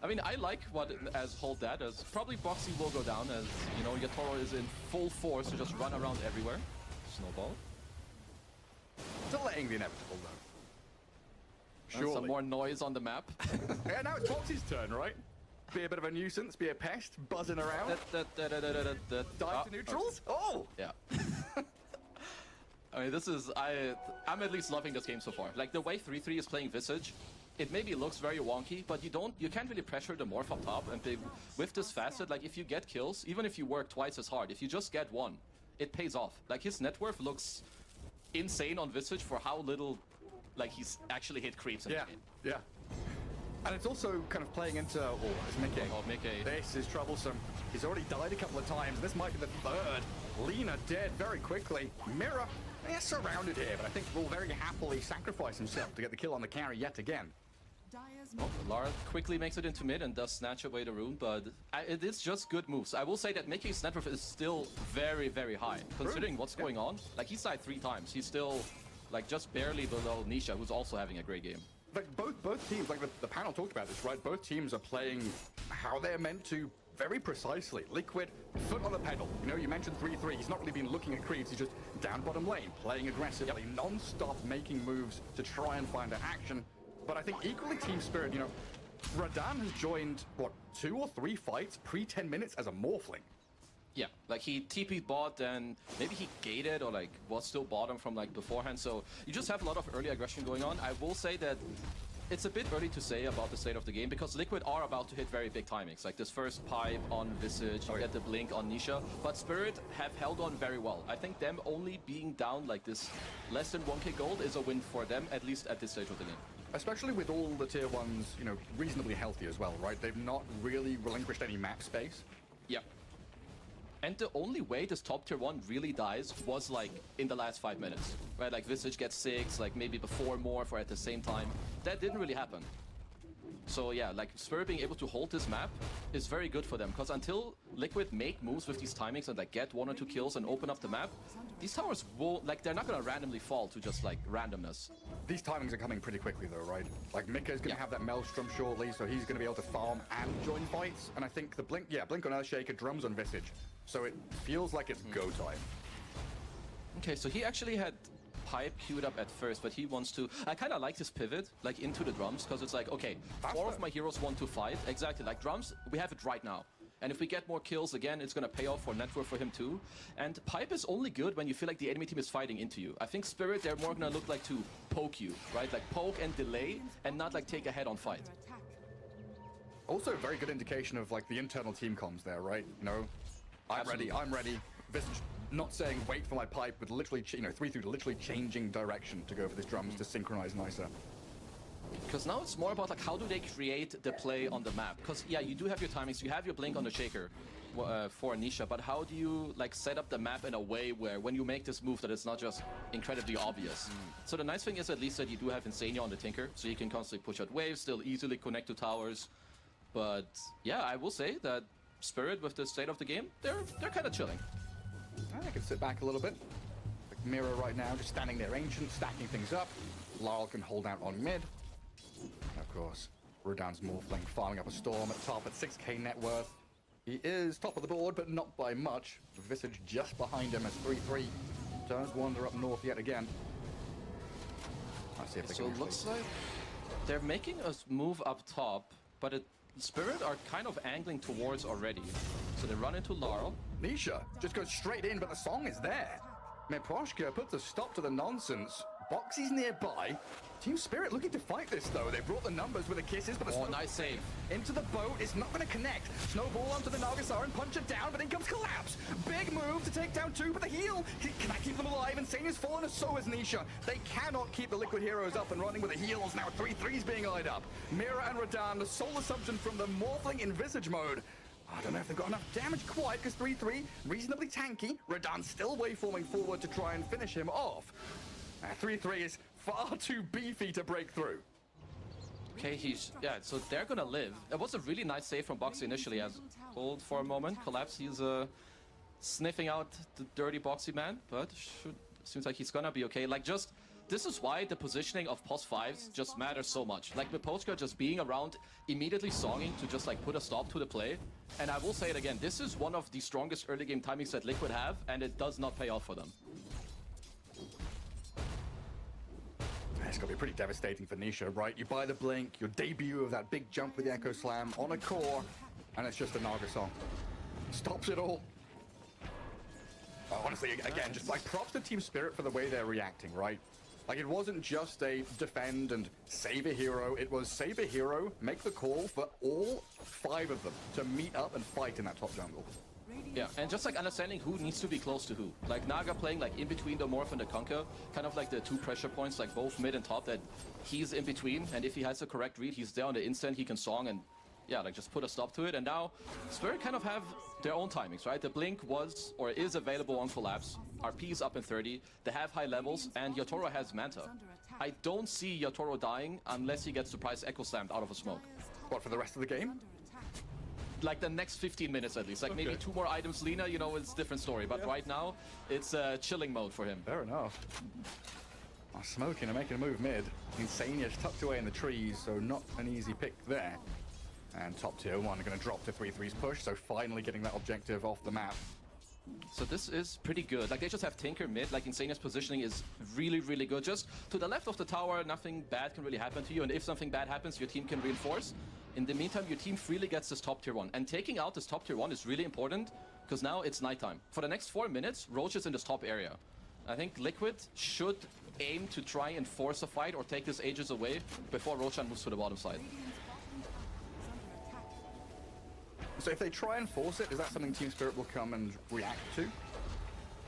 I mean, I like what as hold that as probably Boxy will go down as, Yatoro is in full force to just run around everywhere. Snowball. Delaying the inevitable, though. Surely. Some more noise on the map. Yeah, now it's Boxy's turn, right? Be a bit of a nuisance, be a pest, buzzing around. Dive to neutrals? Oh! Yeah. I mean, I'm at least loving this game so far. Like, the way 3-3 is playing Visage, it maybe looks very wonky, but you can't really pressure the morph up top, and with this facet, like, if you get kills, even if you work twice as hard, if you just get one, it pays off. Like, his net worth looks insane on Visage for how little, like, he's actually hit creeps in the game. Yeah. And it's also kind of playing into, it's Mickey. Oh, Mickey. This is troublesome. He's already died a couple of times. This might be the third. Lina dead very quickly. Mira, they're surrounded here, but I think will very happily sacrifice himself to get the kill on the carry yet again. Oh, Lara quickly makes it into mid and does snatch away the rune, but it is just good moves. I will say that Mickey's net worth is still very, very high, considering what's going on. Like, he's died 3 times. He's still, like, just barely below Nisha, who's also having a great game. Like, both teams, like the panel talked about this, right? Both teams are playing how they're meant to very precisely. Liquid, foot on the pedal. You mentioned 3-3. He's not really been looking at creeps. He's just down bottom lane, playing aggressively, non-stop making moves to try and find an action. But I think equally Team Spirit, Radan has joined, 2 or 3 fights pre-10 minutes as a Morphling. Yeah, like he TP'd bot, then maybe he gated or like was still bottom from like beforehand. So you just have a lot of early aggression going on. I will say that it's a bit early to say about the state of the game because Liquid are about to hit very big timings. Like this first pipe on Visage, you get the blink on Nisha, but Spirit have held on very well. I think them only being down like this less than 1k gold is a win for them, at least at this stage of the game. Especially with all the tier 1s, reasonably healthy as well, right? They've not really relinquished any map space. Yeah. And the only way this top tier 1 really dies was like in the last 5 minutes, right? Like Visage gets 6, like maybe before Morph or at the same time. That didn't really happen. So yeah, like Spirit being able to hold this map is very good for them because until Liquid make moves with these timings and like get 1 or 2 kills and open up the map, these towers won't, like they're not gonna randomly fall to just like randomness. These timings are coming pretty quickly though, right? Like Mika's gonna have that Maelstrom shortly, so he's gonna be able to farm and join fights. And I think the blink on Earthshaker, drums on Visage. So it feels like it's go time. Okay, so he actually had Pipe queued up at first, but he wants to... I kind of like this pivot, like into the drums, because it's like, okay, 4 of my heroes want to fight. Exactly, like drums, we have it right now. And if we get more kills, again, it's going to pay off for network for him too. And Pipe is only good when you feel like the enemy team is fighting into you. I think Spirit, they're more going to look like to poke you, right? Like poke and delay, and not like take a head-on fight. Also, a very good indication of like the internal team comms there, right? You know, I'm ready. Visage not saying wait for my pipe, but literally, you know, 3-3 literally changing direction to go for these drums to synchronize nicer. Because now it's more about like how do they create the play on the map? Because yeah, you do have your timings, you have your blink on the shaker for Nisha, but how do you like set up the map in a way where when you make this move that it's not just incredibly obvious? So the nice thing is at least that you do have Insania on the Tinker, so you can constantly push out waves, still easily connect to towers. But yeah, I will say that Spirit with the state of the game, they're kind of chilling. I can sit back a little bit. Like Mira right now, just standing there ancient, stacking things up. Laurel can hold out on mid. And of course, Rudan's Morphling farming up a Storm at top at 6k net worth. He is top of the board, but not by much. Visage just behind him as 3-3 does wander up north yet again. Let's see if they can. So it looks like they're making us move up top, but Spirit are kind of angling towards already. So they run into Laurel. Nisha just goes straight in, but the song is there. Meproshka puts a stop to the nonsense. Boxy's nearby. Team Spirit looking to fight this, though. They brought the numbers with the kisses, but the nice save. Into the boat. It's not going to connect. Snowball onto the Nagasar and punch it down, but in comes Collapse. Big move to take down 2, but the heal. Can I keep them alive? Insania's fallen, and so is Nisha. They cannot keep the Liquid Heroes up and running with the heals. Now 3-3's being eyed up. Mira and Radan, the sole assumption from the Morphling in Visage mode. I don't know if they've got enough damage quite, because 3-3, reasonably tanky. Radan still waveforming forward to try and finish him off. 3-3 is far too beefy to break through. Okay, yeah, so they're gonna live. That was a really nice save from Boxy initially. As hold for a moment, Collapse, he's sniffing out the dirty Boxy man, but seems like he's gonna be okay. Like this is why the positioning of POS 5s just matters so much. Like Mipochka just being around, immediately songing to just like put a stop to the play. And I will say it again, this is one of the strongest early game timings that Liquid have, and it does not pay off for them. It's going to be pretty devastating for Nisha, right? You buy the Blink, your debut of that big jump with the Echo Slam on a core, and it's just a Naga song. Stops it all. Honestly, again, just like props to Team Spirit for the way they're reacting, right? Like it wasn't just a defend and save a hero, it was save a hero, make the call for all 5 of them to meet up and fight in that top jungle. Yeah, and just like understanding who needs to be close to who. Like Naga playing like in between the Morph and the Conquer, kind of like the 2 pressure points, like both mid and top, that he's in between, and if he has the correct read, he's there on the instant, he can song and yeah, like just put a stop to it. And now Spirit kind of have their own timings, right? The Blink was or is available on Collapse, RP is up in 30, they have high levels, and Yotoro has Manta. I don't see Yotoro dying unless he gets surprise Echo Slammed out of a smoke. What, for the rest of the game? Like the next 15 minutes at least. Like maybe 2 more items Lina, you know, it's a different story. But right now, it's chilling mode for him. Fair enough. Smoking and making a move mid. Insania's tucked away in the trees, so not an easy pick there. And top tier 1 are going to drop to 3-3's push, so finally getting that objective off the map. So this is pretty good. Like they just have Tinker mid, like Insania's positioning is really, really good. Just to the left of the tower, nothing bad can really happen to you. And if something bad happens, your team can reinforce. In the meantime, your team freely gets this top tier 1. And taking out this top tier 1 is really important, because now it's nighttime. For the next 4 minutes, Roach is in this top area. I think Liquid should aim to try and force a fight or take this Aegis away before Roshan moves to the bottom side. So if they try and force it, is that something Team Spirit will come and react to?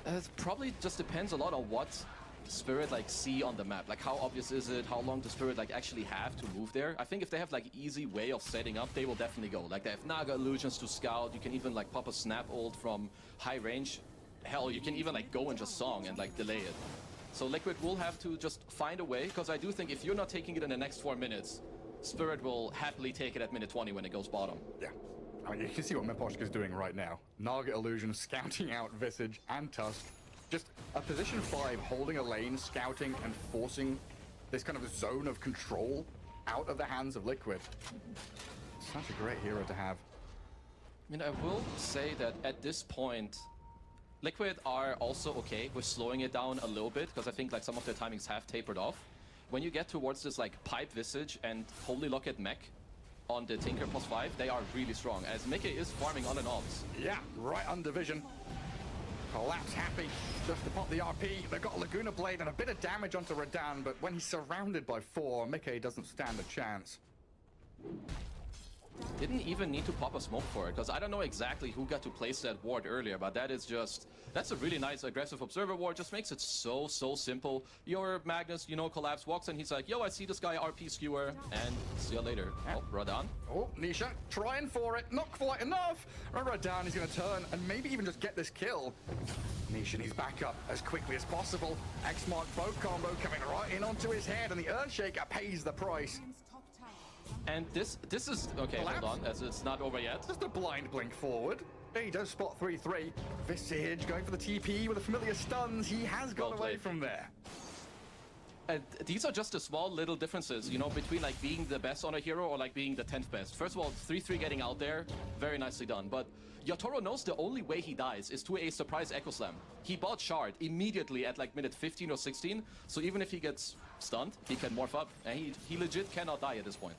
It probably just depends a lot on what Spirit like see on the map. Like how obvious is it? How long does Spirit like actually have to move there? I think if they have like easy way of setting up, they will definitely go. Like they have Naga illusions to scout. You can even like pop a snap ult from high range. Hell, you can even like go and just song and like delay it. So Liquid will have to just find a way, because I do think if you're not taking it in the next 4 minutes, Spirit will happily take it at minute 20 when it goes bottom. Yeah. I mean, you can see what Meposhka's doing right now. Naga illusion, scouting out Visage and Tusk. Just a position 5, holding a lane, scouting and forcing this kind of zone of control out of the hands of Liquid. Such a great hero to have. I mean, I will say that at this point, Liquid are also okay with slowing it down a little bit, because I think like some of their timings have tapered off. When you get towards this like Pipe Visage and Holy Locket Mech on the Tinker +5, they are really strong, as Mickey is farming on and offs. Yeah, right under vision. Collapse happy just to pop the RP. They've got Laguna Blade and a bit of damage onto Radan, but when he's surrounded by 4, Mickey doesn't stand a chance. Didn't even need to pop a smoke for it, because I don't know exactly who got to place that ward earlier, but that is just, that's a really nice aggressive observer ward, just makes it so simple. Your Magnus, you know, Collapse walks in, he's like, yo, I see this guy RP skewer, and see you later. Oh, Radan. Oh, Nisha trying for it, not quite enough. Radan is going to turn and maybe even just get this kill. Nisha needs back up as quickly as possible. X-Mark bow combo coming right in onto his head, and the Earthshaker pays the price. And this is okay. Collapse. Hold on, as it's not over yet. Just a blind blink forward. He does spot 3-3. Visage going for the TP with the familiar stuns. He has got away from there. And these are just the small little differences, you know, between like being the best on a hero or like being the 10th best. First of all, 3-3 getting out there, very nicely done. But Yatoro knows the only way he dies is to a surprise Echo Slam. He bought Shard immediately at like minute 15 or 16, so even if he gets stunned, he can morph up, and he legit cannot die at this point.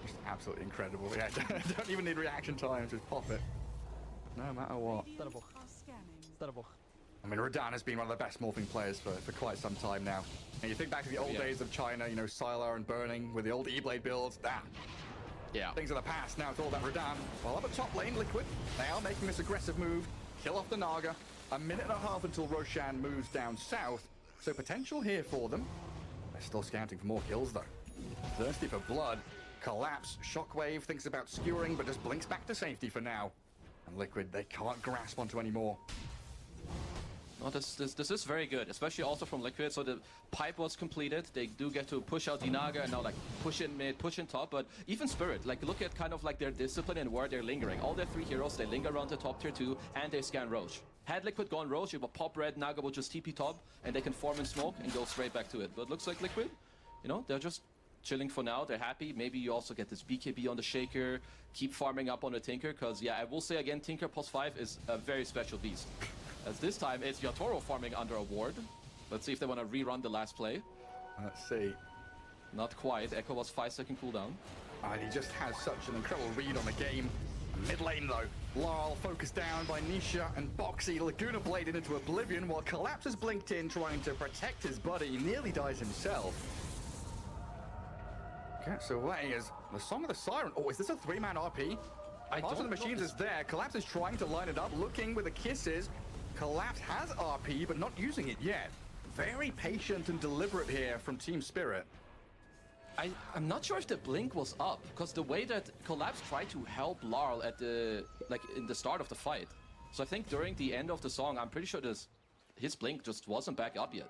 Just absolutely incredible. Yeah, don't even need reaction time, just pop it. No matter what. I mean, Radan has been one of the best morphing players for quite some time now. And you think back to the old days of China, you know, Sylar and Burning with the old E-Blade builds, things of the past. Now it's all about Radan. Well, up at top lane, Liquid, they are making this aggressive move, kill off the Naga. A minute and a half until Roshan moves down south, so potential here for them. They're still scouting for more kills, though. Thirsty for blood. Collapse. Shockwave thinks about skewering, but just blinks back to safety for now. And Liquid, they can't grasp onto any more. Oh, this is very good, especially also from Liquid. So the pipe was completed. They do get to push out the Naga and now like push in mid, push in top. But even Spirit, like look at kind of like their discipline and where they're lingering. All their 3 heroes, they linger around the top tier 2 and they scan Roche. Had Liquid gone Roche, it would pop red, Naga will just TP top and they can form in smoke and go straight back to it. But looks like Liquid, you know, they're just chilling for now. They're happy. Maybe you also get this BKB on the Shaker, keep farming up on the Tinker, because yeah, I will say again, Tinker +5 is a very special beast. As this time, it's Yatoro farming under a ward. Let's see if they want to rerun the last play. Let's see. Not quite. Echo was 5-second cooldown. And he just has such an incredible read on the game. Mid lane, though. Larl focused down by Nisha and Boxy. Laguna bladed into oblivion while Collapse has blinked in, trying to protect his buddy. He nearly dies himself. Gets away as the Song of the Siren. Oh, is this a 3-man RP? Master of the Machines is there. Collapse is trying to line it up, looking with the kisses. Collapse has RP, but not using it yet. Very patient and deliberate here from Team Spirit. I'm not sure if the blink was up, because the way that Collapse tried to help Larl at the in the start of the fight. So I think during the end of the song, I'm pretty sure his blink just wasn't back up yet.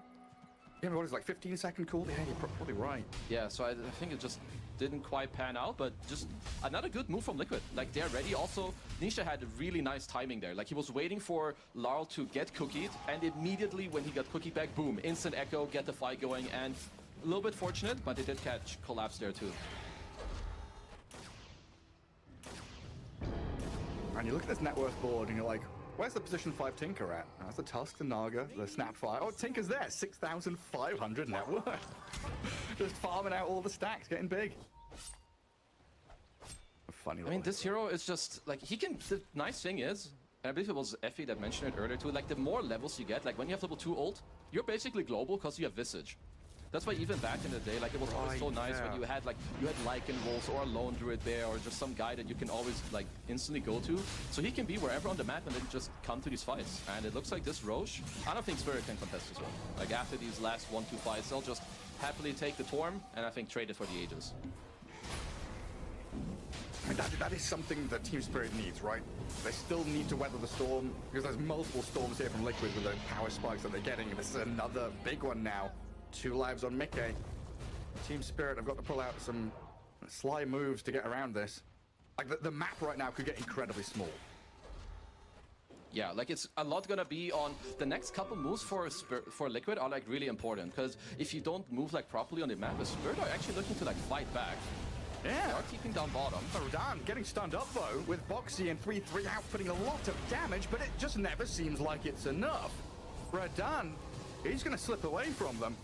Yeah, but what is it, like 15-second cooldown? Yeah, you're probably right. Yeah, so I think it just didn't quite pan out, but just another good move from Liquid. Like, they're ready. Also, Nisha had really nice timing there. Like, he was waiting for Larl to get cookied, and immediately when he got cookied back, boom, instant echo, get the fight going, and a little bit fortunate, but they did catch Collapse there too. And you look at this net worth board and you're like, where's the position 5 Tinker at? That's the Tusk, the Naga, the Snapfire. Oh, Tinker's there, 6,500 net worth. Just farming out all the stacks, getting big. Funny. I mean, this hero is just, like, he can, the nice thing is, and I believe it was Effie that mentioned it earlier too, like, the more levels you get, like, when you have level 2 ult, you're basically global because you have Visage. That's why even back in the day, like, it was always so nice when you had Lycan Wolves or a Lone Druid Bear or just some guy that you can always, like, instantly go to. So he can be wherever on the map and then just come to these fights. And it looks like this Roche, I don't think Spirit can contest as well. Like, after these last 1-2 fights, they'll just happily take the Torm and I think trade it for the Aegis. I mean, that is something that Team Spirit needs, right? They still need to weather the storm because there's multiple storms here from Liquid with the power spikes that they're getting. And this is another big one now. 2 lives on Mickey. Team Spirit have got to pull out some sly moves to get around this. Like, the map right now could get incredibly small. Yeah, like, it's a lot gonna be on the next couple moves for Liquid are like really important, because if you don't move like properly on the map, the Spirit are actually looking to like fight back. Yeah. They are keeping down bottom. Rodan getting stunned up though, with Boxy and 3-3 outputting a lot of damage, but it just never seems like it's enough. Rodan, he's going to slip away from them.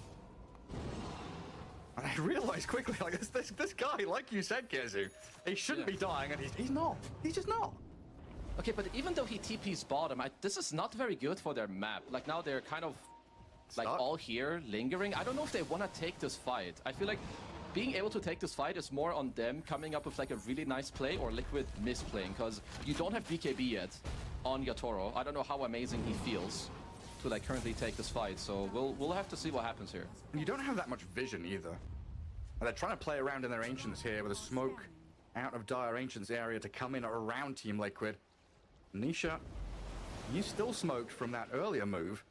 And I realized quickly, like, this guy, like you said, Kezu, he shouldn't be dying, and he's not. He's just not. Okay, but even though he TP's bottom, this is not very good for their map. Like, now they're kind of, like, all here, lingering. I don't know if they want to take this fight. I feel like being able to take this fight is more on them coming up with, like, a really nice play or Liquid misplaying, because you don't have BKB yet on Yatoro. I don't know how amazing he feels to, like, currently take this fight, so we'll have to see what happens here. And you don't have that much vision either. And they're trying to play around in their Ancients here with a smoke out of Dire Ancients area to come in around Team Liquid. Nisha, you still smoked from that earlier move,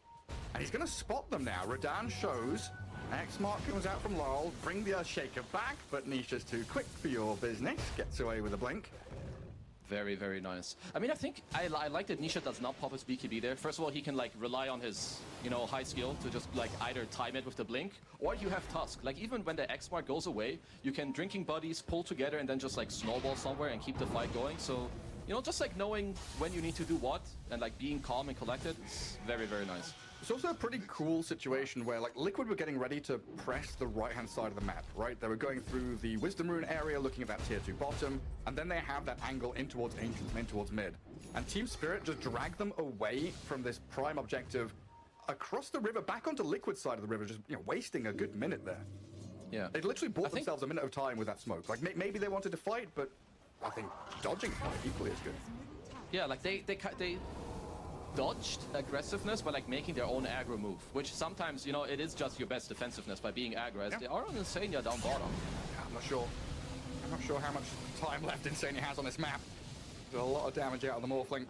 and he's going to spot them now. Rodan shows. X-Mark comes out from Laurel, bring the Shaker back, but Nisha's too quick for your business. Gets away with a blink. Very, very nice. I mean, I think I like that Nisha does not pop his BKB there. First of all, he can, like, rely on his, you know, high skill to just, like, either time it with the blink, or you have Tusk. Like, even when the X-Mark goes away, you can Drinking Buddies, pull together, and then just, like, snowball somewhere and keep the fight going. So, you know, just, like, knowing when you need to do what, and, like, being calm and collected, it's very, very nice. It's also a pretty cool situation where, like, Liquid were getting ready to press the right-hand side of the map, right? They were going through the Wisdom Rune area, looking at that tier 2 bottom, and then they have that angle in towards Ancients and in towards mid. And Team Spirit just dragged them away from this prime objective across the river, back onto Liquid side of the river, just, you know, wasting a good minute there. Yeah. They literally bought themselves a minute of time with that smoke. Like, maybe they wanted to fight, but I think dodging is equally as good. Yeah, like, they dodged aggressiveness by, like, making their own aggro move, which sometimes, you know, it is just your best defensiveness by being aggro, as they are on Insania down bottom. I'm not sure how much time left Insania has on this map. There's a lot of damage out of the Morphling.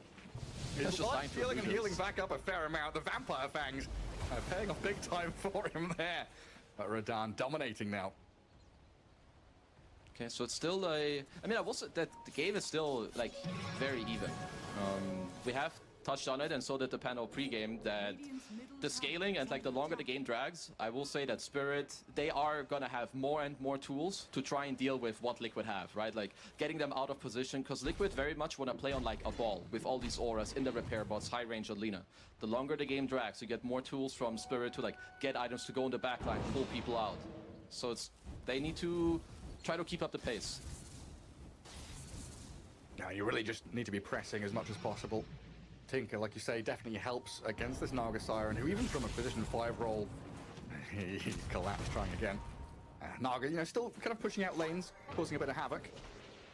He's just healing and healing back up a fair amount. The Vampire Fangs are paying off big time for him there. But Rodan dominating now. Okay, so it's still a... I mean, I will say that the game is still, like, very even. We have touched on it, and so did the panel pre-game, that the scaling and, like, the longer the game drags, I will say that Spirit, they are gonna have more and more tools to try and deal with what Liquid have, right? Like, getting them out of position, because Liquid very much want to play on, like, a ball with all these auras in the repair bots, high range Alina. The longer the game drags, you get more tools from Spirit to, like, get items to go in the backline, pull people out. So it's... they need to try to keep up the pace. Now, you really just need to be pressing as much as possible. Tinker, like you say, definitely helps against this Naga Siren, who even from a position 5 role, he collapsed trying again. Naga, you know, still kind of pushing out lanes, causing a bit of havoc.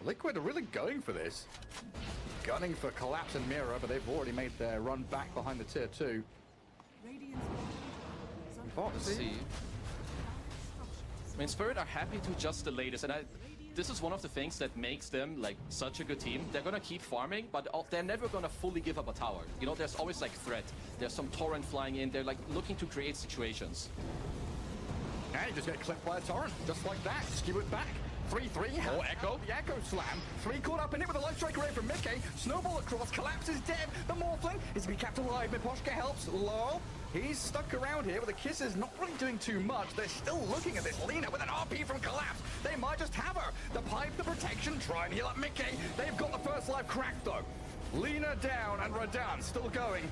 Liquid are really going for this. Gunning for Collapse and Mirror, but they've already made their run back behind the tier 2. Let's see. I mean, Spirit are happy to just delay this, and this is one of the things that makes them, like, such a good team. They're gonna keep farming, but they're never gonna fully give up a tower. You know, there's always, like, threat. There's some torrent flying in. They're, like, looking to create situations. Yeah, you just get clipped by a torrent, just like that. Skew it back. 3-3. Oh, Echo. The Echo Slam. 3 caught up in it with a Life Strike Ray from Mickey. Snowball across. Collapse is dead. The Morphling is to be kept alive. Miposhka helps. Lol. He's stuck around here with the Kisses, not really doing too much. They're still looking at this Lina with an RP from Collapse. They might just have her. The pipe, the protection, try and heal up Mickey. They've got the first life cracked, though. Lina down and Rodan still going.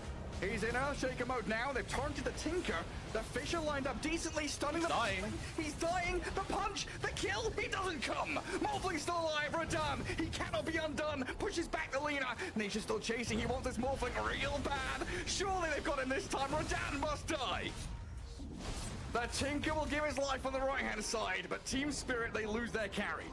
He's in Earthshaker mode now. They've torrented the Tinker. The Fisher lined up decently, stunning the... dying. He's dying. The punch, the kill, he doesn't come. Morphling's still alive. Rodan, he cannot be undone. Pushes back the Lina. Nisha's still chasing. He wants this Morphling real bad. Surely they've got him this time. Rodan must die. The Tinker will give his life on the right-hand side, but Team Spirit, they lose their carry.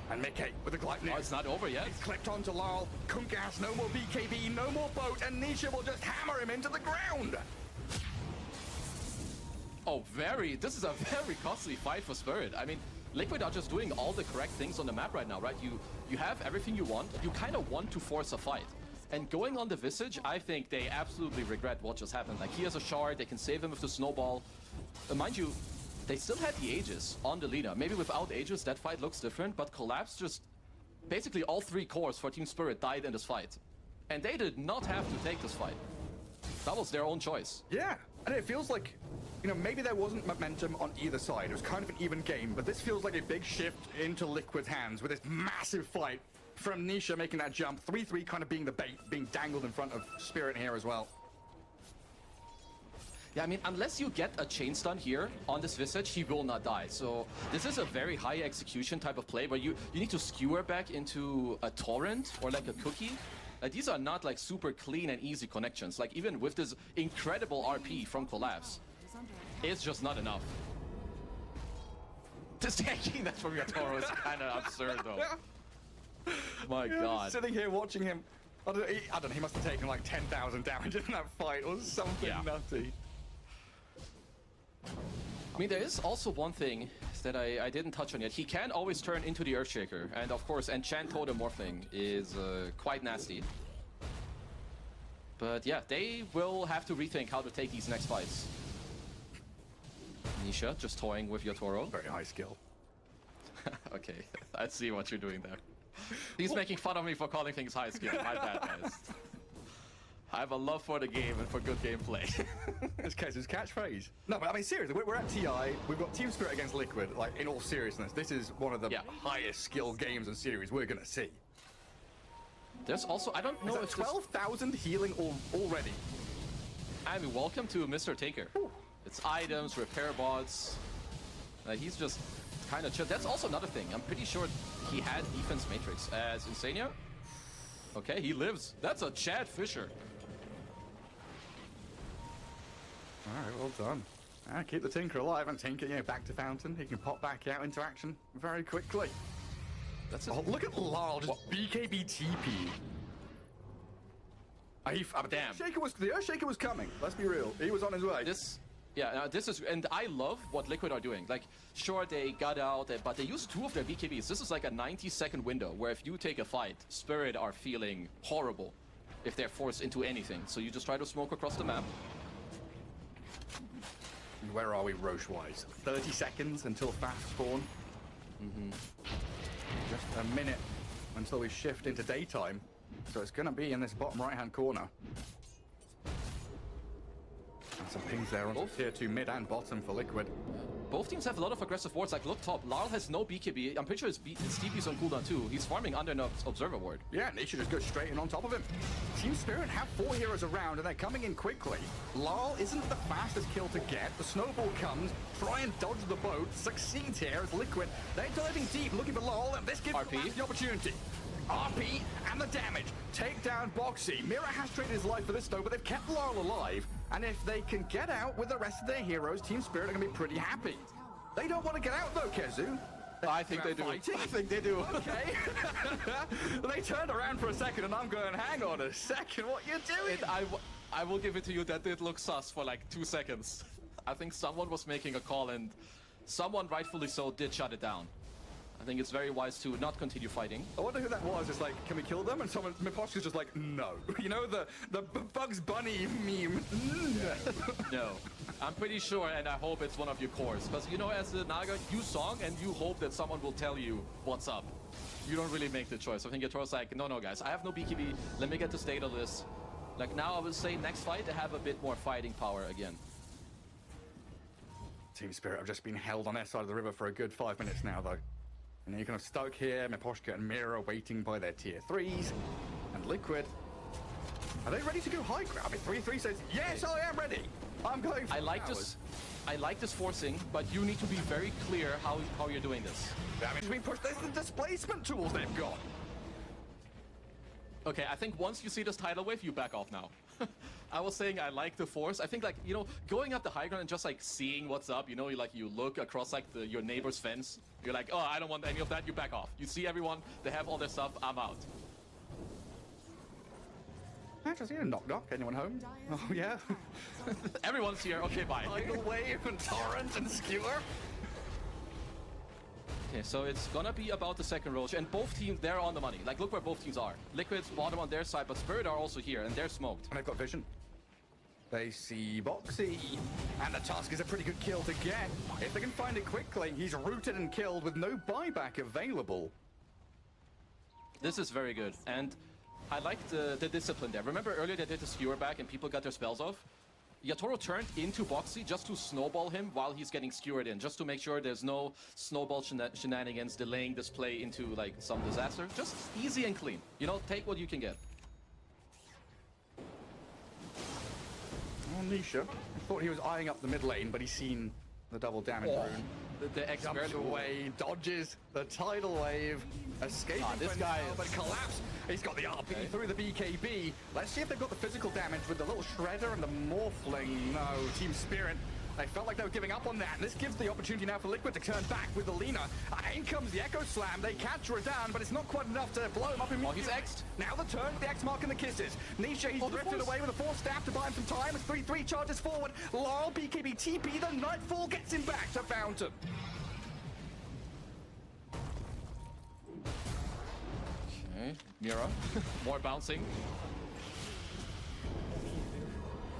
And Mickey with a Glypnir. Oh, it's not over yet. It's clipped onto Laurel. Kunkka has no more BKB, no more boat, and Nisha will just hammer him into the ground. Oh, this is a very costly fight for Spirit. I mean, Liquid are just doing all the correct things on the map right now, right? You have everything you want. You kind of want to force a fight. And going on the Visage, I think they absolutely regret what just happened. Like, he has a shard, they can save him with the snowball. Mind you, they still had the Aegis on the Lina. Maybe without Aegis, that fight looks different, but Collapse just... basically all 3 cores for Team Spirit died in this fight. And they did not have to take this fight. That was their own choice. Yeah, and it feels like you know, maybe there wasn't momentum on either side. It was kind of an even game, but this feels like a big shift into Liquid's hands with this massive fight from Nisha making that jump. 3-3 kind of being the bait, being dangled in front of Spirit here as well. Yeah, I mean, unless you get a chain stun here on this Visage, he will not die. So this is a very high execution type of play where you need to skewer back into a torrent or like a cookie. These are not like super clean and easy connections. Like even with this incredible RP from Collapse, it's just not enough. Just taking that from your Toro is kind of absurd though. My God. Sitting here watching him, I don't know, he must have taken like 10,000 damage in that fight or something nutty. I mean, there is also one thing that I didn't touch on yet. He can always turn into the Earthshaker, and of course, Enchant Totem Morphling is quite nasty. But yeah, they will have to rethink how to take these next fights. Nisha, just toying with your Toro. Very high skill. Okay, I see what you're doing there. He's making fun of me for calling things high skill. My bad, guys. I have a love for the game and for good gameplay. It's Kez's catchphrase. No, but I mean, seriously, we're at TI. We've got Team Spirit against Liquid. Like, in all seriousness, this is one of the highest skill games and series we're going to see. There's also, I don't know if 12,000 healing already. I mean, welcome to Mr. Taker. Ooh. It's items, repair bots. He's just kind of chill. That's also another thing. I'm pretty sure he had defense matrix as Insania. Okay, he lives. That's a Chad Fisher. All right, well done. Keep the Tinker alive, and Tinker, back to Fountain. He can pop back out into action very quickly. That's look at Lyle just BKB TP. Damn. The Earthshaker was coming. Let's be real. He was on his way. This is, and I love what Liquid are doing. Like, sure, they got out, but they used 2 of their BKBs. This is like a 90-second window where if you take a fight, Spirit are feeling horrible if they're forced into anything. So you just try to smoke across the map. Where are we Roche-wise? 30 seconds until fast spawn. Just a minute until we shift into daytime. So it's going to be in this bottom right-hand corner. And some pings there on tier 2 mid and bottom for Liquid. Both teams have a lot of aggressive wards. Like, look top. Larl has no BKB. I'm pretty sure his TP's on cooldown too. He's farming under an Observer ward. Yeah, and he should just go straight in on top of him. Team Spirit have 4 heroes around, and they're coming in quickly. Larl isn't the fastest kill to get. The snowball comes, try and dodge the boat, succeeds here as Liquid. They're diving deep, looking for Larl, and this gives them the opportunity. RP and the damage. Take down Boxy. Mira has traded his life for this though, but they've kept Larl alive. And if they can get out with the rest of their heroes, Team Spirit are going to be pretty happy. They don't want to get out though, Kezu. I think they do. I think they do. Okay. They turned around for a second and I'm going, hang on a second, what you doing? I will give it to you that did look sus for like 2 seconds. I think someone was making a call and someone rightfully so did shut it down. I think it's very wise to not continue fighting. I wonder who that was. It's like, can we kill them? And someone, Miposhka's just like, no. You know, the Bugs Bunny meme. No. I'm pretty sure, and I hope it's one of your cores. Because, you know, as the Naga, you song and you hope that someone will tell you what's up. You don't really make the choice. I think your Toro's like, no, guys, I have no BKB. Let me get the state of this. Like, now I would say next fight, they have a bit more fighting power again. Team Spirit have just been held on their side of the river for a good 5 minutes now, though. And you're kind of stuck here, Miposhka and Mira waiting by their tier 3s. And Liquid, are they ready to go high ground? I mean, 3-3 says, yes, I am ready. I'm going for I like this forcing, but you need to be very clear how you're doing this. I mean, we push the displacement tools they've got. Okay, I think once you see this tidal wave, you back off now. I was saying I like the force. I think, like, you know, going up the high ground and just like seeing what's up, you know, you look across like your neighbor's fence. You're like, oh, I don't want any of that. You back off. You see everyone, they have all their stuff. I'm out. Actually, knock. Anyone home? Oh, yeah. Everyone's here. Okay, bye. Tidal wave and torrent and skewer. Okay, so it's gonna be about the second Roach, and both teams, they're on the money. Like, look where both teams are. Liquid's bottom on their side, but Spirit are also here, and they're smoked. And they've got vision. They see Boxy, and the task is a pretty good kill to get. If they can find it quickly, he's rooted and killed with no buyback available. This is very good, and I like the discipline there. Remember earlier they did the skewer back and people got their spells off? Yatoro turned into Boxy just to snowball him while he's getting skewered in, just to make sure there's no snowball shenanigans delaying this play into like some disaster. Just easy and clean. You know, take what you can get. Oh, Nisha. I thought he was eyeing up the mid lane, but he's seen the double damage rune. The X jumps away, dodges the tidal wave, escaping this guy but collapse. He's got the RP through the BKB. Let's see if they've got the physical damage with the little shredder and the morphling. No, Team Spirit. They felt like they were giving up on that, and this gives the opportunity now for Liquid to turn back with the Lina. In comes the Echo Slam. They catch Radan, but it's not quite enough to blow him up immediately. Oh, he's X'd. Now the turn, the X mark and the kisses. Nisha, he's drifted away with a Force Staff to buy him some time. As 3-3 charges forward. Laurel, BKB, TP, the Nightfall gets him back to Fountain. Okay, Mira, more bouncing.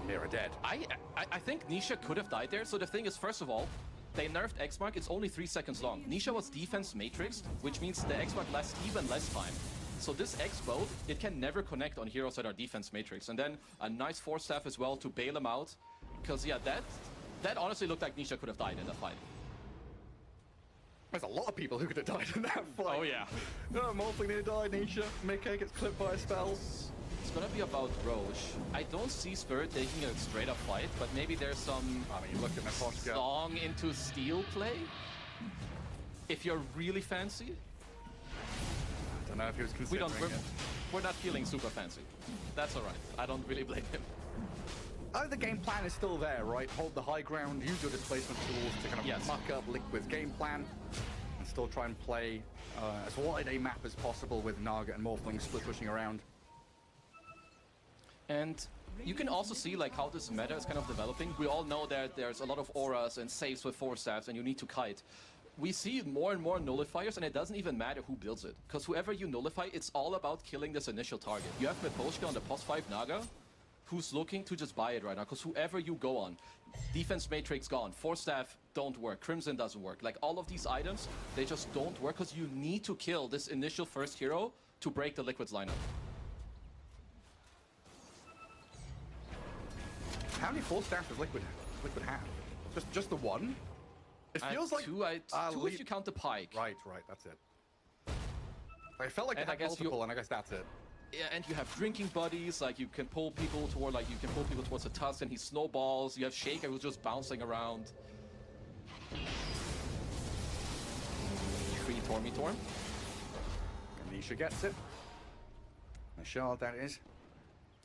Mira dead. I think Nisha could have died there. So the thing is, first of all, they nerfed X-Mark. It's only 3 seconds long. Nisha was defense matrixed, which means the X-Mark lasts even less time. So this X-Boat, it can never connect on heroes that are defense matrix. And then a nice Force Staff as well to bail him out. Because yeah, that honestly looked like Nisha could have died in that fight. There's a lot of people who could have died in that fight. Oh yeah. No, Morphling near died, Nisha. Mickey gets clipped by a spell. It's gonna be about Roche. I don't see Spirit taking a straight up fight, but maybe there's some look at Nakoshka. Song into steel play. If you're really fancy. I don't know if he was considering we're not feeling super fancy. That's alright. I don't really blame him. I think the game plan is still there, right? Hold the high ground, use your displacement tools to kind of muck up Liquid's game plan, and still try and play as wide a map as possible with Naga and Morphling split pushing around. And you can also see like how this meta is kind of developing. We all know that there's a lot of auras and saves with Force Staffs and you need to kite. We see more and more nullifiers and it doesn't even matter who builds it. Because whoever you nullify, it's all about killing this initial target. You have Miposhka on the +5 Naga, who's looking to just buy it right now. Because whoever you go on, Defense Matrix gone, Force Staff don't work, Crimson doesn't work. Like all of these items, they just don't work because you need to kill this initial first hero to break the Liquid's lineup. How many Force Staffs does Liquid have? Just the one? It feels like two if you count the Pike. Right, that's it. I felt like they had multiple, and I guess that's it. Yeah, and you have drinking buddies, like you can pull people toward, towards the tusk, and he snowballs. You have Shaker who's just bouncing around. Free Tormy Torm. Anisha gets it. A shard, that is.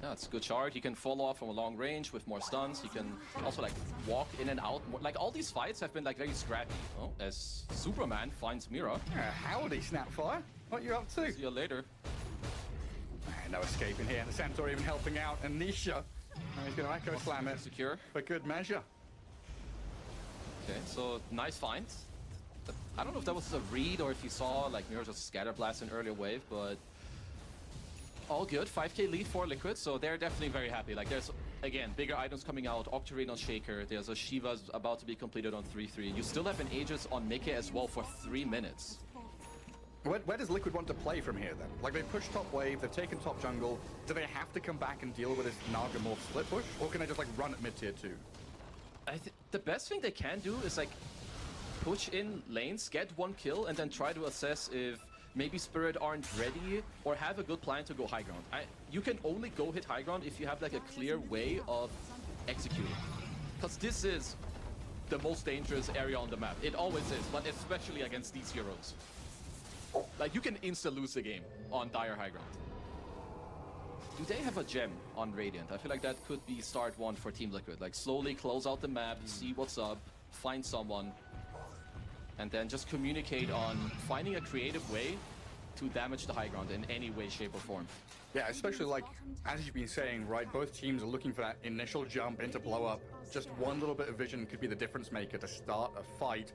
Yeah, it's a good shard. He can follow off from a long range with more stuns. He can also like walk in and out. Like all these fights have been like very scrappy. Oh, as Superman finds Mira. Yeah, howdy, Snapfire. What you up to? See you later. No escaping here. The Centaur even helping out. And Nisha. He's going to Echo Slam it. Secure. For good measure. Okay, so nice find. I don't know if that was a read or if he saw like Mira just scatter blast in earlier wave, but all good. 5k lead for Liquid, so they're definitely very happy. Like there's, again, bigger items coming out. Octarine on Shaker. There's a Shiva's about to be completed on 3-3. You still have an Aegis on Mickey as well for 3 minutes. Where does Liquid want to play from here then? Like they pushed top wave, they've taken top jungle. Do they have to come back and deal with this Naga morph split push? Or can they just like run at mid tier 2? The best thing they can do is like push in lanes, get 1 kill, and then try to assess if maybe Spirit aren't ready or have a good plan to go high ground. You can only go hit high ground if you have like a clear way of executing. Because this is the most dangerous area on the map. It always is, but especially against these heroes. Like you can insta lose the game on dire high ground. Do they have a gem on Radiant? I feel like that could be start one for Team Liquid. Like slowly close out the map, see what's up, find someone, and then just communicate on finding a creative way to damage the high ground in any way, shape, or form. Yeah, especially like, as you've been saying, right, both teams are looking for that initial jump into blow up. Just one little bit of vision could be the difference maker to start a fight.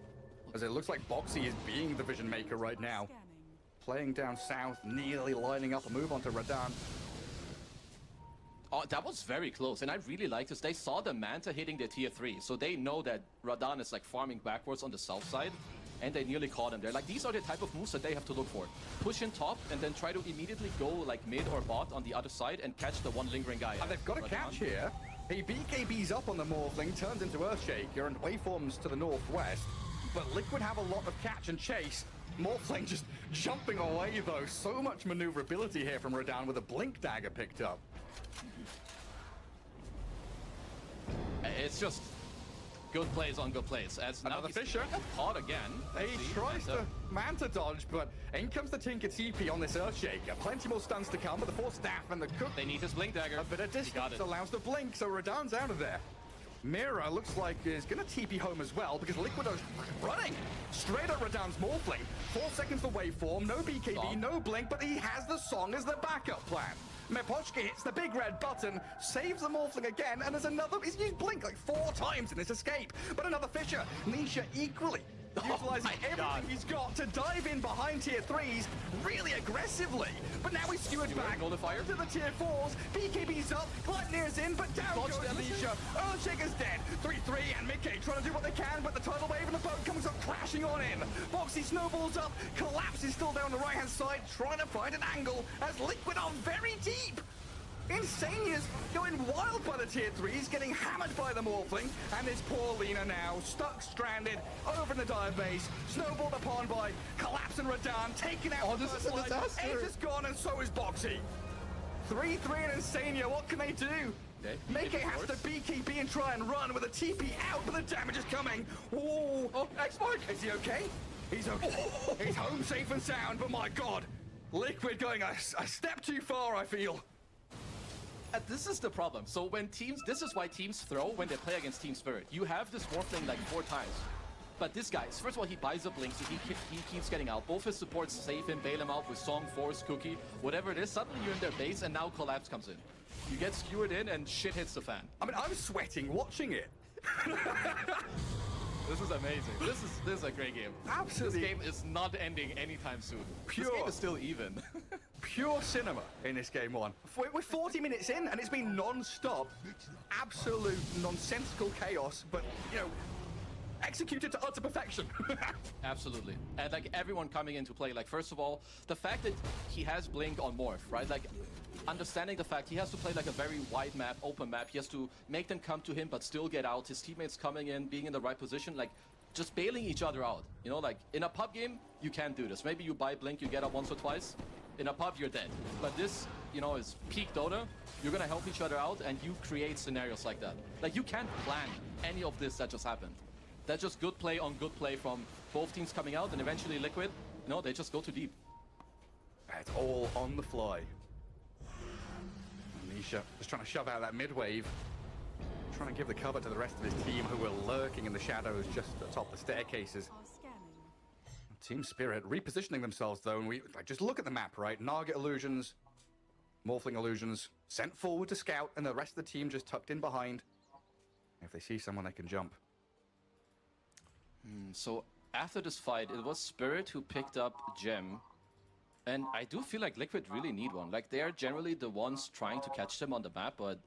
As it looks like Boxy is being the vision maker right now. Playing down south, nearly lining up a move onto Radan. Oh, that was very close, and I really like this. They saw the Manta hitting the tier 3, so they know that Radan is like farming backwards on the south side, and they nearly caught him there. Like, these are the type of moves that they have to look for. Push in top, and then try to immediately go like mid or bot on the other side and catch the one lingering guy. And they've got a catch here. He BKBs up on the Morphling, turns into Earthshaker, and waveforms to the northwest. But Liquid have a lot of catch and chase. Morphling just jumping away, though. So much maneuverability here from Radan with a Blink Dagger picked up. It's just good plays on good plays. As Another now Fisher. A pot again. He tries to Manta dodge, but in comes the Tinker TP on this Earthshaker. Plenty more stuns to come, but the Force Staff and the Cook. They need his Blink Dagger. A bit of distance allows the Blink, so Radan's out of there. Mira looks like is going to TP home as well, because Liquido's running straight at Radan's Morphling. 4 seconds for waveform, no BKB, no Blink, but he has the Song as the backup plan. Mepochka hits the big red button, saves the Morphling again, and there's another. He's used Blink like 4 times in this escape. But another Fisher. Nisha equally utilizing everything he's got to dive in behind tier 3s really aggressively. But now he's skewered back to the tier 4s. BKB's up, Gleipnir's in, but down goes Nisha. Earthshaker's dead. 3-3 and Mickey trying to do what they can, but the tidal wave and the boat comes up crashing on in. Boxy snowballs up, collapses still down the right-hand side, trying to find an angle as Liquid are very deep. Insania's going wild by the tier 3s, getting hammered by the Morphling, and this poor Lina now stuck, stranded, over in the dive base, snowballed upon by Collapse and Radan, taken out the first line. Ace is gone, and so is Boxy. 3-3 and Insania, what can they do? Mickey has to BKB and try and run with a TP out, but the damage is coming. Ooh. Oh, X-Mark! Is he okay? He's okay. He's home safe and sound, but my God, Liquid going a step too far, I feel. This is the problem. So when teams, this is why teams throw when they play against Team Spirit. You have this Morphling like 4 times. But this guy, first of all, he buys a Blink, so he keeps getting out. Both his supports save him, bail him out with Song, Force, Cookie, whatever it is. Suddenly you're in their base, and now Collapse comes in. You get skewered in, and shit hits the fan. I mean, I'm sweating watching it. This is amazing. This is a great game. Absolutely. This game is not ending anytime soon. Pure. This game is still even. Pure cinema in this game 1. We're 40 minutes in, and it's been non-stop, absolute nonsensical chaos, but, you know, executed to utter perfection. Absolutely. And, like, everyone coming into play, like, first of all, the fact that he has Blink on Morph, right? Like, understanding the fact he has to play, like, a very wide map, open map. He has to make them come to him, but still get out. His teammates coming in, being in the right position, like, just bailing each other out. You know, like, in a pub game, you can't do this. Maybe you buy Blink, you get up once or twice. In a pub, you're dead. But this, you know, is peak Dota. You're gonna help each other out, and you create scenarios like that. Like, you can't plan any of this that just happened. That's just good play on good play from both teams coming out, and eventually Liquid, you know, they just go too deep. It's all on the fly. Nisha just trying to shove out that mid-wave. Trying to give the cover to the rest of his team who were lurking in the shadows just atop the staircases. Team Spirit repositioning themselves, though, and we just look at the map, right? Narget illusions, Morphling illusions, sent forward to scout, and the rest of the team just tucked in behind. If they see someone, they can jump. So after this fight, it was Spirit who picked up Gem. And I do feel like Liquid really need one. Like, they're generally the ones trying to catch them on the map, but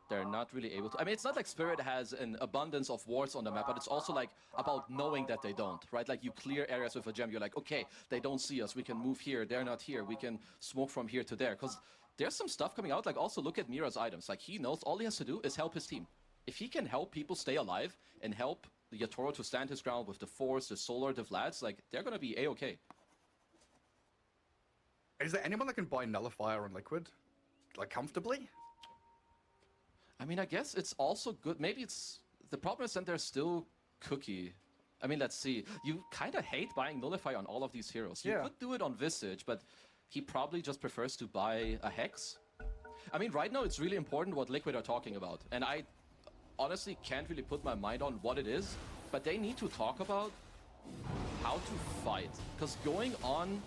they're not really able to. I mean, it's not like Spirit has an abundance of wards on the map, but it's also like about knowing that they don't, right? Like, you clear areas with a gem, you're like, okay, they don't see us, we can move here, they're not here, we can smoke from here to there. Because there's some stuff coming out, like, also look at Mira's items. Like, he knows all he has to do is help his team. If he can help people stay alive and help the Yatoro to stand his ground with the Force, the Solar, the Vlads, like, they're gonna be A-okay. Is there anyone that can buy Nullifier on Liquid? Like, comfortably? I mean, I guess it's also good. Maybe it's... The problem is that there's still Cookie. I mean, let's see. You kind of hate buying Nullify on all of these heroes. You could do it on Visage, but he probably just prefers to buy a Hex. I mean, right now it's really important what Liquid are talking about. And I honestly can't really put my mind on what it is, but they need to talk about how to fight. Because going on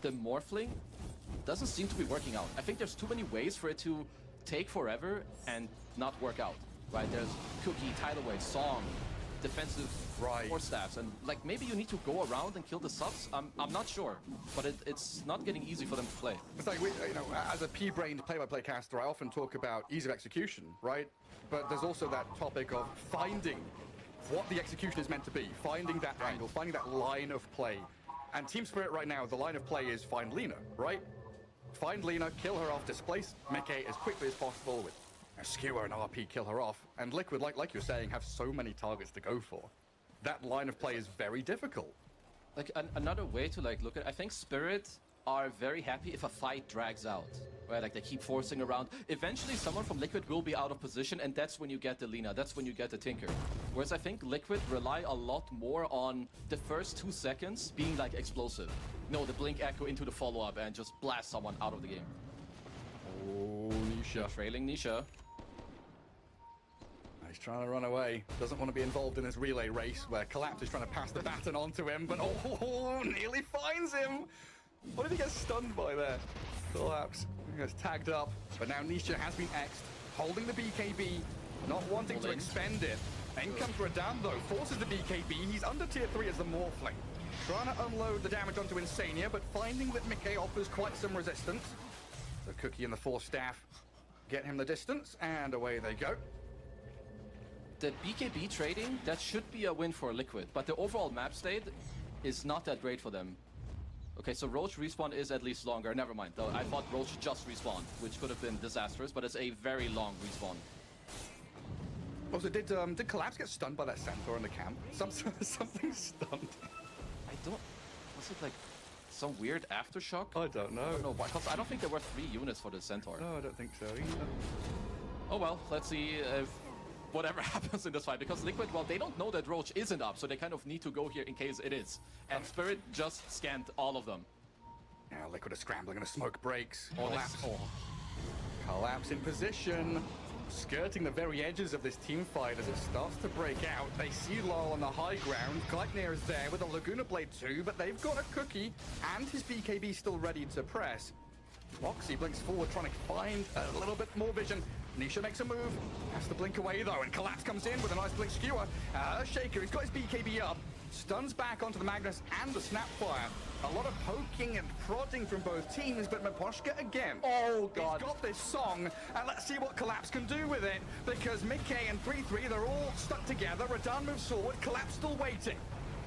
the Morphling doesn't seem to be working out. I think there's too many ways for it to take forever and not work out, right? There's Cookie, Tidal Wave, Song, defensive Force Staffs, and like maybe you need to go around and kill the subs. I'm not sure, but it's not getting easy for them to play. It's like, you know, as a pea-brained play-by-play caster, I often talk about ease of execution, right? But there's also that topic of finding what the execution is meant to be, finding that angle, finding that line of play. And Team Spirit right now, the line of play is find Lina, right? Find Lina, kill her off, displace Meke as quickly as possible with Skewer and RP kill her off, and Liquid, like you're saying, have so many targets to go for. That line of play is very difficult. Like another way to like look at, I think Spirit are very happy if a fight drags out, right? Like they keep forcing around. Eventually, someone from Liquid will be out of position, and that's when you get the Lina. That's when you get the Tinker. Whereas I think Liquid rely a lot more on the first 2 seconds being like explosive. No, the blink echo into the follow-up and just blast someone out of the game. Oh, Nisha. Trailing Nisha. He's trying to run away. Doesn't want to be involved in this relay race where Collapse is trying to pass the baton on to him, but nearly finds him. What did he get stunned by there? Collapse. He gets tagged up, but now Nisha has been X'd, holding the BKB, not wanting to expend it. In comes Radan though, forces the BKB. He's under tier 3 as the Morphling. Trying to unload the damage onto Insania, but finding that Mickey offers quite some resistance. The Cookie and the Force Staff get him the distance, and away they go. The BKB trading, that should be a win for Liquid, but the overall map state is not that great for them. Okay, so Roach respawn is at least longer. Never mind, though. I thought Roach just respawned, which could have been disastrous, but it's a very long respawn. Also, did Collapse get stunned by that Centaur in the camp? Something stunned. I don't... Was it like some weird aftershock? I don't know. I don't know why, because I don't think there were 3 units for the Centaur. No, I don't think so either. Oh well, let's see if whatever happens in this fight, because Liquid, well, they don't know that Roach isn't up, so they kind of need to go here in case it is. And Spirit just scanned all of them. Now Liquid are scrambling and a smoke breaks. Collapse. Collapse in position. Skirting the very edges of this team fight as it starts to break out. They see Lol on the high ground. Gleipnir is there with a Laguna Blade too, but they've got a Cookie and his BKB still ready to press. Roxy blinks forward, trying to find a little bit more vision. Nisha makes a move, has to blink away though, and Collapse comes in with a nice blink skewer. Shaker, he's got his BKB up, stuns back onto the Magnus and the Snapfire. A lot of poking and prodding from both teams, but Maposhka again. Oh god. He's got this song, and let's see what Collapse can do with it, because Mickey and 3-3, they're all stuck together. Radan moves forward, Collapse still waiting,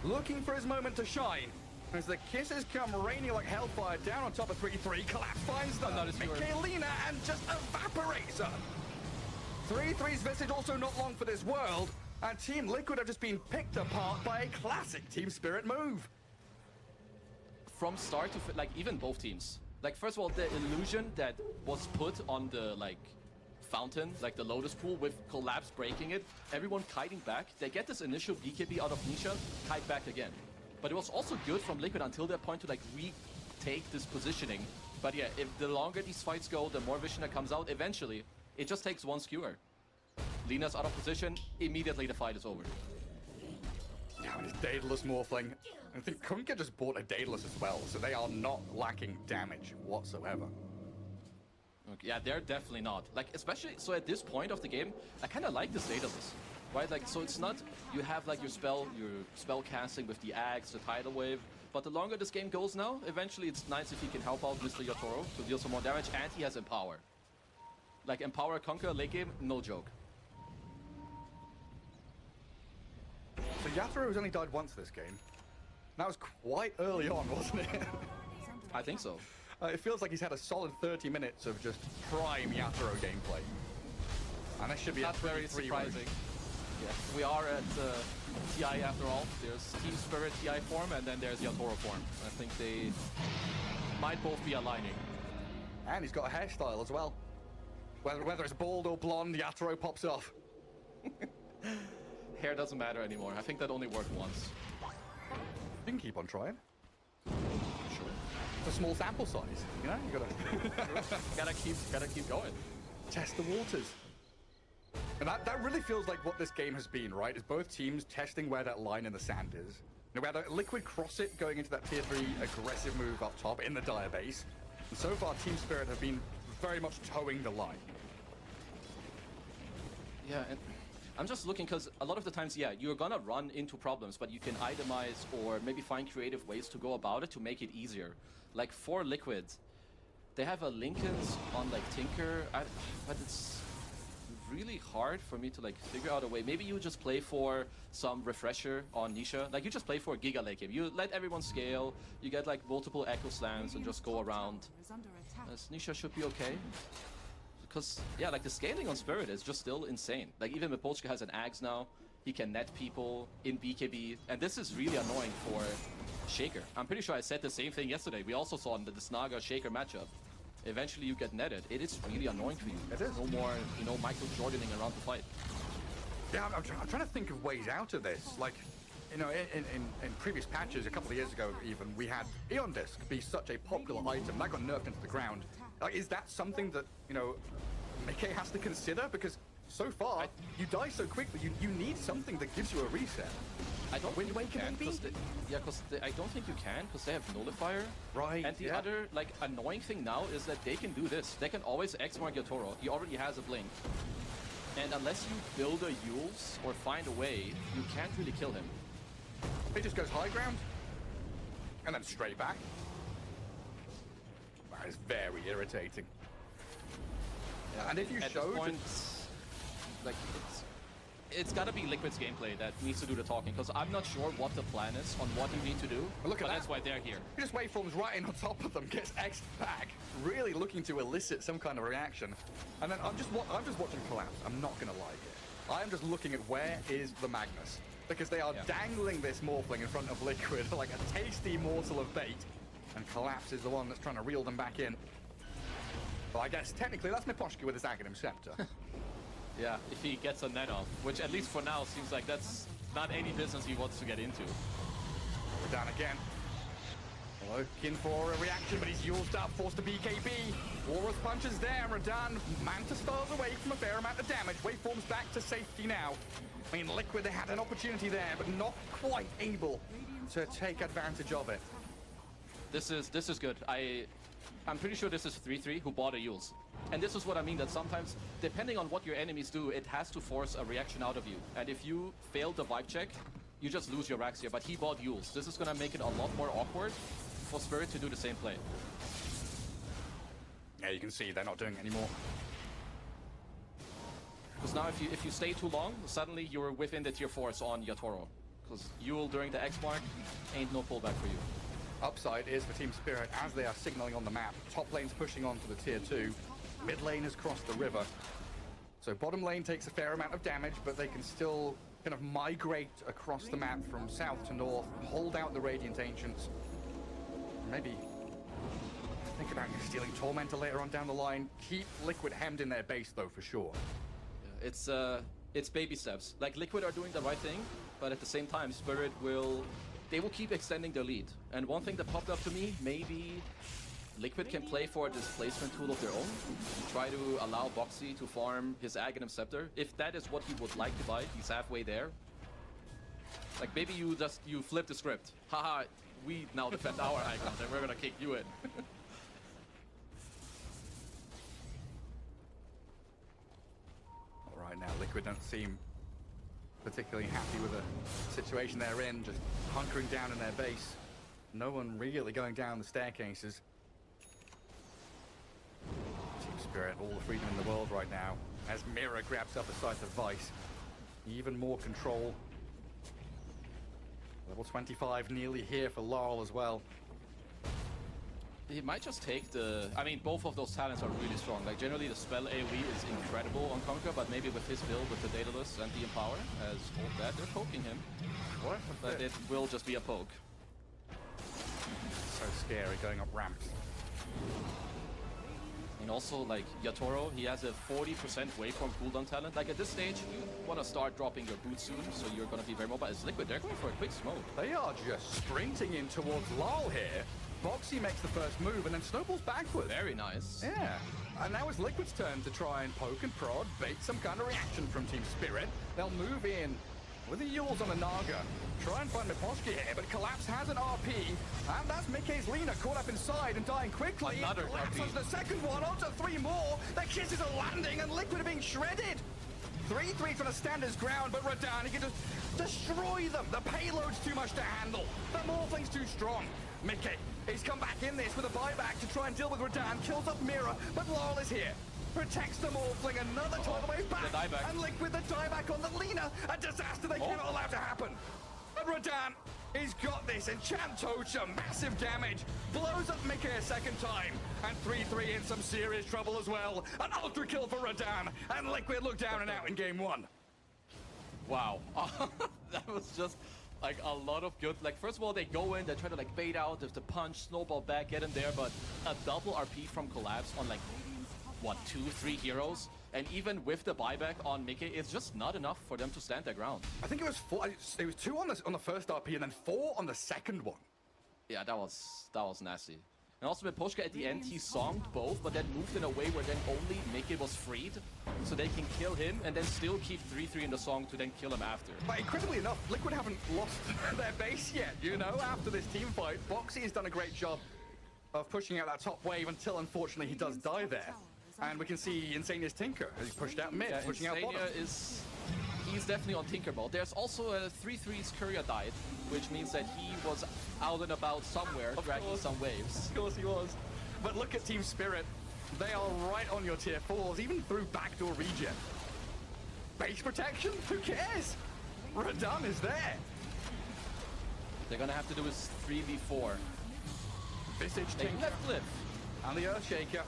looking for his moment to shine. As the kisses come raining like hellfire down on top of 3-3, Collapse finds them. Michaelina and just evaporates her. 3-3's visage also not long for this world, and Team Liquid have just been picked apart by a classic Team Spirit move. From start to like even both teams. Like first of all, the illusion that was put on the like fountain, like the Lotus pool with Collapse breaking it, everyone kiting back. They get this initial BKB out of Nisha, kite back again. But it was also good from Liquid until that point to like retake this positioning. But yeah, if the longer these fights go, the more vision that comes out, eventually it just takes one skewer. Lina's out of position, immediately the fight is over. Now it is Daedalus Morphling. I think Kunkka just bought a Daedalus as well, so they are not lacking damage whatsoever. Okay, yeah, they're definitely not. Like, especially, so at this point of the game, I kind of like this Daedalus. Right, like, so it's not, you have like your spell casting with the axe, the tidal wave, but the longer this game goes now, eventually it's nice if he can help out Mr. Yatoro to deal some more damage, and he has Empower. Like, Empower Conquer late game, no joke. So Yatoro has only died once this game. That was quite early on, wasn't it? I think so. It feels like he's had a solid 30 minutes of just prime Yatoro gameplay. And that should be not very surprising. Yeah, we are at TI after all. There's Team Spirit TI form, and then there's Yatoro form. I think they might both be aligning. And he's got a hairstyle as well. Whether it's bald or blonde, Yatoro pops off. Hair doesn't matter anymore. I think that only worked once. You can keep on trying. Sure. It's a small sample size, you know? You gotta keep going. Test the waters. And that really feels like what this game has been, right? Is both teams testing where that line in the sand is. You know, whether Liquid cross it going into that tier 3 aggressive move up top in the Dire base. And so far, Team Spirit have been very much towing the line. Yeah, and I'm just looking because a lot of the times, yeah, you're gonna run into problems, but you can itemize or maybe find creative ways to go about it to make it easier. Like for Liquid, they have a Linken's on like Tinker, but it's really hard for me to like figure out a way. Maybe you just play for some refresher on Nisha. Like you just play for a Giga late game. You let everyone scale, you get like multiple Echo Slams and just go around. As Nisha should be okay. Because, yeah, like the scaling on Spirit is just still insane. Like even Mipochka has an Axe now. He can net people in BKB. And this is really annoying for Shaker. I'm pretty sure I said the same thing yesterday. We also saw in the Snaga Shaker matchup. Eventually you get netted. It is really annoying for you. It is. No more, you know, Michael Jordaning around the fight. Yeah, I'm trying to think of ways out of this. Like, you know, in previous patches, a couple of years ago even, we had Eon Disc be such a popular item. That got nerfed into the ground. Like, is that something that, you know, Mickey has to consider? Because so far, you die so quickly, you need something that gives you a reset. I don't Wind think you Waker, can, maybe? because I don't think you can, because they have Nullifier. Right, And the other, like, annoying thing now is that they can do this. They can always X-Mark your Toro. He already has a Blink. And unless you build a Yules or find a way, you can't really kill him. He just goes high ground, and then straight back. That is very irritating. Yeah, and if you at showed... this point, like, it's gotta be Liquid's gameplay that needs to do the talking, because I'm not sure what the plan is on what you need to do, Look at but that. that's why they're here. He just waveforms right in on top of them, gets X'd back, really looking to elicit some kind of reaction. And then I'm just watching collapse. I'm not gonna lie here. I'm just looking at where is the Magnus, because they are dangling this Morphling in front of Liquid like a tasty morsel of bait, and Collapse is the one that's trying to reel them back in. Well, I guess technically that's Mipochka with his Aghanim Scepter. Yeah, if he gets a net off, which at least for now seems like that's not any business he wants to get into. We're down again. Looking for a reaction, but he's used up, forced to BKB. Walrus punches there, Radan Manta stars away from a fair amount of damage. Waveforms back to safety now. I mean, Liquid, they had an opportunity there, but not quite able to take advantage of it. This is good. I'm pretty sure this is 3-3 who bought a Yules. And this is what I mean, that sometimes, depending on what your enemies do, it has to force a reaction out of you. And if you fail the vibe check, you just lose your racks here. But he bought Yules. This is gonna make it a lot more awkward for Spirit to do the same play. Yeah, you can see they're not doing it anymore. Because now if you stay too long, suddenly you're within the tier 4s on your Toro. Because Yule during the X mark ain't no pullback for you. Upside is for Team Spirit as they are signaling on the map. Top lane's pushing on to the tier 2. Mid lane has crossed the river. So bottom lane takes a fair amount of damage, but they can still kind of migrate across the map from south to north, hold out the Radiant Ancients. Maybe think about stealing Tormentor later on down the line. Keep Liquid hemmed in their base though, for sure. Yeah, it's baby steps. Like Liquid are doing the right thing, but at the same time, Spirit will keep extending their lead. And one thing that popped up to me, maybe Liquid can play for a displacement tool of their own. Try to allow Boxy to farm his Aghanim Scepter. If that is what he would like to buy, he's halfway there. Like maybe you flip the script. Haha, we now defend our Aghanim and we're gonna kick you in. Right now, Liquid don't seem particularly happy with the situation they're in, just hunkering down in their base. No one really going down the staircases. Team Spirit, all the freedom in the world right now, as Mira grabs up a scythe of Vice. Even more control. Level 25 nearly here for Laurel as well. He might just take the... I mean, both of those talents are really strong. Like, generally, the spell AoE is incredible on Conquer, but maybe with his build, with the Daedalus and the Empower, as all that, they're poking him. What? But it will just be a poke. So scary going up ramps. And also, like, Yatoro, he has a 40% waveform cooldown talent. Like, at this stage, you want to start dropping your boots soon, so you're going to be very mobile. As Liquid, they're going for a quick smoke. They are just sprinting in towards Lal here. Boxy makes the first move and then snowballs backwards. Very nice. Yeah. And now it's Liquid's turn to try and poke and prod, bait some kind of reaction from Team Spirit. They'll move in with the Yules on the Naga. Try and find Mipochka here, but Collapse has an RP. And that's Mickey's Lina caught up inside and dying quickly. Another Collapse RP. onto the second one, onto 3 more. Their kisses are landing and Liquid are being shredded. 3-3 trying to stand his ground, but Radan, he can just destroy them. The payload's too much to handle. The Morphling's too strong. Mickey, he's come back in this with a buyback to try and deal with Radan. Kills off Mira, but Laurel is here. Protects the Morphling, another tidal wave back. The dieback. And Liquid the dieback on the Lina. A disaster they cannot allow to happen. And Radan He's got this. Enchant Tocha, massive damage. Blows up Mickey a second time. And 3-3 in some serious trouble as well. An ultra kill for Radan. And Liquid look down and out in game 1. Wow. That was just like a lot of good. Like, first of all, they go in, they try to like bait out if the punch, snowball back, get in there, but a double RP from Collapse on like, what, 2-3 heroes? And even with the buyback on Mickey, it's just not enough for them to stand their ground. I think it was 4. It was 2 on the first RP and then 4 on the second one. Yeah, that was nasty. And also with Poshka at the end, he songed both, but then moved in a way where then only Mickey was freed, so they can kill him and then still keep 3-3 in the song to then kill him after. But incredibly enough, Liquid haven't lost their base yet, you know, after this team fight. Boxy has done a great job of pushing out that top wave until, unfortunately, he does die there. And we can see Insania's Tinker as he's pushed out mid, Yeah, pushing out bottom. He's definitely on Tinker mode. There's also a 3-3's Courier died, which means that he was out and about somewhere, dragging some waves. Of course he was. But look at Team Spirit. They are right on your tier 4s, even through backdoor regen. Base protection? Who cares? Radan is there. They're gonna have to do his 3v4. Visage They Tinker. left Cliff. And the Earthshaker.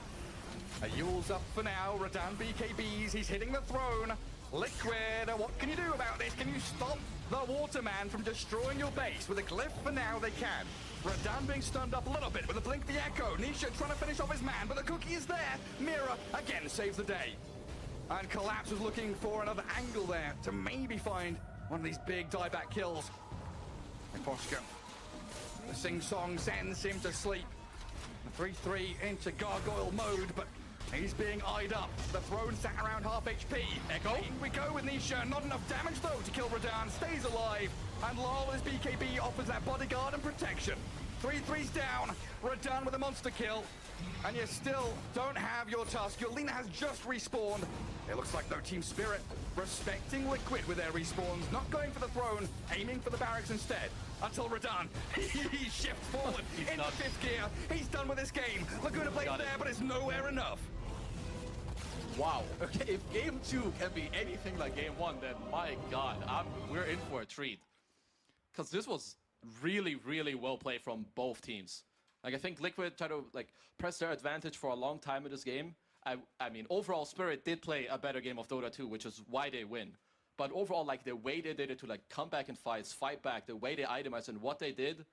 A Yule's up for now. Radan BKBs. He's hitting the throne. Liquid, what can you do about this? Can you stop the Waterman from destroying your base? With a Glyph for now, they can. Radan being stunned up a little bit with a Blink the Echo. Nisha trying to finish off his man, but the cookie is there. Mira, again, saves the day. And Collapse was looking for another angle there to maybe find one of these big dieback kills. And Poshka, the sing-song sends him to sleep. The 3-3 into gargoyle mode, but he's being eyed up. The throne sat around half HP. Echo. In we go with Nisha. Not enough damage, though, to kill Radan. Stays alive. And Lol, as BKB, offers that bodyguard and protection. 3-3's down. Radan with a monster kill. And you still don't have your Tusk. Your Lina has just respawned. It looks like no Team Spirit respecting Liquid with their respawns. Not going for the throne, aiming for the barracks instead. Until Radan, he shifts forward into 5th gear. He's done with this game. Laguna plays there, but it's nowhere enough. Wow. Okay, if game 2 can be anything like game 1, then my god, we're in for a treat. Because this was really, really well played from both teams. Like, I think Liquid tried to like press their advantage for a long time in this game. I mean, overall, Spirit did play a better game of Dota 2, which is why they win. But overall, like, the way they did it to like come back in fights, fight back, the way they itemized and what they did,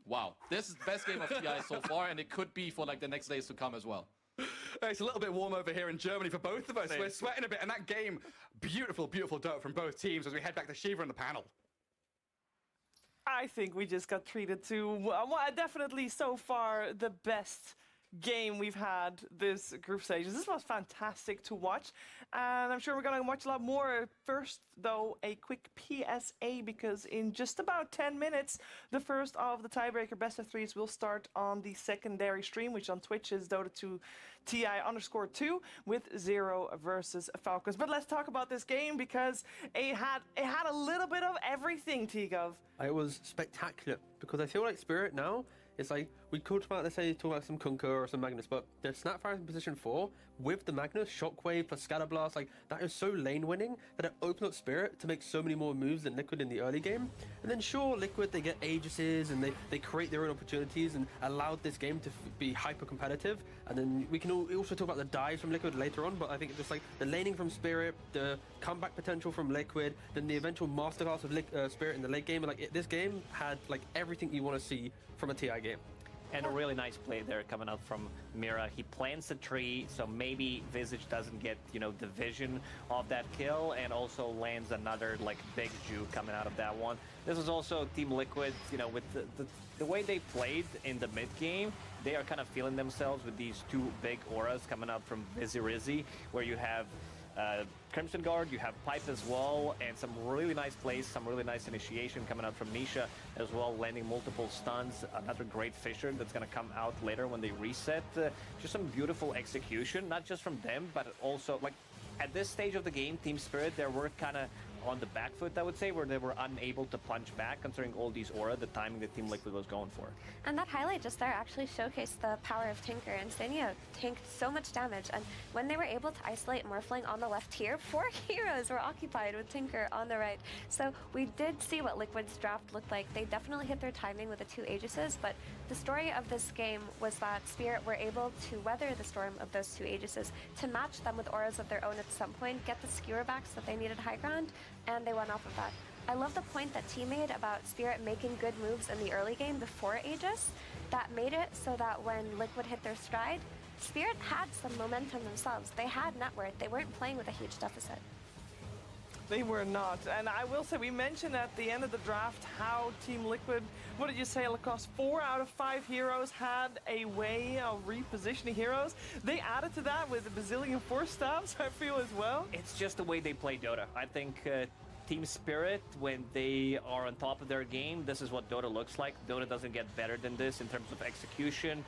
wow. This is the best game of TI so far, and it could be for like the next days to come as well. It's a little bit warm over here in Germany for both of us. Same. We're sweating a bit, and that game, beautiful, beautiful Dota from both teams as we head back to Shiva in the panel. I think we just got treated to definitely so far the best game we've had this group stage. This was fantastic to watch, and I'm sure we're going to watch a lot more. First, though, a quick PSA, because in just about 10 minutes, the first of the tiebreaker best of 3s will start on the secondary stream, which on Twitch is Dota2 TI_2 with 0 versus Falcons. But let's talk about this game, because it had a little bit of everything, Tigov. It was spectacular, because I feel like Spirit now, it's like, we could talk about some Kunkka or some Magnus, but the Snapfire in position 4, with the Magnus, Shockwave plus Scatterblast, like, that is so lane winning that it opened up Spirit to make so many more moves than Liquid in the early game. And then sure, Liquid, they get Aegises and they create their own opportunities and allowed this game to be hyper competitive. And then we can also talk about the dives from Liquid later on, but I think just like the laning from Spirit, the comeback potential from Liquid, then the eventual masterclass of Spirit in the late game, and like this game had like everything you want to see from a TI game. And a really nice play there coming out from Mira. He plants a tree, so maybe Visage doesn't get, you know, the vision of that kill, and also lands another, like, big Jew coming out of that one. This was also Team Liquid, you know, with the way they played in the mid game. They are kind of feeling themselves with these two big auras coming out from Rizzy, where you have Crimson Guard, you have Pipe as well, and some really nice plays, some really nice initiation coming out from Nisha as well, landing multiple stuns. Another great Fisher that's going to come out later when they reset. Just some beautiful execution, not just from them, but also, like, at this stage of the game, Team Spirit, they were kind of on the back foot, I would say, where they were unable to punch back, considering all these aura, the timing that Team Liquid was going for. And that highlight just there actually showcased the power of Tinker, and Sania tanked so much damage, and when they were able to isolate Morphling on the left here, 4 heroes were occupied with Tinker on the right. So we did see what Liquid's draft looked like. They definitely hit their timing with the 2 Aegises, but the story of this game was that Spirit were able to weather the storm of those 2 Aegises, to match them with auras of their own at some point, get the skewer backs that they needed high ground, and they went off of that. I love the point that T made about Spirit making good moves in the early game before Aegis. That made it so that when Liquid hit their stride, Spirit had some momentum themselves. They had net worth. They weren't playing with a huge deficit. They were not. And I will say, we mentioned at the end of the draft how Team Liquid, what did you say, Lacoste? 4 out of 5 heroes had a way of repositioning heroes. They added to that with a bazillion force stabs, I feel, as well. It's just the way they play Dota. I think Team Spirit, when they are on top of their game, this is what Dota looks like. Dota doesn't get better than this in terms of execution,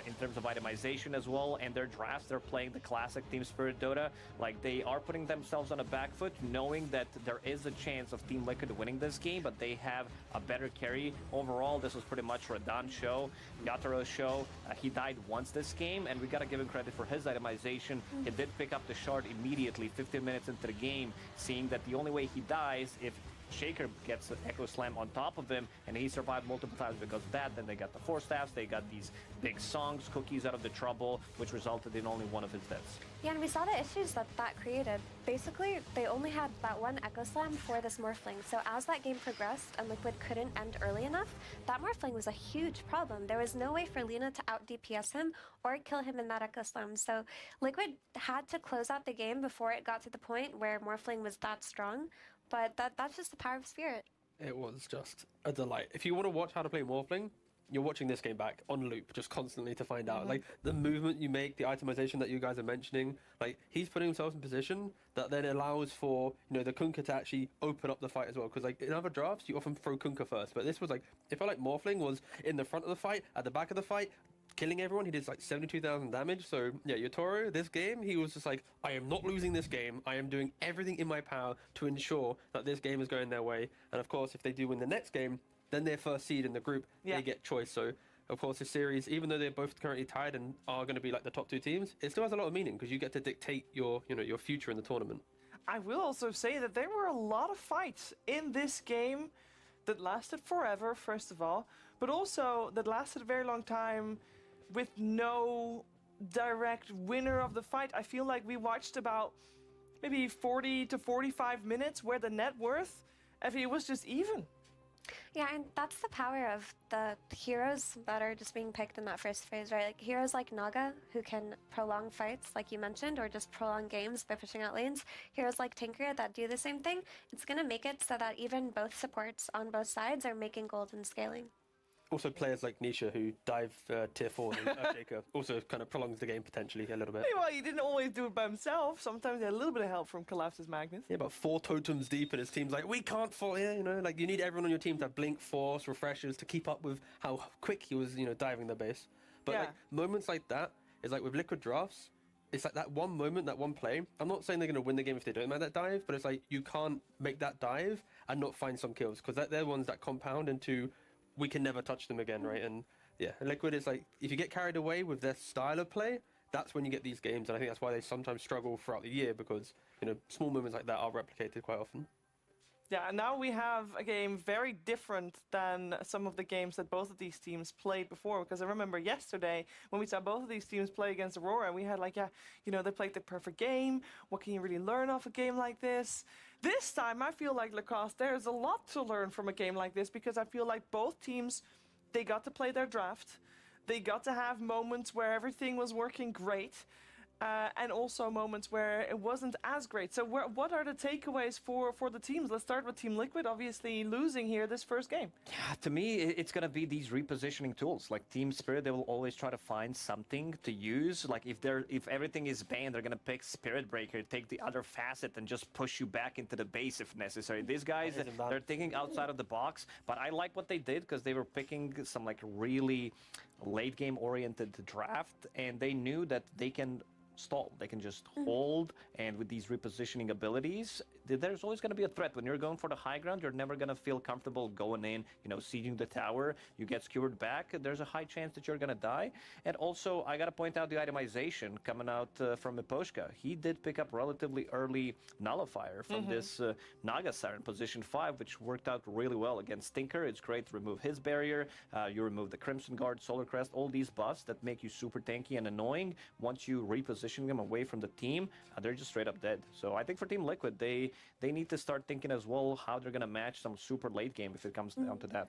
in terms of itemization as well, and their drafts, they're playing the classic Team Spirit Dota. Like, they are putting themselves on a back foot, knowing that there is a chance of Team Liquid winning this game, but they have a better carry. Overall, this was pretty much Radan's show, Yataro's show. He died once this game, and we gotta give him credit for his itemization. He did pick up the shard immediately, 15 minutes into the game, seeing that the only way he dies if Shaker gets an Echo Slam on top of him, and he survived multiple times because of that. Then they got the 4 staffs, they got these big songs, cookies out of the trouble, which resulted in only one of his deaths. Yeah, and we saw the issues that created. Basically, they only had that one Echo Slam for this Morphling, so as that game progressed and Liquid couldn't end early enough, that Morphling was a huge problem. There was no way for Lina to out-DPS him or kill him in that Echo Slam, so Liquid had to close out the game before it got to the point where Morphling was that strong. But that's just the power of Spirit. It was just a delight. If you want to watch how to play Morphling, you're watching this game back on loop, just constantly to find out. Like, the movement you make, the itemization that you guys are mentioning, like, he's putting himself in position that then allows for, you know, the Kunkka to actually open up the fight as well. Because, like, in other drafts, you often throw Kunkka first. But this was, like, it felt like Morphling was in the front of the fight, at the back of the fight, killing everyone. He did like 72,000 damage. So yeah, Yotaro, this game, he was just like, I am not losing this game. I am doing everything in my power to ensure that this game is going their way. And of course, if they do win the next game, then their first seed in the group, they get choice. So of course, this series, even though they're both currently tied and are going to be like the top 2 teams, it still has a lot of meaning because you get to dictate your, you know, your future in the tournament. I will also say that there were a lot of fights in this game that lasted forever, first of all, but also that lasted a very long time with no direct winner of the fight. I feel like we watched about maybe 40 to 45 minutes where the net worth, if it was just even. Yeah, and that's the power of the heroes that are just being picked in that first phase, right? Like heroes like Naga, who can prolong fights, like you mentioned, or just prolong games by pushing out lanes. Heroes like Tinker that do the same thing. It's going to make it so that even both supports on both sides are making gold and scaling. Also, players like Nisha, who dive tier 4 and Shaker, also kind of prolongs the game potentially a little bit. Well, he didn't always do it by himself. Sometimes he had a little bit of help from Collapse's Magnus. Yeah, about 4 totems deep, and his team's like, we can't fall here, you know? Like, you need everyone on your team to have Blink, Force, Refreshers to keep up with how quick he was, you know, diving the base. But, like, moments like that is like with Liquid drafts, it's like that one moment, that one play. I'm not saying they're going to win the game if they don't make that dive, but it's like you can't make that dive and not find some kills, because they're ones that compound into we can never touch them again, right? And yeah, Liquid is like, if you get carried away with their style of play, that's when you get these games. And I think that's why they sometimes struggle throughout the year, because, you know, small moments like that are replicated quite often. Yeah, and now we have a game very different than some of the games that both of these teams played before. Because I remember yesterday when we saw both of these teams play against Aurora, and we had like, yeah, you know, they played the perfect game. What can you really learn off a game like this? This time, I feel like Lacoste, there's a lot to learn from a game like this, because I feel like both teams, they got to play their draft. They got to have moments where everything was working great. And also moments where it wasn't as great. So what are the takeaways for the teams? Let's start with Team Liquid, obviously losing here this first game. Yeah, to me, it's going to be these repositioning tools. Like Team Spirit, they will always try to find something to use. Like if everything is banned, they're going to pick Spirit Breaker, take the other facet, and just push you back into the base if necessary. These guys, they're thinking outside of the box. But I like what they did, because they were picking some like really late game oriented draft, and they knew that they can stall. They can just hold, and with these repositioning abilities, there's always going to be a threat. When you're going for the high ground, you're never going to feel comfortable going in, sieging the tower. You get skewered back, there's a high chance that you're going to die. And also, I got to point out the itemization coming out from Miposhka. He did pick up relatively early Nullifier from this Naga Siren position 5, which worked out really well against Tinker. It's great to remove his barrier. You remove the Crimson Guard, Solar Crest, all these buffs that make you super tanky and annoying. Once you reposition them away from the team, they're just straight up dead. So I think for Team Liquid, they need to start thinking as well how they're going to match some super late game if it comes down to that.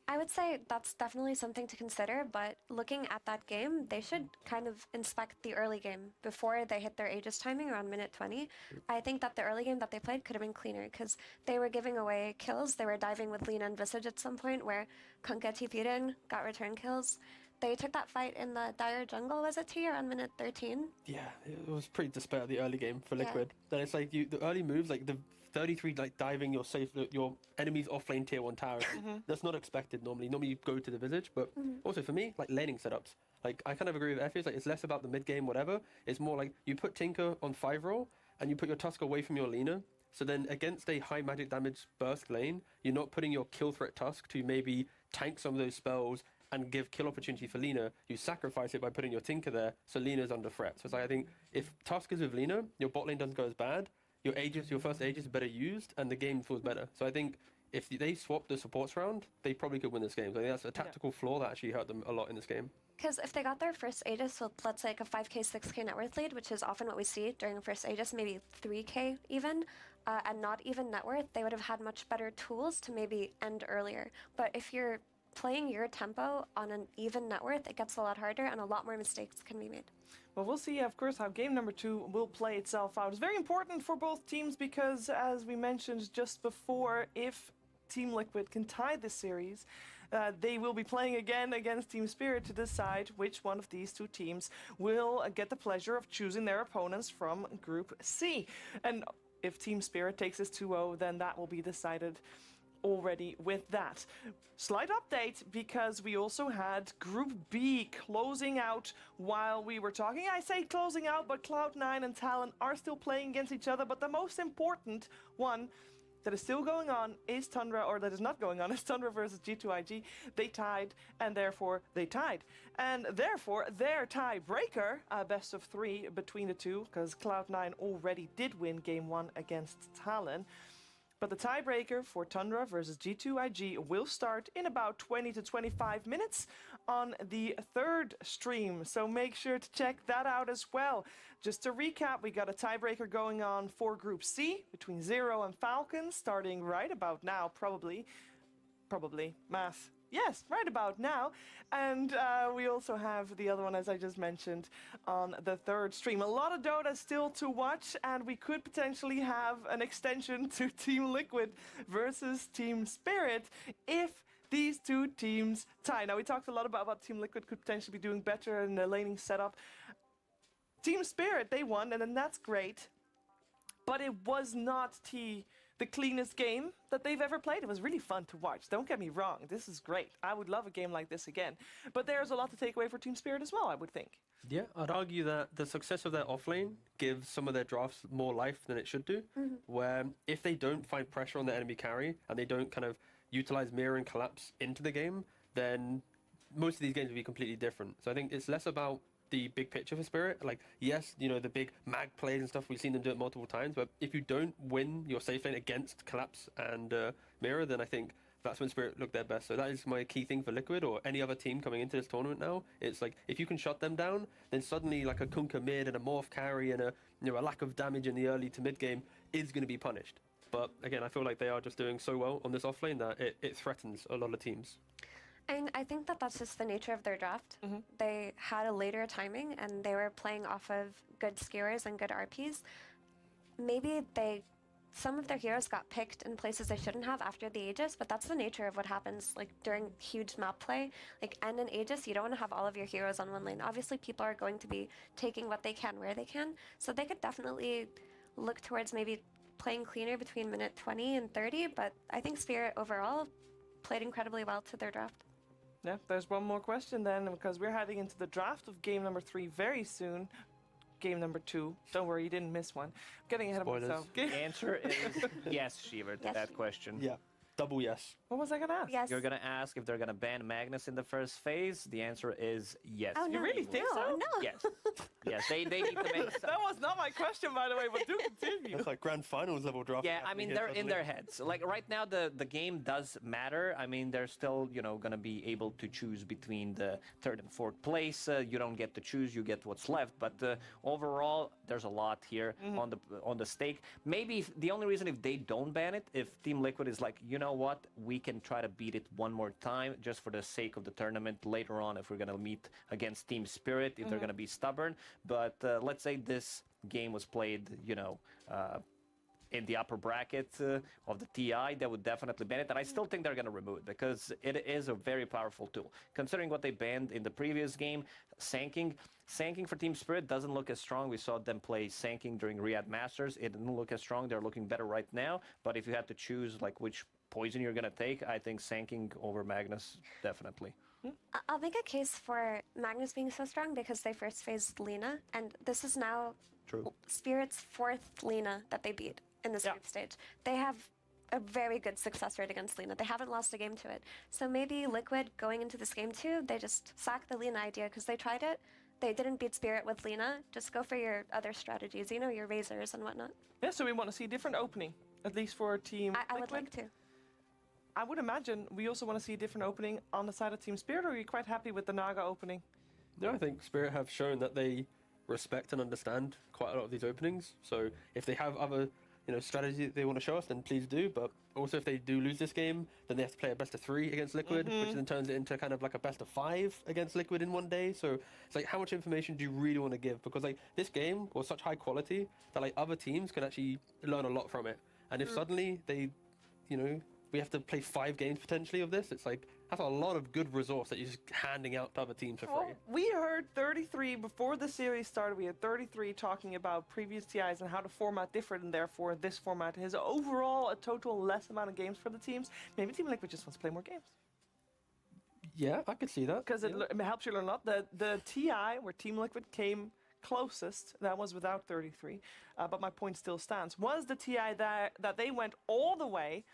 I would say that's definitely something to consider, but looking at that game, they should kind of inspect the early game before they hit their Aegis timing around minute 20. I think that the early game that they played could have been cleaner because they were giving away kills. They were diving with Lina and Visage at some point where Kunkka TP'd in, got return kills. They took that fight in the Dire jungle, was it, T, around minute 13? Yeah, it was pretty despair the early game for Liquid. Then it's like the early moves, like the 33 diving your enemy's offlane tier 1 tower. That's not expected normally. Normally you go to the Visage, but also for me, like laning setups. Like I kind of agree with Effie, it's less about the mid game, whatever. It's more like you put Tinker on 5 roll and you put your Tusk away from your Lina. So then against a high magic damage burst lane, you're not putting your kill threat Tusk to maybe tank some of those spells and give kill opportunity for Lina. You sacrifice it by putting your Tinker there, so Lina's under threat. So it's like, I think if Tusk is with Lina, your bot lane doesn't go as bad, your first Aegis is better used, and the game feels better. So I think if they swap the supports around, they probably could win this game. So I think that's a tactical flaw that actually hurt them a lot in this game. Because if they got their first Aegis with, let's say, like a 5k, 6k net worth lead, which is often what we see during a first Aegis, maybe 3k even, and not even net worth, they would have had much better tools to maybe end earlier. But if you're playing your tempo on an even net worth, it gets a lot harder and a lot more mistakes can be made. Well, we'll see, of course, how game number 2 will play itself out. It's very important for both teams because, as we mentioned just before, if Team Liquid can tie this series, they will be playing again against Team Spirit to decide which one of these two teams will get the pleasure of choosing their opponents from Group C. And if Team Spirit takes this 2-0, then that will be decided already with that. Slight update, because we also had Group B closing out while we were talking. I say closing out, but Cloud9 and Talon are still playing against each other, but the most important one that is still going on is Tundra, or that is not going on, is Tundra versus G2IG. They tied, and therefore they tied. And therefore, their tiebreaker, best of 3 between the two, because Cloud9 already did win Game 1 against Talon. But the tiebreaker for Tundra versus G2IG will start in about 20 to 25 minutes on the 3rd stream. So make sure to check that out as well. Just to recap, we got a tiebreaker going on for Group C between Zero and Falcon, starting right about now, probably math. Yes, right about now. And we also have the other one, as I just mentioned, on the 3rd stream. A lot of Dota still to watch, and we could potentially have an extension to Team Liquid versus Team Spirit if these two teams tie. Now, we talked a lot about what Team Liquid could potentially be doing better in the laning setup. Team Spirit, they won, and then that's great. But it was not the cleanest game that they've ever played. It was really fun to watch. Don't get me wrong. This is great. I would love a game like this again. But there's a lot to take away for Team Spirit as well, I would think. Yeah, I'd argue that the success of their offlane gives some of their drafts more life than it should do. Where if they don't find pressure on the enemy carry and they don't kind of utilize mirror and collapse into the game, then most of these games will be completely different. So I think it's less about the big picture for Spirit. Like, yes, the big mag plays and stuff, we've seen them do it multiple times, but if you don't win your safe lane against collapse and mirror, then I think that's when Spirit look their best. So that is my key thing for Liquid or any other team coming into this tournament now. It's like, if you can shut them down, then suddenly like a Kunkka mid and a Morph carry and a lack of damage in the early to mid game is going to be punished. But again, I feel like they are just doing so well on this offlane that it threatens a lot of teams. And I think that that's just the nature of their draft. They had a later timing, and they were playing off of good skewers and good RPs. Maybe some of their heroes got picked in places they shouldn't have after the Aegis, but that's the nature of what happens like during huge map play. Like, and in Aegis, you don't want to have all of your heroes on one lane. Obviously, people are going to be taking what they can where they can, so they could definitely look towards maybe playing cleaner between minute 20 and 30, but I think Spirit overall played incredibly well to their draft. Yeah, there's one more question then, because we're heading into the draft of game number 3 very soon. game number 2. Don't worry, you didn't miss one. I'm getting ahead Spoilers. of myself. The answer is yes, Shiver, to that question. Yeah, double yes. What was I gonna ask? Yes. You're gonna ask if they're gonna ban Magnus in the first phase. The answer is yes. Oh, You no. really think no, so? No. Yes. Yes, they need to make some. That was not my question, by the way, but do continue. That's like grand finals level draft. Yeah, I mean, they're in their heads. Like, right now, the game does matter. I mean, they're still, going to be able to choose between the 3rd and 4th place. You don't get to choose, you get what's left. But overall, there's a lot here on the stake. Maybe the only reason if they don't ban it, if Team Liquid is like, you know what, we can try to beat it one more time just for the sake of the tournament later on if we're going to meet against Team Spirit, if they're going to be stubborn. But let's say this game was played, in the upper bracket of the TI, they would definitely ban it. And I still think they're going to remove it because it is a very powerful tool. Considering what they banned in the previous game, Sanking for Team Spirit doesn't look as strong. We saw them play Sanking during Riyadh Masters. It didn't look as strong. They're looking better right now. But if you had to choose like which poison you're going to take, I think Sanking over Magnus, definitely. I'll make a case for Magnus being so strong because they first faced Lena, and this is now Spirit's 4th Lena that they beat in this group stage. They have a very good success rate against Lena. They haven't lost a game to it. So maybe Liquid going into this game too, they just sack the Lena idea because they tried it. They didn't beat Spirit with Lena. Just go for your other strategies, your Razors and whatnot. Yeah, so we want to see a different opening, at least for Team I would Liquid. like to. I would imagine we also want to see a different opening on the side of Team Spirit, or are you quite happy with the Naga opening? No, I think Spirit have shown that they respect and understand quite a lot of these openings. So if they have other, strategy that they want to show us, then please do. But also if they do lose this game, then they have to play a best of 3 against Liquid, which then turns it into kind of like a best of 5 against Liquid in one day. So it's like, how much information do you really want to give? Because like this game was such high quality that like other teams can actually learn a lot from it. And if suddenly they, we have to play 5 games potentially of this, it's like, that's a lot of good resource that you're just handing out to other teams for free. Well, we heard 33 before the series started. We had 33 talking about previous TIs and how the format differed, and therefore this format is overall a total less amount of games for the teams. Maybe Team Liquid just wants to play more games. Yeah, I could see that. Because it helps you learn a lot. The TI, where Team Liquid came closest, that was without 33, but my point still stands, was the TI that they went all the way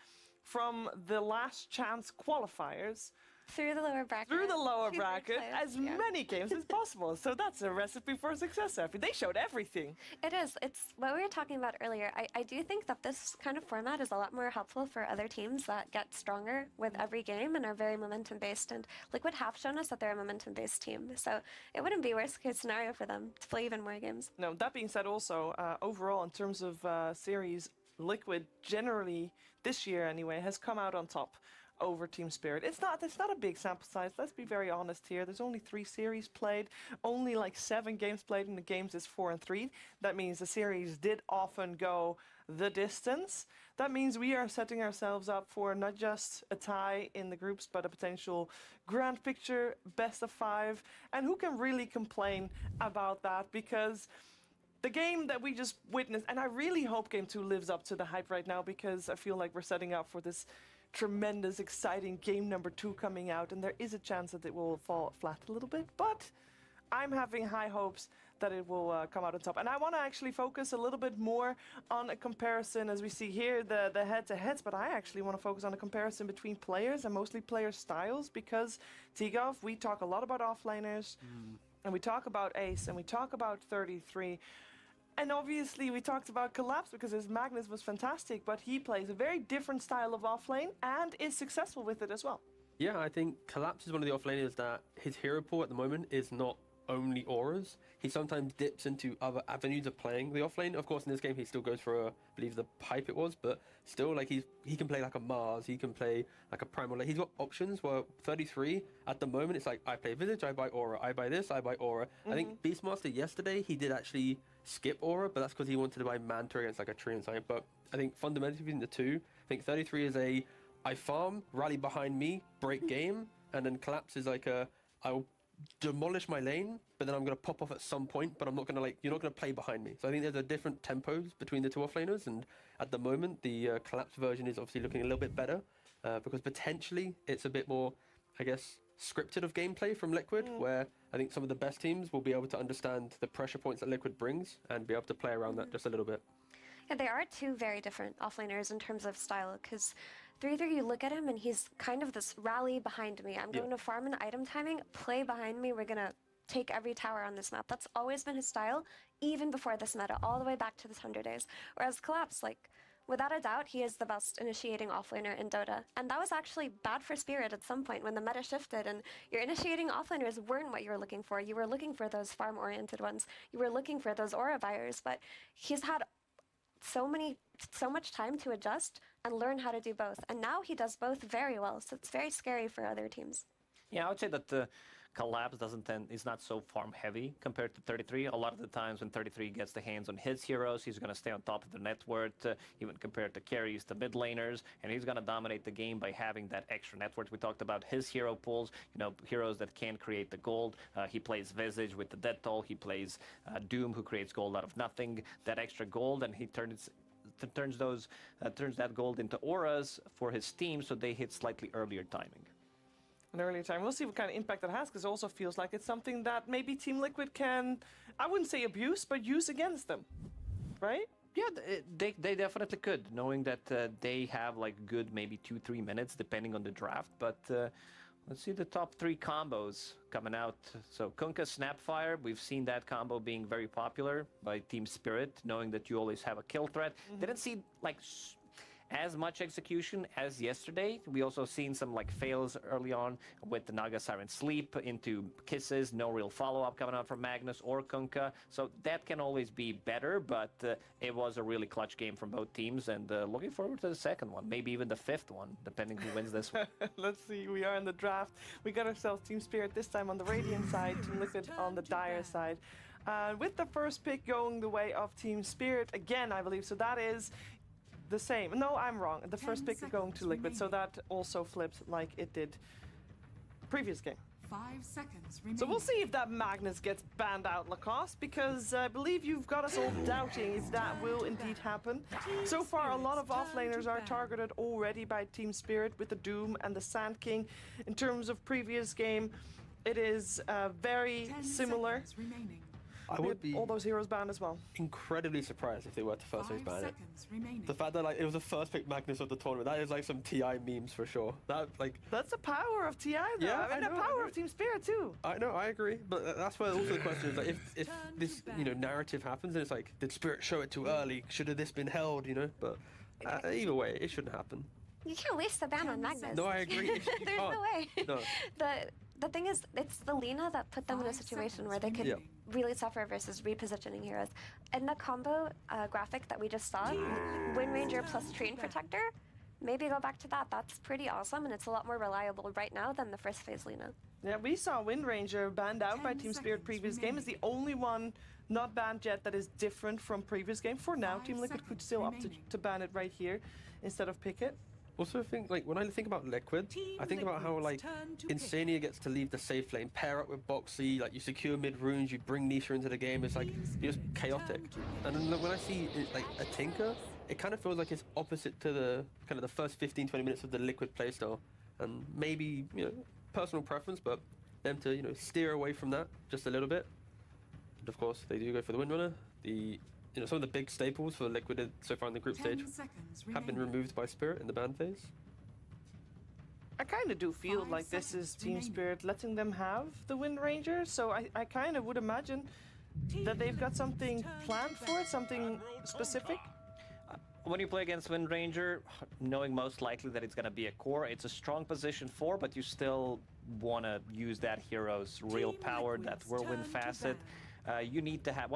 from the last chance qualifiers through the lower bracket. Through the lower bracket, as many games as possible. So that's a recipe for success, Effie. They showed everything. It is. It's what we were talking about earlier. I do think that this kind of format is a lot more helpful for other teams that get stronger with every game and are very momentum-based. And Liquid have shown us that they're a momentum-based team. So it wouldn't be worst-case scenario for them to play even more games. No, that being said also, overall, in terms of series, Liquid generally, this year anyway, has come out on top over Team Spirit. It's not a big sample size, let's be very honest here. There's only 3 series played, only like 7 games played, and the games is 4 and 3. That means the series did often go the distance. That means we are setting ourselves up for not just a tie in the groups, but a potential grand picture, best of 5. And who can really complain about that? Because the game that we just witnessed, and I really hope Game 2 lives up to the hype right now, because I feel like we're setting up for this tremendous, exciting game number 2 coming out, and there is a chance that it will fall flat a little bit, but I'm having high hopes that it will come out on top. And I want to actually focus a little bit more on a comparison, as we see here, the head-to-heads, but I actually want to focus on a comparison between players, and mostly player styles, because Tigov, we talk a lot about offlaners, and we talk about Ace, and we talk about 33. And obviously we talked about Collapse because his Magnus was fantastic, but he plays a very different style of offlane and is successful with it as well. Yeah, I think Collapse is one of the offlaners that his hero pool at the moment is not only auras. He sometimes dips into other avenues of playing the offlane. Of course, in this game, he still goes for, I believe, the pipe it was, but still, like, he can play like a Mars, he can play like a Primal. Like, he's got options where 33, at the moment, it's like, I play Visage, I buy Aura, I buy this, I buy Aura. I think Beastmaster yesterday, he did actually skip Aura, but that's because he wanted to buy Manta against like a Tree and something. But I think fundamentally between the two, I think 33 is a, I farm, rally behind me, break game, and then Collapse is like a, I'll demolish my lane, but then I'm going to pop off at some point, but I'm not going to, like, you're not going to play behind me. So I think there's a different tempos between the two offlaners, and at the moment the Collapse version is obviously looking a little bit better, because potentially it's a bit more, I guess, scripted of gameplay from Liquid, where I think some of the best teams will be able to understand the pressure points that Liquid brings and be able to play around that just a little bit. Yeah, they are two very different offlaners in terms of style, because 3-3, you look at him and he's kind of this rally behind me. I'm going to farm an item timing, play behind me, we're going to take every tower on this map. That's always been his style, even before this meta, all the way back to this 100 days. Whereas Collapse, like, without a doubt, he is the best initiating offlaner in Dota. And that was actually bad for Spirit at some point when the meta shifted and your initiating offlaners weren't what you were looking for. You were looking for those farm-oriented ones. You were looking for those aura buyers, but he's had so much time to adjust and learn how to do both. And now he does both very well, so it's very scary for other teams. Yeah, I would say that the Collapse is not so farm heavy compared to 33. A lot of the times when 33 gets the hands on his heroes, he's going to stay on top of the net worth, even compared to carries, to mid laners, and he's going to dominate the game by having that extra net worth. We talked about his hero pools, heroes that can create the gold. He plays Visage with the Death Toll. He plays Doom, who creates gold out of nothing, that extra gold, and he turns that gold into auras for his team, so they hit slightly earlier timing. An earlier time. We'll see what kind of impact that has, because it also feels like it's something that maybe Team Liquid can, I wouldn't say abuse, but use against them, right? Yeah, they definitely could, knowing that they have like good maybe 2-3 minutes depending on the draft. But let's see the top 3 combos coming out. So Kunkka Snapfire, we've seen that combo being very popular by Team Spirit, knowing that you always have a kill threat. Didn't see like as much execution as yesterday. We also seen some like fails early on with the Naga Siren Sleep into Kisses, no real follow-up coming out from Magnus or Kunkka. So that can always be better, but it was a really clutch game from both teams, and looking forward to the second one, maybe even the 5th one, depending who wins this one. Let's see, we are in the draft. We got ourselves Team Spirit this time on the Radiant side, Team Liquid on the Dire side. With the first pick going the way of Team Spirit again, I believe. So that is the same. No, I'm wrong. The first pick going to Liquid, so that also flipped like it did previous game. 5 seconds remaining. So we'll see if that Magnus gets banned out, Lacoste, because I believe you've got us all doubting if that will indeed happen. So far, a lot of offlaners are targeted already by Team Spirit with the Doom and the Sand King. In terms of previous game, it is very similar. I would be all those heroes banned as well. Incredibly surprised if they were to first phase ban it. The fact that like it was the first pick Magnus of the tournament, that is like some TI memes for sure. That's the power of TI though. Yeah, I mean, the power of Team Spirit too. I know, I agree, but that's where also the question is like if this narrative happens and it's like, did Spirit show it too early? Should have this been held? But either way, it shouldn't happen. You can't waste the ban on Magnus. No, I agree. There's no way. No. The thing is, it's the Lina that put them in a situation where they could really suffer versus repositioning heroes. In the combo graphic that we just saw, Wind Ranger plus Treant Protector, maybe go back to that. That's pretty awesome, and it's a lot more reliable right now than the first phase Lina. Yeah, we saw Wind Ranger banned out by Team Spirit previous game. Is the only one not banned yet that is different from previous game. For now, Team Liquid could still opt to ban it right here instead of pick it. Also, I think when I think about Liquid, I think about how Insania gets to leave the safe lane, pair up with Boxy, you secure mid runes, you bring Nisha into the game. It's you're just chaotic. And then when I see a Tinker, it kind of feels like it's opposite to the the first 15-20 minutes of the Liquid playstyle, and maybe personal preference, but them to steer away from that just a little bit. And of course, they do go for the Windrunner. Some of the big staples for Liquid so far in the group stage have been removed by Spirit in the ban phase. I kind of do feel like this is Team Spirit letting them have the Wind Ranger, so I kind of would imagine that they've got something planned for it, something specific. When you play against Wind Ranger, knowing most likely that it's going to be a core, it's a strong position but you still want to use that hero's real power, that whirlwind facet. You need to have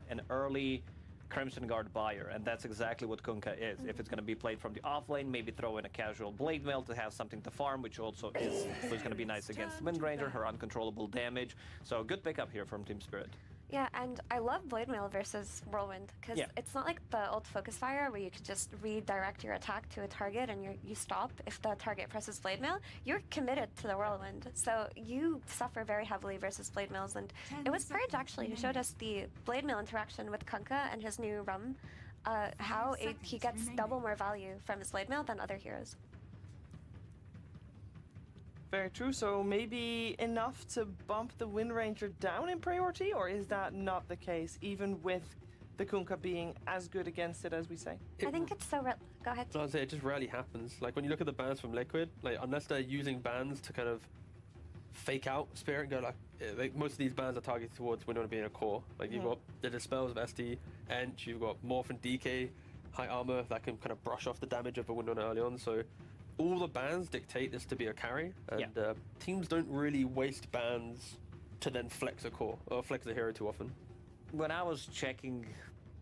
an early Crimson Guard buyer, and that's exactly what Kunkka is. If it's going to be played from the off lane, maybe throw in a casual Blade Mail to have something to farm, which also is going to be nice against Wind Ranger, her uncontrollable damage. So good pickup here from Team Spirit. Yeah, and I love Blade Mail versus Whirlwind, because it's not like the old Focus Fire where you could just redirect your attack to a target and you stop if the target presses Blade Mail. You're committed to the Whirlwind, so you suffer very heavily versus Blade Mails, and it was Purge actually who showed us the Blade Mail interaction with Kunkka and his new Rum, how he gets double more value from his Blade Mail than other heroes. Very true. So maybe enough to bump the Wind Ranger down in priority, or is that not the case, even with the Kunkka being as good against it as we say? I think it's so. Go ahead. No, I'd say it just rarely happens. Like when you look at the bans from Liquid, like unless they're using bans to kind of fake out Spirit and go like most of these bans are targeted towards Winona being a core. Like you've got the Dispels of SD, Ench, you've got Morph and DK, high armor that can kind of brush off the damage of a Winona early on. So all the bans dictate this to be a carry, and teams don't really waste bans to then flex a core or flex a hero too often. When I was checking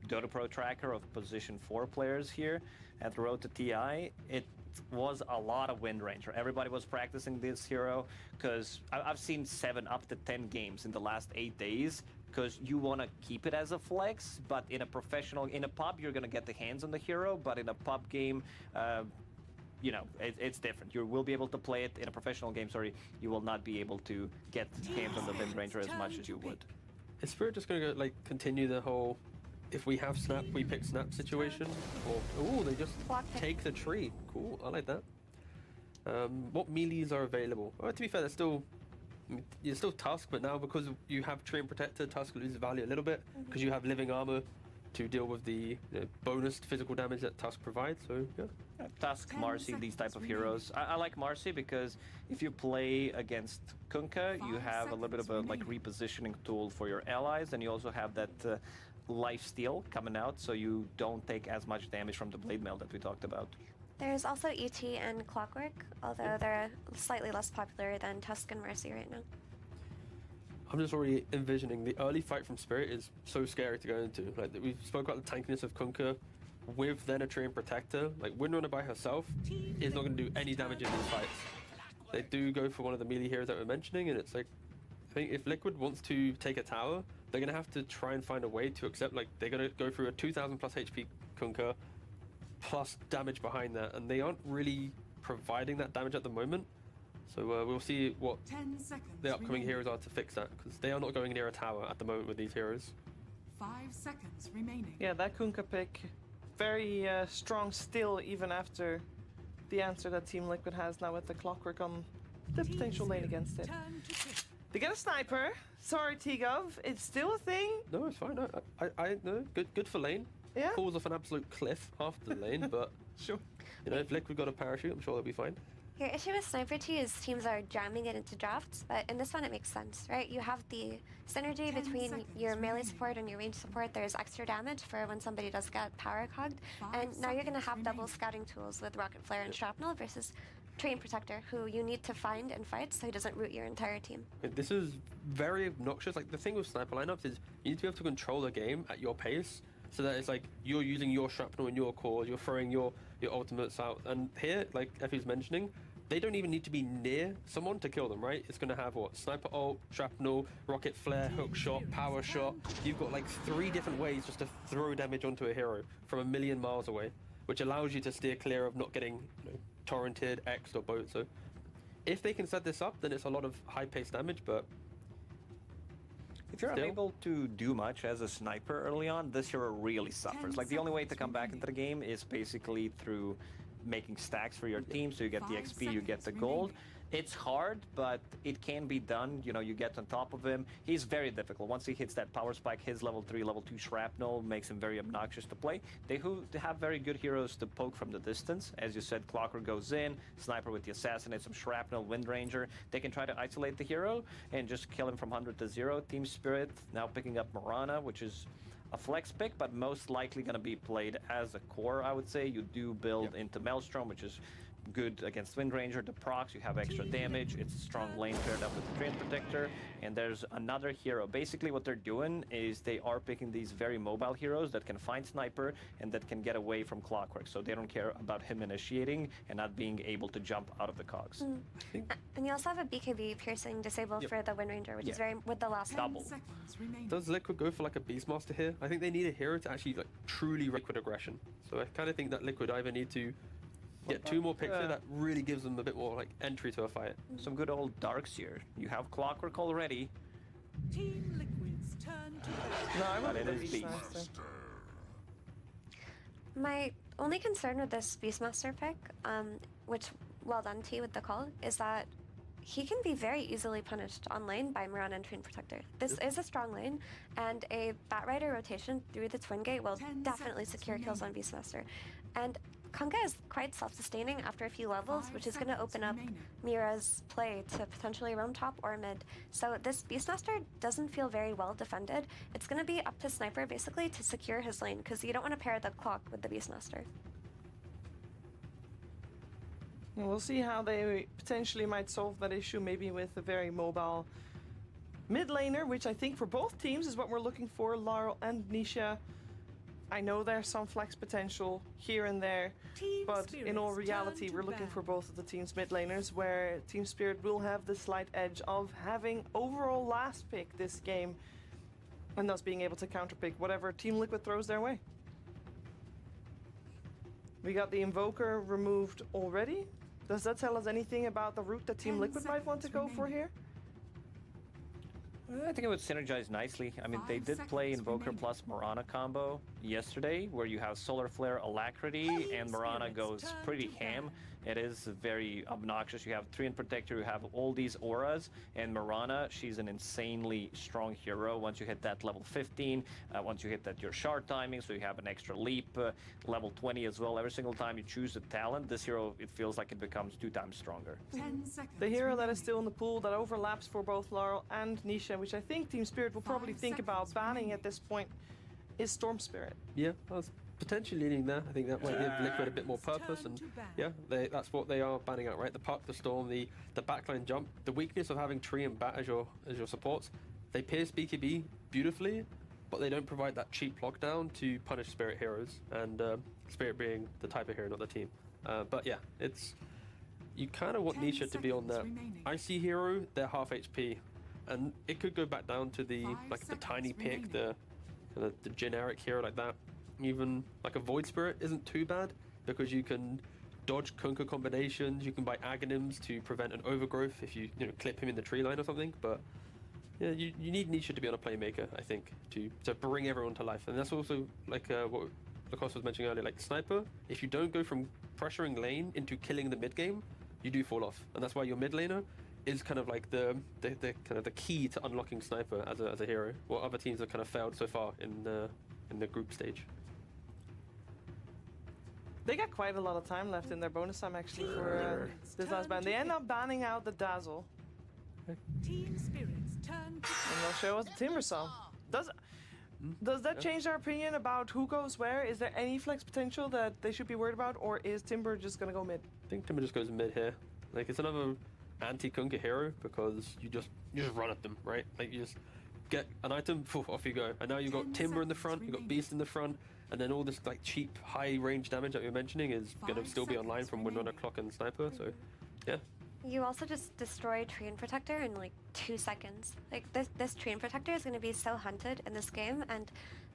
Dota Pro tracker of position 4 players here at the Road to TI, it was a lot of Wind Ranger. Everybody was practicing this hero because I've seen 7 up to 10 games in the last 8 days, because you want to keep it as a flex, but in a pub you're going to get the hands on the hero, but in a pub game, you know, it's different. You will be able to play it in a professional game, you will not be able to get hands on the Wind Ranger as much as you would. Is Spirit just going to like continue the whole if we have Snap, we pick Snap situation? Or, they just take the tree. Cool, I like that. What melees are available? Well, to be fair, you're still Tusk, but now because you have Tree and Protector, Tusk loses value a little bit because you have Living Armor to deal with the bonus physical damage that Tusk provides. So yeah. Tusk, Marcy, these type of heroes. I like Marcy because if you play against Kunkka, you have a little bit of a like repositioning tool for your allies, and you also have that life steal coming out, so you don't take as much damage from the blade mail that we talked about. There's also ET and Clockwork, although they're slightly less popular than Tusk and Mercy right now. I'm just already envisioning the early fight from Spirit is so scary to go into. Like we spoke about the tankiness of Kunkka with then a Tree and Protector. Like Windrunner by herself is not going to do any damage in these fights. They do go for one of the melee heroes that we're mentioning, and it's like, I think if Liquid wants to take a tower, they're going to have to try and find a way to accept, like, they're going to go through a 2,000 plus HP Kunkka plus damage behind that, and they aren't really providing that damage at the moment. So we'll see what the upcoming heroes are to fix that, because they are not going near a tower at the moment with these heroes. 5 seconds remaining. Yeah, that Kunkka pick, very strong still, even after the answer that Team Liquid has now with the Clockwork on the potential lane against it. They get a sniper. Sorry, T-Gov. It's still a thing. No, it's fine. I no, good for lane. Yeah. Falls off an absolute cliff after the lane, but sure. You know, if Liquid got a parachute, I'm sure they'll be fine. Your issue with Sniper T is teams are jamming it into drafts, but in this one it makes sense, right? You have the synergy between your melee support and your range support. There's extra damage for when somebody does get power cogged, and now you're going to have double scouting tools with Rocket Flare and Shrapnel versus Tree and Protector, who you need to find and fight so he doesn't root your entire team. This is very obnoxious. Like, the thing with sniper lineups is you need to be able to control the game at your pace, so that it's like you're using your shrapnel in your cores, you're throwing your ultimates out. And here, like Effie's mentioning, they don't even need to be near someone to kill them, right? It's going to have what? Sniper ult, shrapnel, rocket flare, hook shot, power shot. You've got like 3 different ways just to throw damage onto a hero from a million miles away, which allows you to steer clear of not getting, torrented, X'd, or both. So if they can set this up, then it's a lot of high-paced damage, but if you're unable to do much as a sniper early on, this hero really suffers. Like, the only way to come back into the game is basically through making stacks for your team, so you get the XP, you get the gold. It's hard, but it can be done. You know, you get on top of him. He's very difficult. Once he hits that power spike, his level 3, level 2 shrapnel makes him very obnoxious to play. They have very good heroes to poke from the distance. As you said, Clockwork goes in, Sniper with the Assassinate, some Shrapnel, Wind Ranger. They can try to isolate the hero and just kill him from 100 to 0. Team Spirit now picking up Morana, which is a flex pick, but most likely going to be played as a core, I would say. You do build into Maelstrom, which is good against Wind Ranger. The procs, you have extra damage. It's a strong lane paired up with the Tree and Protector. And there's another hero. Basically what they're doing is they are picking these very mobile heroes that can find Sniper and that can get away from Clockwork. So they don't care about him initiating and not being able to jump out of the cogs. And you also have a BKB piercing disable for the Wind Ranger, which is very with the last double. Does Liquid go for like a Beastmaster here? I think they need a hero to actually like truly Liquid aggression. So I kind of think that Liquid either need to get 2 more picks here that really gives them a bit more like entry to a fight. Some good old darks here. You have Clockwork already. Team Liquid's turn to No, but it is Beast. My only concern with this Beastmaster pick, which well done T with the call, is that he can be very easily punished on lane by Mirana and Train Protector. This is a strong lane, and a Batrider rotation through the Twin Gate will definitely secure kills on Beastmaster. And Kunkka is quite self-sustaining after a few levels, which is going to open up Mira's play to potentially roam top or mid. So this Beastmaster doesn't feel very well defended. It's going to be up to Sniper basically to secure his lane, because you don't want to pair the clock with the Beastmaster. We'll see how they potentially might solve that issue, maybe with a very mobile mid laner, which I think for both teams is what we're looking for, Laurel and Nisha. I know there's some flex potential here and there, but in all reality, we're looking for both of the teams' mid laners, where Team Spirit will have the slight edge of having overall last pick this game, and thus being able to counterpick whatever Team Liquid throws their way. We got the Invoker removed already. Does that tell us anything about the route that Team Liquid might want to go for here? I think it would synergize nicely. I mean, they did play Invoker plus Mirana combo yesterday, where you have Solar Flare, Alacrity, and Mirana goes pretty ham. It is very obnoxious. You have Treant Protector, you have all these auras, and Mirana, she's an insanely strong hero. Once you hit that level 15, once you hit that your shard timing, so you have an extra leap, level 20 as well. Every single time you choose a talent, this hero, it feels like it becomes 2 times stronger. 10 seconds. The hero that is still in the pool that overlaps for both Laurel and Nisha, which I think Team Spirit will probably think about banning at this point, is Storm Spirit. Yeah, I was potentially leaning there. I think that might give Liquid a bit more purpose, and yeah, that's what they are banning out, right? The Puck, the Storm, the backline jump. The weakness of having Tree and Bat as your supports. They pierce BKB beautifully, but they don't provide that cheap lockdown to punish Spirit heroes, and Spirit being the type of hero, not the team. But yeah, it's you kind of want Nisha to be on the IC hero. They're half HP, and it could go back down to the the tiny pick, the generic hero like that. Even like a Void Spirit isn't too bad, because you can dodge Kunkka combinations, you can buy Aghanims to prevent an overgrowth if you clip him in the tree line or something. But yeah, you need Nisha to be on a playmaker, I think, to bring everyone to life. And that's also like what Lacoste was mentioning earlier, like Sniper, if you don't go from pressuring lane into killing the mid game, you do fall off. And that's why your mid laner is kind of like the key to unlocking Sniper as a hero. What other teams have kind of failed so far in the group stage. They got quite a lot of time left in their bonus time, actually, for this last ban. They end up banning out the Dazzle. Team Spirits turn to And they'll show us the Timbersaw. Does that change their opinion about who goes where? Is there any flex potential that they should be worried about, or is Timber just gonna go mid? I think Timber just goes mid here. Like, it's another anti-Kunkka hero, because you just run at them, right? Like, you just get an item, off you go. And now you've got Timber in the front, you've got Beast in the front, and then all this like cheap high range damage that you're mentioning is gonna still be online from Windrunner, Clock, and Sniper. So yeah. You also just destroy Treant Protector in like 2 seconds. Like this Treant Protector is going to be so hunted in this game, and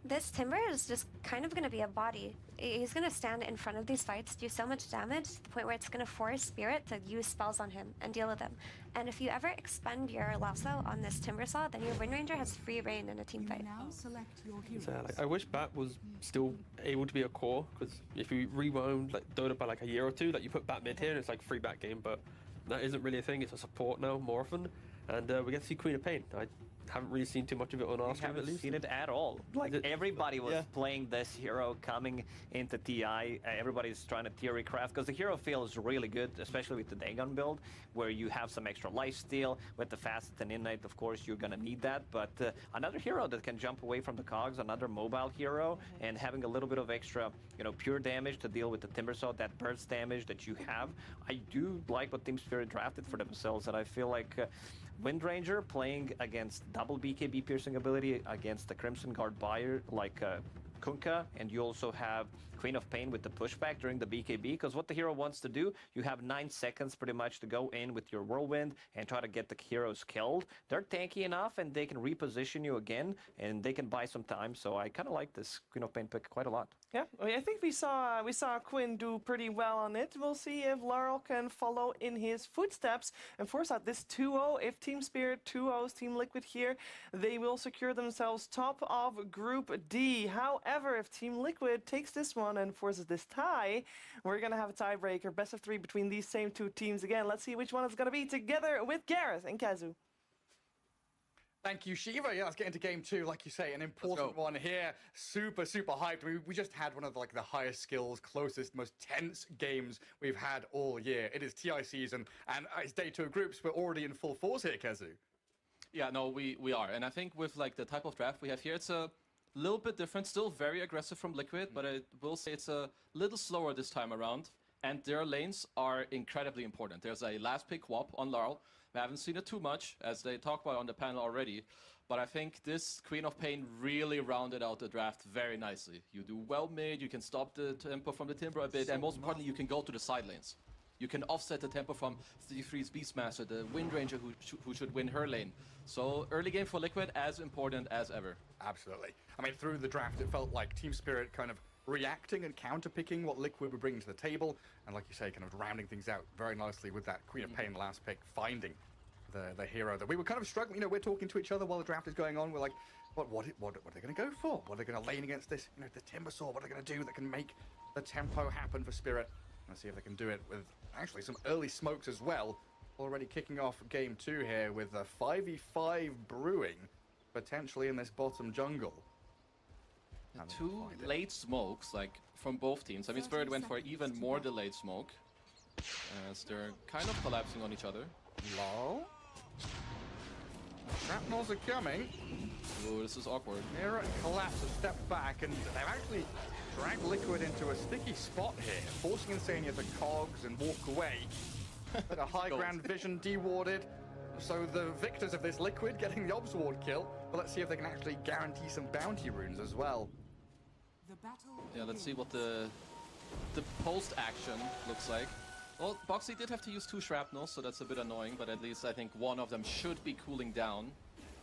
this Timber is just kind of going to be a body. He's going to stand in front of these fights, do so much damage to the point where it's going to force Spirit to use spells on him and deal with him. And if you ever expend your lasso on this Timbersaw, then your Wind Ranger has free reign in a team fight. now select your hero. So, like, I wish Bat was still able to be a core, because if you rewound like Dota by like a year or two, like you put Bat mid here and it's like free Bat game, but that isn't really a thing. It's a support now more often, and we get to see Queen of Pain. I haven't really seen too much of it on our stream, at least. Seen it at all. Like everybody was playing this hero coming into TI. Everybody's trying to theory craft, because the hero feels really good, especially with the Dagon build, where you have some extra lifesteal. With the Facet and Innate, of course, you're gonna need that. But another hero that can jump away from the cogs, another mobile hero, and having a little bit of extra, pure damage to deal with the Timbersaw, that burst damage that you have. I do like what Team Spirit drafted for themselves, and I feel like Wind Ranger playing against double BKB piercing ability against the Crimson Guard buyer like Kunkka, and you also have Queen of Pain with the pushback during the BKB, because what the hero wants to do, you have 9 seconds pretty much to go in with your Whirlwind and try to get the heroes killed. They're tanky enough, and they can reposition you again, and they can buy some time, so I kind of like this Queen of Pain pick quite a lot. Yeah, I think we saw Quinn do pretty well on it. We'll see if Laurel can follow in his footsteps and force out this 2-0. If Team Spirit 2-0's Team Liquid here, they will secure themselves top of Group D. However, if Team Liquid takes this one and forces this tie, we're going to have a tiebreaker, best of 3 between these same two teams again. Let's see which one it's going to be together with Gareth and Kazu. Thank you, Shiva. Yeah, let's get into game 2. Like you say, an important one here. Super, super hyped. We just had one of the highest skills, closest, most tense games we've had all year. It is TI season, and it's day 2 of groups. We're already in full force here, Kazu. Yeah, no, we are. And I think with the type of draft we have here, it's a little bit different. Still very aggressive from Liquid, but I will say it's a little slower this time around. And their lanes are incredibly important. There's a last pick WAP on Laurel. We haven't seen it too much, as they talked about on the panel already. But I think this Queen of Pain really rounded out the draft very nicely. You do well mid, you can stop the tempo from the Timber a bit, and most importantly, you can go to the side lanes. You can offset the tempo from C3's Beastmaster, the Wind Ranger who should win her lane. So early game for Liquid, as important as ever. Absolutely. I mean, through the draft, it felt like Team Spirit kind of reacting and counter-picking what Liquid were bringing to the table, and like you say, kind of rounding things out very nicely with that Queen of Pain last pick, finding the hero that we were kind of struggling. You know, we're talking to each other while the draft is going on. We're like, what are they going to go for? What are they going to lane against this? You know, the Timber Saw. What are they going to do that can make the tempo happen for Spirit? Let's see if they can do it with actually some early smokes as well. Already kicking off game 2 here with a 5v5 brewing potentially in this bottom jungle. Two late smokes, from both teams. I mean, Spirit went for even more delayed smoke, as they're kind of collapsing on each other. Lol. Shrapnels are coming. Ooh, this is awkward. Mira collapse a step back, and they've actually dragged Liquid into a sticky spot here, forcing Insania to cogs and walk away. But a high ground vision dewarded. So the victors of this Liquid getting the Obs Ward kill, but let's see if they can actually guarantee some bounty runes as well. Yeah, let's see what the post action looks like. Well, Boxy did have to use 2 shrapnels, so that's a bit annoying, but at least I think one of them should be cooling down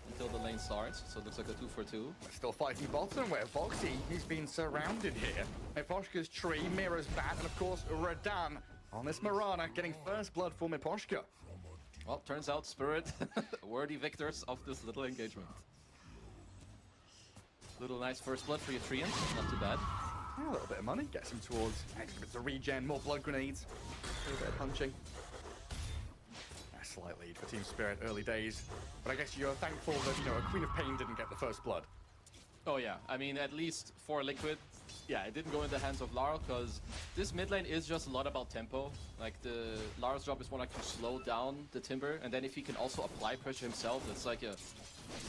until the lane starts, so it looks like a 2 for 2. We're still fighting bottom, where Boxy, he's been surrounded here. Miposhka's tree, Mira's bat, and of course, Radan on this Mirana, getting first blood for Miposhka. Well, turns out Spirit worthy victors of this little engagement. Little nice first blood for your Treant, not too bad. Yeah, a little bit of money, gets him towards extra bits of regen, more blood grenades, a little bit of punching. A slight lead for Team Spirit, early days. But I guess you're thankful that, you know, a Queen of Pain didn't get the first blood. Oh yeah, I mean, at least for Liquid, yeah, it didn't go in the hands of Laurel, because this mid lane is just a lot about tempo. Laurel's job is more to slow down the Timber, and then if he can also apply pressure himself, it's like a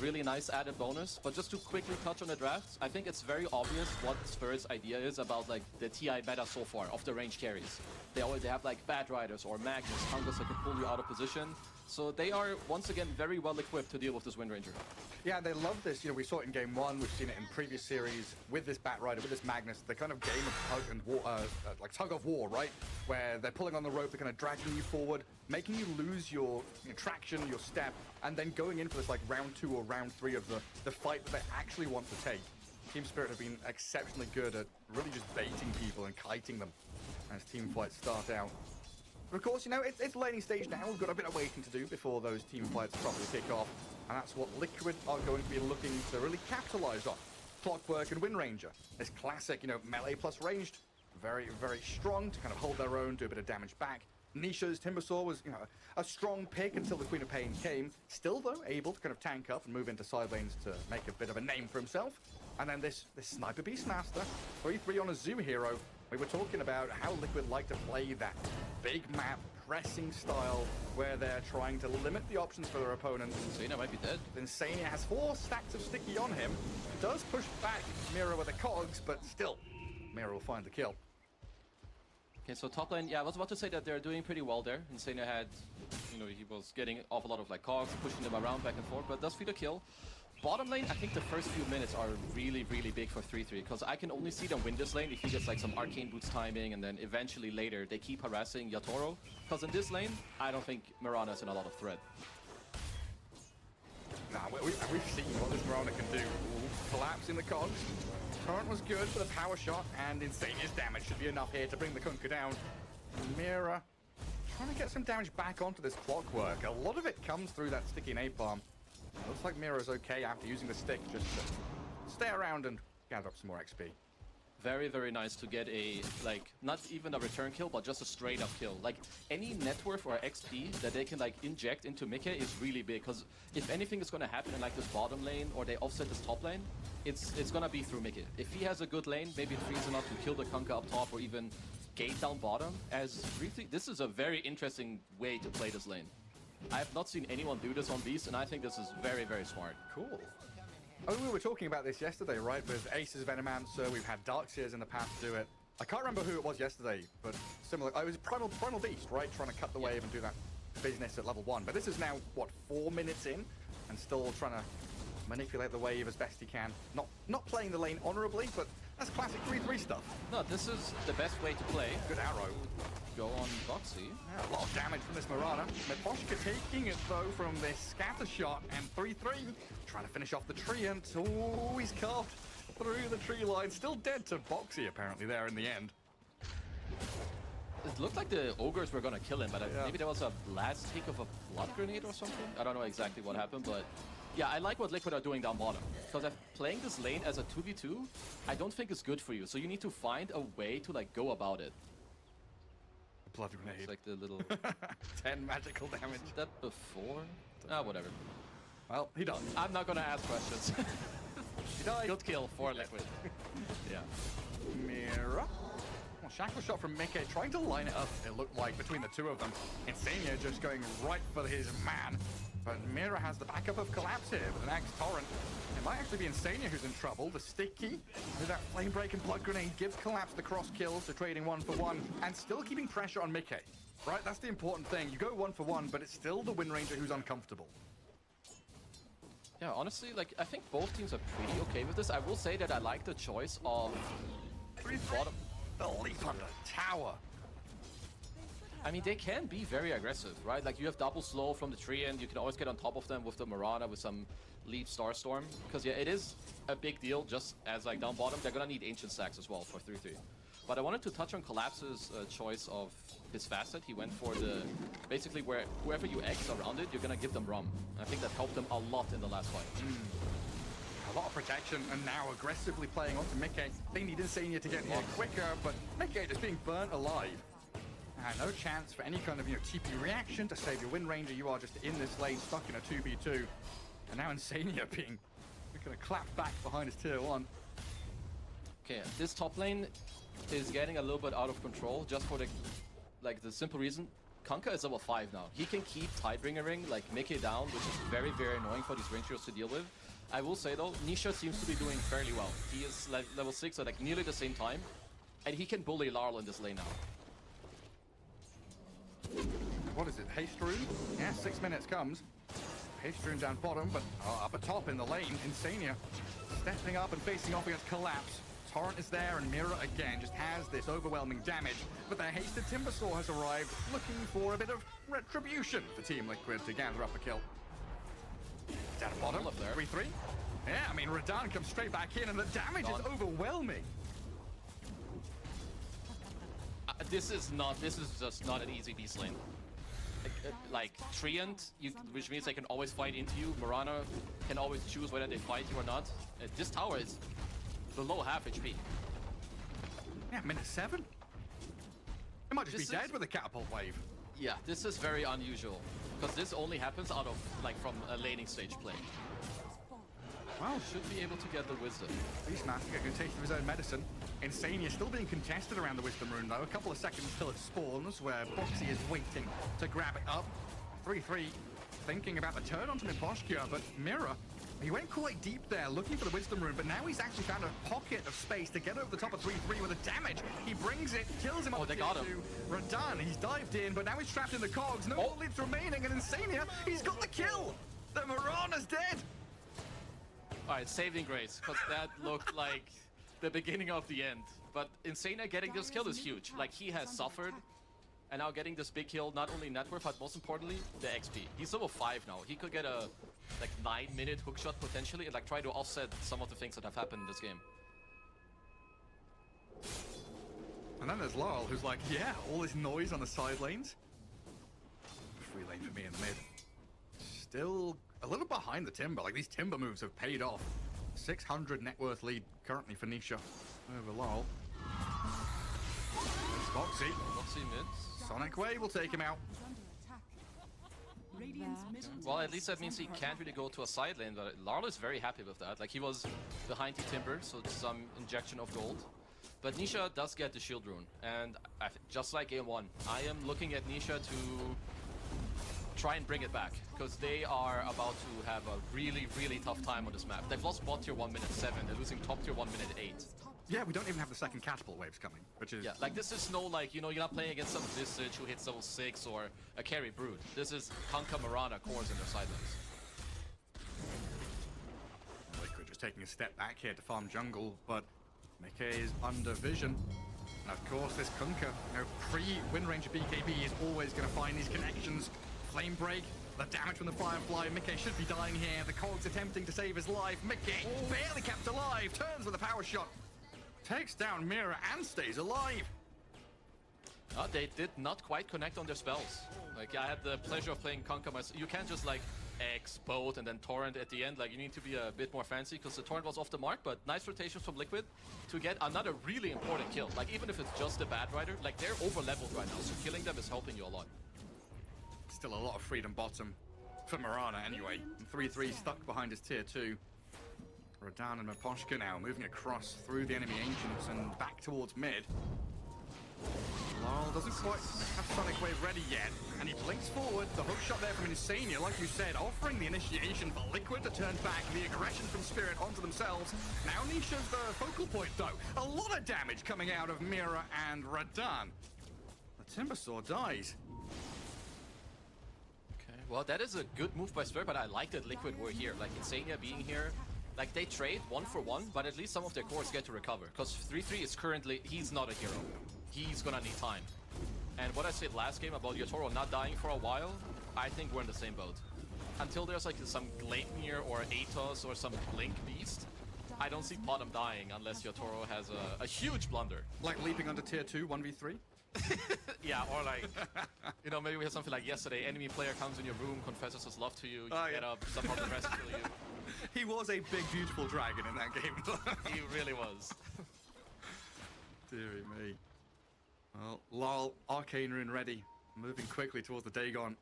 really nice added bonus. But just to quickly touch on the draft, I think it's very obvious what Spirit's idea is about the TI meta so far of the range carries. They have Bad Riders or Magnus, Hungus that can pull you out of position. So they are, once again, very well equipped to deal with this Wind Ranger. Yeah, they love this. You know, we saw it in game 1. We've seen it in previous series with this Bat Rider, with this Magnus. The kind of game of tug and war, tug of war, right? Where they're pulling on the rope, they're kind of dragging you forward, making you lose your traction, your step, and then going in for this round 2 or round 3 of the fight that they actually want to take. Team Spirit have been exceptionally good at really just baiting people and kiting them as team fights start out. But of course, you know, it's laning stage now. We've got a bit of waiting to do before those team fights properly kick off. And that's what Liquid are going to be looking to really capitalize on. Clockwork and Wind Ranger. This classic, you know, melee plus ranged. Very, very strong to kind of hold their own, do a bit of damage back. Nisha's Timbersaw was, you know, a strong pick until the Queen of Pain came. Still, though, able to kind of tank up and move into side lanes to make a bit of a name for himself. And then this Sniper Beastmaster, 3-3 on a Zoo hero. We were talking about how Liquid like to play that big map pressing style where they're trying to limit the options for their opponents. Insania might be dead. Insania has 4 stacks of sticky on him. Does push back Mira with the cogs, but still, Mira will find the kill. Okay, so top lane, yeah, I was about to say that they're doing pretty well there. Insania had, you know, he was getting off a lot of cogs, pushing them around back and forth, but does feed a kill. Bottom lane, I think the first few minutes are really, really big for 3-3, because I can only see them win this lane if he gets some Arcane Boots timing, and then eventually later they keep harassing Yatoro. Because in this lane, I don't think Mirana's in a lot of threat. Nah, we've seen what this Mirana can do. Collapsing the cogs. Torrent was good for the power shot, and Insania's damage should be enough here to bring the Kunkka down. Mira trying to get some damage back onto this clockwork. A lot of it comes through that sticky napalm. Looks like Mira's okay after using the stick just to stay around and gather up some more XP. Very, very nice to get a, like, not even a return kill, but just a straight up kill. Like, any net worth or XP that they can, like, inject into Mickey is really big, because if anything is going to happen in, like, this bottom lane, or they offset this top lane, it's going to be through Mickey. If he has a good lane, maybe it frees enough to kill the Kunkka up top, or even gate down bottom. As briefly, this is a very interesting way to play this lane. I have not seen anyone do this on these, and I think this is very, very smart. Cool. Oh, we were talking about this yesterday, right? With Ace's Venomancer, we've had Darkseers in the past do it. I can't remember who it was yesterday, but similar. I was Primal Beast, right? Trying to cut the wave and do that business at level 1. But this is now, what, 4 minutes in? And still trying to manipulate the wave as best he can. Not playing the lane honorably, but that's classic 3-3 stuff. No, this is the best way to play. Good arrow. Go on Boxy. Yeah, a lot of damage from this Mirana. Miposhka taking it, though, from this scatter shot, and 3-3. Trying to finish off the tree, and oh, he's carved through the tree line. Still dead to Boxy, apparently, there in the end. It looked like the ogres were gonna kill him, but maybe there was a last take of a blood grenade or something. I don't know exactly what happened, but yeah, I like what Liquid are doing down bottom. Because playing this lane as a 2v2, I don't think is good for you. So you need to find a way to, like, go about it. Blood grenade. It's like the little 10 magical damage. Did that before? Ah, whatever. Well, he died. I'm not gonna ask questions. He died. Good kill for Liquid. Yeah. Mira. Well, shackle shot from Mickey, trying to line it up, it looked like, between the two of them. Insania just going right for his man. But Mira has the backup of Collapse here with an Axe Torrent. It might actually be Insania who's in trouble. The sticky with that flame break and blood grenade gives Collapse the cross kills, so trading 1-for-1 and still keeping pressure on Mickey. Right, that's the important thing. You go 1-for-1, but it's still the Wind Ranger who's uncomfortable. Yeah, honestly, like, I think both teams are pretty okay with this. I will say that I like the choice of bottom. The leap on the tower. I mean, they can be very aggressive, right? Like, you have double slow from the tree, and you can always get on top of them with the Mirana, with some lead Starstorm. Because, yeah, it is a big deal, just as, like, down bottom. They're gonna need Ancient Stacks as well for 3-3. But I wanted to touch on Collapse's choice of his facet. He went for the, basically, where whoever you X around it, you're gonna give them Rum. And I think that helped them a lot in the last fight. A lot of protection, and now aggressively playing onto Mickey. They need Insania to get here quicker, but Mickey just being burnt alive. No chance for any kind of, TP reaction to save your Wind Ranger. You are just in this lane, stuck in a 2v2. And now Insania being gonna clap back behind his tier 1. Okay, this top lane is getting a little bit out of control, just for the simple reason. Kunkka is level 5 now. He can keep Tidebringering, like, Mickey down, which is very, very annoying for these range heroes to deal with. I will say, though, Nisha seems to be doing fairly well. He is level 6 at, like, nearly the same time, and he can bully Larl in this lane now. What is it, Haste Rune? Yeah, 6 minutes comes. Haste Rune down bottom, but up atop in the lane, Insania stepping up and facing off against Collapse. Torrent is there, and Mira again just has this overwhelming damage. But their hasted Timbersaw has arrived, looking for a bit of retribution for Team Liquid to gather up a kill. Down bottom, 3-3. Yeah, I mean, Radan comes straight back in, and the damage is overwhelming. This is just not an easy beast lane. Like Treant, which means they can always fight into you. Mirana can always choose whether they fight you or not. This tower is below half HP. Yeah, minute 7. It might just be dead with a catapult wave. Yeah, this is very unusual, because this only happens out of, like, from a laning stage play. Well, should be able to get the Wisdom. Beastmaster getting a taste of his own medicine. Insania still being contested around the Wisdom Rune, though. A couple of seconds till it spawns, where Boxy is waiting to grab it up. 3-3, thinking about the turn onto Miposhka, but Mira, he went quite deep there, looking for the Wisdom Rune, but now he's actually found a pocket of space to get over the top of 3-3 with the damage. He brings it, kills him on the they got him. Radan, he's dived in, but now he's trapped in the cogs. No more leads remaining, and Insania, he's got the kill! The Mirana's dead! Alright, saving grace, because that looked like the beginning of the end. But Insania getting this kill is huge. Like, he has suffered, and now getting this big kill, not only net worth, but most importantly, the XP. He's level 5 now. He could get a, like, 9-minute hookshot potentially, and, like, try to offset some of the things that have happened in this game. And then there's Laurel, who's like, yeah, all this noise on the side lanes. Free lane for me in the mid. Still a little behind the Timber. Like, these Timber moves have paid off. 600 net worth lead currently for Nisha over Laurel. There's Boxy. Boxy mid. Sonic Wave will take him out. Well, at least that means he can't really go to a side lane, but Laurel is very happy with that. Like, he was behind the Timber, so some injection of gold. But Nisha does get the shield rune, and just like Game 1, I am looking at Nisha to try and bring it back, because they are about to have a really, really tough time on this map. They've lost bot tier 1 minute 7, they're losing top tier 1 minute 8. Yeah, we don't even have the second catapult waves coming, which is... Yeah, like this is no, like, you know, you're not playing against some Visage who hits level 6 or a carry Brood. This is Kanka, Mirana, cores in their side lanes. Liquid just taking a step back here to farm jungle, but Mickey is under vision. And of course, this Kunkka, you know, pre-win range of BKB is always going to find these connections. Flame break, the damage from the Firefly. Mickey should be dying here. The Cogs attempting to save his life. Mickey barely kept alive. Turns with a power shot. Takes down Mira and stays alive. They did not quite connect on their spells. Like, I had the pleasure of playing Kunkka myself. You can't just, like, X, boat, and then Torrent at the end. Like, you need to be a bit more fancy, because the Torrent was off the mark, but nice rotations from Liquid to get another really important kill. Like, even if it's just a bad rider, like, they're over-leveled right now, so killing them is helping you a lot. Still a lot of freedom bottom for Mirana anyway. 3-3 stuck behind his tier 2. Radan and Maposhka now moving across through the enemy ancients and back towards mid. Laurel doesn't quite have Sonic Wave ready yet, and he blinks forward. The hook shot there from Insania, like you said, offering the initiation for Liquid to turn back the aggression from Spirit onto themselves. Now Nisha's the focal point though. A lot of damage coming out of Mira and Radan. The Timbersaw dies. Okay, well, that is a good move by Spirit, but I like that Liquid were here. Like, Insania being here. Like, they trade 1 for 1, but at least some of their cores get to recover. Because 3-3 is currently, he's not a hero. He's gonna need time. And what I said last game about Yotoro not dying for a while, I think we're in the same boat. Until there's like some Gleipnir or Atos or some Blink beast, I don't see bottom dying unless Yotoro has a huge blunder. Like leaping onto tier 2, 1v3? Yeah, or like, you know, maybe we have something like yesterday, enemy player comes in your room, confesses his love to you, you get up, somehow the rest kill you. He was a big, beautiful dragon in that game. He really was. Deary me. Well, Laurel, Arcane Rune ready. Moving quickly towards the Dagon.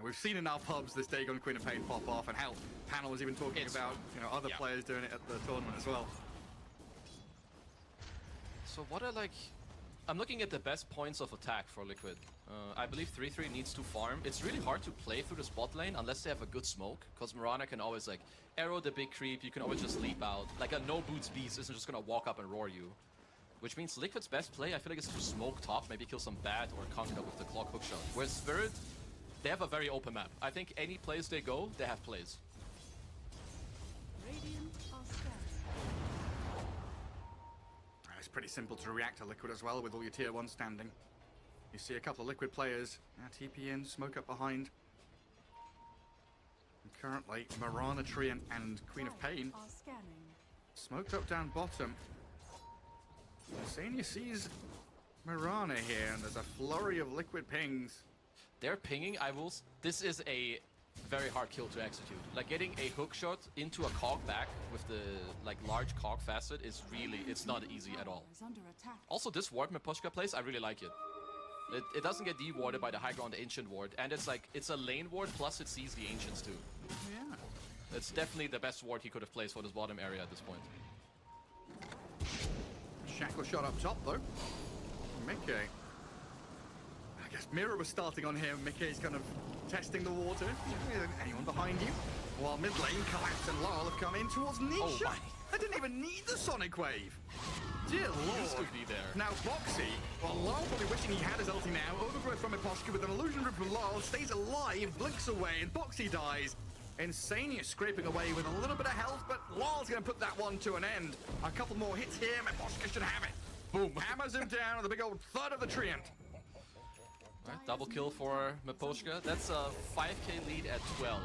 We've seen in our pubs this Dagon Queen of Pain pop off, and hell, Panel was even talking about, you know, other players doing it at the tournament as well. So what are like... I'm looking at the best points of attack for Liquid. I believe 3-3 needs to farm. It's really hard to play through the spot lane unless they have a good smoke, because Mirana can always like arrow the big creep, you can always just leap out. Like a no boots beast isn't just gonna walk up and roar you. Which means Liquid's best play, I feel like, is to smoke top, maybe kill some bat or Conquer with the clock hookshot. Whereas Spirit, they have a very open map. I think any place they go, they have plays. It's pretty simple to react to Liquid as well with all your tier 1 standing. You see a couple of Liquid players, TP in, smoke up behind. And currently, Mirana, Treant and Queen of Pain smoked up down bottom. Insania sees Mirana here, and there's a flurry of Liquid pings. They're pinging, this is a very hard kill to execute. Like getting a hook shot into a cog back with the like large cog facet is really, it's not easy at all. Also this ward Maposhka plays, I really like it. It doesn't get de-warded by the high ground ancient ward, and it's like, it's a lane ward plus it sees the ancients too. Yeah. It's definitely the best ward he could have placed for this bottom area at this point. Shackle shot up top though. Mickey. I guess Mira was starting on him. Mickey's kind of testing the water. Anyone behind you? While mid lane, Collapse and Laurel have come in towards Nisha. Oh I didn't even need the Sonic Wave. Dear Lord. Used to be there. Now Boxy, well, Laurel probably wishing he had his ulti now. Overgrowth from Imposter with an illusion rip from Laurel. Stays alive, blinks away, and Boxy dies. Insania scraping away with a little bit of health, but Laurel's going to put that one to an end. A couple more hits here, Imposter should have it. Boom. Hammers him down with a big old thud of the Treant. Right, double kill for Maposhka. That's a 5k lead at 12.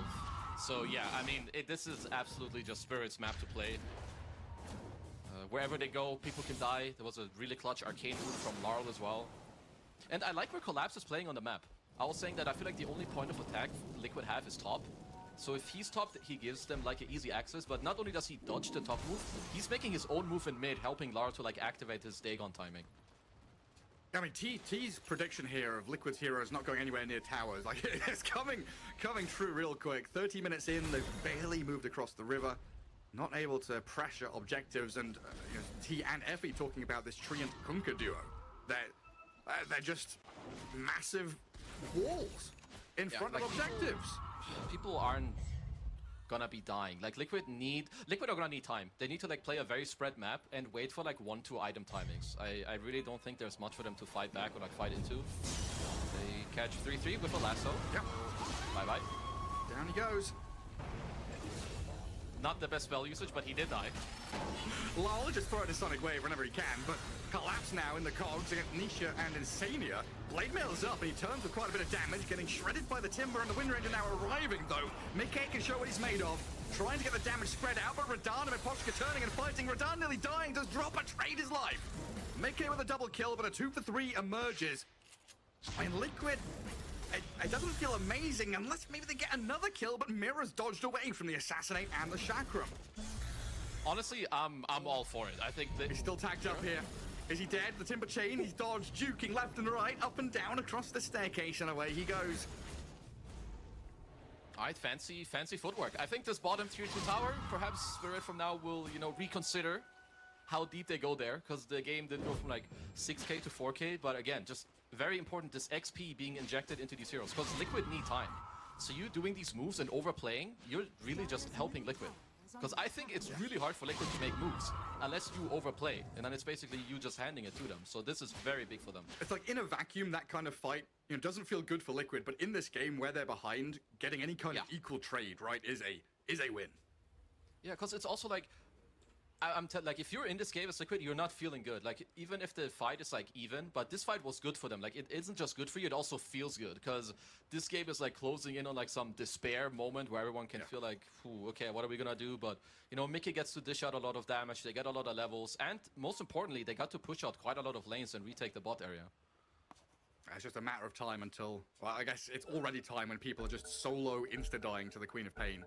So yeah, I mean, this is absolutely just Spirit's map to play. wherever they go, people can die. There was a really clutch arcane move from Larl as well. And I like where Collapse is playing on the map. I was saying that I feel like the only point of attack Liquid have is top. So if he's top, he gives them like an easy access, but not only does he dodge the top move, he's making his own move in mid, helping Larl to like activate his Dagon timing. I mean, T's prediction here of Liquid's heroes not going anywhere near towers, like, it's coming true real quick. 30 minutes in, they've barely moved across the river, not able to pressure objectives, and you know, T and Effie talking about this Treant Kunkka duo. They're just massive walls in front of objectives. People aren't gonna be dying. Like Liquid are gonna need time. They need to like play a very spread map and wait for like 1-2 item timings. I really don't think there's much for them to fight back or like fight into. They catch 3-3 with a lasso. Yep. Bye-bye. Down he goes. Not the best spell usage, but he did die. Lol just throwing a Sonic Wave whenever he can, but Collapse now in the cogs against Nisha and Insania. Blade Mail's up and he turns with quite a bit of damage, getting shredded by the Timber, and the Wind Ranger now arriving though. Mickey can show what he's made of, trying to get the damage spread out, but Radahn and Miposhka turning and fighting. Radahn nearly dying, does drop and trade his life. Mickey with a double kill, but a 2 for 3 emerges. And Liquid, it doesn't feel amazing unless maybe they get another kill, but Mira's dodged away from the Assassinate and the Chakram. Honestly, I'm all for it. I think that he's still tagged up here. Is he dead? The Timber Chain, he's dodged, juking left and right, up and down across the staircase, and away he goes. Alright, fancy footwork. I think this bottom tier 2 tower, perhaps Spirit from now will, you know, reconsider how deep they go there, because the game did go from like 6k to 4k, but again, just very important, this XP being injected into these heroes, because Liquid need time. So you doing these moves and overplaying, you're really just helping Liquid. Because I think it's really hard for Liquid to make moves unless you overplay, and then it's basically you just handing it to them. So this is very big for them. It's like in a vacuum, that kind of fight, you know, doesn't feel good for Liquid, but in this game where they're behind, getting any kind of equal trade, right, is a win. Yeah, because it's also like, like if you're in this game as Liquid, you're not feeling good. Like even if the fight is like even, but this fight was good for them. Like it isn't just good for you, it also feels good, because this game is like closing in on like some despair moment where everyone can feel like, okay, what are we gonna do? But you know, Mickey gets to dish out a lot of damage, they get a lot of levels, and most importantly, they got to push out quite a lot of lanes and retake the bot area. It's just a matter of time until, well, I guess it's already time when people are just solo insta-dying to the Queen of Pain.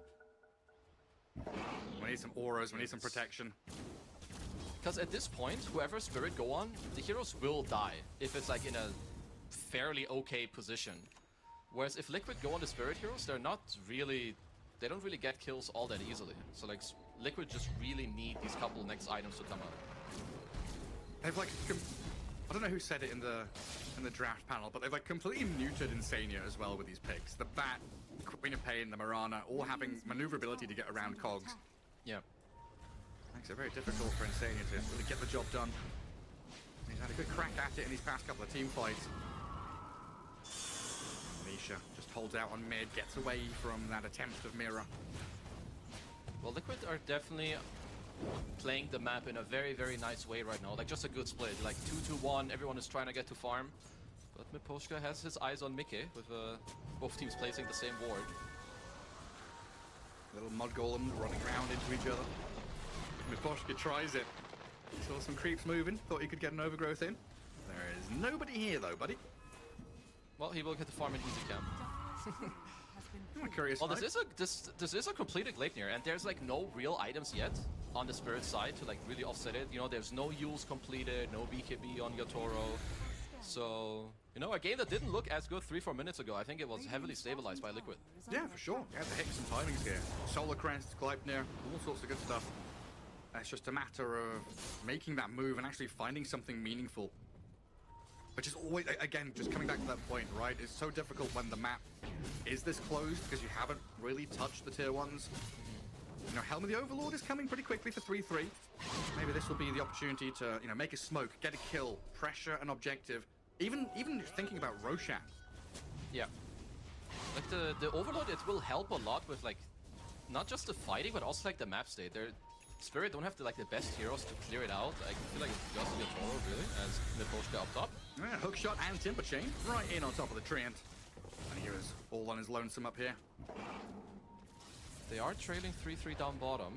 We need some auras, we need some protection. Because at this point, whoever Spirit go on, the heroes will die if it's like in a fairly okay position. Whereas if Liquid go on the Spirit heroes, they don't really get kills all that easily. So like Liquid just really need these couple next items to come out. They've like, I don't know who said it in the draft panel, but they've like completely neutered Insania as well with these picks. The Bat, Queen of Pain, the Mirana, all having maneuverability to get around cogs. Yeah. Makes it very difficult for Insania to really get the job done. He's had a good crack at it in these past couple of team fights. Nisha just holds out on mid, gets away from that attempt of Mira. Well, Liquid are definitely playing the map in a very, very nice way right now. Like just a good split, like 2-2-1, everyone is trying to get to farm. But Miposhka has his eyes on Mickey, with both teams placing the same ward. Little mud golem running around into each other. Miposhka tries it. He saw some creeps moving, thought he could get an overgrowth in. There is nobody here though, buddy. Well, he will get the farm in easy camp. I'm curious. Well, this is a completed Gleipnir, and there's like no real items yet on the Spirit side to like really offset it. You know, there's no Yules completed, no BKB on Yotoro. So, you know, a game that didn't look as good 3-4 minutes ago. I think it was heavily stabilized by Liquid. Yeah, for sure. Yeah, the hits and timings here. Solar Crest, Gleipnir, all sorts of good stuff. It's just a matter of making that move and actually finding something meaningful. Which is always, again, just coming back to that point, right? It's so difficult when the map is this closed because you haven't really touched the tier 1s. You know, Helm of the Overlord is coming pretty quickly for 3-3. Maybe this will be the opportunity to, you know, make a smoke, get a kill, pressure an objective. Even thinking about Roshan. Yeah. Like the Overlord, it will help a lot with like, not just the fighting, but also like the map state. Spirit don't have the best heroes to clear it out. I feel like it's just Yotoro really, as Miposhka up top. Yeah, Hookshot and Timber Chain right in on top of the Treant. And he is all on his lonesome up here. They are trailing 3-3 down bottom.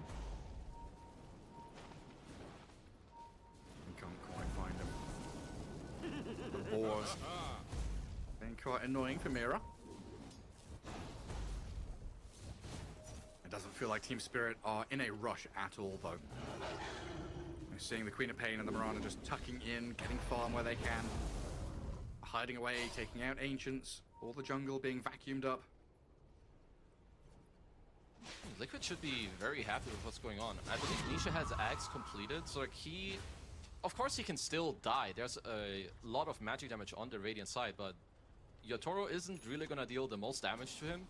The boars. Being quite annoying for Mira. It doesn't feel like Team Spirit are in a rush at all, though. We're seeing the Queen of Pain and the Mirana just tucking in, getting farm where they can. Hiding away, taking out Ancients. All the jungle being vacuumed up. Liquid should be very happy with what's going on. I believe Nisha has Axe completed, so like he... Of course he can still die. There's a lot of magic damage on the Radiant side, but Yotoro isn't really gonna deal the most damage to him.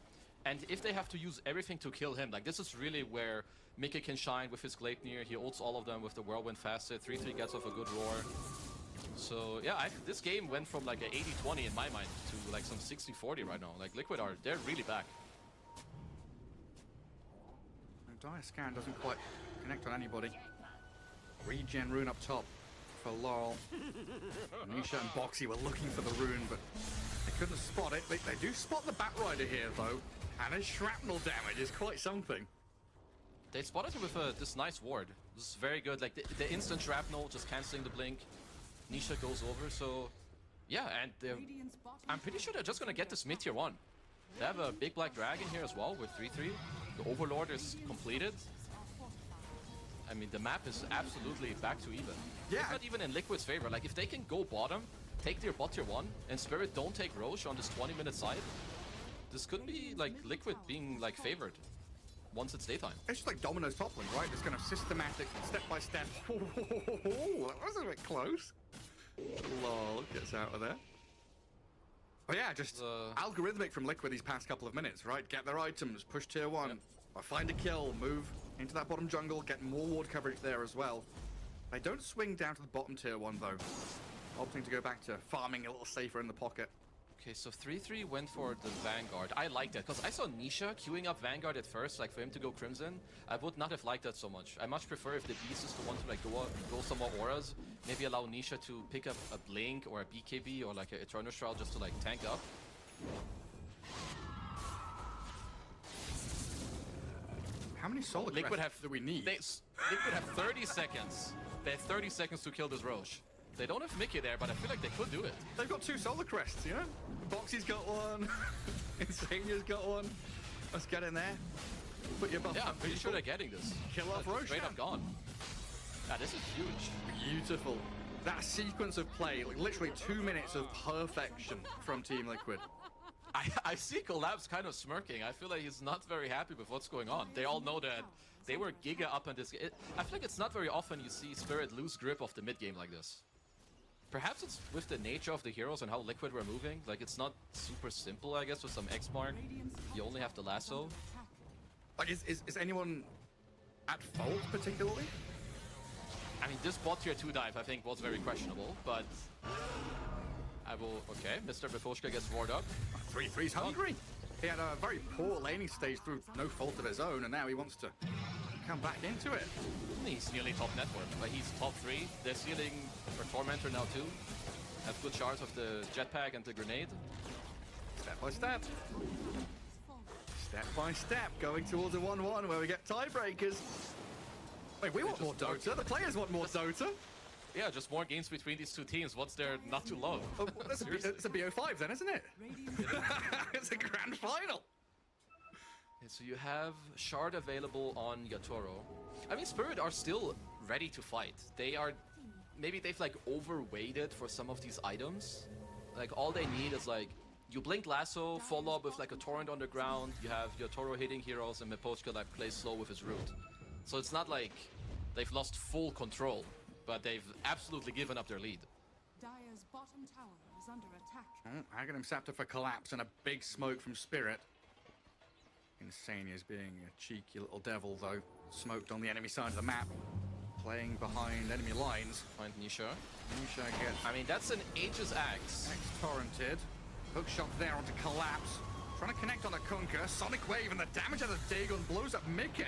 And if they have to use everything to kill him, like this is really where Mickey can shine with his Gleipnir. He ults all of them with the Whirlwind Facet. 3-3 gets off a good roar. So yeah, this game went from like an 80-20 in my mind to like some 60-40 right now. Like Liquid they're really back. Dire Scan doesn't quite connect on anybody. Regen rune up top for Laurel. Nisha and Boxy were looking for the rune, but they couldn't spot it. They do spot the Batrider here, though, and his shrapnel damage is quite something. They spotted him with this nice ward. This is very good. Like the instant shrapnel, just canceling the blink. Nisha goes over, so yeah, and I'm pretty sure they're just gonna get this mid-tier 1. They have a big black dragon here as well with 3-3. The Overlord is completed. I mean, the map is absolutely back to even. Yeah. It's not even in Liquid's favor. Like, if they can go bottom, take their bot tier 1, and Spirit don't take Roche on this 20-minute side, this could be, like, Liquid being, like, favored once it's daytime. It's just like Domino's toppling, right? It's kind of systematic, step-by-step. That was a bit close. Lol, gets out of there. Oh yeah, just algorithmic from Liquid these past couple of minutes, right? Get their items, push tier 1, find a kill, move into that bottom jungle, get more ward coverage there as well. They don't swing down to the bottom tier 1 though. Opting to go back to farming a little safer in the pocket. Okay, so 3-3 went for the Vanguard. I like that, because I saw Nisha queuing up Vanguard at first, like for him to go Crimson. I would not have liked that so much. I much prefer if the Beast is the one to like go some more auras, maybe allow Nisha to pick up a Blink or a BKB or like an Eternal Shroud just to like tank up. How many Solar Crests do we need? Liquid have 30 seconds. They have 30 seconds to kill this Roche. They don't have Mickey there, but I feel like they could do it. They've got 2 Solar Crests, you know? Boxy's got one. Insania's got one. Let's get in there. Put your buff. Yeah, I'm pretty sure they're getting this. Kill off Roche. Straight up gone. Yeah, this is huge. Beautiful. That sequence of play, like literally 2 minutes of perfection from Team Liquid. I see Collapse kind of smirking. I feel like he's not very happy with what's going on. They all know that they were giga up in this game. I feel like it's not very often you see Spirit lose grip of the mid game like this. Perhaps it's with the nature of the heroes and how Liquid were moving. Like, it's not super simple, I guess, with some X-Mark. You only have the lasso. Like, is anyone at fault, particularly? I mean, this bot tier 2 dive, I think, was very questionable, but... I will... Okay, Mr. Befoshka gets ward up. 3-3's hungry. He had a very poor laning stage through no fault of his own, and now he wants to come back into it. He's nearly top net worth, but he's top 3. They're stealing for Tormentor now too. Have good shards of the jetpack and the grenade. Step by step. Step by step, going towards a 1-1 where we get tiebreakers. Wait, we want more Dota. The players want more Dota. Yeah, just more games between these two teams. What's there not to love? Oh, it's a BO5 then, isn't it? It's a grand final. Okay, so you have Shard available on Yatoro. I mean, Spirit are still ready to fight. They are... Maybe they've like overweighted for some of these items. Like all they need is like... You blink Lasso, follow up with like a Torrent on the ground. You have Yatoro hitting heroes and Mipochka like plays slow with his root. So it's not like they've lost full control, but they've absolutely given up their lead. Dire's bottom tower is under attack. Aghanim Scepter for collapse and a big smoke from Spirit. Insania is being a cheeky little devil though. Smoked on the enemy side of the map. Playing behind enemy lines. Find Nisha. Nisha gets... I mean, that's an Aegis Axe. Torrented. Hookshot there onto Collapse. Trying to connect on a Kunkka. Sonic Wave and the damage out of Dagon blows up Mickey.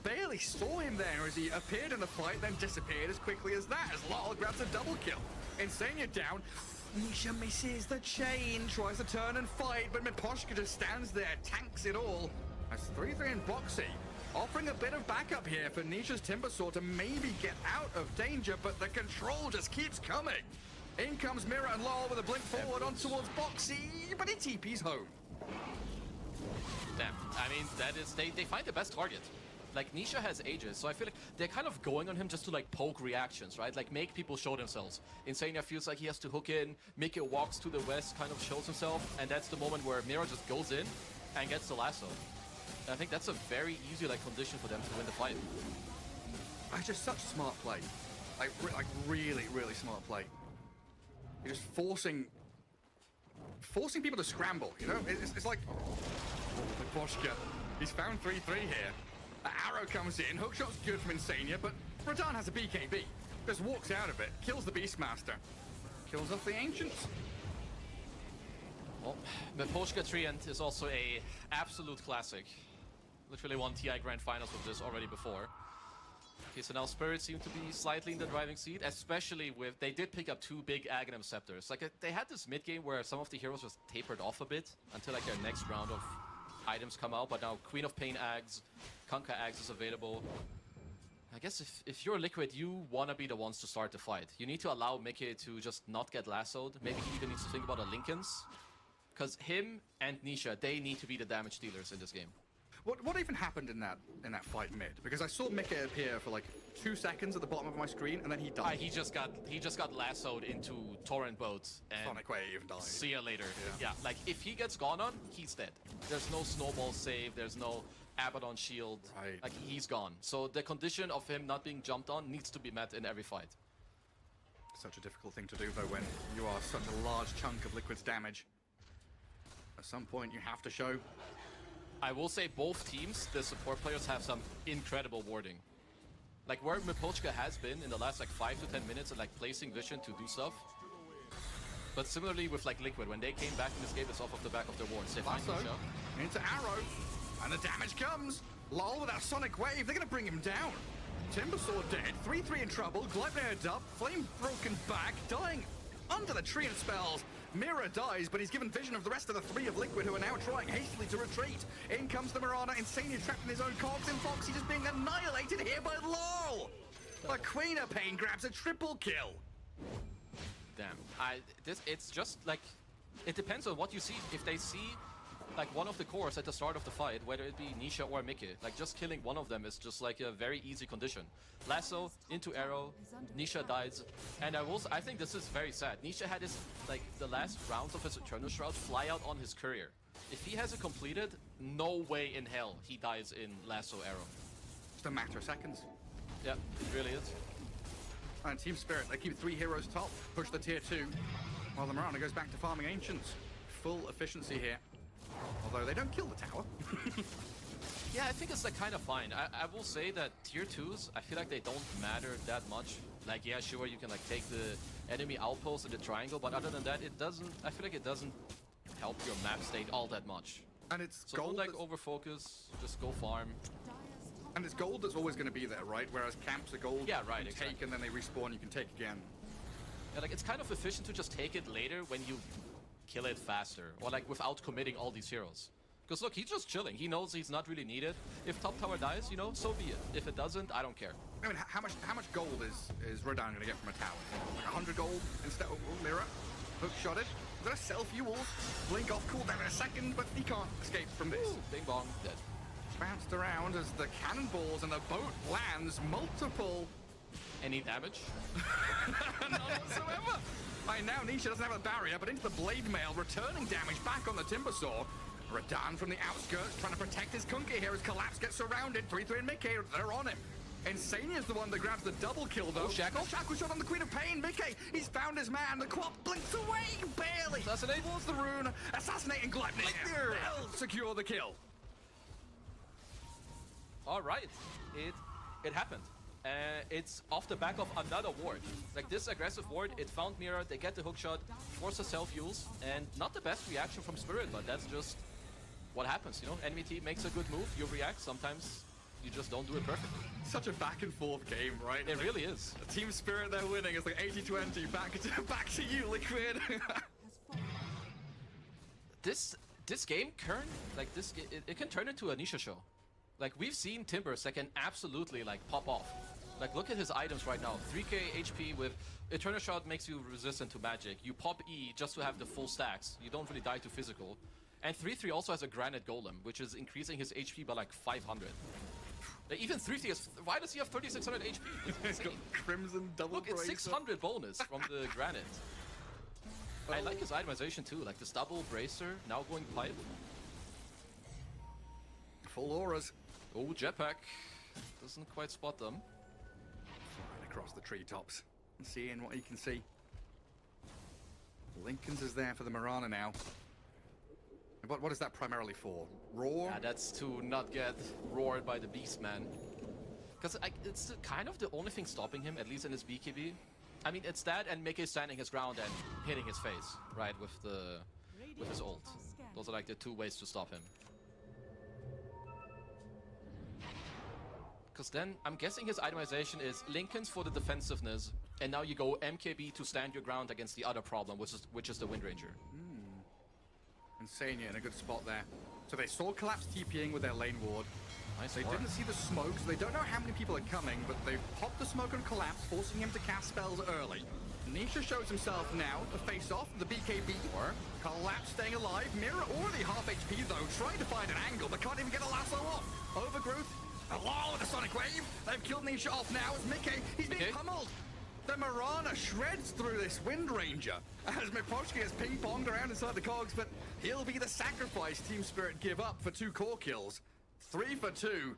Barely saw him there as he appeared in the fight, then disappeared as quickly as that, as Lal grabs a double kill. Insania down. Nisha misses the chain, tries to turn and fight, but Mipochka just stands there, tanks it all. As 3-3 and Boxy, offering a bit of backup here for Nisha's Timber Sword to maybe get out of danger, but the control just keeps coming. In comes Mira and Lol with a blink forward on towards Boxy, but he TP's home. Damn. I mean, that is they find the best target. Like, Nisha has Aegis, so I feel like they're kind of going on him just to, like, poke reactions, right? Like, make people show themselves. Insania feels like he has to hook in, Mickey walks to the west, kind of shows himself, and that's the moment where Mira just goes in and gets the lasso. And I think that's a very easy, like, condition for them to win the fight. It's just such smart play. Like really, really smart play. You're just forcing people to scramble, you know? It's like Boschka. He's found 3-3 here. Arrow comes in, hookshot's good from Insania, but Radahn has a BKB. Just walks out of it, kills the Beastmaster. Kills off the Ancients. Well, the Poshka Treant is also a absolute classic. Literally won TI Grand Finals with this already before. Okay, so now Spirit seem to be slightly in the driving seat, especially with... They did pick up 2 big Aghanim Scepters. Like, they had this mid-game where some of the heroes just tapered off a bit until, like, their next round of items come out, but now Queen of Pain Ags, Kunkka Ags is available. I guess if you're Liquid, you want to be the ones to start the fight. You need to allow Mickey to just not get lassoed. Maybe he even needs to think about a Linken's. Because him and Nisha, they need to be the damage dealers in this game. What even happened in that fight mid? Because I saw Mickey appear for like 2 seconds at the bottom of my screen, and then he died. He just got lassoed into Torrent boats and Sonic Wave died. See ya later. Yeah, like if he gets gone on, he's dead. There's no snowball save. There's no Abaddon shield. Right. Like he's gone. So the condition of him not being jumped on needs to be met in every fight. Such a difficult thing to do though when you are such a large chunk of Liquid's damage. At some point you have to show. I will say both teams, the support players have some incredible warding. Like where Mipochka has been in the last like 5 to 10 minutes and like placing vision to do stuff. But similarly with like Liquid, when they came back in this game, it's off of the back of their wards. They find Nisha. Into Arrow, and the damage comes. Lol with that Sonic Wave, they're gonna bring him down. Timbersaw dead, 3-3 in trouble, Gleipnir up, Flame broken back, dying under the tree and spells. Mira dies, but he's given vision of the rest of the 3 of Liquid, who are now trying hastily to retreat. In comes the Mirana, Insania trapped in his own cogs, and Foxy just being annihilated here by LOL! The Queen of Pain grabs a triple kill. Damn. It's just like, it depends on what you see. If they see like one of the cores at the start of the fight, whether it be Nisha or Mickey, like just killing one of them is just like a very easy condition. Lasso into Arrow, Nisha dies, and I think this is very sad. Nisha had his, like, the last rounds of his Eternal Shroud fly out on his courier. If he has it completed, no way in hell he dies in Lasso Arrow. Just a matter of seconds. Yeah, it really is. And Team Spirit, they keep 3 heroes top, push the tier 2, while the Mirana goes back to farming Ancients. Full efficiency here. Although they don't kill the tower. Yeah, I think it's like kind of fine. I will say that tier 2s, I feel like they don't matter that much. Like, yeah, sure, you can like take the enemy outpost in the triangle, but other than that, it doesn't, I feel like it doesn't help your map state all that much. And it's so gold. Don't like over focus, just go farm. And it's gold that's always going to be there, right? Whereas camps are gold. Yeah, right, you exactly. take and then they respawn, you can take again. Yeah, like it's kind of efficient to just take it later when you kill it faster, or like without committing all these heroes. Because look, he's just chilling. He knows he's not really needed. If top tower dies, you know, so be it. If it doesn't, I don't care. I mean, how much gold is Radahn going to get from a tower? Like 100 gold instead of Mira? Hook shot it. Is that a self-fuel? Blink off cooldown in a second, but he can't escape from this. Ooh, bing bong, dead. Bounced around as the cannonballs and the boat lands multiple. Any damage? None whatsoever. Right now, Nisha doesn't have a barrier, but into the blade mail, returning damage back on the Timbersaw. Radahn from the outskirts, trying to protect his Kunkka here as Collapse gets surrounded. 3-3 and Mickey, they're on him. Insania's the one that grabs the double kill, though. Shackle shot on the Queen of Pain. Mickey, he's found his man. The Quap blinks away, barely. Assassinate. Towards the rune, assassinating Gleipnir. They'll secure the kill. All right, it happened. It's off the back of another ward. Like this aggressive ward, it found Mira, they get the hookshot, forces self-use, and not the best reaction from Spirit, but that's just what happens, you know? Enemy team makes a good move, you react, sometimes you just don't do it perfectly. Such a back and forth game, right? It really is. Team Spirit, they're winning. It's like 80-20, back to you, Liquid. This game, it can turn into a Nisha show. Like we've seen Timbers that can absolutely like pop off. Like, look at his items right now. 3k HP with Eternal Shroud makes you resistant to magic. You pop E just to have the full stacks. You don't really die to physical. And 3-3 also has a Granite Golem, which is increasing his HP by like 500. Like, even 3-3 is... Why does he have 3600 HP? He's got Crimson double Look, it's bracer. 600 bonus from the Granite. I like his itemization too, like this double bracer, now going pipe. Full auras. Oh, jetpack. Doesn't quite spot them. Flying across the treetops. Seeing what he can see. Lincoln's is there for the Mirana now. What is that primarily for? Roar? Yeah, that's to not get roared by the Beastman. Because it's kind of the only thing stopping him, at least in his BKB. I mean, it's that and Mickey standing his ground and hitting his face, right, with his ult. Those are like the two ways to stop him. Because then, I'm guessing his itemization is Lincoln's for the defensiveness, and now you go MKB to stand your ground against the other problem, which is the Wind Ranger. Insania in a good spot there. So they saw Collapse TPing with their lane ward. Nice They work. didn't see the smoke, so they don't know how many people are coming, but they've popped the smoke on Collapse, forcing him to cast spells early. Nisha shows himself now, the face-off, the BKB. Collapse staying alive. Mira already half HP though, trying to find an angle, but can't even get a lasso off. Overgrowth. Hello with the Sonic Wave. They've killed Nisha off now as Mickey. He's being pummeled. The Mirana shreds through this Wind Ranger as Miposhki has ping-ponged around inside the cogs, but he'll be the sacrifice Team Spirit give up for 2 core kills. 3 for 2.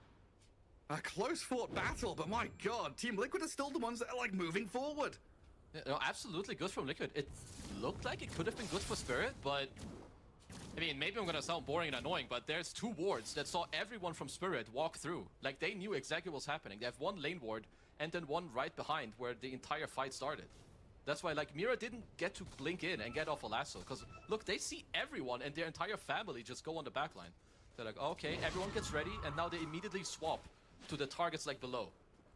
A close-fought battle, but my god, Team Liquid are still the ones that are, like, moving forward. Yeah, no, absolutely good from Liquid. It looked like it could have been good for Spirit, but... I mean, maybe I'm gonna sound boring and annoying, but there's 2 wards that saw everyone from Spirit walk through. Like, they knew exactly what's happening. They have 1 lane ward, and then 1 right behind where the entire fight started. That's why, like, Mira didn't get to blink in and get off a lasso. Because, look, they see everyone and their entire family just go on the backline. They're like, okay, everyone gets ready, and now they immediately swap to the targets, like, below.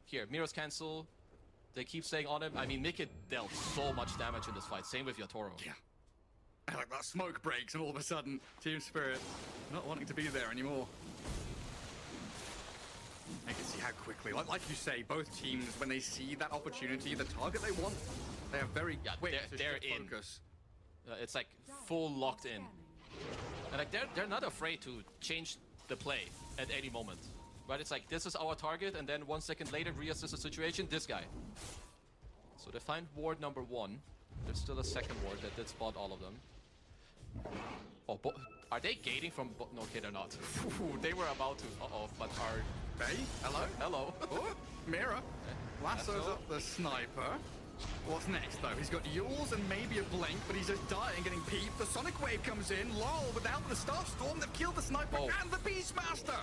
Here, Mira's cancel. They keep staying on him. I mean, Mickey dealt so much damage in this fight. Same with Yatoro. Yeah. Like, that smoke breaks, and all of a sudden, Team Spirit not wanting to be there anymore. I can see how quickly, like you say, both teams, when they see that opportunity, the target they want, they are very quick to they're shift in. focus. It's like full locked in. And like they're not afraid to change the play at any moment. Right? It's like, this is our target, and then 1 second later, reassess the situation, this guy. So they find ward number 1. There's still a second ward that did spot all of them. Oh, are they gating from... No, okay, they're not. They were about to. Uh-oh, but are... Hey, hello? Hello. Oh, Mira. Lassos up the sniper. What's next, though? He's got Yules and maybe a blink, but he's just dying, getting peeped. The Sonic Wave comes in. Lol, without the Starstorm, they've killed the sniper and the Beastmaster.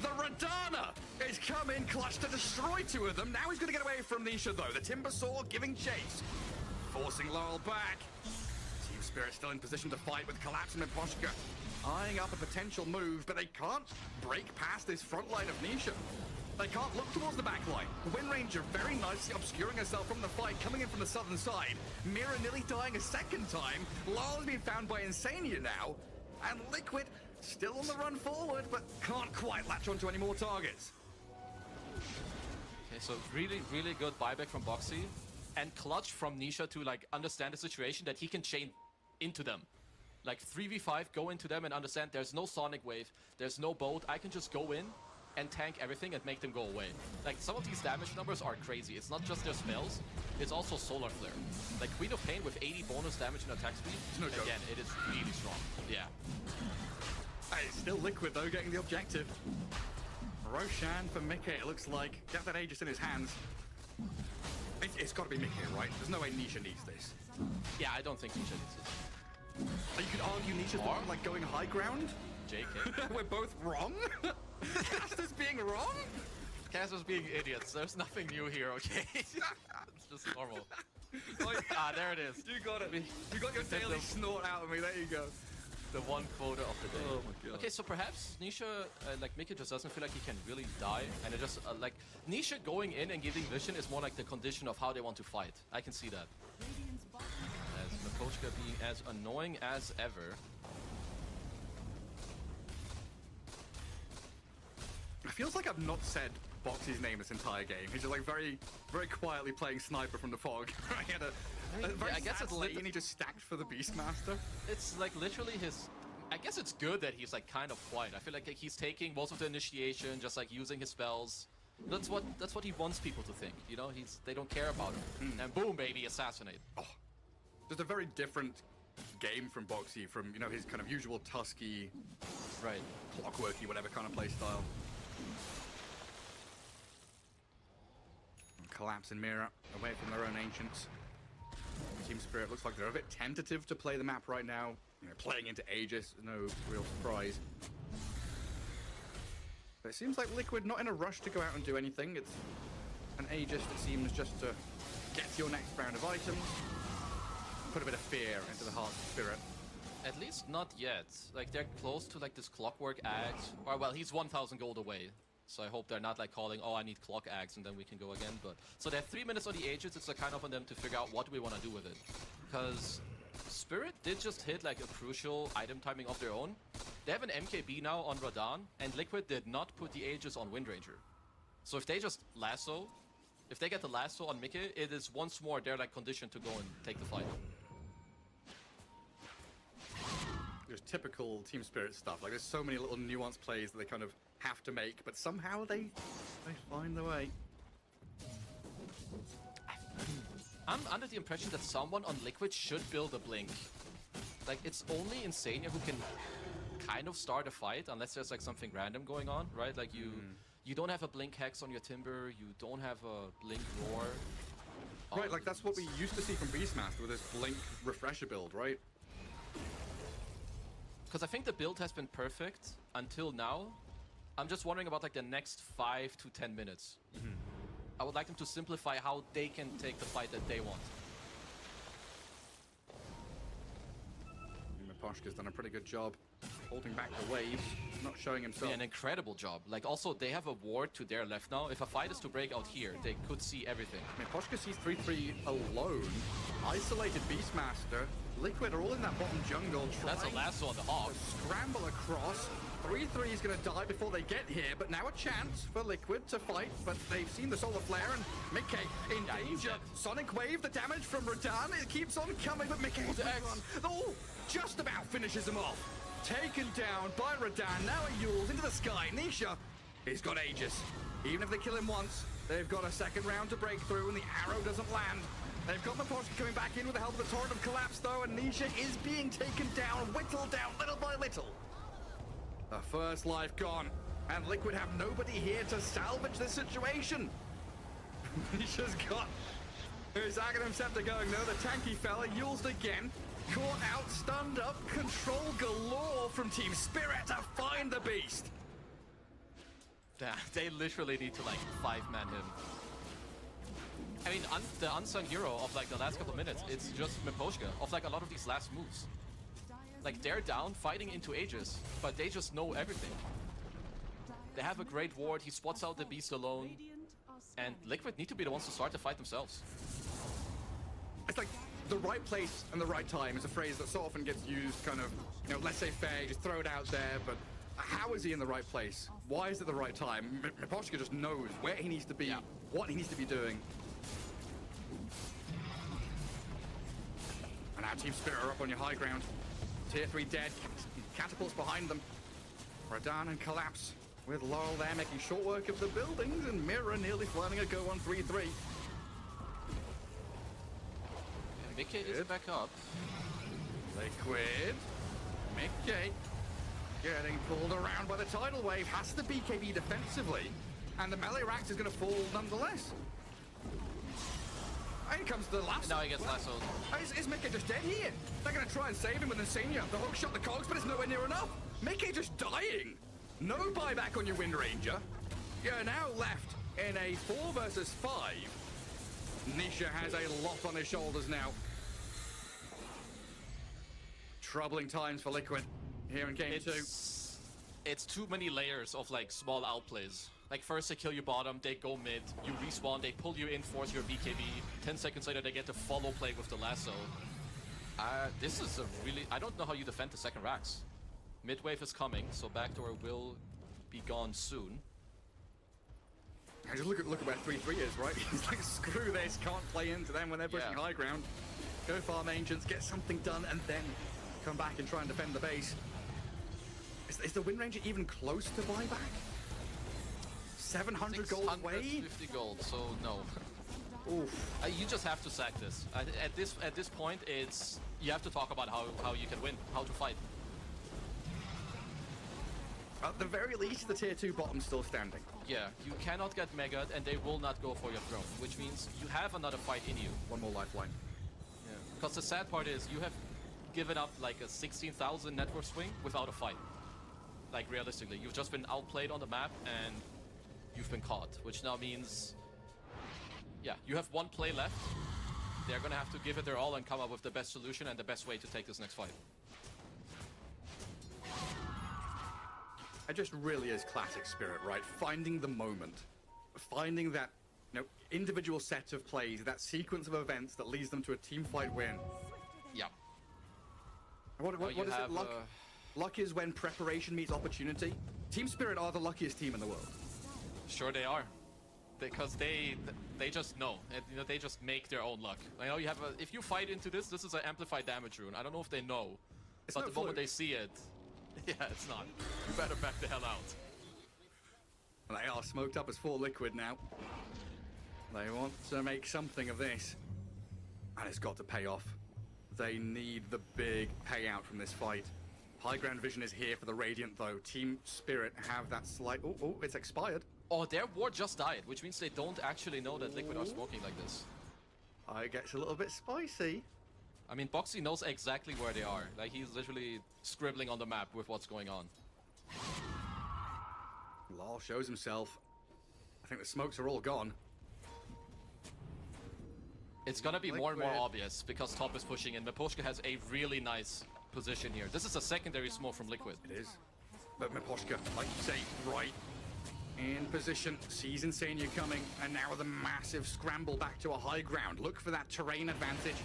The Radana is coming clutch to destroy 2 of them. Now he's going to get away from Nisha, though. The Timber Saw giving chase. Forcing Laurel back. Team Spirit still in position to fight with Collapse and Miposhka. Eyeing up a potential move, but they can't break past this front line of Nisha. They can't look towards the back line. The Wind Ranger very nicely obscuring herself from the fight, coming in from the southern side. Mira nearly dying a second time. Laurel's being found by Insania now. And Liquid still on the run forward, but can't quite latch onto any more targets. Okay, so really, really good buyback from Boxy. And clutch from Nisha to, like, understand the situation that he can chain into them. Like, 3v5, go into them and understand there's no Sonic Wave, there's no boat. I can just go in and tank everything and make them go away. Like, some of these damage numbers are crazy. It's not just their spells, it's also Solar Flare. Like, Queen of Pain with 80 bonus damage and attack speed, no joke. Again, it is really strong. Yeah. Hey, it's still Liquid, though, getting the objective. Roshan for Mickey, it looks like. Got that Aegis in his hands. It's got to be Mickey, right? There's no way Nisha needs this. Yeah, I don't think Nisha needs it. You could argue Nisha's the one, like, going high ground. JK. We're both wrong? Caster's being wrong? Caster's being idiots. There's nothing new here, okay? It's just normal. Ah, there it is. You got it. You got your daily snort out of me. There you go. The one quota of the day. Oh my god. Okay, so perhaps Nisha, like Mickey just doesn't feel like he can really die. And it just, like, Nisha going in and giving vision is more like the condition of how they want to fight. I can see that. As Miposhka being as annoying as ever. feels like I've not said Boxy's name this entire game. He's just like very, very quietly playing sniper from the fog. He had a very I guess sad it's lane he just stacked for the Beastmaster. It's like literally his. I guess it's good that he's like kind of quiet. I feel like he's taking most of the initiation, just like using his spells. That's what he wants people to think. You know, they don't care about him. And boom, baby, assassinate. Oh, just a very different game from Boxy, from his kind of usual Tusky, right, clockworky, whatever kind of play style. Collapse and Mira away from their own ancients. Team Spirit looks like they're a bit tentative to play the map right now. Playing into Aegis, no real surprise. But it seems like Liquid not in a rush to go out and do anything. It's an Aegis that seems just to get your next round of items, put a bit of fear into the heart of Spirit. At least not yet. Like they're close to like this clockwork axe. Or well, he's 1,000 gold away. So I hope they're not like calling, oh, I need clock axe, and then we can go again. But so they have 3 minutes on the Aegis. It's kind of on them to figure out what do we want to do with it, because Spirit did just hit like a crucial item timing of their own. They have an MKB now on Radahn, and Liquid did not put the Aegis on Windranger. So if they just lasso, if they get the lasso on Mickey, it is once more they're like conditioned to go and take the fight. There's typical Team Spirit stuff. Like there's so many little nuanced plays that they kind of have to make, but somehow they find the way. I'm under the impression that someone on Liquid should build a blink. Like it's only Insania who can kind of start a fight unless there's like something random going on, right? Like you don't have a blink hex on your Timber, you don't have a blink roar. Right, like that's what we used to see from Beastmaster with this blink refresher build, right? Because I think the build has been perfect until now. I'm just wondering about like the next 5 to 10 minutes. I would like them to simplify how they can take the fight that they want. Miposhka's done a pretty good job holding back the waves, not showing himself. Yeah, an incredible job. Like also they have a ward to their left now. If a fight is to break out here, they could see everything. Miposhka sees 3-3 alone. Isolated Beastmaster. Liquid are all in that bottom jungle. That's a lasso on the hog. Scramble across. 3-3 is going to die before they get here, but now a chance for Liquid to fight, but they've seen the Solar Flare, and Mickey in danger. Sonic Wave, the damage from Radahn, it keeps on coming, but Mickey just about finishes him off. Taken down by Radahn, now a Yules into the sky. Nisha, he's got Aegis. Even if they kill him once, they've got a second round to break through, and the arrow doesn't land. They've got Miposhka coming back in with the help of the Torrent of Collapse, though, and Nisha is being taken down, whittled down little by little. The first life gone, and Liquid have nobody here to salvage this situation. Nisha's got his Aghanim Scepter going, though. The tanky fella, Yules again. Caught out, stunned up, control galore from Team Spirit to find the beast. Yeah, they literally need to like 5-man him. I mean, the unsung hero of like the last couple of minutes, it's just Miposhka of like a lot of these last moves. Like they're down fighting into Aegis, but they just know everything. They have a great ward, he spots out the beast alone, and Liquid need to be the ones to start the fight themselves. It's like the right place and the right time is a phrase that so often gets used kind of, let's say fair, just throw it out there, but how is he in the right place? Why is it the right time? Miposhka just knows where he needs to be, what he needs to be doing. And now Team Spirit are up on your high ground. Tier 3 dead, catapults behind them. Radahn and Collapse with Laurel there making short work of the buildings, and Mira nearly finding a go on 3-3. Mickey is back up. Liquid. Mickey getting pulled around by the tidal wave. Has the BKB defensively, and the melee rax is going to fall nonetheless. And comes the lasso. Now he gets lassoed. Is Mickey just dead here? They're going to try and save him with Insania. The hook shot the cogs, but it's nowhere near enough. Mickey just dying. No buyback on your Wind Ranger. You're now left in a 4 versus 5. Nisha has a lot on his shoulders now. Troubling times for Liquid here in game 2. It's too many layers of like small outplays. Like first they kill you bottom, they go mid, you respawn, they pull you in, force your BKB. 10 seconds later they get to follow play with the lasso. This is a really... I don't know how you defend the second Rax. Midwave is coming, so backdoor will be gone soon. Just look at where 3-3 is, right? He's like, screw this, can't play into them when they're pushing high ground. Go farm ancients, get something done, and then come back and try and defend the base. Is the win ranger even close to buyback? 700 gold away? 50 gold, so no. Oof. You just have to sack this. At this point, it's you have to talk about how you can win, how to fight. At the very least, the tier 2 bottom's still standing. Yeah, you cannot get megaed, and they will not go for your throne, which means you have another fight in you. One more lifeline. Yeah. Because the sad part is you have given up like a 16,000 net worth swing without a fight. Like realistically, you've just been outplayed on the map and you've been caught, which now means, yeah, you have one play left. They're gonna have to give it their all and come up with the best solution and the best way to take this next fight. It just really is classic Spirit, right? Finding the moment, finding that, you know, individual set of plays, that sequence of events that leads them to a team fight win. Yeah. What is it? Luck is when preparation meets opportunity. Team Spirit are the luckiest team in the world. Sure they are, because they just know, and, you know, they just make their own luck. I know you have if you fight into this is an amplified damage rune. I don't know if they know, but the moment they see it. Yeah, it's not. You better back the hell out. They are smoked up as 4 liquid now. They want to make something of this. And it's got to pay off. They need the big payout from this fight. High ground vision is here for the Radiant, though. Team Spirit have that slight... Oh, it's expired. Oh, their ward just died, which means they don't actually know that Liquid are smoking like this. It gets a little bit spicy. I mean, Boxy knows exactly where they are. Like, he's literally scribbling on the map with what's going on. Lol shows himself. I think the smokes are all gone. It's gonna be more and more obvious because top is pushing in. Miposhka has a really nice position here. This is a secondary smoke from Liquid. It is. But Miposhka, like you say, right in position, sees Insania coming, and now with a massive scramble back to a high ground. Look for that terrain advantage.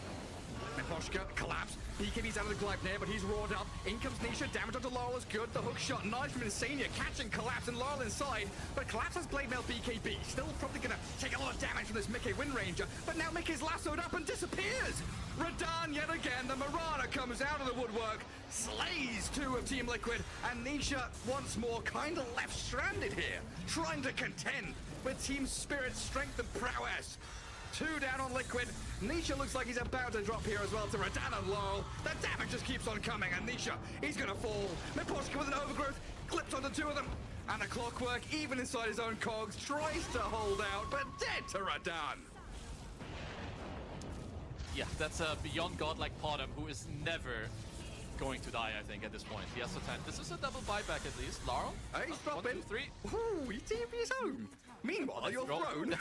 Miposhka collapse. BKB's out of the glide near, but he's roared up. In comes Nisha. Damage onto Laurel is good. The hook shot nice from Insania. Catching Collapse and Laurel inside. But Collapse has Blade Mail BKB. Still probably going to take a lot of damage from this Mickey Wind Ranger. But now Mickey's lassoed up and disappears. Radan yet again. The Marana comes out of the woodwork. Slays 2 of Team Liquid. And Nisha once more kind of left stranded here. Trying to contend with Team Spirit's strength and prowess. 2 down on Liquid. Nisha looks like he's about to drop here as well to Radan and Laurel. The damage just keeps on coming, and Nisha, he's gonna fall. Miposhka with an overgrowth, clips onto 2 of them. And a Clockwork, even inside his own cogs, tries to hold out, but dead to Radan. Yeah, that's a beyond godlike Potom who is never going to die, I think, at this point. He has to tank. This is a double buyback at least. Laurel? He's dropping. 1, 2, 3. Ooh, he TP his own. Meanwhile, your throne.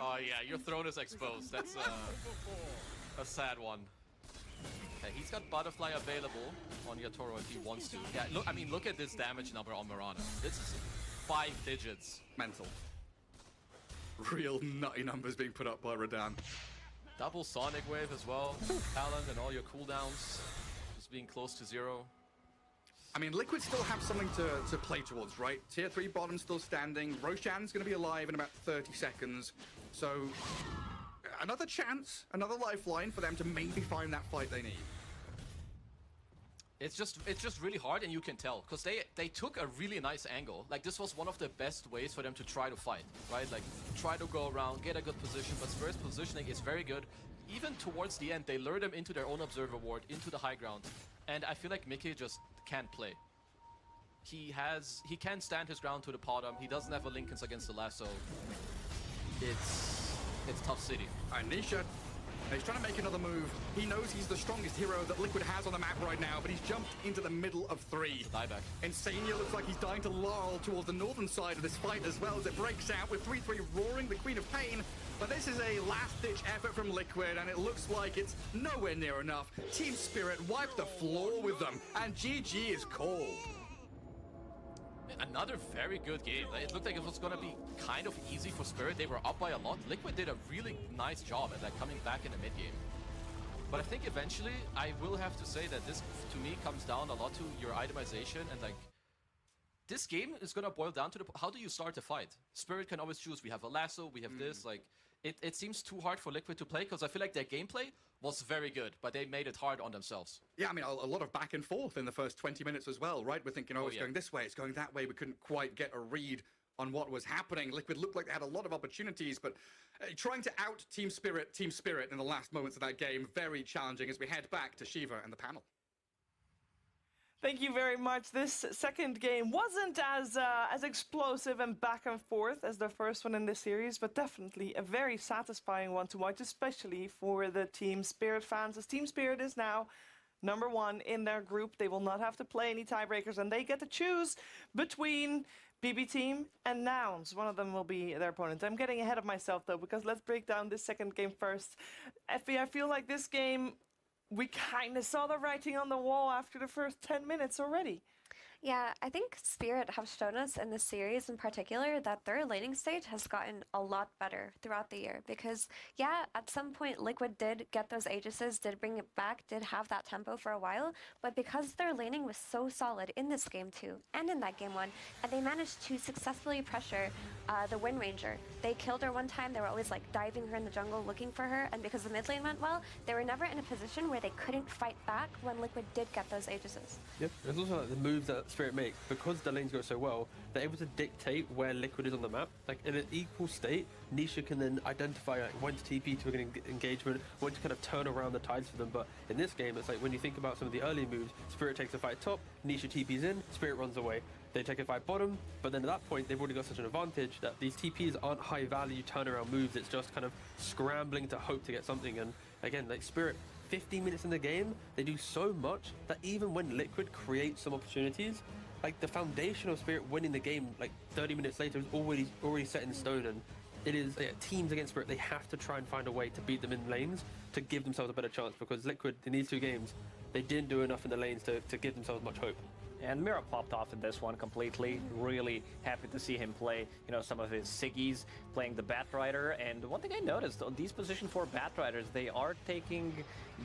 Oh yeah, your throne is exposed. That's a sad one. Okay, he's got Butterfly available on Yatoro if he wants to. Yeah, look, I mean, look at this damage number on Marana. This is 5 digits. Mental. Real nutty numbers being put up by Radan. Double Sonic Wave as well. Talent and all your cooldowns just being close to 0. I mean, Liquid still have something to play towards, right? Tier 3 bottom still standing. Roshan's going to be alive in about 30 seconds. So, another chance, another lifeline for them to maybe find that fight they need. It's just really hard, and you can tell, because they took a really nice angle. Like, this was one of the best ways for them to try to fight, right? Like, try to go around, get a good position, but Spirit's positioning is very good. Even towards the end, they lured them into their own Observer Ward, into the high ground. And I feel like Mickey just can't play. He can stand his ground to the bottom. He doesn't have a Linken's against the lasso. It's tough city. And Nisha, he's trying to make another move. He knows he's the strongest hero that Liquid has on the map right now, but he's jumped into the middle of 3. Dieback. Insania looks like he's dying to Laurel towards the northern side of this fight as well as it breaks out with 3-3 roaring the Queen of Pain. But this is a last-ditch effort from Liquid, and it looks like it's nowhere near enough. Team Spirit wiped the floor with them, and GG is called. Another very good game. It looked like it was going to be kind of easy for Spirit. They were up by a lot. Liquid did a really nice job at like coming back in the mid-game. But I think eventually, I will have to say that this, to me, comes down a lot to your itemization and like this game is gonna boil down to how do you start a fight? Spirit can always choose. We have a lasso, we have this. Like, it seems too hard for Liquid to play because I feel like their gameplay was very good, but they made it hard on themselves. Yeah, I mean, a lot of back and forth in the first 20 minutes as well, right? We're thinking, it's going this way, it's going that way. We couldn't quite get a read on what was happening. Liquid looked like they had a lot of opportunities, but trying to out Team Spirit in the last moments of that game, very challenging as we head back to Shiva and the panel. Thank you very much. This second game wasn't as explosive and back and forth as the first one in this series, but definitely a very satisfying one to watch, especially for the Team Spirit fans, as Team Spirit is now #1 in their group. They will not have to play any tiebreakers, and they get to choose between BB Team and Nouns. One of them will be their opponent. I'm getting ahead of myself, though, because let's break down this second game first. Effie, I feel like this game, we kind of saw the writing on the wall after the first 10 minutes already. Yeah, I think Spirit have shown us in this series in particular that their laning state has gotten a lot better throughout the year because, yeah, at some point Liquid did get those Aegises, did bring it back, did have that tempo for a while, but because their laning was so solid in this game too, and in that game 1, and they managed to successfully pressure the Wind Ranger. They killed her one time, they were always like diving her in the jungle looking for her, and because the mid lane went well, they were never in a position where they couldn't fight back when Liquid did get those Aegises. Yep, there's also like the moves that Spirit make, because the lanes go so well, they're able to dictate where Liquid is on the map. Like in an equal state, Nisha can then identify like when to TP to an engagement, when to kind of turn around the tides for them. But in this game, it's like when you think about some of the early moves, Spirit takes a fight top, Nisha TPs in, Spirit runs away. They take a fight bottom, but then at that point, they've already got such an advantage that these TPs aren't high value turnaround moves. It's just kind of scrambling to hope to get something. And again, like Spirit, 15 minutes in the game, they do so much that even when Liquid creates some opportunities, like the foundation of Spirit winning the game like 30 minutes later is already set in stone, and it is teams against Spirit, they have to try and find a way to beat them in lanes to give themselves a better chance, because Liquid in these 2 games, they didn't do enough in the lanes to give themselves much hope. And Mira popped off in this one completely. Really happy to see him play, some of his Siggies, playing the Batrider. And one thing I noticed, on these position 4 Batriders, they are taking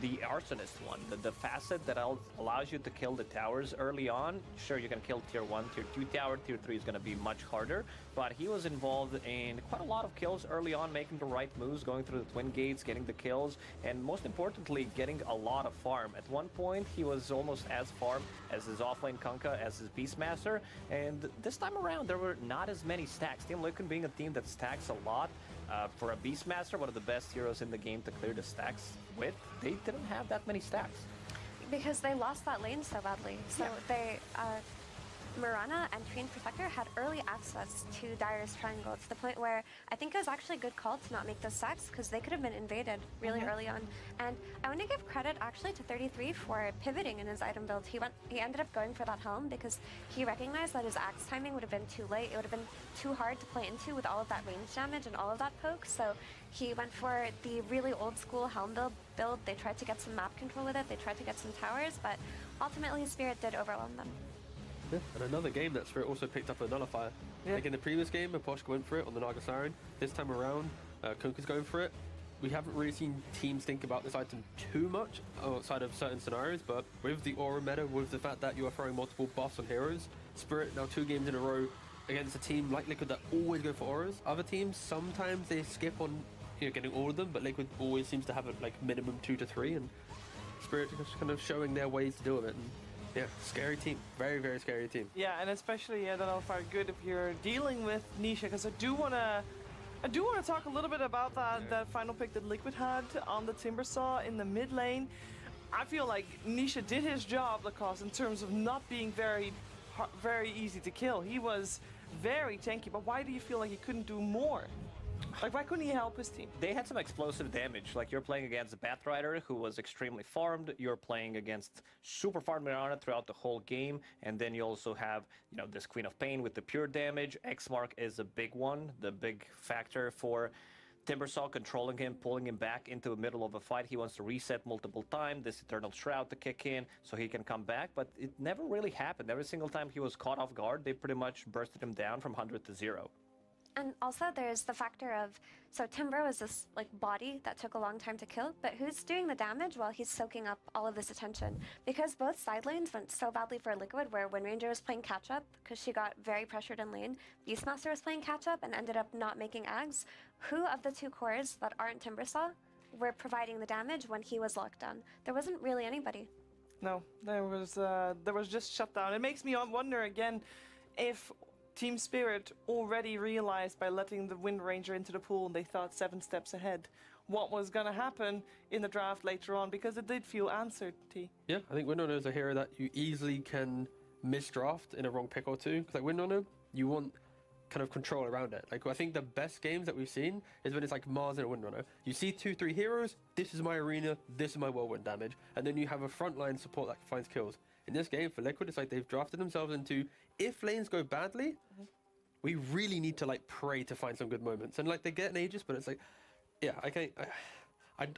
the Arsonist one, the facet that allows you to kill the towers early on. Sure, you can kill tier 1, tier 2 tower, tier 3 is going to be much harder, but he was involved in quite a lot of kills early on, making the right moves, going through the twin gates, getting the kills, and most importantly, getting a lot of farm. At one point, he was almost as farm as his offlane Kunkka, as his Beastmaster, and this time around, there were not as many stacks. Team Liquid being a team that stacks a lot, for a Beastmaster, one of the best heroes in the game to clear the stacks with, they didn't have that many stacks. Because they lost that lane so badly. So they, Mirana and Treant Protector had early access to Dire's Triangle to the point where I think it was actually a good call to not make those sacks because they could have been invaded really early on. And I want to give credit actually to 33 for pivoting in his item build. He ended up going for that helm because he recognized that his axe timing would have been too late. It would have been too hard to play into with all of that range damage and all of that poke. So he went for the really old school helm build. They tried to get some map control with it. They tried to get some towers, but ultimately Spirit did overwhelm them. Yeah, and another game that Spirit also picked up a nullifier. Yeah. Like in the previous game, Aposhka went for it on the Naga Siren. This time around, Kunkka's going for it. We haven't really seen teams think about this item too much outside of certain scenarios, but with the aura meta, with the fact that you are throwing multiple buffs on heroes, Spirit now 2 games in a row against a team like Liquid that always go for auras. Other teams, sometimes they skip on getting all of them, but Liquid always seems to have a minimum 2 to 3, and Spirit is just kind of showing their ways to deal with it. And yeah, scary team. Very, very scary team. Yeah, and especially I don't know if are good if you're dealing with Nisha, because I do wanna talk a little bit about that final pick that Liquid had on the Timbersaw in the mid lane. I feel like Nisha did his job, Lacoste, in terms of not being very easy to kill. He was very tanky, but why do you feel like he couldn't do more? Like, why couldn't he help his team? They had some explosive damage. Like, you're playing against a Batrider who was extremely farmed. You're playing against super farmed Mirana throughout the whole game. And then you also have, this Queen of Pain with the pure damage. X-Mark is a big one, the big factor for Timbersaw, controlling him, pulling him back into the middle of a fight. He wants to reset multiple times, this Eternal Shroud to kick in so he can come back. But it never really happened. Every single time he was caught off guard, they pretty much bursted him down from 100 to 0. And also there's the factor of, so Timber was this like body that took a long time to kill, but who's doing the damage while he's soaking up all of this attention? Because both side lanes went so badly for Liquid, where Wind Ranger was playing catch up because she got very pressured in lane, Beastmaster was playing catch up and ended up not making Ags. Who of the two cores that aren't Timbersaw were providing the damage when he was locked down? There wasn't really anybody. No, there was just shut down. It makes me wonder again if Team Spirit already realized by letting the Wind Ranger into the pool, and they thought 7 steps ahead, what was going to happen in the draft later on, because it did feel answered, T. Yeah, I think Windrunner is a hero that you easily can misdraft in a wrong pick or two. Because like Windrunner, you want kind of control around it. Like I think the best games that we've seen is when it's like Mars and a Windrunner. You see 2-3 heroes, this is my arena, this is my whirlwind damage, and then you have a frontline support that finds kills. In this game for Liquid, it's like they've drafted themselves into, if lanes go badly, we really need to like pray to find some good moments. And like they get an Aegis, but it's like, yeah,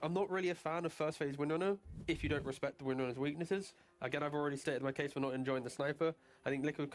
I'm not really a fan of first phase Windrunner if you don't respect the Windrunner's weaknesses. Again, I've already stated my case for not enjoying the sniper. I think Liquid